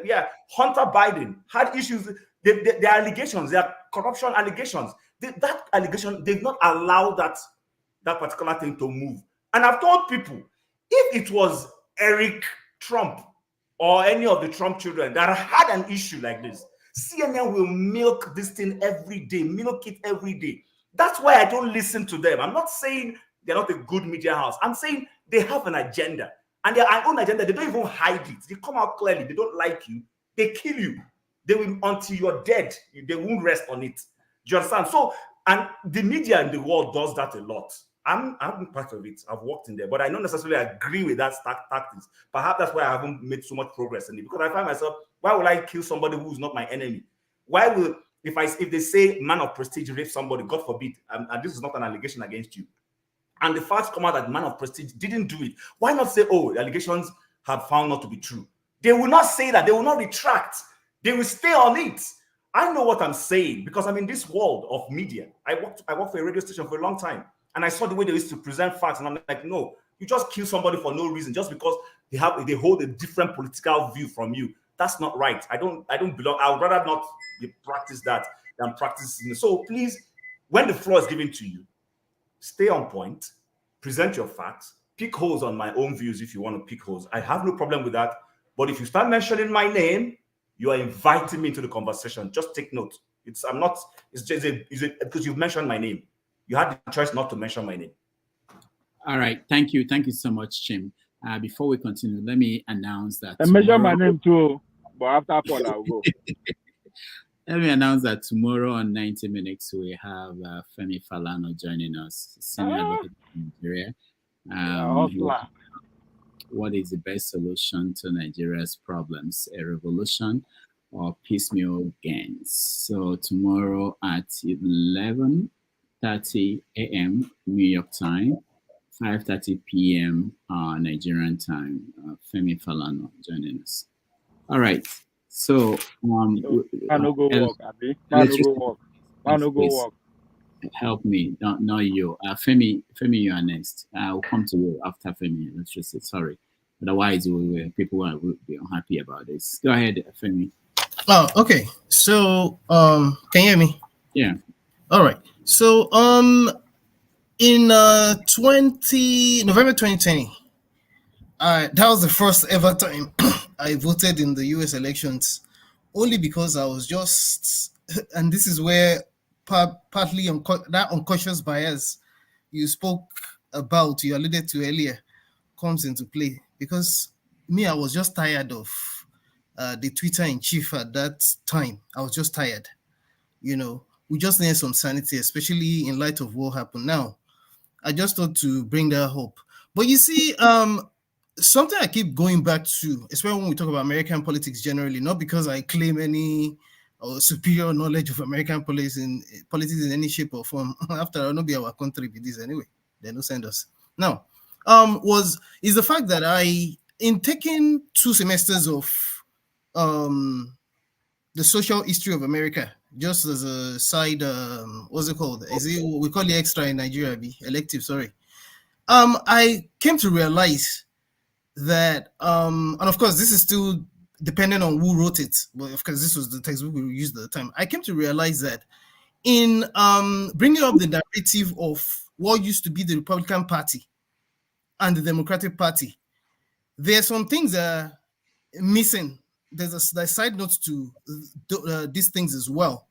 Yeah, Hunter Biden had issues. There are allegations, there are corruption allegations. That allegation, they've not allowed that particular thing to move. And I've told people, if it was Eric Trump or any of the Trump children that had an issue like this, CNN will milk this thing every day, milk it every day. That's why I don't listen to them. I'm not saying they're not a good media house. I'm saying they have an agenda. And their own agenda, they don't even hide it. They come out clearly. They don't like you. They kill you. They will, until you're dead, they won't rest on it. Do you understand? So, and the media in the world does that a lot. I'm part of it. I've worked in there, but I don't necessarily agree with that tactics. Perhaps that's why I haven't made so much progress in it, because I find myself, why will I kill somebody who's not my enemy? Why will, if they say man of prestige rape somebody, God forbid, and this is not an allegation against you, and the facts come out that the man of prestige didn't do it, why not say, oh, the allegations have found not to be true? They will not say that. They will not retract. They will stay on it. I know what I'm saying because I'm in this world of media. I worked for a radio station for a long time, and I saw the way they used to present facts, and I'm like, no, you just kill somebody for no reason just because they hold a different political view from you. That's not right. I don't belong. I would rather not practice that than practicing. So please, when the floor is given to you, stay on point, present your facts, pick holes on my own views if you want to pick holes. I have no problem with that. But if you start mentioning my name, you are inviting me into the conversation. Just take note. It's because you've mentioned my name. You had the choice not to mention my name. All right. Thank you. Thank you so much, Chim. Before we continue, let me announce that. I mention my name too, but after Paul, I'll go. Let me announce that tomorrow on 90 Minutes, we have Femi Falana joining us, senior advocate in Nigeria. What is the best solution to Nigeria's problems? A revolution or piecemeal gains? So tomorrow at 11:30 a.m. New York time, 5:30 p.m. Nigerian time. Femi Falana joining us. All right. So help me, not you. Femi, you are next. I'll come to you after Femi. Let's just say sorry. Otherwise, people will be unhappy about this. Go ahead, Femi. Oh, okay. So, can you hear me? Yeah. All right. So, in November 2020, that was the first ever time I voted in the US elections, only because I was just, and this is where partly that unconscious bias you spoke about, you alluded to earlier, comes into play. Because I was just tired of the Twitter in chief at that time. I was just tired. We just needed some sanity, especially in light of what happened. Now, I just thought to bring that hope. But you see, something I keep going back to, especially when we talk about American politics generally, not because I claim any superior knowledge of American politics in any shape or form. After all, not be our country with this anyway. They don't send us. Now, is the fact that in taking 2 semesters of the social history of America, just as a side, what's it called? We call it extra in Nigeria, elective, sorry. I came to realize that, and of course, this is still depending on who wrote it, but of course, this was the textbook we used at the time. I came to realize that in bringing up the narrative of what used to be the Republican Party and the Democratic Party, there are some things that are missing. There's a side note to these things as well.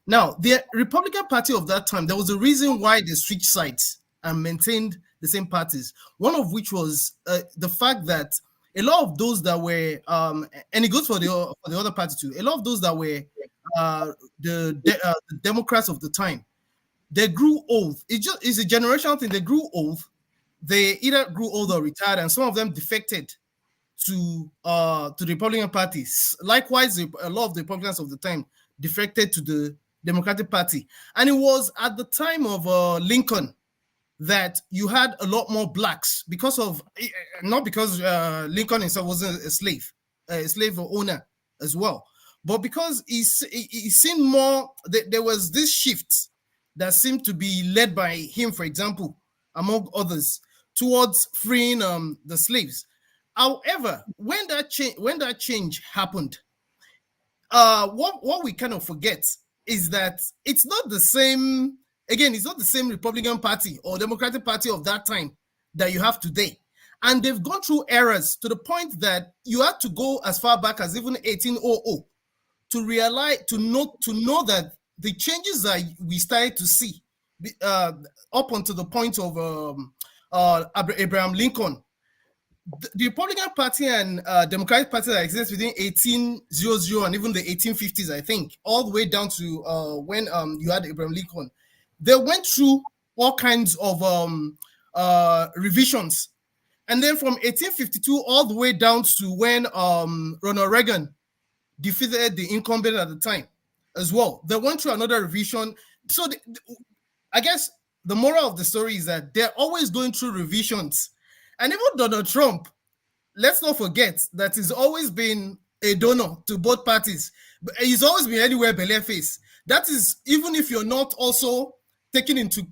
Now, the Republican Party of that time, there was a reason why they switched sides and maintained the same parties. One of which was the fact that a lot of those that were, and it goes for the other party too, a lot of those that were the Democrats of the time, they grew old. It's a generational thing. They grew old. They either grew old or retired, and some of them defected to the Republican parties. Likewise, a lot of the Republicans of the time defected to the Democratic Party. And it was at the time of Lincoln that you had a lot more blacks because of, not because Lincoln himself wasn't a slave owner as well, but because he seemed more, there was this shift that seemed to be led by him, for example, among others, towards freeing the slaves. However, when that change happened, what we kind of forget is that it's not the same. Again, it's not the same Republican Party or Democratic Party of that time that you have today, and they've gone through eras to the point that you have to go as far back as even 1800 to realize, to know that the changes that we started to see up until the point of Abraham Lincoln. The Republican Party and Democratic Party that exists within 1800 and even the 1850s, I think, all the way down to when you had Abraham Lincoln, they went through all kinds of revisions. And then from 1852 all the way down to when Ronald Reagan defeated the incumbent at the time as well, they went through another revision. So I guess the moral of the story is that they're always going through revisions. And even Donald Trump, let's not forget that he's always been a donor to both parties. But he's always been anywhere below face. That is, even if you're not also taking into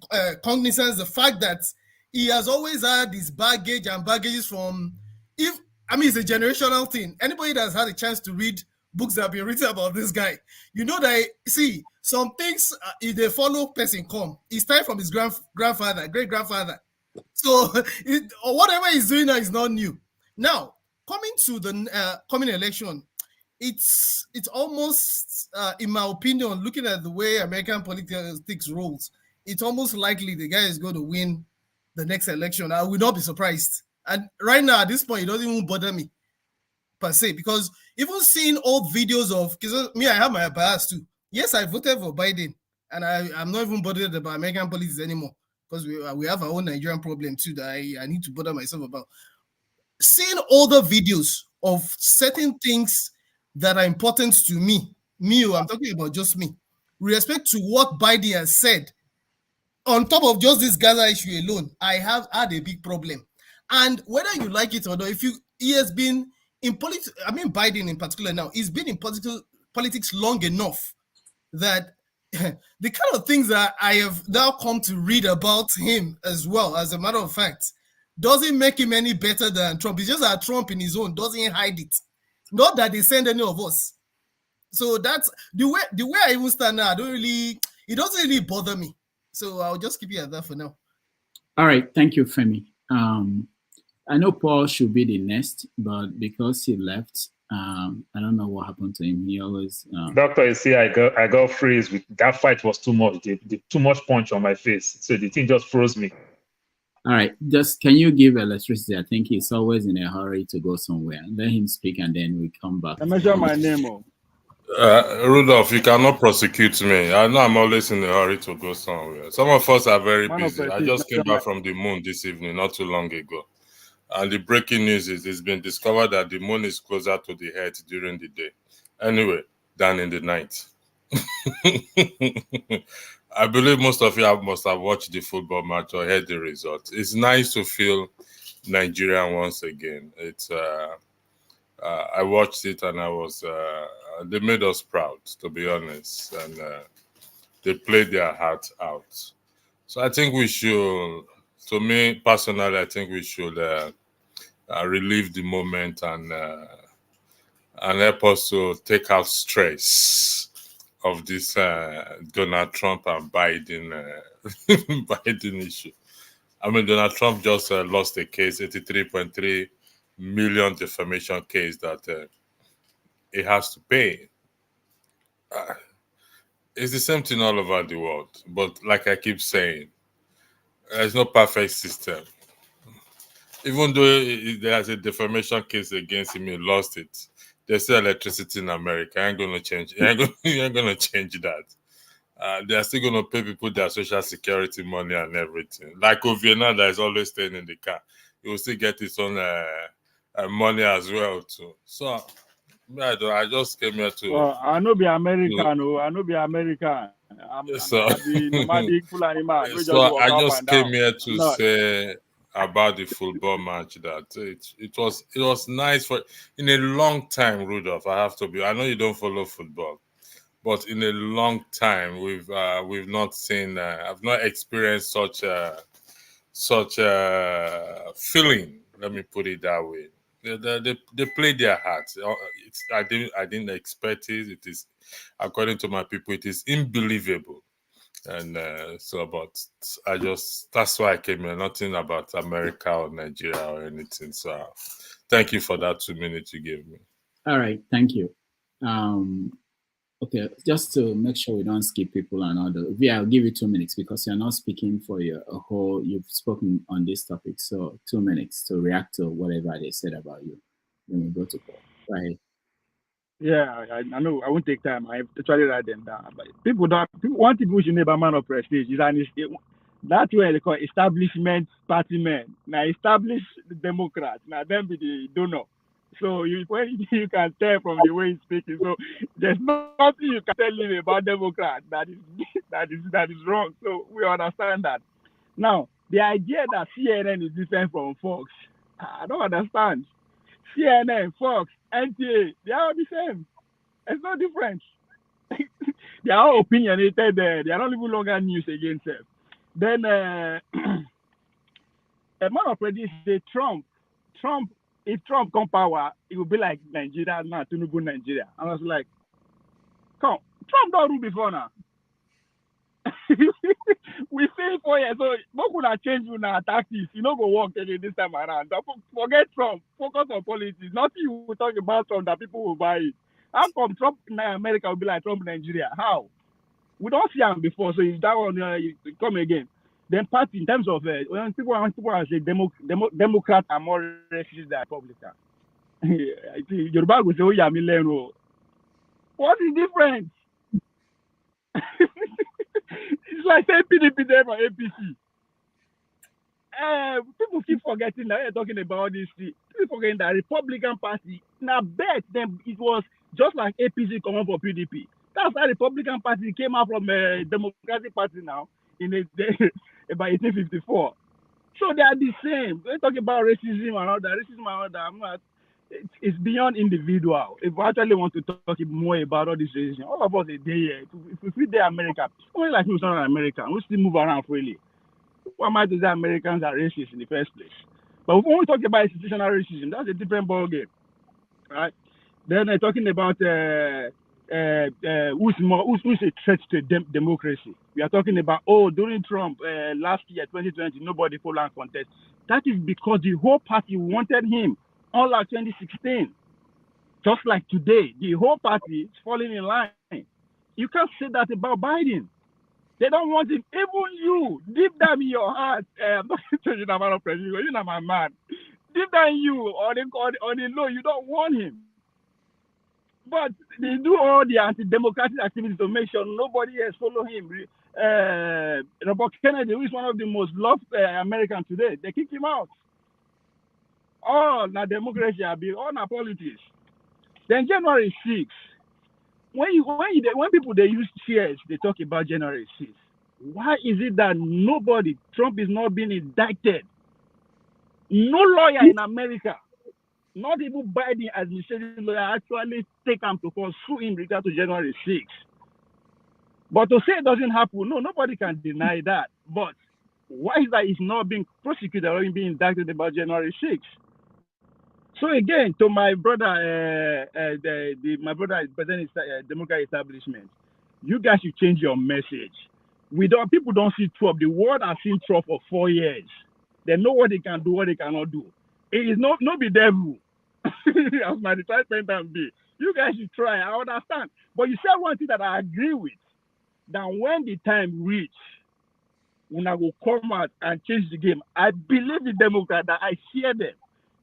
cognizance the fact that he has always had this baggages from, it's a generational thing. Anybody that's had a chance to read books that have been written about this guy, you know that, see, some things, if they follow person come, it's time from his grandfather, great-grandfather. So whatever he's doing now is not new. Now, coming to the coming election, it's almost, in my opinion, looking at the way American politics rolls, it's almost likely the guy is going to win the next election. I will not be surprised. And right now, at this point, it doesn't even bother me, per se, because even seeing old videos of, because me, I have my bias too. Yes, I voted for Biden, and I'm not even bothered about American politics anymore, because we have our own Nigerian problem too that I need to bother myself about. Seeing older videos of certain things that are important to me, I'm talking about just me, with respect to what Biden has said, on top of just this Gaza issue alone, I have had a big problem. And whether you like it or not, he has been in politics, Biden in particular now, he's been in politics long enough that the kind of things that I have now come to read about him as well, as a matter of fact, doesn't make him any better than Trump. It's just that Trump in his own doesn't hide it. Not that they send any of us. So that's the way I even stand now. It doesn't really bother me. So I'll just keep it at that for now. All right, thank you, Femi. I know Paul should be the next, but because he left, I don't know what happened to him. He always Doctor, you see, I got freeze with that fight was too much. Too much punch on my face, so the thing just froze me. All right, just can you give electricity? I think he's always in a hurry to go somewhere. Let him speak, and then we come back. I mention my name. Rudolph, you cannot prosecute me. I know I'm always in a hurry to go somewhere. Some of us are very busy. I just came back from the moon this evening, not too long ago. And the breaking news is it's been discovered that the moon is closer to the earth during the day. Anyway, than in the night. I believe most of you must have watched the football match or heard the result. It's nice to feel Nigerian once again. It's I watched it and I was they made us proud, to be honest, and they played their heart out. So I think we should, to me personally, I think we should relieve the moment and help us to take out stress of this Donald Trump and Biden Biden issue. Donald Trump just lost a case, 83.3 million defamation case that he has to pay. It's the same thing all over the world, but like I keep saying, there's no perfect system. Even though there's a defamation case against him, he lost it. There's still electricity in America. I ain't gonna change. You ain't gonna change that. They're still gonna pay people their social security money and everything. Like Obiano that is always staying in the car, he will still get his own money as well too. So I just came here to. Well, I know be American. I know be American. I'm the nomadic full animal. So I just came here to say about the football match that it was nice for in a long time, Rudolph. I have to be. I know you don't follow football, but in a long time we've not seen. I've not experienced such a feeling. Let me put it that way. They played their hearts. I didn't expect it. It is, according to my people, it is unbelievable. And but that's why I came here. Nothing about America or Nigeria or anything. So thank you for that 2 minutes you gave me. All right, thank you. Okay, just to make sure we don't skip people and other. Yeah, I'll give you 2 minutes because you're not speaking for you've spoken on this topic. So 2 minutes to react to whatever they said about you. When we go to Paul. Right. Yeah, I know. I won't take time. I actually write them down. But one thing we should know about man of prestige is that's where they call establishment party men. Now established Democrats. Now them be the donor. So you can tell from the way he's speaking. So there's nothing you can tell him about Democrats that is wrong. So we understand that. Now, the idea that CNN is different from Fox, I don't understand. CNN, Fox, NTA, they are all the same. There's no difference. They are all opinionated. They are not even longer news against them. Then, a man of prediction say Trump, if Trump come power, it will be like Nigeria now, Tinubu Nigeria. And I was like, come, Trump don't rule before now. We say 4 years, so what could have changed with our tactics? You know, go work again this time around. Forget Trump, focus on politics. Nothing you will talk about Trump that people will buy it. How come Trump in America will be like Trump Nigeria? How? We don't see him before, so if that one you come again. Then party in terms of when people are say Democrat are more racist than Republican. I think Yoruba will say, "Oh yeah, what is different?" It's like saying PDP there for APC. People keep forgetting that we're talking about this. People forgetting that Republican Party. Now, bet them it was just like APC coming for PDP. That's why Republican Party came out from Democratic Party now in by 1854. So they are the same. We're talking about racism and all that. I'm not. It's beyond individual. If we actually want to talk more about all this racism, all of us are there here. If we there America, only like who's not an American, we still move around freely. What am I to say Americans are racist in the first place? But when we talk about institutional racism, that's a different ballgame, right? Then they're talking about who's a threat to democracy. We are talking about, during Trump last year, 2020, nobody polled and contest. That is because the whole party wanted him, unlike 2016. Just like today, the whole party is falling in line. You can't say that about Biden. They don't want him. Even you, deep down in your heart, I'm not saying you're not a president, you're not my man. Deep down in you, on the low, you don't want him. But they do all the anti-democratic activities to make sure nobody else follow him. Robert Kennedy, who is one of the most loved Americans today, they kick him out. All na democracy, all na politics. Then January 6th, when people they use cheers, they talk about January 6th. Why is it that Trump is not being indicted? No lawyer in America, not even Biden administration lawyer, actually take him to court, sue him regard to January 6th. But to say it doesn't happen, no, nobody can deny that. But why is that he's not being prosecuted or being indicted about January 6th? So again, to my brother, my brother is president Democratic establishment. You guys should change your message. People don't see Trump. The world has seen Trump for 4 years. They know what they can do, what they cannot do. It is not be devil. As my retired parent be. You guys should try. I understand. But you said one thing that I agree with. That when the time reach, when I will come out and change the game, I believe in Democrats that I hear them.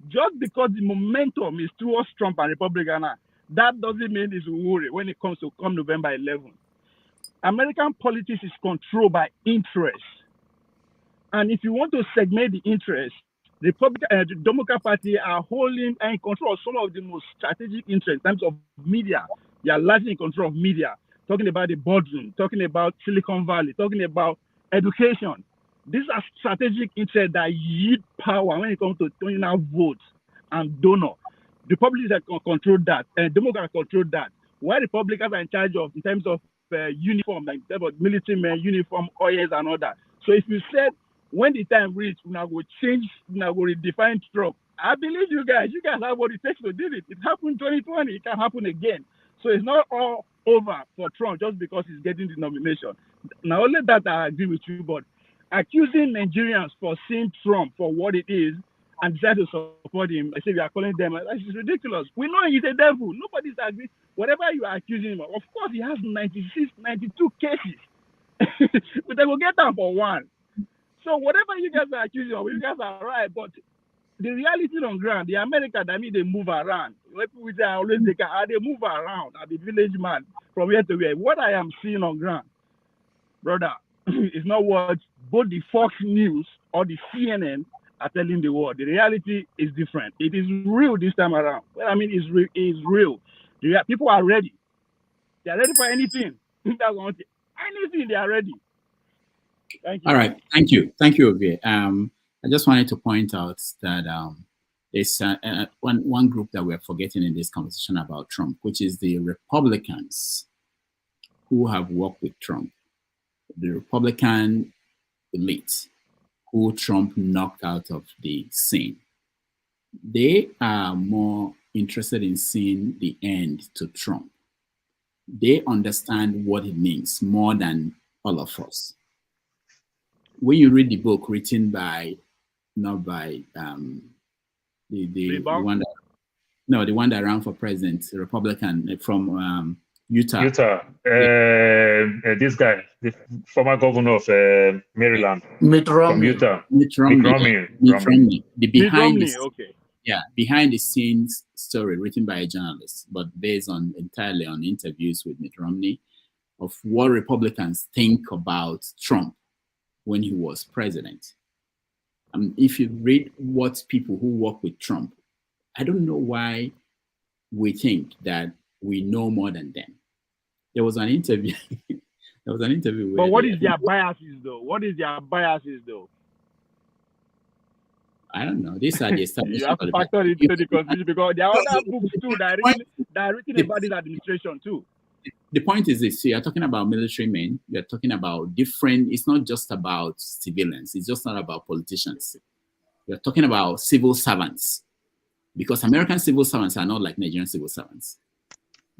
Just because the momentum is towards Trump and Republican, that doesn't mean it's worry when it comes to November 11. American politics is controlled by interest. And if you want to segment the interest, the Democrat Party are holding and in control of some of the most strategic interests in terms of media. They are largely in control of media, talking about the boardroom, talking about Silicon Valley, talking about education. These are strategic interests that yield power when it comes to turning out votes and donor. The Republicans control that, and Democrats control that. While Republicans are in charge of, in terms of uniform, like in terms of military men, uniform, oils, and all that. So if you said when the time reaches, we now go change, we now go redefine Trump. I believe you guys have what it takes to do it. It happened in 2020. It can happen again. So it's not all over for Trump just because he's getting the nomination. Now, only that I agree with you, but accusing Nigerians for seeing Trump for what it is and decide to support him, I say we are calling them, that's ridiculous. We know he's a devil. Nobody's agreed. Whatever you are accusing him of course, he has 96, 92 cases. But they will get down for one. So whatever you guys are accusing of, you guys are right. But the reality on ground, the America, that mean they move around. People say always they move around. I'm the village man from here to here. What I am seeing on ground, brother, is not what both the Fox News or the CNN are telling the world. The reality is different. It is real this time around. Well, I mean, it's real. People are ready. They are ready for anything. That's one thing. Anything, they are ready. Thank you. All right. Thank you. Thank you, Ovie. I just wanted to point out that there's one group that we're forgetting in this conversation about Trump, which is the Republicans who have worked with Trump. The Republican elite who Trump knocked out of the scene. They are more interested in seeing the end to Trump. They understand what it means more than all of us. When you read the book written by, not by the one that, the one that ran for president, the Republican from Utah. This guy, the former governor of Maryland, Mitt Romney. from Utah. Mitt Romney. The behind the scenes story written by a journalist, but based on entirely on interviews with Mitt Romney of what Republicans think about Trump when he was president. If you read what people who work with Trump, I don't know why we think that we know more than them. There was an interview. There was an interview. But what is their biases, though? What is their biases, though? I don't know. These are the established. You have to factor into the constitution because there are other books too that are written about this administration too. The point is this: so you're talking about military men. You're talking about different. It's not just about civilians. It's just not about politicians. You're talking about civil servants, because American civil servants are not like Nigerian civil servants.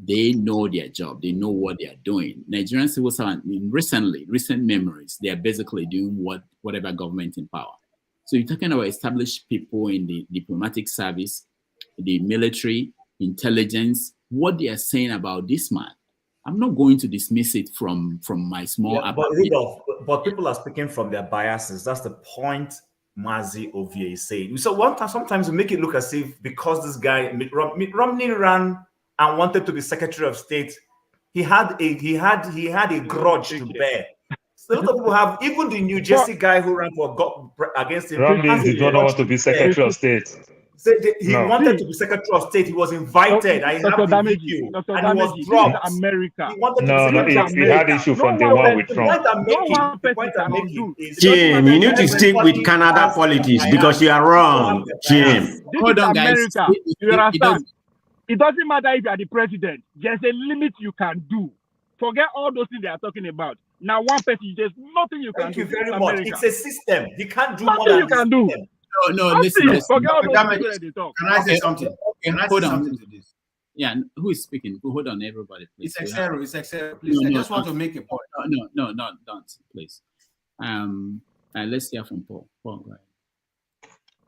They know their job. They know what they are doing. Nigerian civil servants, in recent memories, they are basically doing whatever government in power. So you're talking about established people in the diplomatic service, the military, intelligence, what they are saying about this man. I'm not going to dismiss it from my small but people are speaking from their biases. That's the point Mazi Ovie is saying. So sometimes we make it look as if because this guy Mitt Romney ran and wanted to be Secretary of State, he had a grudge to bear. So a lot of people have, even the New Jersey guy who ran against him. Romney did not want to be Secretary of State. So he wanted to be Secretary of State. He was invited. I have the video, and he was dropped. America. He had issue from day one with Trump. Jim, you need to stick with Canada politics because you are wrong, Jim. Hold on, guys. You understand? It doesn't matter if you are the president. There's a limit you can do. Forget all those things they are talking about. Now, one person, there's nothing you can do. Thank you very much. It's a system. He can't do nothing more than you can do. No, listen. Forget all those things they talk. Can I say something? Can I say something to this? Yeah, who is speaking? Hold on, everybody, please. It's Xero. Please, I just want to make a point. No, don't, please. Let's hear from Paul. Paul, go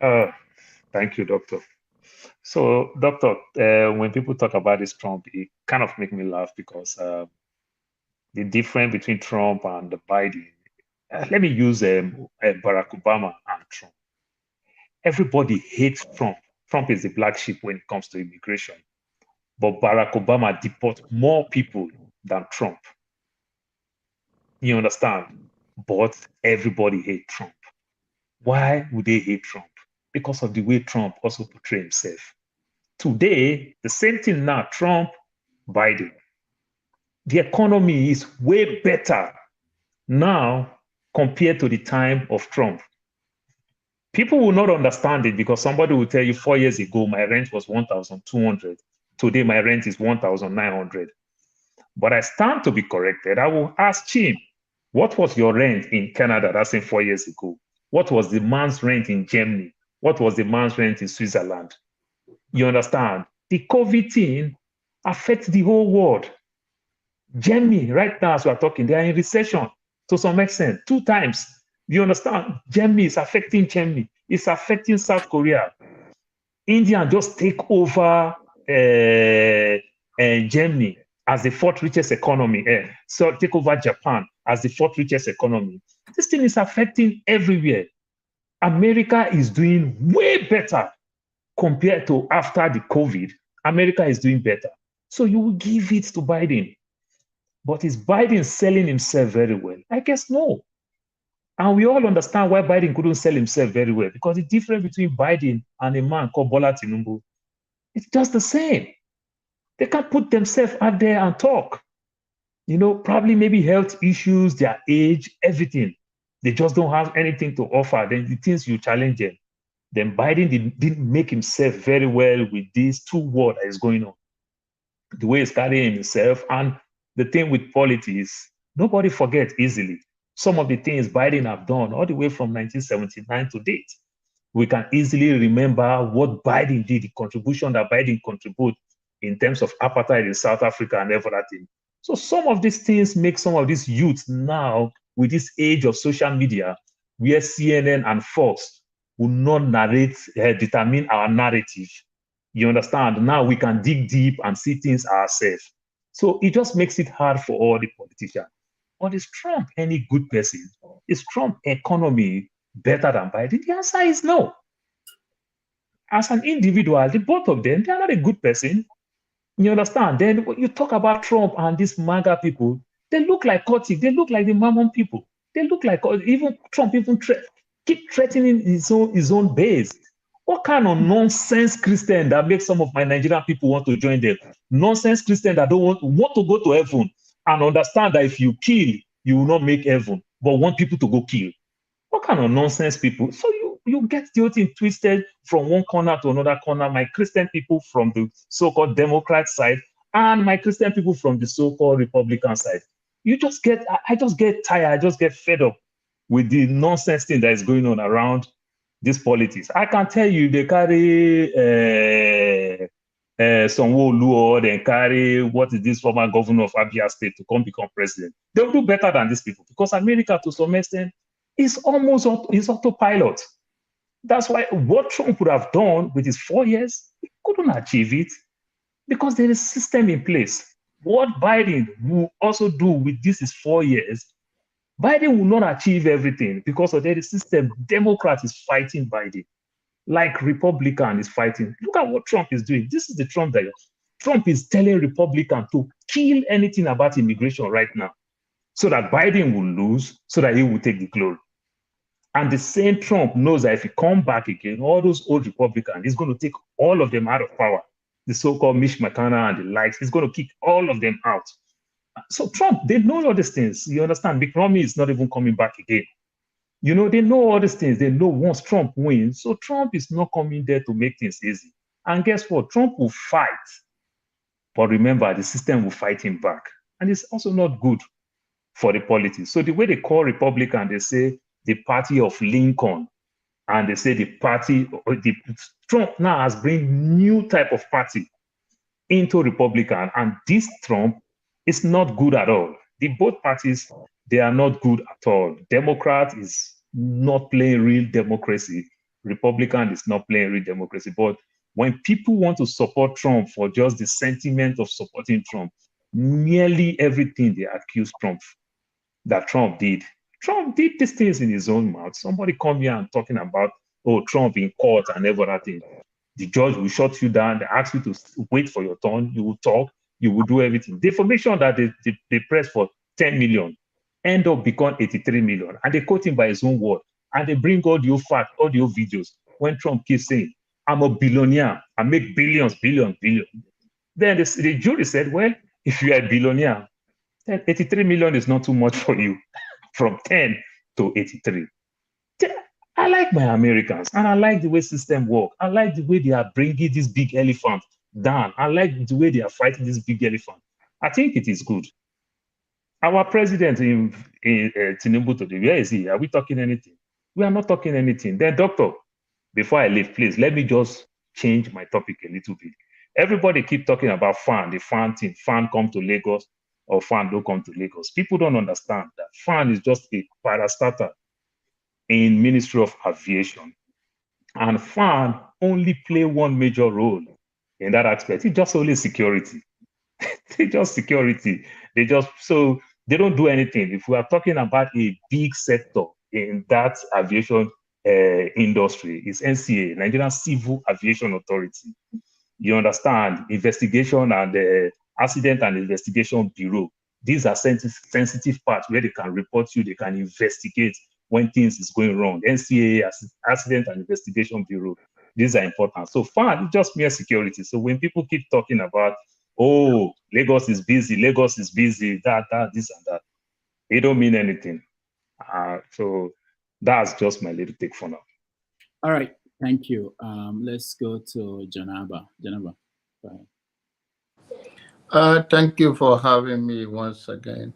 ahead. Thank you, Doctor. So, Doctor, when people talk about this Trump, it kind of makes me laugh because the difference between Trump and Biden. Let me use Barack Obama and Trump. Everybody hates Trump. Trump is the black sheep when it comes to immigration. But Barack Obama deports more people than Trump. You understand? But everybody hates Trump. Why would they hate Trump? Because of the way Trump also portrays himself. Today, the same thing now, Trump, Biden. The economy is way better now compared to the time of Trump. People will not understand it because somebody will tell you 4 years ago, my rent was 1,200. Today, my rent is 1,900. But I stand to be corrected. I will ask Jim, what was your rent in Canada? That's in 4 years ago. What was the man's rent in Germany? What was the man's rent in Switzerland? You understand? The COVID thing affects the whole world. Germany, right now, as we are talking, they are in recession to some extent, 2 times. You understand? Germany is affecting Germany. It's affecting South Korea. India just take over Germany as the 4th richest economy. So take over Japan as the 4th richest economy. This thing is affecting everywhere. America is doing way better compared to after the COVID. America is doing better. So you will give it to Biden. But is Biden selling himself very well? I guess no. And we all understand why Biden couldn't sell himself very well, because the difference between Biden and a man called Bola Tinubu, it's just the same. They can't put themselves out there and talk. You know, probably maybe health issues, their age, everything. They just don't have anything to offer. Then the things you challenge them. Then Biden didn't make himself very well with these 2 wars that is going on. The way he's carrying himself, and the thing with politics, nobody forgets easily. Some of the things Biden have done all the way from 1979 to date. We can easily remember what Biden did, the contribution that Biden contributed in terms of apartheid in South Africa and everything. So some of these things make some of these youths now, with this age of social media, where CNN and Fox will not narrate, determine our narrative. You understand? Now we can dig deep and see things ourselves. So it just makes it hard for all the politicians. But is Trump any good person? Is Trump economy better than Biden? The answer is no. As an individual, the both of them, they are not a good person. You understand? Then when you talk about Trump and these MAGA people, they look like cultic. They look like the Mammon people. They look like, even Trump even keep threatening his own base. What kind of nonsense Christian that makes some of my Nigerian people want to join them? Nonsense Christian that don't want to go to heaven and understand that if you kill, you will not make heaven, but want people to go kill. What kind of nonsense people? So you get the whole thing twisted from one corner to another corner. My Christian people from the so-called Democrat side and my Christian people from the so-called Republican side. I just get tired. I just get fed up with the nonsense thing that is going on around this politics. I can tell you they carry Sanwo-Olu, or they carry what is this former governor of Abia State to come become president. They'll do better than these people because America, to some extent, is almost autopilot. That's why what Trump would have done with his 4 years, he couldn't achieve it because there is a system in place. What Biden will also do with this his 4 years, Biden will not achieve everything because of the system. Democrat is fighting Biden, like Republican is fighting. Look at what Trump is doing. This is the Trump that Trump is telling Republican to kill anything about immigration right now, so that Biden will lose, so that he will take the glory. And the same Trump knows that if he comes back again, all those old Republicans, he's going to take all of them out of power. The so-called Mitch McConnell and the likes, he's going to kick all of them out. So Trump, they know all these things. You understand? Mitt Romney is not even coming back again. You know, they know all these things. They know once Trump wins, so Trump is not coming there to make things easy. And guess what? Trump will fight. But remember, the system will fight him back. And it's also not good for the politics. So the way they call Republican, they say the party of Lincoln. And they say the party, Trump now has bring new type of party into Republican. And this Trump is not good at all. The both parties, they are not good at all. Democrat is not playing real democracy. Republican is not playing real democracy. But when people want to support Trump for just the sentiment of supporting Trump, nearly everything they accuse Trump that Trump did these things in his own mouth. Somebody come here and talking about, oh, Trump in court and everything. The judge will shut you down. They ask you to wait for your turn. You will talk. You will do everything. The information that they press for 10 million end up becoming 83 million. And they quote him by his own word. And they bring all the facts, all the videos. When Trump keeps saying, I'm a billionaire. I make billions. Then the jury said, well, if you are a billionaire, then 83 million is not too much for you. From 10 to 83. I like my Americans, and I like the way system work. I like the way they are bringing this big elephant down. I like the way they are fighting this big elephant. I think it is good. Our president in Tinubu today, where is he? Are we talking anything? We are not talking anything. Then, doctor, before I leave, please, let me just change my topic a little bit. Everybody keep talking about FAAN, the FAAN team. FAAN come to Lagos, or FAAN don't come to Lagos. People don't understand that FAAN is just a parastatal in Ministry of Aviation. And FAAN only play one major role in that aspect. It's just only security. It's just security. So they don't do anything. If we are talking about a big sector in that aviation industry, it's NCA, Nigerian Civil Aviation Authority. You understand? Investigation and Accident and Investigation Bureau. These are sensitive parts where they can report you, they can investigate when things is going wrong. NCA, Accident and Investigation Bureau, these are important. So FAAN is just mere security. So when people keep talking about, oh, Lagos is busy, that, this and that, it don't mean anything. So that's just my little take for now. All right, thank you. Let's go to Janaba. Janaba, go ahead. Thank you for having me once again.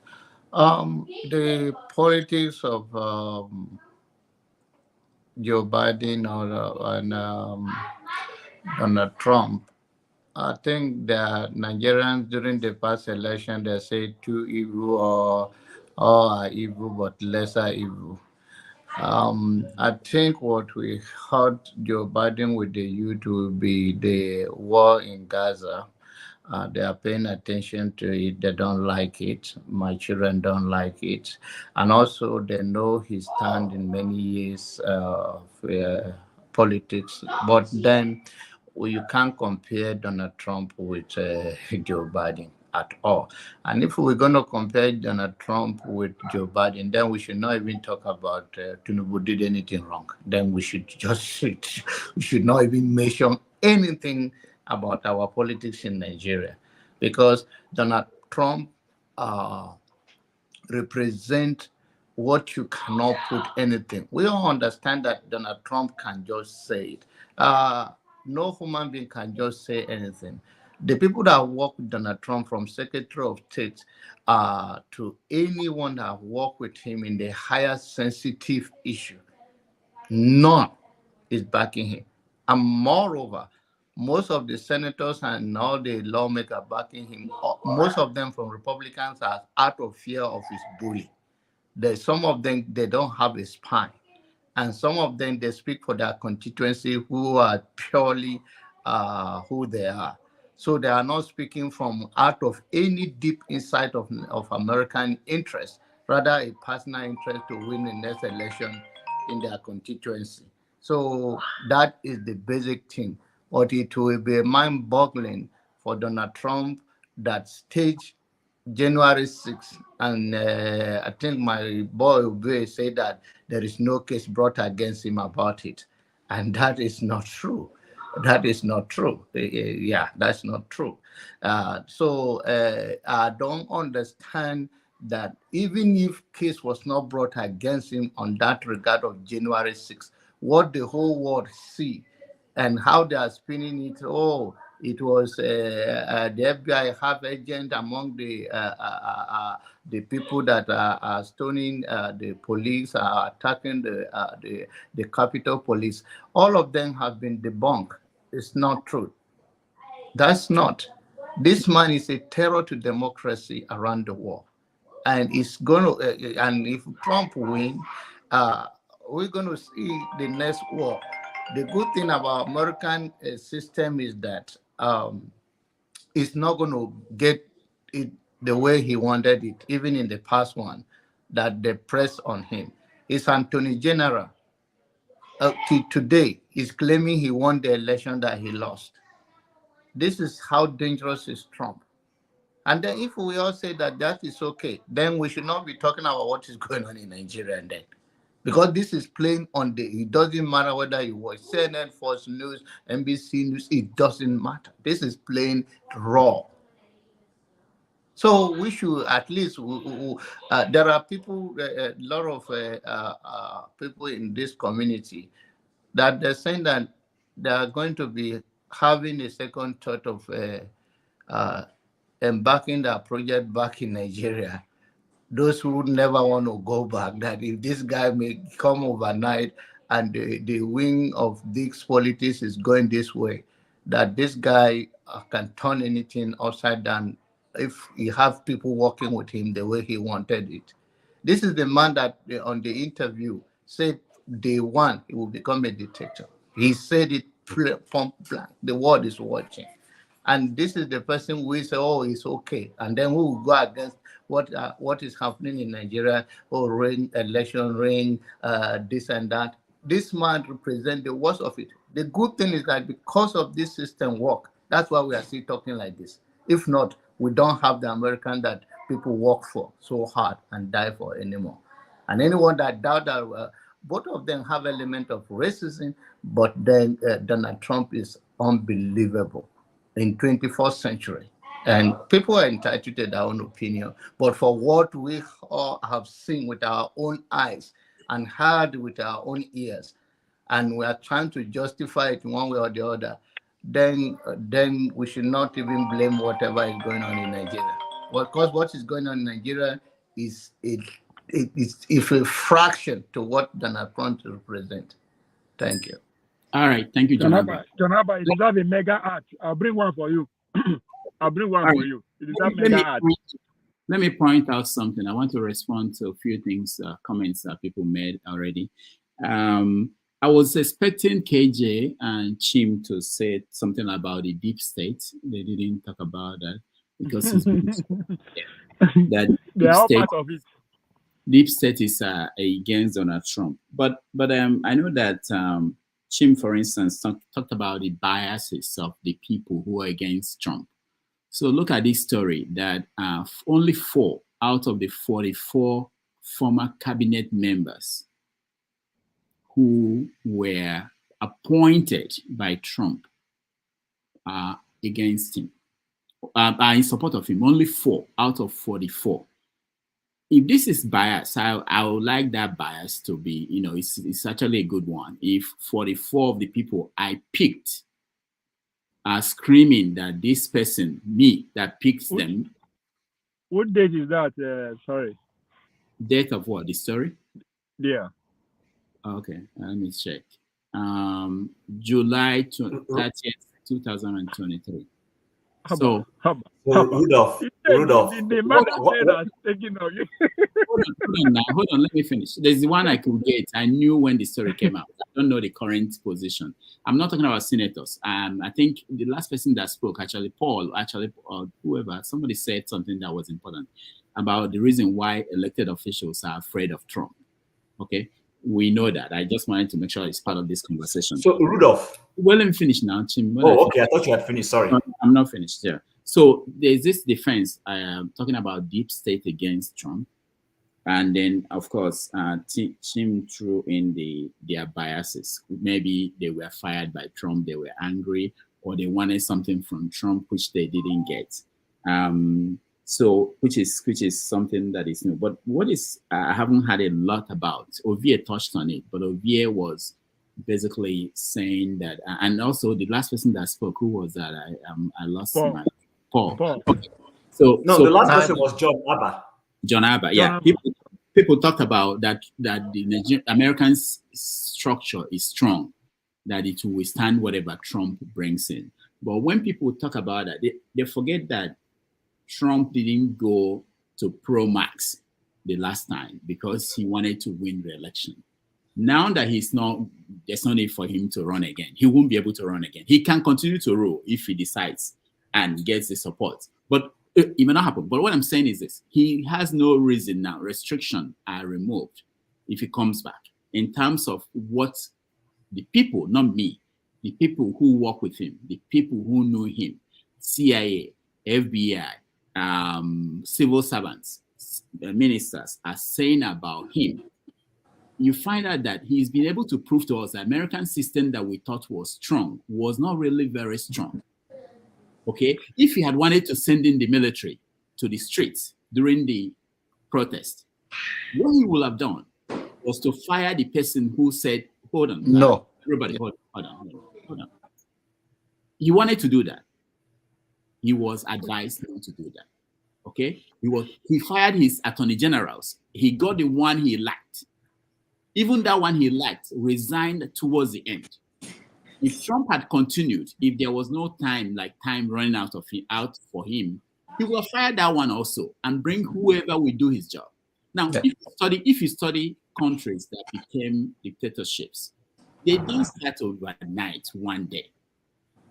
The politics of Joe Biden and Donald Trump, I think that Nigerians during the past election, they say two evil or all are evil but lesser evil. I think what we heard Joe Biden with the youth will be the war in Gaza. They are paying attention to it. They don't like it. My children don't like it. And also, they know his stand in many years of politics. But then, you can't compare Donald Trump with Joe Biden at all. And if we're going to compare Donald Trump with Joe Biden, then we should not even talk about Tinubu did anything wrong. Then we should we should not even mention anything about our politics in Nigeria, because Donald Trump represent what you cannot put anything. We all understand that Donald Trump can just say it. No human being can just say anything. The people that work with Donald Trump, from Secretary of State to anyone that work with him in the higher sensitive issue, none is backing him. And moreover, most of the senators and all the lawmakers backing him, most of them from Republicans, are out of fear of his bully. There's some of them, they don't have a spine. And some of them, they speak for their constituency who are purely who they are. So they are not speaking from out of any deep insight of American interest, rather a personal interest to win the next election in their constituency. So that is the basic thing. But it will be mind-boggling for Donald Trump that stage January 6th, and I think my boy Ube said that there is no case brought against him about it. And that is not true. That is not true. Yeah, that's not true. So I don't understand that even if case was not brought against him on that regard of January 6th, what the whole world see and how they are spinning it, it was the FBI have agent among the people that are stoning the police, are attacking the Capitol Police. All of them have been debunked. It's not true. That's not. This man is a terror to democracy around the world, and it's going to. And if Trump wins, we're going to see the next war. The good thing about American system is that it's not going to get it the way he wanted it, even in the past one, that they pressed on him. His Attorney General today is claiming he won the election that he lost. This is how dangerous is Trump. And then if we all say that that is okay, then we should not be talking about what is going on in Nigeria then. Because this is playing on it doesn't matter whether you watch CNN, Fox News, NBC News, it doesn't matter. This is playing raw. So we should at least, there are people, a lot of people in this community that they're saying that they are going to be having a second thought of embarking their project back in Nigeria. Those who never want to go back, that if this guy may come overnight and the wing of this politics is going this way, that this guy can turn anything upside down if he have people working with him the way he wanted it. This is the man that on the interview said day one he will become a dictator. He said it point blank. The world is watching. And this is the person who say, it's okay. And then we will go against what is happening in Nigeria, election ring, this and that. This man represents the worst of it. The good thing is that because of this system work, that's why we are still talking like this. If not, we don't have the American that people work for so hard and die for anymore. And anyone that doubt that, both of them have element of racism, but then Donald Trump is unbelievable in 21st century. And people are entitled to their own opinion. But for what we all have seen with our own eyes and heard with our own ears, and we are trying to justify it one way or the other, then we should not even blame whatever is going on in Nigeria. Because what is going on in Nigeria is a fraction to what Donald Trump represents. Thank you. All right, thank you, John. John Abba, it deserves a mega art. I'll bring one for you. I'll bring one for you. It deserves mega art. Let me point out something. I want to respond to a few things, comments that people made already. I was expecting KJ and Chim to say something about the deep state. They didn't talk about that because it's that they are all part of it. Deep state is against Donald Trump. But I know that Chim, for instance, talked about the biases of the people who are against Trump. So look at this story that only 4 out of the 44 former cabinet members who were appointed by Trump are against him, are in support of him. Only 4 out of 44. If this is bias, I would like that bias to be, it's actually a good one. If 44 of the people I picked are screaming that this person, me, that picks them. What date is that? Sorry. Date of what? The story? Yeah. Okay, let me check. July 30th, 2023. So, Rudolph. The man that's taking on you. Hold on, let me finish. There's the one I could get. I knew when the story came out. I don't know the current position. I'm not talking about senators. I think the last person that spoke, Paul, or whoever, somebody said something that was important about the reason why elected officials are afraid of Trump. Okay, we know that. I just wanted to make sure it's part of this conversation. So, Rudolph. Well, let me finish now, Chim. Okay. I thought you had finished. Sorry. I'm not finished there. So there's this defense talking about deep state against Trump. And then, of course, Chim threw in their biases. Maybe they were fired by Trump, they were angry, or they wanted something from Trump, which they didn't get. So, which is something that is new. But what is, I haven't had a lot about, Ovie touched on it, but Ovie was basically saying that, and also the last person that spoke, who was that? I lost my Paul. Okay. So the last person was John Abba. John Abba, yeah. People talked about that the American structure is strong, that it will withstand whatever Trump brings in. But when people talk about that, they forget that Trump didn't go to pro-max the last time because he wanted to win re-election. Now that there's no need for him to run again. He won't be able to run again. He can continue to rule if he decides and gets the support. But it may not happen. But what I'm saying is this. He has no reason now. Restrictions are removed if he comes back. In terms of what the people, not me, the people who work with him, the people who know him, CIA, FBI, civil servants, ministers are saying about him, you find out that he's been able to prove to us the American system that we thought was strong was not really very strong. Okay, if he had wanted to send in the military to the streets during the protest, what he would have done was to fire the person who said, hold on. No. Everybody, hold on. He wanted to do that. He was advised not to do that. Okay? He fired his attorney generals. He got the one he liked. Even that one he liked resigned towards the end. If Trump had continued, if there was no time running out for him, he would have fired that one also and bring whoever will do his job. Now, if you study countries that became dictatorships, they didn't start overnight one day.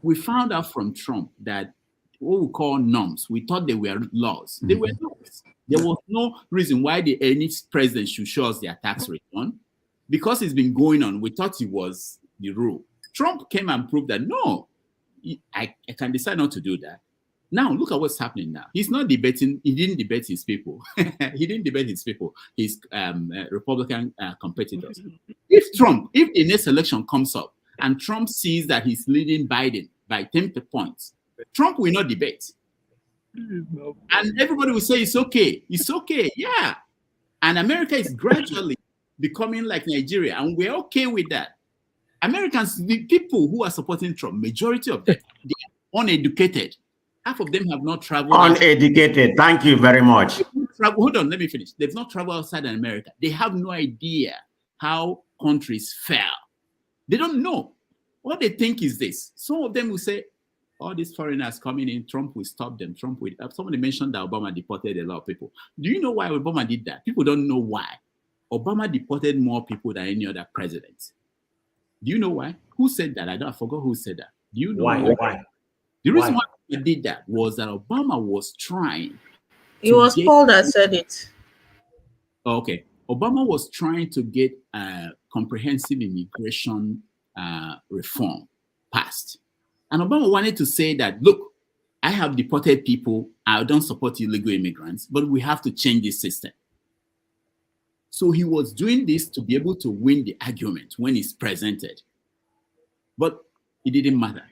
We found out from Trump that what we call norms, we thought they were laws. They were laws. There was no reason why any president should show us their tax return. Because it's been going on, we thought it was the rule. Trump came and proved that, no, I can decide not to do that. Now, look at what's happening now. He's not debating. He didn't debate his people. His Republican competitors. If the next election comes up and Trump sees that he's leading Biden by 10 points, Trump will not debate. And everybody will say it's okay. It's okay. Yeah. And America is gradually becoming like Nigeria, and we're okay with that. Americans, the people who are supporting Trump, majority of them, they are uneducated. Half of them have not traveled. Uneducated. Thank you very much. Hold on, let me finish. They've not traveled outside America. They have no idea how countries fell. They don't know. What they think is this. Some of them will say, all these foreigners coming in, Trump will stop them. Trump will. Somebody mentioned that Obama deported a lot of people. Do you know why Obama did that? People don't know why. Obama deported more people than any other president. Do you know why? Who said that? I forgot who said that. Do you know why? The reason why he did that was that Obama was trying. It was Paul that said it. Okay. Obama was trying to get comprehensive immigration reform passed. And Obama wanted to say that, look, I have deported people. I don't support illegal immigrants, but we have to change this system. So he was doing this to be able to win the argument when it's presented. But it didn't matter.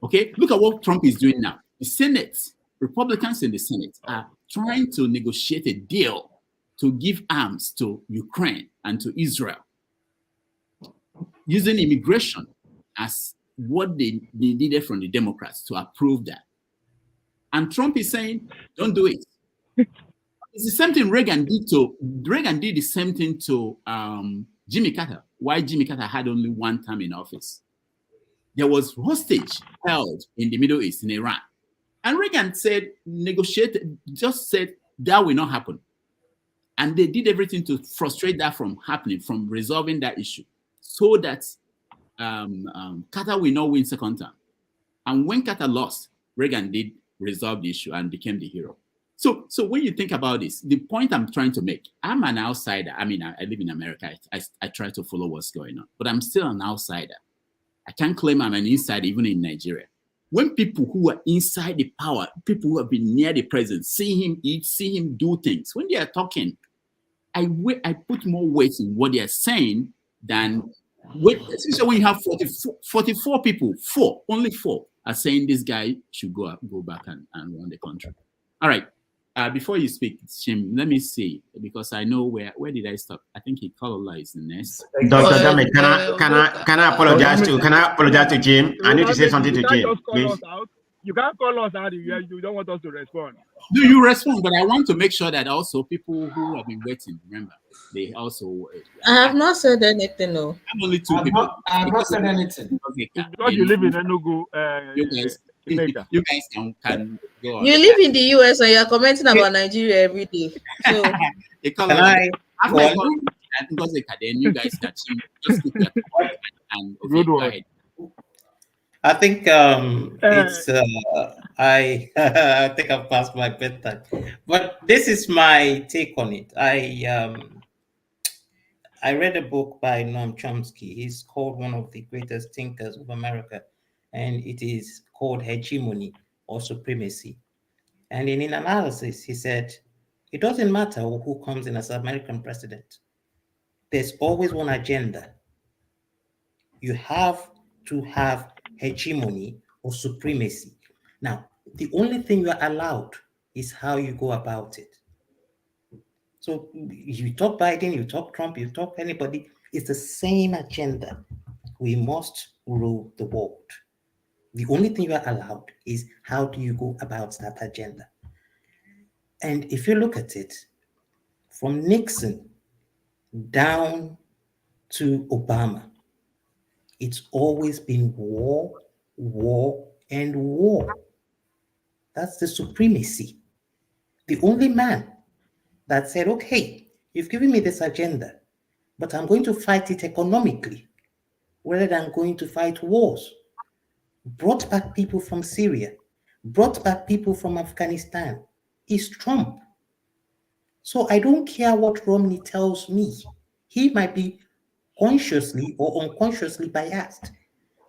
Okay, look at what Trump is doing now. The Senate, Republicans in the Senate are trying to negotiate a deal to give arms to Ukraine and to Israel, using immigration as what they needed from the Democrats to approve that. And Trump is saying, don't do it. It's the same thing Reagan did the same thing to Jimmy Carter. Why Jimmy Carter had only one term in office. There was hostage held in the Middle East, in Iran. And Reagan said, just said that will not happen. And they did everything to frustrate that from happening, from resolving that issue, so that Carter will not win second term. And when Carter lost, Reagan did resolve the issue and became the hero. So when you think about this, the point I'm trying to make, I'm an outsider. I mean, I live in America. I try to follow what's going on, but I'm still an outsider. I can't claim I'm an insider even in Nigeria. When people who are inside the power, people who have been near the president, see him eat, see him do things, when they are talking, I put more weight in what they are saying than especially when you have 44 people, only four are saying this guy should go back and run the country. All right. Before you speak, Shim, let me see, because I know where did I stop? I think he called is the next. Dr. Dame, can I apologize to Jim? I need to say something to Jim, please. You can't call us out if you don't want us to respond. Do you respond? But I want to make sure that also people who have been waiting, remember, they also. I have not said anything, no. I'm only two people. I have not said anything. Because you live in Enugu. You guys can go on. You live in the US and you're commenting about Nigeria every day. So then you guys can just keep your quiet and good one. I think it's I think I've passed my bedtime, but this is my take on it. I read a book by Noam Chomsky. He's called one of the greatest thinkers of America, and it is called Hegemony or Supremacy. And in an analysis, he said, it doesn't matter who comes in as American president. There's always one agenda. You have to have hegemony or supremacy. Now, the only thing you are allowed is how you go about it. So you talk Biden, you talk Trump, you talk anybody, it's the same agenda. We must rule the world. The only thing you are allowed is how do you go about that agenda. And if you look at it, from Nixon down to Obama, it's always been war, war, and war. That's the supremacy. The only man that said, okay, you've given me this agenda, but I'm going to fight it economically rather than going to fight wars. Brought back people from Syria, brought back people from Afghanistan, is Trump. So I don't care what Romney tells me. He might be consciously or unconsciously biased.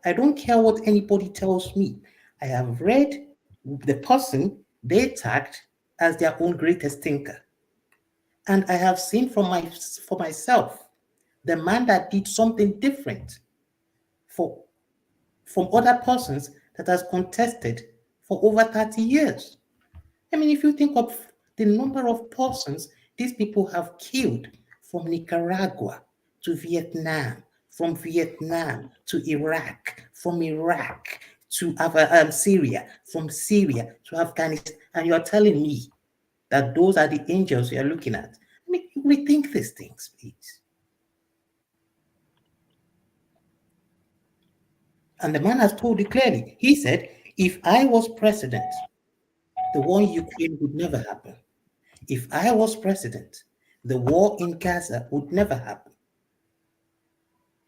I don't care what anybody tells me. I have read the person they tagged as their own greatest thinker. And I have seen for myself, the man that did something different from other persons that has contested for over 30 years. I mean, if you think of the number of persons these people have killed from Nicaragua to Vietnam, from Vietnam to Iraq, from Iraq to Syria, from Syria to Afghanistan, and you are telling me that those are the angels you are looking at. I mean, rethink these things, please. And the man has told you clearly. He said, if I was president, the war in Ukraine would never happen. If I was president, the war in Gaza would never happen.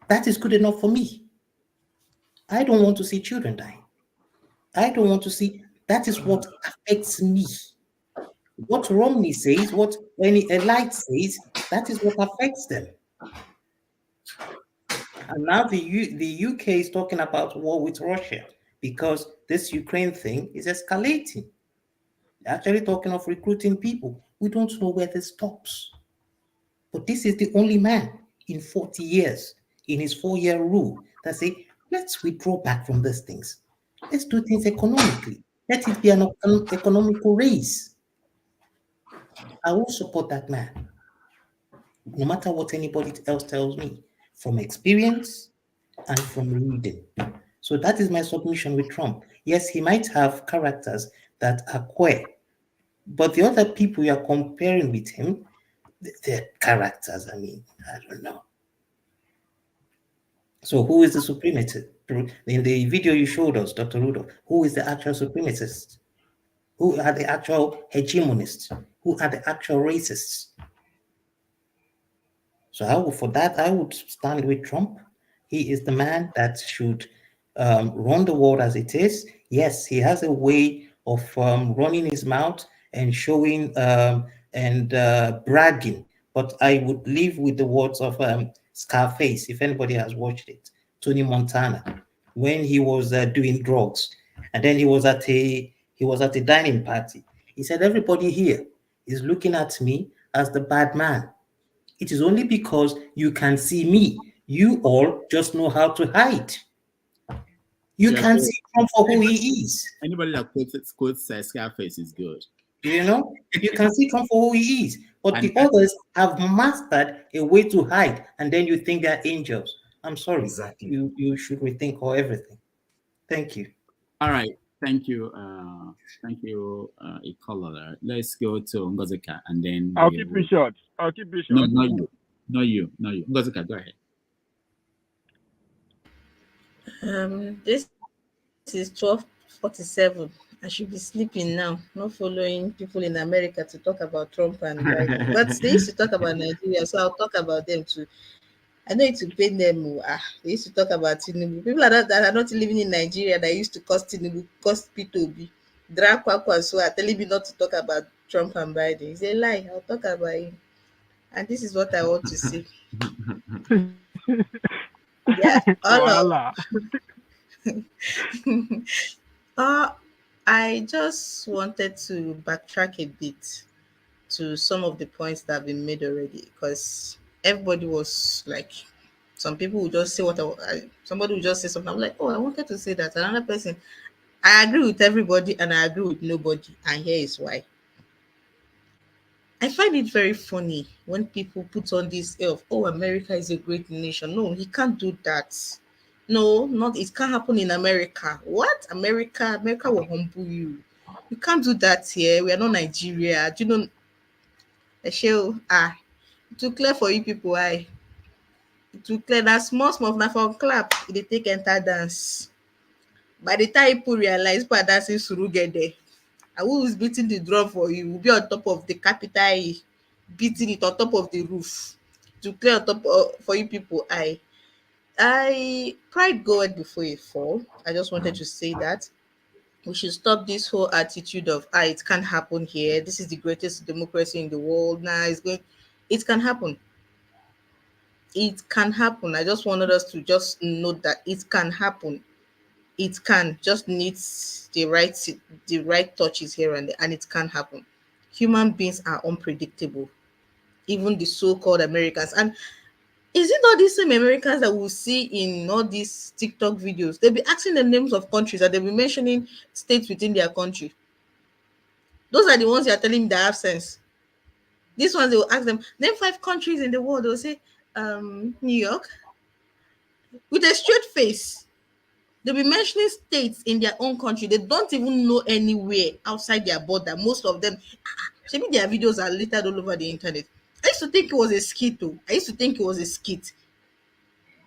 That is good enough for me. I don't want to see children dying. I don't want to see, that is what affects me. What Romney says, what any elite says, that is what affects them. And now the UK is talking about war with Russia because this Ukraine thing is escalating. They're actually talking of recruiting people. We don't know where this stops. But this is the only man in 40 years, in his 4-year rule, that say, let's withdraw back from these things. Let's do things economically. Let it be an economical race. I will support that man, no matter what anybody else tells me, from experience and from reading. So that is my submission with Trump. Yes, he might have characters that are queer, but the other people you are comparing with him, their characters, I mean, I don't know. So who is the supremacist? In the video you showed us, Dr. Rudolph, who is the actual supremacist? Who are the actual hegemonists? Who are the actual racists? So I would stand with Trump. He is the man that should run the world as it is. Yes, he has a way of running his mouth and showing and bragging. But I would live with the words of Scarface, if anybody has watched it, Tony Montana, when he was doing drugs, and then he was at a dining party. He said, "Everybody here is looking at me as the bad man. It is only because you can see me. You all just know how to hide. You Yeah, can so see Trump for who he is. Anybody that quotes Scarface is good. You know, you can see Trump for who he is. But And the others have mastered a way to hide, and then you think they're angels. I'm sorry. Exactly. You should rethink all everything. Thank you. All right. Thank you. Ikola. Let's go to Ngozika and then I'll keep it short. I'll keep it No, short. not you. Ngozika, go ahead. This is 12:47. I should be sleeping now, not following people in America to talk about Trump and Biden. But they used to talk about Nigeria, so I'll talk about them too. I know it's to pay them. They used to talk about Tinubu. People that are not living in Nigeria that used to cost Tinubu, cost P2B, drag Kwakwa, so are telling me not to talk about Trump and Biden. It's a lie. I'll talk about him. And this is what I want to say. Yeah, I just wanted to backtrack a bit to some of the points that have been made already, because everybody was like, some people would just say somebody would just say something. I'm like, oh, I wanted to say that. Another person, I agree with everybody and I agree with nobody, and here is why. I find it very funny when people put on this air of, oh, America is a great nation. No, he can't do that. No, it can't happen in America. What? America will humble you. You can't do that here. We are not Nigeria. Do you know? To clear for you people, to clear that small for clap, they take enter dance. By the time people realize people are dancing suru get there, and who is beating the drum for you will be on top of the capital E, beating it on top of the roof to clear on top for you people. Pride goeth before a fall. I just wanted to say that we should stop this whole attitude of it can't happen here. This is the greatest democracy in the world. It can happen. It can happen. I just wanted us to just note that it can happen. It can just needs the right touches here and there, and it can happen. Human beings are unpredictable, even the so-called Americans. And Is it all these same Americans that we'll see in all these TikTok videos? They'll be asking the names of countries and they'll be mentioning states within their country. Those are the ones you are telling me that have sense. These ones, they will ask them, name 5 countries in the world. They'll say, New York, with a straight face. They'll be mentioning states in their own country. They don't even know anywhere outside their border. Most of them, maybe their videos are littered all over the internet. I used to think it was a skit, though. I used to think it was a skit.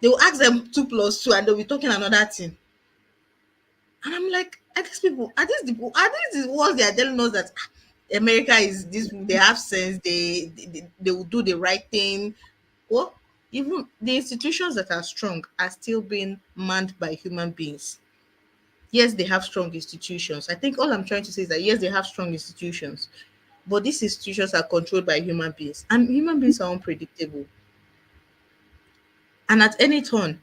They will ask them 2 plus 2 and they'll be talking another thing. And I'm like, are these the ones they are telling us that America is this, they have sense, they will do the right thing? Well, even the institutions that are strong are still being manned by human beings. Yes, they have strong institutions. I think all I'm trying to say is that yes, they have strong institutions, but these institutions are controlled by human beings, and human beings are unpredictable. And at any turn,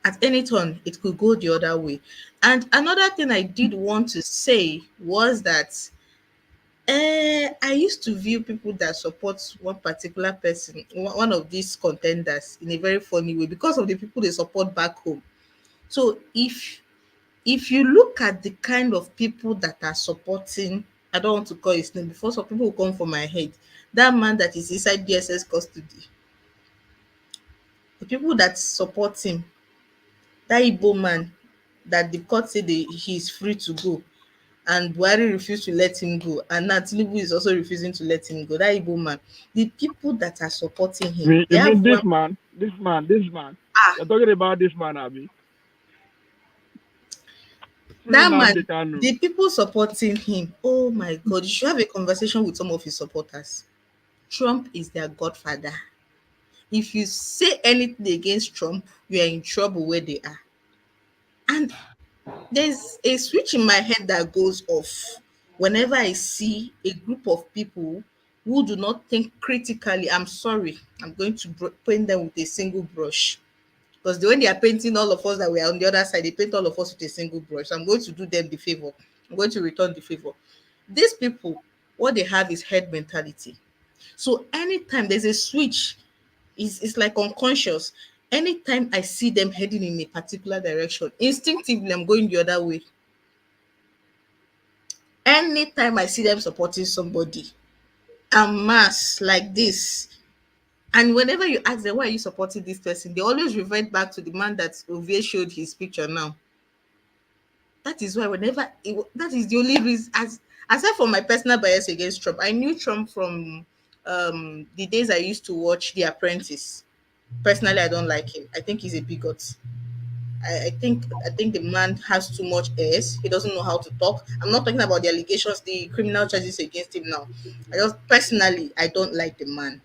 it could go the other way. And another thing I did want to say was that I used to view people that support one particular person, one of these contenders, in a very funny way because of the people they support back home. So if you look at the kind of people that are supporting, I don't want to call his name before some people will come for my head, that man that is inside DSS custody, the people that support him, that Igbo man that the court said he is free to go, and Buhari refused to let him go, and now Tinubu is also refusing to let him go. That Igbo man, the people that are supporting him, You mean this man? You're talking about this man, Abi? That man, the people supporting him, oh my God, you should have a conversation with some of his supporters. Trump is their godfather. If you say anything against Trump, you are in trouble where they are. And there's a switch in my head that goes off whenever I see a group of people who do not think critically. I'm sorry, I'm going to paint them with a single brush, because the way they are painting all of us that we are on the other side, they paint all of us with a single brush. So I'm going to do them the favor. I'm going to return the favor. These people, what they have is head mentality. So anytime there's a switch, it's like unconscious. Anytime I see them heading in a particular direction, instinctively I'm going the other way. Anytime I see them supporting somebody en masse like this, and whenever you ask them, why are you supporting this person, they always revert back to the man that Ovie showed his picture now. That is why that is the only reason, aside from my personal bias against Trump, I knew Trump from the days I used to watch The Apprentice. Personally, I don't like him. I think he's a bigot. I think the man has too much airs. He doesn't know how to talk. I'm not talking about the allegations, the criminal charges against him now. I don't like the man.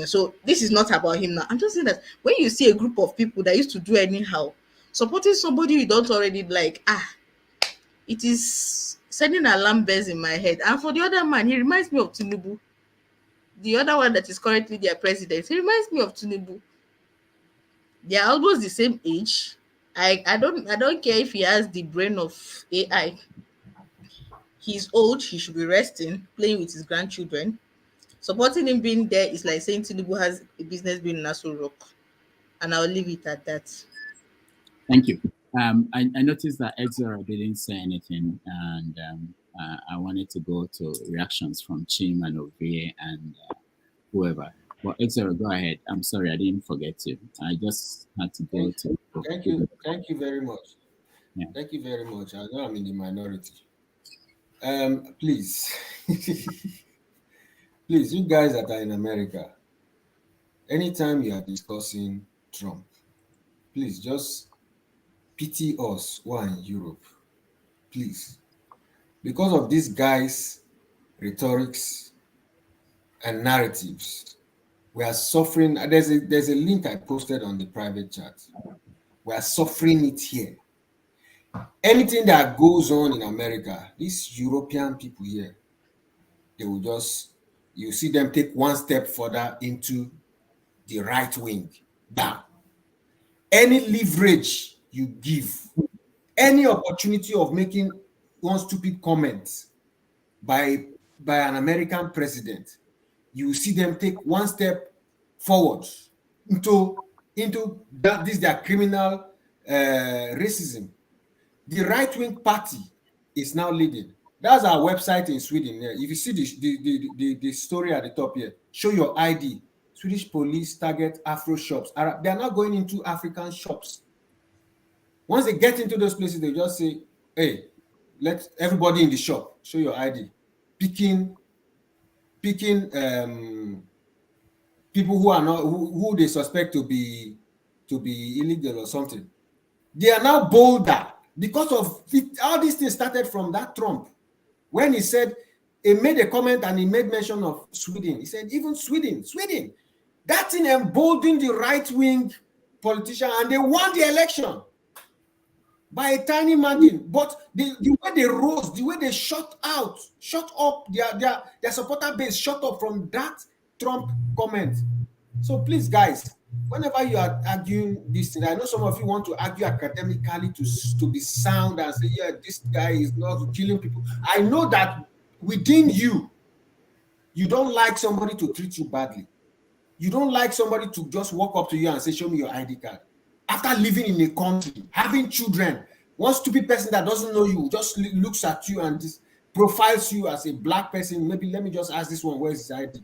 So this is not about him now. I'm just saying that when you see a group of people that used to do anyhow, supporting somebody you don't already like, it is sending alarm bells in my head. And for the other man, he reminds me of Tinubu. The other one that is currently their president, he reminds me of Tinubu. They are almost the same age. I don't care if he has the brain of AI. He's old, he should be resting, playing with his grandchildren. Supporting him being there is like saying Tinubu has a business being in Nassau Rock. And I'll leave it at that. Thank you. I noticed that Exora didn't say anything, and I wanted to go to reactions from Chim and Ovie and whoever. Well, Exora, go ahead. I'm sorry, I didn't forget you. I just had to go to. Thank you very much. Yeah. Thank you very much. I know I'm in the minority. Please, please, you guys that are in America, anytime you are discussing Trump, please just pity us who are in Europe, please. Because of these guys' rhetorics and narratives, we are suffering. There's a link I posted on the private chat. We are suffering it here. Anything that goes on in America, these European people here, they will just, you see them take one step further into the right wing. Down. Any leverage you give, any opportunity of making one stupid comment by an American president, you see them take one step forward into that this their criminal racism. The right-wing party is now leading. That's our website in Sweden. If you see the story at the top here, show your ID. Swedish police target Afro shops. They are now going into African shops. Once they get into those places, they just say, hey, let everybody in the shop show your ID. Picking people who are not who they suspect to be illegal or something. They are now bolder because of all these things started from that Trump. When he said, he made a comment and he made mention of Sweden. He said, even Sweden, that thing emboldened the right-wing politician and they won the election by a tiny margin. But the way they rose, the way they shut up, their supporter base shut up from that Trump comment. So please, guys, whenever you are arguing this thing, I know some of you want to argue academically to be sound and say, yeah, this guy is not killing people. I know that within you don't like somebody to treat you badly. You don't like somebody to just walk up to you and say, show me your ID card. After living in a country, having children, one stupid person that doesn't know you just looks at you and just profiles you as a black person. Maybe let me just ask this one, where's his ID?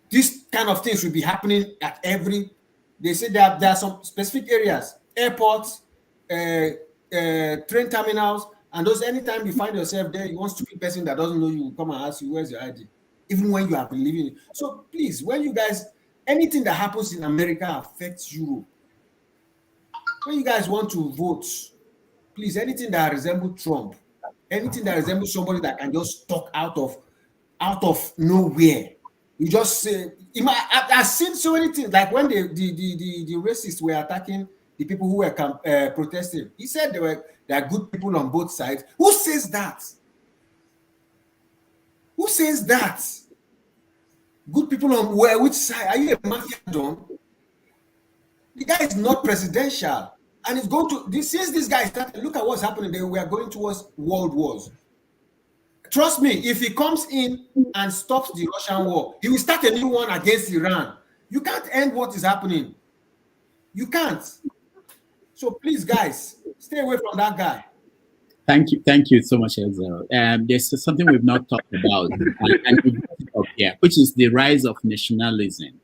These kind of things will be happening at they say there are some specific areas, airports, train terminals, and those anytime you find yourself there, one stupid person that doesn't know you will come and ask you, where's your ID? Even when you have been living. So please, when you guys, anything that happens in America affects Europe. When you guys want to vote, please, anything that resembles Trump, anything that resembles somebody that can just talk out of nowhere, you just say, I've seen so many things, like when the racists were attacking the people who were protesting. He said there are good people on both sides. Who says that? Who says that? Good people on which side? Are you a mafia don? The guy is not presidential, and it's going to. Since this guy started, look at what's happening. We are going towards world wars. Trust me, if he comes in and stops the Russian war, he will start a new one against Iran. You can't end what is happening. You can't. So please, guys, stay away from that guy. Thank you so much, Elzaro. There's something we've not talked about, and we brought it up here, which is the rise of nationalism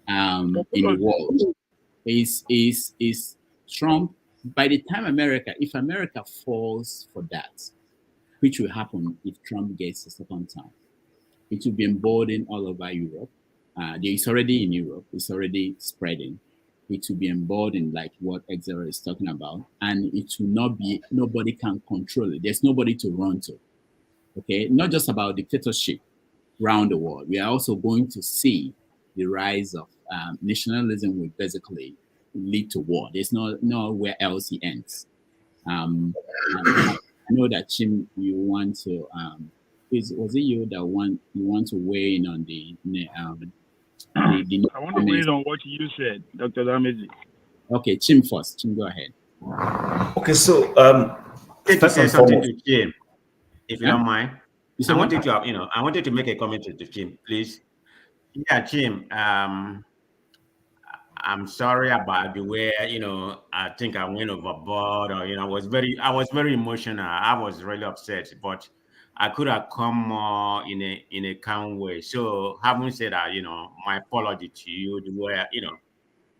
in the world. Is Trump, by the time if America falls for that, which will happen if Trump gets a second term, it will be emboldened all over Europe. It's already in Europe. It's already spreading. It will be emboldened, like what Exera is talking about, and it will not be, nobody can control it. There's nobody to run to. Okay, not just about dictatorship around the world. We are also going to see the rise of nationalism will basically lead to war. There's nowhere else it ends. I know that Chim, you want to was it you that want to weigh in on the I want to weigh in on what you said, Dr. Dameji. Okay, Chim first. Chim, go ahead. Okay, so let me say something to Chim, if you don't mind. I wanted to make a comment to Chim, please. Yeah, Chim. I'm sorry about the way I think I went overboard, or I was very emotional. I was really upset, but I could have come more in a calm way. So having said that, my apology to you, the way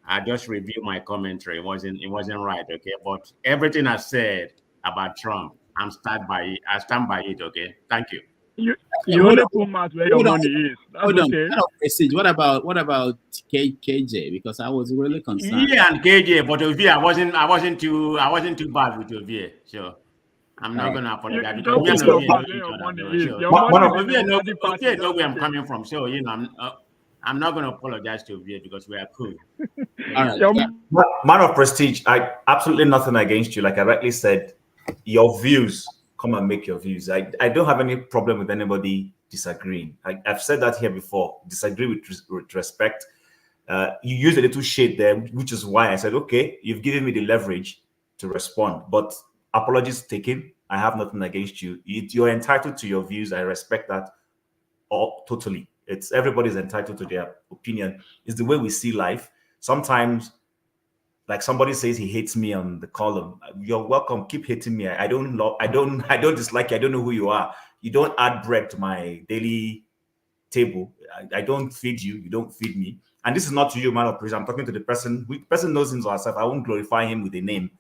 I just reviewed my commentary. It wasn't right, okay? But everything I said about Trump, I stand by it, okay? Thank you. You only put out where your money is. That's okay. What about KJ? Because I was really concerned. Yeah, and KJ, but Ovie, I wasn't too bad with Ovie, so I'm not gonna apologize because Ovie know where I'm coming from. So I'm not gonna apologize to Ovie because we are cool. All right. Man of prestige, I absolutely nothing against you. Like I rightly said, your views. Come and make your views. I don't have any problem with anybody disagreeing. I've said that here before. Disagree with respect. You used a little shade there, which is why I said, okay, you've given me the leverage to respond. But apologies taken. I have nothing against you. You're entitled to your views. I respect that totally. It's everybody's entitled to their opinion. It's the way we see life. Sometimes, like somebody says he hates me on the column, you're welcome. Keep hating me. I don't dislike you. I don't know who you are. You don't add bread to my daily table. I don't feed you. You don't feed me. And this is not to you, man of praise. I'm talking to the person. The person knows him or herself. I won't glorify him with a name.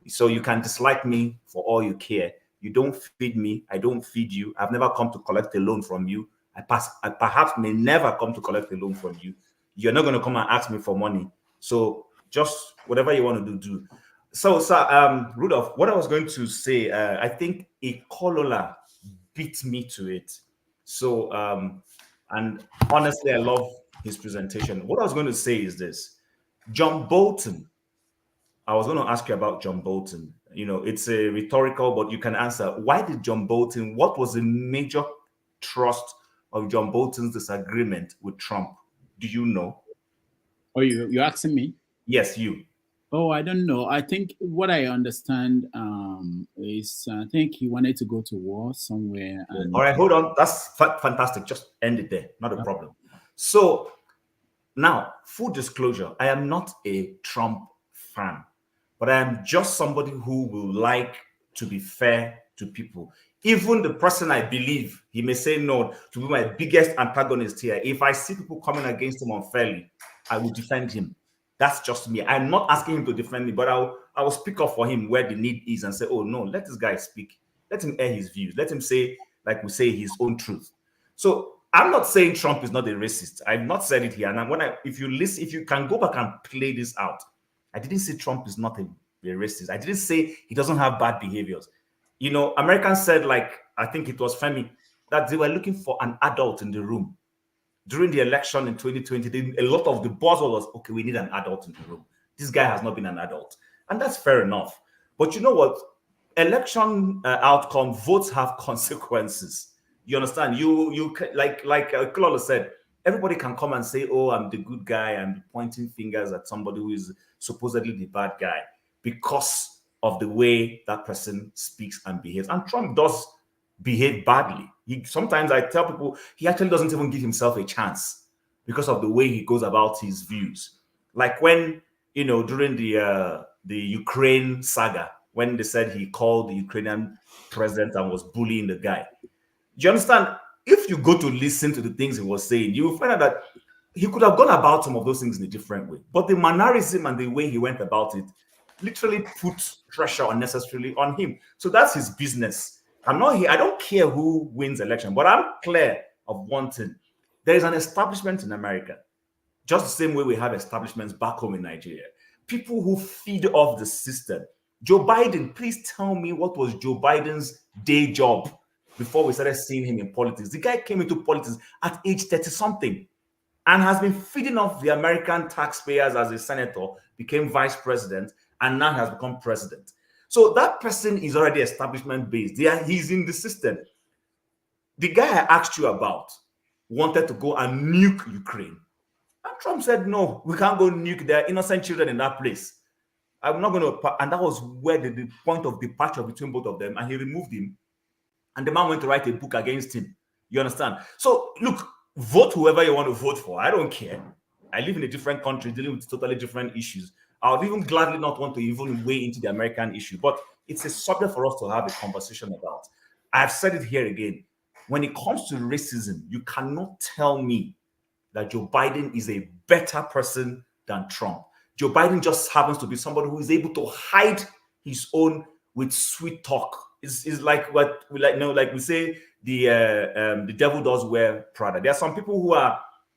So you can dislike me for all you care. You don't feed me. I don't feed you. I've never come to collect a loan from you. I perhaps may never come to collect a loan from you. You're not going to come and ask me for money. So just whatever you want to do. So, Rudolph, what I was going to say, I think Ikolola beat me to it. So, and honestly, I love his presentation. What I was going to say is this. John Bolton, I was going to ask you about John Bolton. You know, it's a rhetorical, but you can answer. Why did John Bolton, what was the major thrust of John Bolton's disagreement with Trump? Do you know? Oh, you're asking me? Yes, you. Oh, I don't know. I think what I understand is I think he wanted to go to war somewhere. And all right, hold on. That's fantastic. Just end it there. Not a problem. So now, full disclosure, I am not a Trump fan, but I am just somebody who will like to be fair to people. Even the person I believe, he may say no, to be my biggest antagonist here. If I see people coming against him unfairly, I will defend him. That's just me. I'm not asking him to defend me, but I will speak up for him where the need is and say, oh no, let this guy speak. Let him air his views. Let him say, like we say, his own truth. So I'm not saying Trump is not a racist. I've not said it here. And if you listen, if you can go back and play this out, I didn't say Trump is not a racist. I didn't say he doesn't have bad behaviors. You know, Americans said, like, I think it was Femi, that they were looking for an adult in the room. During the election in 2020, a lot of the buzzword was, okay, we need an adult in the room. This guy has not been an adult. And that's fair enough. But you know what? Election outcome, votes have consequences. You understand? You like Claude said, everybody can come and say, oh, I'm the good guy, and pointing fingers at somebody who is supposedly the bad guy because of the way that person speaks and behaves. And Trump does behave badly. Sometimes I tell people he actually doesn't even give himself a chance because of the way he goes about his views. Like when, you know, during the Ukraine saga, when they said he called the Ukrainian president and was bullying the guy. Do you understand? If you go to listen to the things he was saying, you will find out that he could have gone about some of those things in a different way. But the mannerism and the way he went about it literally put pressure unnecessarily on him. So that's his business. I'm not here. I don't care who wins election, but I'm clear of one thing. There is an establishment in America, just the same way we have establishments back home in Nigeria. People who feed off the system. Joe Biden, please tell me what was Joe Biden's day job before we started seeing him in politics. The guy came into politics at age 30-something and has been feeding off the American taxpayers as a senator, became vice president, and now has become president. So that person is already establishment-based. He's in the system. The guy I asked you about wanted to go and nuke Ukraine. And Trump said, no, we can't go nuke. There are innocent children in that place. I'm not going to. And that was where the point of departure between both of them. And he removed him. And the man went to write a book against him. You understand? So, look, vote whoever you want to vote for. I don't care. I live in a different country dealing with totally different issues. I would even gladly not want to even weigh into the American issue, but it's a subject for us to have a conversation about. I've said it here again. When it comes to racism, you cannot tell me that Joe Biden is a better person than Trump. Joe Biden just happens to be somebody who is able to hide his own with sweet talk. It's like what we like we say the devil does wear Prada. There are some people who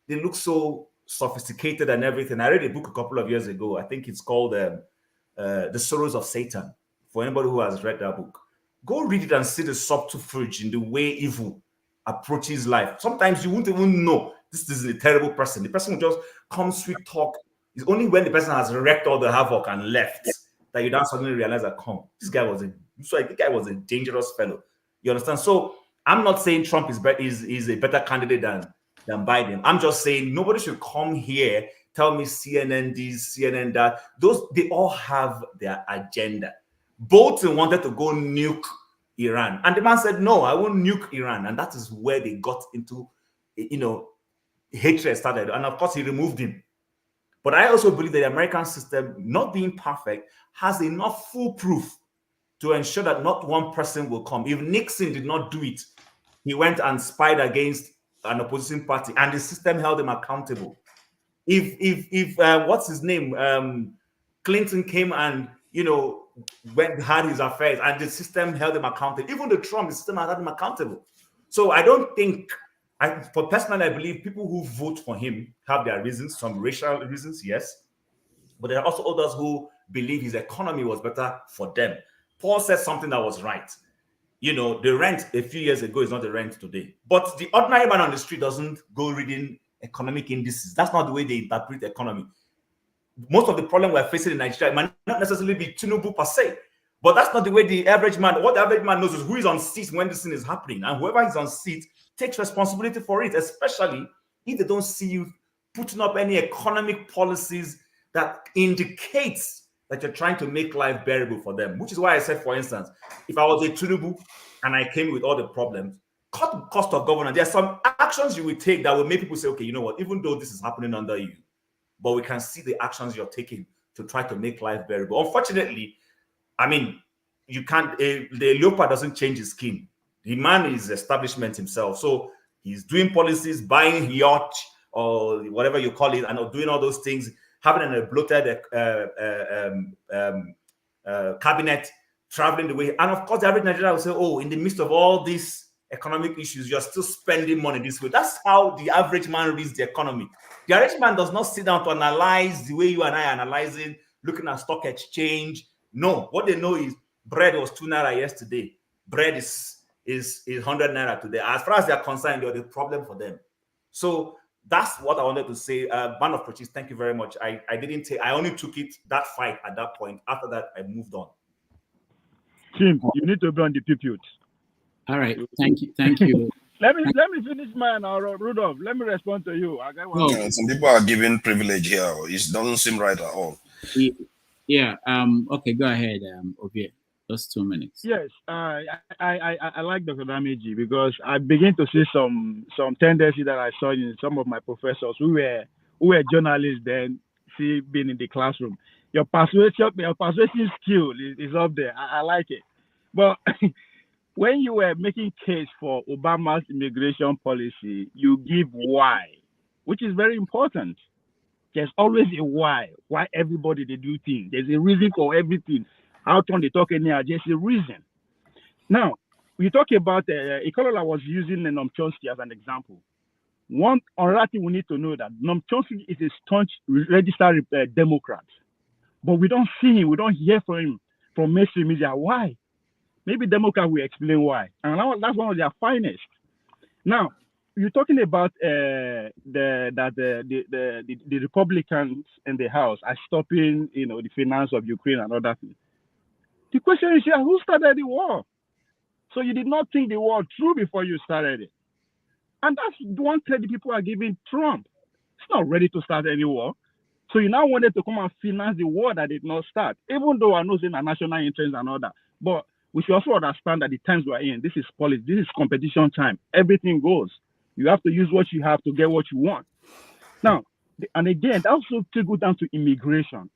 they look so sophisticated and everything. I read a book a couple of years ago. I think it's called The Sorrows of Satan. For anybody who has read that book, go read it and see the subterfuge in the way evil approaches life. Sometimes you won't even know this is a terrible person. The person will just come sweet talk. It's only when the person has wrecked all the havoc and left that you don't suddenly realize that this guy was a dangerous fellow. You understand? So I'm not saying Trump is a better candidate than Biden. I'm just saying nobody should come here, tell me CNN this, CNN that. They all have their agenda. Bolton wanted to go nuke Iran. And the man said, no, I won't nuke Iran. And that is where they got into, hatred started. And of course, he removed him. But I also believe that the American system, not being perfect, has enough foolproof to ensure that not one person will come. If Nixon did not do it, he went and spied against an opposition party, and the system held him accountable. If what's his name, Clinton came and had his affairs, and the system held him accountable. Even the Trump, the system held him accountable. So I don't think, for personally, I believe people who vote for him have their reasons, some racial reasons, yes, but there are also others who believe his economy was better for them. Paul said something that was right. The rent a few years ago is not the rent today. But the ordinary man on the street doesn't go reading economic indices. That's not the way they interpret the economy. Most of the problem we're facing in Nigeria might not necessarily be Tinubu per se, but that's not the way the average man, what the average man knows is who is on seat when this thing is happening. And whoever is on seat takes responsibility for it, especially if they don't see you putting up any economic policies that indicates that you're trying to make life bearable for them. Which is why I said, for instance, if I was a Tinubu and I came with all the problems, cut the cost of governance. There are some actions you will take that will make people say, okay, you know what, even though this is happening under you, but we can see the actions you're taking to try to make life bearable. Unfortunately, I mean, you can't, the leopard doesn't change his skin. The man is establishment himself. So he's doing policies, buying yacht or whatever you call it, and doing all those things, having a bloated cabinet, traveling the way. And of course, the average Nigerian will say, oh, in the midst of all these economic issues, you're still spending money this way. That's how the average man reads the economy. The average man does not sit down to analyze the way you and I are analyzing, looking at stock exchange. No, what they know is bread was 2 naira yesterday. Bread is 100 naira today. As far as they're concerned, you're the problem for them. So that's what I wanted to say. Band of Protests, thank you very much. I only took that fight at that point. After that, I moved on. Tim, you need to be on the pulpit. All right, thank you. Let me finish mine, Rudolph. Let me respond to you. I got one. Yeah, some people are given privilege here. It doesn't seem right at all. Yeah. Okay, go ahead, Obie. Just 2 minutes. Yes, I like Dr. Dameji because I begin to see some tendency that I saw in some of my professors who were journalists then, being in the classroom. Your persuasive skill is up there. I like it. But when you were making case for Obama's immigration policy, you give why, which is very important. There's always a why everybody they do things. There's a reason for everything. How come they talk anyhow? There's a reason. Now, we talk about Ikola was using Noam Chomsky as an example. One other thing we need to know that Noam Chomsky is a staunch registered Democrat, but we don't see him, we don't hear from him from mainstream media. Why? Maybe Democrat will explain why, and that's one of their finest. Now, you're talking about the Republicans in the House are stopping, the finance of Ukraine and other things. The question is here, who started the war? So you did not think the war through before you started it. And that's one threat the people are giving Trump. It's not ready to start any war. So you now wanted to come and finance the war that did not start, even though I know it's in a national interest and all that. But we should also understand that the times we're in, this is politics, this is competition time. Everything goes. You have to use what you have to get what you want. Now, and again, that also trickles down to immigration.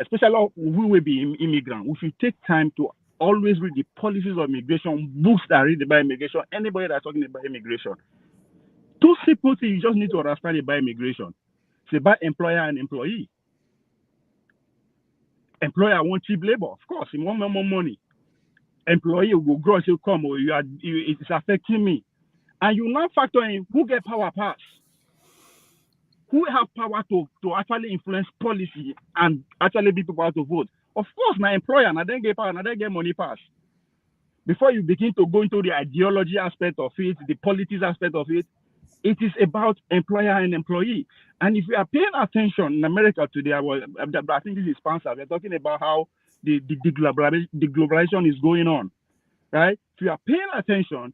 Especially we will be immigrant. We should take time to always read the policies of immigration, books that read about immigration, anybody that's talking about immigration. Two simple things you just need to understand about immigration. It's about employer and employee. Employer wants cheap labor, of course, he wants more money. Employee will grow and say, come, it's affecting me. And you now factor in who get power pass. Who have power to actually influence policy and actually be people to vote? Of course, my employer, and I then get power, and I then get money pass. Before you begin to go into the ideology aspect of it, the politics aspect of it, it is about employer and employee. And if you are paying attention in America today, I think this is Spencer, we're talking about how the globalization is going on, right? If you are paying attention,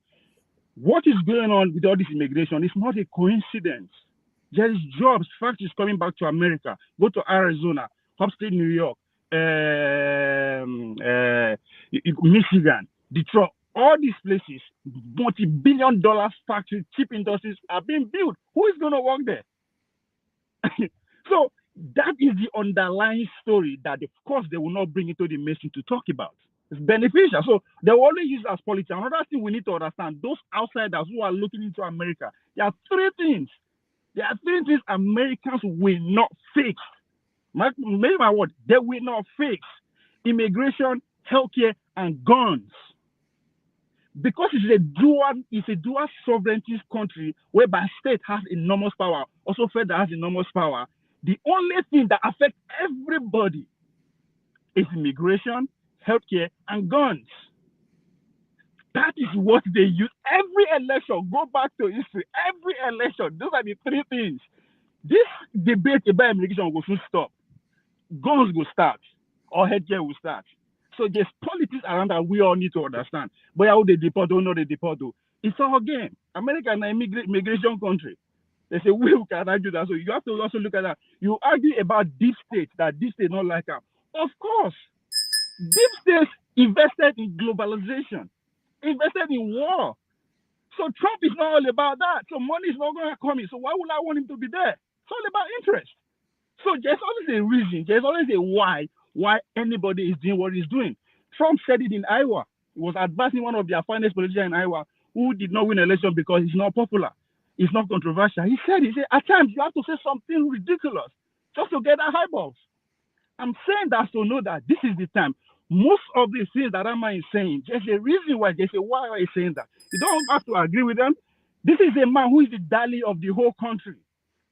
what is going on with all this immigration is not a coincidence. There is jobs, factories coming back to America. Go to Arizona, upstate New York, Michigan, Detroit. All these places, multi-billion-dollar factories, cheap industries are being built. Who is going to work there? So that is the underlying story that, of course, they will not bring into the mainstream to talk about. It's beneficial. So they will always use it as politics. Another thing we need to understand, those outsiders who are looking into America, there are three things. There are three things Americans will not fix. Maybe my word, they will not fix. Immigration, healthcare, and guns. Because it's a dual sovereignty country whereby state has enormous power, also federal has enormous power. The only thing that affects everybody is immigration, healthcare, and guns. That is what they use. Every election, go back to history, every election, those are the three things. This debate about immigration will soon stop. Guns will start, or healthcare will start. So there's politics around that we all need to understand. But how they deport, don't know they deport. It's all game. America is an immigration country. They say we can argue that. So you have to also look at that. You argue about deep state, that deep state not like them. Of course, deep states invested in globalization, invested in war. So Trump is not all about that. So money is not going to come in. So why would I want him to be there? It's all about interest. So there's always a reason. There's always a why anybody is doing what he's doing. Trump said it in Iowa. He was advising one of their finest politicians in Iowa who did not win an election because he's not popular. It's not controversial. He said, at times you have to say something ridiculous just to get that eyeballs. I'm saying that to know that this is the time. Most of the things that Rama is saying, there's a reason why, there's a why he's saying that. You don't have to agree with them. This is a man who is the Dali of the whole country.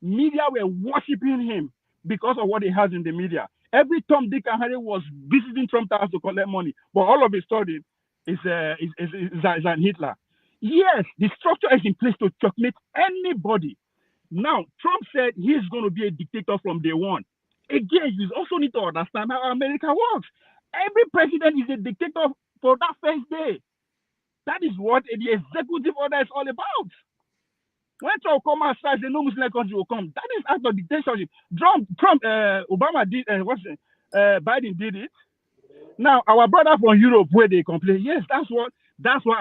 Media were worshiping him because of what he has in the media. Every Tom, Dick, and Harry was visiting Trump Towers to collect money, but all of his study is an Hitler. Yes, the structure is in place to checkmate anybody. Now, Trump said he's going to be a dictator from day one. Again, you also need to understand how America works. Every president is a dictator for that first day. That is what the executive order is all about. When Trump come outside, the no Muslim country will come. That is act of dictatorship. Obama did, Biden did it. Now, our brother from Europe, where they complain, yes, that's what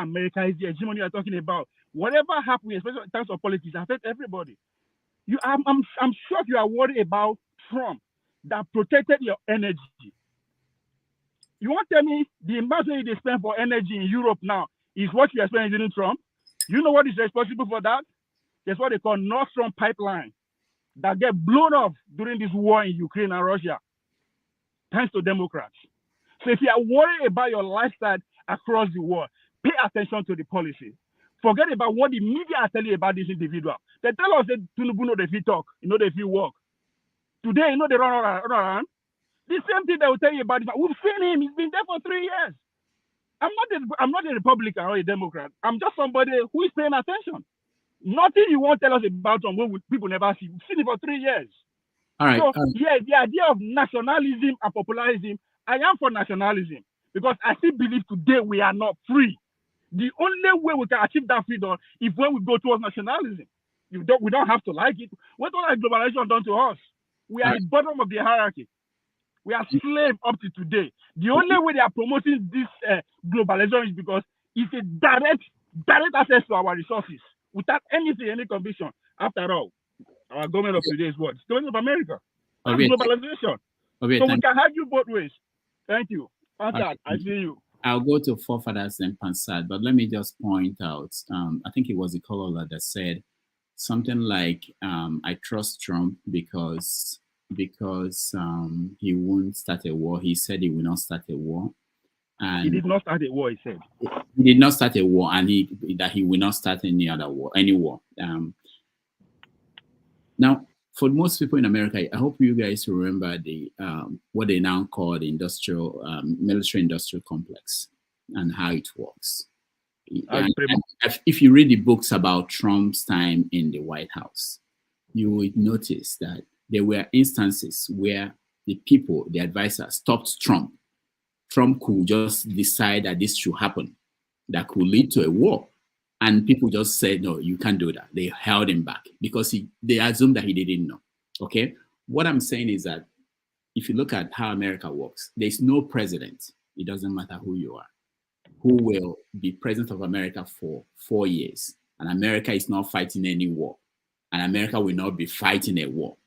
America is, the hegemony you're talking about. Whatever happens, especially in terms of politics, affects everybody. I'm sure you are worried about Trump that protected your energy. You want to tell me the amount they spend for energy in Europe now is what you are spending during Trump? You know what is responsible for that? That's what they call Nord Stream pipeline that get blown off during this war in Ukraine and Russia, thanks to Democrats. So if you are worried about your lifestyle across the world, pay attention to the policy. Forget about what the media are telling you about this individual. They tell us that Tinubu know they fit talk, you know they fit work. Today, you know they run around. The same thing they will tell you about this. We've seen him. He's been there for 3 years. I'm not a Republican or a Democrat. I'm just somebody who is paying attention. Nothing you won't tell us about him when people never see. We've seen it for 3 years. All right. So, yeah, the idea of nationalism and popularism, I am for nationalism because I still believe today we are not free. The only way we can achieve that freedom is when we go towards nationalism. We don't have to like it. What has globalization done to us? We are at the bottom of the hierarchy. We are slaves up to today. The only way they are promoting this globalization is because it's a direct access to our resources without any conviction. After all, our government of today is what? It's the government of America. That's globalization. So we can argue both ways. Thank you. I see you. I'll go to forefathers and Pansad, but let me just point out, I think it was the caller that said something like, I trust Trump because he won't start a war. He said he will not start a war. And he did not start a war, he said. He did not start a war, and that he will not start any war. Now, for most people in America, I hope you guys remember the what they now call the military-industrial complex and how it works. And if you read the books about Trump's time in the White House, you would notice that there were instances where the advisors, stopped Trump. Trump could just decide that this should happen, that could lead to a war. And people just said, no, you can't do that. They held him back because they assumed that he didn't know. Okay? What I'm saying is that if you look at how America works, there's no president. It doesn't matter who you are. who will be president of America for 4 years, and America is not fighting any war, and America will not be fighting a war.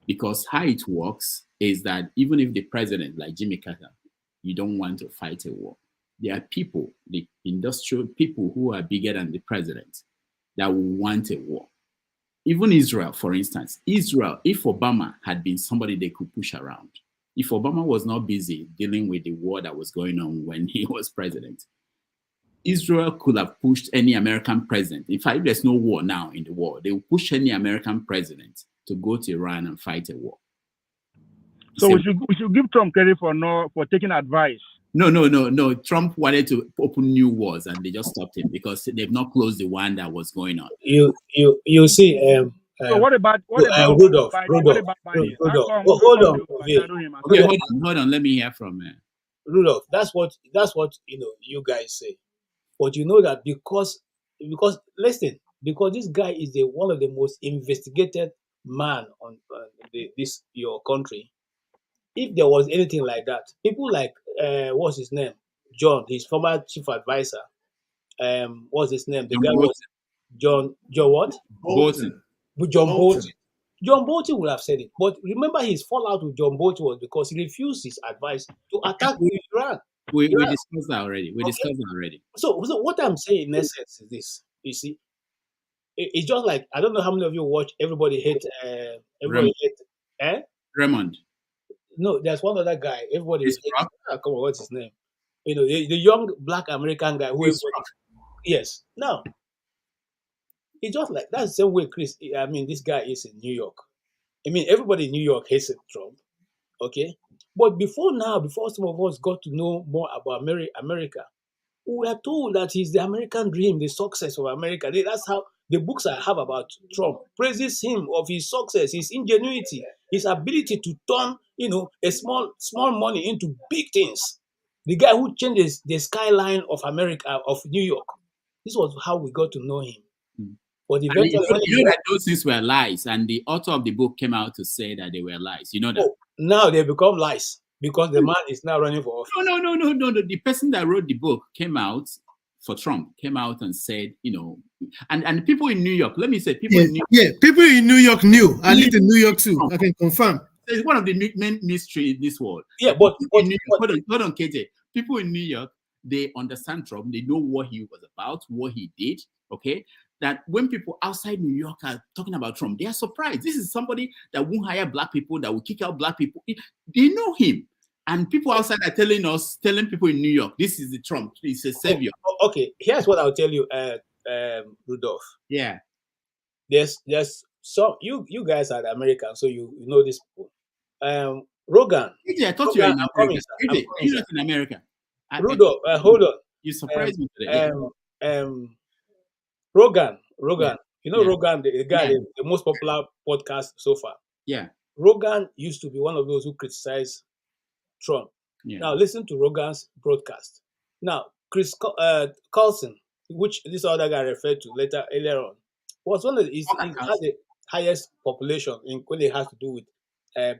Because how it works is that even if the president, like Jimmy Carter, you don't want to fight a war, there are people, the industrial people who are bigger than the president, that will want a war. Even Israel, for instance, Israel, if Obama had been somebody they could push around, if Obama was not busy dealing with the war that was going on when he was president, Israel could have pushed any American president. In fact, if there's no war now in the world, they will push any American president to go to Iran and fight a war. So we should give Trump credit for taking advice. No. Trump wanted to open new wars and they just stopped him because they've not closed the one that was going on. You see. So what about Rudolph? What about Biden? Hold on. Okay, hold on. Let me hear from Rudolph. That's what you guys say. But you know that because listen, because this guy is one of the most investigated man on this your country. If there was anything like that, people like what's his name, John, his former chief advisor, what's his name? The guy was John what? Bolton. John Bolton. John Bolton would have said it. But remember, his fallout with John Bolton was because he refused his advice to attack Iran. We discussed that already. So what I'm saying in essence is this. You see, it's just like, I don't know how many of you watch Everybody Hate Raymond. No, there's one other guy. Everybody hates. Come on, what's his name? The young black American guy who yes. Now, it's just like that's the same way Chris. I mean, this guy is in New York. I mean, everybody in New York hates Trump. Okay. But before some of us got to know more about America, we are told that he's the American dream, the success of America. That's how the books I have about Trump praises him of his success, his ingenuity, his ability to turn, a small money into big things. The guy who changes the skyline of America, of New York. This was how we got to know him. But eventually, you know that those things were lies, and the author of the book came out to say that they were lies. You know that. Now they become lies because the man is now running for office. No. The person that wrote the book came out for Trump, came out and said, and people in New York, let me say, people in New York. Yeah, people in New York knew. I lived in New York too. I can confirm. It's one of the main mysteries in this world. Yeah, but hold on, KJ. People in New York, they understand Trump. They know what he was about, what he did. Okay. That when people outside New York are talking about Trump, they are surprised. This is somebody that won't hire black people, that will kick out black people. They know him. And people outside are telling people in New York, this is the Trump. He's a savior. Okay, here's what I'll tell you, Rudolph. Yeah. There's some, you guys are American, so you know this people. Rogan. I thought you were in America. You're not in America. Rudolph, hold on. You surprised me today. Rogan. Rogan, the guy, the most popular podcast so far. Yeah. Rogan used to be one of those who criticized Trump. Yeah. Now listen to Rogan's broadcast. Now, Chris Carlson, which this other guy referred to earlier on, was one of he has the highest population when it has to do with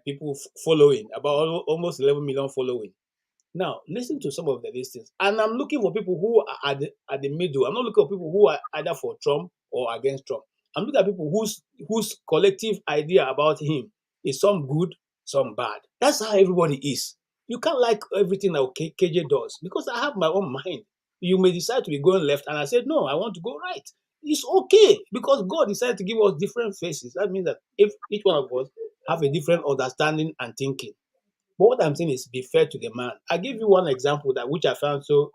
people following, about almost 11 million following. Now, listen to some of the listings. And I'm looking for people who are at the middle. I'm not looking for people who are either for Trump or against Trump. I'm looking at people whose collective idea about him is some good, some bad. That's how everybody is. You can't like everything that KJ does because I have my own mind. You may decide to be going left, and I said, no, I want to go right. It's okay because God decided to give us different faces. That means that if each one of us have a different understanding and thinking. But what I'm saying is be fair to the man. I give you one example which I found so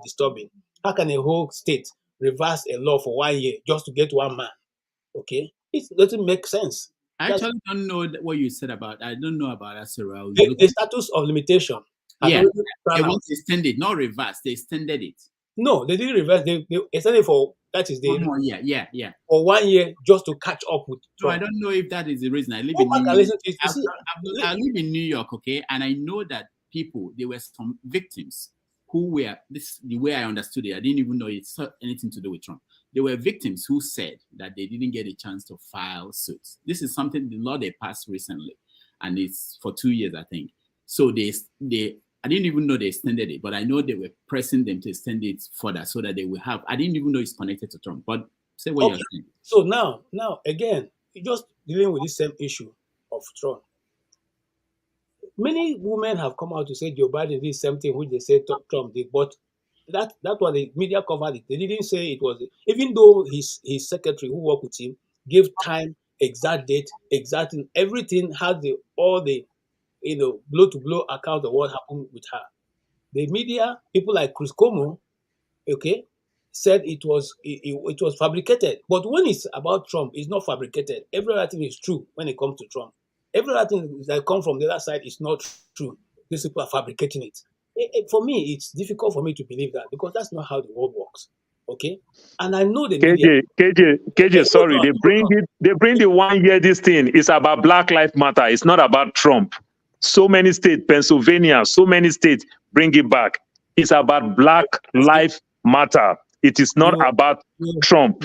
disturbing. How can a whole state reverse a law for 1 year just to get one man? Okay, it doesn't make sense. I actually don't know what you said about. I don't know about Asura. The status of limitation. Yeah, they want to extend it, not reverse. They extended it. No, they didn't reverse. They extended for yeah. For 1 year just to catch up with Trump. So I don't know if that is the reason. I live in New York. I live in New York, okay, and I know that there were some victims who were the way I understood it. I didn't even know it's anything to do with Trump. There were victims who said that they didn't get a chance to file suits. This is something the law they passed recently, and it's for 2 years, I think. So I didn't even know they extended it, but I know they were pressing them to extend it further so that they will have. I didn't even know it's connected to Trump. But say what you're saying. So now again, just dealing with this same issue of Trump. Many women have come out to say Joe Biden did something which they say Trump did, but that was the media covered it. They didn't say it was, even though his secretary who worked with him gave time, exact date, exact everything, had all the blow to blow account of what happened with her. The media, people like Chris Cuomo, okay, said it was fabricated. But when it's about Trump, it's not fabricated. Every other thing is true when it comes to Trump. Every other thing that comes from the other side is not true. These people are fabricating it. For me, it's difficult for me to believe that because that's not how the world works. Okay, and I know the media. KJ, sorry, they bring the 1 year this thing. It's about Black Lives Matter. It's not about Trump. So many states, Pennsylvania, so many states bring it back. It's about Black Lives Matter. It is not about Trump.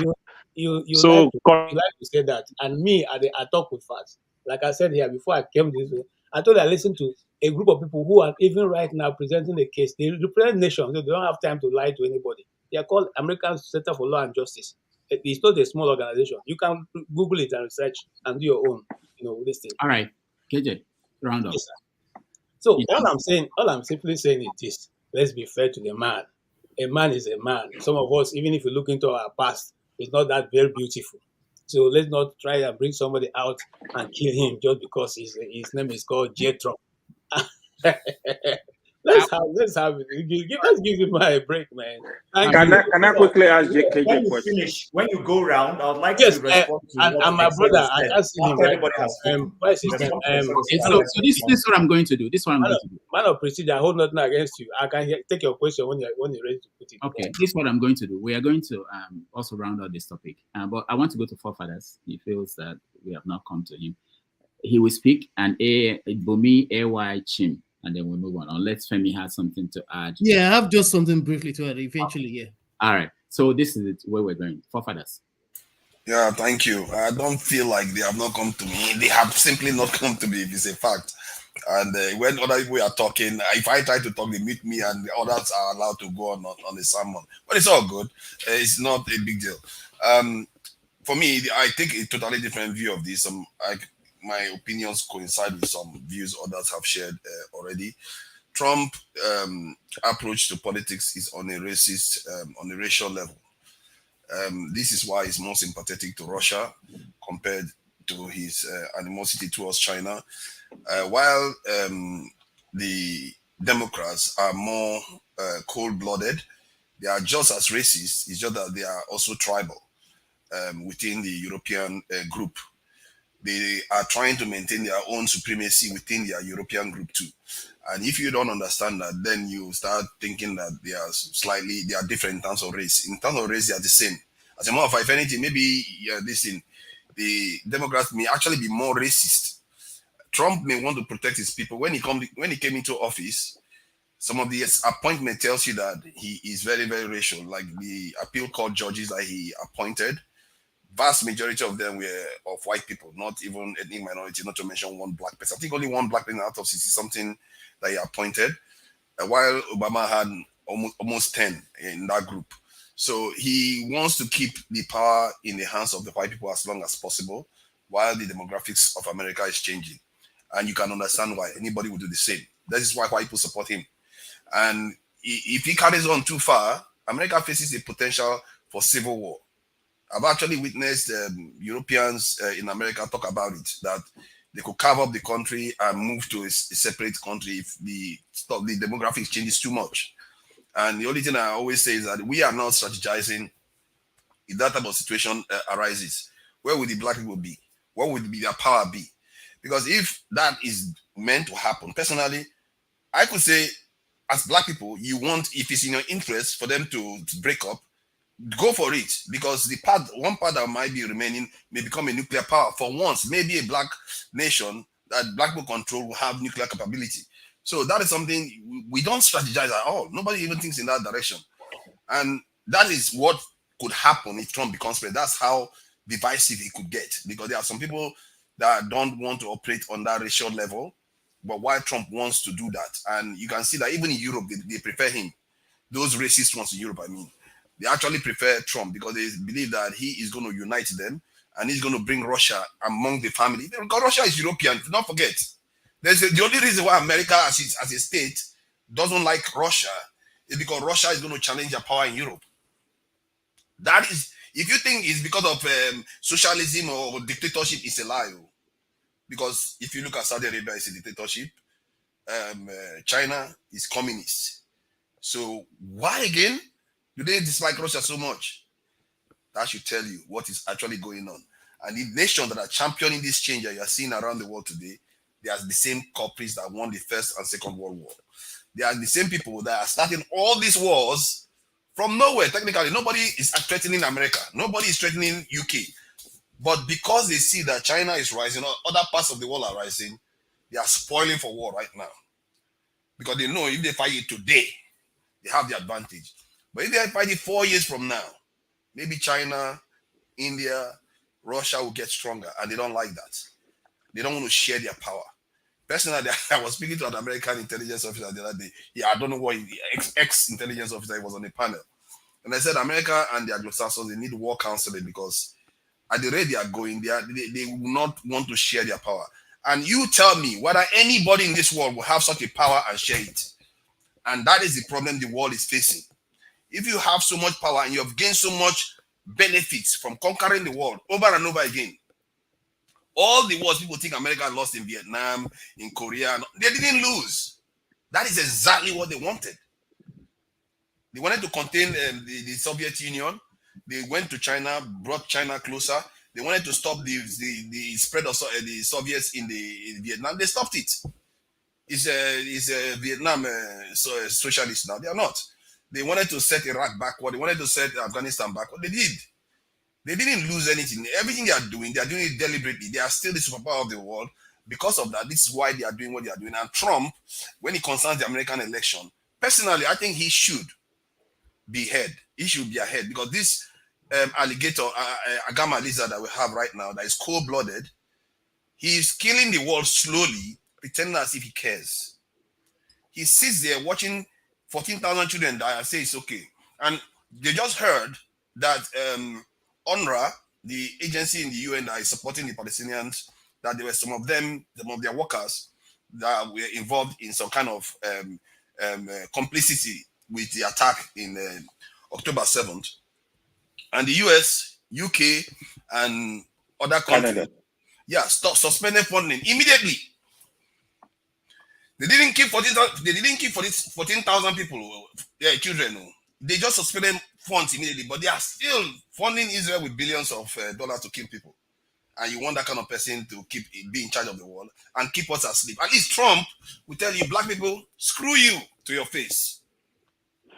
You so like to say that, and me, I talk with facts. Like I said here before I came this way, I told I listened to a group of people who are even right now presenting a case. They represent nations. They don't have time to lie to anybody. They are called American Center for Law and Justice. It's not a small organization. You can Google it and research and do your own, this thing. All right, KJ, round up. Yes, so all I'm simply saying is this: let's be fair to the man. A man is a man. Some of us, even if we look into our past, it's not that very beautiful. So let's not try and bring somebody out and kill him just because his name is called J. Trump. Let's give him a break, man. Can I quickly ask KJ when you question? finish, when you go round, I would like to respond to and my brother, I can't see him. Everybody has spoken. So this is what I'm going to do. Man of prestige, I hold nothing against you. I can take your question when you're ready to put it. Okay, this is what I'm going to do. We are going to also round out this topic, but I want to go to Forefathers. He feels that we have not come to him. He will speak, and Bumi AY Chim, and then we'll move on. Unless Femi has something to add. Yeah, I have just something briefly to add. Eventually, yeah. All right. So this is where we're going. Forefathers. Yeah, thank you. I don't feel like they have not come to me. They have simply not come to me, if it's a fact. And when other people are talking, if I try to talk, they mute me, and the others are allowed to go on the sermon. But it's all good. It's not a big deal. For me, I take a totally different view of this. My opinions coincide with some views others have shared already. Trump approach to politics is on a racist, on a racial level. This is why he's more sympathetic to Russia compared to his animosity towards China. While the Democrats are more cold-blooded, they are just as racist. It's just that they are also tribal within the European group. They are trying to maintain their own supremacy within their European group too. And if you don't understand that, then you start thinking that they are different in terms of race. In terms of race, they are the same. As a matter of fact, if anything, maybe the Democrats may actually be more racist. Trump may want to protect his people. When he came into office, some of the appointment tells you that he is very, very racial. Like the appeal court judges that he appointed, vast majority of them were of white people, not even ethnic minority, not to mention one black person. I think only one black person out of 60-something that he appointed, while Obama had almost 10 in that group. So he wants to keep the power in the hands of the white people as long as possible, while the demographics of America is changing. And you can understand why anybody would do the same. That is why white people support him. And if he carries on too far, America faces a potential for civil war. I've actually witnessed Europeans in America talk about it, that they could carve up the country and move to a separate country if the demographics changes too much. And the only thing I always say is that we are not strategizing. If that type of situation arises, where would the black people be? What would their power be? Because if that is meant to happen, personally, I could say, as black people, you want, if it's in your interest for them to break up, go for it, because one part that might be remaining may become a nuclear power. For once, maybe a black nation that black people control will have nuclear capability. So that is something we don't strategize at all. Nobody even thinks in that direction. And that is what could happen if Trump becomes president. That's how divisive he could get, because there are some people that don't want to operate on that racial level. but why Trump wants to do that. And you can see that even in Europe, they prefer him. Those racist ones in Europe, I mean, they actually prefer Trump because they believe that he is going to unite them and he's going to bring Russia among the family. Because Russia is European, do not forget. The only reason why America as a state doesn't like Russia is because Russia is going to challenge their power in Europe. That is, if you think it's because of socialism or dictatorship, it's a lie. Because if you look at Saudi Arabia, it's a dictatorship. China is communist. So why again do they dislike Russia so much? That should tell you what is actually going on. And the nations that are championing this change that you are seeing around the world today, they are the same culprits that won the First and Second World War. They are the same people that are starting all these wars from nowhere. Technically, nobody is threatening America. Nobody is threatening UK. But because they see that China is rising, or other parts of the world are rising, they are spoiling for war right now. Because they know if they fight it today, they have the advantage. But if they fight it 4 years from now, maybe China, India, Russia will get stronger, and they don't like that. They don't want to share their power. Personally, I was speaking to an American intelligence officer the other day. Yeah, I don't know what ex-intelligence officer, he was on the panel. And I said, America and the Anglo-Saxons, they need war counseling because at the rate they are going, they will not want to share their power. And you tell me whether anybody in this world will have such a power and share it. And that is the problem the world is facing. If you have so much power and you have gained so much benefits from conquering the world over and over again, all the wars people think America lost in Vietnam, in Korea, they didn't lose. That is exactly what they wanted. They wanted to contain the Soviet Union. They went to China, brought China closer. They wanted to stop the spread of the Soviets in Vietnam. They stopped it. It's Vietnam socialist now. They are not. They wanted to set Iraq backward. They wanted to set Afghanistan backward. They did. They didn't lose anything. Everything they are doing it deliberately. They are still the superpower of the world. Because of that, this is why they are doing what they are doing. And Trump, when it concerns the American election, personally, I think he should be ahead. He should be ahead because this alligator, Agama lizard that we have right now, that is cold-blooded, he is killing the world slowly, pretending as if he cares. He sits there watching 14,000 children die and say it's okay. And they just heard that UNRWA, the agency in the UN that is supporting the Palestinians, that there were some of their workers that were involved in some kind of complicity with the attack in October 7th. And the US, UK, and other countries, suspended funding immediately. They didn't keep 14,000 people, children. They just suspended funds immediately, but they are still funding Israel with billions of dollars to kill people. And you want that kind of person to be in charge of the world and keep us asleep. At least Trump will tell you, black people, screw you to your face.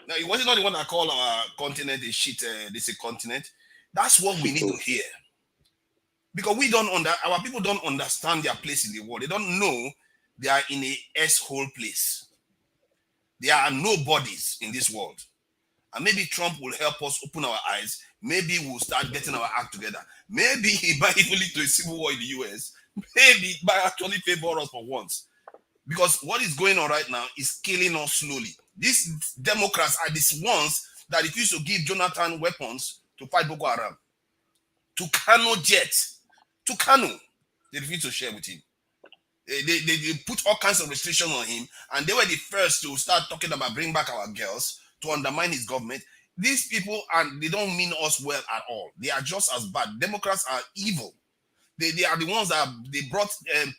Now, he wasn't not the one that called our continent a shit, this a continent. That's what we need to hear. Because our people don't understand their place in the world. They don't know they are in a S-hole place. There are nobodies in this world. And maybe Trump will help us open our eyes. Maybe we'll start getting our act together. Maybe he might even lead to a civil war in the US. Maybe it might actually favor us for once. Because what is going on right now is killing us slowly. These Democrats are these ones that refuse to give Jonathan weapons to fight Boko Haram. To Kano jets. To Kano. They refuse to share with him. They put all kinds of restrictions on him. And they were the first to start talking about bring back our girls, to undermine his government. These people, they don't mean us well at all. They are just as bad. Democrats are evil. They are the ones that they brought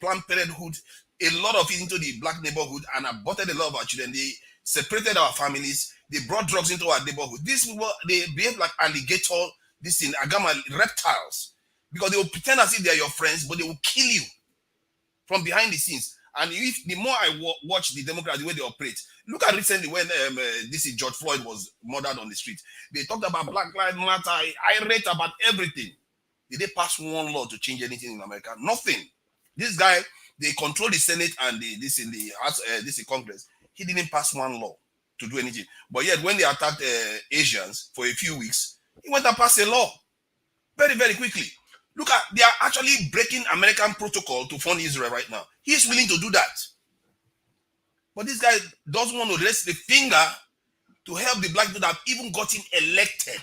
Planned Parenthood, a lot of it into the black neighborhood and aborted a lot of our children. They separated our families. They brought drugs into our neighborhood. These people, they behave like alligator, this thing, agama, reptiles. Because they will pretend as if they are your friends, but they will kill you from behind the scenes. And if the more I watch the Democrats, the way they operate, look at recently when George Floyd was murdered on the street. They talked about Black Lives Matter, irate about everything. Did they pass one law to change anything in America? Nothing. This guy, they control the Senate and this in Congress. He didn't pass one law to do anything. But yet, when they attacked Asians for a few weeks, he went and passed a law very, very quickly. Look at, they are actually breaking American protocol to fund Israel right now. He is willing to do that. But this guy doesn't want to raise the finger to help the black people that have even got him elected.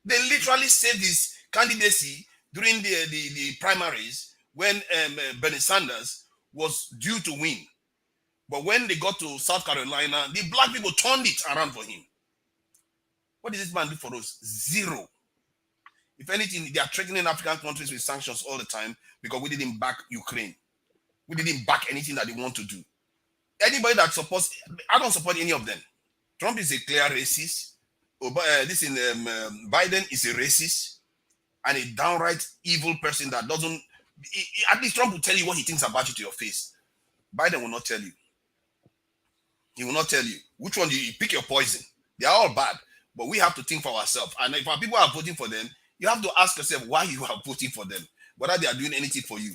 They literally saved his candidacy during the primaries when Bernie Sanders was due to win. But when they got to South Carolina, the black people turned it around for him. What did this man do for us? Zero. If anything, they are threatening African countries with sanctions all the time because we didn't back Ukraine. We didn't back anything that they want to do. Anybody that supports, I don't support any of them. Trump is a clear racist. Biden is a racist and a downright evil person that doesn't. At least Trump will tell you what he thinks about you to your face. Biden will not tell you. He will not tell you which one you pick your poison. They are all bad, but we have to think for ourselves. And if our people are voting for them, you have to ask yourself why you are voting for them, whether they are doing anything for you.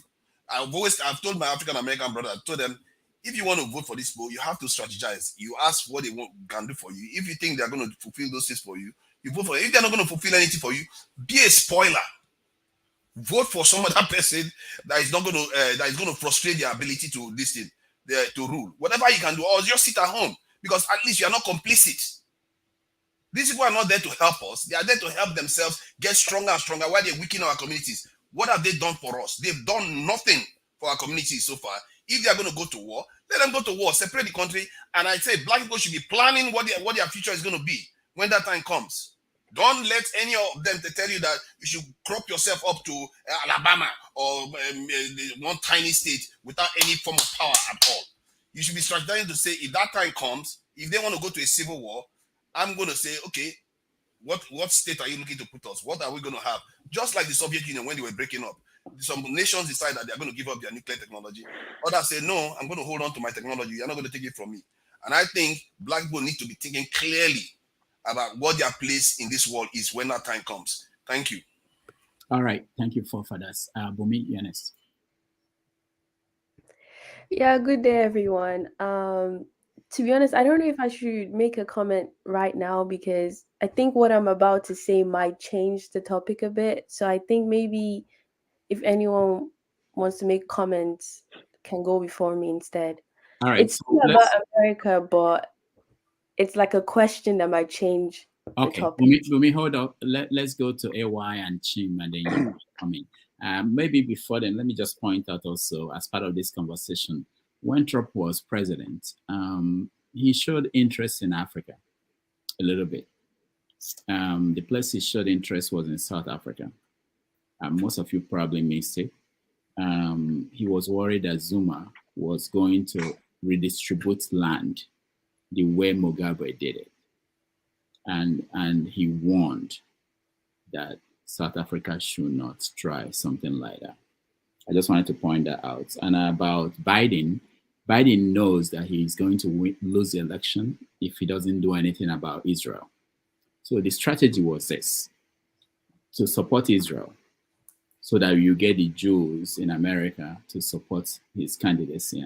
I've told my African American brother, I told them, if you want to vote for this people, you have to strategize. You ask what they can do for you. If you think they're going to fulfill those things for you, you vote for it. If they're not going to fulfill anything for you, be a spoiler. Vote for some other person that is not going to frustrate their ability to listen, to rule. Whatever you can do, or just sit at home, because at least you are not complicit. These people are not there to help us. They are there to help themselves get stronger and stronger while they weaken our communities. What have they done for us? They've done nothing for our communities so far. If they are going to go to war, let them go to war, separate the country. And I say black people should be planning what their future is going to be when that time comes. Don't let any of them to tell you that you should crop yourself up to Alabama or one tiny state without any form of power at all. You should be strategizing to say, if that time comes, if they want to go to a civil war, I'm going to say, okay, what state are you looking to put us? What are we going to have? Just like the Soviet Union when they were breaking up. Some nations decide that they're going to give up their nuclear technology. Others say, no, I'm going to hold on to my technology. You're not going to take it from me. And I think black people need to be thinking clearly about what their place in this world is when that time comes. Thank you. All right. Thank you for that. Bumi, you're next. Yeah, good day, everyone. To be honest, I don't know if I should make a comment right now because I think what I'm about to say might change the topic a bit. So I think maybe if anyone wants to make comments, can go before me instead. All right. It's still about America, but it's like a question that might change the topic. Bumi, hold up. Let's go to AY and Chim, and then you come in. Maybe before then, let me just point out also, as part of this conversation, when Trump was president, he showed interest in Africa a little bit. The place he showed interest was in South Africa. Most of you probably missed it. He was worried that Zuma was going to redistribute land the way Mugabe did it. And he warned that South Africa should not try something like that. I just wanted to point that out. And about Biden, Biden knows that he's going to lose the election if he doesn't do anything about Israel. So the strategy was this, to support Israel so that you get the Jews in America to support his candidacy.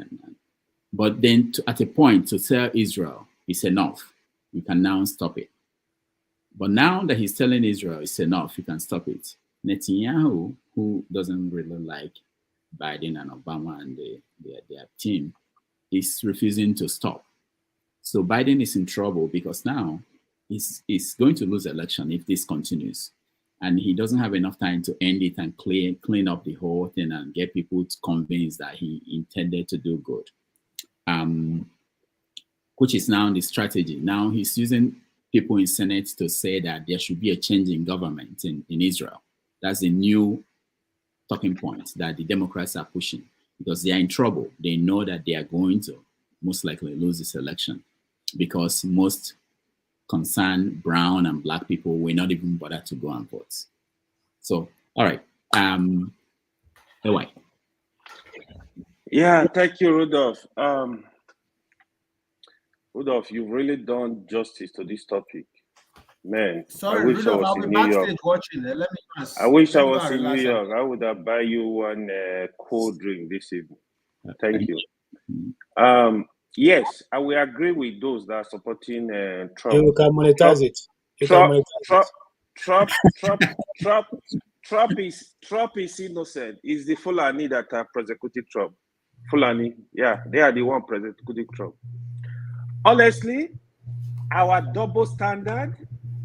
But then at a point to tell Israel, it's enough, you can now stop it. But now that he's telling Israel it's enough, you can stop it, Netanyahu, who doesn't really like Biden and Obama and their team, is refusing to stop. So Biden is in trouble because now he's going to lose the election if this continues. And he doesn't have enough time to end it and clean up the whole thing and get people convinced that he intended to do good. Which is now the strategy. Now he's using people in Senate to say that there should be a change in government in Israel. That's the new talking point that the Democrats are pushing because they are in trouble. They know that they are going to most likely lose this election because most concerned brown and black people will not even bother to go and vote. So, all right. Anyway. Yeah, thank you, Rudolph. Rudolph, you've really done justice to this topic. Man, Sorry, I wish Rudolph, I was I'll in be New York. backstage watching. Let me pass. I wish I Let me was go and in New relax. York. I would have buy you one cold drink this evening. Thank you. Yes, I will agree with those that are supporting Trump. You can monetize it. You can monetize Trump is innocent. It's the Fulani that have prosecuted Trump. Fulani. Yeah, they are the one President Trump. Honestly, our double standard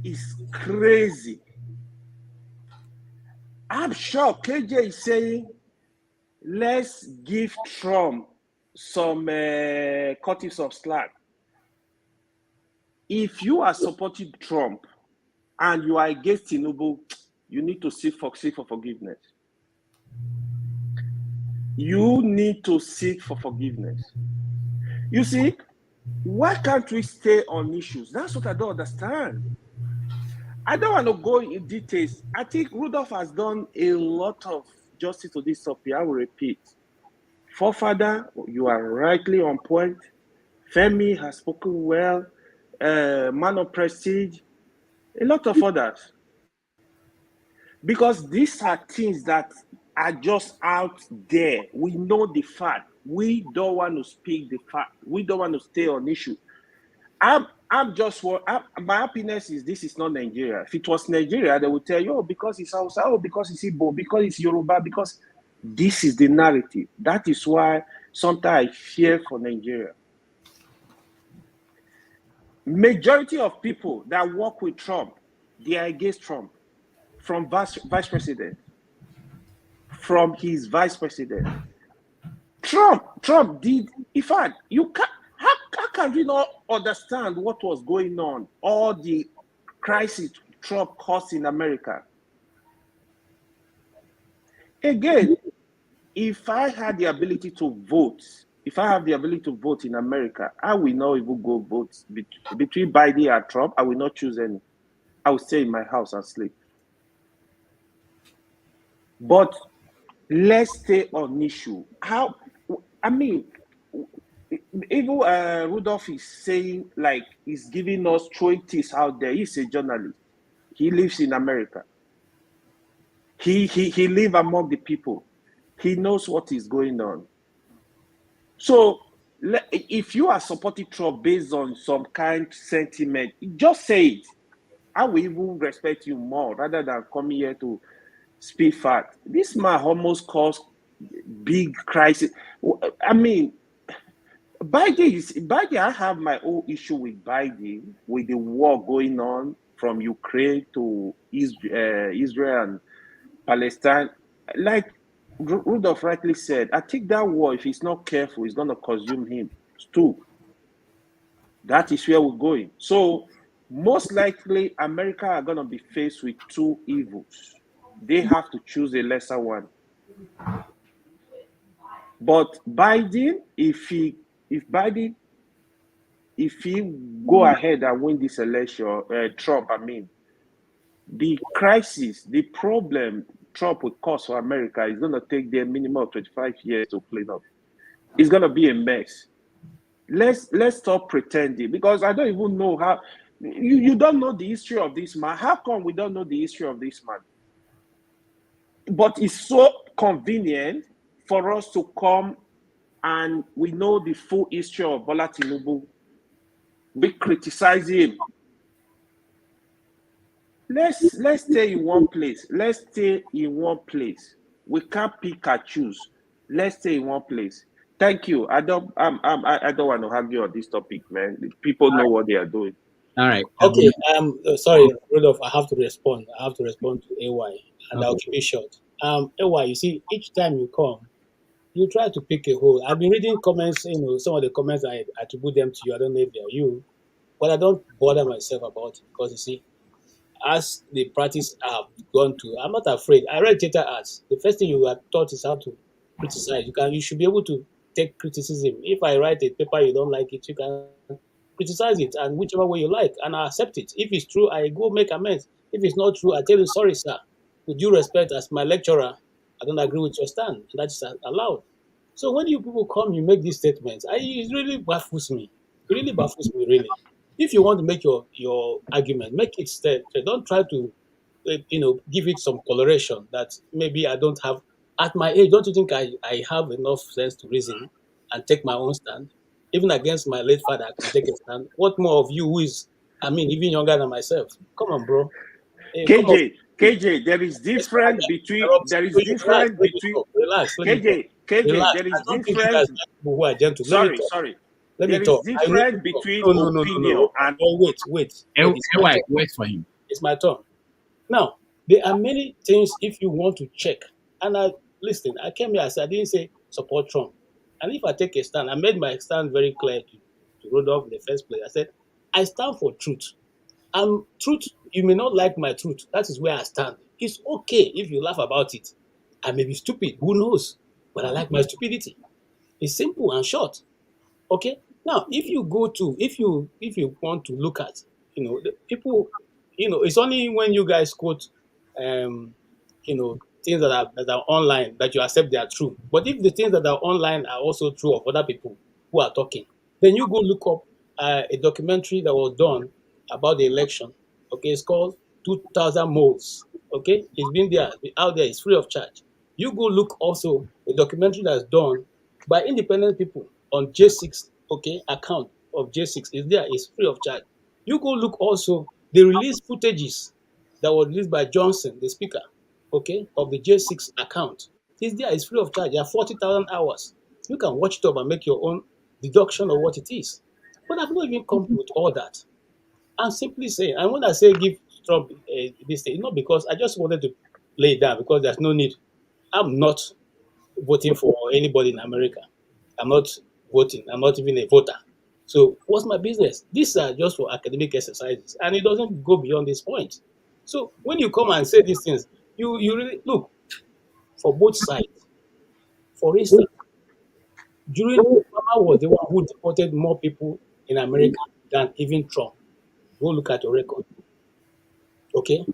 is crazy. I'm sure KJ is saying, let's give Trump some cuttings of slack. If you are supporting Trump and you are against Tinubu, you need to seek for forgiveness. You need to seek for forgiveness. You see, why can't we stay on issues? That's what I don't understand. I don't want to go in details. I think Rudolph has done a lot of justice to this topic. I will repeat. Forefather, you are rightly on point. Femi has spoken well. Man of Prestige, a lot of others. Because these are things that are just out there. We know the fact. We don't want to speak the fact. We don't want to stay on issue. My happiness is this is not Nigeria. If it was Nigeria, they would tell you, oh, because it's Hausa, oh, because it's Igbo, because it's Yoruba, because this is the narrative. That is why sometimes I fear for Nigeria. Majority of people that work with Trump, they are against Trump. From vice president, from his vice president. Trump did, in fact, you can't, how can we not understand what was going on, all the crisis Trump caused in America? Again, if I had the ability to vote, if I have the ability to vote in America, I will not even go vote between Biden and Trump. I will not choose any. I will stay in my house and sleep. But let's stay on issue. Even Rudolph is saying, like, he's giving us choices out there. He's a journalist. He lives in America. He lives among the people. He knows what is going on. So if you are supporting Trump based on some kind of sentiment, just say it. I will even respect you more rather than coming here to speak fact. This man almost caused big crisis. I mean, Biden, I have my own issue with Biden, with the war going on from Ukraine to Israel and Palestine. Like Rudolph rightly said, I think that war, if he's not careful, is going to consume him too. That is where we're going. So most likely, America are going to be faced with two evils. They have to choose a lesser one. But Biden, if he go ahead and win this election, Trump, the crisis, the problem Trump would cause for America is going to take them minimum of 25 years to clean up. It's going to be a mess. Let's stop pretending, because I don't even know how. You don't know the history of this man. How come we don't know the history of this man? But it's so convenient for us to come and we know the full history of Bola Tinubu. We criticize him. Let's stay in one place. Let's stay in one place. We can't pick and choose. Let's stay in one place. Thank you. I don't want to argue on this topic, man. People know what they are doing. All right. Okay. Sorry, Rudolph. I have to respond. I have to respond to AY, and I'll keep it short. AY, you see, each time you come, you try to pick a hole. I've been reading comments. Some of the comments I attribute them to you. I don't know if they're you, but I don't bother myself about it, because you see, as the practice have gone to, I'm not afraid. I read theater arts. The first thing you are taught is how to criticize. You should be able to take criticism. If I write a paper, you don't like it, you can criticize it, and whichever way you like, and I accept it. If it's true, I go make amends. If it's not true, I tell you, sorry, sir. With due respect, as my lecturer, I don't agree with your stand. That's allowed. So when you people come, you make these statements, it really baffles me. It really baffles me, really. If you want to make your argument, make it straight. Don't try to, give it some coloration that maybe I don't have. At my age, don't you think I have enough sense to reason and take my own stand? Even against my late father, I can take a stand. What more of you who is, even younger than myself? Come on, bro. Hey, KJ, there is difference between. Relax. KJ, Relax. there is I don't think you guys difference. like people who are gentle. Let me talk. Sorry. Let me There is talk. I need difference to talk. between No. opinion and Oh, wait. It's my turn. Wait for him. It's my turn. Now, there are many things if you want to check. And listen, I came here, I didn't say support Trump. And if I take a stand, I made my stand very clear to Rudolph in the first place. I said, I stand for truth. And truth, you may not like my truth. That is where I stand. It's okay if you laugh about it. I may be stupid, who knows? But I like my stupidity. It's simple and short. Okay? Now, if you want to look at, the people, it's only when you guys quote, things that are online that you accept they are true. But if the things that are online are also true of other people who are talking, then you go look up a documentary that was done about the election. Okay, it's called 2000 Moles. Okay, it's been there, out there, it's free of charge. You go look also a documentary that's done by independent people on J6, okay, account of J6 is there, it's free of charge. You go look also the release footages that was released by Johnson, the speaker, okay, of the J6 account. It's there, it's free of charge. There are 40,000 hours. You can watch it up and make your own deduction of what it is. But I've not even come with all that. I'm simply saying, and when I say give Trump this thing, not because I just wanted to lay it down because there's no need. I'm not voting for anybody in America. I'm not voting. I'm not even a voter. So what's my business? These are just for academic exercises, and it doesn't go beyond this point. So when you come and say these things, you really look for both sides. For instance, during Obama was the one who deported more people in America than even Trump. Go look at your record. Okay?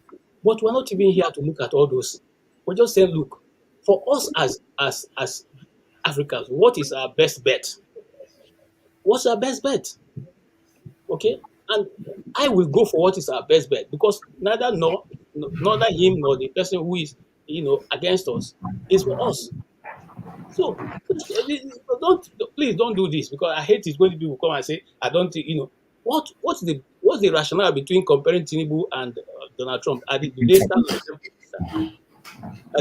But we're not even here to look at all those. We're just saying, look, for us as Africans, what is our best bet? What's our best bet? Okay? And I will go for what is our best bet because neither him nor the person who is against us is for us. So please don't do this because I hate it when people come and say I don't think what's the rationale between comparing Tinubu and Donald Trump? Do they stand like them?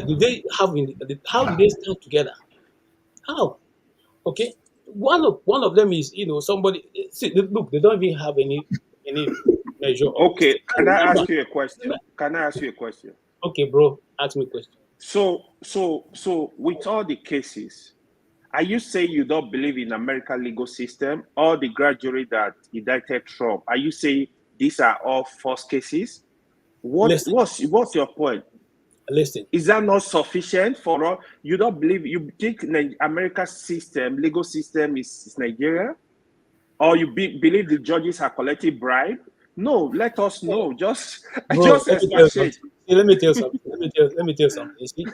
Do they how do they stand together? How? Okay, one of them is somebody. See, look, they don't even have any measure. Okay, can I ask you a question? Okay, bro, ask me a question. So with all the cases, are you saying you don't believe in American legal system? All the grand jury that indicted Trump, are you saying these are all false cases? What's your point? Listen, is that not sufficient for all? You don't believe? You think America's system, legal system, is Nigeria, or you believe the judges are collecting bribe? No, let us know. Just expatiate. Let me tell you something. Let me tell you something. You see,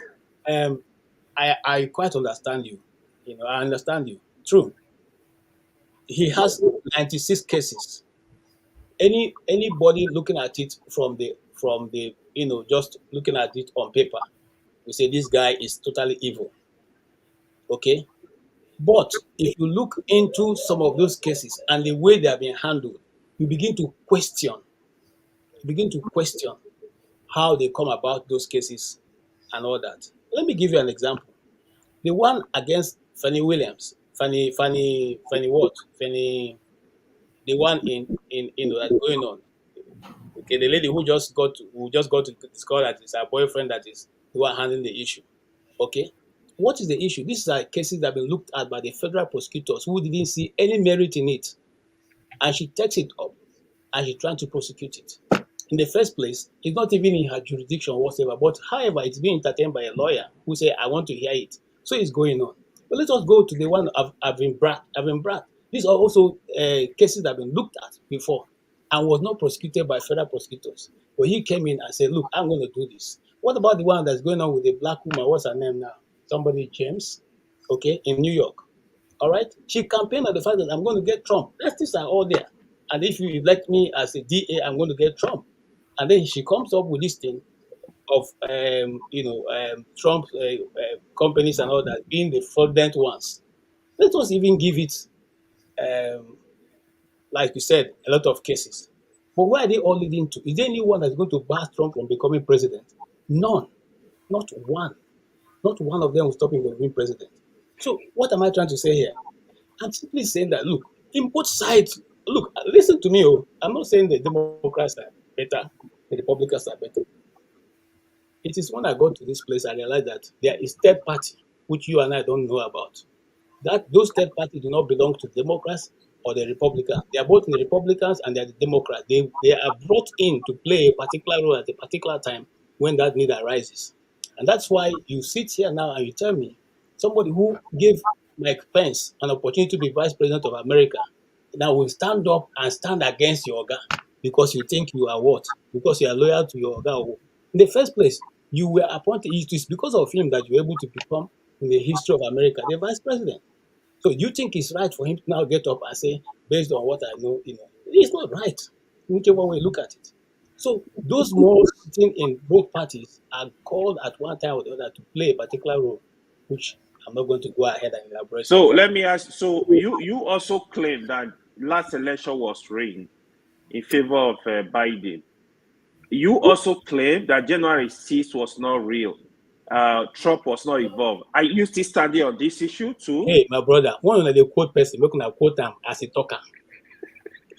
I quite understand you. I understand you. True. He has 96 cases. Anybody looking at it from the just looking at it on paper, we say this guy is totally evil. Okay? But if you look into some of those cases and the way they have been handled, you begin to question how they come about those cases and all that. Let me give you an example. The one against Fannie Williams, Fannie what? Fannie, the one in that's going on. Okay, the lady who just got to discover that it's her boyfriend that is the one handling the issue. Okay, what is the issue? These are cases that have been looked at by the federal prosecutors who didn't see any merit in it, and she takes it up and she's trying to prosecute it. In the first place, it's not even in her jurisdiction whatsoever. But however, it's being entertained by a lawyer who say, "I want to hear it." So it's going on. But let us go to the one of Avin Bragg. These are also cases that have been looked at before and was not prosecuted by federal prosecutors. But he came in and said, "Look, I'm going to do this." What about the one that's going on with the black woman? What's her name now? Somebody, James, okay, in New York. All right? She campaigned on the fact that I'm going to get Trump. These are all there. And if you elect me as a DA, I'm going to get Trump. And then she comes up with this thing of, Trump companies and all that being the fraudulent ones. Let us even give it, like you said, a lot of cases. But where are they all leading to? Is there anyone that's going to bar Trump from becoming president? None. Not one. Not one of them will stop him from being president. So what am I trying to say here? I'm simply saying that, look, in both sides, look, listen to me. Oh, I'm not saying the Democrats are better, the Republicans are better. It is when I got to this place, I realized that there is third party, which you and I don't know about. That those third parties do not belong to the Democrats or the Republicans. They are both the Republicans and they are the Democrats. They are brought in to play a particular role at a particular time when that need arises. And that's why you sit here now and you tell me, somebody who gave Mike Pence an opportunity to be Vice President of America now will stand up and stand against your guy because you think you are what? Because you are loyal to your guy. In the first place, you were appointed. It is because of him that you were able to become, in the history of America, the Vice President. So you think it's right for him to now get up and say, based on what I know, it's not right, whichever way you look at it. So those more sitting in both parties are called at one time or the other to play a particular role, which I'm not going to go ahead and elaborate. So let me ask. So you also claim that last election was rigged in favor of Biden. You also claim that January 6th was not real. Trump was not involved. Are you still standing on this issue too? Hey, my brother, one of the quote person, we're going to quote him as a talker.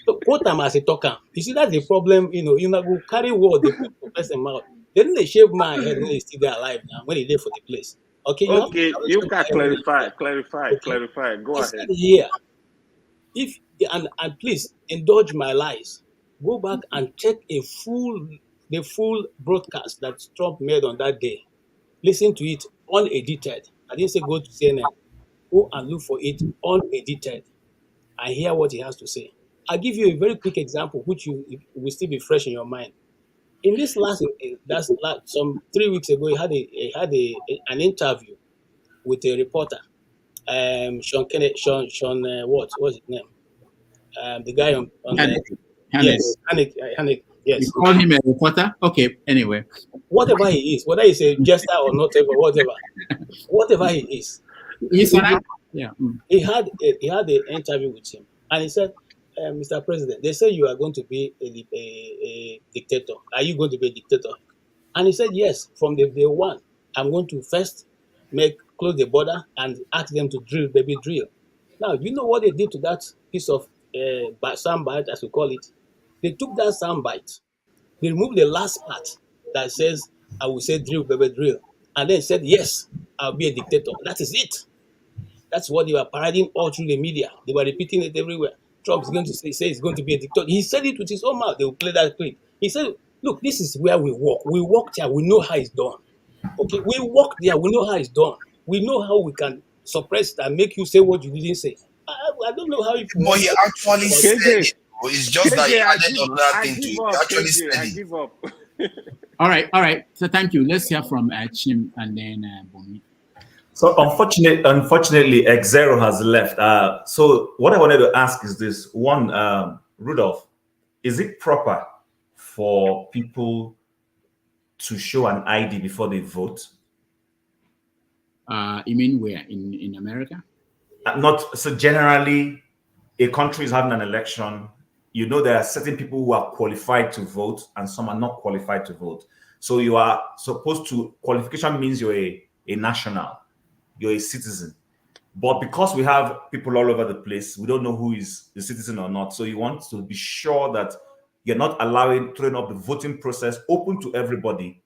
So quote him as a talker. You see, that's the problem. You go carry word, they put the person mouth. Then they shave my head when they still there alive now, when they there for the place. Okay, you can clarify. Go I ahead. said here, if and please indulge my lies. Go back and check the full broadcast that Trump made on that day. Listen to it unedited. I didn't say go to CNN. Go and look for it unedited and hear what he has to say. I'll give you a very quick example, which will still be fresh in your mind. In this some 3 weeks ago, he had an interview with a reporter, Sean Kennedy, what's his name? The guy on yes, Hanek, yes. You call him a reporter? Okay, anyway. Whatever he is, whether he's a jester or not, whatever he is. Yeah. He had an interview with him, and he said, Mr. President, they say you are going to be a dictator. Are you going to be a dictator? And he said, yes, from the day one, I'm going to first close the border and ask them to drill. Now, you know what they did to that piece of soundbite, as we call it? They took that soundbite, they removed the last part that says, I will say drill, and then said, yes, I'll be a dictator. That is it. That's what they were parading all through the media. They were repeating it everywhere. Trump is going to say he's going to be a dictator. He said it with his own mouth. They will play that clip. He said, look, this is where we work. We work there. We know how it's done. Okay, we work there. We know how it's done. We know how we can suppress it and make you say what you didn't say. I don't know how you. But he actually said it. It's just that he added another thing to it. He actually said I it. give up. All right. So thank you. Let's hear from Chim and then Bumi. So unfortunately, X0 has left. So what I wanted to ask is this: one, Rudolph, is it proper for people to show an ID before they vote? You mean where? In America? Not so generally. A country is having an election. You know there are certain people who are qualified to vote and some are not qualified to vote. So you are supposed to, qualification means you're a national, you're a citizen. But because we have people all over the place, we don't know who is the citizen or not. So you want to be sure that you're not throwing up the voting process open to everybody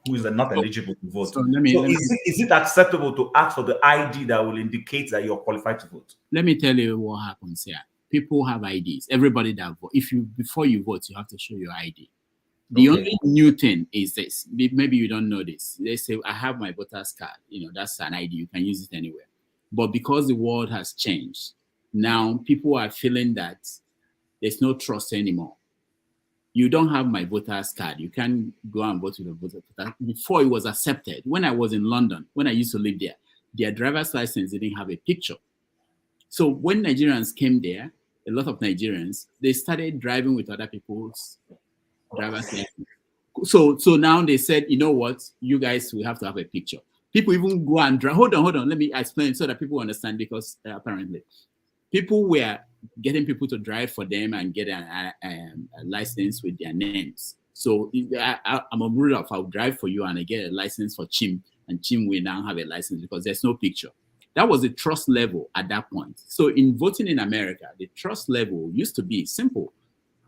who is not eligible to vote. So is it acceptable to ask for the ID that will indicate that you're qualified to vote? Let me tell you what happens here. People have IDs. Everybody that vote. Before you vote, you have to show your ID. The only new thing is this. Maybe you don't know this. They say, I have my voter's card. That's an ID. You can use it anywhere. But because the world has changed, now people are feeling that there's no trust anymore. You don't have my voter's card. You can't go and vote with a voter's card. Before it was accepted. When I was in London, when I used to live there, their driver's license didn't have a picture. So when Nigerians came there, a lot of Nigerians, they started driving with other people's driver's license. So now they said, you know what, you guys will have to have a picture. People even go and drive. Hold on. Let me explain so that people understand, because apparently people were getting people to drive for them and get a license with their names. So I'm a Rudolph, I'll drive for you and I get a license for Chim, and Chim will now have a license because there's no picture. That was the trust level at that point. So in voting in America, the trust level used to be simple.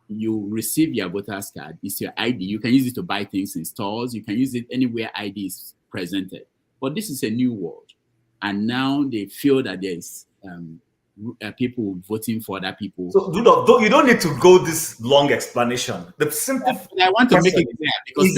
You receive your voter's card, it's your ID. You can use it to buy things in stores. You can use it anywhere ID is presented. But this is a new world. And now they feel that there's people voting for other people. So you don't need to go this long explanation. The simple I want to make it clear because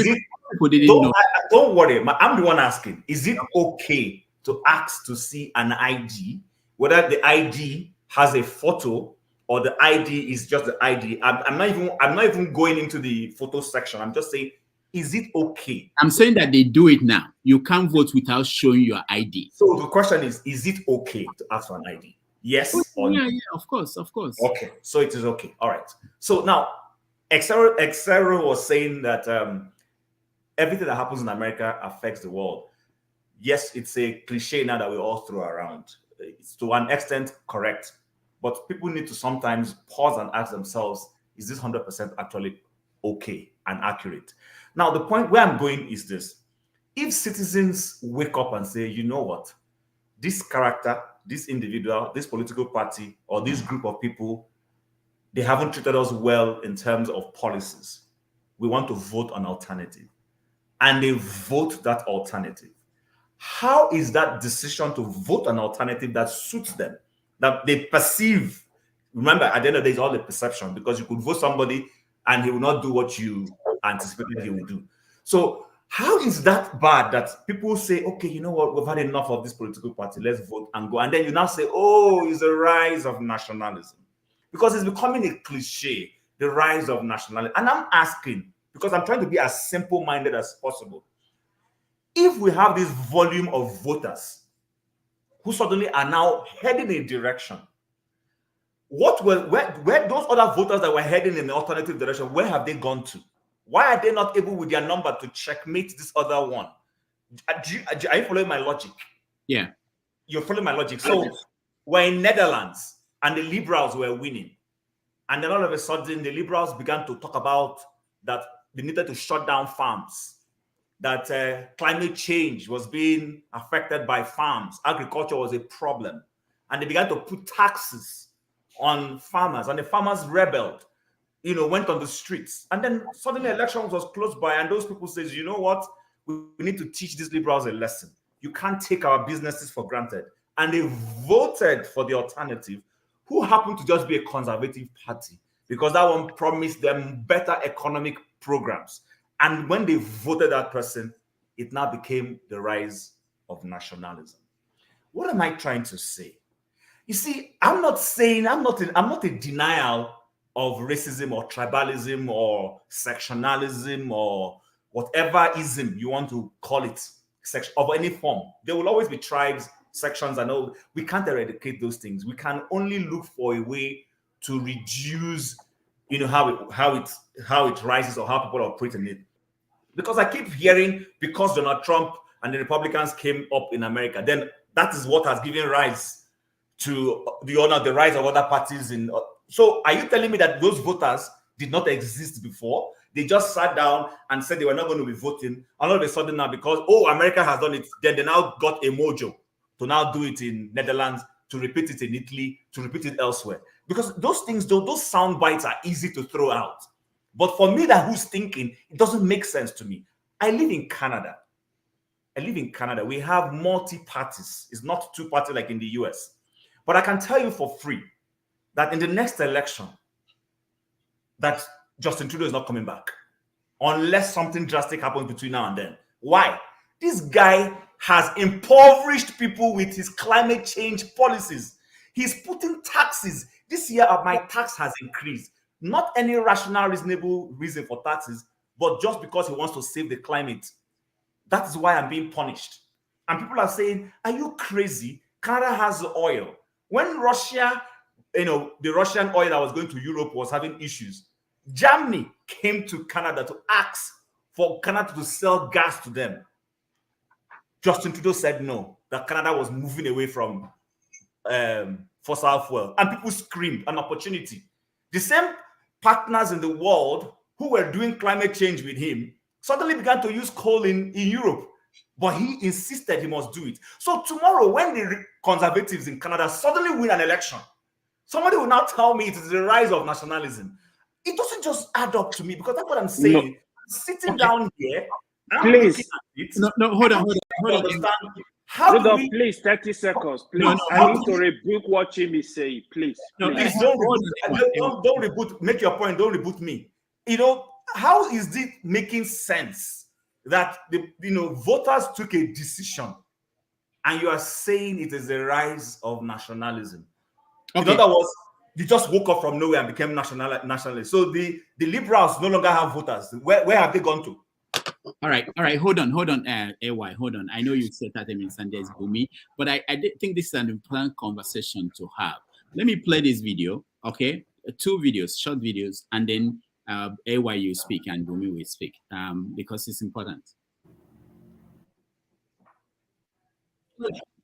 people didn't know. Don't worry, I'm the one asking. Is it okay to ask to see an ID, whether the ID has a photo or the ID is just the ID? I'm not even going into the photo section. I'm just saying, is it okay? I'm saying that they do it now. You can't vote without showing your ID. So the question is it okay to ask for an ID? Yes or no? Yeah, of course. Okay, so it is okay. All right. So now, Exero was saying that everything that happens in America affects the world. Yes, it's a cliche now that we all throw around. It's to an extent correct, but people need to sometimes pause and ask themselves, is this 100% actually okay and accurate? Now, the point where I'm going is this. If citizens wake up and say, you know what, this character, this individual, this political party, or this group of people, they haven't treated us well in terms of policies. We want to vote an alternative. And they vote that alternative. How is that decision to vote an alternative that suits them, that they perceive? Remember, at the end of the day, it's all a perception, because you could vote somebody and he will not do what you anticipated he will do. So how is that bad that people say, okay, you know what, we've had enough of this political party, let's vote and go. And then you now say, oh, it's a rise of nationalism. Because it's becoming a cliche, the rise of nationalism. And I'm asking, because I'm trying to be as simple-minded as possible. If we have this volume of voters who suddenly are now heading a direction, where those other voters that were heading in the alternative direction, where have they gone to? Why are they not able with their number to checkmate this other one? Are you following my logic? Yeah. You're following my logic. So we're in Netherlands and the liberals were winning. And then all of a sudden, the liberals began to talk about that they needed to shut down farms, that climate change was being affected by farms. Agriculture was a problem. And they began to put taxes on farmers, and the farmers rebelled, went on the streets. And then suddenly elections was close by, and those people says, you know what? We need to teach these liberals a lesson. You can't take our businesses for granted. And they voted for the alternative, who happened to just be a conservative party, because that one promised them better economic programs. And when they voted that person, it now became the rise of nationalism. What am I trying to say? You see, I'm not in denial of racism or tribalism or sectionalism or whatever ism you want to call it, of any form. There will always be tribes, sections, and all. We can't eradicate those things. We can only look for a way to reduce, how it rises or how people operate in it. Because I keep hearing, because Donald Trump and the Republicans came up in America, then that is what has given rise to the rise of other parties. So are you telling me that those voters did not exist before? They just sat down and said they were not going to be voting, and all of a sudden now, because America has done it, then they now got a mojo to now do it in Netherlands, to repeat it in Italy, to repeat it elsewhere. Because those things, those sound bites are easy to throw out. But for me, who's thinking, it doesn't make sense to me. I live in Canada. We have multi-parties. It's not two-party like in the US. But I can tell you for free that in the next election, that Justin Trudeau is not coming back unless something drastic happens between now and then. Why? This guy has impoverished people with his climate change policies. He's putting taxes. This year, my tax has increased. Not any rational, reasonable reason for taxes, but just because he wants to save the climate. That is why I'm being punished. And people are saying, are you crazy? Canada has oil. When Russia, the Russian oil that was going to Europe was having issues, Germany came to Canada to ask for Canada to sell gas to them. Justin Trudeau said no, that Canada was moving away from fossil fuel. And people screamed, an opportunity. The same partners in the world who were doing climate change with him suddenly began to use coal in Europe. but he insisted he must do it. So tomorrow, when the conservatives in Canada suddenly win an election, somebody will now tell me it is the rise of nationalism. It doesn't just add up to me, because that's what I'm saying. No. Sitting down here, I'm Please. looking at it. No, hold on. Understand how do Rudolph, we? please, 30 seconds. Please, No, I need to rebuke what Jimmy say. Please. Please don't reboot. Make your point. Don't reboot me. You know, how is it making sense that the voters took a decision, and you are saying it is the rise of nationalism? Okay. In other words, you just woke up from nowhere and became nationalist. So the liberals no longer have voters. Where have they gone to? All right. Hold on, AY, hold on. I know you said 30 minutes and there's Bumi, but I think this is an important conversation to have. Let me play this video, okay? 2 videos, short videos, and then AY you speak and Bumi will speak, because it's important.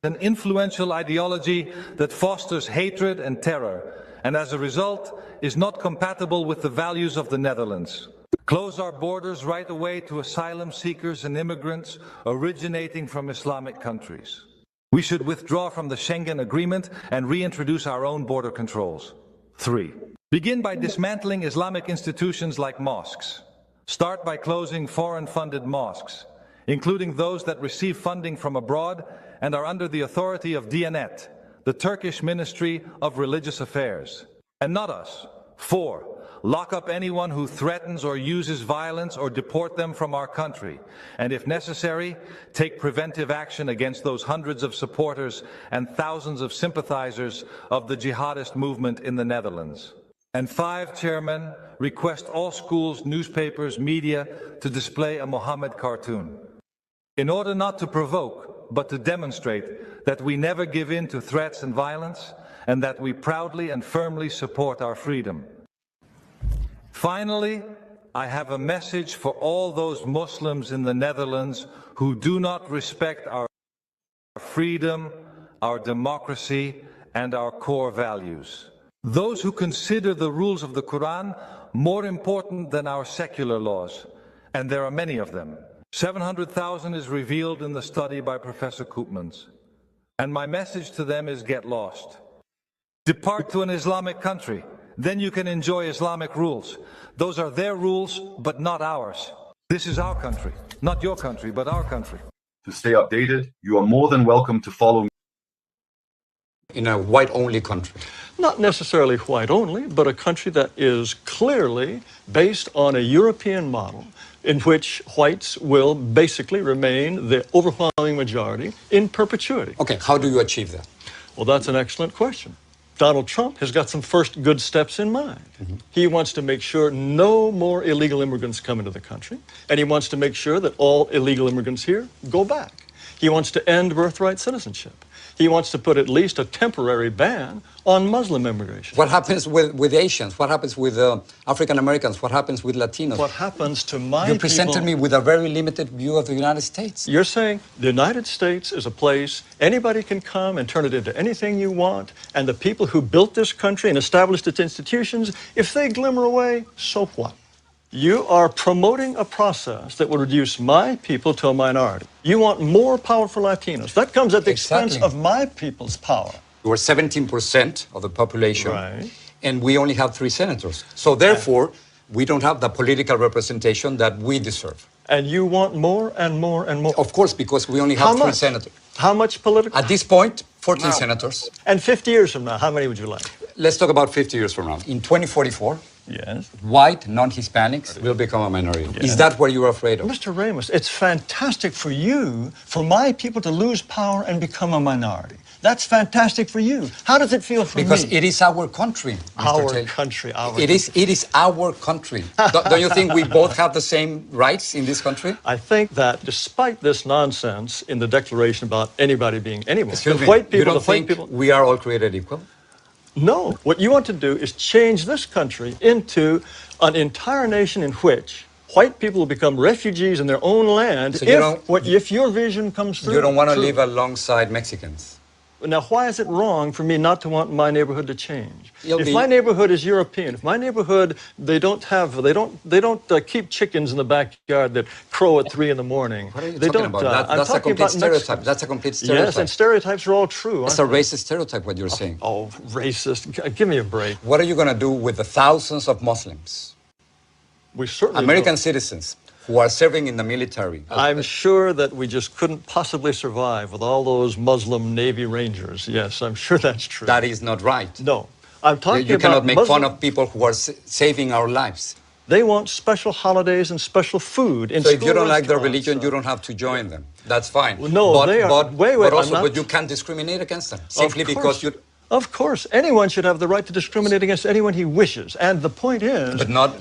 An influential ideology that fosters hatred and terror, and as a result is not compatible with the values of the Netherlands. Close our borders right away to asylum seekers and immigrants originating from Islamic countries. We should withdraw from the Schengen Agreement and reintroduce our own border controls. 3. Begin by dismantling Islamic institutions like mosques. Start by closing foreign-funded mosques, including those that receive funding from abroad and are under the authority of Diyanet, the Turkish Ministry of Religious Affairs, and not us. 4. Lock up anyone who threatens or uses violence, or deport them from our country. And if necessary, take preventive action against those hundreds of supporters and thousands of sympathizers of the jihadist movement in the Netherlands. And 5, Chairman, request all schools, newspapers, media to display a Mohammed cartoon. In order not to provoke, but to demonstrate that we never give in to threats and violence, and that we proudly and firmly support our freedom. Finally, I have a message for all those Muslims in the Netherlands who do not respect our freedom, our democracy, and our core values. Those who consider the rules of the Quran more important than our secular laws, and there are many of them. 700,000 is revealed in the study by Professor Koopmans. And my message to them is get lost. Depart to an Islamic country. Then you can enjoy Islamic rules. Those are their rules, but not ours. This is our country. Not your country, but our country. To stay updated, you are more than welcome to follow me. In a white-only country? Not necessarily white-only, but a country that is clearly based on a European model in which whites will basically remain the overwhelming majority in perpetuity. Okay, how do you achieve that? Well, that's an excellent question. Donald Trump has got some first good steps in mind. He wants to make sure no more illegal immigrants come into the country, and he wants to make sure that all illegal immigrants here go back. He wants to end birthright citizenship. He wants to put at least a temporary ban on Muslim immigration. What happens with Asians? What happens with African Americans? What happens with Latinos? What happens to my You presented me with a very limited view of the United States. You're saying the United States is a place anybody can come and turn it into anything you want, and the people who built this country and established its institutions, if they glimmer away, so what? You are promoting a process that will reduce my people to a minority. You want more power for Latinos. That comes at the expense of my people's power. We're 17% of the population, and we only have 3 senators. So therefore, we don't have the political representation that we deserve. And you want more and more and more? Of course, because we only have 3 senators. How much political? At this point, 14 senators. And 50 years from now, how many would you like? Let's talk about 50 years from now. In 2044, yes, white non-Hispanics will become a minority. Yes. Is that what you're afraid of? Mr. Ramos, it's fantastic for you, for my people to lose power and become a minority. That's fantastic for you. How does it feel for me? Because it is our country, Mr. Our country, our It is our country. Don't you think we both have the same rights in this country? I think that despite this nonsense in the Declaration about anybody being anyone, Excuse me, white people, you don't think we are all created equal? No. What you want to do is change this country into an entire nation in which white people will become refugees in their own land So if your vision comes through. You don't want to live alongside Mexicans? Now, why is it wrong for me not to want my neighborhood to change? You'll If be- my neighborhood is European, if my neighborhood they don't keep chickens in the backyard that crow at 3 in the morning. What are you they talking don't. about? I'm That's a talking complete about stereotype. Mexicans. That's a complete stereotype. Yes, and stereotypes are all true. It's a aren't they? racist stereotype, what you're saying. Oh, racist. Give me a break. What are you going to do with the thousands of Muslims, We certainly American will. citizens, who are serving in the military? I'm sure that we just couldn't possibly survive with all those Muslim Navy Rangers. Yes, I'm sure that's true. That is not right. No, I'm talking You about cannot make Muslim. fun of people who are saving our lives. They want special holidays and special food in So if you school don't like their restaurants. religion, you don't have to join them. That's fine. Well, no, they are- wait, but I'm also, not- but you can't discriminate against them simply Of because course. you. Of course, anyone should have the right to discriminate against anyone he wishes. And the point is, But not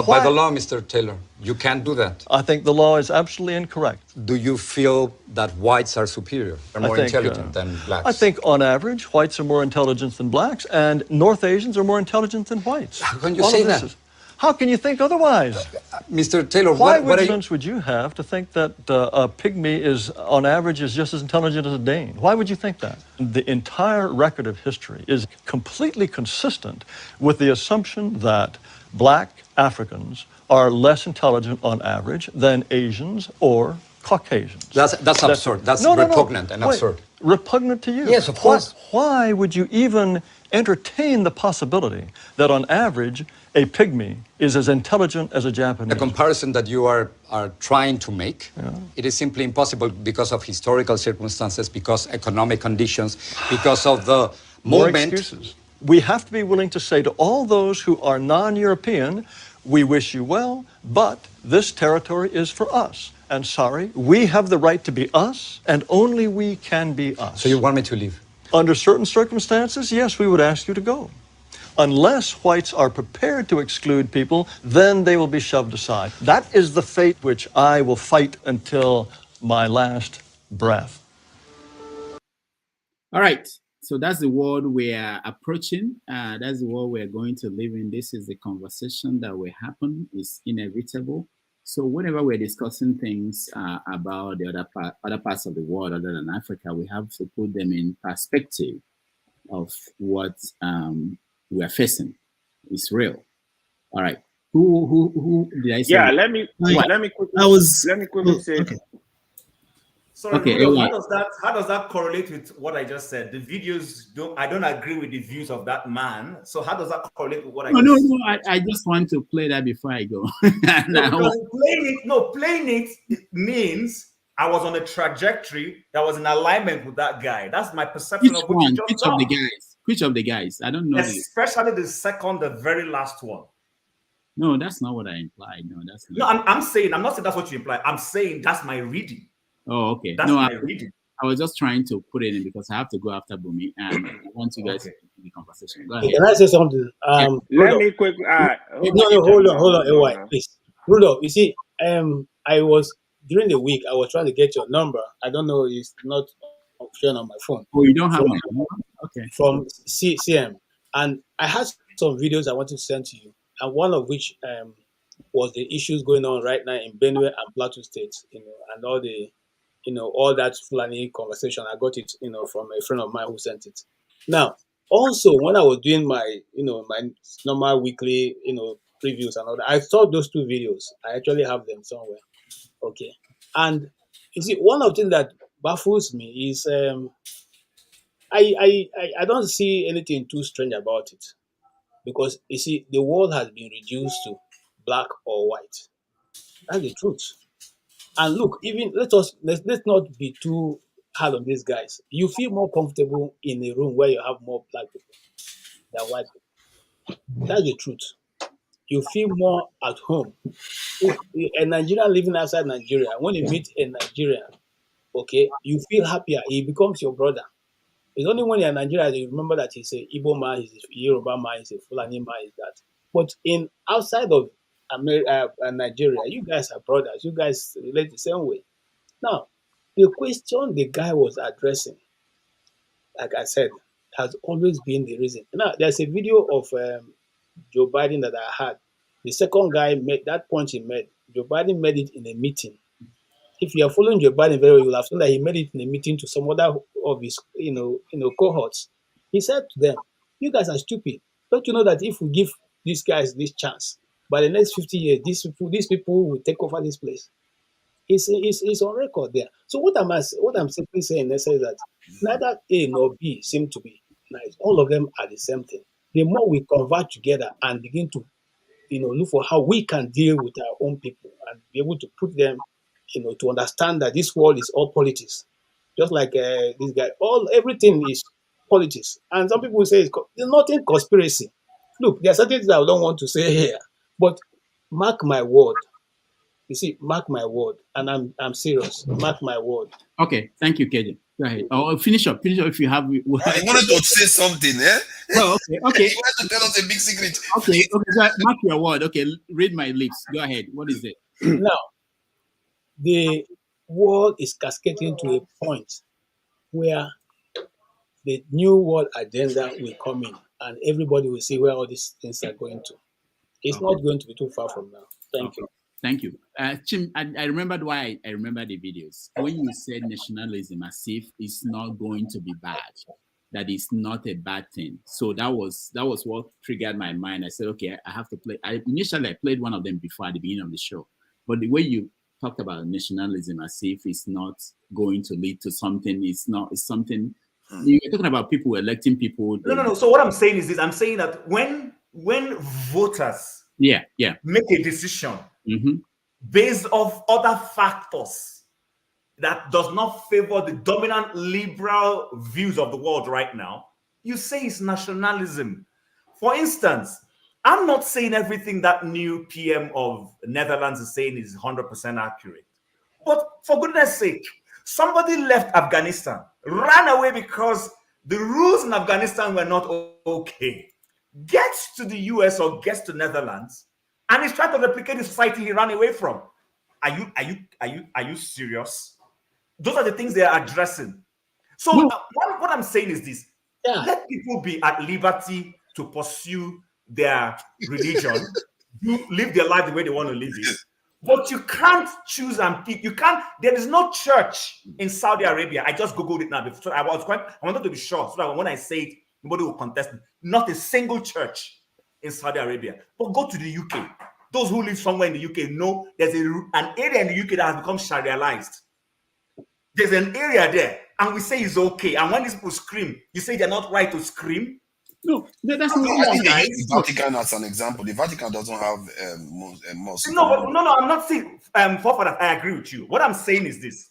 by the law, Mr. Taylor. You can't do that. I think the law is absolutely incorrect. Do you feel that whites are superior, are more intelligent than blacks? I think, on average, whites are more intelligent than blacks, and North Asians are more intelligent than whites. How can you All say of this that? How can you think otherwise? Mr. Taylor, Why what are you... would you have to think that a pygmy is, on average, is just as intelligent as a Dane? Why would you think that? The entire record of history is completely consistent with the assumption that black Africans are less intelligent on average than Asians or Caucasians. That's absurd. That's repugnant and absurd. Repugnant to you? Yes, of course. Why would you even entertain the possibility that on average a pygmy is as intelligent as a Japanese? The comparison that you are trying to make, it is simply impossible because of historical circumstances, because economic conditions, because of the More movement. excuses. We have to be willing to say to all those who are non-European, we wish you well, but this territory is for us. And sorry, we have the right to be us, and only we can be us. So you want me to leave? Under certain circumstances, yes, we would ask you to go. Unless whites are prepared to exclude people, then they will be shoved aside. That is the fate which I will fight until my last breath. All right. So that's the world we are approaching. That's the world we're going to live in. This is the conversation that will happen. It's inevitable. So whenever we're discussing things about the other parts of the world other than Africa, we have to put them in perspective of what we are facing. It's real. All right. Who did I say? Yeah, let me quickly say. Okay. Sorry, Okay, Rudolph, Eli. how does that correlate with what I just said? The videos I don't agree with the views of that man. So how does that correlate with what I just said? No. I just want to play that before I go. Playing it means I was on a trajectory that was in alignment with that guy. That's my perception Which of what one? you just Which done. of the guys? Which of the guys? I don't know. Especially the second, the very last one. No, that's not what I implied. No, that's not. No, I'm saying, I'm not saying that's what you imply. I'm saying that's my reading. Oh, okay. That's No, my reading. I was just trying to put it in because I have to go after Bumi and I want you guys to continue the conversation. Go ahead. Can I say something? Let me quick. Hold on, AY, please. Rudolph, you see, I was during the week. I was trying to get your number. I don't know, it's not shown on my phone. Oh, you don't have my number? Okay. From CM, and I had some videos I wanted to send to you, and one of which was the issues going on right now in Benue and Plateau states, and all the. All that Fulani conversation, I got it, from a friend of mine who sent it. Now, also, when I was doing my, my normal weekly, previews and all that, I saw those two videos. I actually have them somewhere. Okay. And you see, one of the things that baffles me is I don't see anything too strange about it. Because, you see, the world has been reduced to black or white. That's the truth. And look, even let's not be too hard on these guys. You feel more comfortable in a room where you have more black people than white people. That's the truth. You feel more at home. If a Nigerian living outside Nigeria, when you meet a Nigerian, okay, you feel happier. He becomes your brother. It's only when you're in Nigeria that you remember that he's a Igbo man, he's a Yoruba man, he's a Fulani man, he's that. But outside of Nigeria, you guys are brothers. You guys relate the same way. Now, the question the guy was addressing, like I said, has always been the reason. Now, there's a video of Joe Biden that I had. The second guy made that point he made. Joe Biden made it in a meeting If you are following Joe Biden very well, you'll have seen that he made it in a meeting to some other of his, cohorts. He said to them, "You guys are stupid. Don't you know that if we give these guys this chance, by the next 50 years, these people will take over this place?" It's on record there. So what I'm simply saying is that neither A nor B seem to be nice. All of them are the same thing. The more we converge together and begin to, look for how we can deal with our own people and be able to put them, to understand that this world is all politics. Just like this guy, everything is politics. And some people say there's nothing conspiracy. Look, there are certain things I don't want to say here, but mark my word. You see, mark my word, and I'm serious. Mark my word. Okay, thank you, KJ. Go ahead. Oh, finish up if you have. I wanted to say something, eh? Oh, okay. You want to tell us a big secret? Okay. Mark your word. Okay, read my lips. Go ahead. What is it? Now, the world is cascading to a point where the new world agenda will come in, and everybody will see where all these things are going to. It's not going to be too far from now. Thank you. Thank you. Chim, I remembered why I remember the videos. When you said nationalism as if it's not going to be bad, that is not a bad thing. So that was what triggered my mind. I said, okay, I have to play. Initially, I played one of them before at the beginning of the show. But the way you talked about nationalism as if it's not going to lead to something, it's something. You're talking about people electing people. No. So what I'm saying is this. I'm saying that when voters make a decision based off other factors that does not favor the dominant liberal views of the world right now, you say it's nationalism. For instance, I'm not saying everything that new PM of Netherlands is saying is 100% accurate. But for goodness sake, somebody left Afghanistan, ran away because the rules in Afghanistan were not okay, gets to the US or gets to Netherlands, and he's trying to replicate the society he ran away from. Are you serious? Those are the things they are addressing. So what I'm saying is this: let people be at liberty to pursue their religion, live their life the way they want to live it. But you can't choose and pick. You can't. There is no church in Saudi Arabia. I just googled it now. So I wanted to be sure so that when I say it, nobody will contest me. Not a single church in Saudi Arabia. But go to the UK. Those who live somewhere in the UK know there's an area in the UK that has become Shariaized. There's an area there, and we say it's okay. And when these people scream, you say they're not right to scream. No, that's not I think the Vatican as an example. The Vatican doesn't have mosque. No, I'm not saying that I agree with you. What I'm saying is this: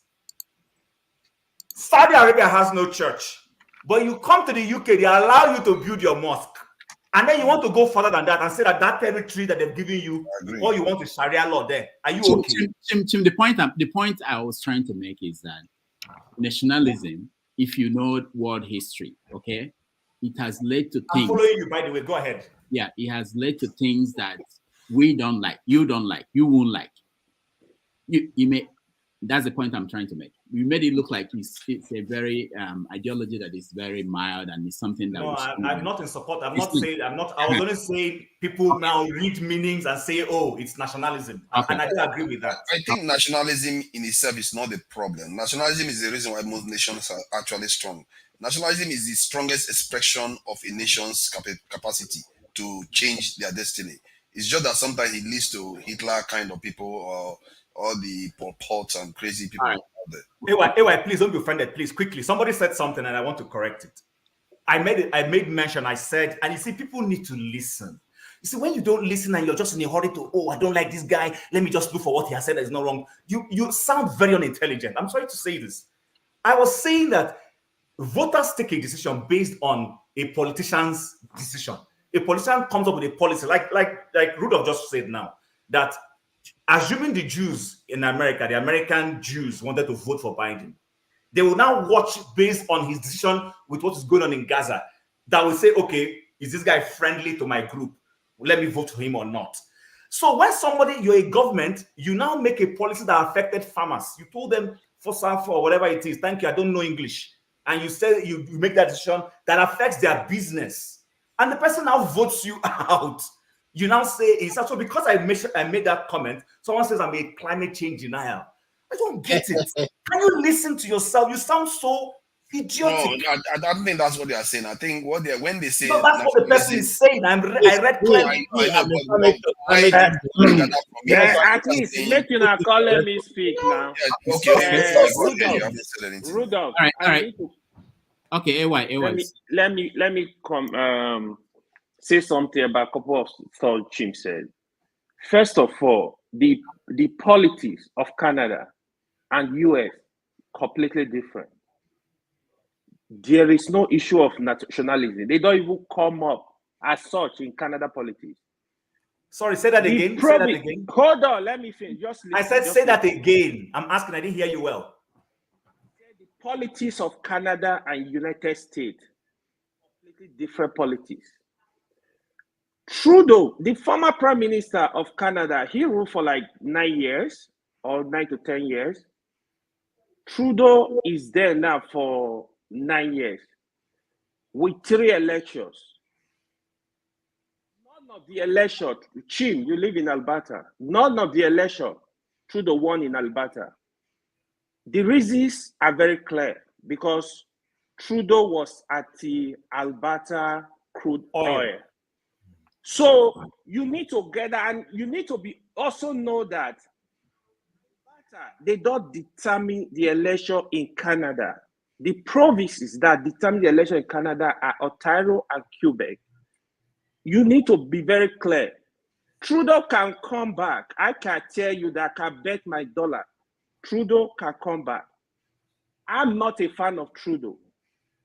Saudi Arabia has no church, but you come to the UK, they allow you to build your mosque, and then you want to go further than that and say that territory that they've given you, all you want is Sharia law there. Are you okay? Tim, the point I was trying to make is that nationalism, if you know world history, okay, it has led to things. I'm following you, by the way. Go ahead. Yeah, it has led to things that we don't like, you don't like, you won't like. You may. That's the point I'm trying to make. We made it look like it's a very ideology that is very mild and it's something that. No, I'm not in support. I was only saying people now read meanings and say, "Oh, it's nationalism," and I don't agree with that. I think nationalism in itself is not the problem. Nationalism is the reason why most nations are actually strong. Nationalism is the strongest expression of a nation's capacity to change their destiny. It's just that sometimes it leads to Hitler kind of people or all the Pol Pot and crazy people out there. AY, please don't be offended. Please, quickly. Somebody said something and I want to correct it. I made mention. I said, and you see, people need to listen. You see, when you don't listen and you're just in a hurry to, I don't like this guy, let me just look for what he has said that is not wrong. You sound very unintelligent. I'm sorry to say this. I was saying that voters take a decision based on a politician's decision. A politician comes up with a policy, like Rudolph just said now, that assuming the Jews in America, the American Jews wanted to vote for Biden, they will now watch based on his decision with what is going on in Gaza. That will say, okay, is this guy friendly to my group? Let me vote for him or not. So when you're a government, you now make a policy that affected farmers. You told them for whatever it is, thank you, I don't know English. And you say you make that decision that affects their business. And the person now votes you out. You now say, it's also because I made that comment, someone says I'm a climate change denial. I don't get it. Can you listen to yourself? You sound so idiotic. No, I don't think that's what they are saying. I think what they when they say No, that's what the person is saying. I read clearly. At least make you not call me speak now. Rudolph. All right. Okay, AY. Let me come say something about a couple of thoughts Chim said. First of all, the politics of Canada and US completely different. There is no issue of nationalism. They don't even come up as such in Canada politics. Sorry, say that again. Say that again. Hold on, let me finish. I said say that again. I'm asking, I didn't hear you well. The politics of Canada and United States, completely different politics. Trudeau, the former Prime Minister of Canada, he ruled for like 9 years or 9 to 10 years. Trudeau is there now for 9 years with 3 elections. None of the election, Chim, you live in Alberta. None of the election, Trudeau won in Alberta. The reasons are very clear because Trudeau was at the Alberta crude oil. So you need to get that, and you need to be also know that they don't determine the election in Canada. The provinces that determine the election in Canada are Ontario and Quebec. You need to be very clear. Trudeau can come back. I can tell you that I can bet my dollar. Trudeau can come back. I'm not a fan of Trudeau.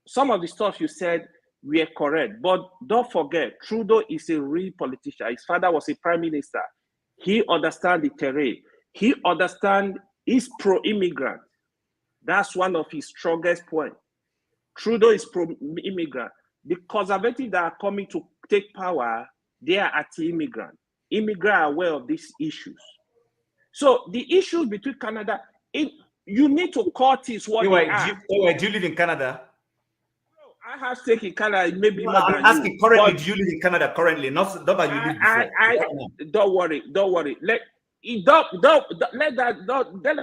Some of the stuff you said were correct, but don't forget, Trudeau is a real politician. His father was a prime minister. He understands the terrain. He understands, he's pro-immigrant. That's one of his strongest points. Trudeau is pro-immigrant. The conservatives that are coming to take power, they are anti-immigrant. Immigrants are aware of these issues. So the issues between Canada, you need to cut is what they are. Do you live in Canada? I have stake in Canada. Maybe I'm asking currently. Do you live in Canada currently? Not that you live before. Don't worry. Let that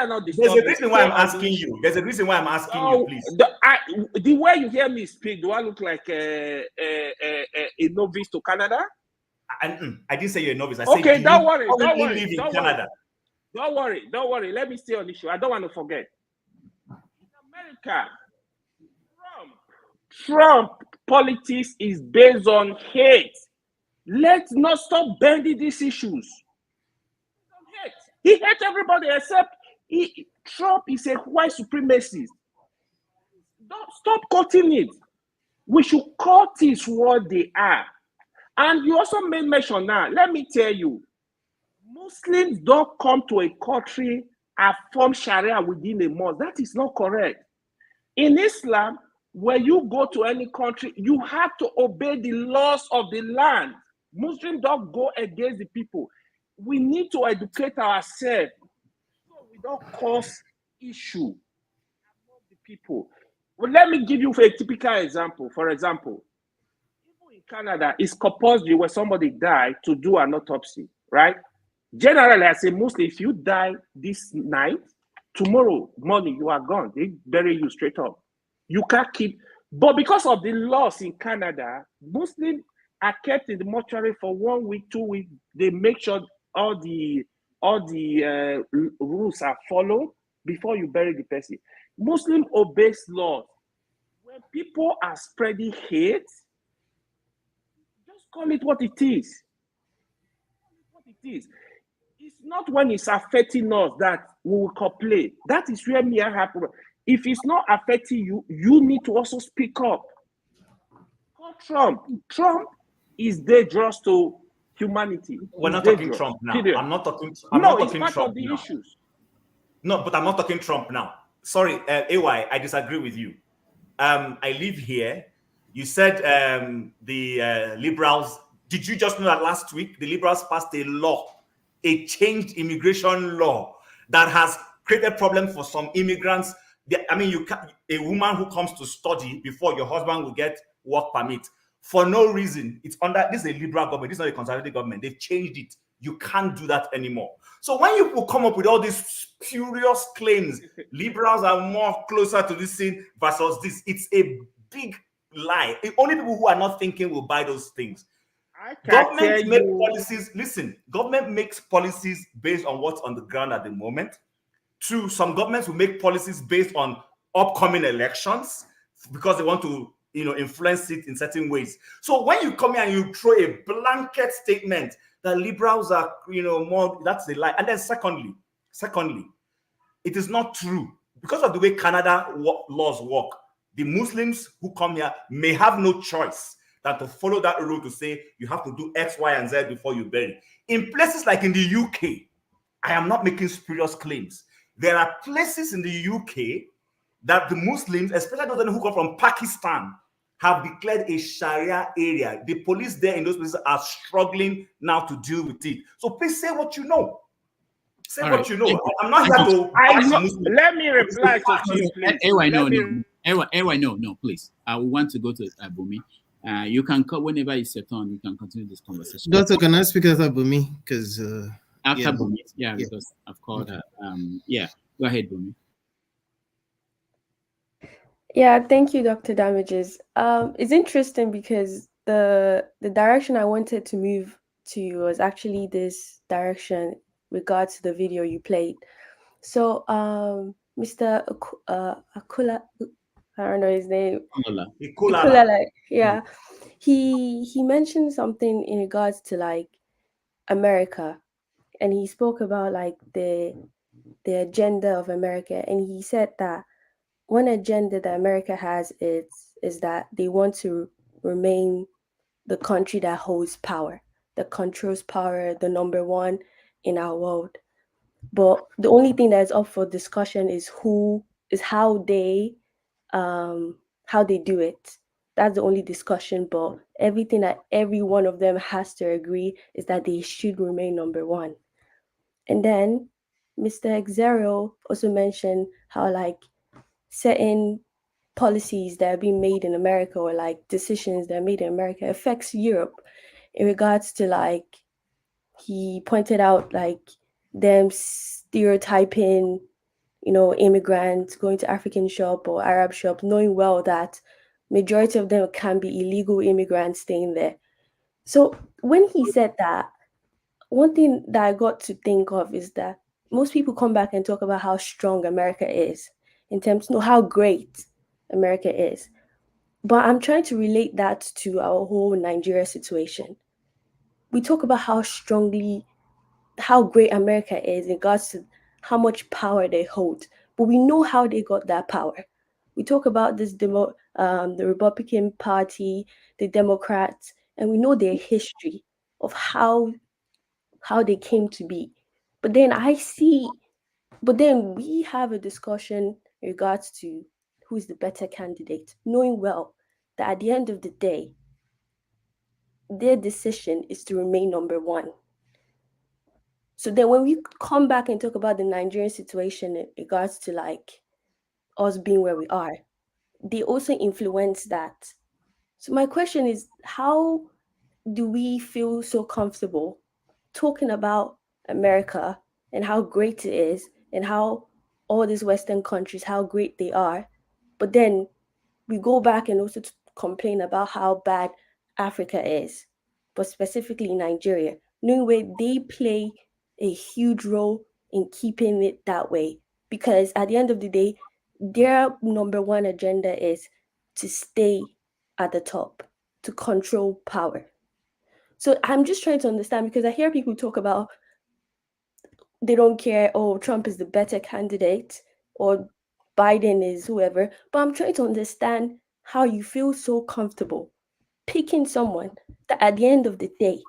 not disturb. There's a reason why I'm asking you. There's a reason why I'm asking you, please. The way you hear me speak, do I look like a novice to Canada? I didn't say you're a novice. I said don't worry. Live in Canada. Don't worry. Let me stay on issue. I don't want to forget. In America, Trump politics is based on hate. Let's not stop bending these issues. He hates everybody except Trump is a white supremacist. Don't stop cutting it. We should cut it what they are. And you also made mention now. Let me tell you, Muslims don't come to a country and form Sharia within a month. That is not correct. In Islam, when you go to any country, you have to obey the laws of the land. Muslims don't go against the people. We need to educate ourselves so we don't cause issue among the people. Well, let me give you a typical example. For example, in Canada, it's compulsory when somebody dies to do an autopsy, right? Generally, as a Muslim, if you die this night, tomorrow morning you are gone. They bury you straight up. You can't keep, but because of the laws in Canada, Muslims are kept in the mortuary for 1 week, 2 weeks. They make sure all the rules are followed before you bury the person. Muslim obeys laws. When people are spreading hate, just call it what it is. It's not when it's affecting us that we will complain. That is where me happen. If it's not affecting you, you need to also speak up. Call Trump. Trump is dangerous to humanity. We're not talking Trump now. Period. I'm not talking. It's Trump part of the now. issues. No, but I'm not talking Trump now. Sorry, AY, I disagree with you. I live here. You said the liberals. Did you just know that last week the liberals passed a law, a changed immigration law that has created problem for some immigrants? A woman who comes to study before your husband will get work permit for no reason. It's under this is a liberal government. This is not a conservative government. They've changed it. You can't do that anymore. So when you will come up with all these spurious claims, liberals are more closer to this thing versus this, it's a big lie. The only people who are not thinking will buy those things. Government makes policies. Listen, government makes policies based on what's on the ground at the moment. True, some governments will make policies based on upcoming elections because they want to, influence it in certain ways. So when you come here and you throw a blanket statement that liberals are, more, that's a lie. And then secondly, it is not true. Because of the way Canada laws work, the Muslims who come here may have no choice than to follow that rule to say you have to do X, Y, and Z before you bury. In places like in the UK, I am not making spurious claims. There are places in the UK that the Muslims, especially those who come from Pakistan, have declared a Sharia area. The police there in those places are struggling now to deal with it. So please say what you know. Say All what right. you know. I'm not here to. Let me reply to you, please. No, please. I want to go to Bumi. You can call whenever it's your turn. You can continue this conversation. Doctor, can I speak after Bumi? Because after Bumi, because I've called her. Go ahead, Bumi. Yeah, thank you, Dr. Damages. It's interesting because the direction I wanted to move to was actually this direction regards to the video you played. So, Mr. Akula, I don't know his name. Ikulala, yeah. He mentioned something in regards to like America, and he spoke about like the agenda of America, and he said that one agenda that America has is that they want to remain the country that holds power, that controls power, the number one in our world. But the only thing that is up for discussion is how they do it. That's the only discussion. But everything that every one of them has to agree is that they should remain number one. And then Mr. Xero also mentioned how like certain policies that are being made in America or like decisions that are made in America affects Europe in regards to like, he pointed out like them stereotyping, immigrants going to African shop or Arab shop, knowing well that majority of them can be illegal immigrants staying there. So when he said that, one thing that I got to think of is that most people come back and talk about how strong America is in terms of how great America is. But I'm trying to relate that to our whole Nigeria situation. We talk about how great America is in regards to how much power they hold, but we know how they got that power. We talk about this the Republican Party, the Democrats, and we know their history of how they came to be. But then we have a discussion in regards to who's the better candidate, knowing well that at the end of the day, their decision is to remain number one. So then when we come back and talk about the Nigerian situation in regards to like us being where we are, they also influence that. So my question is, how do we feel so comfortable talking about America and how great it is and how all these Western countries, how great they are, but then we go back and also complain about how bad Africa is, but specifically Nigeria, knowing where they play a huge role in keeping it that way. Because at the end of the day, their number one agenda is to stay at the top, to control power. So I'm just trying to understand, because I hear people talk about they don't care, oh, Trump is the better candidate or Biden is whoever, but I'm trying to understand how you feel so comfortable picking someone that at the end of the day,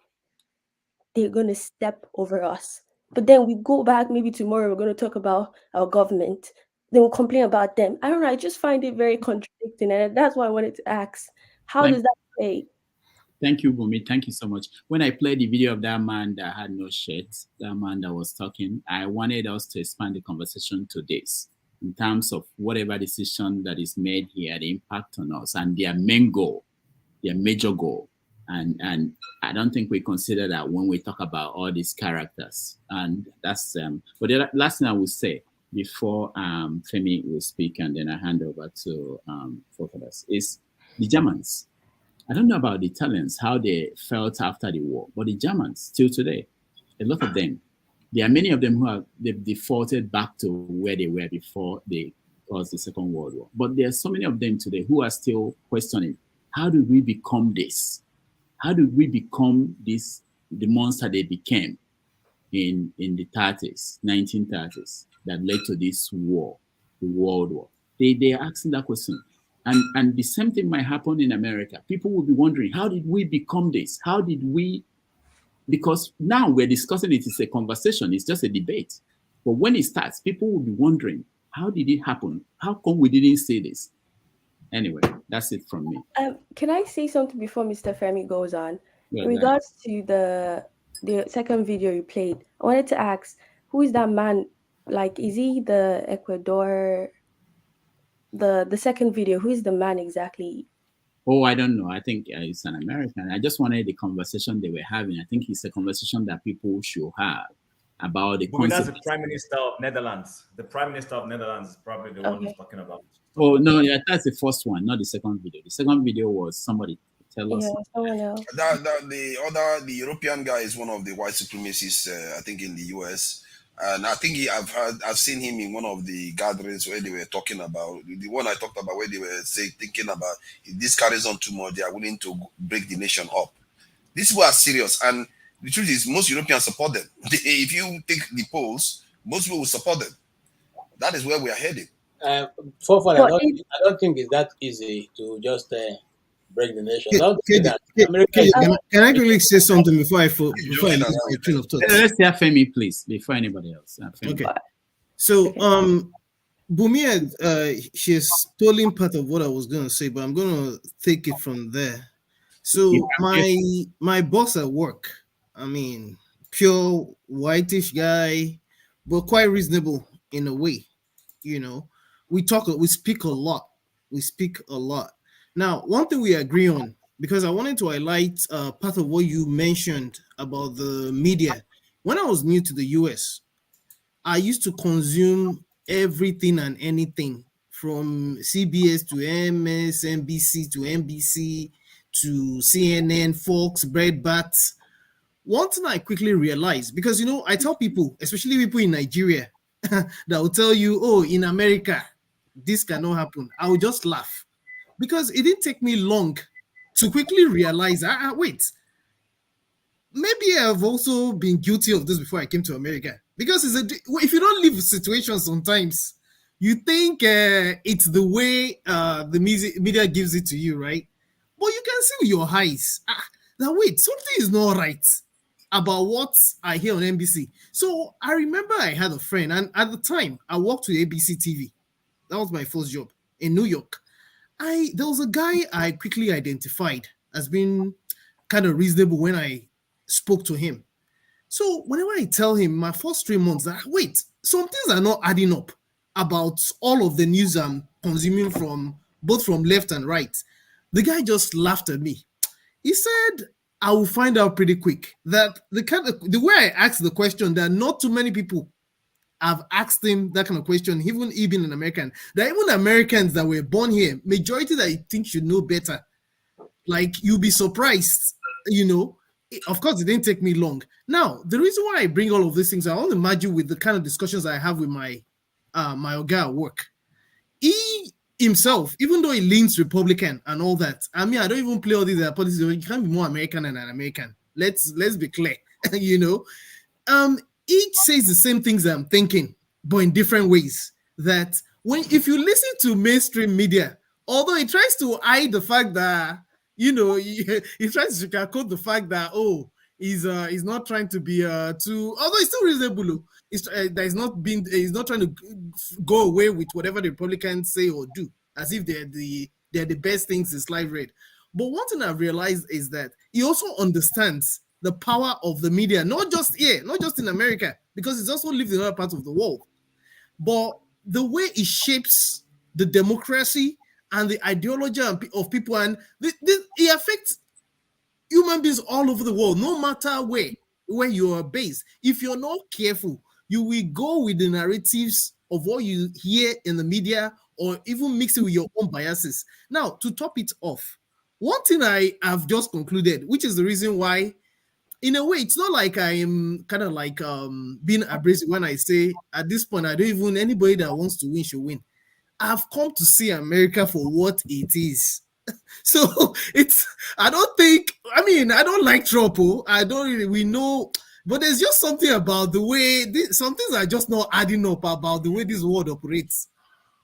they're going to step over us. But then we go back, maybe tomorrow we're going to talk about our government, then we'll complain about them. I don't know, I just find it very contradicting, and that's why I wanted to ask, how does that play? Thank you, Bumi. Thank you so much. When I played the video of that man that had no shirt, that man that was talking, I wanted us to expand the conversation to this in terms of whatever decision that is made here, the impact on us, and their main goal, their major goal And I don't think we consider that when we talk about all these characters. And that's but the last thing I will say before Femi will speak and then I hand over to Fofadas is the Germans. I don't know about the Italians, how they felt after the war, but the Germans, still today, a lot of them, there are many of them who they've defaulted back to where they were before they caused the Second World War. But there are so many of them today who are still questioning, how did we become this? How did we become this, the monster they became in the 30s, 1930s, that led to this war, the World War? They are asking that question. And the same thing might happen in America. People will be wondering, how did we become this? How did we? Because now we're discussing it, it's a conversation, it's just a debate. But when it starts, people will be wondering, how did it happen? How come we didn't say this? Anyway, that's it from me. Can I say something before Mr. Femi goes on? Yeah, in regards to the second video you played, I wanted to ask, who is that man? Like, is he the Ecuador? The second video, who is the man exactly? Oh, I don't know. I think it's an American. I just wanted the conversation they were having. I think it's a conversation that people should have about the That's concept. the Prime Minister of Netherlands. The Prime Minister of Netherlands is probably the one who's talking about it. Oh, no, yeah, that's the first one, not the second video. The second video was somebody tell us. Yeah, someone else. The European guy is one of the white supremacists, I think, in the US. And I think I've seen him in one of the gatherings where they were talking about the one I talked about, where they were thinking about if this carries on too much, they are willing to break the nation up. These people are serious, and the truth is, most Europeans support them. If you take the polls, most people will support them. That is where we are headed. I don't think it's that easy to just break the nation. Can I quickly say something before I lose my train of thought? Let's hear Femi, please, before anybody else. Okay. So, Bumi, she has stolen part of what I was going to say, but I'm going to take it from there. So, my boss at work, I mean, pure whitish guy, but quite reasonable in a way. You know, we speak a lot. Now, one thing we agree on, because I wanted to highlight part of what you mentioned about the media. When I was new to the US, I used to consume everything and anything from CBS to MSNBC to NBC to CNN, Fox, Breitbart. One thing I quickly realized, because, you know, I tell people, especially people in Nigeria, that will tell you, oh, in America, this cannot happen. I will just laugh. Because it didn't take me long to quickly realize, wait, maybe I've also been guilty of this before I came to America. Because if you don't live situations sometimes, you think it's the way the media gives it to you, right? But you can see with your eyes, now wait, something is not right about what I hear on NBC. So I remember I had a friend, and at the time, I worked with ABC TV. That was my first job in New York. There was a guy I quickly identified as being kind of reasonable when I spoke to him. So whenever I tell him my first 3 months, wait, some things are not adding up about all of the news I'm consuming from both from left and right. The guy just laughed at me. He said, I will find out pretty quick that the way I asked the question, that not too many people have asked him that kind of question, even an American. There are even Americans that were born here, majority that you think should know better. Like, you'll be surprised, you know. Of course, it didn't take me long. Now, the reason why I bring all of these things, I want to imagine with the kind of discussions I have with my guy at work. He himself, even though he leans Republican and all that, I mean, I don't even play all these politics. You can't be more American than an American. Let's be clear, you know. Each says the same things I'm thinking, but in different ways. That if you listen to mainstream media, although it tries to hide the fact that, you know, he tries to sugarcoat the fact that, oh, he's not trying to be too, although it's still reasonable. He's not trying to go away with whatever the Republicans say or do, as if they're the best things since life read. But one thing I've realized is that he also understands the power of the media, not just here, not just in America, because it's also lived in other parts of the world, but the way it shapes the democracy and the ideology of people, and it affects human beings all over the world, no matter where you are based. If you're not careful, you will go with the narratives of what you hear in the media, or even mix it with your own biases. Now, to top it off, one thing I have just concluded, which is the reason why, in a way, it's not like I am kind of like being abrasive when I say at this point, I don't even, anybody that wants to win should win. I've come to see America for what it is. So I don't like Trump. I don't really, we know, but there's just something about the way, some things are just not adding up about the way this world operates.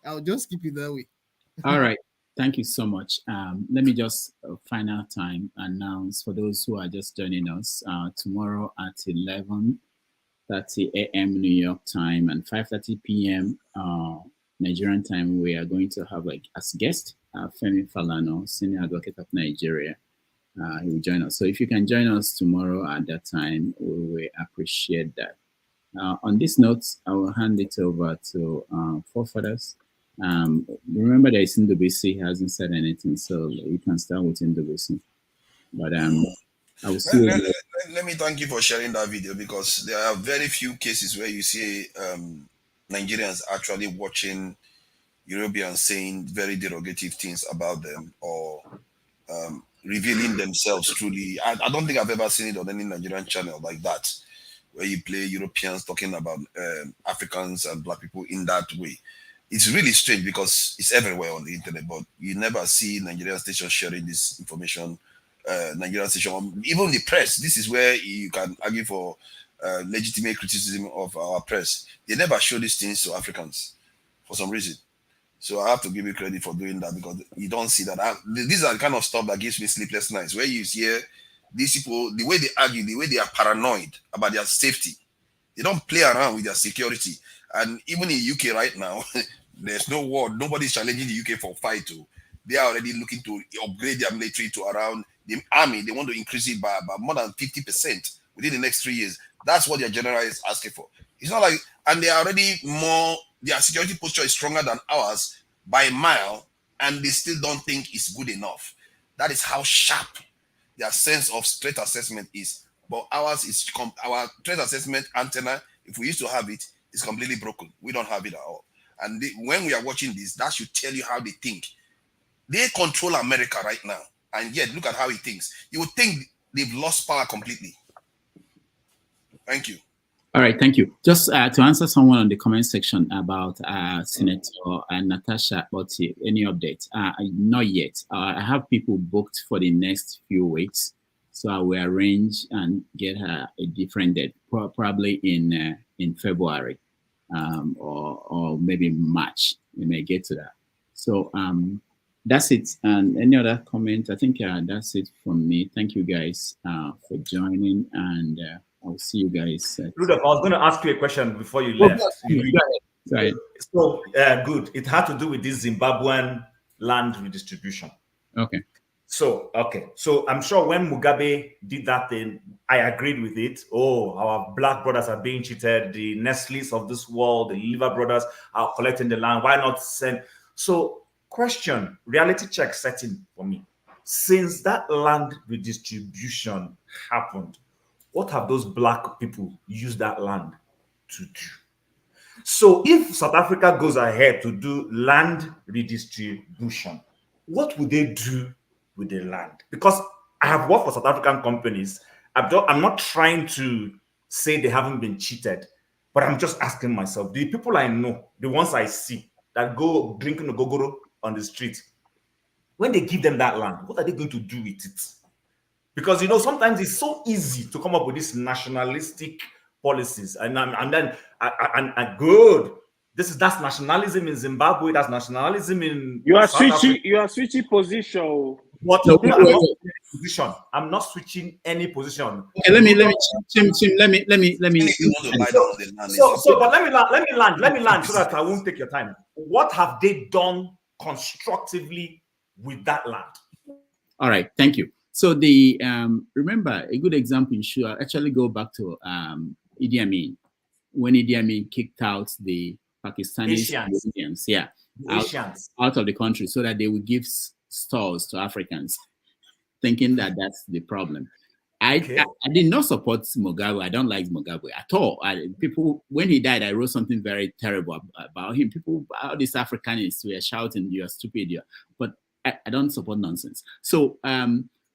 I'll just keep it that way. All right. Thank you so much. Let me just final time announce for those who are just joining us, tomorrow at 11:30 a.m. New York time and 5:30 p.m. Nigerian time, we are going to have as guest Femi Falana, Senior Advocate of Nigeria. He will join us. So if you can join us tomorrow at that time, we will appreciate that. On this note, I will hand it over to forefathers. Remember that Ndume hasn't said anything, so you can start with Ndume. But I will see. Let me thank you for sharing that video, because there are very few cases where you see Nigerians actually watching Europeans saying very derogative things about them, or revealing themselves truly. I don't think I've ever seen it on any Nigerian channel like that, where you play Europeans talking about Africans and Black people in that way. It's really strange because it's everywhere on the internet, but you never see Nigerian stations sharing this information. Nigerian station, even the press, this is where you can argue for legitimate criticism of our press. They never show these things to Africans for some reason. So I have to give you credit for doing that, because you don't see that. These are the kind of stuff that gives me sleepless nights, where you hear these people, the way they argue, the way they are paranoid about their safety. They don't play around with their security. And even in UK right now, there's no war. Nobody's challenging the UK for fight. They are already looking to upgrade their military to around the army. They want to increase it by more than 50% within the next 3 years. That's what their general is asking for. It's not like, and they are already more, their security posture is stronger than ours by a mile, and they still don't think it's good enough. That is how sharp their sense of threat assessment is. But ours is, our threat assessment antenna, if we used to have it, is completely broken. We don't have it at all. And when we are watching this, that should tell you how they think. They control America right now, and yet look at how he thinks. You would think they've lost power completely. Thank you. All right, thank you. Just to answer someone on the comment section about Senator Natasha Botti, any update? Not yet. I have people booked for the next few weeks, so I will arrange and get her a different date, probably in February or maybe March. We may get to that. So that's it. And any other comment? I think that's it from me. Thank you guys for joining, and I'll see you guys. Rudolph, I was going to ask you a question before you left. Right. So, good. It had to do with this Zimbabwean land redistribution. Okay. So I'm sure when Mugabe did that thing, I agreed with it. Oh, our Black brothers are being cheated. The Nestles of this world, the Liver brothers are collecting the land. Why not send? So, question, reality check setting for me. Since that land redistribution happened, what have those Black people used that land to do? So if South Africa goes ahead to do land redistribution, what would they do with the land? Because I have worked for South African companies. I'm not trying to say they haven't been cheated, but I'm just asking myself, the people I know, the ones I see that go drinking a gogoro on the street, when they give them that land, what are they going to do with it? Because, sometimes it's so easy to come up with these nationalistic policies. And then good. That's nationalism in Zimbabwe. That's nationalism in You are South Africa. switching. You are switching position. But No, I'm not switching any position. I'm not switching any position. Okay, let me. So, but let me land so that I won't take your time. What have they done constructively with that land? All right, thank you. So the remember, a good example should actually go back to Idi Amin, when Idi Amin kicked out the Pakistani Indians, out of the country, so that they would give stores to Africans. thinking that that's the problem. I did not support Mugabe. I don't like Mugabe at all. People, when he died, I wrote something very terrible about him. People, all these Africanists were shouting, "You're stupid," but I don't support nonsense. So,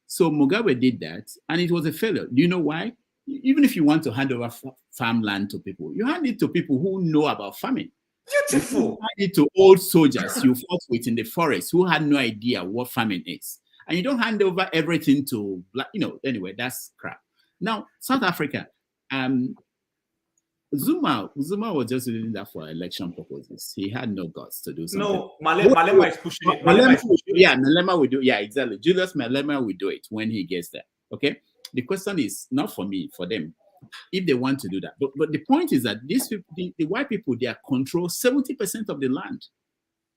so Mugabe did that, and it was a failure. Do you know why? Even if you want to hand over farmland to people, you hand it to people who know about farming. Beautiful. You hand it to old soldiers you fought with in the forest who had no idea what farming is. And you don't hand over everything to black, anyway, that's crap. Now, South Africa, Zuma was just doing that for election purposes. He had no guts to do something. No, Malema is pushing it. Malema will do. Yeah, exactly. Julius Malema will do it when he gets there. Okay. The question is not for me, for them, if they want to do that. But the point is that these people, the white people, they control 70% of the land.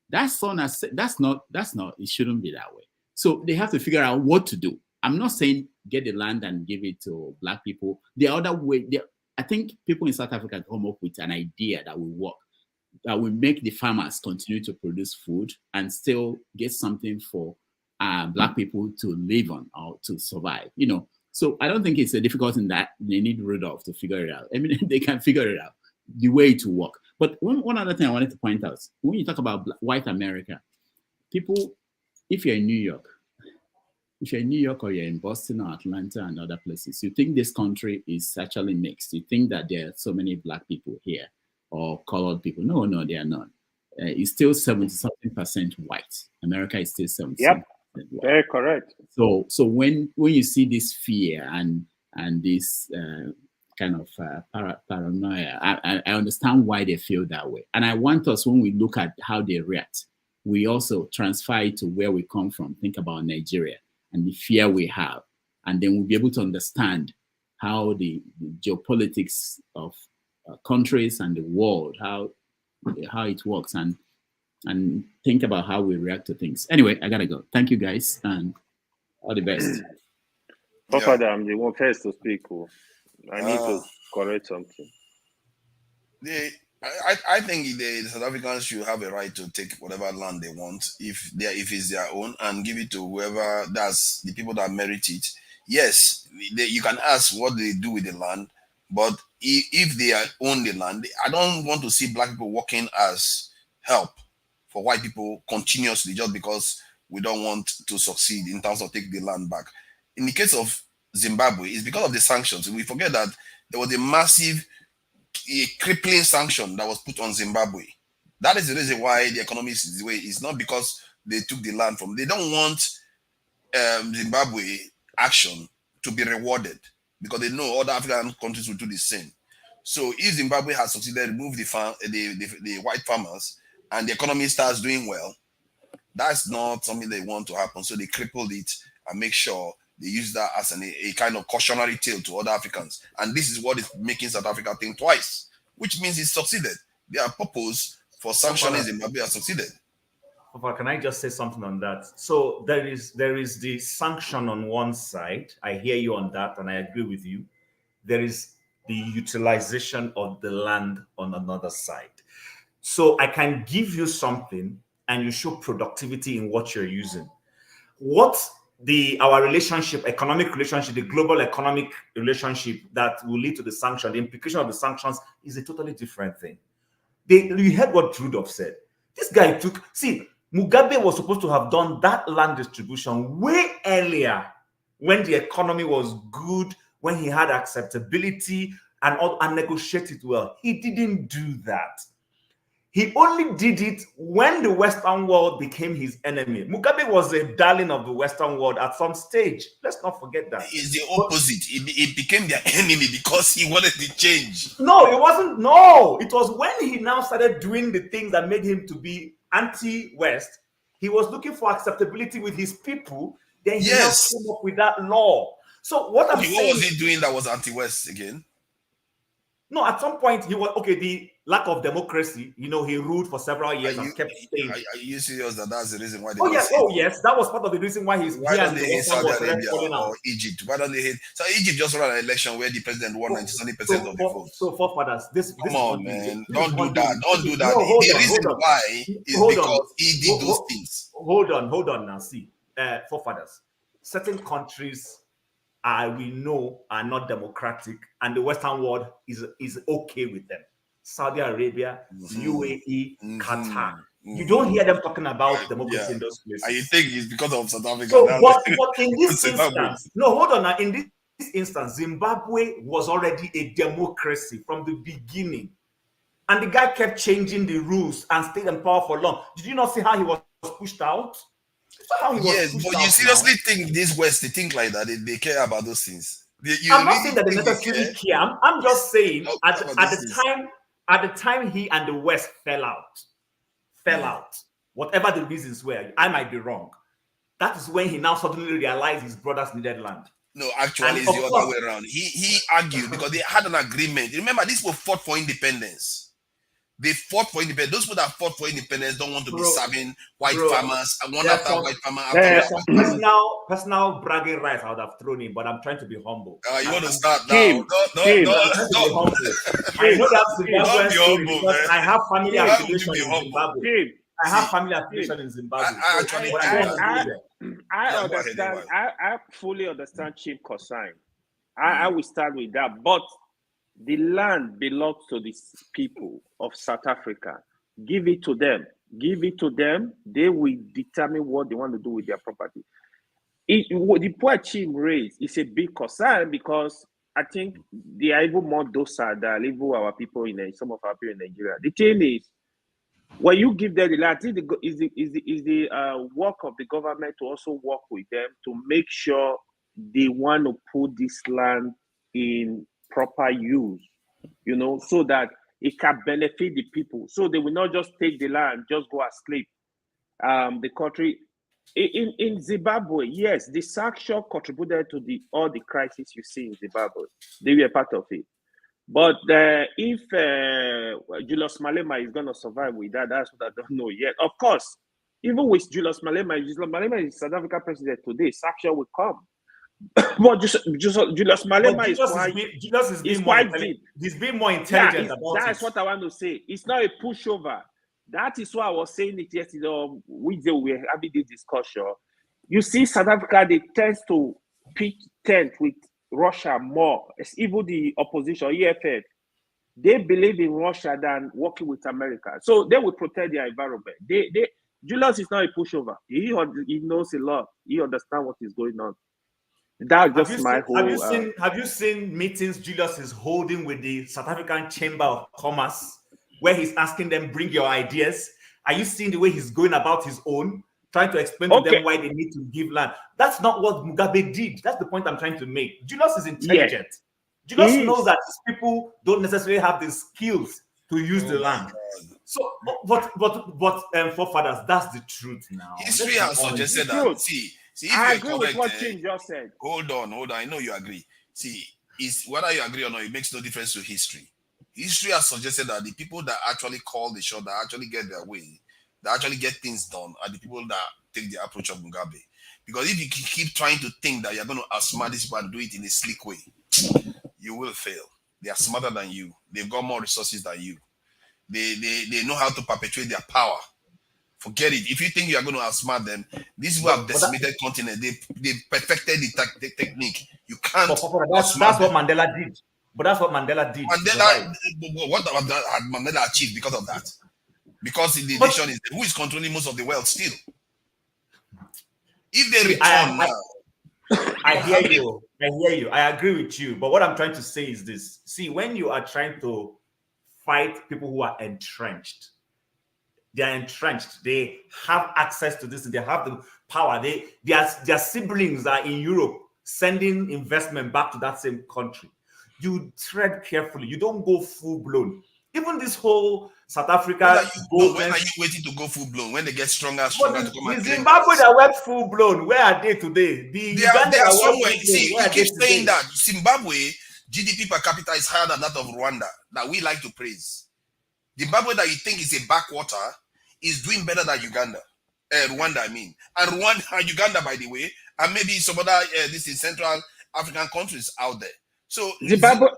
That's not. It shouldn't be that way. So they have to figure out what to do. I'm not saying get the land and give it to black people. The other way, I think people in South Africa come up with an idea that will work, that will make the farmers continue to produce food and still get something for black people to live on or to survive. So I don't think it's a difficult thing that they need Rudolph to figure it out. I mean, they can figure it out, the way to work. But one other thing I wanted to point out, when you talk about white America, people, if you're in New York or you're in Boston or Atlanta and other places, you think this country is actually mixed. You think that there are so many black people here or colored people. No, they are not. It's still 70-something% white. America is still 70%. Yep, very correct. So when you see this fear and this kind of paranoia, I understand why they feel that way. And I want us, when we look at how they react, we also transfer it to where we come from. Think about Nigeria and the fear we have. And then we'll be able to understand how the geopolitics of countries and the world, how it works, and think about how we react to things. Anyway, I gotta go. Thank you guys, and all the best. Father, I'm the one first to speak. I need to correct something. I think the South Africans should have a right to take whatever land they want if it's their own and give it to whoever, that's the people that merit it. Yes, you can ask what they do with the land, but if they own the land, I don't want to see black people working as help for white people continuously just because we don't want to succeed in terms of taking the land back. In the case of Zimbabwe, it's because of the sanctions. We forget that there was a crippling sanction that was put on Zimbabwe. That is the reason why the economy is the way it is, not because they took the land from. They don't want Zimbabwe action to be rewarded because they know other African countries will do the same. So if Zimbabwe has succeeded, remove the white farmers, and the economy starts doing well, that's not something they want to happen. So they crippled it and make sure they use that as a kind of cautionary tale to other Africans. And this is what is making South Africa think twice, which means it succeeded. Their purpose for sanctioning Zimbabwe has succeeded. Papa, can I just say something on that? So there is the sanction on one side. I hear you on that, and I agree with you. There is the utilization of the land on another side. So I can give you something, and you show productivity in what you're using. Our relationship, economic relationship, the global economic relationship that will lead to the sanction, the implication of the sanctions is a totally different thing. You heard what Rudolph said. This guy Mugabe was supposed to have done that land distribution way earlier when the economy was good, when he had acceptability and negotiated well. He didn't do that. He only did it when the Western world became his enemy. Mugabe was a darling of the Western world at some stage. Let's not forget that. It's the opposite. It became their enemy because he wanted to change. No, it wasn't. No, it was when he now started doing the things that made him to be anti-West. He was looking for acceptability with his people. Then he now came up with that law. So what I'm saying, what was he doing that was anti-West again? No, at some point he was the lack of democracy. He ruled for several years and kept staying. Are you serious that that's the reason why? Yes, that was part of the reason why he's. Why don't they hate Saudi Arabia or Egypt? Why don't they hate? So Egypt just ran an election where the president won 97% of the votes. So forefathers, come on, man, don't do that. Don't do that. The reason why is because he did those things. Hold on now. See, forefathers. certain countries we know are not democratic, and the Western world is okay with them. Saudi Arabia, UAE, Qatar. You don't hear them talking about democracy in those places. And you think it's because of South Africa? So, but in this instance, no, hold on. Now, in this instance, Zimbabwe was already a democracy from the beginning, and the guy kept changing the rules and stayed in power for long. Did you not see how he was pushed out? Yes, but you seriously think this West, they think like that? They care about those things? I'm not saying that they necessarily care. I'm just saying at the time he and the West fell out, whatever the reasons were, I might be wrong. That is when he now suddenly realized his brothers needed land. No, actually, it's the other way around. He argued because they had an agreement. Remember, these people fought for independence. They fought for independence. Those people that fought for independence don't want to be serving white farmers and one after white farmer. Personal bragging rights I would have thrown in, but I'm trying to be humble. You want to start now? I know that's Zimbabwean story because I have family affiliation in Zimbabwe. I have family affiliation in Zimbabwe. I understand. I fully understand Chief Kosai. I will start with that, but the land belongs to the people of South Africa. Give it to them. Give it to them. They will determine what they want to do with their property. The point Chief raised is a big concern because I think they are even more docile than even our people some of our people in Nigeria. The thing is, when you give them the land, I think is the work of the government to also work with them to make sure they want to put this land in proper use, so that it can benefit the people. So they will not just take the land, just go asleep. The country in Zimbabwe, yes, the sanction contributed to all the crisis you see in Zimbabwe. They were part of it. But if Julius Malema is going to survive with that, that's what I don't know yet. Of course, even with Julius Malema is South African president today, sanction will come. But Julius Malema He's being more intelligent about it. That's what I want to say. It's not a pushover. That is why I was saying it yesterday. We were having this discussion. You see, South Africa, they tend to pitch tent with Russia more. It's even the opposition, EFF. They believe in Russia than working with America. So they will protect their environment. Julius is not a pushover. He knows a lot. He understands what is going on. That's just my whole. Have you seen meetings Julius is holding with the South African Chamber of Commerce, where he's asking them, bring your ideas? Are you seeing the way he's going about his own, trying to explain to them why they need to give land? That's not what Mugabe did. That's the point I'm trying to make. Julius is intelligent. Julius knows that these people don't necessarily have the skills to use the land. So, but forefathers, that's the truth now. History has suggested that. See, if I agree with what Tim just said. Hold on. I know you agree. See, whether you agree or not, it makes no difference to history. History has suggested that the people that actually call the shot, that actually get their way, that actually get things done, are the people that take the approach of Mugabe. Because if you keep trying to think that you're going to outsmart these people and do it in a slick way, you will fail. They are smarter than you. They've got more resources than you. They know how to perpetuate their power. Forget it. If you think you are going to outsmart them, these people have decimated continent. They perfected the technique. You can't. That's what Mandela did. But that's what Mandela did. What had Mandela achieved because of that? Because the nation is who is controlling most of the world still. If they return I hear you. I agree with you. But what I'm trying to say is this. See, when you are trying to fight people who are entrenched, they are entrenched. They have access to this. They have the power. Their siblings are in Europe sending investment back to that same country. You tread carefully. You don't go full blown. Even this whole South Africa. When are you waiting to go full blown? When they get stronger to come and the Zimbabwe that went full blown, where are they today? They are somewhere. See, you keep saying that Zimbabwe GDP per capita is higher than that of Rwanda, that we like to praise. Zimbabwe that you think is a backwater is doing better than Uganda. Rwanda, I mean. And Rwanda and Uganda, by the way, and maybe some other Central African countries out there. So Zimbabwe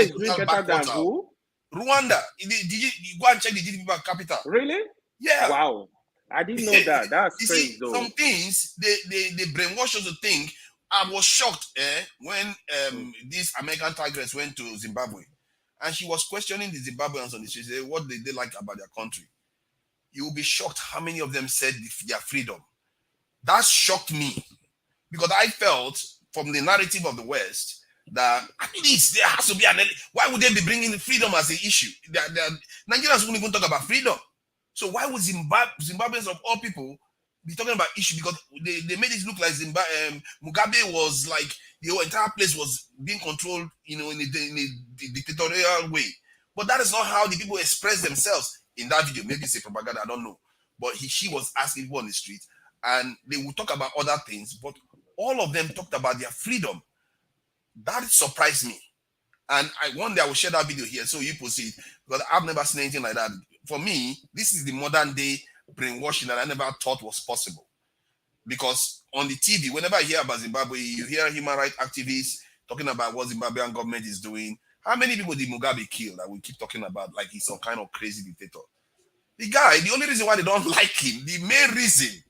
is doing better than who? Rwanda. Did you go and check the GDP per capita? Really? Yeah. Wow. I didn't know that. That's You strange, see, though. some things they brainwash us to think. I was shocked when this American tigress went to Zimbabwe, and she was questioning the Zimbabweans on the street. What did they like about their country? You will be shocked how many of them said their freedom. That shocked me because I felt from the narrative of the West that at least there has to be an. Why would they be bringing freedom as an issue? Nigerians wouldn't even talk about freedom. So why would Zimbabweans of all people be talking about issue? Because they made it look like Mugabe was like the whole entire place was being controlled, in a dictatorial way. But that is not how the people express themselves in that video. Maybe it's a propaganda, I don't know. But she was asking people on the street, and they would talk about other things, but all of them talked about their freedom. That surprised me. And one day I will share that video here so you can see it, because I've never seen anything like that. For me, this is the modern day brainwashing that I never thought was possible. Because on the TV, whenever I hear about Zimbabwe, you hear human rights activists talking about what Zimbabwean government is doing. How many people did Mugabe kill that we keep talking about like he's some kind of crazy dictator? The guy, the only reason why they don't like him, the main reason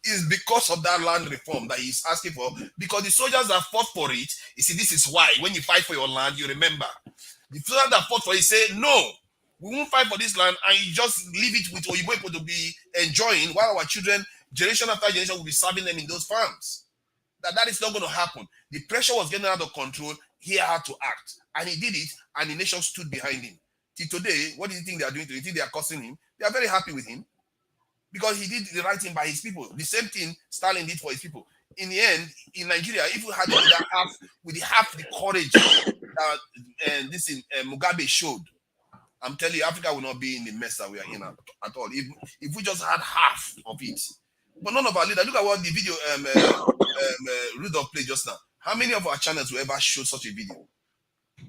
is because of that land reform that he's asking for. Because the soldiers that fought for it, you see, this is why when you fight for your land, you remember. The soldiers that fought for it say, no, we won't fight for this land, and you just leave it with Oyibo people to be enjoying while our children, generation after generation, will be serving them in those farms. That is not going to happen. The pressure was getting out of control. He had to act, and he did it, and the nation stood behind him. Till today, what do you think they are doing to him? You think they are cursing him? They are very happy with him because he did the right thing by his people. The same thing Stalin did for his people. In the end, in Nigeria, if we had half the courage that Mugabe showed, I'm telling you, Africa will not be in the mess that we are in at all. If we just had half of it. But none of our leaders, look at what the video Rudolph played just now. How many of our channels will ever show such a video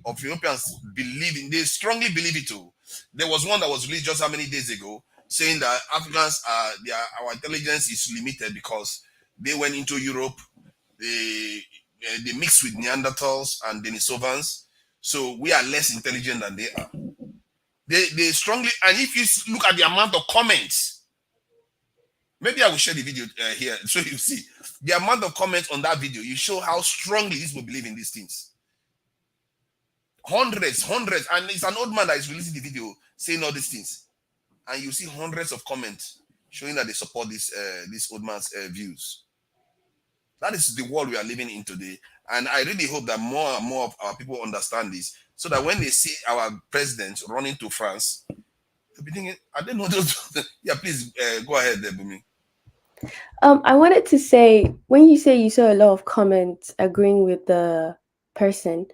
of Europeans believing, they strongly believe it too. There was one that was released just how many days ago saying that Africans our intelligence is limited because they went into Europe, they mixed with Neanderthals and Denisovans, so we are less intelligent than they are. They strongly, and if you look at the amount of comments, maybe I will share the video here so you see the amount of comments on that video. You show how strongly these people believe in these things. Hundreds, and it's an old man that is releasing the video saying all these things, and you see hundreds of comments showing that they support this old man's views. That is the world we are living in today, and I really hope that more and more of our people understand this, so that when they see our president running to France, they'll be thinking, I don't know those. Yeah, please go ahead there, Bumi. I wanted to say, when you say you saw a lot of comments agreeing with the person,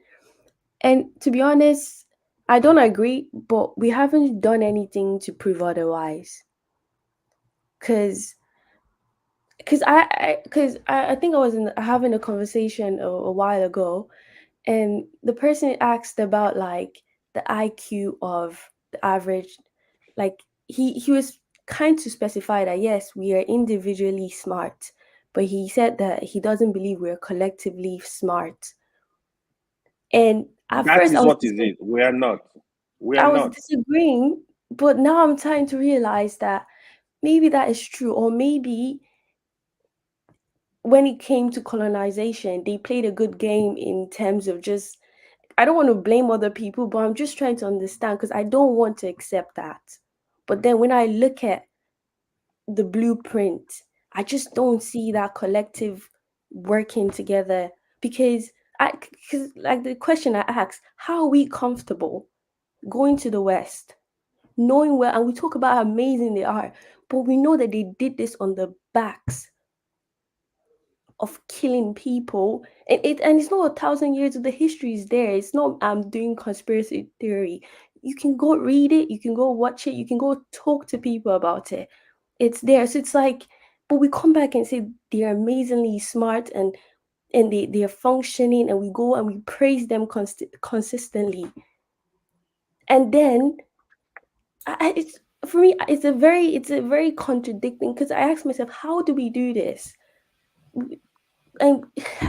and to be honest, I don't agree, but we haven't done anything to prove otherwise. Cause I think I was having a conversation a while ago, and the person asked about like the IQ of the average, like he was kind to specify that yes, we are individually smart, but he said that he doesn't believe we're collectively smart. And at first, what is it? We are not. I was disagreeing, but now I'm trying to realize that maybe that is true, or maybe when it came to colonization, they played a good game in terms of just, I don't want to blame other people, but I'm just trying to understand because I don't want to accept that. But then when I look at the blueprint, I just don't see that collective working together because like the question I asked, how are we comfortable going to the West, knowing where, and we talk about how amazing they are, but we know that they did this on the backs of killing people, and it's not 1,000 years of the history is there. It's not I'm doing conspiracy theory. You can go read it, you can go watch it, you can go talk to people about it. It's there. So it's like, but we come back and say they're amazingly smart and they're functioning, and we go and we praise them consistently. And then it's for me, it's a very contradicting, because I ask myself, how do we do this? And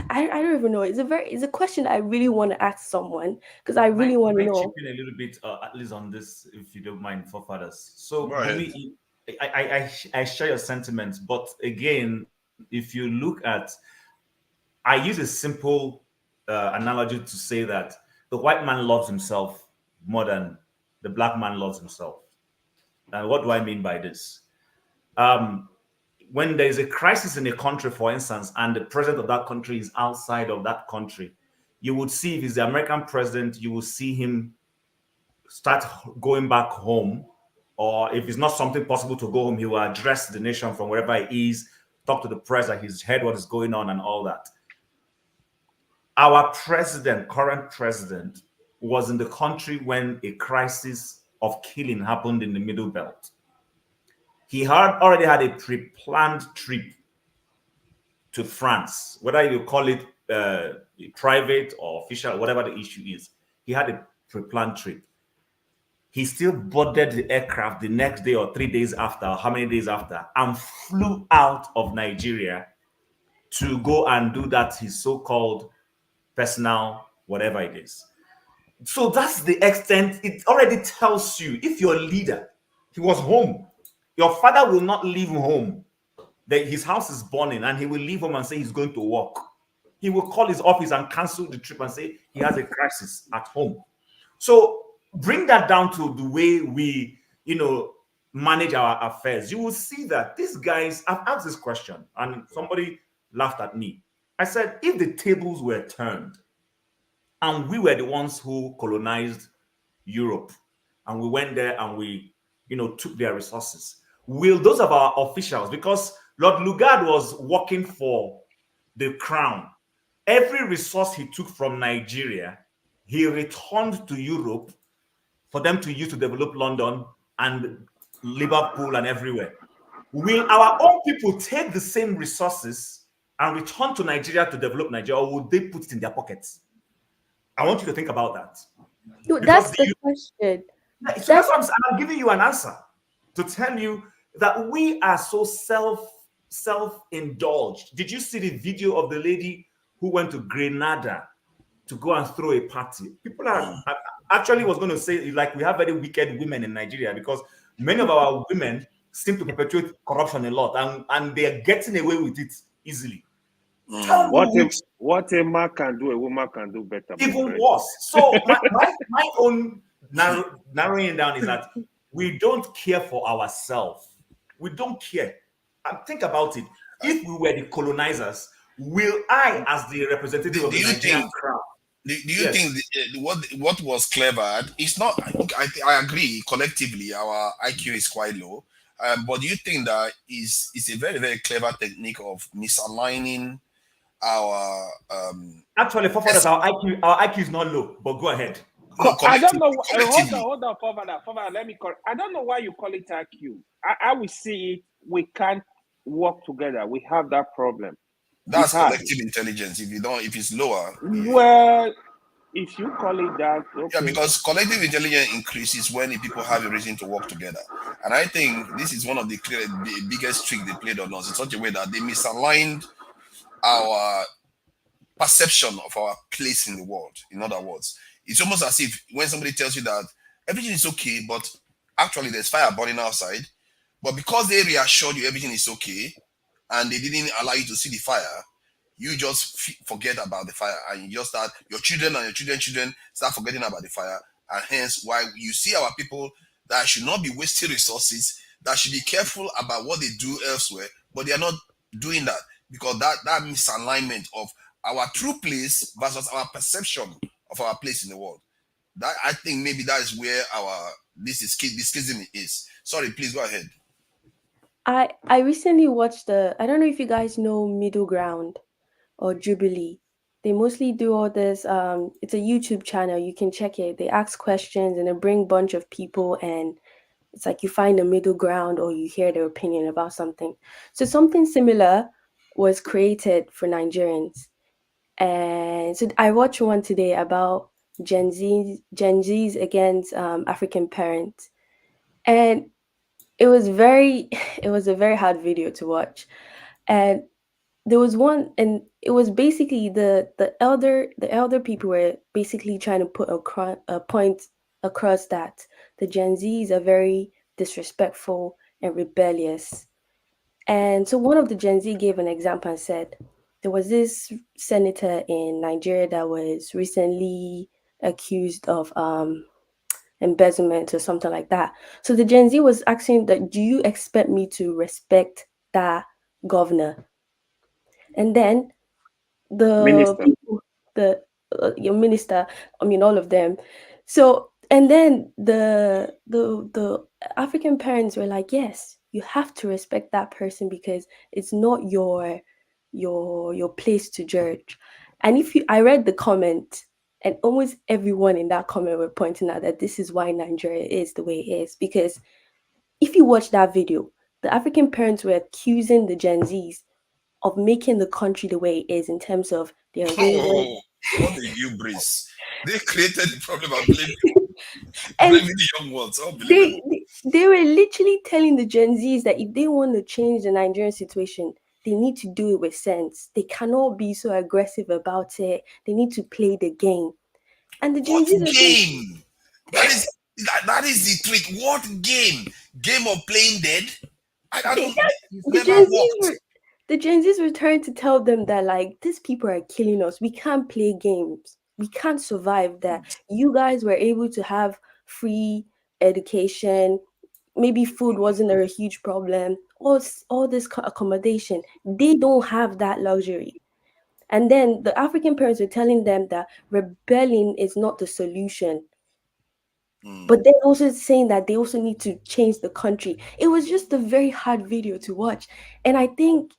I don't even know. It's a question I really want to ask someone, because I really want to know. Chip in a little bit, at least on this, if you don't mind, for fathers. So, I share your sentiments, but again, if you look at, I use a simple analogy to say that the white man loves himself more than the black man loves himself. And what do I mean by this? When there is a crisis in a country, for instance, and the president of that country is outside of that country, you would see, if he's the American president, you will see him start going back home. Or if it's not something possible to go home, he will address the nation from wherever he is, talk to the press that he's heard what is going on and all that. Our president, current president, was in the country when a crisis of killing happened in the Middle Belt. He had already had a pre-planned trip to France, whether you call it private or official, whatever the issue is. He had a pre-planned trip. He still boarded the aircraft the next day or 3 days after, or how many days after, and flew out of Nigeria to go and do that, his so-called personal, whatever it is. So that's the extent. It already tells you, if you're a leader, he was home. Your father will not leave home. His house is burning, and he will leave home and say he's going to work. He will call his office and cancel the trip and say he has a crisis at home. So bring that down to the way we, manage our affairs. You will see that these guys, I've asked this question, and somebody laughed at me. I said, if the tables were turned and we were the ones who colonized Europe, and we went there and we, took their resources, will those of our officials, because Lord Lugard was working for the crown, every resource he took from Nigeria, he returned to Europe for them to use to develop London and Liverpool and everywhere. Will our own people take the same resources and return to Nigeria to develop Nigeria, or would they put it in their pockets? I want you to think about that. No, that's the question. So that's what I'm giving you an answer to tell you that we are so self-indulged. Did you see the video of the lady who went to Grenada to go and throw a party? People are actually was going to say, like, we have very wicked women in Nigeria because many of our women seem to perpetuate corruption a lot, and they're getting away with it easily. What a man can do, a woman can do better. Even worse. So my own narrowing down is that we don't care for ourselves. We don't care. And think about it. If we were the colonizers, will I, as the representative of the Nigerian crowd, do you think what was clever? It's not. I agree. Collectively, our IQ is quite low. But do you think that is a very, very clever technique of misaligning our? Actually, for us, our IQ is not low. But go ahead. No, I don't know. Hold on, Father. Let me call. I don't know why you call it IQ. I will see it. We can't work together. We have that problem. That's collective intelligence. If it's lower. Well, if you call it that, okay. Yeah, because collective intelligence increases when people have a reason to work together. And I think this is one of the biggest tricks they played on us in such a way that they misaligned our perception of our place in the world. In other words, it's almost as if when somebody tells you that everything is okay, but actually there's fire burning outside, but because they reassured you everything is okay, and they didn't allow you to see the fire, you just forget about the fire, and you just start, your children and your children start forgetting about the fire. And hence why you see our people that should not be wasting resources, that should be careful about what they do elsewhere, but they are not doing that because that misalignment of our true place versus our perception of our place in the world. That, I think, maybe that is where this schism is. Sorry, please go ahead. I recently watched I don't know if you guys know Middle Ground or Jubilee. They mostly do all this. It's a YouTube channel. You can check it. They ask questions and they bring a bunch of people, and it's like you find a middle ground or you hear their opinion about something. So something similar was created for Nigerians. And so I watched one today about Gen Zs against African parents. And it was a very hard video to watch. And there was one, and it was basically the elder people were basically trying to put a point across that the Gen Zs are very disrespectful and rebellious. And so one of the Gen Z gave an example and said, there was this senator in Nigeria that was recently accused of embezzlement or something like that. So the Gen Z was asking that, do you expect me to respect that governor? And then the Minister. people, your minister, I mean all of them. So and then the African parents were like, yes, you have to respect that person because it's not your place to judge. And I read the comment, and almost everyone in that comment were pointing out that this is why Nigeria is the way it is. Because if you watch that video, the African parents were accusing the Gen Zs of making the country the way it is in terms of their railroad. Oh, what a hubris. They created the problem and And blaming the young ones. Unbelievable. they were literally telling the Gen Zs that if they want to change the Nigerian situation, they need to do it with sense. They cannot be so aggressive about it. They need to play the game. And the Gen Zs What are saying, game? That is the trick. What game? Game of playing dead? I don't. It's never worked. the Gen Zs were trying to tell them that, like, these people are killing us. We can't play games. We can't survive that. You guys were able to have free education. Maybe food wasn't a huge problem. All this accommodation. They don't have that luxury. And then the African parents were telling them that rebelling is not the solution. But they're also saying that they also need to change the country. It was just a very hard video to watch. And I think,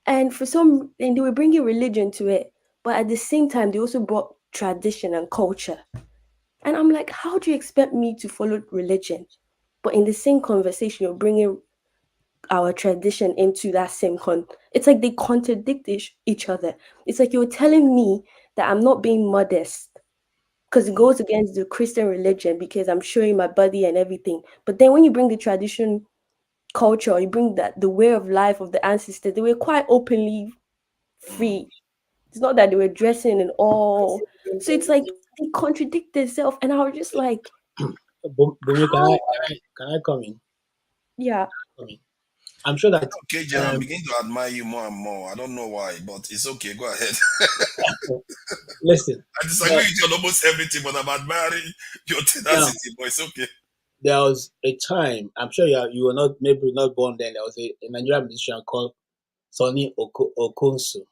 and they were bringing religion to it. But at the same time, they also brought tradition and culture. And I'm like, how do you expect me to follow religion? But in the same conversation, you're bringing our tradition into that same it's like they contradict each other. It's like you're telling me that I'm not being modest because it goes against the Christian religion because I'm showing my body and everything. But then when you bring the tradition, culture, or you bring the way of life of the ancestors, they were quite openly free. It's not that they were dressing in all. So it's like they contradict themselves, and I was just like, Bumi, can I come in? Yeah. I'm sure that Okay, Jen, I'm beginning to admire you more and more. I don't know why, but it's okay. Go ahead. Listen, I disagree with you on almost everything, but I'm admiring your tenacity, but it's okay. There was a time, I'm sure you were not born then. There was a Nigerian musician called Sonny Okosu.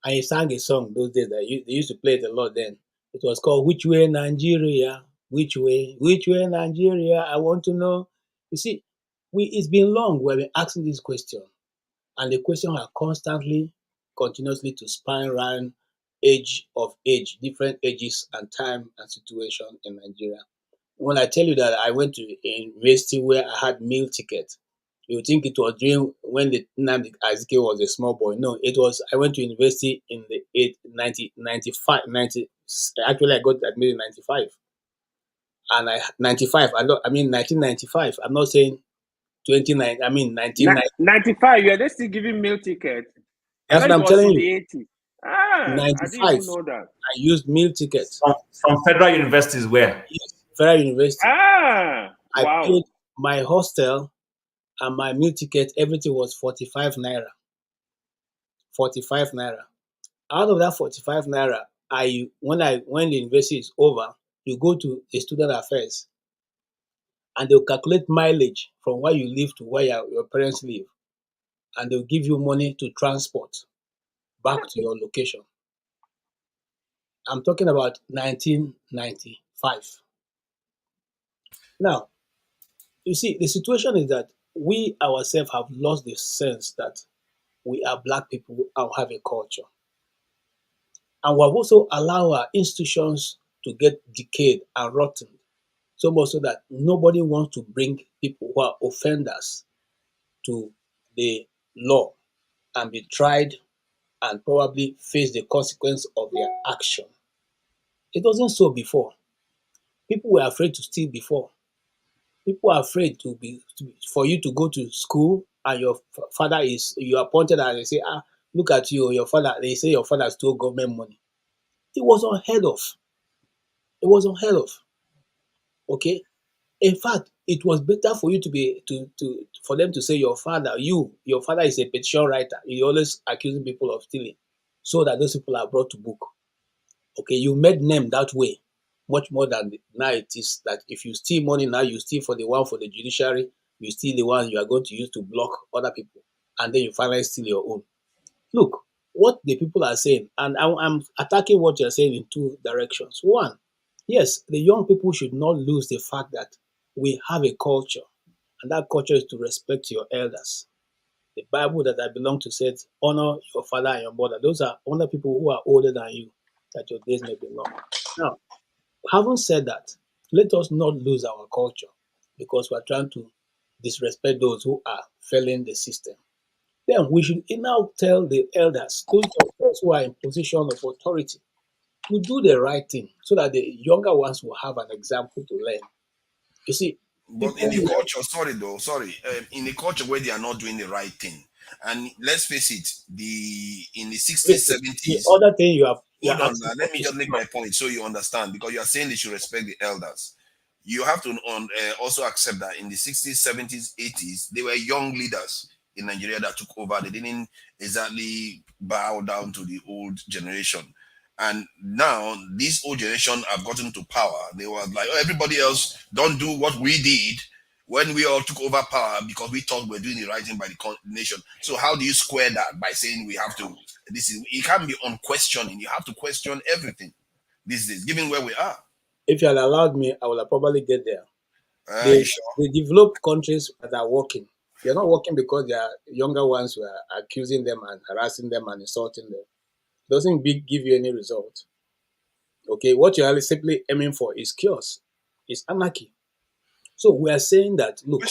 And he sang a song those days that they used to play it a lot then. It was called Which Way Nigeria? Which way Nigeria? I want to know. You see, it's been long we've been asking this question. And the question has continuously to span around different ages and time and situation in Nigeria. When I tell you that I went to a university where I had meal ticket, you would think it was during when the Nnamdi Azikiwe was a small boy. No, I went to university in the 1995. Actually, I got admitted in 95. And 1995. I'm not saying 29, I mean 1990. 95, you're still giving meal ticket. That's what I'm telling you. The 80s. I didn't even know that. I used meal tickets. From federal universities where? Yes, federal university. Wow. I paid my hostel and my meal ticket, everything was 45 naira. 45 naira. Out of that 45 naira, when the university is over, you go to the student affairs and they'll calculate mileage from where you live to where your parents live. And they'll give you money to transport back to your location. I'm talking about 1995. Now, you see, the situation is that we ourselves have lost the sense that we are Black people and have a culture. And we have also allowed our institutions to get decayed and rotten, so much so that nobody wants to bring people who are offenders to the law and be tried and probably face the consequence of their action. It wasn't so before. People were afraid to steal before. People are afraid for you to go to school and your father you are pointed at and they say, look at you, your father, they say your father stole government money. It was unheard of. Okay? In fact, it was better for you to be for them to say your father is a petition writer. He always accusing people of stealing, so that those people are brought to book. Okay, you made name that way, much more than now it is that if you steal money now, you steal for the one for the judiciary, you steal the one you are going to use to block other people, and then you finally steal your own. Look, what the people are saying, and I'm attacking what you're saying in two directions. One, yes, the young people should not lose the fact that we have a culture, and that culture is to respect your elders. The Bible that I belong to says, honor your father and your mother. Those are honor people who are older than you, that your days may be long. Now, having said that, let us not lose our culture because we're trying to disrespect those who are failing the system. Then we should now tell the elders, those who are in position of authority, to do the right thing so that the younger ones will have an example to learn. You see, but in the culture, in the culture where they are not doing the right thing, and let's face it, in the 60s, 70s. The other thing you have. Hold on, let me just make my point so you understand, because you are saying they should respect the elders. You have to also accept that in the 60s, 70s, 80s, they were young leaders in Nigeria that took over. They didn't exactly bow down to the old generation. And now this old generation have gotten to power. They were like, oh, everybody else don't do what we did when we all took over power because we thought we're doing the right thing by the nation. So how do you square that by saying we have to? It can't be unquestioning. You have to question everything these days, given where we are. If you had allowed me, I would have probably get there. Sure. The developed countries that are working, they're not working because their younger ones were accusing them and harassing them and insulting them. Doesn't give you any result. Okay, what you're simply aiming for is chaos, is anarchy. So we are saying that, look,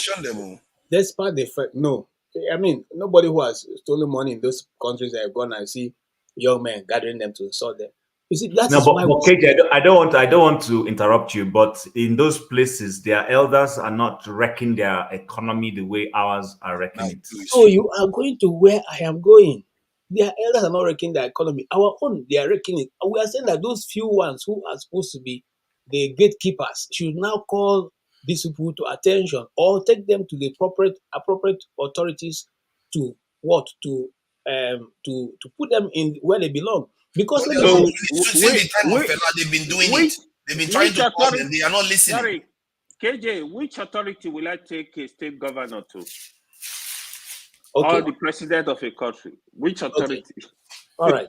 despite the fact, no, I mean, nobody who has stolen money in those countries that have gone and see young men gathering them to insult them. You see, that's why. KJ, I don't want to interrupt you, but in those places, their elders are not wrecking their economy the way ours are wrecking it. So you are going to where I am going. Their elders are not wrecking their economy. Our own, they are wrecking it. And we are saying that those few ones who are supposed to be the gatekeepers should now call these people to attention or take them to the appropriate authorities to what to put them in where they belong. Because they've been doing it. They've been trying to call them. They are not listening. Sorry, KJ, which authority will I take a state governor to? Okay. Or the president of a country? Which authority? Okay. All right.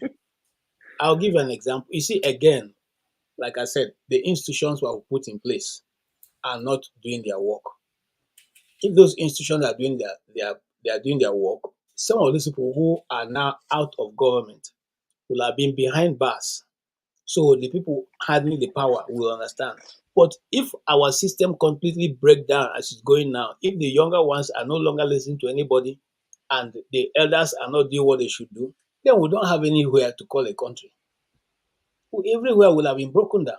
I'll give you an example. You see, again, like I said, the institutions were put in place are not doing their work. If those institutions are doing their work, some of these people who are now out of government will have been behind bars. So the people handling the power will understand. But if our system completely breaks down as it's going now, if the younger ones are no longer listening to anybody and the elders are not doing what they should do, then we don't have anywhere to call a country. Everywhere will have been broken down.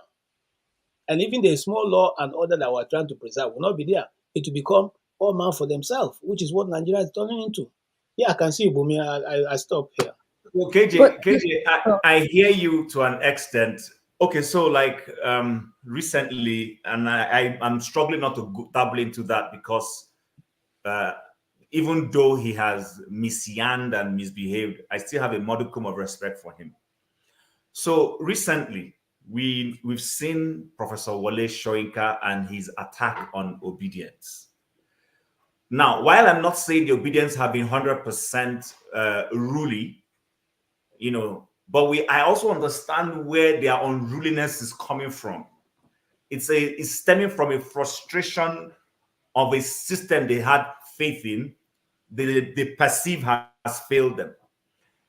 And even the small law and order that we're trying to preserve will not be there. It will become all man for themselves, which is what Nigeria is turning into. Yeah, I can see you, Bumi. I stop here. Well, KJ, I hear you to an extent. Okay, so like recently, and I'm struggling not to dabble into that because even though he has misyaned and misbehaved, I still have a modicum of respect for him. So recently, we've seen Professor Wole Soyinka and his attack on obedience. Now, while I'm not saying the obedience have been 100% ruly, but I also understand where their unruliness is coming from. It's stemming from a frustration of a system they had faith in, they perceive has failed them.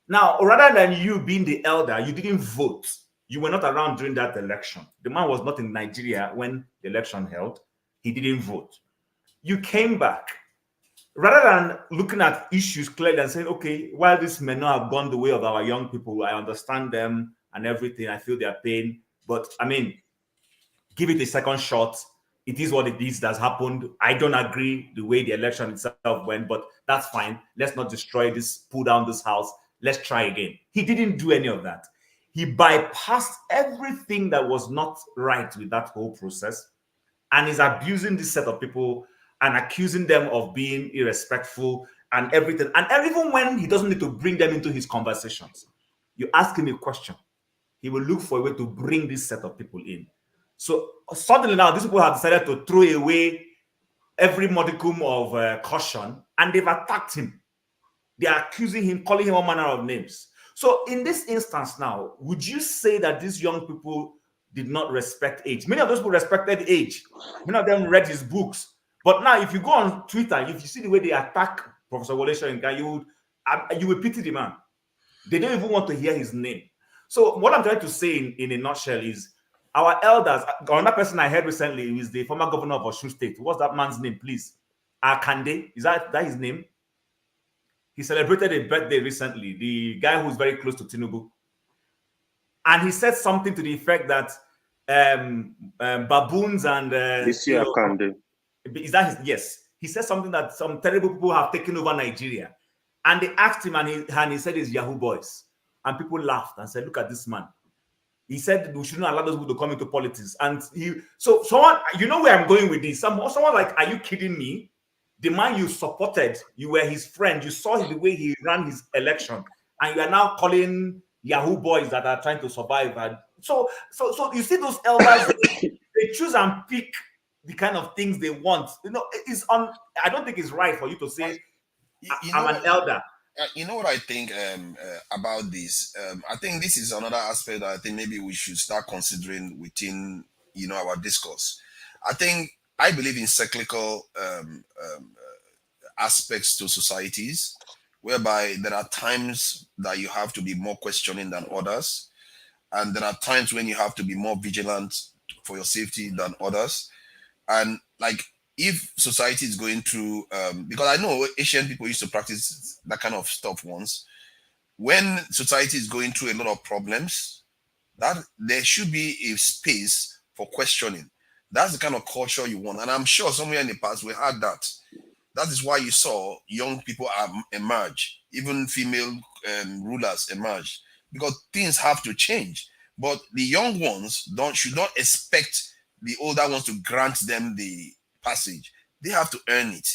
Now, rather than you being the elder, you didn't vote. You were not around during that election. The man was not in Nigeria when the election held. He didn't vote. You came back. Rather than looking at issues clearly and saying, okay, while this may not have gone the way of our young people, I understand them and everything. I feel their pain. But, I mean, give it a second shot. It is what it is that's happened. I don't agree the way the election itself went, but that's fine. Let's not destroy this, pull down this house. Let's try again. He didn't do any of that. He bypassed everything that was not right with that whole process and is abusing this set of people and accusing them of being irrespectful and everything. And even when he doesn't need to bring them into his conversations, you ask him a question, he will look for a way to bring this set of people in. So suddenly now, these people have decided to throw away every modicum of caution, and they've attacked him. They are accusing him, calling him all manner of names. So in this instance now, would you say that these young people did not respect age? Many of those people respected age. Many of them read his books. But now, if you go on Twitter, if you see the way they attack Professor Wole Soyinka, you will pity the man. They don't even want to hear his name. So what I'm trying to say in a nutshell is our elders, another person I heard recently is the former governor of Osun State. What's that man's name, please? Akande. Is that his name? He celebrated a birthday recently, the guy who's very close to Tinubu. And he said something to the effect that baboons and... is that his? Yes. He said something that some terrible people have taken over Nigeria. And they asked him, and he said it's Yahoo boys. And people laughed and said, look at this man. He said we shouldn't allow those people to come into politics. And so someone, you know where I'm going with this. Someone like, are you kidding me? The man you supported, you were his friend, you saw the way he ran his election, and you are now calling Yahoo boys that are trying to survive. And so you see those elders, they choose and pick the kind of things they want. You know, I don't think it's right for you to say, I'm an elder. You know what I think about this? I think this is another aspect that I think maybe we should start considering within, our discourse. I believe in cyclical aspects to societies, whereby there are times that you have to be more questioning than others, and there are times when you have to be more vigilant for your safety than others. And like, if society is going through, because I know Asian people used to practice that kind of stuff once, when society is going through a lot of problems, that there should be a space for questioning. That's the kind of culture you want. And I'm sure somewhere in the past we had that. That is why you saw young people emerge, even female rulers emerge, because things have to change. But the young ones should not expect the older ones to grant them the passage. They have to earn it.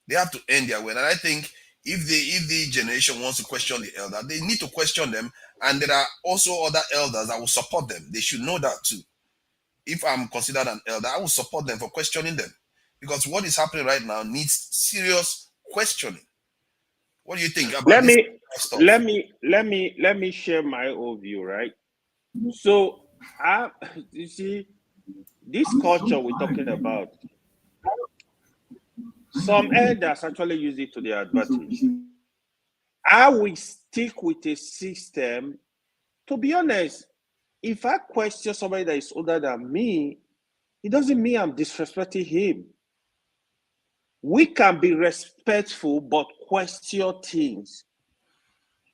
They have to earn their way. And I think if the generation wants to question the elder, they need to question them. And there are also other elders that will support them. They should know that too. If I'm considered an elder, I will support them for questioning them, because what is happening right now needs serious questioning. What do you think about this stuff? Let me share my own view, right? So, you see, this culture we're talking about, some elders actually use it to their advantage. I will stick with a system. To be honest, if I question somebody that is older than me, it doesn't mean I'm disrespecting him. We can be respectful, but question things.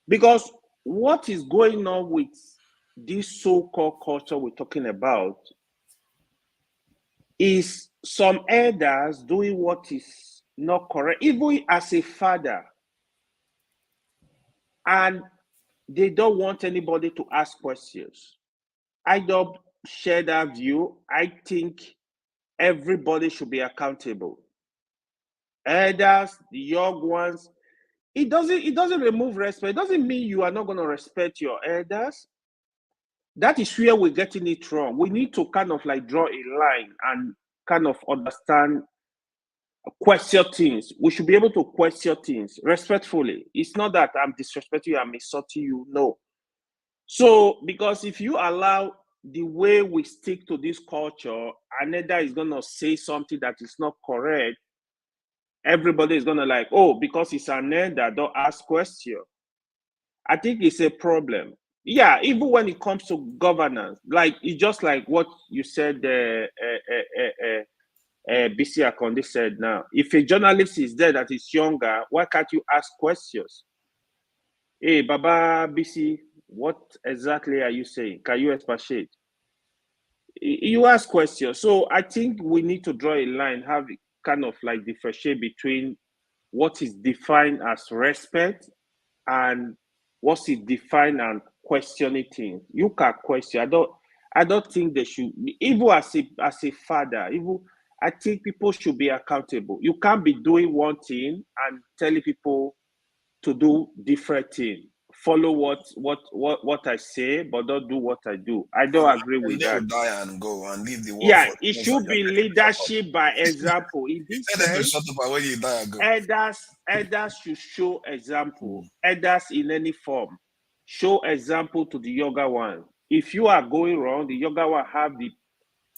Because what is going on with this so-called culture we're talking about is some elders doing what is not correct, even as a father. And they don't want anybody to ask questions. I don't share that view. I think everybody should be accountable. Elders, the young ones. It doesn't remove respect. It doesn't mean you are not going to respect your elders. That is where we're getting it wrong. We need to kind of like draw a line and kind of understand, question things. We should be able to question things respectfully. It's not that I'm disrespecting you, I'm insulting you. No. So, because if you allow the way we stick to this culture, another is going to say something that is not correct, everybody is going to like, oh, because it's an elder, don't ask questions. I think it's a problem. Yeah, even when it comes to governance, like it's just like what you said, BC Akonde said now. If a journalist is there that is younger, why can't you ask questions? Hey, Baba BC, what exactly are you saying? Can you expatiate? You ask questions. So I think we need to draw a line, have it kind of like differentiate between what is defined as respect and what is defined as questioning things. You can question. I don't think they should, even as a father, even I think people should be accountable. You can't be doing one thing and telling people to do different thing. Follow what I say, but don't do what I do. I don't agree with They that. will die and go and leave the world. Yeah, for it should be leadership by example. In this sense, shut up when you die and go. elders should show example. Elders in any form show example to the younger one. If you are going wrong, the younger one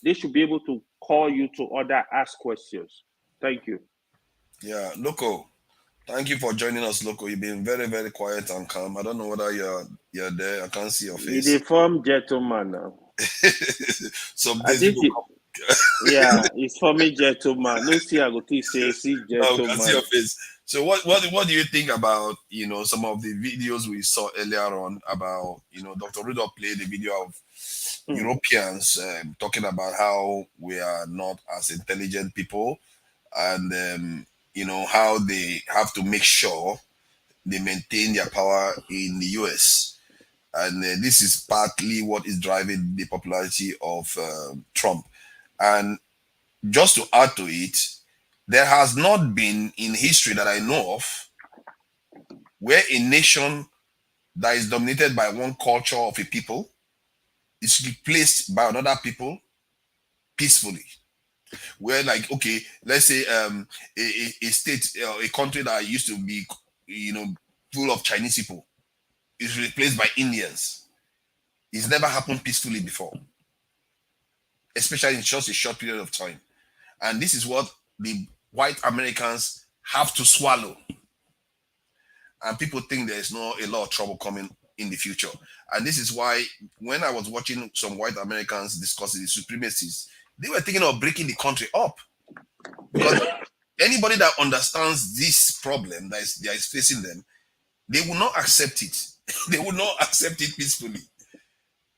they should be able to call you to order, ask questions. Thank you. Yeah, Loco. Thank you for joining us, Loco. You've been very, very quiet and calm. I don't know whether you're there. I can't see your face. He's a form gentleman now. Some I days think people yeah, it's for me gentleman. No see I go to say No, I gentleman. see your face. So what do you think about some of the videos we saw earlier on about Dr. Rudolph played a video of Europeans talking about how we are not as intelligent people, and how they have to make sure they maintain their power in the US, and this is partly what is driving the popularity of Trump. And just to add to it, there has not been in history that I know of where a nation that is dominated by one culture of a people is replaced by another people peacefully. Where, like, okay, let's say a state, a country that used to be, full of Chinese people is replaced by Indians. It's never happened peacefully before, especially in just a short period of time. And this is what the white Americans have to swallow. And people think there's a lot of trouble coming in the future. And this is why when I was watching some white Americans discussing the supremacists, they were thinking of breaking the country up. Because anybody that understands this problem that is facing them, they will not accept it. They will not accept it peacefully.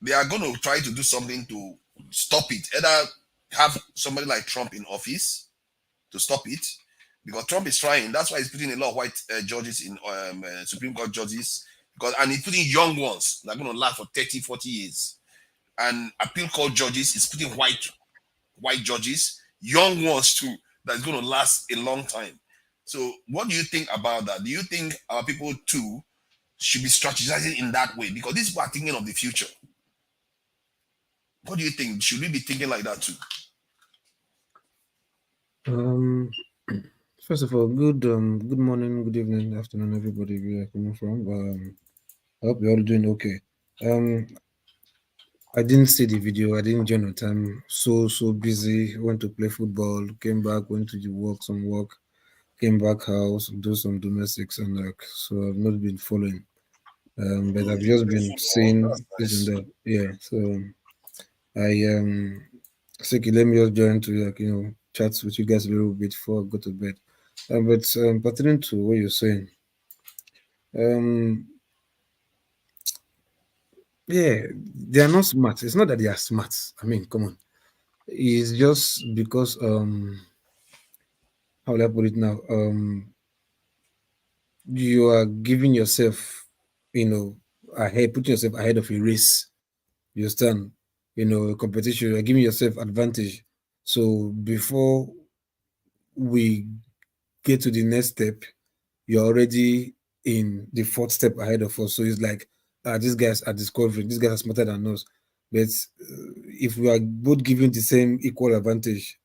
They are going to try to do something to stop it. Either have somebody like Trump in office to stop it, because Trump is trying. That's why he's putting a lot of white judges in Supreme Court judges, and he's putting young ones that are going to last for 30, 40 years. And appeal court judges is putting white judges, young ones too, that's going to last a long time. So what do you think about that? Do you think our people too should be strategizing in that way? Because these people are thinking of the future. What do you think? Should we be thinking like that too? First of all, good morning, good evening, afternoon, everybody where you're coming from. I hope you're all doing okay. I didn't see the video. I didn't join on time. So busy. Went to play football. Came back. Went to some work. Came back house. Do some domestics and so I've not been following. But I've just been seeing this and that. Yeah. So I okay, let me just join to chat with you guys a little bit before I go to bed. But pertaining to what you're saying, yeah, they are not smart. It's not that they are smart. I mean, come on. It's just because how will I put it now? You are giving yourself, ahead, putting yourself ahead of a race. You understand? A competition. You're giving yourself advantage. So before we get to the next step, you're already in the fourth step ahead of us. So it's like, these guys are discovering, these guys are smarter than us. But if we are both given the same equal advantage,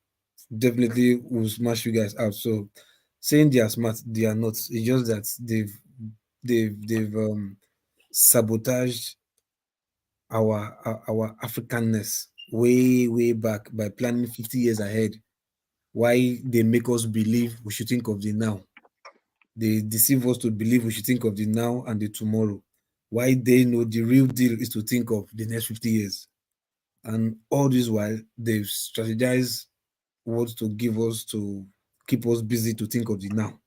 definitely we'll smash you guys out. So saying they are smart, they are not. It's just that they've sabotaged our Africanness way back by planning 50 years ahead. Why they make us believe we should think of the now. They deceive us to believe we should think of the now and the tomorrow. Why they know the real deal is to think of the next 50 years. And all this while, they've strategized what to give us to keep us busy to think of the now.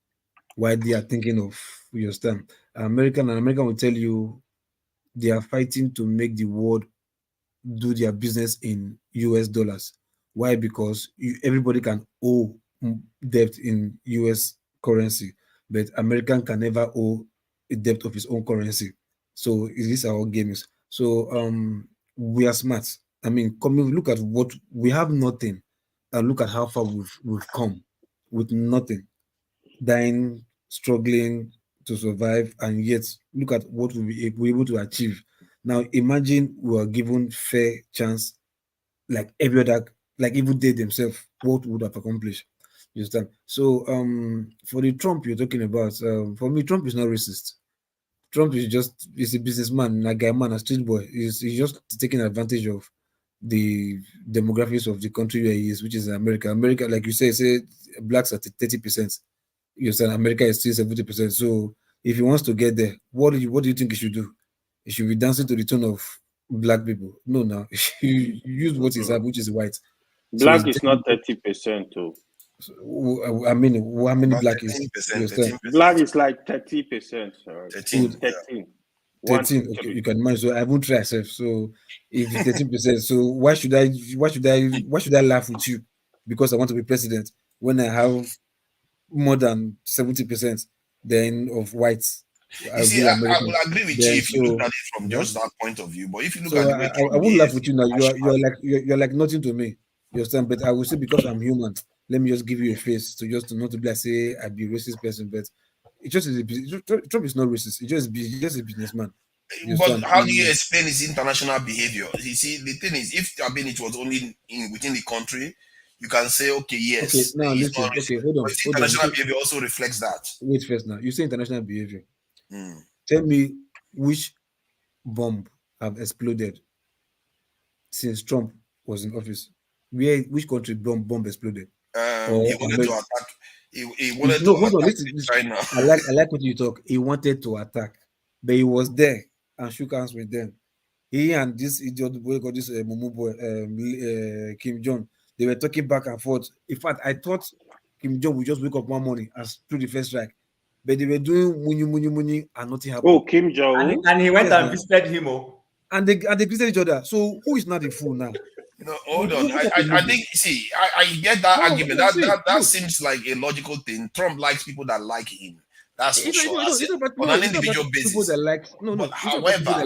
Why they are thinking of, you understand? American will tell you they are fighting to make the world do their business in US dollars. Why? Because everybody can owe debt in US currency, but American can never owe a debt of his own currency. So these are all games. So we are smart. I mean, look at what we have. Nothing. and look at how far we've come with nothing, dying, struggling to survive, and yet look at what we're able to achieve. Now imagine we are given fair chance, like every other, like even they themselves, what would have accomplished. You understand? So for the Trump you're talking about, for me, Trump is not racist. Trump is a businessman, a guy man, a street boy. He's just taking advantage of the demographics of the country where he is, which is America. America, like you say blacks are 30%. You understand? America is still 70%. So if he wants to get there, what do you think he should do? He should be dancing to the tune of black people. No. You use what is up, which is white. Black So is not 30% too. I mean, how many black is? 13%. Black is like 30%. 13. 13. Okay, you can imagine. So I won't try myself. So if it's 13%, so why should I laugh with you because I want to be president when I have more than 70% then of whites? You see, I will agree with you if you look at it from just that point of view. But if you look at the way I won't laugh with you now. You're like nothing to me. You understand? But I will say because I'm human, let me just give you a face to not to be like say I'd be a racist person, but Trump is not racist. He's just a businessman. But how do you explain his international behavior? You see, the thing is, if it was only within the country, you can say, okay, yes. Okay, now listen. Okay, hold on. International behavior also reflects that. Wait first now. You say international behavior. Tell me which bomb have exploded since Trump was in office. Which country bomb exploded? He wanted to attack. He wanted to attack China. I like what you talk. He wanted to attack, but he was there and shook hands with them. He and this idiot boy called this Mumu boy, Kim Jong, they were talking back and forth. In fact, I thought Kim Jong would just wake up one morning and do the first strike, but they were doing muni and nothing happened. Oh, Kim Jong, and he went and visited him. And they visited each other. So who is not the fool now? No, hold on. I think, see, I get that argument. That seems like a logical thing. Trump likes people that like him. That's for sure. On an individual basis. However,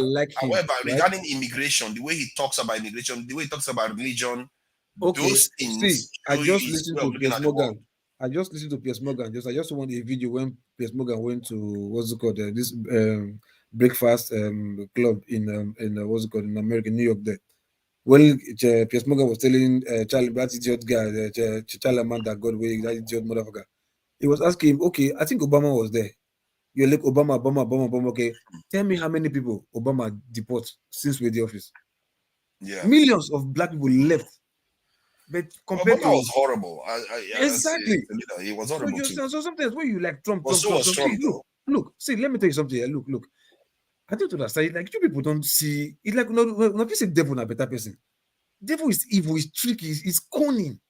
regarding immigration, the way he talks about immigration, the way he talks about religion, those things. See, I just listened to Piers Morgan. I just want a video when Piers Morgan went to what's it called this breakfast club in what's it called in America, New York there. When Piers Morgan was telling Charlie, that idiot guy, Charlie man that got away, that idiot motherfucker, he was asking him, okay, I think Obama was there. You're like Obama. Okay, tell me how many people Obama deport since we're the office. Yeah, millions of black people left. But compared Obama was horrible. Exactly, he was horrible too. So sometimes when you like Trump, Look, see, let me tell you something. Look. I don't understand. Like you people don't see it. Like not say devil is a better person. Devil is evil. Is tricky. Is cunning.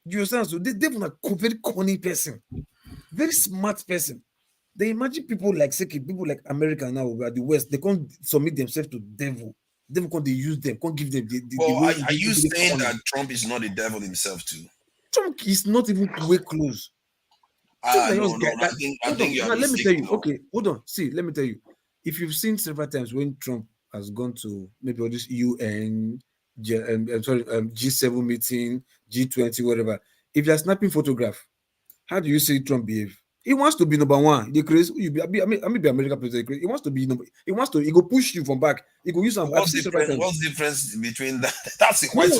You understand? So the devil is a very cunning person, very smart person. They imagine people like people like America now at the West. They can't submit themselves to devil. Devil can't use them. Can't give them the way. Are you saying that Trump is not the devil himself too? Trump is not even way close. I think you're let me tell you. Okay, hold on. See, let me tell you. If you've seen several times when Trump has gone to maybe all this UN, G7 meeting, G20, whatever, if you're snapping photograph, how do you see Trump behave? He wants to be number one. The crazy, be American president. He wants to be number. He go push you from back. He go use some. What's the difference between that? That's a quite I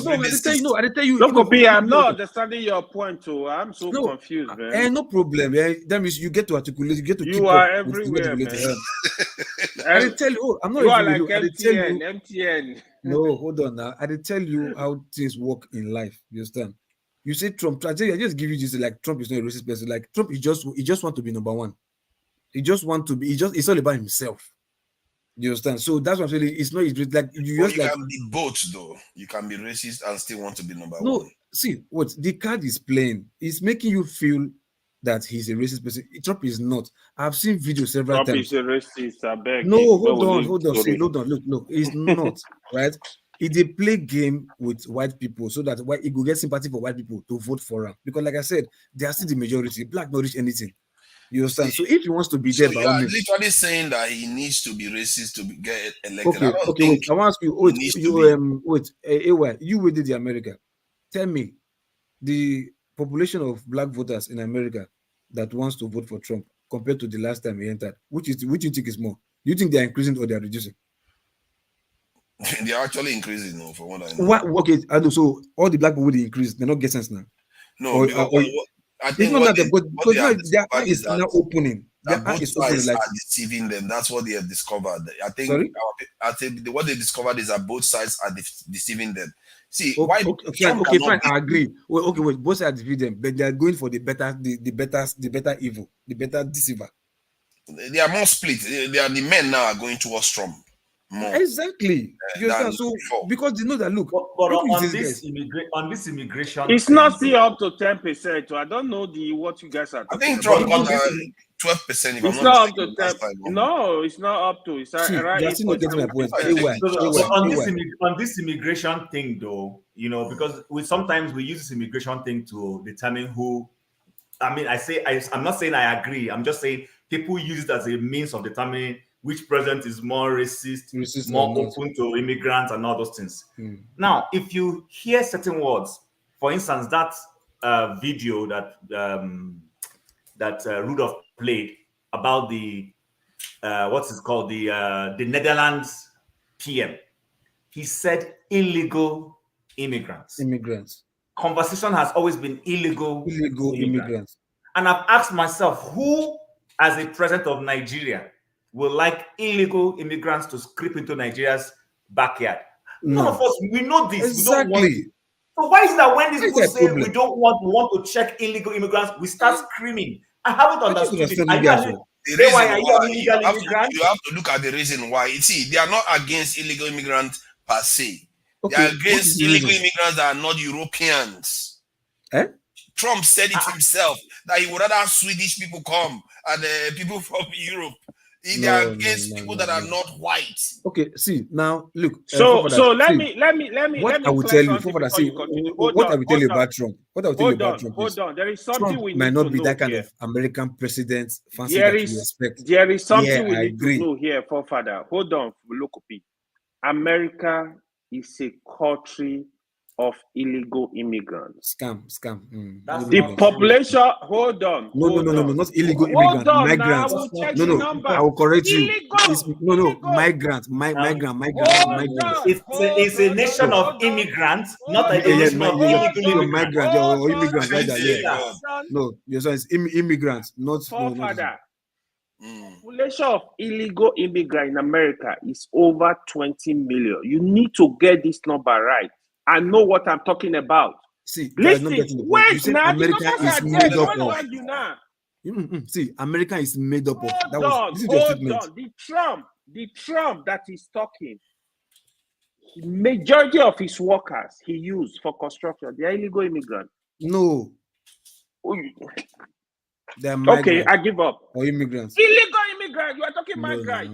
tell you. Look, I'm not understanding your point too. I'm so confused, man. No problem. That means you get to articulate. You get to. You are everywhere, man. I tell you. I'm not. You are like MTN. No, hold on now. I tell you how things work in life. You understand? You say Trump. I just give you this. Like Trump is not a racist person. Like Trump, he just want to be number one. He just want to be. It's all about himself. You understand? So that's what I'm saying. It's not like you can be both though. You can be racist and still want to be number one. No, see what the card is playing. It's making you feel that he's a racist person. Trump is not. I've seen videos several times. Trump is a racist. I beg. No, hold on. See, hold on. Look. He's not right. They play game with white people so that he will get sympathy for white people to vote for him. Because, like I said, they are still the majority. Black not reach anything. You understand? So if he wants to be there, you are literally saying that he needs to be racist to get elected. Okay. I want to ask you. Wait. You waited in America. Tell me, the population of black voters in America that wants to vote for Trump compared to the last time he entered, which do you think is more? Do you think they are increasing or they are reducing? They are actually increasing, no, from what I know. What? Okay, I know. So all the black people they increase, they're not getting sense now. No, I think their eye is now opening. Their eye both is opening. sides Like, are deceiving them. That's what they have discovered. I think. Sorry? I think what they discovered is that both sides are deceiving them. See, okay, why? okay, fine. I agree. Well, okay, wait. Both sides deceiving them, but they are going for the better evil, the better deceiver. They are more split. They are the men now are going towards Trump. More. Exactly. You understand? So because they know that look, but on this immigration, it's not still up to 10%. So I don't know what you guys are talking I think Trump about. got 12%. It's not up to 10. No, it's not up to. It's right. On this immigration thing, though, you know, because sometimes we use this immigration thing to determine who. I mean, I'm not saying I agree. I'm just saying people use it as a means of determining which president is more racist more open to immigrants and all those things. Now, if you hear certain words, for instance, that video that Rudolph played about the what's it called, the Netherlands PM, he said illegal immigrants. Conversation has always been illegal immigrants. And I've asked myself, who, as a president of Nigeria, will like illegal immigrants to creep into Nigeria's backyard? None of us, we know this. Exactly. We don't want. So why is it that when these people say we want to check illegal immigrants, we start screaming? I haven't understood it. You have to look at the reason why. You see, they are not against illegal immigrants per se. They are against illegal immigrants that are not Europeans. Trump said it himself that he would rather have Swedish people come and people from Europe. They are against people that are not white. Okay, see now, look. So let me. What I will tell you, what I will tell you about Trump. What I will tell you about Trump. Hold on. There is something Trump we might need not to be know that kind here. of American president. Fancy There that is you expect. There is something we I need agree. to know here, forefather. Hold on, Lokopi. America is a country of illegal immigrants. Scam. The population. Hold on. No, not illegal immigrants. Migrants. I will correct you. Migrants. Migrants. It's a nation of immigrants, not a nation of illegal immigrants. Or immigrants, like that. Yeah. No, it's immigrants, not. Forefather. Population of illegal immigrants in America is over 20 million. You need to get this number right. I know what I'm talking about. See, listen, wait now. America is made up of. See, America is made up of. Hold on. The Trump that is talking, majority of his workers he used for construction, they are illegal immigrants. No. They're migrants. Okay, I give up. Or immigrants. Illegal immigrants. You are talking migrants.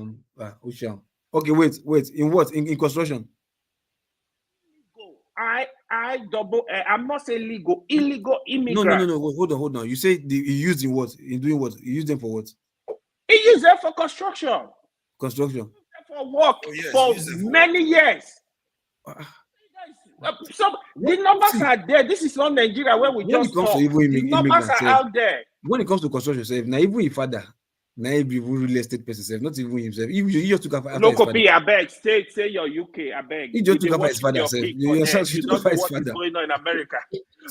Okay, wait. In what? In construction? I'm not saying legal. Illegal immigrants. No. Hold on. You say he used in what? In doing what? He used them for what? He used them for construction. Construction. For work for many years. So the numbers are there. This is not Nigeria where we just talk. The numbers are out there. When it comes to construction, now even his father, now even real estate person, not even himself. He just took after his father. I beg. Say your UK. I beg. He just took after his father. You took after his father. Going on in America.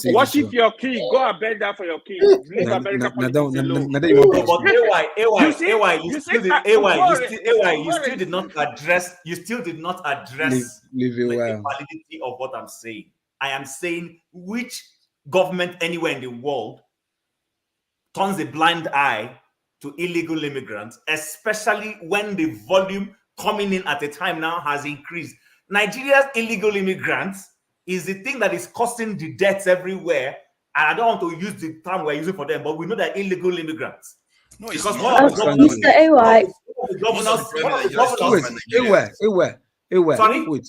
Worship your king. Go and beg that for your king. Leave America alone. You still did not address. You still did not address the validity of what I'm saying. I am saying which government anywhere in the world turns a blind eye to illegal immigrants, especially when the volume coming in at a time now has increased. Nigeria's illegal immigrants is the thing that is causing the deaths everywhere. And I don't want to use the term we're using for them, but we know they're illegal immigrants. No, because Mr. AY. Sorry? Most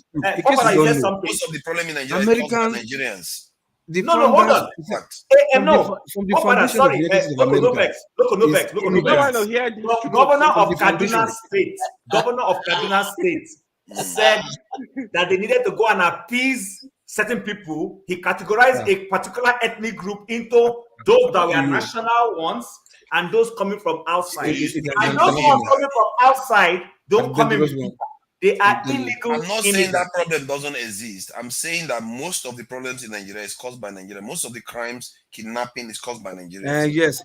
of the problem in Nigeria is caused by Nigerians. Hold on. Governor of Kaduna State said that they needed to go and appease certain people. He categorized a particular ethnic group into those that were national ones and those coming from outside. And those ones coming from outside don't come in with people. They are illegal. I'm not saying that problem doesn't exist. I'm saying that most of the problems in Nigeria is caused by Nigeria. Most of the crimes, kidnapping, is caused by Nigeria. Yes,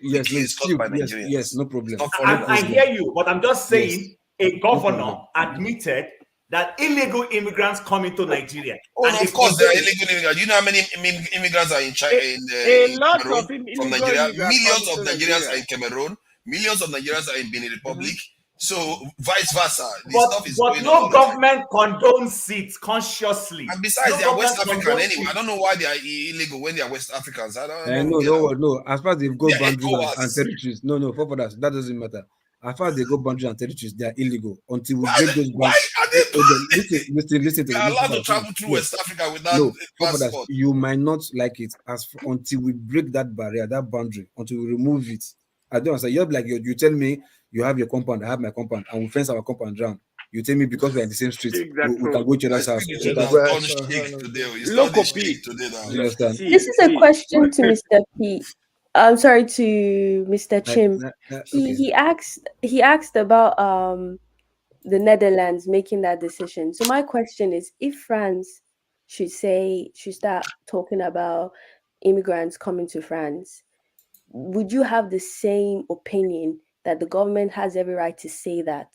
no problem. I hear you, but I'm just saying a governor admitted that illegal immigrants come into Nigeria. Oh, and of course, there are illegal immigrants. You know how many immigrants are in China, from Nigeria? Millions of Nigerians are in Cameroon. Millions of Nigerians are in Benin Republic. So vice versa. But no government condones it consciously. And besides, they are West African anyway. I don't know why they are illegal when they are West Africans. I don't know. No. As far as they've got boundaries and territories, that doesn't matter. As far as they go boundaries and territories, they are illegal until we break those boundaries. Listen. They are allowed to travel through West Africa without passport. You might not like it until we break that barrier, that boundary, until we remove it. I don't understand. You're like you tell me you have your compound, I have my compound, and we fence our compound round. You tell me because we're in the same street, we can go to each other's house. This is a question to Mr. P. I'm sorry, to Mr. Chim. He asked about the Netherlands making that decision. So my question is, if France should start talking about immigrants coming to France, would you have the same opinion that the government has every right to say that,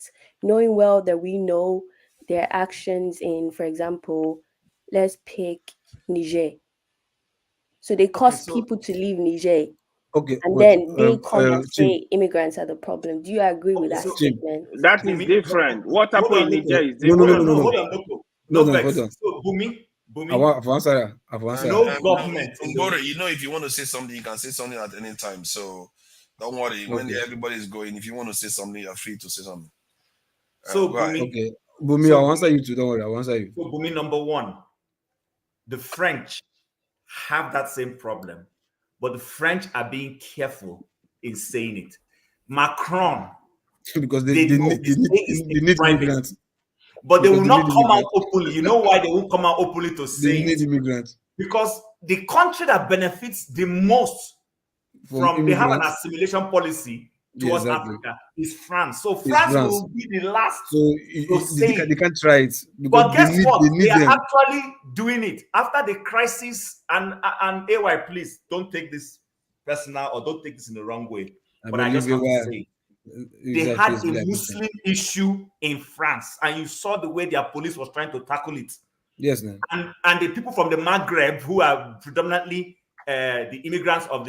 knowing well that we know their actions in, for example, let's pick Niger. So they cause people to leave Niger. Then they come and say immigrants are the problem. Do you agree with that statement? That is different. What happened in Niger is different. No, hold on. So, Bumi, I've answered. No government. You know, if you want to say something, you can say something at any time. So don't worry. When everybody is going, if you want to say something, you're free to say something. So Bumi, Bumi, I'll answer you too. Don't worry, I'll answer you. So Bumi, number one, the French have that same problem, but the French are being careful in saying it. Macron, because they need immigrants. But they will not come out openly. You know why they won't come out openly to say they need immigrants? Because the country that benefits the most from they have an assimilation policy towards Africa is France. So France will be the last to say they can't try it. But guess what? They are actually doing it after the crisis. And AY, please don't take this personal or don't take this in the wrong way. But I just have to say, they had a Muslim issue in France, and you saw the way their police was trying to tackle it. Yes, man. And the people from the Maghreb, who are predominantly the immigrants of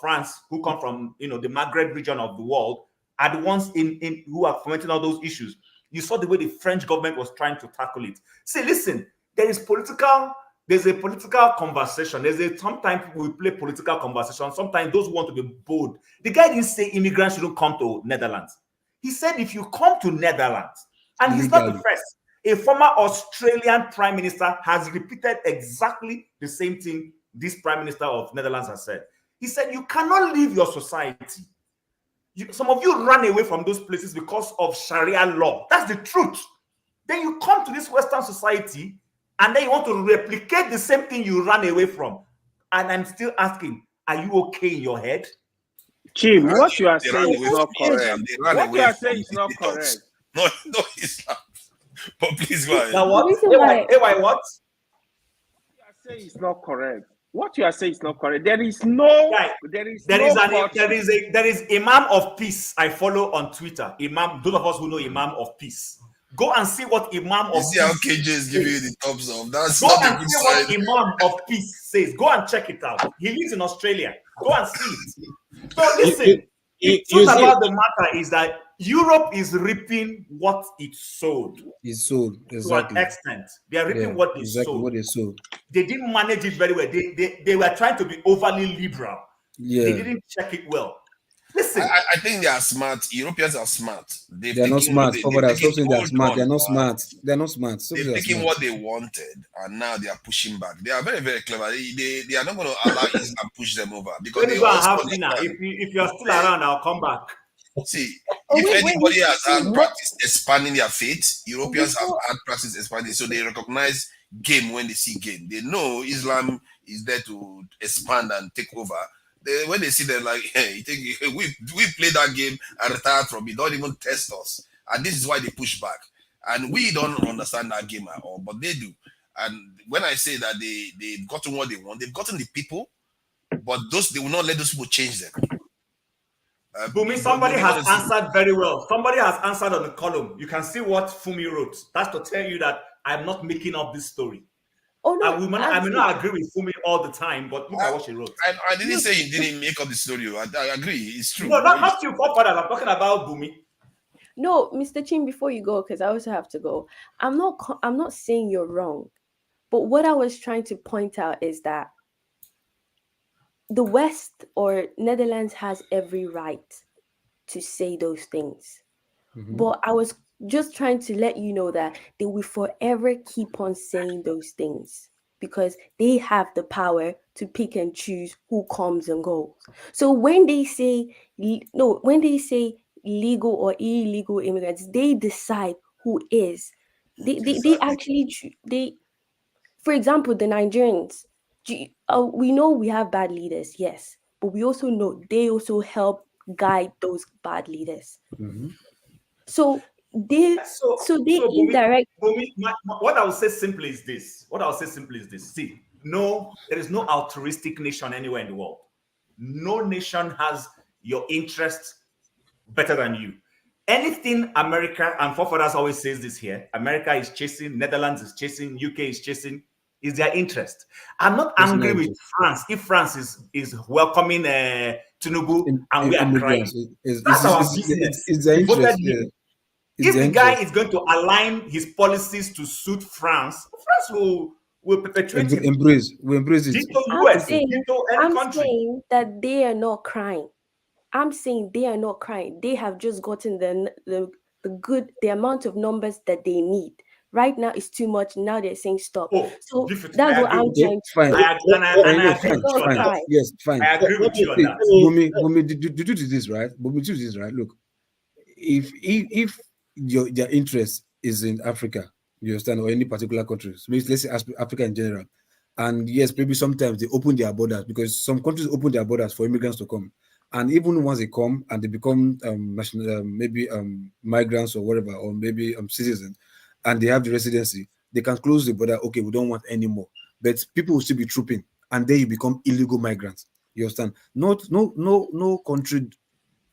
France, who come from the Maghreb region of the world, are the ones in who are fomenting all those issues. You saw the way the French government was trying to tackle it. Say, listen, there's a political conversation. Sometimes we play political conversation. Sometimes those who want to be bold. The guy didn't say immigrants shouldn't come to Netherlands. He said if you come to Netherlands, and he's not the first. A former Australian prime minister has repeated exactly the same thing this prime minister of Netherlands has said. He said you cannot leave your society. Some of you run away from those places because of Sharia law. That's the truth. Then you come to this Western society, and then you want to replicate the same thing you ran away from. And I'm still asking, are you okay in your head? Chim, what you are saying is not correct. What you are saying is not correct. No, it's not. But please go ahead. Now what? AY, what? You are saying is not correct. What you are saying is not correct. There is Imam of Peace I follow on Twitter. Imam, those of us who know Imam of Peace. Go and see what Imam of Peace says. See how KJ is giving you the thumbs up. That's go not and a good see sign. what Imam of Peace says. Go and check it out. He lives in Australia. Go and see it. So listen, the truth about the matter is that Europe is reaping what it sowed. Exactly. To an extent. They are reaping what they sowed. They didn't manage it very well. They were trying to be overly liberal. They didn't check it well. Listen, I think they are smart. Europeans are smart. They're not smart. They're smart. They're not smart. They're not smart. They're taking what they wanted, and now they are pushing back. They are very, very clever. They are not going to allow Islam push them over because they have dinner. If you're still around, I'll come back. See, if anybody has had practice expanding their faith, Europeans have had practice expanding, so they recognize game when they see game. They know Islam is there to expand and take over. When they see them, like, hey, we play that game and retire from it. Don't even test us. And this is why they push back. And we don't understand that game at all, but they do. And when I say that they've gotten what they want, they've gotten the people, but they will not let those people change them. Bumi, somebody has answered very well. Somebody has answered on the column. You can see what Fumi wrote. That's to tell you that I'm not making up this story. Oh no, I may not agree with Fumi all the time, but look at what she wrote. I didn't say you didn't make up the story. I agree, it's true. No, not you, forefathers. I'm talking about Bumi. No, Mr. Chin, before you go, because I also have to go. I'm not saying you're wrong, but what I was trying to point out is that the West or Netherlands has every right to say those things. Mhm. But I was just trying to let you know that they will forever keep on saying those things because they have the power to pick and choose who comes and goes. So when they say legal or illegal immigrants, they decide who is. They actually for example, the Nigerians. We know we have bad leaders, yes, but we also know they also help guide those bad leaders. Mhm. So they indirect. What I will say simply is this. See, no, there is no altruistic nation anywhere in the world. No nation has your interests better than you. Anything America, and forefathers always says this here, America is chasing, Netherlands is chasing, UK is chasing, is their interest. I'm not angry with France if France is welcoming Tinubu and we are crying. That's our business. It's their interest. If the guy is going to align his policies to suit France, France will perpetuate it. We embrace it. I'm saying that they are not crying. I'm saying they are not crying. They have just gotten the amount of numbers that they need. Right now it's too much. Now they're saying stop. So that's what I'm trying to Fine. Fine. Yes, fine. I agree with you on that. Bumi, do this right. Bumi, do this right. Look, if their interest is in Africa, you understand, or any particular countries, let's say Africa in general, and yes, maybe sometimes they open their borders because some countries open their borders for immigrants to come. And even once they come and they become migrants or whatever, or maybe citizens, and they have the residency, they can close the border. Okay, we don't want any more. But people will still be trooping, and then you become illegal migrants. You understand? No country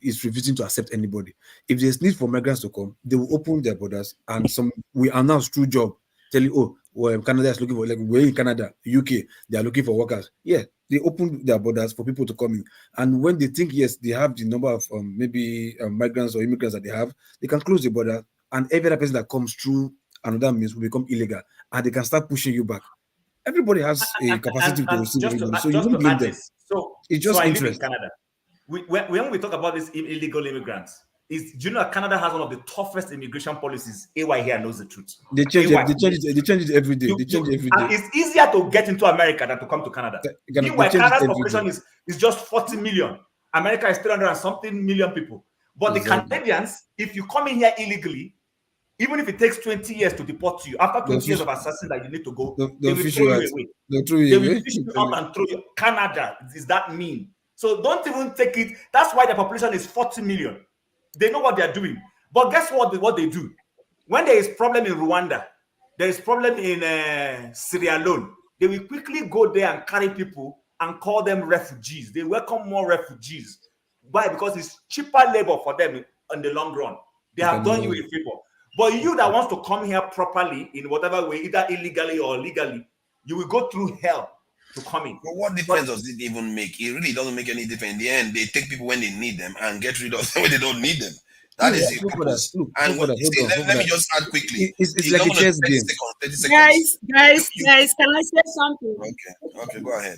is refusing to accept anybody. If there's need for migrants to come, they will open their borders, and we announce through job, tell you, oh, well, Canada is looking for, like, we're in Canada, UK, they are looking for workers. Yeah, they open their borders for people to come in. And when they think, yes, they have the number of migrants or immigrants that they have, they can close the border, and every other person that comes through another means will become illegal, and they can start pushing you back. Everybody has a capacity to receive everybody, so you don't blame them. It's just I interest. live in Canada. When we talk about these illegal immigrants, do you know that Canada has one of the toughest immigration policies? AY here knows the truth. They change it every day. It's easier to get into America than to come to Canada. Meanwhile, Canada's population is just 40 million. America is 300 and something million people. But Exactly. the Canadians, if you come in here illegally, even if it takes 20 years to deport you, after 20 years of assessing that you need to go, they will throw you away. They will fish you out and throw you. Canada is that mean. So don't even take it. That's why the population is 40 million. They know what they are doing. But guess what they do? When there is problem in Rwanda, there is problem in Sierra Leone, they will quickly go there and carry people and call them refugees. They welcome more refugees. Why? Because it's cheaper labor for them in the long run. They have done you a favor. But you that wants to come here properly in whatever way, either illegally or legally, you will go through hell to come in. But what difference does it even make? It really doesn't make any difference. In the end, they take people when they need them and get rid of them when they don't need them. That is it. And let me just add quickly. It's like a chess game. 30 seconds. Guys, can I say something? Okay, go ahead.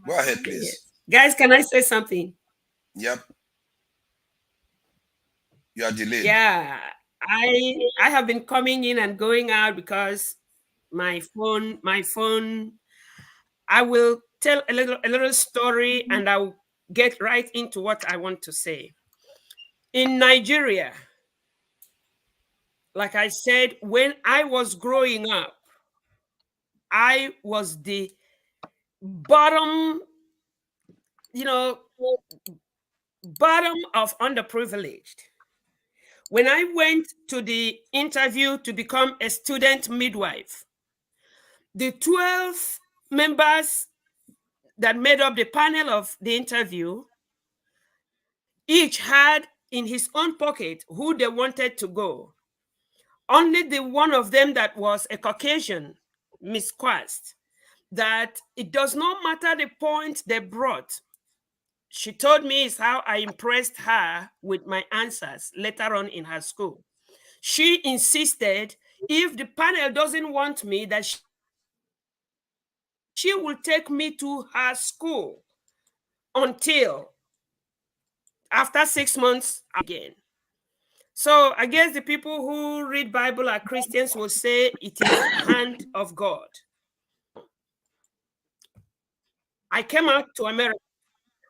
Go ahead, please. Guys, can I say something? Yep. You are delayed. Yeah, I have been coming in and going out because my phone. I will tell a little story and I'll get right into what I want to say. In Nigeria, like I said, when I was growing up, I was the bottom, bottom of underprivileged. When I went to the interview to become a student midwife, the 12 members that made up the panel of the interview each had in his own pocket who they wanted to go. Only the one of them that was a Caucasian, Miss Quast, that it does not matter the point they brought. She told me is how I impressed her with my answers later on in her school. She insisted if the panel doesn't want me, that she will take me to her school until after 6 months again. So I guess the people who read Bible are Christians will say it is the hand of God. I came out to America.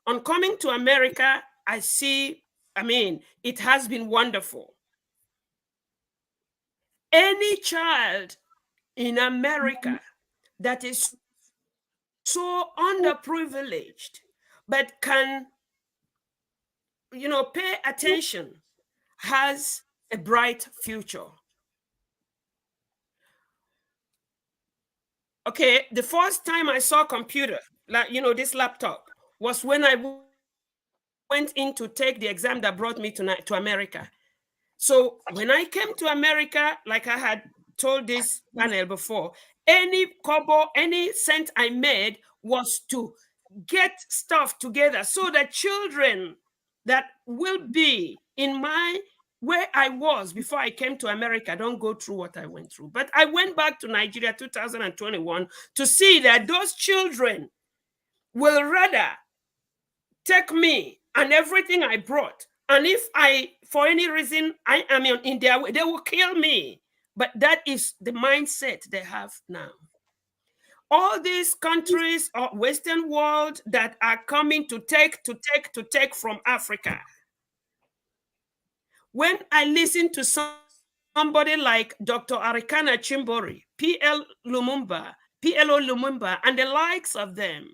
On coming to America, I see, it has been wonderful. Any child in America that is so underprivileged but can, pay attention has a bright future. Okay, the first time I saw a computer, like, this laptop, was when I went in to take the exam that brought me to America. So when I came to America, like I had told this panel before, any kobo, any cent I made was to get stuff together so that children that will be in where I was before I came to America don't go through what I went through. But I went back to Nigeria 2021 to see that those children will rather take me and everything I brought. And if for any reason, I am in their way, they will kill me. But that is the mindset they have now. All these countries or Western world that are coming to take from Africa. When I listen to somebody like Dr. Arikana Chimbori, PLO Lumumba, and the likes of them,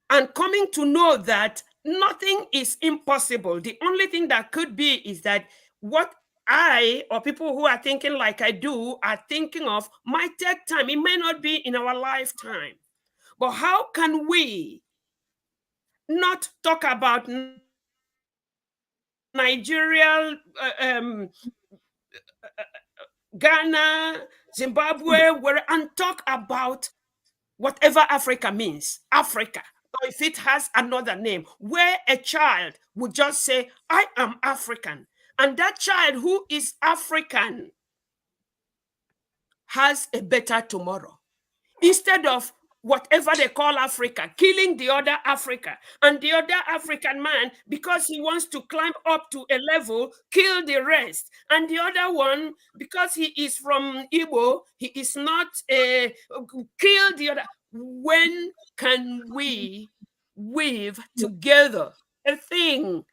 and coming to know that nothing is impossible. The only thing that could be is that what I, or people who are thinking like I do, are thinking of might take time. It may not be in our lifetime. But how can we not talk about Nigeria, Ghana, Zimbabwe, and talk about whatever Africa means, Africa, or if it has another name, where a child would just say, I am African. And that child who is African has a better tomorrow. Instead of whatever they call Africa, killing the other Africa, and the other African man, because he wants to climb up to a level, kill the rest. And the other one, because he is from Igbo, he is not kill the other. When can we weave together a thing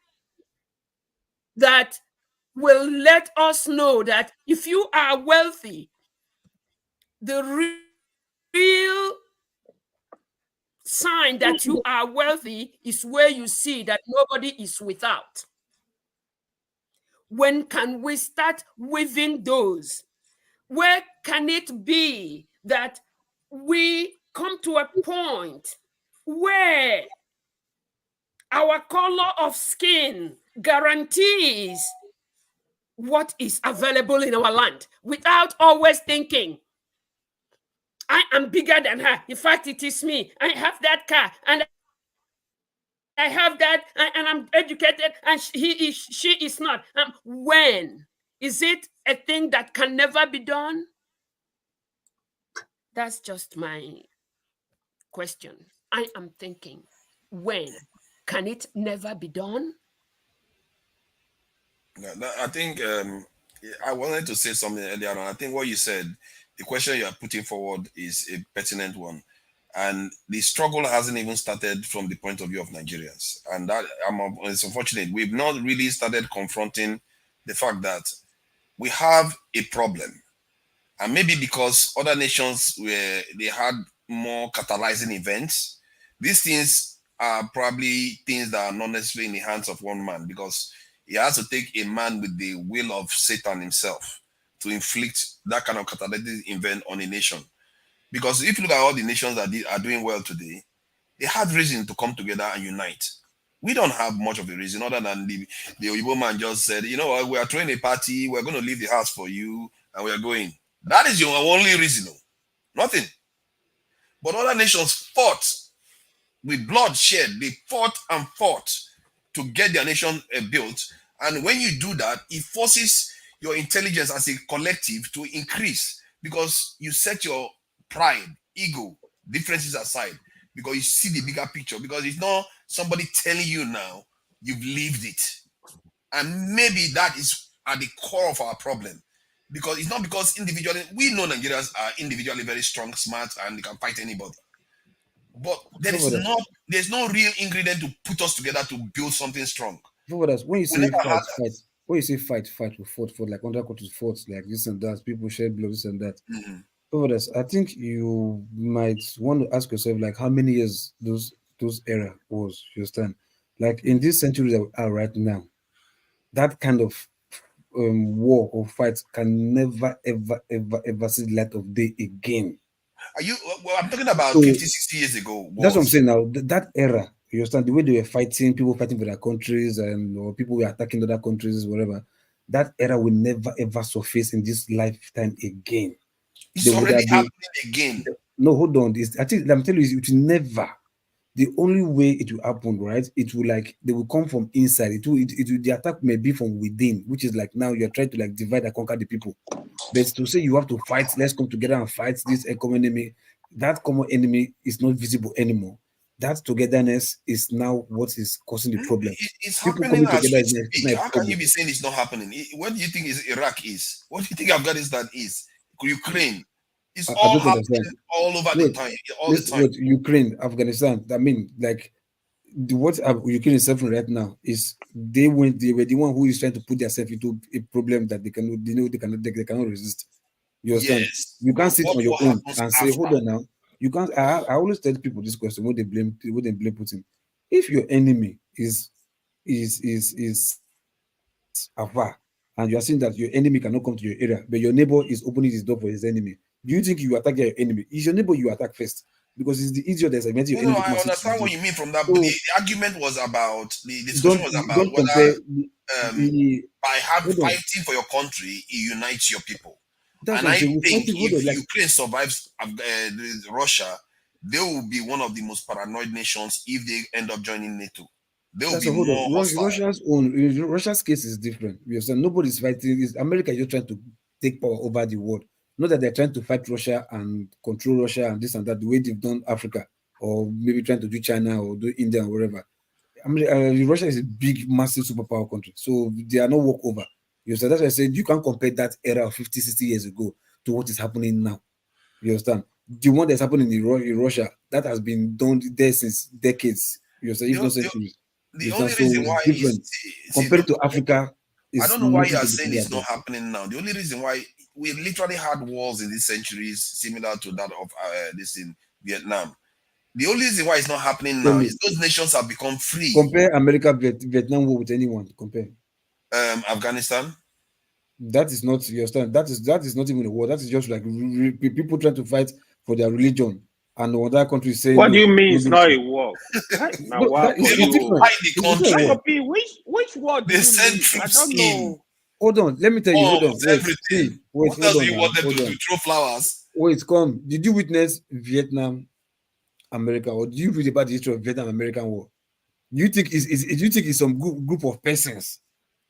that will let us know that if you are wealthy, the real sign that you are wealthy is where you see that nobody is without? When can we start weaving those? Where can it be that we come to a point where our color of skin guarantees what is available in our land without always thinking, I am bigger than her. In fact, it is me. I have that car and I have that, and I'm educated, and she is not. When? Is it a thing that can never be done? That's just my question. I am thinking, when? Can it never be done? I think I wanted to say something earlier on. I think what you said, the question you are putting forward is a pertinent one. And the struggle hasn't even started from the point of view of Nigerians. And that it's unfortunate. We've not really started confronting the fact that we have a problem. And maybe because other nations they had more catalyzing events, these things are probably things that are not necessarily in the hands of one man, because he has to take a man with the will of Satan himself to inflict that kind of catalytic event on a nation. Because if you look at all the nations that are doing well today, they had reason to come together and unite. We don't have much of a reason other than the Oyibo man just said, you know what, we are throwing a party, we're going to leave the house for you, and we are going. That is your only reason. Nothing. But other nations fought with blood shed. They fought and fought to get their nation built. And when you do that, it forces your intelligence as a collective to increase, because you set your pride, ego, differences aside, because you see the bigger picture, because it's not somebody telling you now, you've lived it. And maybe that is at the core of our problem, because it's not because individually, we know Nigerians are individually very strong, smart, and they can fight anybody. But there's no real ingredient to put us together to build something strong. When you say when you say fight, we fought, like other countries fought, like this and that, people shed blood, this and that. I think you might want to ask yourself, like, how many years those era was, you understand? Like in this century that we are right now, that kind of war or fight can never, ever see the light of day again. I'm talking about 50, 60 years ago. That's what I'm saying now. That era, you understand, the way they were fighting, people fighting for their countries, or people were attacking other countries, whatever. That era will never ever surface in this lifetime again. It's already happening again. No, hold on. I think I'm telling you, it will never. The only way it will happen, right? It will they will come from inside. The attack may be from within, which is like now you're trying to like divide and conquer the people. But to say you have to fight, let's come together and fight this common enemy. That common enemy is not visible anymore. That togetherness is now what is causing the problem. It's happening as we speak. How can you be saying it's not happening? What do you think Iraq is? What do you think Afghanistan is? Ukraine? It's all happening all over the time. All the time. Ukraine, Afghanistan. I mean, like what Ukraine is suffering right now is they were the one who is trying to put themselves into a problem that they cannot resist. You understand? Yes. You can't sit on your own and say, hold on now. You can't. I always tell people this question when they blame Putin. If your enemy is afar, and you are saying that your enemy cannot come to your area, but your neighbor is opening his door for his enemy, do you think you attack your enemy? Is your neighbor you attack first? Because it's the easier that's meant your enemy. I understand what you mean from that. But the argument was about the discussion was about whether fighting for your country, it unites your people. And I think if Ukraine survives Russia, they will be one of the most paranoid nations if they end up joining NATO. They will be more hostile. Russia's case is different. You understand? Nobody's fighting. America is just trying to take power over the world. Not that they're trying to fight Russia and control Russia and this and that, the way they've done Africa, or maybe trying to do China or do India or wherever. I mean, Russia is a big, massive superpower country, so they are no walkover. You understand? That's why I said you can't compare that era of 50, 60 years ago to what is happening now. You understand? The one that's happening in Russia, that has been done there since decades. You understand? If not centuries. The only reason why different compared to Africa. I don't know why you are saying it's not happening now. The only reason why we literally had wars in these centuries similar to that of this in Vietnam. The only reason why it's not happening now is those nations have become free. Compare America, Vietnam war with anyone. Compare. Afghanistan. That is not, you understand? That is not even a war. That is just like people trying to fight for their religion, and other countries saying. What do you mean it's not a war? Now, which war do you mean? I don't know. Hold on, let me tell you. Hold on. Wait, what else do you want them to throw flowers? Wait, come. Did you witness Vietnam, America, or do you read about the history of Vietnam American War? You think it's some group of persons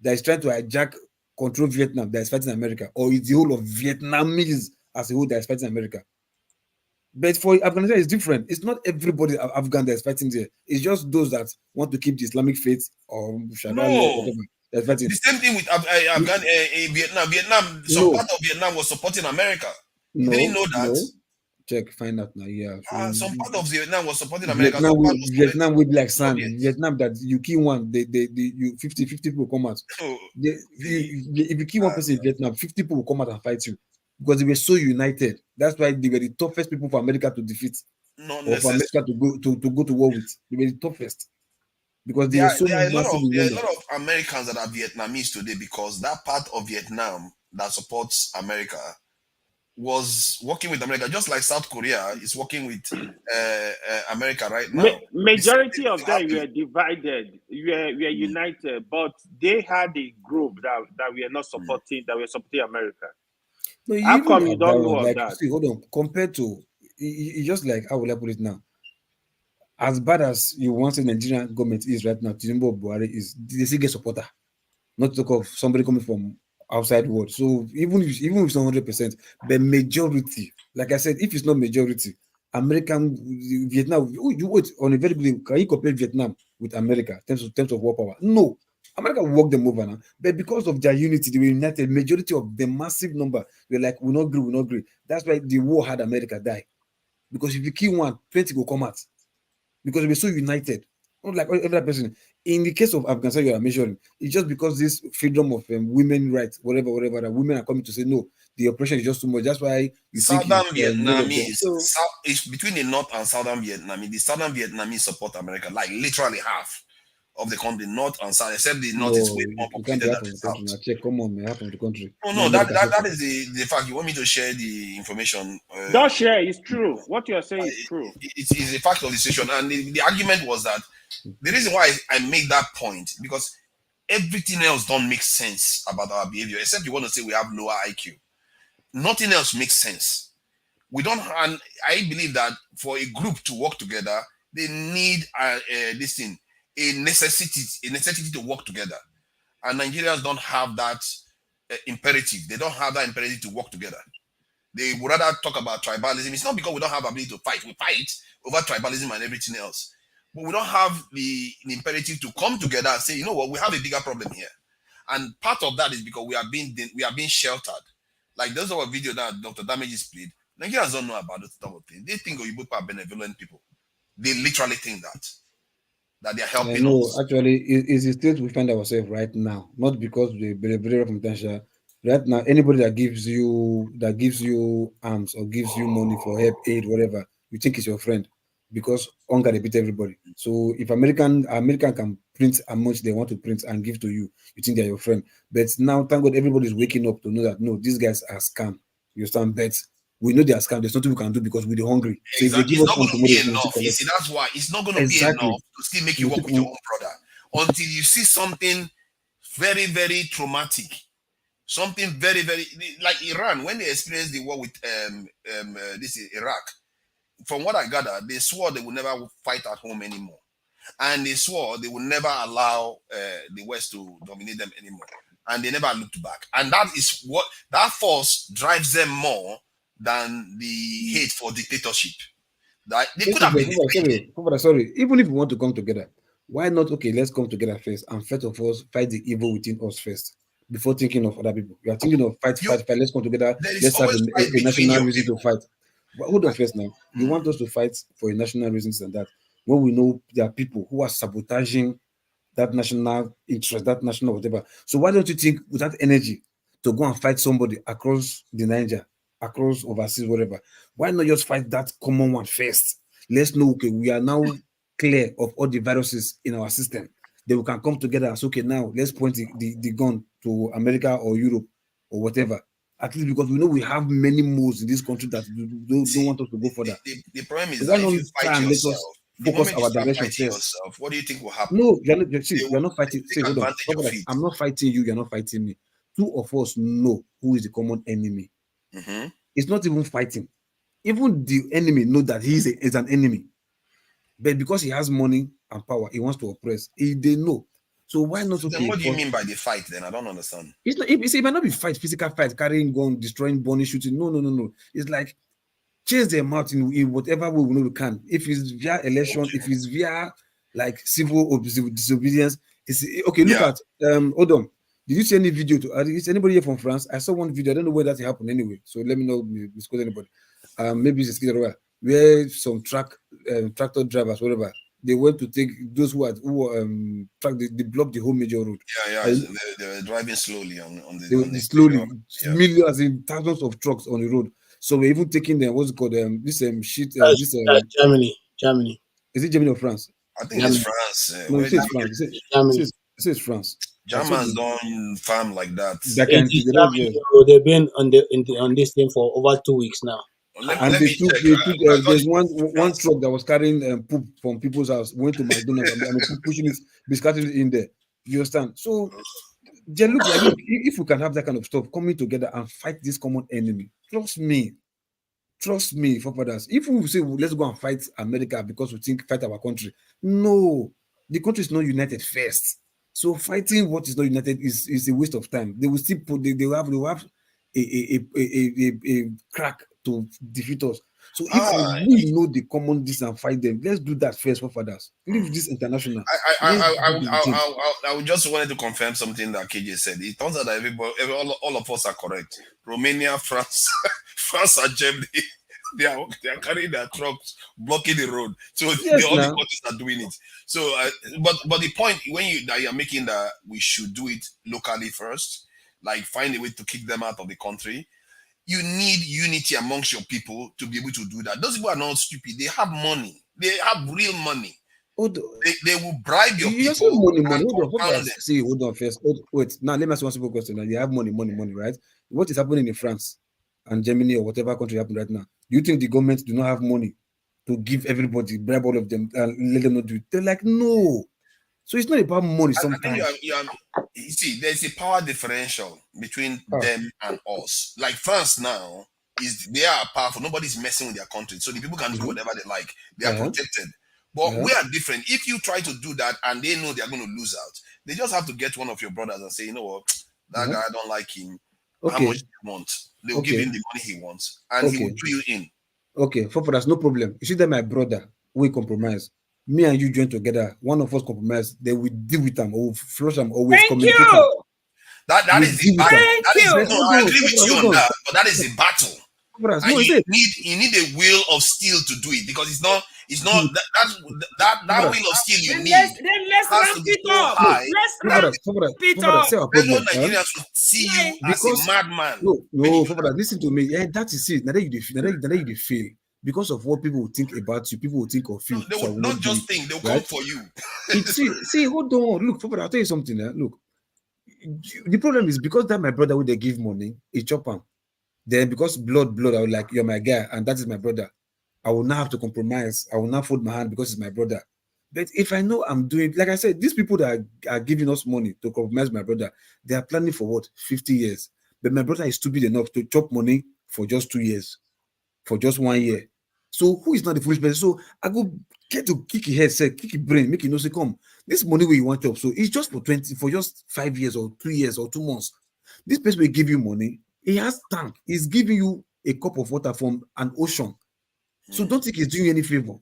that is trying to hijack, control Vietnam that is fighting America, or it's the whole of Vietnamese as a whole that is fighting America? But for Afghanistan, it's different. It's not everybody Afghan that is fighting there. It's just those that want to keep the Islamic faith or Sharia or whatever. The same thing with Vietnam. Some part of Vietnam was supporting America. You didn't know that? No. Check, find out now. Yeah. Some part of Vietnam was supporting America. Vietnam will be like sand. Vietnam that you kill one, you 50 people come out. If you kill one person in Vietnam, 50 people will come out and fight you. because they were so united. That's why they were the toughest people for America to defeat, Not or for necessarily. America to go to war with. They were the toughest because they There were are, so there are a lot massive of in there are a number. lot of Americans that are Vietnamese today because that part of Vietnam that supports America was working with America, just like South Korea is working with America right now. Majority of them were divided. We were united, but they had a group that were not supporting, that were supporting America. No, How even come you at that don't know one, of like, that? see, hold on, compared to, it's just like, how will I put it now? As bad as you want the Nigerian government is right now, Tinubu Buhari is, they still get supporter. Not to talk of somebody coming from outside world. So even if it's not 100%, the majority, like I said, if it's not majority, American Vietnam, you wait on a very good. Can you compare Vietnam with America in terms of war power? No, America will walk them over now. But because of their unity, they were united. Majority of the massive number were like, we not agree. That's why the war had America die. Because if you kill one, 20 will come out. Because we're so united. Not like every other person. In the case of Afghanistan, you are measuring, it's just because this freedom of women rights, whatever, that women are coming to say, no, the oppression is just too much. That's why you Southern think Vietnamese, it's between the North and Southern Vietnamese. The Southern Vietnamese support America, like literally half of the country, North and South, except the North is way more you can't be populated half than of the the country. South. Now check, come on, man, half of the country. No, that is the fact. You want me to share the information? Don't share. It's true. What you are saying is true. It is a fact of the situation, and the argument was that the reason why I made that point because everything else don't make sense about our behavior, except you want to say we have lower IQ. Nothing else makes sense. We don't, and I believe that for a group to work together, they need this thing, a necessity to work together. And Nigerians don't have that imperative. They don't have that imperative to work together. They would rather talk about tribalism. It's not because we don't have ability to fight. We fight over tribalism and everything else. But we don't have the imperative to come together and say, you know what, we have a bigger problem here. And part of that is because we are being sheltered. Like those are video that Dr. Damages played. Nigerians don't know about those type of things. They think Oyibo are benevolent people. They literally think that they're helping us. Actually, it's the state we find ourselves right now. Not because we're very from potential. Right now, anybody that gives you arms or gives you money for help, aid, whatever, you think is your friend. Because hunger they beat everybody. So if American can print how much they want to print and give to you, you think they're your friend. But now, thank God, everybody's waking up to know that no, these guys are scam. You understand? But we know they are scam. There's nothing we can do because we're hungry. So Exactly. if they give It's us not going to be tomorrow, enough. You see, that's why it's not going to be enough to still make you work with your own brother until you see something very, very traumatic. Something very, very like Iran when they experienced the war with this Iraq. From what I gather, they swore they would never fight at home anymore. And they swore they would never allow the West to dominate them anymore. And they never looked back. And that is what that force drives them more than the hate for dictatorship. That they could have been. Sorry, even if we want to come together, why not? Okay, let's come together first, and first of all, fight the evil within us first before thinking of other people. You are thinking of fight. Let's come together. Let's have a national reason to fight. But hold on first now. You want us to fight for a national reasons and that when we know there are people who are sabotaging that national interest, that national whatever. So why don't you think with that energy to go and fight somebody across the Niger, across overseas, whatever? Why not just fight that common one first? Let's know, okay, we are now clear of all the viruses in our system. Then we can come together and say, okay, now let's point the gun to America or Europe or whatever. At least because we know we have many modes in this country that don't want us to go further. The problem is that if you fight yourself, focus our direction first. Yourself, what do you think will happen? No, you're not fighting. See, hold on. I'm not fighting you. You're not fighting me. Two of us know who is the common enemy. Mm-hmm. It's not even fighting. Even the enemy know that he is an enemy. But because he has money and power, he wants to oppress. They know. So why not? Then what do you mean by the fight? Then I don't understand. It's not. It might not be fight, physical fight, carrying gun, destroying, burning, shooting. No. It's like chase them out in whatever way we know we can. If it's via election, if it's via like civil disobedience, it's okay. Look at hold on. Did you see any video? Is anybody here from France? I saw one video. I don't know where that happened anyway. So let me know. Discuss anybody. Maybe it's a skid where some tractor drivers, whatever, they went to take those who they blocked the whole major road. They were driving slowly on the. They were slowly, millions in thousands of trucks on the road. So we're even taking them. What's it called? Germany. Is it Germany or France? I think it's France. No, it says France. It says France. Germans don't farm like that. They've been on this thing for over 2 weeks now. And they took there's one truck that was carrying poop from people's house, went to McDonald's and pushing it, biscuiting it in there. You understand? So look, if we can have that kind of stuff coming together and fight this common enemy, trust me, for fathers. If we say let's go and fight America because we think fight our country, no, the country is not united first. So fighting what is not united is a waste of time. They will still they will have a crack to defeat us. So if we know the common this and fight them, let's do that first, for fathers. Leave this international. I just wanted to confirm something that KJ said. It turns out that all of us are correct. Romania, France, France and Germany, they are carrying their trucks, blocking the road. So all the countries are doing it. So, but the point that you're making that we should do it locally first, like find a way to kick them out of the country. You need unity amongst your people to be able to do that. Those people are not stupid. They have money. They have real money. They will bribe your people. Hold on first. Wait. Now let me ask one simple question. Now, they have money, right? What is happening in France and Germany or whatever country happening right now? Do you think the government do not have money to give everybody, bribe all of them, and let them not do it? They're like, no. So it's not about money sometimes. You see, there's a power differential between them and us. Like France now, they are powerful. Nobody's messing with their country. So the people can do whatever they like. They are protected. But we are different. If you try to do that and they know they are going to lose out, they just have to get one of your brothers and say, you know what, that guy, I don't like him. How much do you want? They'll give him the money he wants. And he will do you in. Okay, for that's no problem. You see that my brother, we compromise. Me and you join together. One of us compromise. Then we deal with them or flush them or we communicate. That is the battle. I agree with you on that, but that is a battle. And you need a will of steel to do it because it's not that will of steel you need. Then let's ramp it up. Let's ramp it up. Nigerians will see you as a madman. No, listen to me. Yeah, that is it. Now that you feel. Because of what people will think about you, people will think of you. They will not just think, they'll come for you. See, hold on. Look, I'll tell you something. Look, the problem is because that my brother, when they give money, he chop him. Then because blood, I will like, you're my guy, and that is my brother. I will not have to compromise. I will not fold my hand because it's my brother. But if I know I'm doing, like I said, these people that are giving us money to compromise my brother, they are planning for what? 50 years. But my brother is stupid enough to chop money for just 2 years, for just 1 year. So who is not the foolish person? So I go get to kick his head, say, kick his brain, make it know, say, come, this money where you want to. So it's just for just 5 years or 2 years or 2 months. This person will give you money. He has tank. He's giving you a cup of water from an ocean. So don't think he's doing you any favor.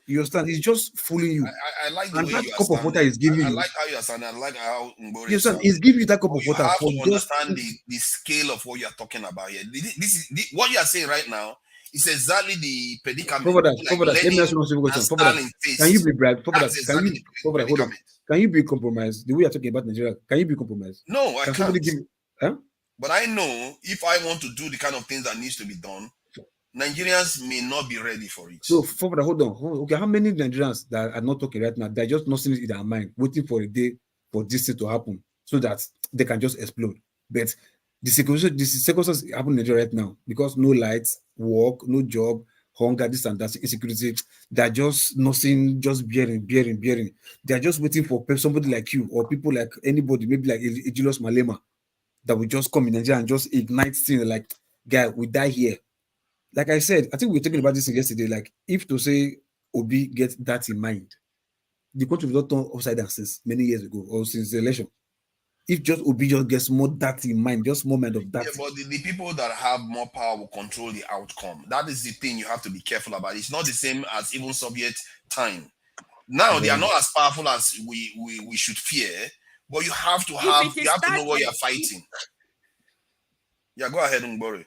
You understand? He's just fooling you. I like the and way that you cup of water is giving you. I like how you understand. I like how you understand? He's giving you that cup of water. You have to understand the scale of what you are talking about here. This is what you are saying right now. It's exactly the predicament. Let me ask you one simple question. Can you be bribed? Can you be compromised? The way you're talking about Nigeria, can you be compromised? No, I can't. Huh? But I know if I want to do the kind of things that needs to be done, Nigerians may not be ready for it. So, hold on. Okay, how many Nigerians that are not talking right now, they're just nothing in their mind, waiting for a day for this thing to happen so that they can just explode? But the circumstances happen in Nigeria right now because no lights, work, no job, hunger, this and that, insecurity. They're just nothing, just bearing. They're just waiting for somebody like you or people like anybody, maybe like Julius Malema, that will just come in Nigeria and just ignite things like, guy, we die here. Like I said, I think we were talking about this yesterday. Like, if to say Obi gets that in mind, the country was not turned upside down since many years ago or since the election. If just Obi just gets more that in mind, just more mind of that. Yeah, but the people that have more power will control the outcome. That is the thing you have to be careful about. It's not the same as even Soviet time. Now they are not as powerful as we should fear, but you have to know what you're fighting. Yeah, go ahead, Ngbori.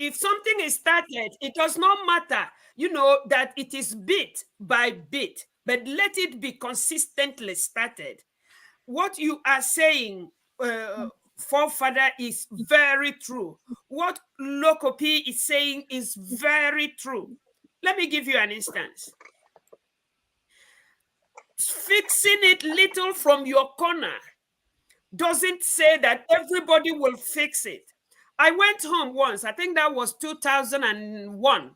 If something is started, it does not matter, you know, that it is bit by bit, but let it be consistently started. What you are saying, forefather, is very true. What Lokopi is saying is very true. Let me give you an instance. Fixing it little from your corner doesn't say that everybody will fix it. I went home once, I think that was 2001.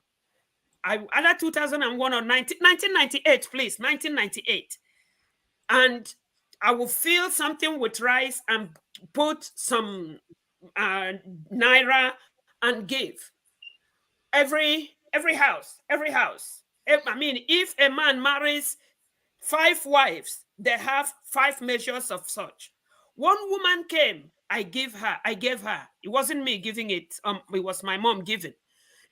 Either 2001 or 1998, please, 1998. And I will fill something with rice and put some naira and give. Every house. I mean, if a man marries 5 wives, they have 5 measures of such. One woman came, I gave her. It wasn't me giving it, it was my mom giving.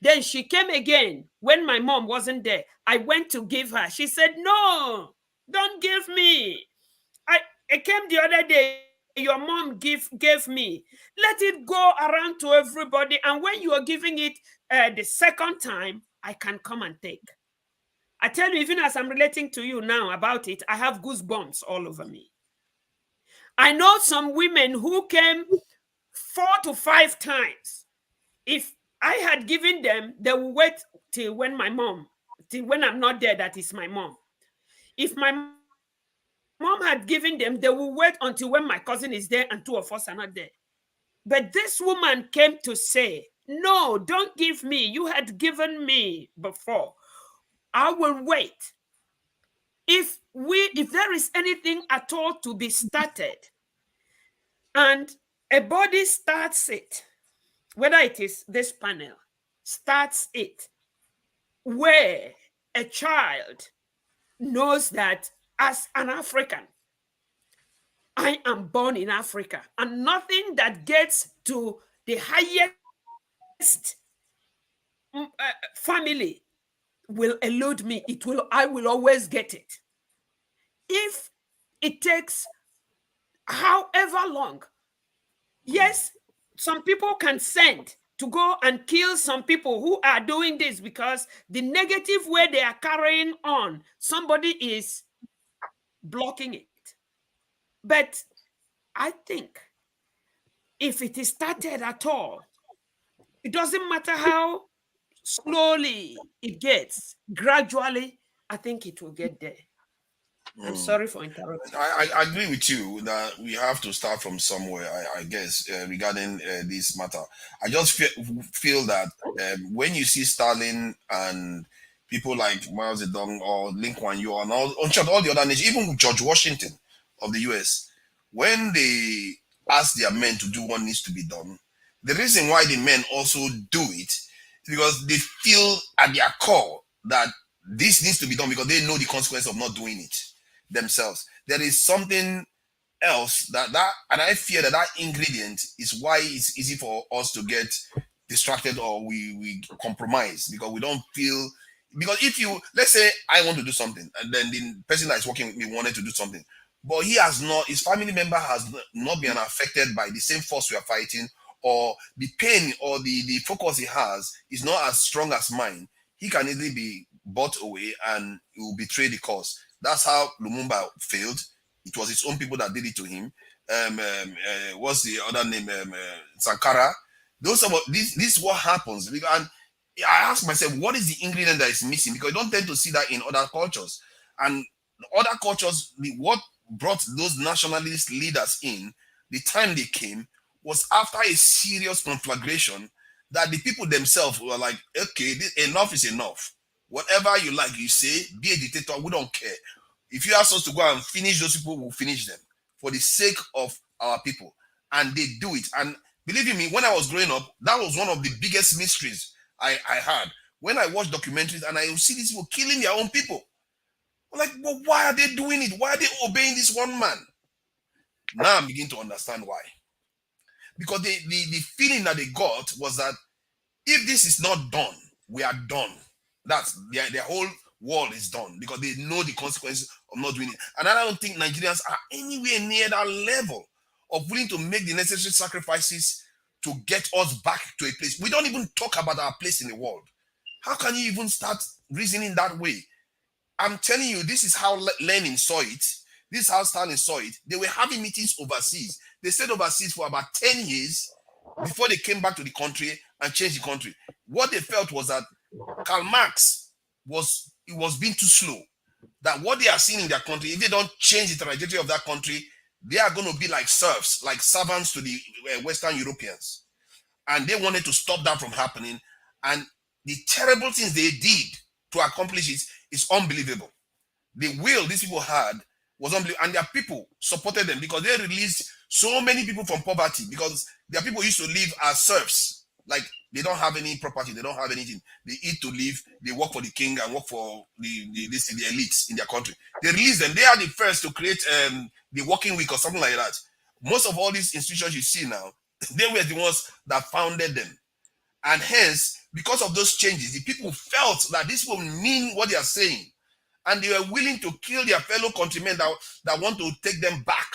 Then she came again when my mom wasn't there. I went to give her. She said, no, don't give me. I came the other day, your mom gave me. Let it go around to everybody. And when you are giving it the second time, I can come and take. I tell you, even as I'm relating to you now about it, I have goosebumps all over me. I know some women who came 4 to 5 times. If I had given them, they will wait till when I'm not there, that is my mom. If my mom had given them, they will wait until when my cousin is there and 2 of us are not there. But this woman came to say, no, don't give me. You had given me before. I will wait. If there is anything at all to be started, and a body starts it, whether it is this panel, starts it, where a child knows that as an African, I am born in Africa, and nothing that gets to the highest family will elude me. I will always get it. If it takes however long, yes, some people can send to go and kill some people who are doing this because the negative way they are carrying on, somebody is blocking it. But I think if it is started at all, it doesn't matter how slowly it gets, gradually, I think it will get there. I'm sorry for interrupting. I agree with you that we have to start from somewhere, I guess, regarding this matter. I just feel that when you see Stalin and people like Mao Zedong or Lee Kuan Yew and all the other nations, even George Washington of the US, when they ask their men to do what needs to be done, the reason why the men also do it is because they feel at their core that this needs to be done because they know the consequence of not doing it themselves. There is something else and I fear that ingredient is why it's easy for us to get distracted or we compromise because we don't feel. Because if you, let's say I want to do something and then the person that is working with me wanted to do something, but his family member has not been affected by the same force we are fighting, or the pain or the focus he has is not as strong as mine, he can easily be bought away and he will betray the cause. That's how Lumumba failed. It was his own people that did it to him. What's the other name? Sankara. This is what happens. And I ask myself, what is the ingredient that is missing? Because you don't tend to see that in other cultures. And other cultures, what brought those nationalist leaders in, the time they came, was after a serious conflagration that the people themselves were like, okay, enough is enough. Whatever you like, you say, be a dictator, we don't care. If you ask us to go and finish those people, we'll finish them for the sake of our people. And they do it. And believe me, when I was growing up, that was one of the biggest mysteries I had. When I watch documentaries and I see these people killing their own people, I'm like, well, why are they doing it? Why are they obeying this one man? Now I'm beginning to understand why. Because the feeling that they got was that if this is not done, we are done. That's their whole world is done because they know the consequences of not doing it. And I don't think Nigerians are anywhere near that level of willing to make the necessary sacrifices to get us back to a place. We don't even talk about our place in the world. How can you even start reasoning that way? I'm telling you, this is how Lenin saw it. This is how Stalin saw it. They were having meetings overseas. They stayed overseas for about 10 years before they came back to the country and changed the country. What they felt was that Karl Marx was being too slow. That what they are seeing in their country, if they don't change the trajectory of that country, they are going to be like serfs, like servants to the Western Europeans. And they wanted to stop that from happening. And the terrible things they did to accomplish it is unbelievable. The will these people had was unbelievable. And their people supported them because they released so many people from poverty, because their people used to live as serfs. Like, they don't have any property, they don't have anything. They eat to live, they work for the king and work for the elites in their country. They released them. They are the first to create the working week or something like that. Most of all these institutions you see now, they were the ones that founded them. And hence, because of those changes, the people felt that this will mean what they are saying. And they were willing to kill their fellow countrymen that want to take them back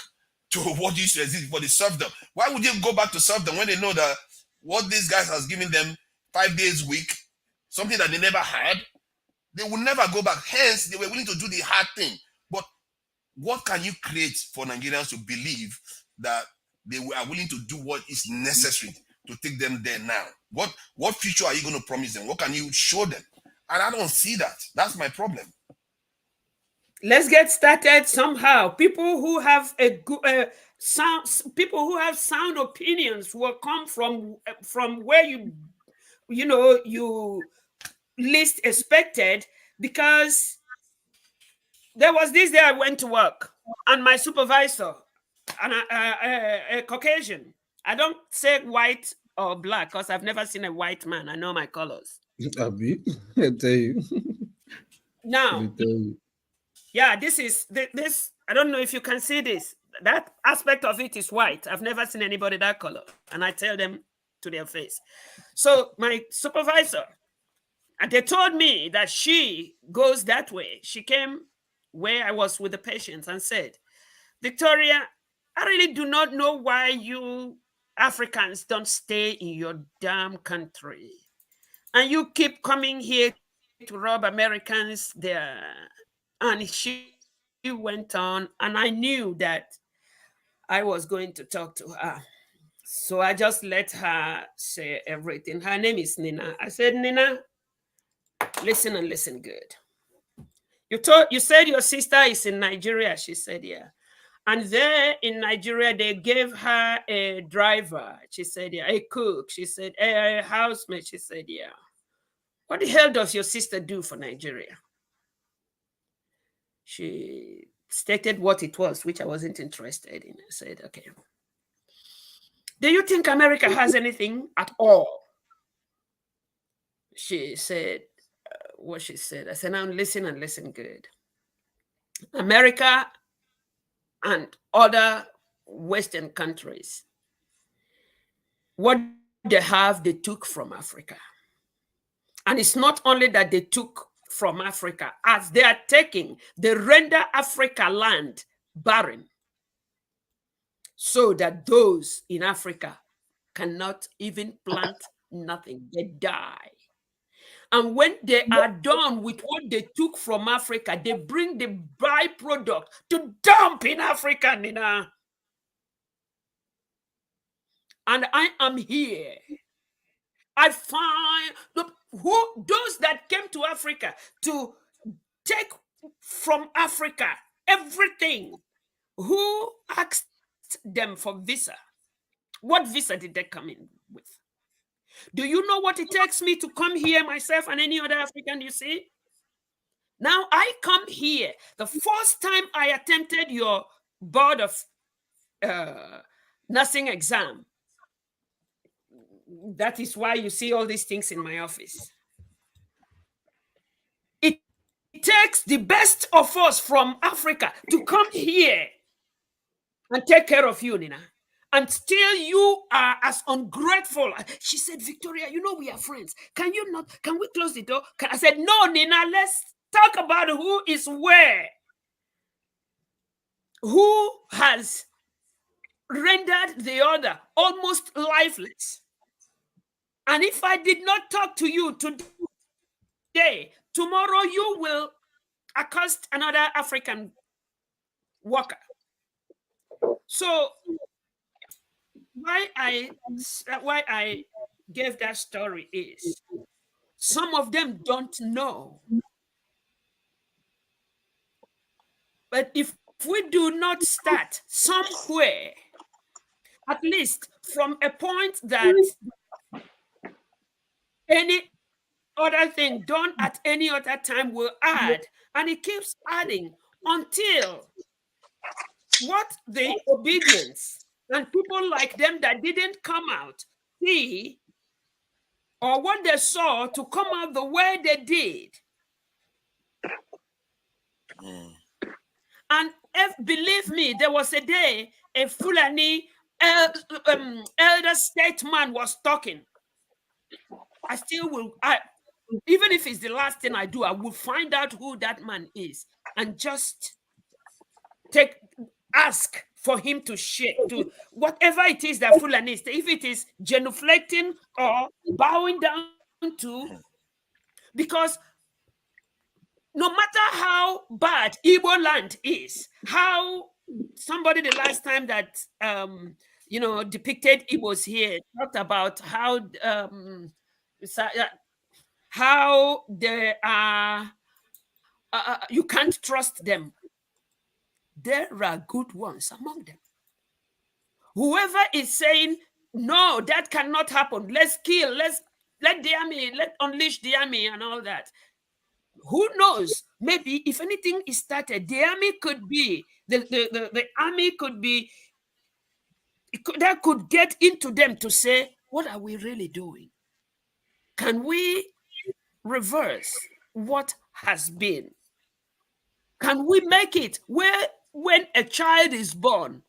to what used to exist before they served them. Why would you go back to serve them when they know that what these guys has given them 5 days a week, something that they never had? They will never go back. Hence, they were willing to do the hard thing. But what can you create for Nigerians to believe that they are willing to do what is necessary to take them there now? What future are you going to promise them? What can you show them? And I don't see that. That's my problem. Let's get started somehow. People who have a good people who have sound opinions will come from where you least expected, because there was this day I went to work and my supervisor, a Caucasian, I don't say white or black because I've never seen a white man. I know my colors. Abi, I tell you. Now, yeah, this. I don't know if you can see this. That aspect of it is white. I've never seen anybody that color, and I tell them to their face. So my supervisor, and they told me that she goes that way. She came where I was with the patients and said, "Victoria, I really do not know why you Africans don't stay in your damn country, and you keep coming here to rob Americans there." And she went on, and I knew that I was going to talk to her. So I just let her say everything. Her name is Nina. I said, "Nina, listen and listen good. You said your sister is in Nigeria." She said, "Yeah." And there in Nigeria, they gave her a driver. She said, "Yeah." A cook. She said, "A housemate." She said, "Yeah." What the hell does your sister do for Nigeria? She stated what it was, which I wasn't interested in. I said, "Okay. Do you think America has anything at all?" She said what she said. I said, "Now listen and listen good. America and other Western countries, what they have, they took from Africa. And it's not only that they took from Africa, as they are taking, they render Africa land barren so that those in Africa cannot even plant nothing. They die. And when they are done with what they took from Africa, they bring the byproduct to dump in Africa, Nina. And I am here. I find those that came to Africa to take from Africa everything. Who asked them for visa? What visa did they come in with? Do you know what it takes me to come here, myself and any other African you see? Now I come here. The first time I attempted your board of nursing exam, that is why you see all these things in my office. It takes the best of us from Africa to come here and take care of you, Nina. And still you are as ungrateful. She said, "Victoria, you know we are friends. Can we close the door?" I said, "No, Nina, let's talk about who is where. Who has rendered the other almost lifeless. And if I did not talk to you today, tomorrow you will accost another African worker. So why I gave that story is some of them don't know. But if we do not start somewhere, at least from a point that any other thing done at any other time will add, and it keeps adding until what the obedience and people like them that didn't come out see, or what they saw to come out the way they did. And believe me, there was a day a Fulani elder statesman was talking. I still will, even if it's the last thing I do, I will find out who that man is and just ask for him to share, to whatever it is that Fulani is, if it is genuflecting or bowing down to, because no matter how bad Igbo land is, how somebody the last time that depicted Igbos here talked about how they are, you can't trust them. There are good ones among them. Whoever is saying, no, that cannot happen, let's kill, let the army, let's unleash the army and all that. Who knows? Maybe if anything is started, the army could be, the army could be, that could get into them to say, what are we really doing? Can we reverse what has been? Can we make it where when a child is born,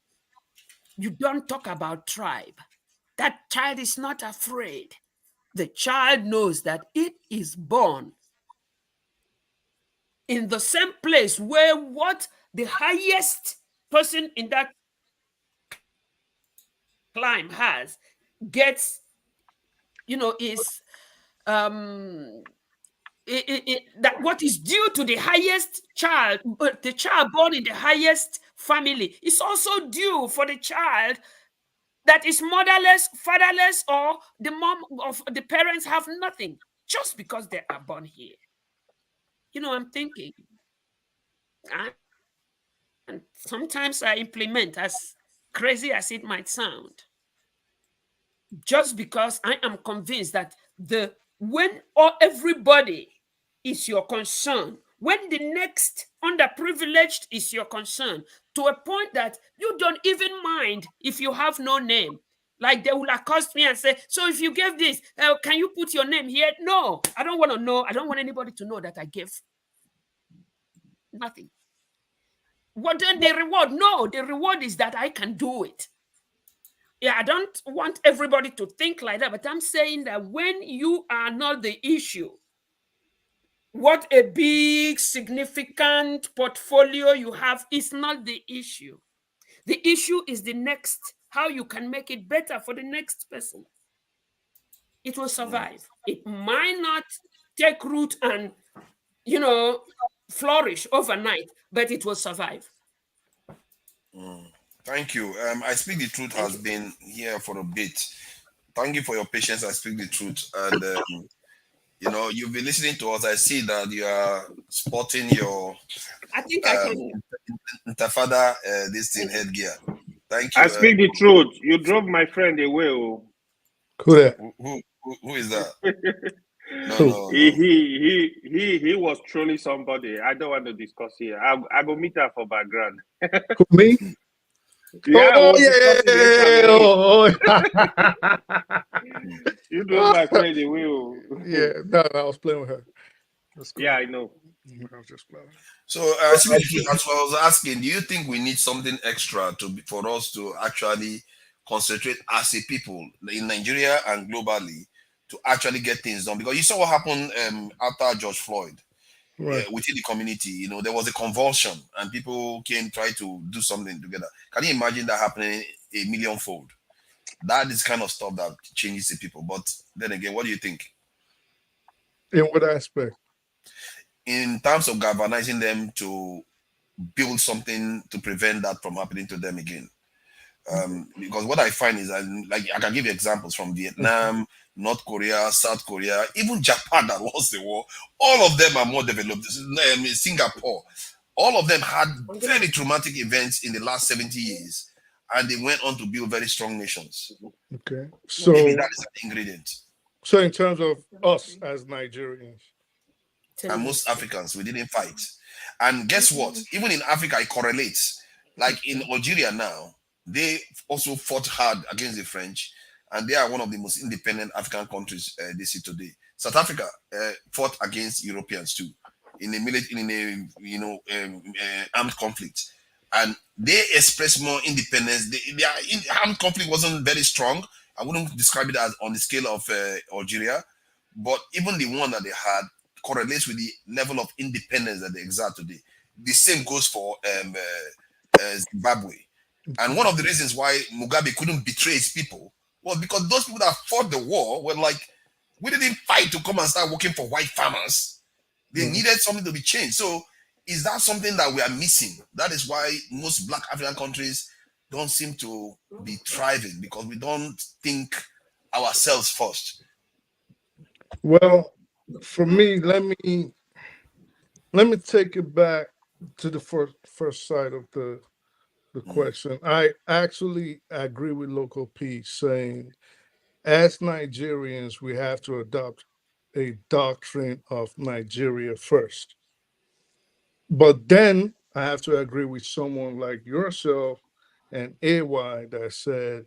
you don't talk about tribe? That child is not afraid. The child knows that it is born in the same place where what the highest person in that climb has gets, is that what is due to the highest child, but the child born in the highest family is also due for the child that is motherless, fatherless, or the mom of the parents have nothing just because they are born here. I'm thinking, and sometimes I implement, as crazy as it might sound, just because I am convinced that when everybody is your concern, when the next underprivileged is your concern, to a point that you don't even mind if you have no name. Like they will accost me and say, so if you gave this, can you put your name here? No, I don't want to know. I don't want anybody to know that I gave nothing. What then the reward? No, the reward is that I can do it. Yeah, I don't want everybody to think like that, but I'm saying that when you are not the issue, what a big, significant portfolio you have is not the issue. The issue is the next, how you can make it better for the next person. It will survive. It might not take root and, flourish overnight, but it will survive. Thank you. I Speak the Truth has been here for a bit. Thank you for your patience. I Speak the Truth. And, you've been listening to us. I see that you are sporting your I think I can. Interfather this thing headgear. Thank you. I Speak the Truth. You drove my friend away. Who is that? No. He was trolling somebody. I don't want to discuss here. I go meet her for background. Me? Yeah, you drove my friend away. Yeah, no, I was playing with her. Cool. Yeah, I know. I was just playing. So, as I was asking, do you think we need something extra for us to actually concentrate as a people in Nigeria and globally to actually get things done? Because you saw what happened after George Floyd. Right. Within the community, there was a convulsion and people try to do something together. Can you imagine that happening a millionfold. That is kind of stuff that changes the people. But then again, what do you think? In what aspect? In terms of galvanizing them to build something to prevent that from happening to them again. Because what I find is, like, I can give you examples from Vietnam, North Korea, South Korea, even Japan that lost the war. All of them are more developed. Singapore, all of them had very traumatic events in the last 70 years, and they went on to build very strong nations. Okay, so maybe that is an ingredient. So in terms of us as Nigerians and most Africans, we didn't fight. And guess what? Even in Africa, it correlates. Like in Algeria now, they also fought hard against the French, and they are one of the most independent African countries they see today. South Africa fought against Europeans too in a armed conflict, and they expressed more independence. Their armed conflict wasn't very strong. I wouldn't describe it as on the scale of Algeria, but even the one that they had correlates with the level of independence that they exert today. The same goes for Zimbabwe. And one of the reasons why Mugabe couldn't betray his people was because those people that fought the war were like, we didn't fight to come and start working for white farmers. They needed something to be changed. So is that something that we are missing? That is why most Black African countries don't seem to be thriving, because we don't think ourselves first. Well, for me, let me take it back to the first side of the question. I actually agree with Local P saying, as Nigerians, we have to adopt a doctrine of Nigeria first. But then I have to agree with someone like yourself and AY that said,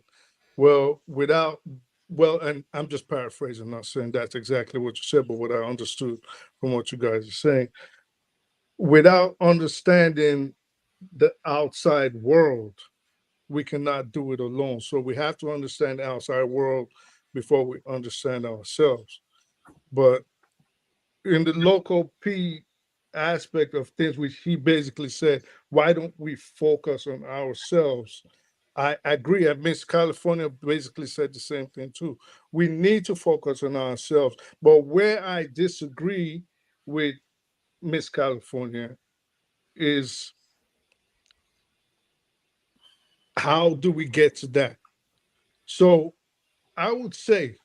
and I'm just paraphrasing, not saying that's exactly what you said, but what I understood from what you guys are saying, without understanding the outside world, we cannot do it alone. So we have to understand the outside world before we understand ourselves. But in the Local P aspect of things, which he basically said, why don't we focus on ourselves? I agree. And Miss California basically said the same thing too. We need to focus on ourselves. But where I disagree with Miss California is, how do we get to that? So I would say,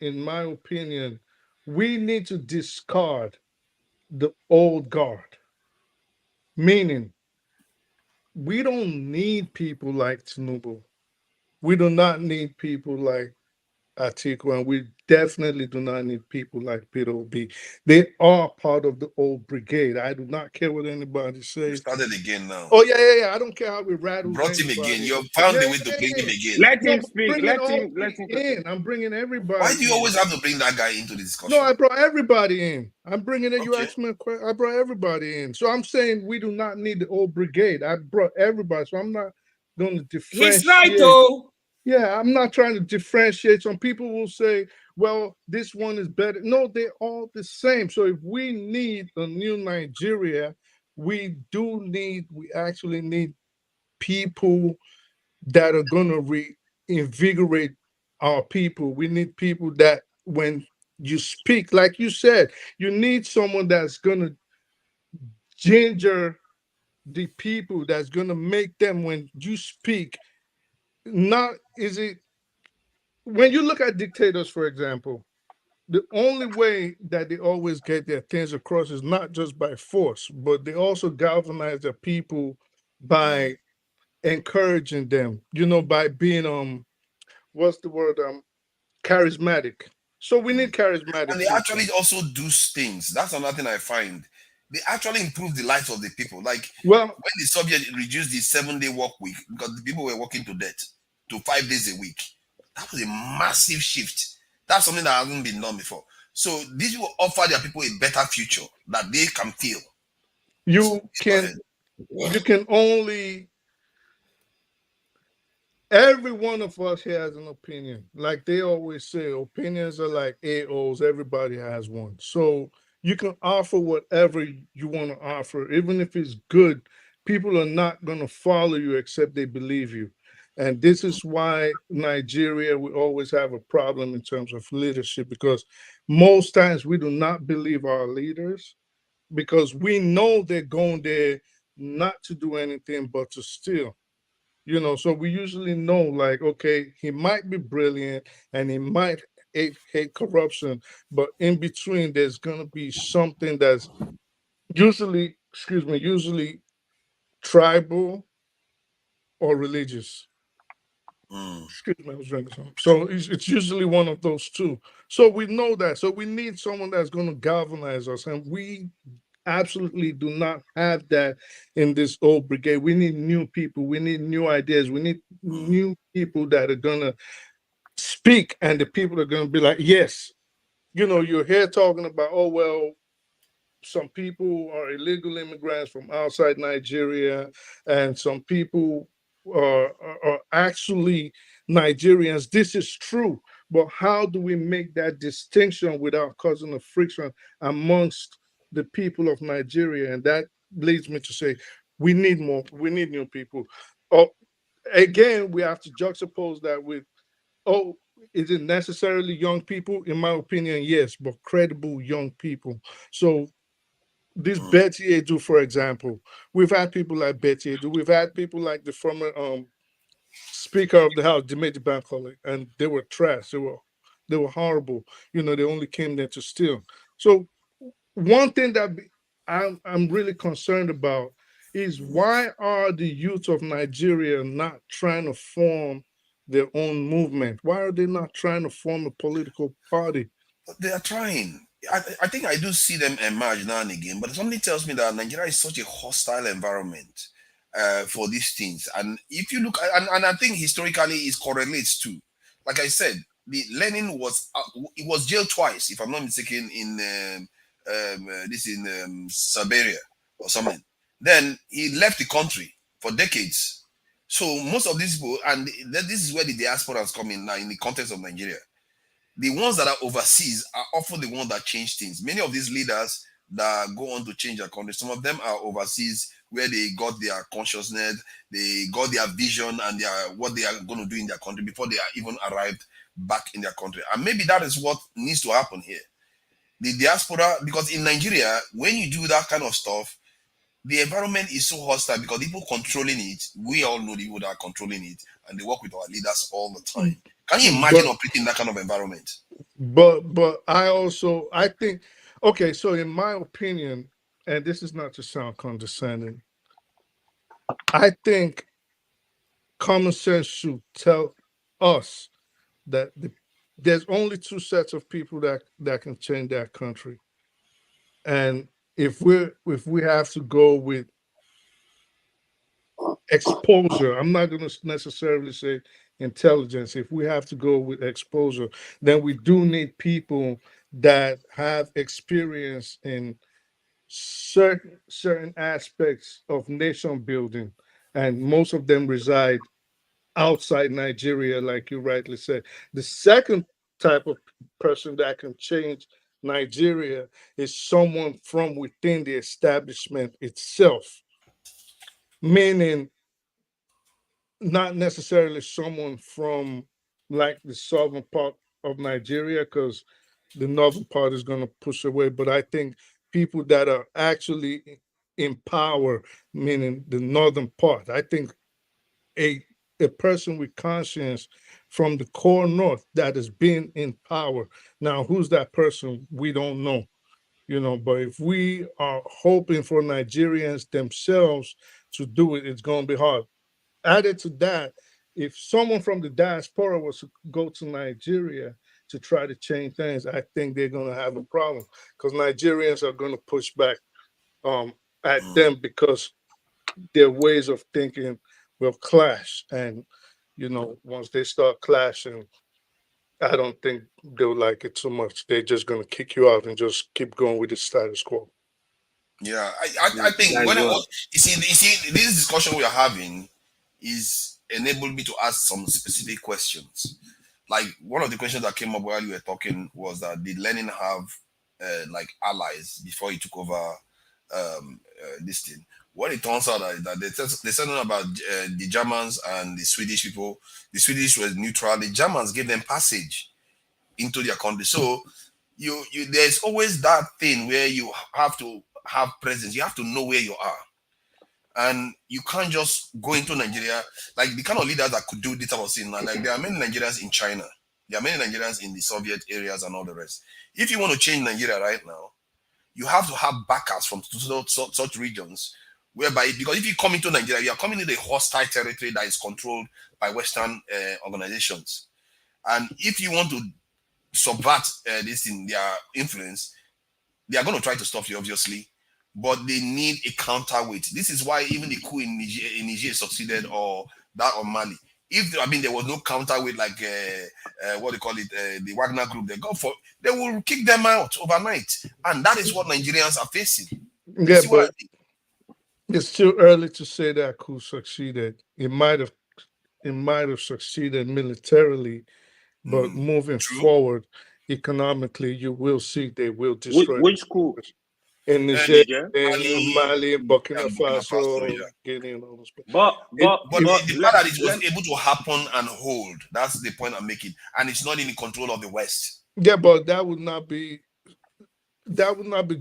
in my opinion, we need to discard the old guard. Meaning, we don't need people like Tinubu. We do not need people like Atiku, and we definitely do not need people like Peter Obi. They are part of the old brigade. I do not care what anybody says. You started again now. Oh yeah. I don't care how we rattle. Brought him again. You found a way to bring him again. Let him speak. Let him in. I'm bringing everybody. Why do you always have to bring that guy into the discussion? No, I brought everybody in. I'm bringing it. You asked me a question. I brought everybody in. So I'm saying we do not need the old brigade. I brought everybody. So I'm not going to differentiate. He's right, though. Yeah, I'm not trying to differentiate. Some people will say, well, this one is better. No, they're all the same. So if we need a new Nigeria, we actually need people that are going to reinvigorate our people. We need people that when you speak, like you said, you need someone that's going to ginger the people, that's going to make them, when you speak, when you look at dictators, for example, the only way that they always get their things across is not just by force, but they also galvanize their people by encouraging them, by being what's the word? Charismatic. So we need charismatic. And they actually also do things. That's another thing I find. They actually improve the lives of the people. Like when the Soviets reduced the 7-day work week because the people were working to death to 5 days a week. That was a massive shift. That's something that hasn't been done before. So these will offer their people a better future that they can feel. Every one of us here has an opinion. Like they always say, opinions are like AOs. Everybody has one. So you can offer whatever you want to offer. Even if it's good, people are not going to follow you except they believe you. And this is why Nigeria, we always have a problem in terms of leadership, because most times we do not believe our leaders, because we know they're going there not to do anything but to steal. So we usually know, like, okay, he might be brilliant and he might hate corruption, but in between there's going to be something that's usually tribal or religious. Excuse me, I was drinking something. So it's usually one of those two. So we know that. So we need someone that's going to galvanize us, and we absolutely do not have that in this old brigade. We need new people. We need new ideas. We need new people that are going to speak, and the people are going to be like, yes, you're here talking about, oh, well, some people are illegal immigrants from outside Nigeria, and some people are actually Nigerians. This is true, but how do we make that distinction without causing a friction amongst the people of Nigeria? And that leads me to say, we need new people. Oh, again, we have to juxtapose that with, oh, is it necessarily young people? In my opinion, yes, but credible young people. So this Betty Edu, for example, we've had people like Betty Edu. We've had people like the former Speaker of the House, Dimeji Bankole, and they were trash. They were horrible. They only came there to steal. So one thing that I'm really concerned about is, why are the youth of Nigeria not trying to form their own movement? Why are they not trying to form a political party? They are trying. I think I do see them emerge now and again, but something tells me that Nigeria is such a hostile environment for these things. And if you look, and I think historically it correlates too. Like I said, the Lenin was jailed twice, if I'm not mistaken, in Siberia or something. Then he left the country for decades. So most of these people, and this is where the diasporas come in now in the context of Nigeria. The ones that are overseas are often the ones that change things. Many of these leaders that go on to change their country, some of them are overseas, where they got their consciousness, they got their vision and what they are going to do in their country before they are even arrived back in their country. And maybe that is what needs to happen here. The diaspora, because in Nigeria, when you do that kind of stuff, the environment is so hostile because people controlling it, we all know the people that are controlling it, and they work with our leaders all the time. Can you imagine operating in that kind of environment? But I think, okay, so in my opinion, and this is not to sound condescending, I think common sense should tell us that there's only two sets of people that can change that country. And if we have to go with exposure, I'm not going to necessarily say intelligence. If we have to go with exposure, then we do need people that have experience in certain aspects of nation building, and most of them reside outside Nigeria, like you rightly said. The second type of person that can change Nigeria is someone from within the establishment itself, meaning not necessarily someone from like the southern part of Nigeria, because the northern part is going to push away. But I think people that are actually in power, meaning the northern part, I think a person with conscience from the core north that has been in power. Now, who's that person? We don't know. But if we are hoping for Nigerians themselves to do it, it's going to be hard. Added to that, if someone from the diaspora was to go to Nigeria to try to change things, I think they're going to have a problem, because Nigerians are going to push back at them, because their ways of thinking will clash. And, once they start clashing, I don't think they'll like it too much. They're just going to kick you out and just keep going with the status quo. Yeah, I think you see, this discussion we are having is enabled me to ask some specific questions. Like, one of the questions that came up while you were talking was that did Lenin have like allies before he took over this thing? What it turns out that they said about the Germans and the Swedish people. The Swedish were neutral. The Germans gave them passage into their country. So you there's always that thing where you have to have presence. You have to know where you are. And you can't just go into Nigeria, like the kind of leaders that could do this type of thing. Like there are many Nigerians in China. There are many Nigerians in the Soviet areas and all the rest. If you want to change Nigeria right now, you have to have backers from such regions, whereby, because if you come into Nigeria, you are coming into a hostile territory that is controlled by Western organizations. And if you want to subvert this in their influence, they are going to try to stop you, obviously, but they need a counterweight. This is why even the coup in Niger succeeded, or that of Mali. If there was no counterweight, like what they call it, the Wagner group, they will kick them out overnight, and that is what Nigerians are facing. Yeah, but it's too early to say that coup succeeded. It might have succeeded militarily, but moving forward economically, you will see they will destroy. Which coup? In Niger, Mali, Burkina Faso, yeah. Guinea, and all those places. But the fact that it was able to happen and hold, that's the point I'm making. And it's not in the control of the West. Yeah, but that would not be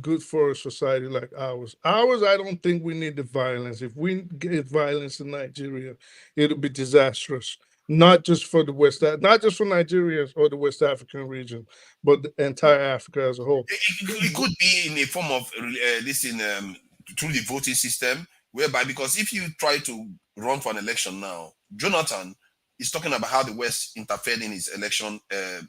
good for a society like ours. I don't think we need the violence. If we get violence in Nigeria, it'll be disastrous. Not just for the West, not just for Nigeria or the West African region, but the entire Africa as a whole. It could be in a form of through the voting system, whereby, because if you try to run for an election now, Jonathan is talking about how the West interfered in his election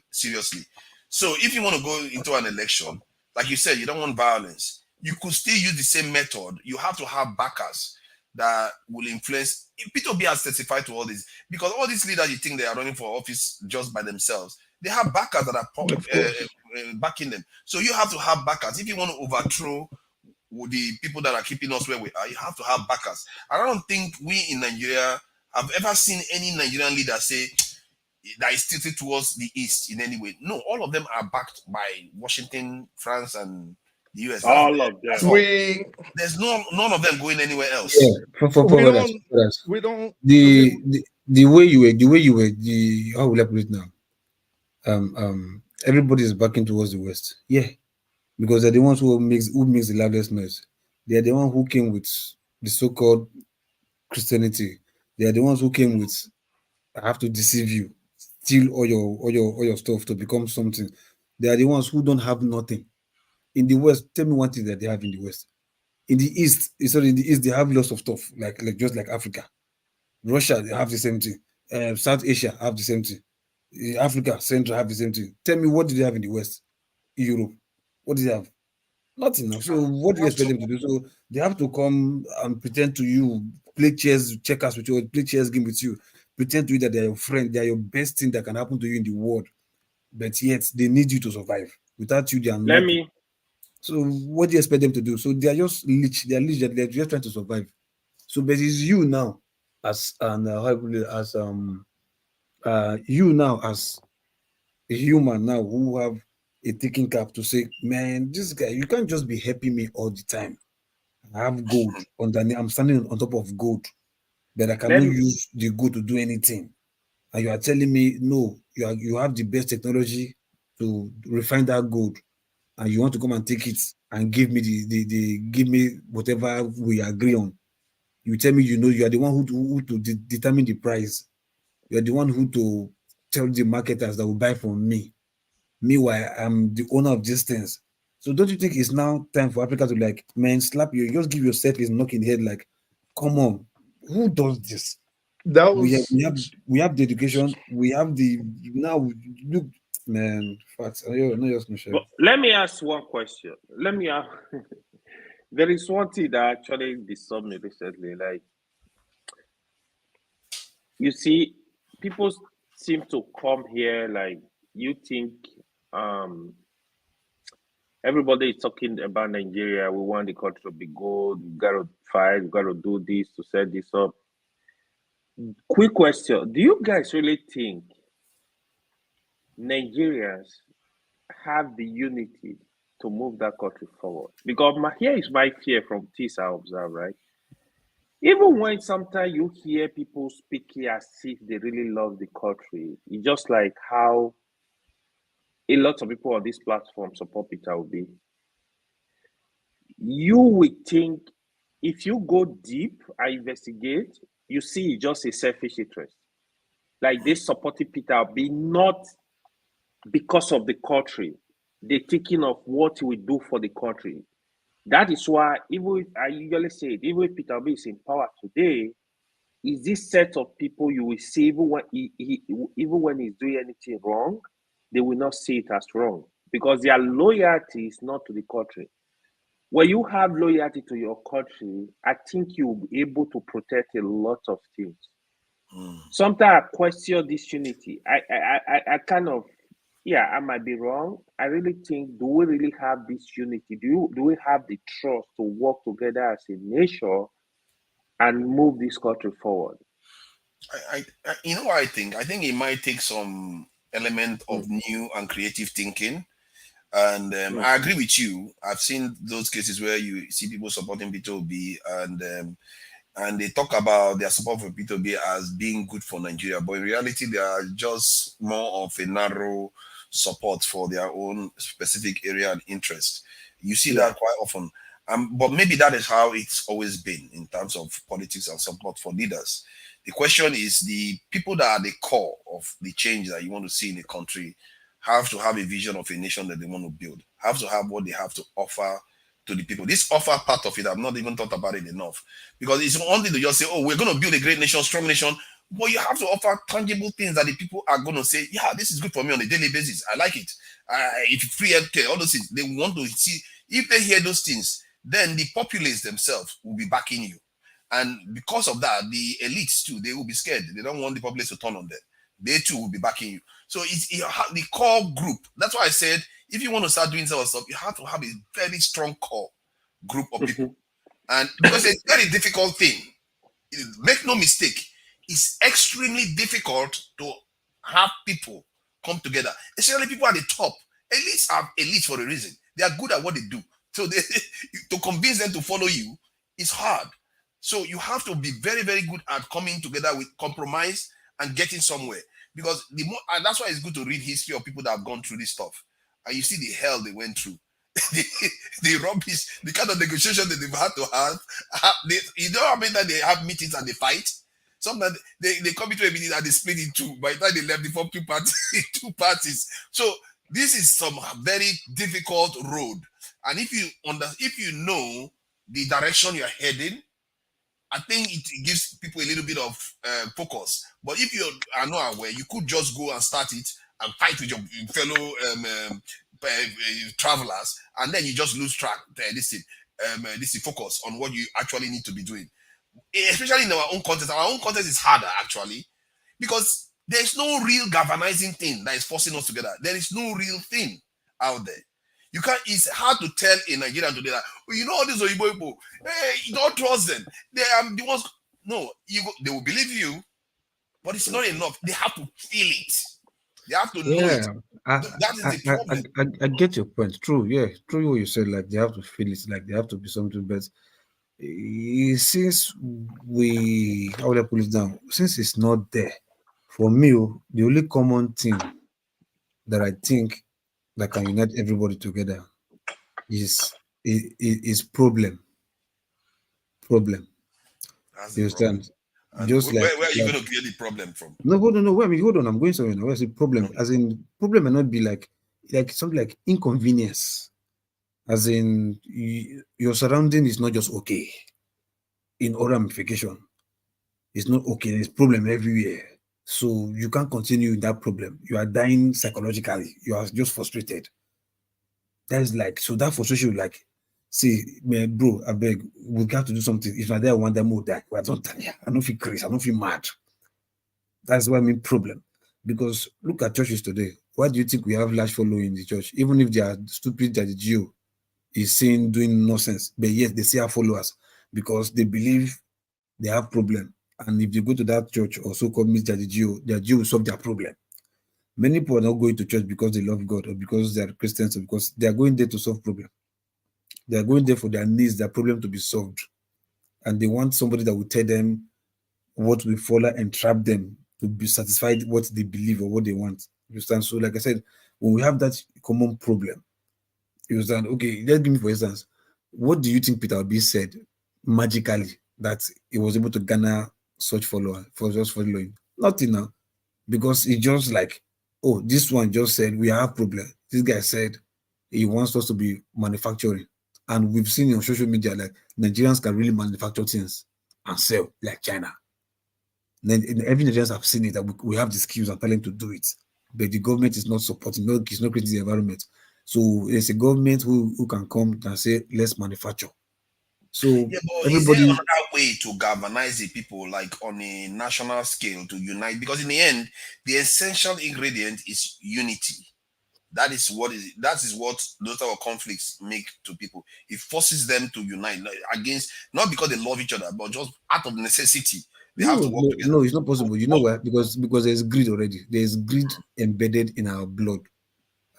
seriously. So if you want to go into an election, like you said, you don't want violence, you could still use the same method. You have to have backers that will influence. Peter Obi has testified to all this, because all these leaders you think they are running for office just by themselves, they have backers that are backing them. So you have to have backers. If you want to overthrow the people that are keeping us where we are, you have to have backers. I don't think we in Nigeria have ever seen any Nigerian leader say that is tilted towards the East in any way. No, all of them are backed by Washington, France, and the US. All of them. There's none of them going anywhere else. Yeah, we don't. The way you were, how will I put it now? Everybody is backing towards the West. Yeah, because they're the ones who makes the loudest noise. They are the ones who came with the so-called Christianity. They are the ones who came with, I have to deceive you, steal all your stuff to become something. They are the ones who don't have nothing. In the West, tell me one thing that they have in the West. In the East, they have lots of stuff, like just like Africa. Russia, they have the same thing. South Asia have the same thing. Africa, Central have the same thing. Tell me, what do they have in the West? Europe, what do they have? Nothing now. So what do you expect them to do? So they have to come and pretend to you, play chess, checkers with you, play chess game with you, pretend to you that they're your friend, they're your best thing that can happen to you in the world. But yet they need you to survive. Without you, they are nothing. So what do you expect them to do? So they are just leech. They're just trying to survive. So but it's you now as you now as a human now who have a thinking cap to say, man, this guy, you can't just be helping me all the time. I have gold underneath. I'm standing on top of gold, but I cannot use the gold to do anything. And you are telling me, no, you have the best technology to refine that gold, and you want to come and take it and give me give me whatever we agree on. You tell me, you are the one who to determine the price. You are the one who to tell the marketers that will buy from me. Meanwhile, I'm the owner of these things. So don't you think it's now time for Africa to, like, man, slap you, just give yourself a knock in the head, like, come on, who does this? That was we have the education, we have the now look, man. Facts. Let me ask one question. There is one thing that actually disturbed me recently. Like, you see, people seem to come here like you think everybody is talking about Nigeria. We want the country to be good. We got to fight. We got to do this to set this up. Quick question. Do you guys really think Nigerians have the unity to move that country forward? Because here is my fear from things I observe, right? Even when sometimes you hear people speaking as if they really love the country, it's just like how a lot of people on this platform support Peter Obi. You would think if you go deep and investigate, you see it's just a selfish interest. Like they supported Peter Obi not because of the country. They're thinking of what he will do for the country. That is why, even if I usually say it, even if Peter Obi is in power today, is this set of people you will see even when he's doing anything wrong, they will not see it as wrong because their loyalty is not to the country. When you have loyalty to your country, I think you'll be able to protect a lot of things. Sometimes I question this unity. I kind of, yeah, I might be wrong. I really think, do we really have this unity? Do we have the trust to work together as a nation and move this country forward? You know what I think? I think it might take some element of new and creative thinking. And I agree with you. I've seen those cases where you see people supporting Peter Obi and they talk about their support for Peter Obi as being good for Nigeria, but in reality, they are just more of a narrow support for their own specific area and interest. You see that quite often. But maybe that is how it's always been in terms of politics and support for leaders. The question is the people that are the core of the change that you want to see in the country have to have a vision of a nation that they want to build, have to have what they have to offer to the people. This offer part of it, I've not even thought about it enough. Because it's one thing to just say, oh, we're going to build a great nation, strong nation, but you have to offer tangible things that the people are going to say, yeah, this is good for me on a daily basis. I like it. If free healthcare, all those things, they want to see. If they hear those things, then the populace themselves will be backing you. And because of that, the elites too, they will be scared. They don't want the populace to turn on them. They too will be backing you. So it's the core group. That's why I said, if you want to start doing some stuff, you have to have a very strong core group of people. And because it's a very difficult thing, make no mistake, it's extremely difficult to have people come together, especially people at the top. Elites are elites for a reason. They are good at what they do. So to convince them to follow you is hard. So you have to be very, very good at coming together with compromise and getting somewhere. Because and that's why it's good to read history of people that have gone through this stuff. And you see the hell they went through. the rubbish, the kind of negotiation that they've had to have. You know how many times they have meetings and they fight? Sometimes they come into a meeting and they split in two. By the time they left, they formed two parties. So this is some very difficult road. And if you know the direction you're heading, I think it gives people a little bit of focus. But if you are not aware, you could just go and start it and fight with your fellow travelers, and then you just lose track. This is focus on what you actually need to be doing. Especially in our own context. Our own context is harder actually, because there's no real galvanizing thing that is forcing us together. There is no real thing out there. You can't. It's hard to tell a Nigerian today that, well, you know all these Oyibo people. Hey, you don't trust them. They are the ones. No, they will believe you, but it's not enough. They have to feel it. They have to know it. That is the problem. I get your point. True, yeah, true what you said. Like they have to feel it. Like they have to be something. But since how would I put it down? Since it's not there, for me, the only common thing that I think that can unite everybody together is problem. That's you understand? Just where are you going to get the problem from? No, hold on. I mean, hold on. I'm going somewhere now. Where's the problem? As in, problem may not be like something like inconvenience. As in, your surrounding is not just okay. In all ramification, it's not okay. There's problem everywhere. So you can't continue with that problem. You are dying psychologically. You are just frustrated. That is like, so that frustration, like, see, man, bro, I beg, we got to do something. If not there, one day more die. I don't feel crazy. I don't feel mad. That's what I mean problem. Because look at churches today. Why do you think we have large following in the church? Even if they are stupid, that the Jew is saying doing nonsense, but yet they still have followers because they believe they have problem. And if they go to that church or so-called meet their Jew will solve their problem. Many people are not going to church because they love God or because they are Christians or because they are going there to solve problem. They are going there for their needs, their problem to be solved. and they want somebody that will tell them what will follow and trap them to be satisfied what they believe or what they want. You understand? So, like I said, when we have that common problem, you understand? Okay, let's give me for instance, what do you think Peter Obi said magically that he was able to garner such follower for just following? Nothing now, because he just like, oh, this one just said we have problem. This guy said he wants us to be manufacturing, and we've seen on social media like Nigerians can really manufacture things and sell like China. Then every Nigerians have seen it that we have the skills and talent to do it, but the government is not supporting. No, it's not creating the environment. So there's a government who can come and say let's manufacture. So yeah, but is there another way to galvanize the people, like on a national scale, to unite? Because in the end, the essential ingredient is unity. That is what those type of conflicts make to people. It forces them to unite against, not because they love each other, but just out of necessity. They have to work together. No, it's not possible. You know why? Because there's greed already. There's greed embedded in our blood.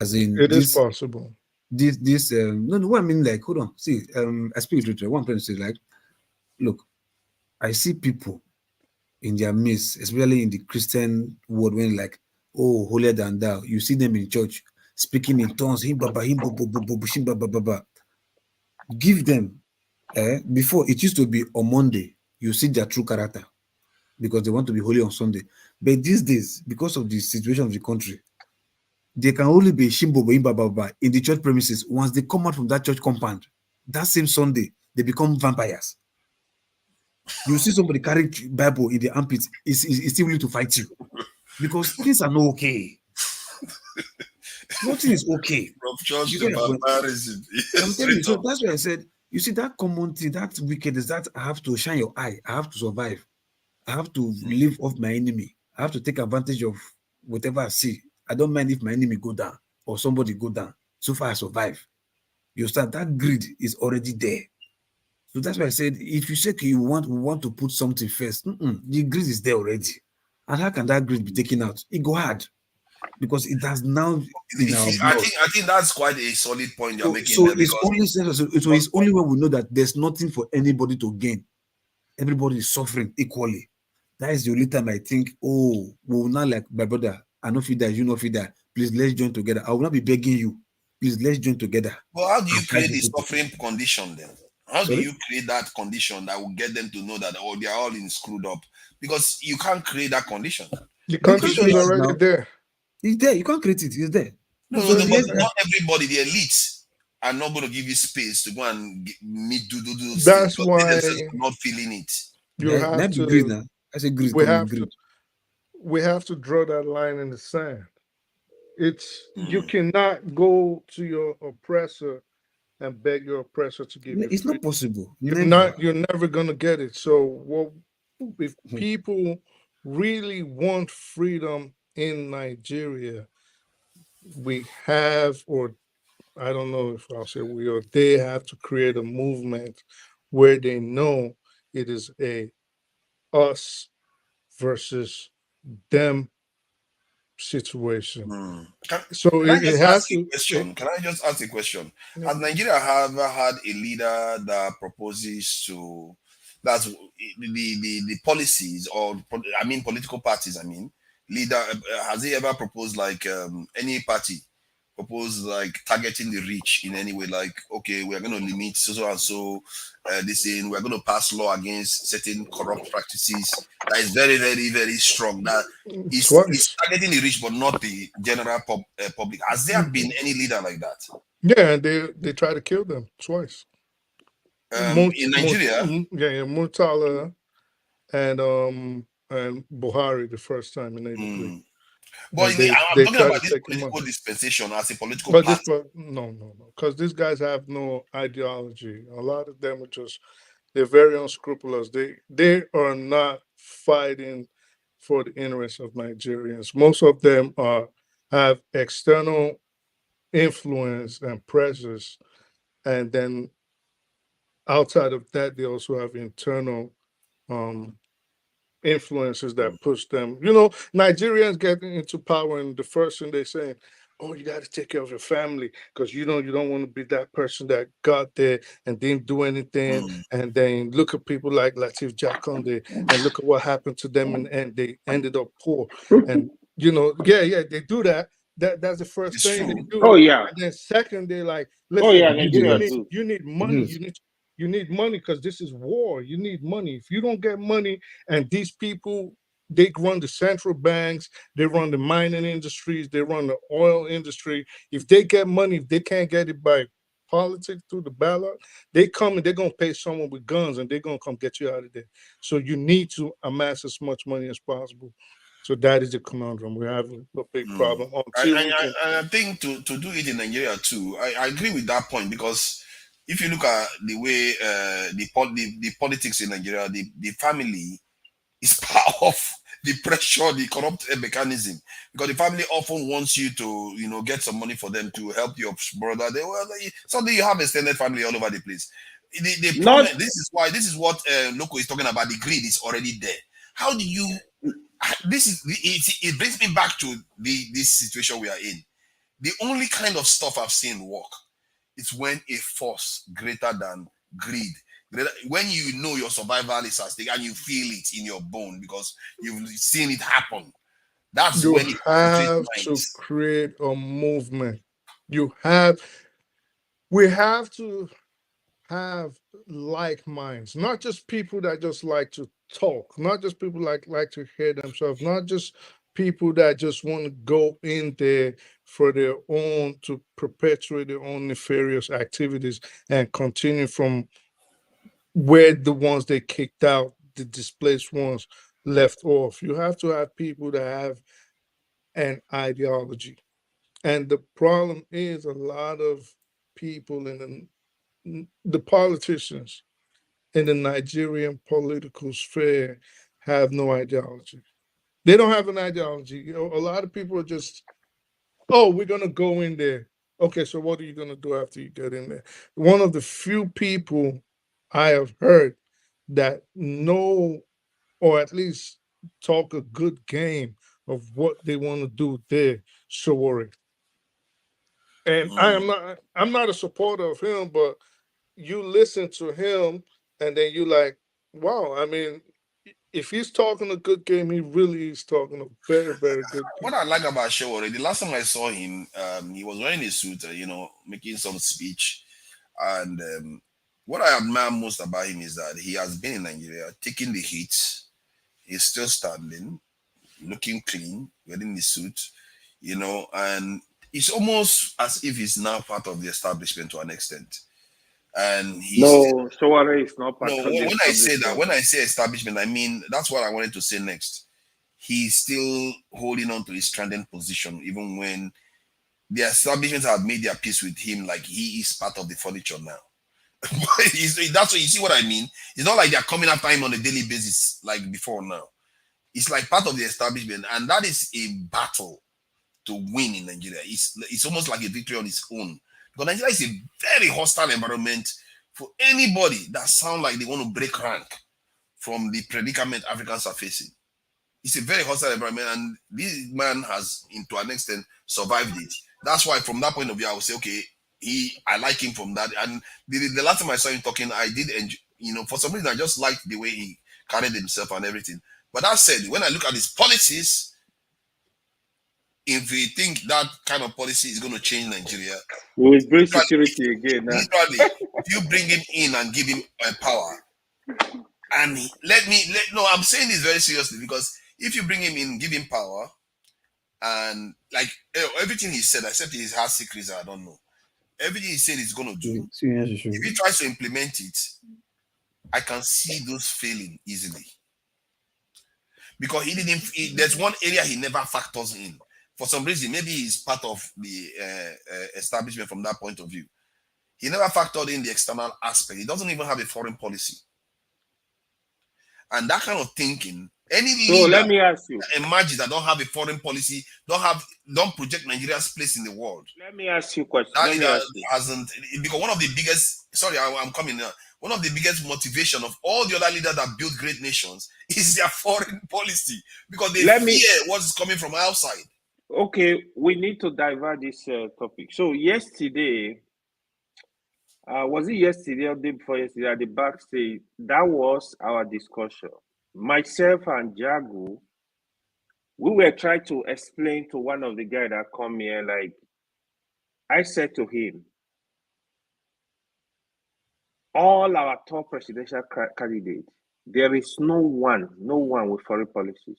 As in, it is possible. No, what I mean, like, hold on. See, I speak literature. One person says, like, look, I see people in their midst, especially in the Christian world, when like, oh, holier than thou. You see them in church speaking in tongues. Give them. Before it used to be on Monday, you see their true character because they want to be holy on Sunday. But these days, because of the situation of the country, they can only be shimbo in the church premises. Once they come out from that church compound, that same Sunday, they become vampires. You see somebody carrying Bible in the armpit, is still willing to fight you because things are not okay. Nothing is okay. From church to barbarism. I'm telling you, so that's why I said, you see that common thing, that wickedness, that I have to shine your eye, I have to survive, I have to live off my enemy, I have to take advantage of whatever I see. I don't mind if my enemy go down or somebody go down, so far I survive. You start, that greed is already there. So that's why I said, if you say we want to put something first, the greed is there already. And how can that greed be taken out? It go hard. Because it has now been our blood. I think that's quite a solid point you're making. So it's only when we know that there's nothing for anybody to gain. Everybody is suffering equally. That is the only time I think, oh, we will not, like, my brother, I know feed that, you know feed that. Please, let's join together. I will not be begging you. Please, let's join together. Well, how do you create the suffering condition then? How do you create that condition that will get them to know that, oh, they are all in screwed up? Because you can't create that condition. The condition is already there. It's there. You can't create it. It's there. No, but not everybody, the elites, are not going to give you space to go and meet do. That's why not feeling it. You have to greed now. I say greed. We have to draw that line in the sand. You cannot go to your oppressor and beg your oppressor to give you. It's not possible. You're never gonna get it. So if people really want freedom in Nigeria, we have, or I don't know if I'll say we, or they have to create a movement where they know it is a us versus them situation. Can I just ask a question? Yeah. Has Nigeria ever had a leader that proposes to, that's the policies, or political parties, leader, has he ever proposed, like, any party proposed, like, targeting the rich in any way, like, okay, we are going to limit so and so this in, we're going to pass law against certain corrupt practices that is very, very, very strong, that is targeting the rich but not the general public? Has there been any leader like that? Yeah, they try to kill them twice. In Nigeria? Murtala and Buhari the first time in 83. But I'm talking about this political dispensation as a political party. No, because these guys have no ideology. A lot of them are they're very unscrupulous. They are not fighting for the interests of Nigerians. Most of them have external influence and pressures, and then outside of that, they also have internal influences that push them. Nigerians get into power, and the first thing they say, oh, you got to take care of your family because you don't want to be that person that got there and didn't do anything, and then look at people like Latif Jakonde and look at what happened to them, and they ended up poor. And they do that. That's the first thing they do. Oh yeah. And then second, they like, Oh listen, yeah, Nigeria too. you need money. You need money because this is war. You need money. If you don't get money, and these people, they run the central banks, they run the mining industries, they run the oil industry. If they get money, if they can't get it by politics through the ballot, they come and they're going to pay someone with guns and they're going to come get you out of there. So you need to amass as much money as possible. So that is the conundrum. We have a big problem. I think to do it in Nigeria too, I agree with that point, because if you look at the way the politics in Nigeria, the family is part of the pressure, the corrupt mechanism, because the family often wants you to, get some money for them to help your brother. Suddenly you have extended family all over the place. The problem, this is what Loco is talking about. The greed is already there. How do you? It brings me back to this situation we are in. The only kind of stuff I've seen work is when a force greater than greed, when you know your survival is at stake and you feel it in your bone because you've seen it happen. That's when you have to create a movement. We have to have like minds, not just people that just like to talk, not just people like to hear themselves, not just people that just want to go in there for their own, to perpetuate their own nefarious activities and continue from where the ones they kicked out, the displaced ones, left off. You have to have people that have an ideology. And the problem is a lot of people in the politicians in the Nigerian political sphere have no ideology. They don't have an ideology. A lot of people are just, oh, we're going to go in there. Okay, so what are you going to do after you get in there? One of the few people I have heard that know, or at least talk a good game of what they want to do there, Shawari. And I'm not a supporter of him, but you listen to him and then you like, wow, I mean, if he's talking a good game, he really is talking a very, very good game. What I like about Shawari, the last time I saw him, he was wearing a suit, making some speech. And what I admire most about him is that he has been in Nigeria, taking the hits. He's still standing, looking clean, wearing the suit, and it's almost as if he's now part of the establishment to an extent. And Shawari is not part of the when I say that, when I say establishment, I mean that's what I wanted to say next. He's still holding on to his stranded position, even when the establishment have made their peace with him, like he is part of the furniture now. That's what you see what I mean. It's not like they're coming after him on a daily basis like before now. It's like part of the establishment, and that is a battle to win in Nigeria. It's almost like a victory on its own. Because Nigeria is a very hostile environment for anybody that sounds like they want to break rank from the predicament Africans are facing. It's a very hostile environment, and this man has, to an extent, survived it. That's why, from that point of view, I would say, okay, I like him from that. And the last time I saw him talking, I did enjoy, for some reason, I just liked the way he carried himself and everything. But that said, when I look at his policies, if we think that kind of policy is going to change Nigeria, we will bring security again. Literally, if you bring him in and give him power, and I'm saying this very seriously, because if you bring him in, give him power, and like everything he said, except he has secrets I don't know, everything he said he's going to do, if he tries to implement it, I can see those failing easily. Because there's one area he never factors in. For some reason, maybe he's part of the establishment from that point of view. He never factored in the external aspect. He doesn't even have a foreign policy. And that kind of thinking, any leader let me ask you, that emerges that don't have a foreign policy, don't project Nigeria's place in the world. Let me ask you a question. That leader hasn't, because one of the biggest, I'm coming now. One of the biggest motivation of all the other leaders that build great nations is their foreign policy, because they fear what's coming from outside. Okay, we need to divert this topic. So yesterday, was it yesterday or day before yesterday at the backstage? That was our discussion. Myself and Jagu, we were trying to explain to one of the guys that come here, like, I said to him, all our top presidential candidates, there is no one with foreign policies.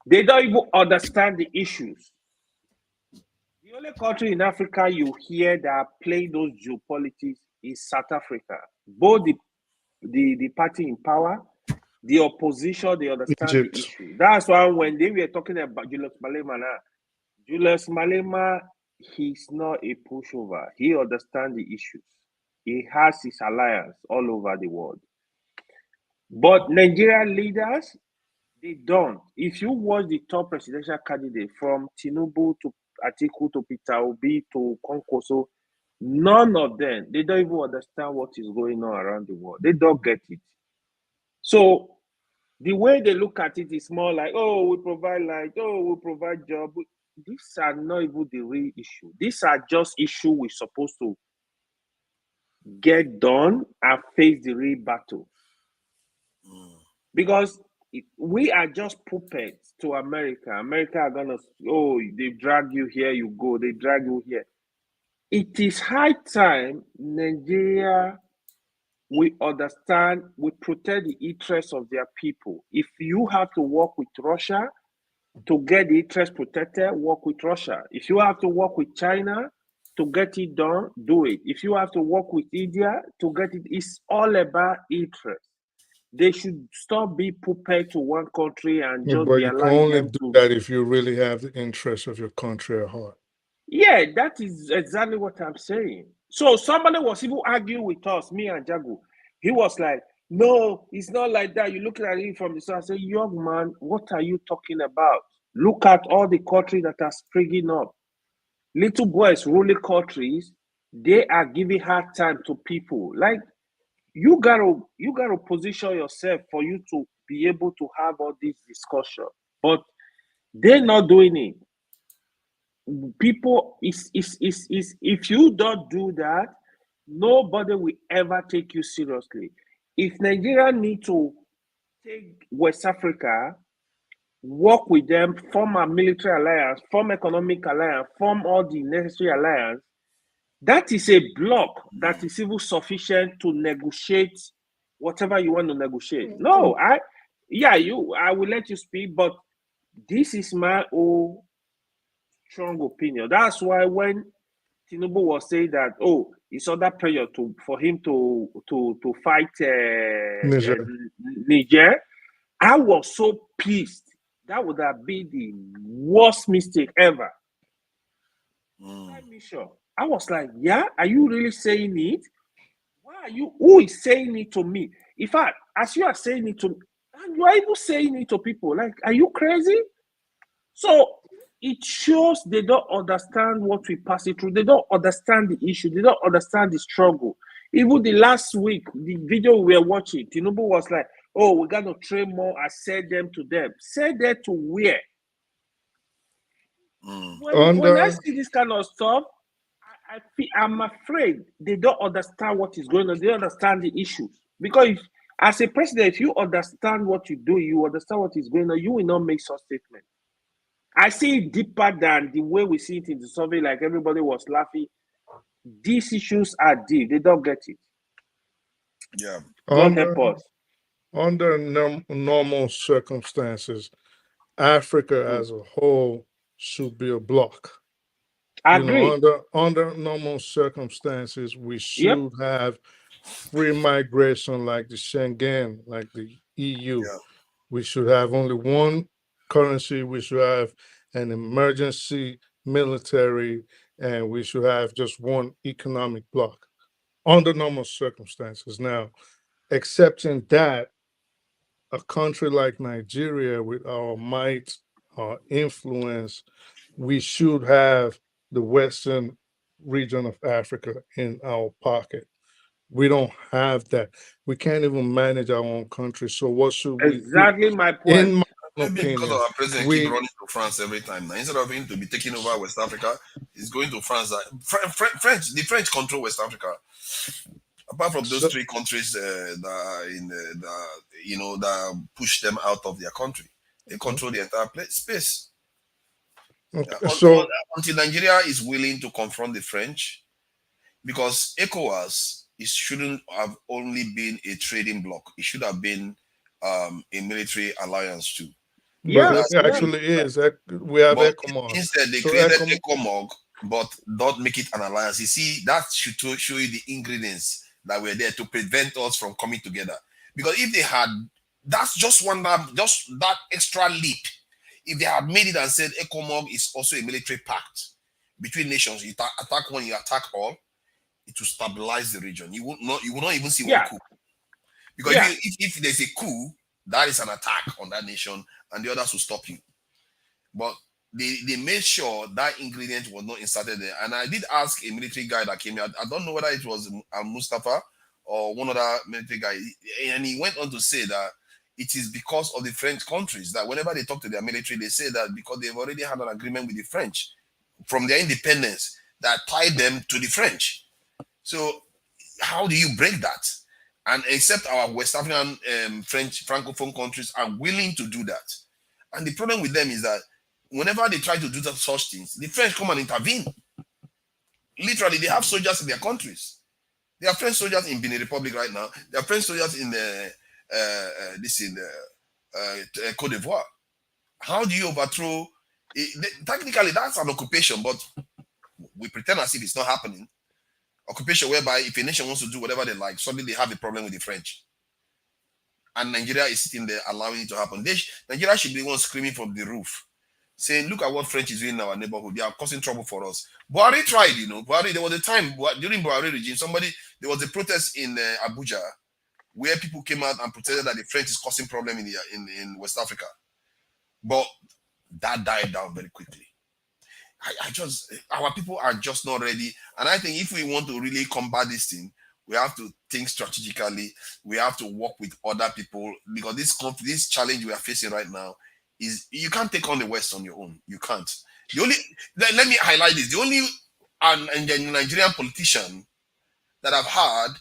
They don't even understand the issues. The only country in Africa you hear that are playing those geopolitics is South Africa. Both the party in power, the opposition, they understand Egypt. the issue. That's why when they were talking about Julius Malema now, Julius Malema, he's not a pushover. He understands the issues. He has his alliance all over the world. But Nigerian leaders, they don't. If you watch the top presidential candidate from Tinubu to Atiku to Peter Obi to Konkoso, none of them, they don't even understand what is going on around the world. They don't get it. So the way they look at it is more like, oh, we provide light, oh, we provide job. These are not even the real issue. These are just issues we're supposed to get done and face the real battle. Because we are just puppets to America. America are gonna, oh, they drag you here, you go, they drag you here. It is high time Nigeria, we understand, we protect the interests of their people. If you have to work with Russia to get the interest protected, work with Russia. If you have to work with China to get it done, do it. If you have to work with India to get it, it's all about interest. They should stop being puppet to one country and just But be you can allowing only them do to. that if you really have the interests of your country at heart. Yeah, that is exactly what I'm saying. So somebody was even arguing with us, me and Jagu. He was like, no, it's not like that. You're looking at it from the side. I say, young man, what are you talking about? Look at all the countries that are springing up. Little boys ruling countries, they are giving hard time to people. Like, you gotta position yourself for you to be able to have all this discussion. But they're not doing it. People is if you don't do that, nobody will ever take you seriously. If Nigeria need to take West Africa, work with them, form a military alliance, form economic alliance, form all the necessary alliance, that is a block that is even sufficient to negotiate whatever you want to negotiate. No, I will let you speak, but this is my own strong opinion. That's why when Tinubu was saying that, oh, it's under pressure for him to fight Niger, I was so pissed. That would have been the worst mistake ever. I was like, yeah, are you really saying it? Why are you? Who is saying it to me? In fact, as you are saying it to me, you are even saying it to people. Like, are you crazy? So it shows they don't understand what we pass it through. They don't understand the issue. They don't understand the struggle. Even the last week, the video we were watching, Tinubu was like, oh, we got to train more. I said them to them. Said that to where? When I see this kind of stuff, I'm afraid they don't understand what is going on. They don't understand the issues. Because as a president, if you understand what you do, you understand what is going on, you will not make such statements. I see it deeper than the way we see it in the survey, like everybody was laughing. These issues are deep. They don't get it. Yeah. God help us. Under normal circumstances, Africa as a whole should be a bloc. I agree. agree. Under normal circumstances, we should have free migration like the Schengen, like the EU. Yeah. We should have only one currency. We should have an emergency military, and we should have just one economic bloc under normal circumstances. Now, accepting that, a country like Nigeria, with our might, our influence, we should have the Western region of Africa in our pocket. We don't have that. We can't even manage our own country. So what should we do? Exactly my point. Maybe because opinion. our president keep running to France every time. Now, instead of him to be taking over West Africa, he's going to France. The French control West Africa. Apart from those three countries that are that push them out of their country, they control the entire space. Until Nigeria is willing to confront the French, because ECOWAS shouldn't have only been a trading bloc. It should have been a military alliance too. But it actually is. We have ECOMOG. Instead, they created ECOMOG, but don't make it an alliance. You see, that should show you the ingredients that were there to prevent us from coming together. Because if they had, that's just that extra leap. If they had made it and said ECOMOG is also a military pact between nations, you attack one, you attack all, it will stabilize the region. You will not even see one coup. Because if there's a coup, that is an attack on that nation, and the others will stop you. But they made sure that ingredient was not inserted there. And I did ask a military guy that came here. I don't know whether it was Mustafa or one other military guy. And he went on to say that it is because of the French countries that whenever they talk to their military, they say that because they've already had an agreement with the French from their independence that tied them to the French. So how do you break that? And except our West African French Francophone countries are willing to do that. And the problem with them is that whenever they try to do such things, the French come and intervene. Literally, they have soldiers in their countries. There are French soldiers in Benin Republic right now. There are French soldiers in Cote d'Ivoire. How do you overthrow? Technically, that's an occupation, but we pretend as if it's not happening. Occupation whereby if a nation wants to do whatever they like, suddenly they have a problem with the French. And Nigeria is sitting there allowing it to happen. Nigeria should be the one screaming from the roof, saying, look at what French is doing in our neighborhood. They are causing trouble for us. Buhari tried, Buhari, there was a time during Buhari regime, there was a protest in Abuja where people came out and protested that the French is causing problem in West Africa. But that died down very quickly. Our people are just not ready. And I think if we want to really combat this thing, we have to think strategically. We have to work with other people, because this challenge we are facing right now is you can't take on the West on your own. You can't. Let me highlight this. The only Nigerian politician that I've heard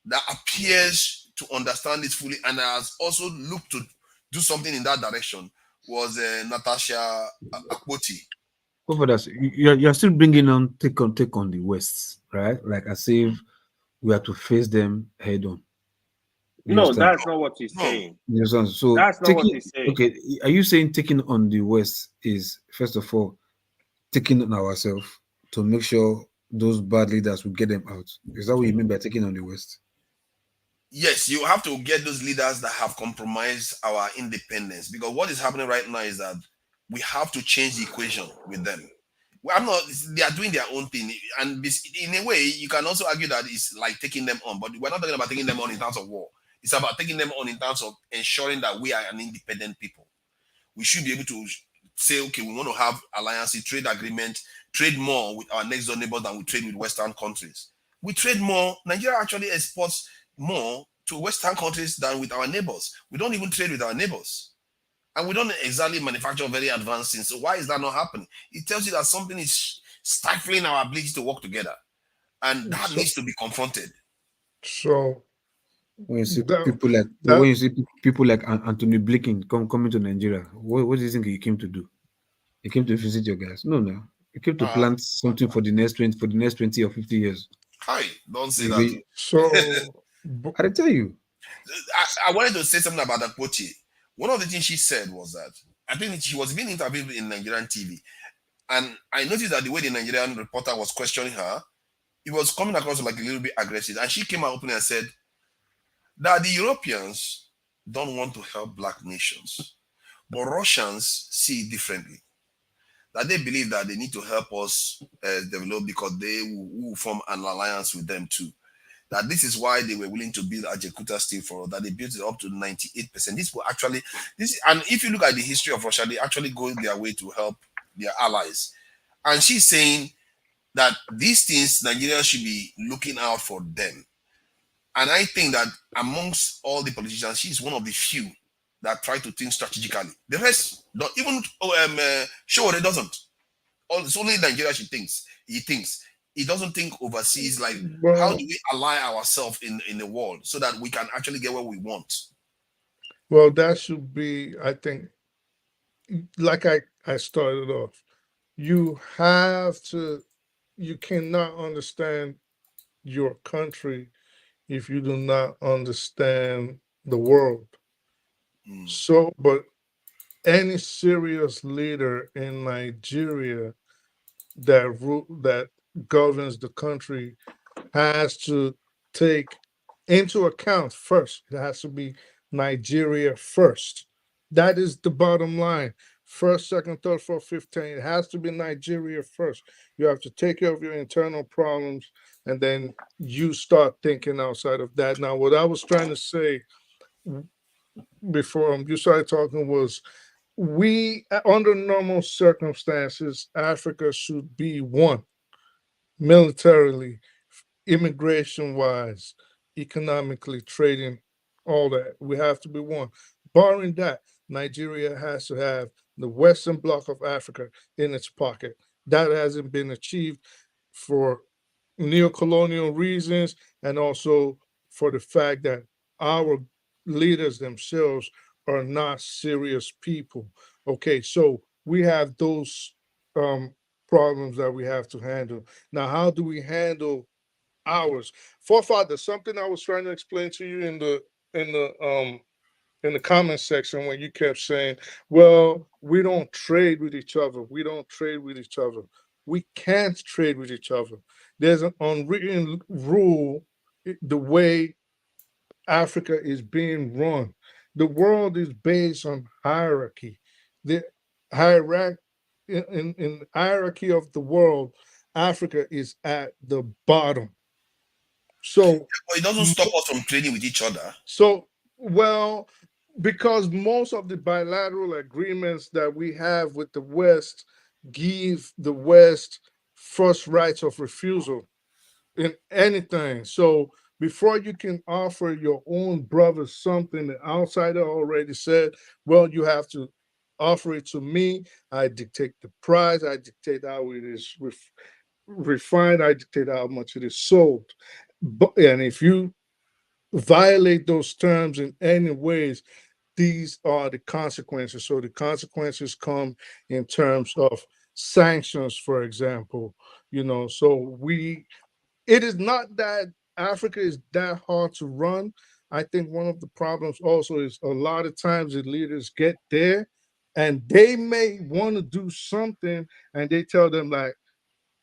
that appears to understand this fully and has also looked to do something in that direction was Natasha Akpoti. Over that, you're still bringing on take on the West, right? Like as if we have to face them head on. No, that's not what he's saying. So that's not what he's saying. Okay, are you saying taking on the West is first of all taking on ourselves to make sure those bad leaders will get them out? Is that what you mean by taking on the West? Yes, you have to get those leaders that have compromised our independence, because what is happening right now is that we have to change the equation with them. They are doing their own thing. And in a way, you can also argue that it's like taking them on, but we're not talking about taking them on in terms of war. It's about taking them on in terms of ensuring that we are an independent people. We should be able to say, okay, we want to have alliances, trade agreement, trade more with our next door neighbors than we trade with Western countries. We trade more. Nigeria actually exports more to Western countries than with our neighbors. We don't even trade with our neighbors. And we don't exactly manufacture very advanced things. So why is that not happening? It tells you that something is stifling our ability to work together. And that needs to be confronted. So when you see people like Anthony Blinken coming to Nigeria, what do you think he came to do? He came to visit your guys? No. He came to plant something for the next 20 or 50 years. Hi, don't say that. So I tell you. I wanted to say something about that Akpoti. One of the things she said was that I think she was being interviewed in Nigerian TV. And I noticed that the way the Nigerian reporter was questioning her, it was coming across like a little bit aggressive. And she came out openly and said that the Europeans don't want to help black nations, but Russians see it differently. That they believe that they need to help us develop because they will form an alliance with them too. That this is why they were willing to build Ajakuta Steel for us, that they built it up to 98%. And if you look at the history of Russia, they actually go their way to help their allies. And she's saying that these things, Nigeria should be looking out for them. And I think that amongst all the politicians, she's one of the few that try to think strategically. The rest, don't even Showore doesn't. It's only Nigeria he thinks. He doesn't think overseas, like how do we ally ourselves in the world so that we can actually get what we want. Well, that should be, I think, like I started off, you cannot understand your country if you do not understand the world. So, but any serious leader in Nigeria that governs the country has to take into account first. It has to be Nigeria first. That is the bottom line. First, second, third, fourth, 15. It has to be Nigeria first. You have to take care of your internal problems, and then you start thinking outside of that. Now, what I was trying to say before you started talking was, under normal circumstances, Africa should be one militarily, immigration wise, economically, trading, all that. We have to be one. Barring that, Nigeria has to have the Western bloc of Africa in its pocket. That hasn't been achieved for neo-colonial reasons, and also for the fact that our leaders themselves are not serious people. Okay, so we have those problems that we have to handle. Now, how do we handle ours? Forefather, something I was trying to explain to you in the comment section when you kept saying, well, we don't trade with each other. We don't trade with each other. We can't trade with each other. There's an unwritten rule the way Africa is being run. The world is based on hierarchy. The hierarchy in hierarchy of the world, Africa is at the bottom. So it doesn't stop us from trading with each other. So, well, because most of the bilateral agreements that we have with the West give the West first rights of refusal in anything. So before you can offer your own brother something, the outsider already said, well, you have to offer it to me. I dictate the price. I dictate how it is refined. I dictate how much it is sold. And if you violate those terms in any ways, these are the consequences. So the consequences come in terms of sanctions, for example. So it is not that Africa is that hard to run. I think one of the problems also is a lot of times the leaders get there and they may want to do something and they tell them like,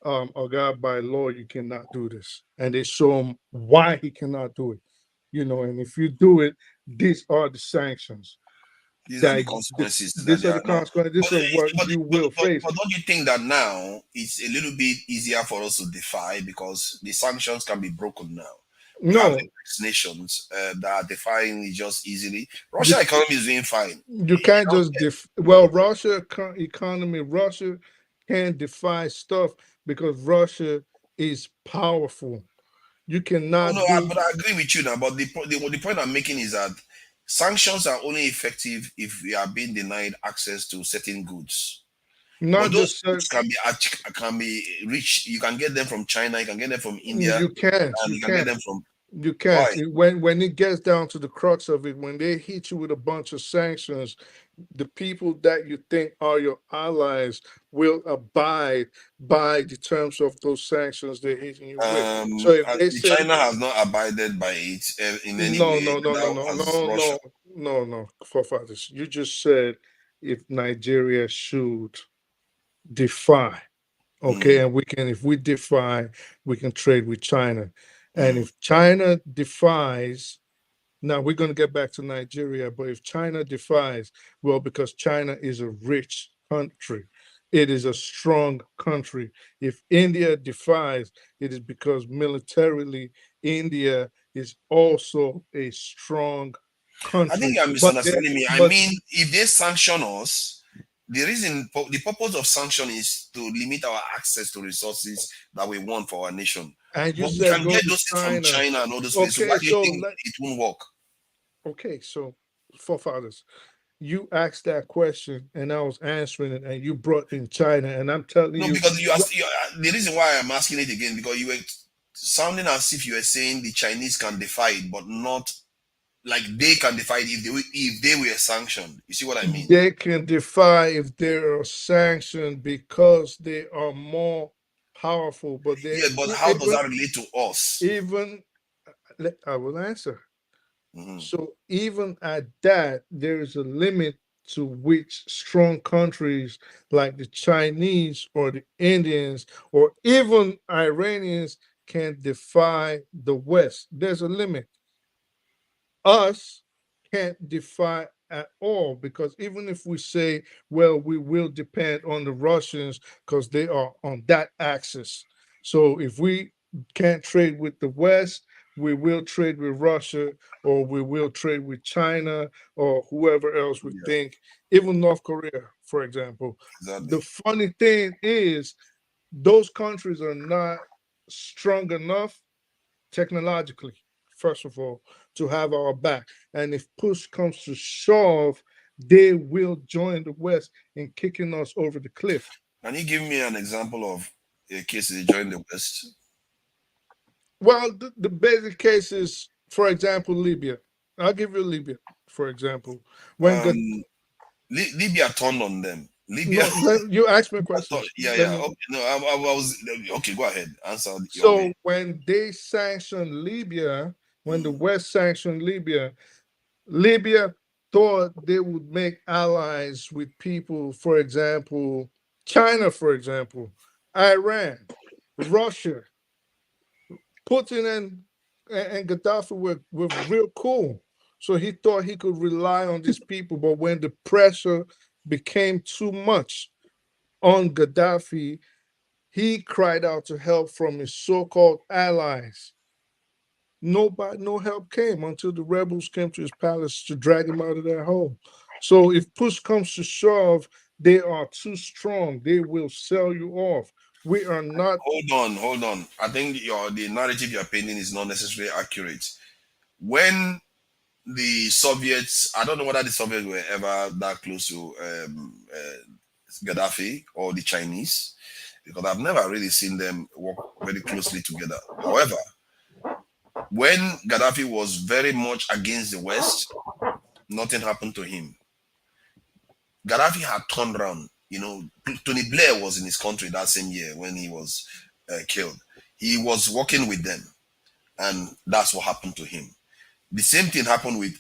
oh God, by law, you cannot do this. And they show him why he cannot do it. And if you do it, these are the sanctions. These are the consequences. These are the consequences. This is what you will face. But don't you think that now it's a little bit easier for us to defy because the sanctions can be broken now? No, nations that are defying it just easily. Russia economy is doing fine. You can't just Russia economy. Russia can defy stuff because Russia is powerful. You cannot. But I agree with you now. But the point I'm making is that sanctions are only effective if we are being denied access to certain goods. Not those just goods can be rich. You can get them from China. You can get them from India. You can't. You can get them from. You can't. When it gets down to the crux of it, when they hit you with a bunch of sanctions, the people that you think are your allies will abide by the terms of those sanctions they're hitting you with. So if they say China has not abided by it in any way. No, forefathers. You just said if Nigeria should defy. Okay, and if we defy, we can trade with China. And if China defies, now we're going to get back to Nigeria, but if China defies, well, because China is a rich country, it is a strong country. If India defies, it is because militarily, India is also a strong country. I think you're misunderstanding me. I mean, if they sanction us, the purpose of sanction is to limit our access to resources that we want for our nation. And you we can get those things from China and all those places. So why do you think it won't work? Okay, so forefathers, you asked that question and I was answering it, and you brought in China, and I'm telling No, you, because the reason why I'm asking it again, because you were sounding as if you were saying the Chinese can defy it, but not like they can defy it if they were sanctioned. You see what I mean? they can defy if they are sanctioned because they are more powerful. But they, Yeah, but how does that relate to us? Even I will answer. Mm-hmm. So even at that, there is a limit to which strong countries like the Chinese or the Indians or even Iranians can defy the West. There's a limit. Us can't defy at all, because even if we say, well, we will depend on the Russians because they are on that axis. So if we can't trade with the West, we will trade with Russia, or we will trade with China, or whoever else we think, even North Korea, for example. Exactly. The funny thing is, those countries are not strong enough technologically, first of all, to have our back. And if push comes to shove, they will join the West in kicking us over the cliff. Can you give me an example of a case they joined the West? Well, the basic case is, for example, Libya. I'll give you Libya, for example. When Libya turned on them. Libya. No, you asked me a question. Okay, no, I was okay. Go ahead. Answer. So when they sanctioned Libya, when the West sanctioned Libya, Libya thought they would make allies with people, for example, China, for example, Iran, Russia. Putin and Gaddafi were real cool. So he thought he could rely on these people. But when the pressure became too much on Gaddafi, he cried out to help from his so-called allies. No help came until the rebels came to his palace to drag him out of that hole. So if push comes to shove, they are too strong. They will sell you off. We are not. Hold on. I think the narrative you're painting is not necessarily accurate. When the Soviets, I don't know whether the Soviets were ever that close to Gaddafi or the Chinese, because I've never really seen them work very closely together. However, when Gaddafi was very much against the West, nothing happened to him. Gaddafi had turned around. You know, Tony Blair was in his country that same year when he was killed. He was working with them, and that's what happened to him. The same thing happened with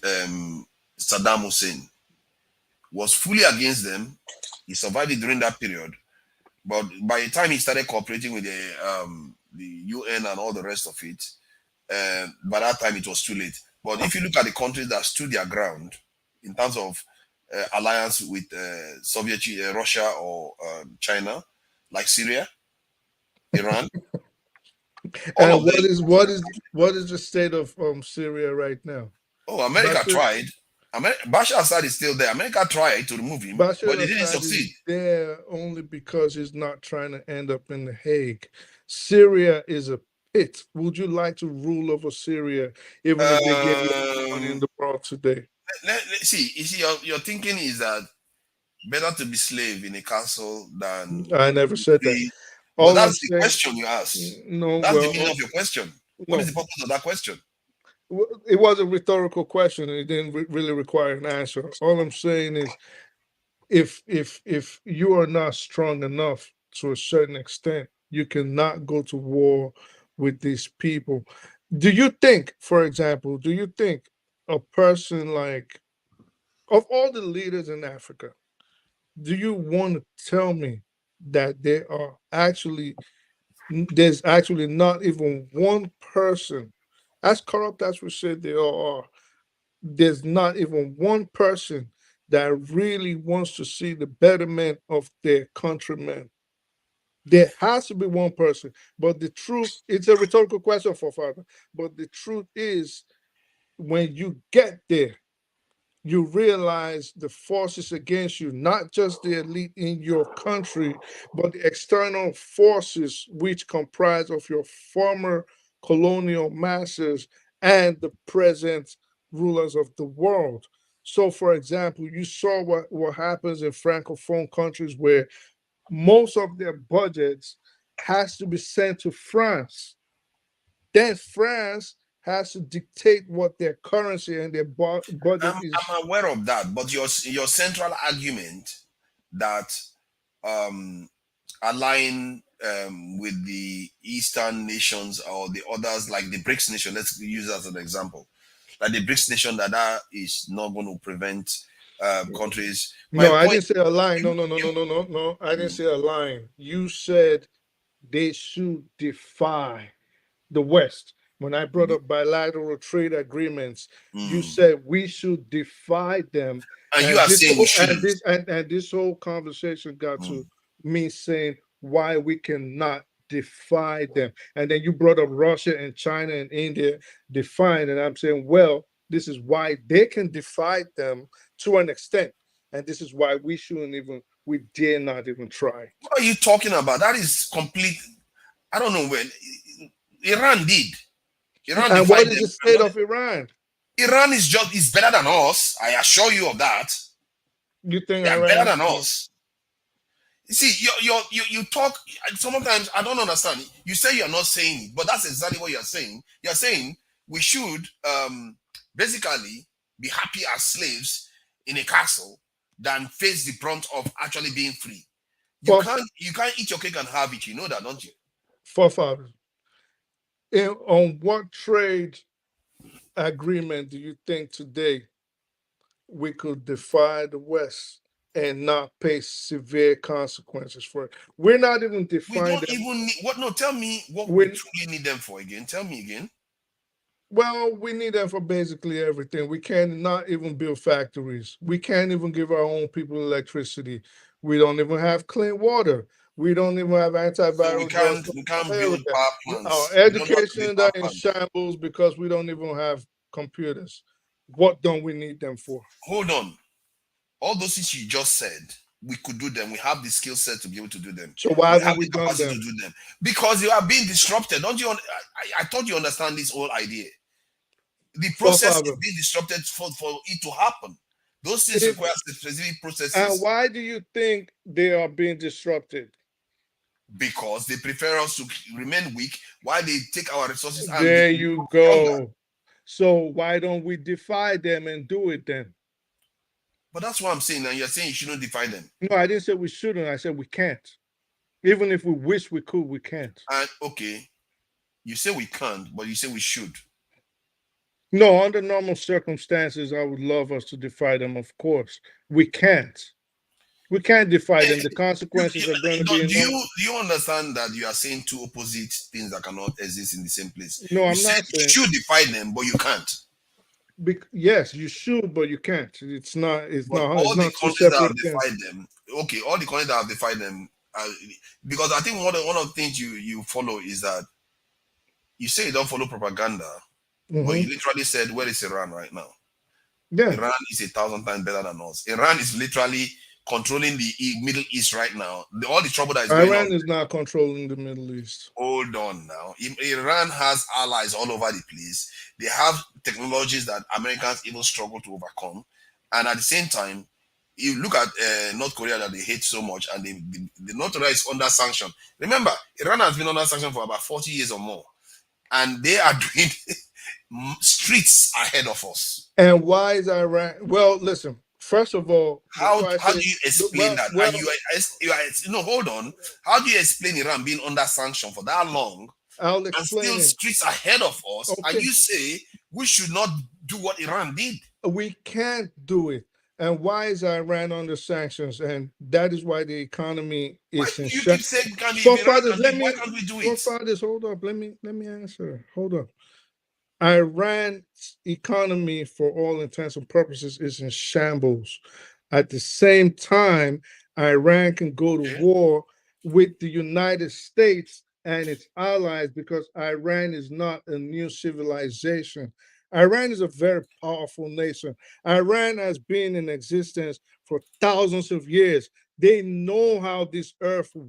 Saddam Hussein. Was fully against them. He survived it during that period, but by the time he started cooperating with the UN and all the rest of it, by that time it was too late. But if you look at the countries that stood their ground in terms of alliance with Soviet Russia or China, like Syria, Iran. And what is the state of Syria right now? Oh, America tried. Bashar Assad is still there. America tried to remove him, but it didn't succeed. Is there only because he's not trying to end up in The Hague. Syria is a pit. Would you like to rule over Syria, even if they gave you all the money in the world today? See, your thinking is that better to be slave in a castle than. I never said that. But that's the question you asked. No, that's the meaning of your question. What is the purpose of that question? It was a rhetorical question. It didn't really require an answer. All I'm saying is, if you are not strong enough to a certain extent, you cannot go to war with these people. Do you think, for example, a person like, of all the leaders in Africa, do you want to tell me that there's actually not even one person, as corrupt as we said they all are, there's not even one person that really wants to see the betterment of their countrymen? There has to be one person. But the truth, it's a rhetorical question, for Father. But the truth is, when you get there, you realize the forces against you, not just the elite in your country, but the external forces which comprise of your former colonial masters and the present rulers of the world. So, for example, you saw what happens in Francophone countries where most of their budgets has to be sent to France. Then France has to dictate what their currency and their budget is. I'm aware of that, but your central argument that align with the Eastern nations or the others, like the BRICS nation, let's use as an example, like the BRICS nation, that is not going to prevent countries. No, I didn't say align. No. I didn't say align. You said they should defy the West. When I brought up bilateral trade agreements, you said we should defy them. And you are saying we shouldn't. And this whole conversation got to me saying why we cannot defy them. And then you brought up Russia and China and India defying, and I'm saying, well, this is why they can defy them to an extent. And this is why we dare not even try. What are you talking about? That is complete. I don't know when Iran did. And what is the state of Iran? Iran is better than us. I assure you of that. You think they're better than us? You see, you talk. Sometimes I don't understand. You say you're not saying it, but that's exactly what you're saying. You're saying we should basically be happy as slaves in a castle than face the brunt of actually being free. You can't eat your cake and have it. You know that, don't you? Forefathers. On what trade agreement do you think today we could defy the West and not pay severe consequences for it? We're not even defying. We don't even need what? No, tell me what we truly need them for again. Tell me again. Well, we need them for basically everything. We cannot even build factories. We can't even give our own people electricity. We don't even have clean water. We don't even have antiviral drugs. We can't build power plants. Our education is in shambles because we don't even have computers. What don't we need them for? Hold on. All those things you just said, we could do them. We have the skill set to be able to do them. So why haven't we done them? To do them? Because you are being disrupted. Don't you? I thought you understand this whole idea. The process is being disrupted for it to happen. Those things require specific processes. And why do you think they are being disrupted? Because they prefer us to remain weak while they take our resources. There you go. So why don't we defy them and do it then? But that's what I'm saying. And you're saying you shouldn't defy them. No, I didn't say we shouldn't. I said we can't. Even if we wish we could, we can't. And okay, you say we can't, but you say we should. No, under normal circumstances, I would love us to defy them. Of course, we can't. We can't defy them. The consequences are going to be. Do you understand that you are saying two opposite things that cannot exist in the same place? No, I'm not saying you should defy them, but you can't. Yes, you should, but you can't. It's not. It's but not. All it's the not countries that have defied them. Okay, all the countries that have defied them. Because I think one of the things you follow is that you say you don't follow propaganda, but you literally said, where is Iran right now? Yeah, Iran is 1,000 times better than us. Iran is literally controlling the Middle East right now. All the trouble that is going on. Iran is not controlling the Middle East. Hold on now. Iran has allies all over the place. They have technologies that Americans even struggle to overcome. And at the same time, you look at North Korea that they hate so much, and the North Korea is under sanction. Remember, Iran has been under sanction for about 40 years or more. And they are doing streets ahead of us. And why is Iran? Well, listen. First of all, how do you explain that? Well, and hold on. How do you explain Iran being under sanction for that long and still streets ahead of us? Okay. And you say we should not do what Iran did? We can't do it. And why is Iran under sanctions? And that is why the economy is in shambles. Fathers, hold up. Let me answer. Hold up. Iran's economy, for all intents and purposes, is in shambles. At the same time, Iran can go to war with the United States and its allies because Iran is not a new civilization. Iran is a very powerful nation. Iran has been in existence for thousands of years. They know how this earth